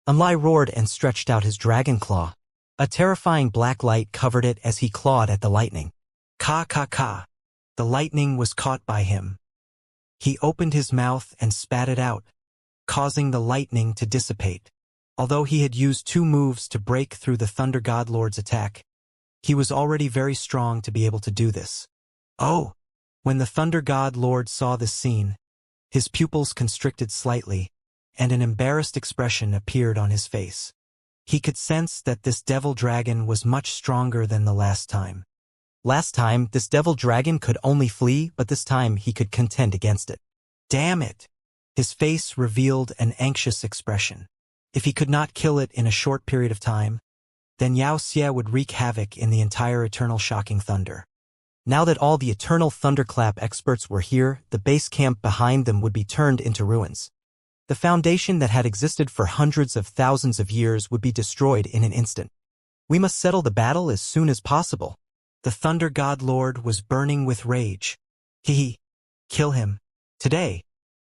Speaker 1: Enlai roared and stretched out his dragon claw. A terrifying black light covered it as he clawed at the lightning. Ka ka ka. The lightning was caught by him. He opened his mouth and spat it out, causing the lightning to dissipate. Although he had used 2 moves to break through the Thunder God Lord's attack, he was already very strong to be able to do this. Oh! When the Thunder God Lord saw this scene, his pupils constricted slightly, and an embarrassed expression appeared on his face. He could sense that this devil dragon was much stronger than the last time. Last time, this devil dragon could only flee, but this time he could contend against it. Damn it! His face revealed an anxious expression. If he could not kill it in a short period of time, then Yao Xie would wreak havoc in the entire Eternal Shocking Thunder. Now that all the Eternal Thunderclap experts were here, the base camp behind them would be turned into ruins. The foundation that had existed for hundreds of thousands of years would be destroyed in an instant. We must settle the battle as soon as possible. The Thunder God Lord was burning with rage. Kill him. Today,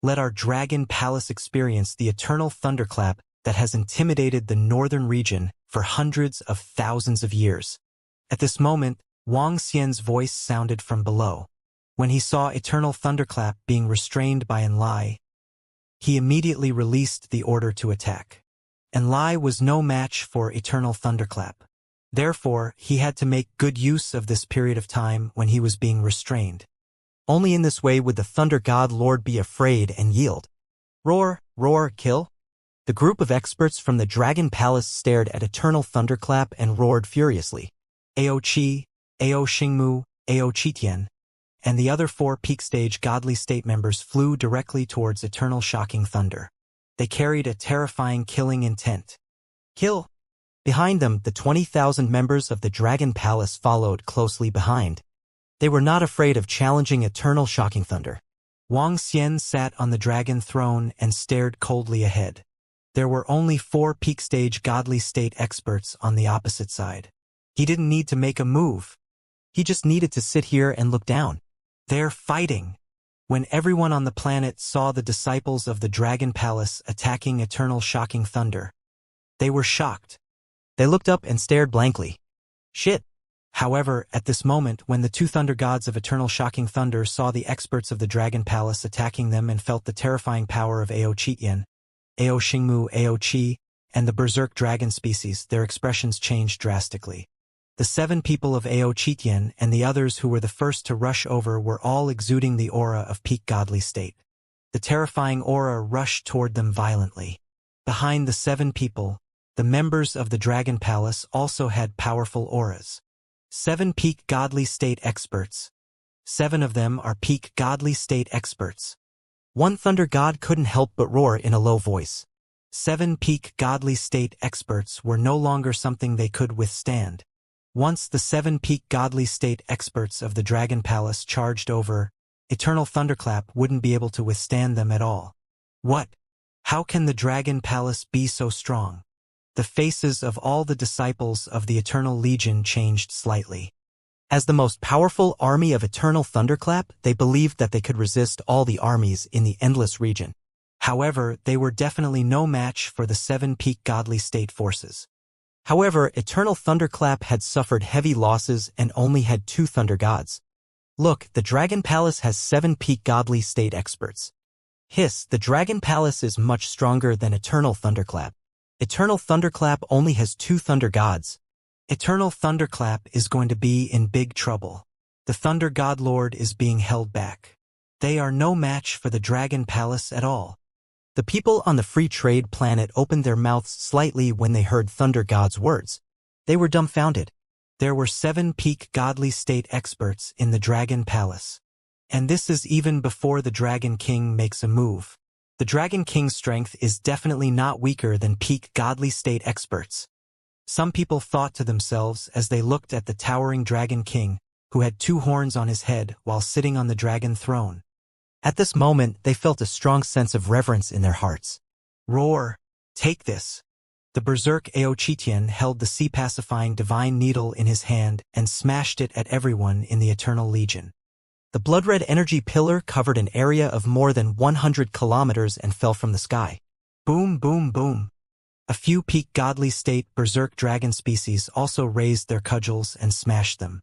Speaker 1: let our Dragon Palace experience the eternal thunderclap that has intimidated the northern region for hundreds of thousands of years. At this moment, Wang Xian's voice sounded from below. When he saw eternal thunderclap being restrained by Enlai, he immediately released the order to attack. Enlai was no match for eternal thunderclap. Therefore, he had to make good use of this period of time when he was being restrained. Only in this way would the Thunder God Lord be afraid and yield. Roar, roar, kill. The group of experts from the Dragon Palace stared at eternal thunderclap and roared furiously. Ao Qi, Ao Xingmu, Ao Qitian, and the other 4 peak stage godly state members flew directly towards eternal shocking thunder. They carried a terrifying killing intent. Kill! Behind them, the 20,000 members of the Dragon Palace followed closely behind. They were not afraid of challenging eternal shocking thunder. Wang Xian sat on the dragon throne and stared coldly ahead. There were only 4 peak stage godly state experts on the opposite side. He didn't need to make a move. He just needed to sit here and look down. They're fighting. When everyone on the planet saw the disciples of the Dragon Palace attacking eternal shocking thunder, they were shocked. They looked up and stared blankly. Shit! However, at this moment, when the 2 thunder gods of eternal shocking thunder saw the experts of the Dragon Palace attacking them and felt the terrifying power of Ao Qitian, Ao Xingmu, Ao Qi, and the berserk dragon species, their expressions changed drastically. The 7 people of Ao Qitian and the others who were the first to rush over were all exuding the aura of peak godly state. The terrifying aura rushed toward them violently. Behind the 7 people, the members of the Dragon Palace also had powerful auras. 7 peak godly state experts. 7 of them are peak godly state experts. One thunder god couldn't help but roar in a low voice. 7 peak godly state experts were no longer something they could withstand. Once the 7 peak godly state experts of the Dragon Palace charged over, eternal thunderclap wouldn't be able to withstand them at all. What? How can the Dragon Palace be so strong? The faces of all the disciples of the Eternal Legion changed slightly. As the most powerful army of Eternal Thunderclap, they believed that they could resist all the armies in the Endless region. However, they were definitely no match for the 7 peak godly state forces. However, Eternal Thunderclap had suffered heavy losses and only had 2 thunder gods. Look, the Dragon Palace has 7 peak godly state experts. Hiss, the Dragon Palace is much stronger than Eternal Thunderclap. Eternal Thunderclap only has 2 thunder gods. Eternal Thunderclap is going to be in big trouble. The Thunder God Lord is being held back. They are no match for the Dragon Palace at all. The people on the free trade planet opened their mouths slightly when they heard Thunder God's words. They were dumbfounded. There were 7 peak godly state experts in the Dragon Palace. And this is even before the Dragon King makes a move. The Dragon King's strength is definitely not weaker than peak godly state experts. Some people thought to themselves as they looked at the towering Dragon King, who had 2 horns on his head while sitting on the dragon throne. At this moment, they felt a strong sense of reverence in their hearts. Roar! Take this! The berserk Ao Qitian held the sea-pacifying divine needle in his hand and smashed it at everyone in the Eternal Legion. The blood-red energy pillar covered an area of more than 100 kilometers and fell from the sky. Boom, boom, boom. A few peak godly state berserk dragon species also raised their cudgels and smashed them.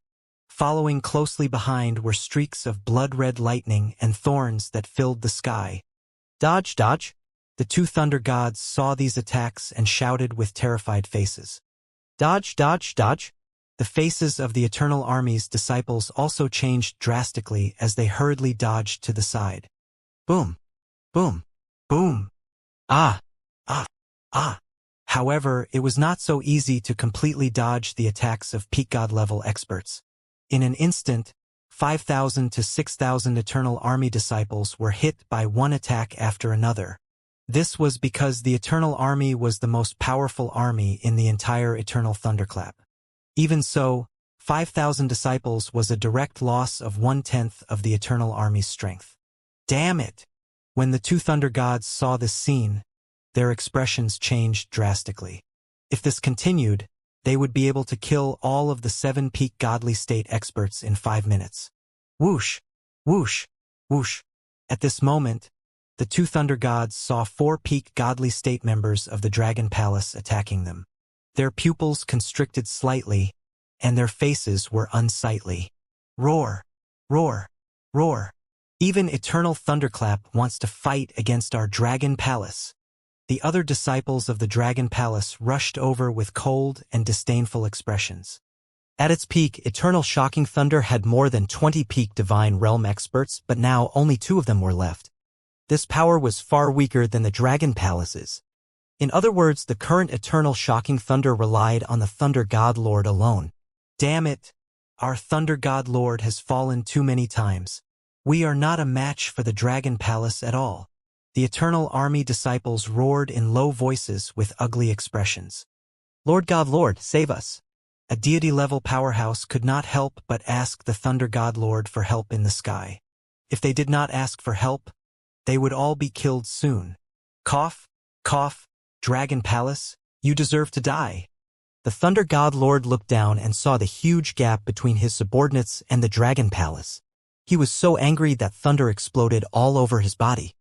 Speaker 1: Following closely behind were streaks of blood-red lightning and thorns that filled the sky. Dodge, dodge! The 2 thunder gods saw these attacks and shouted with terrified faces. Dodge, dodge, dodge! The faces of the Eternal Army's disciples also changed drastically as they hurriedly dodged to the side. Boom! Boom! Boom! Ah! Ah! Ah! However, it was not so easy to completely dodge the attacks of peak god level experts. In an instant, 5,000 to 6,000 Eternal Army disciples were hit by one attack after another. This was because the Eternal Army was the most powerful army in the entire Eternal Thunderclap. Even so, 5,000 disciples was a direct loss of 1/10 of the Eternal Army's strength. Damn it! When the two Thunder Gods saw this scene, their expressions changed drastically. If this continued, they would be able to kill all of the 7 peak godly state experts in 5 minutes. Whoosh! Whoosh! Whoosh! At this moment, the two Thunder Gods saw 4 peak godly state members of the Dragon Palace attacking them. Their pupils constricted slightly, and their faces were unsightly. Roar! Roar! Roar! Even Eternal Thunderclap wants to fight against our Dragon Palace. The other disciples of the Dragon Palace rushed over with cold and disdainful expressions. At its peak, Eternal Shocking Thunder had more than 20 peak Divine Realm experts, but now only 2 of them were left. This power was far weaker than the Dragon Palace's. In other words, the current Eternal Shocking Thunder relied on the Thunder God Lord alone. Damn it! Our Thunder God Lord has fallen too many times. We are not a match for the Dragon Palace at all. The Eternal Army disciples roared in low voices with ugly expressions. Lord God Lord, save us! A deity-level powerhouse could not help but ask the Thunder God Lord for help in the sky. If they did not ask for help, they would all be killed soon. Cough, cough, Dragon Palace, you deserve to die. The Thunder God Lord looked down and saw the huge gap between his subordinates and the Dragon Palace. He was so angry that thunder exploded all over his body.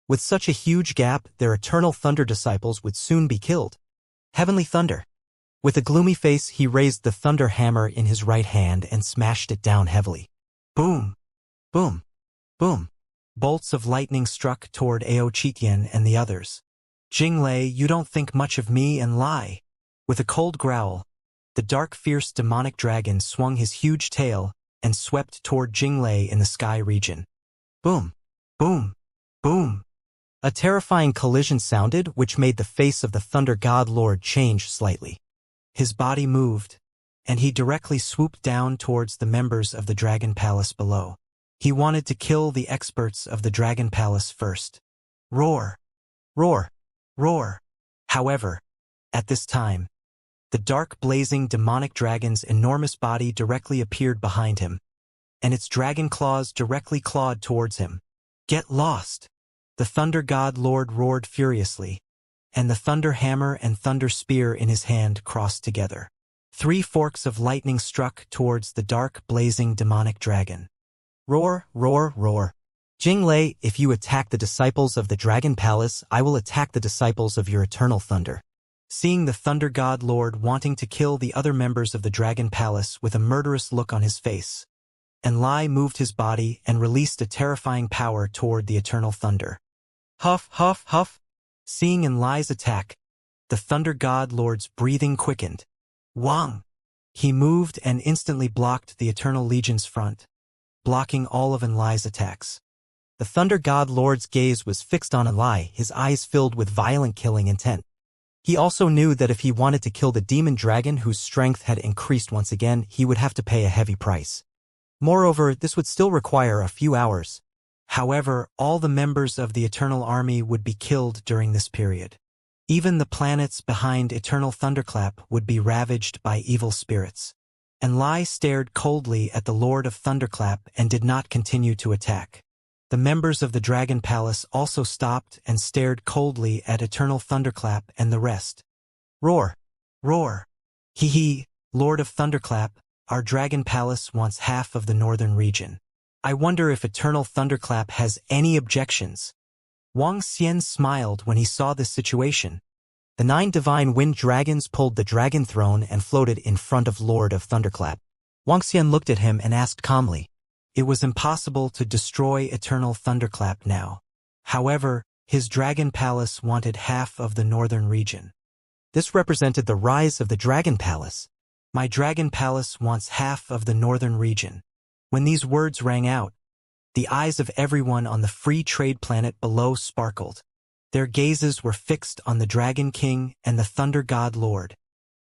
Speaker 1: With such a huge gap, their Eternal Thunder disciples would soon be killed. Heavenly Thunder. With a gloomy face, he raised the thunder hammer in his right hand and smashed it down heavily. Boom! Boom! Boom! Bolts of lightning struck toward Ao Chitian and the others. Jinglei, you don't think much of me and lie. With a cold growl, the dark, fierce demonic dragon swung his huge tail and swept toward Jinglei in the sky region. Boom! Boom! Boom! A terrifying collision sounded, which made the face of the Thunder God Lord change slightly. His body moved, and he directly swooped down towards the members of the Dragon Palace below. He wanted to kill the experts of the Dragon Palace first. Roar! Roar! Roar! However, at this time, the dark, blazing, demonic dragon's enormous body directly appeared behind him, and its dragon claws directly clawed towards him. Get lost! The Thunder God Lord roared furiously, and the thunder hammer and thunder spear in his hand crossed together. 3 forks of lightning struck towards the dark, blazing, demonic dragon. Roar, roar, roar. Jinglei, if you attack the disciples of the Dragon Palace, I will attack the disciples of your Eternal Thunder. Seeing the Thunder God Lord wanting to kill the other members of the Dragon Palace with a murderous look on his face, Enlai moved his body and released a terrifying power toward the Eternal Thunder. Huff, huff, huff. Seeing Enlai's attack, the Thunder God Lord's breathing quickened. Wang! He moved and instantly blocked the Eternal Legion's front, blocking all of Enlai's attacks. The Thunder God Lord's gaze was fixed on Enlai, his eyes filled with violent killing intent. He also knew that if he wanted to kill the demon dragon whose strength had increased once again, he would have to pay a heavy price. Moreover, this would still require a few hours. However, all the members of the Eternal Army would be killed during this period. Even the planets behind Eternal Thunderclap would be ravaged by evil spirits. Enlai stared coldly at the Lord of Thunderclap and did not continue to attack. The members of the Dragon Palace also stopped and stared coldly at Eternal Thunderclap and the rest. Roar! Roar! Hee hee, Lord of Thunderclap, our Dragon Palace wants half of the northern region. I wonder if Eternal Thunderclap has any objections. Wang Xian smiled when he saw this situation. The 9 divine wind dragons pulled the dragon throne and floated in front of Lord of Thunderclap. Wang Xian looked at him and asked calmly. It was impossible to destroy Eternal Thunderclap now. However, his Dragon Palace wanted half of the northern region. This represented the rise of the Dragon Palace. My Dragon Palace wants half of the northern region. When these words rang out, the eyes of everyone on the free trade planet below sparkled. Their gazes were fixed on the Dragon King and the Thunder God Lord.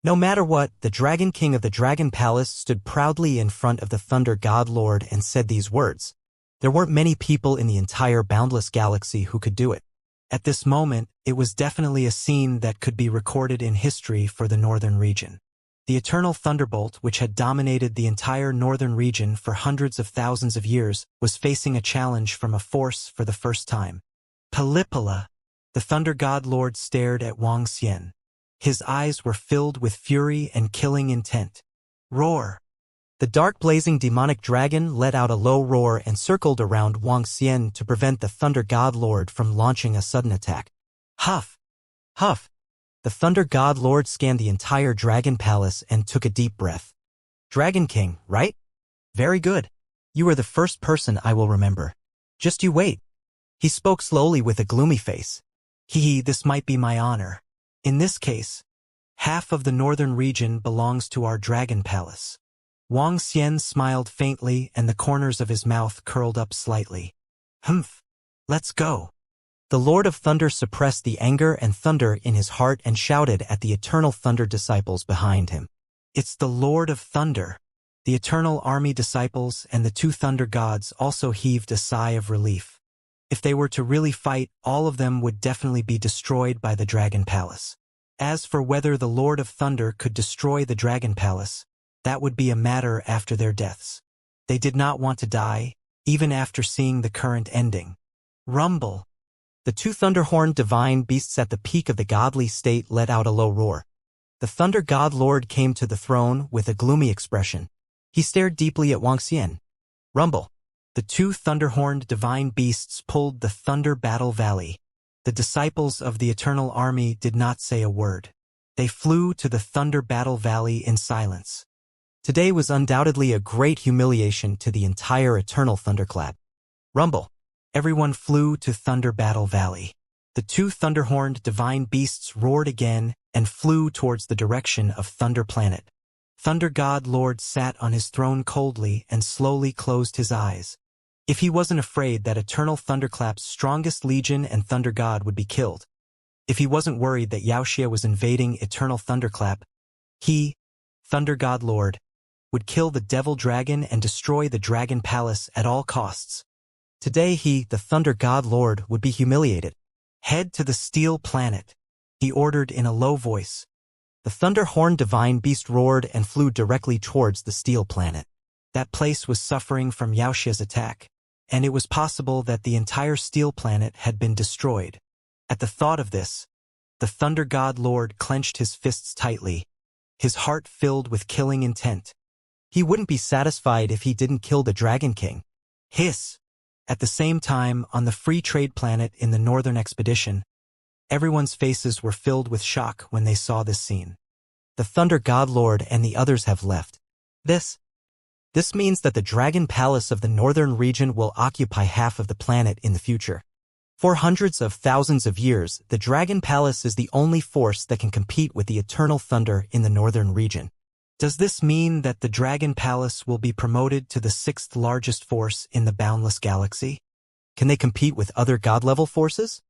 Speaker 2: No matter what, the Dragon King of the Dragon Palace stood proudly in front of the Thunder God Lord and said these words. There weren't many people in the entire boundless galaxy who could do it. At this moment, it was definitely a scene that could be recorded in history for the northern region. The eternal thunderbolt, which had dominated the entire northern region for hundreds of thousands of years, was facing a challenge from a force for the first time. Palipala! The Thunder God Lord stared at Wuxia. His eyes were filled with fury and killing intent. Roar! The dark blazing demonic dragon let out a low roar and circled around Wuxia to prevent the Thunder God Lord from launching a sudden attack. Huff! Huff! The Thunder God Lord scanned the entire Dragon Palace and took a deep breath. Dragon King, right? Very good. You are the first person I will remember. Just you wait. He spoke slowly with a gloomy face. This might be my honor. In this case, half of the northern region belongs to our Dragon Palace. Wuxia smiled faintly and the corners of his mouth curled up slightly. Humph. Let's go. The Lord of Thunder suppressed the anger and thunder in his heart and shouted at the Eternal Thunder disciples behind him. It's the Lord of Thunder. The Eternal Army disciples and the two Thunder gods also heaved a sigh of relief. If they were to really fight, all of them would definitely be destroyed by the Dragon Palace. As for whether the Lord of Thunder could destroy the Dragon Palace, that would be a matter after their deaths. They did not want to die, even after seeing the current ending. Rumble! The two thunder-horned divine beasts at the peak of the godly state let out a low roar. The Thunder God Lord came to the throne with a gloomy expression. He stared deeply at Wuxia. Rumble! The two thunder-horned divine beasts pulled the Thunder Battle Valley. The disciples of the Eternal Army did not say a word. They flew to the Thunder Battle Valley in silence. Today was undoubtedly a great humiliation to the entire Eternal Thunderclap. Rumble! Everyone flew to Thunder Battle Valley. The two thunderhorned divine beasts roared again and flew towards the direction of Thunder Planet. Thunder God Lord sat on his throne coldly and slowly closed his eyes. If he wasn't afraid that Eternal Thunderclap's strongest legion and Thunder God would be killed. If he wasn't worried that Wuxia was invading Eternal Thunderclap, he, Thunder God Lord, would kill the Devil Dragon and destroy the Dragon Palace at all costs. Today he, the Thunder God Lord, would be humiliated. Head to the Steel Planet, he ordered in a low voice. The Thunder-horned divine beast roared and flew directly towards the Steel Planet. That place was suffering from Wuxia's attack, and it was possible that the entire Steel Planet had been destroyed. At the thought of this, the Thunder God Lord clenched his fists tightly, his heart filled with killing intent. He wouldn't be satisfied if he didn't kill the Dragon King. Hiss! At the same time, on the Free Trade Planet in the Northern Expedition, everyone's faces were filled with shock when they saw this scene. The Thunder God Lord and the others have left. This means that the Dragon Palace of the Northern region will occupy half of the planet in the future. For hundreds of thousands of years, the Dragon Palace is the only force that can compete with the Eternal Thunder in the Northern region. Does this mean that the Dragon Palace will be promoted to the sixth largest force in the boundless galaxy? Can they compete with other god-level forces?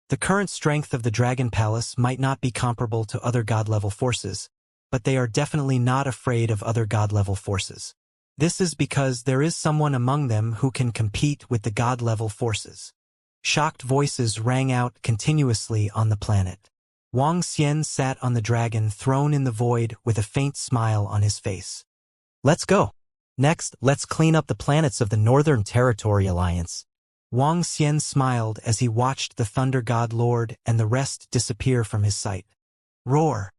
Speaker 2: The current strength of the Dragon Palace might not be comparable to other god-level forces, but they are definitely not afraid of other god-level forces. This is because there is someone among them who can compete with the god-level forces. Shocked voices rang out continuously on the planet. Wuxia sat on the dragon throne in the void with a faint smile on his face. Let's go. Next, let's clean up the planets of the Northern Territory Alliance. Wuxia smiled as he watched the Thunder God Lord and the rest disappear from his sight. Roar!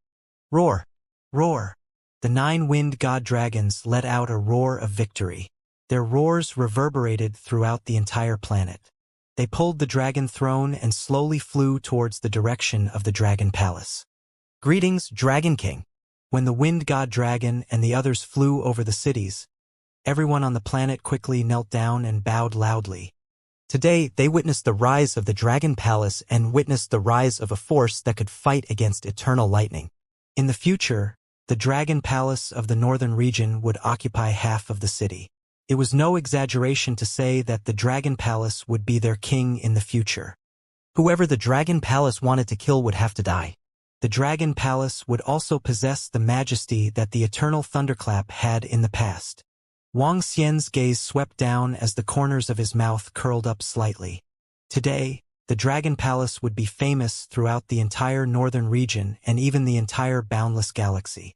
Speaker 2: Roar! Roar! The 9 wind god dragons let out a roar of victory. Their roars reverberated throughout the entire planet. They pulled the dragon throne and slowly flew towards the direction of the Dragon Palace. Greetings, Dragon King. When the wind god dragon and the others flew over the cities, everyone on the planet quickly knelt down and bowed loudly. Today, they witnessed the rise of the Dragon Palace and witnessed the rise of a force that could fight against eternal lightning. In the future, the Dragon Palace of the Northern region would occupy half of the city. It was no exaggeration to say that the Dragon Palace would be their king in the future. Whoever the Dragon Palace wanted to kill would have to die.
Speaker 1: The Dragon Palace would also possess the majesty that the eternal thunderclap had in the past. Wang Xian's gaze swept down as the corners of his mouth curled up slightly. Today, the Dragon Palace would be famous throughout the entire northern region and even the entire boundless galaxy.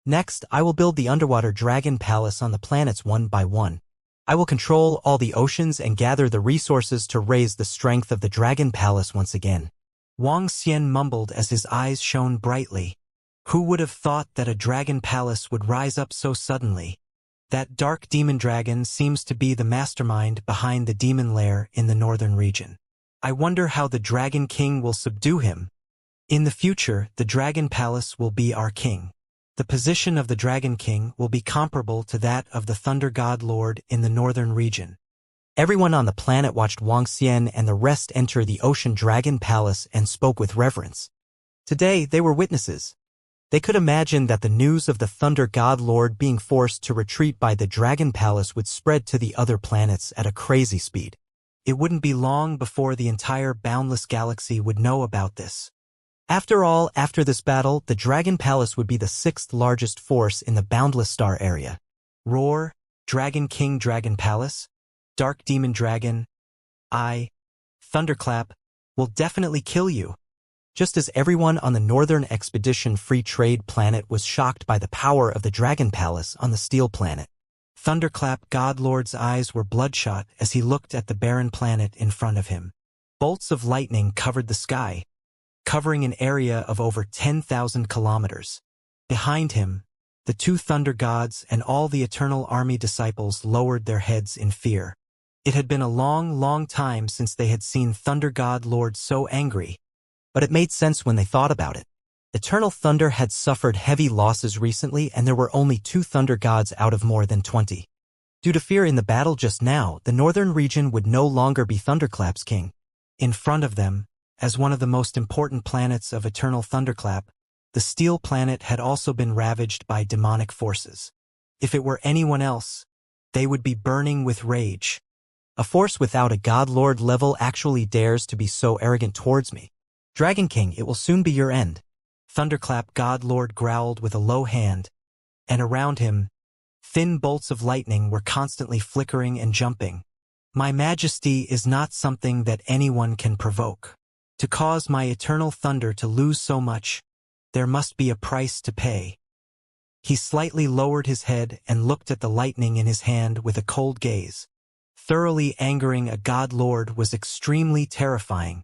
Speaker 1: Next, I will build the underwater Dragon Palace on the planets one by one. I will control all the oceans and gather the resources to raise the strength of the Dragon Palace once again. Wang Xian mumbled as his eyes shone brightly. Who would have thought that a Dragon Palace would rise up so suddenly? That dark demon dragon seems to be the mastermind behind the demon lair in the northern region. I wonder how the Dragon King will subdue him. In the future, the Dragon Palace will be our king. The position of the Dragon King will be comparable to that of the Thunder God Lord in the northern region. Everyone on the planet watched Wang Xian and the rest enter the Ocean Dragon Palace and spoke with reverence. Today, they were witnesses. They could imagine that the news of the Thunder God Lord being forced to retreat by the Dragon Palace would spread to the other planets at a crazy speed. It wouldn't be long before the entire boundless galaxy would know about this. After all, after this battle, the Dragon Palace would be the 6th largest force in the boundless star area. Roar, Dragon King Dragon Palace, Dark Demon Dragon, Thunderclap, will definitely kill you. Just as everyone on the Northern Expedition Free Trade planet was shocked by the power of the Dragon Palace on the Steel planet. Thunderclap Godlord's eyes were bloodshot as he looked at the barren planet in front of him. Bolts of lightning covered the sky, covering an area of over 10,000 kilometers. Behind him, the 2 thunder gods and all the Eternal Army disciples lowered their heads in fear. It had been a long, long time since they had seen Thunder God Lord so angry, but it made sense when they thought about it. Eternal Thunder had suffered heavy losses recently, and there were only 2 thunder gods out of more than 20. Due to fear in the battle just now, the northern region would no longer be Thunderclap's king. In front of them, as one of the most important planets of Eternal Thunderclap, the Steel planet had also been ravaged by demonic forces. If it were anyone else, they would be burning with rage. A force without a God-Lord level actually dares to be so arrogant towards me. Dragon King, it will soon be your end. Thunderclap God-Lord growled with a low hand, and around him, thin bolts of lightning were constantly flickering and jumping. My majesty is not something that anyone can provoke. To cause my eternal thunder to lose so much, there must be a price to pay. He slightly lowered his head and looked at the lightning in his hand with a cold gaze. Thoroughly angering a god lord was extremely terrifying,